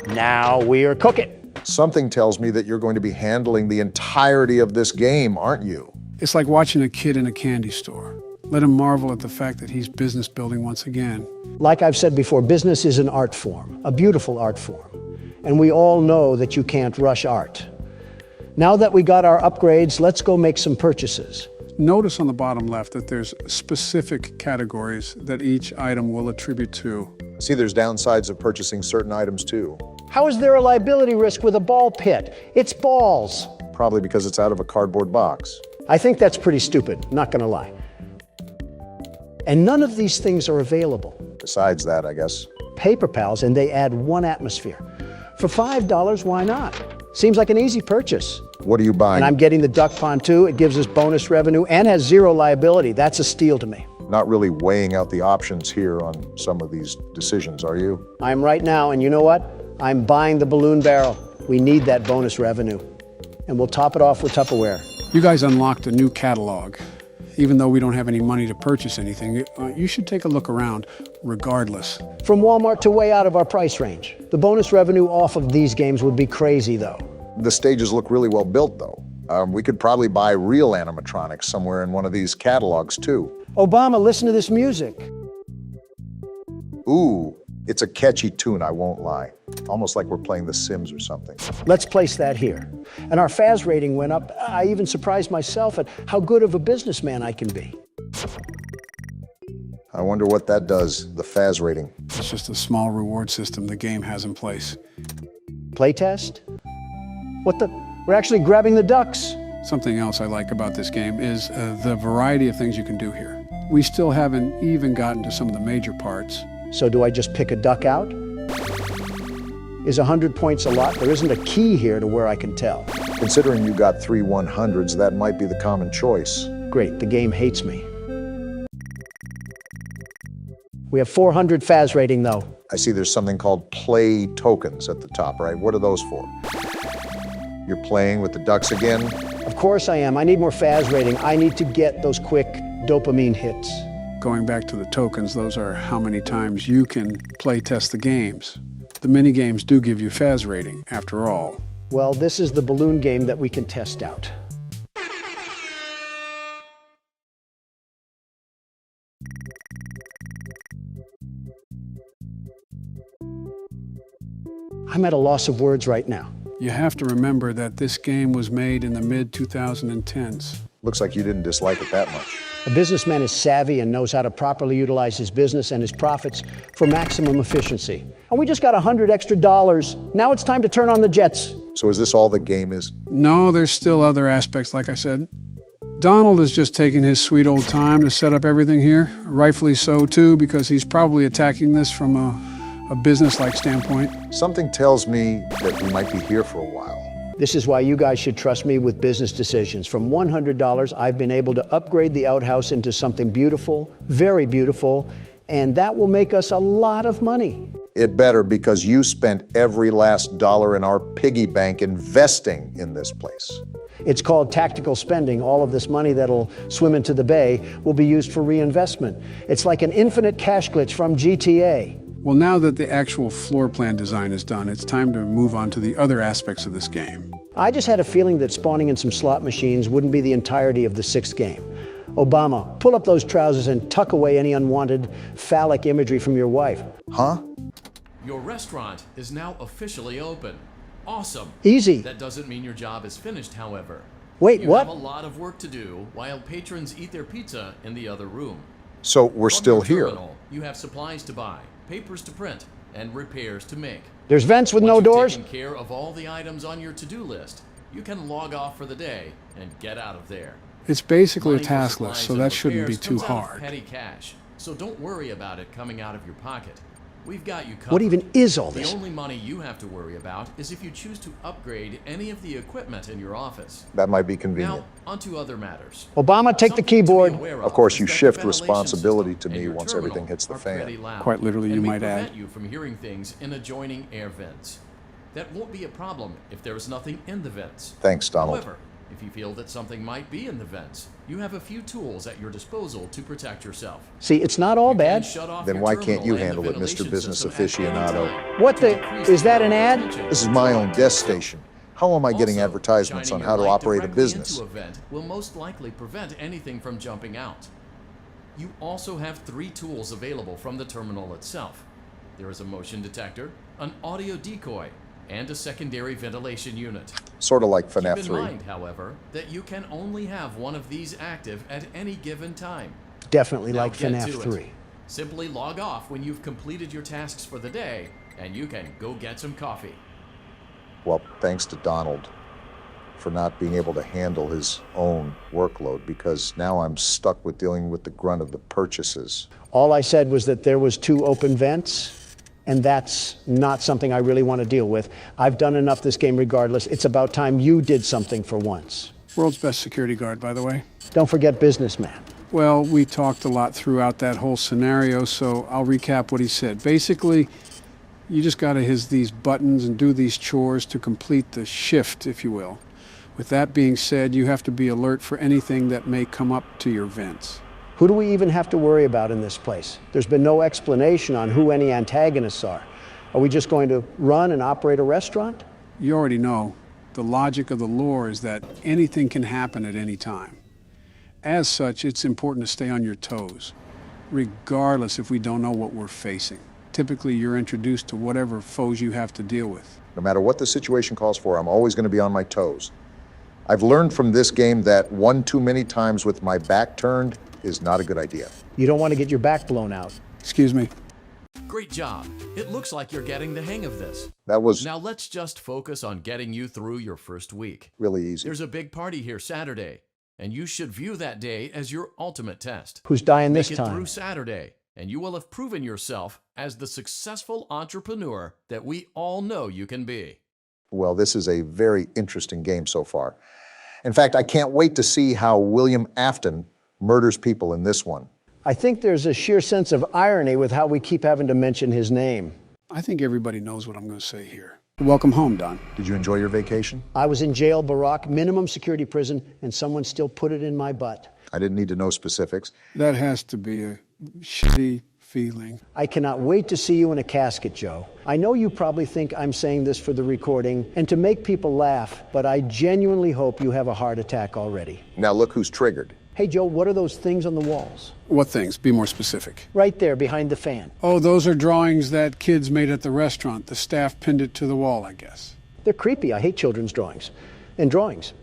Now we are cooking. Something tells me that you're going to be handling the entirety of this game, aren't you? It's like watching a kid in a candy store. Let him marvel at the fact that he's business building once again. Like I've said before, business is an art form, a beautiful art form. And we all know that you can't rush art. Now that we got our upgrades, let's go make some purchases. Notice on the bottom left that there's specific categories that each item will attribute to. See, there's downsides of purchasing certain items too. How is there a liability risk with a ball pit? It's balls. Probably because it's out of a cardboard box. I think that's pretty stupid, not gonna lie. And none of these things are available. Besides that, I guess. Paper Pals, and they add one atmosphere. For $5, why not? Seems like an easy purchase. What are you buying? And I'm getting the duck pond too. It gives us bonus revenue and has zero liability. That's a steal to me. Not really weighing out the options here on some of these decisions, are you? I'm right now, and you know what? I'm buying the balloon barrel. We need that bonus revenue. And we'll top it off with Tupperware. You guys unlocked a new catalog. Even though we don't have any money to purchase anything, you should take a look around, regardless. From Walmart to way out of our price range. The bonus revenue off of these games would be crazy, though. The stages look really well built, though. We could probably buy real animatronics somewhere in one of these catalogs, too. Obama, listen to this music. Ooh, it's a catchy tune, I won't lie. Almost like we're playing The Sims or something. Let's place that here. And our FAS rating went up. I even surprised myself at how good of a businessman I can be. I wonder what that does, the FAS rating. It's just a small reward system the game has in place. Playtest? What the? We're actually grabbing the ducks. Something else I like about this game is the variety of things you can do here. We still haven't even gotten to some of the major parts. So do I just pick a duck out? Is 100 points a lot? There isn't a key here to where I can tell. Considering you got 3 100s, that might be the common choice. Great, the game hates me. We have 400 FAS rating, though. I see there's something called play tokens at the top, right? What are those for? You're playing with the ducks again? Of course I am. I need more FAS rating. I need to get those quick dopamine hits. Going back to the tokens, those are how many times you can play test the games. The mini-games do give you FAS rating, after all. Well, this is the balloon game that we can test out. I'm at a loss of words right now. You have to remember that this game was made in the mid-2010s. Looks like you didn't dislike it that much. A businessman is savvy and knows how to properly utilize his business and his profits for maximum efficiency. And we just got $100 extra. Now it's time to turn on the jets. So is this all the game is? No, there's still other aspects, like I said. Donald is just taking his sweet old time to set up everything here. Rightfully so, too, because he's probably attacking this from a business-like standpoint. Something tells me that we might be here for a while. This is why you guys should trust me with business decisions. From $100, I've been able to upgrade the outhouse into something beautiful, very beautiful, and that will make us a lot of money. It better, because you spent every last dollar in our piggy bank investing in this place. It's called tactical spending. All of this money that'll swim into the bay will be used for reinvestment. It's like an infinite cash glitch from GTA. Well, now that the actual floor plan design is done, it's time to move on to the other aspects of this game. I just had a feeling that spawning in some slot machines wouldn't be the entirety of the 6th game. Obama, pull up those trousers and tuck away any unwanted phallic imagery from your wife. Huh? Your restaurant is now officially open. Awesome. Easy. That doesn't mean your job is finished, however. Wait, you what? have a lot of work to do while patrons eat their pizza in the other room. So we're From still your here. terminal, you have supplies to buy, papers to print, and repairs to make. There's vents with no Once doors? you've taken care of all the items on your to-do list, you can log off for the day and get out of there. It's basically a Money for task list, supplies so and that shouldn't be repairs too comes out of hard. petty cash, so don't worry about it coming out of your pocket. We've got you covered. What even is all this? The only money you have to worry about is if you choose to upgrade any of the equipment in your office. That might be convenient. Now, onto other matters. Obama, take the keyboard. Of course, you shift responsibility to me once everything hits the fan. Quite literally, you might add. Prevent you from hearing things in adjoining air vents. That won't be a problem if there is nothing in the vents. Thanks, Donald. However, if you feel that something might be in the vents, you have a few tools at your disposal to protect yourself. See, it's not all bad. Then why can't you handle it, Mr. Business Aficionado? What the? Is that an ad? This is my own desk station. How am I getting advertisements on how to operate a business? Into a vent will most likely prevent anything from jumping out. You also have 3 tools available from the terminal itself. There is a motion detector, an audio decoy, and a secondary ventilation unit. Sort of like FNAF 3. Keep in mind, however, that you can only have one of these active at any given time. Definitely Now like get FNAF to it. 3. Simply log off when you've completed your tasks for the day, and you can go get some coffee. Well, thanks to Donald for not being able to handle his own workload, because now I'm stuck with dealing with the grunt of the purchases. All I said was that there was 2 open vents, and that's not something I really want to deal with. I've done enough this game regardless. It's about time you did something for once. World's best security guard, by the way. Don't forget businessman. Well, we talked a lot throughout that whole scenario, so I'll recap what he said. Basically, you just got to hit these buttons and do these chores to complete the shift, if you will. With that being said, you have to be alert for anything that may come up to your vents. Who do we even have to worry about in this place? There's been no explanation on who any antagonists are. Are we just going to run and operate a restaurant? You already know. The logic of the lore is that anything can happen at any time. As such, it's important to stay on your toes, regardless if we don't know what we're facing. Typically, you're introduced to whatever foes you have to deal with. No matter what the situation calls for, I'm always going to be on my toes. I've learned from this game that one too many times with my back turned is not a good idea. You don't want to get your back blown out. Excuse me. Great job. It looks like you're getting the hang of this. That was Now let's just focus on getting you through your first week. really easy. There's a big party here Saturday, and you should view that day as your ultimate test. Who's dying Make this it time? through Saturday, and you will have proven yourself as the successful entrepreneur that we all know you can be. Well, this is a very interesting game so far. In fact, I can't wait to see how William Afton murders people in this one. I think there's a sheer sense of irony with how we keep having to mention his name. I think everybody knows what I'm going to say here. Welcome home, Don. Did you enjoy your vacation? I was in jail, Barack, minimum security prison, and someone still put it in my butt. I didn't need to know specifics. That has to be a shitty feeling. I cannot wait to see you in a casket, Joe. I know you probably think I'm saying this for the recording and to make people laugh, but I genuinely hope you have a heart attack already. Now look who's triggered. Hey, Joe, what are those things on the walls? What things? Be more specific. Right there, behind the fan. Oh, those are drawings that kids made at the restaurant. The staff pinned it to the wall, I guess. They're creepy. I hate children's drawings. And drawings.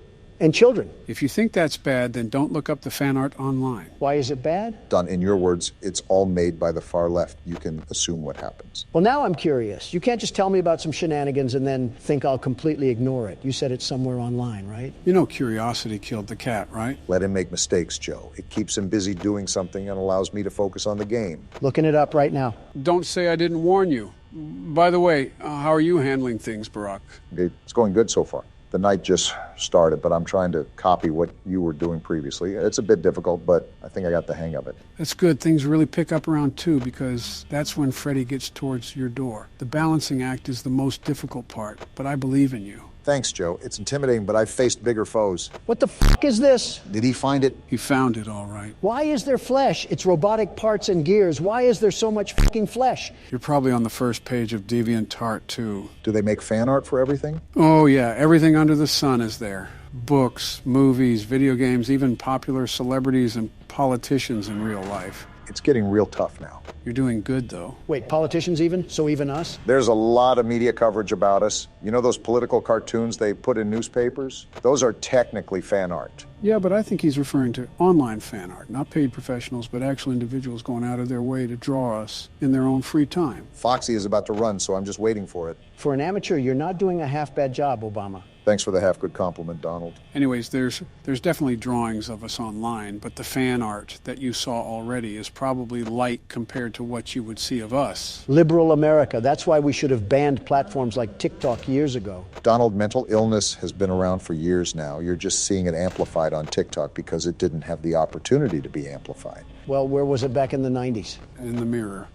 And children. If you think that's bad, then don't look up the fan art online. Why is it bad? Don, in your words, it's all made by the far left. You can assume what happens. Well, now I'm curious. You can't just tell me about some shenanigans and then think I'll completely ignore it. You said it's somewhere online, right? You know curiosity killed the cat, right? Let him make mistakes, Joe. It keeps him busy doing something and allows me to focus on the game. Looking it up right now. Don't say I didn't warn you. By the way, how are you handling things, Barack? It's going good so far. The night just started, but I'm trying to copy what you were doing previously. It's a bit difficult, but I think I got the hang of it. That's good. Things really pick up around 2 because that's when Freddy gets towards your door. The balancing act is the most difficult part, but I believe in you. Thanks, Joe. It's intimidating, but I've faced bigger foes. What the fuck is this? Did he find it? He found it, all right. Why is there flesh? It's robotic parts and gears. Why is there so much fucking flesh? You're probably on the first page of DeviantArt, too. Do they make fan art for everything? Oh, yeah. Everything under the sun is there. Books, movies, video games, even popular celebrities and politicians in real life. It's getting real tough now. You're doing good, though. Wait, politicians even? So even us? There's a lot of media coverage about us. You know those political cartoons they put in newspapers? Those are technically fan art. Yeah, but I think he's referring to online fan art, not paid professionals, but actual individuals going out of their way to draw us in their own free time. Foxy is about to run, so I'm just waiting for it. For an amateur, you're not doing a half-bad job, Obama. Thanks for the half-good compliment, Donald. Anyways, there's definitely drawings of us online, but the fan art that you saw already is probably light compared to what you would see of us. Liberal America. That's why we should have banned platforms like TikTok years ago. Donald, mental illness has been around for years now. You're just seeing it amplified on TikTok because it didn't have the opportunity to be amplified. Well, where was it back in the 90s? In the mirror.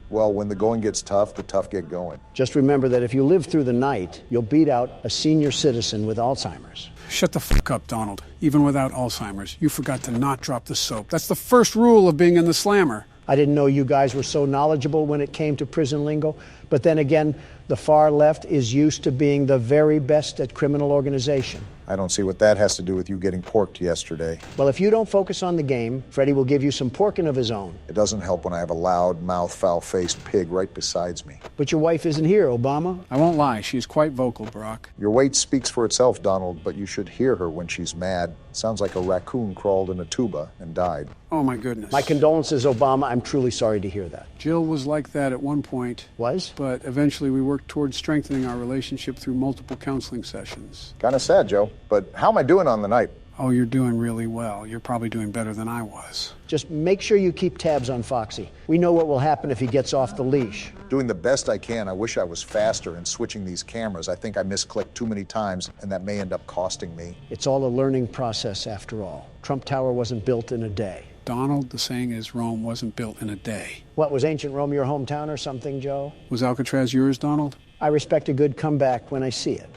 Well, when the going gets tough, the tough get going. Just remember that if you live through the night, you'll beat out a senior citizen with Alzheimer's. Shut the fuck up, Donald. Even without Alzheimer's, you forgot to not drop the soap. That's the first rule of being in the slammer. I didn't know you guys were so knowledgeable when it came to prison lingo. But then again, the far left is used to being the very best at criminal organization. I don't see what that has to do with you getting porked yesterday. Well, if you don't focus on the game, Freddie will give you some porking of his own. It doesn't help when I have a loud, mouth, foul-faced pig right beside me. But your wife isn't here, Obama. I won't lie, she's quite vocal, Barack. Your weight speaks for itself, Donald, but you should hear her when she's mad. Sounds like a raccoon crawled in a tuba and died. Oh, my goodness. My condolences, Obama. I'm truly sorry to hear that. Jill was like that at one point. Was? But eventually we worked towards strengthening our relationship through multiple counseling sessions. Kind of sad, Joe, but how am I doing on the night? Oh, you're doing really well. You're probably doing better than I was. Just make sure you keep tabs on Foxy. We know what will happen if he gets off the leash. Doing the best I can. I wish I was faster in switching these cameras. I think I misclicked too many times, and that may end up costing me. It's all a learning process after all. Trump Tower wasn't built in a day. Donald, the saying is Rome wasn't built in a day. What, was ancient Rome your hometown or something, Joe? Was Alcatraz yours, Donald? I respect a good comeback when I see it.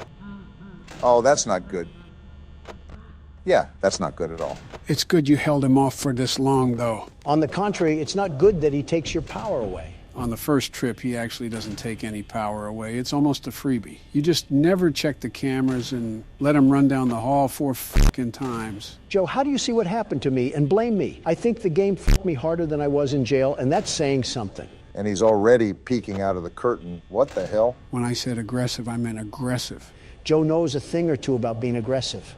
Oh, that's not good. Yeah, that's not good at all. It's good you held him off for this long, though. On the contrary, it's not good that he takes your power away. On the first trip, he actually doesn't take any power away. It's almost a freebie. You just never check the cameras and let him run down the hall 4 fucking times. Joe, how do you see what happened to me and blame me? I think the game fucked me harder than I was in jail, and that's saying something. And he's already peeking out of the curtain. What the hell? When I said aggressive, I meant aggressive. Joe knows a thing or two about being aggressive.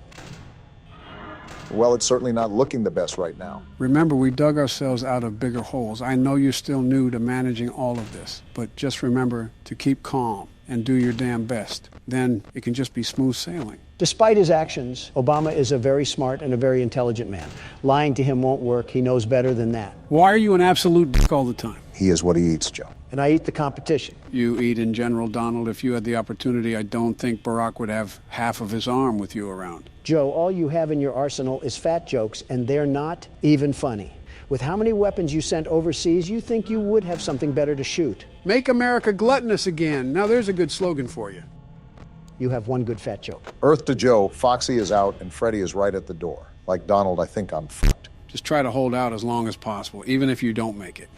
Well, it's certainly not looking the best right now. Remember, we dug ourselves out of bigger holes. I know you're still new to managing all of this, but just remember to keep calm and do your damn best. Then it can just be smooth sailing. Despite his actions, Obama is a very smart and a very intelligent man. Lying to him won't work. He knows better than that. Why are you an absolute dick all the time? He is what he eats, Joe. And I eat the competition. You eat in general, Donald. If you had the opportunity, I don't think Barack would have half of his arm with you around. Joe, all you have in your arsenal is fat jokes, and they're not even funny. With how many weapons you sent overseas, you think you would have something better to shoot. Make America gluttonous again. Now there's a good slogan for you. You have one good fat joke. Earth to Joe, Foxy is out, and Freddie is right at the door. Like Donald, I think I'm fucked. Just try to hold out as long as possible, even if you don't make it.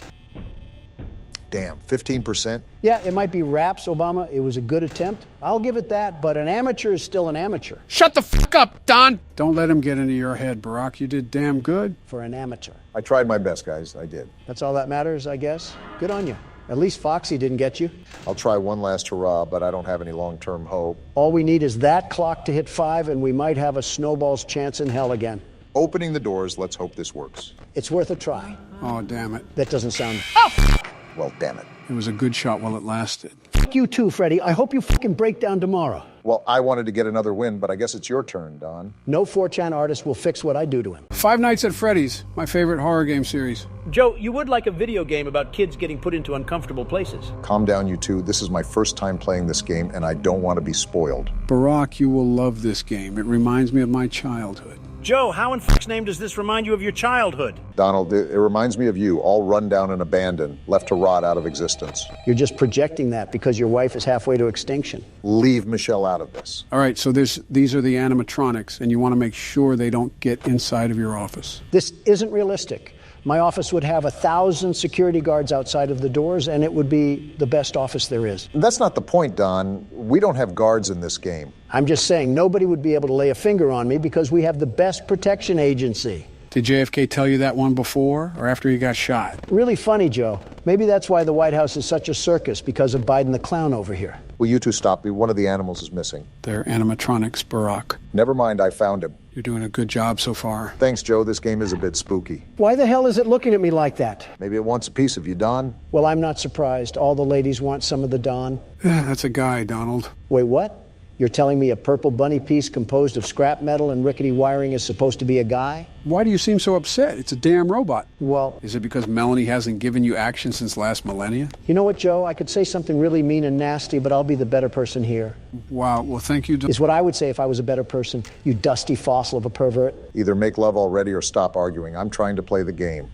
Damn, 15%? Yeah, it might be raps, Obama. It was a good attempt. I'll give it that, but an amateur is still an amateur. Shut the fuck up, Don! Don't let him get into your head, Barack. You did damn good. For an amateur. I tried my best, guys. I did. That's all that matters, I guess. Good on you. At least Foxy didn't get you. I'll try one last hurrah, but I don't have any long-term hope. All we need is that clock to hit 5, and we might have a snowball's chance in hell again. Opening the doors, let's hope this works. It's worth a try. Oh, damn it. That doesn't sound... Oh! Well, damn it. It was a good shot while it lasted. Fuck you too, Freddie. I hope you fucking break down tomorrow. Well, I wanted to get another win, but I guess it's your turn, Don. No 4chan artist will fix what I do to him. Five Nights at Freddy's, my favorite horror game series. Joe, you would like a video game about kids getting put into uncomfortable places. Calm down, you two. This is my first time playing this game, and I don't want to be spoiled. Barack, you will love this game. It reminds me of my childhood. Joe, how in fuck's name does this remind you of your childhood? Donald, it reminds me of you, all run down and abandoned, left to rot out of existence. You're just projecting that because your wife is halfway to extinction. Leave Michelle out of this. All right, so these are the animatronics, and you want to make sure they don't get inside of your office. This isn't realistic. My office would have 1,000 security guards outside of the doors, and it would be the best office there is. That's not the point, Don. We don't have guards in this game. I'm just saying nobody would be able to lay a finger on me because we have the best protection agency. Did JFK tell you that one before or after he got shot? Really funny, Joe. Maybe that's why the White House is such a circus, because of Biden the clown over here. Will you two stop me? One of the animals is missing. They're animatronics, Barack. Never mind, I found him. You're doing a good job so far. Thanks, Joe. This game is a bit spooky. Why the hell is it looking at me like that? Maybe it wants a piece of you, Don. Well, I'm not surprised. All the ladies want some of the Don. That's a guy, Donald. Wait, what? You're telling me a purple bunny piece composed of scrap metal and rickety wiring is supposed to be a guy? Why do you seem so upset? It's a damn robot. Well... Is it because Melanie hasn't given you action since last millennia? You know what, Joe? I could say something really mean and nasty, but I'll be the better person here. Wow, well, thank you. Is what I would say if I was a better person, you dusty fossil of a pervert. Either make love already or stop arguing. I'm trying to play the game.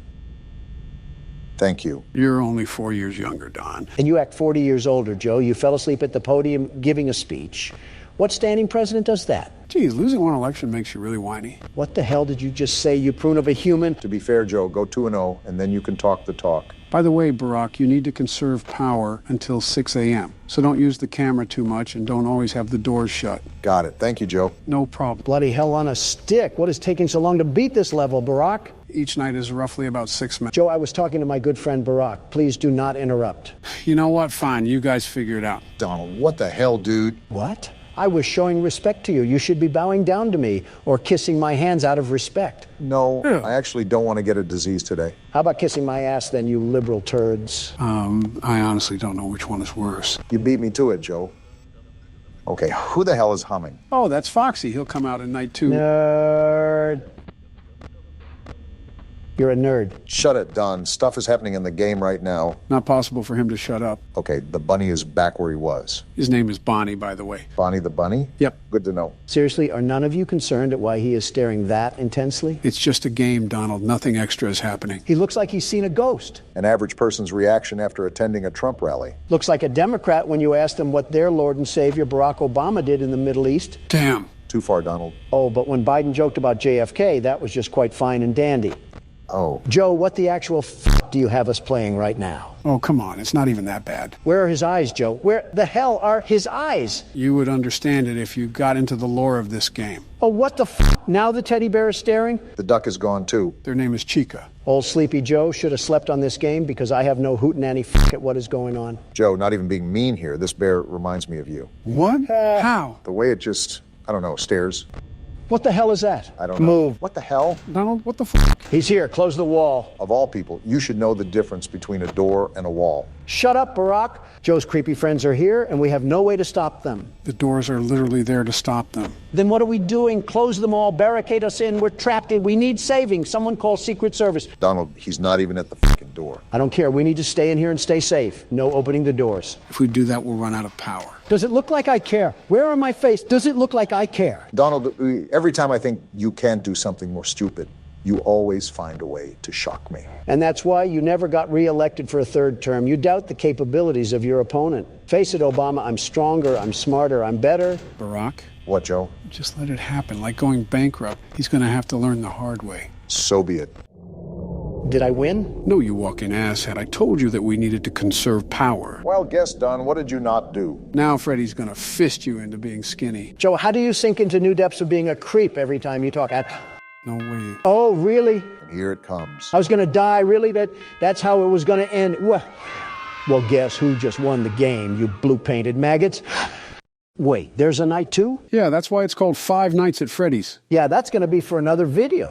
Thank you. You're only 4 years younger, Don. And you act 40 years older, Joe. You fell asleep at the podium giving a speech. What standing president does that? Geez, losing one election makes you really whiny. What the hell did you just say, you prune of a human? To be fair, Joe, go 2-0, and then you can talk the talk. By the way, Barack, you need to conserve power until 6 a.m. So don't use the camera too much and don't always have the doors shut. Got it. Thank you, Joe. No problem. Bloody hell on a stick. What is taking so long to beat this level, Barack? Each night is roughly about 6 minutes. Joe, I was talking to my good friend Barack. Please do not interrupt. You know what? Fine. You guys figure it out. Donald, what the hell, dude? What? I was showing respect to you. You should be bowing down to me or kissing my hands out of respect. No, I actually don't want to get a disease today. How about kissing my ass then, you liberal turds? I honestly don't know which one is worse. You beat me to it, Joe. Okay, who the hell is humming? Oh, that's Foxy. He'll come out in night 2. Nerd. You're a nerd. Shut it, Don. Stuff is happening in the game right now. Not possible for him to shut up. Okay, the bunny is back where he was. His name is Bonnie, by the way. Bonnie the bunny? Yep. Good to know. Seriously, are none of you concerned at why he is staring that intensely? It's just a game, Donald. Nothing extra is happening. He looks like he's seen a ghost. An average person's reaction after attending a Trump rally. Looks like a Democrat when you asked him what their Lord and Savior Barack Obama did in the Middle East. Damn. Too far, Donald. Oh, but when Biden joked about JFK, that was just quite fine and dandy. Oh. Joe, what the actual f*** do you have us playing right now? Oh, come on. It's not even that bad. Where are his eyes, Joe? Where the hell are his eyes? You would understand it if you got into the lore of this game. Oh, what the f***? Now the teddy bear is staring? The duck is gone, too. Their name is Chica. Old Sleepy Joe should have slept on this game because I have no hootenanny f*** at what is going on. Joe, not even being mean here, this bear reminds me of you. What? How? The way it just, I don't know, stares. What the hell is that? I don't know. Move. What the hell? Donald, what the f***? He's here. Close the wall. Of all people, you should know the difference between a door and a wall. Shut up, Barack. Joe's creepy friends are here, and we have no way to stop them. The doors are literally there to stop them. Then what are we doing? Close them all, barricade us in. We're trapped in. We need saving. Someone call Secret Service. Donald, he's not even at the fucking door. I don't care. We need to stay in here and stay safe. No opening the doors. If we do that, we'll run out of power. Does it look like I care? Where on my face does it look like I care? Donald, every time I think you can do something more stupid, you always find a way to shock me. And that's why you never got reelected for a third term. You doubt the capabilities of your opponent. Face it, Obama, I'm stronger, I'm smarter, I'm better. Barack? What, Joe? Just let it happen. Like going bankrupt. He's going to have to learn the hard way. So be it. Did I win? No, you walking asshat. I told you that we needed to conserve power. Well, guess, Don, what did you not do? Now Freddie's going to fist you into being skinny. Joe, how do you sink into new depths of being a creep every time you talk? No way. Oh, really? And here it comes. I was going to die, really? That's how it was going to end? Well, guess who just won the game, you blue-painted maggots? Wait, there's a night 2? Yeah, that's why it's called Five Nights at Freddy's. Yeah, that's going to be for another video.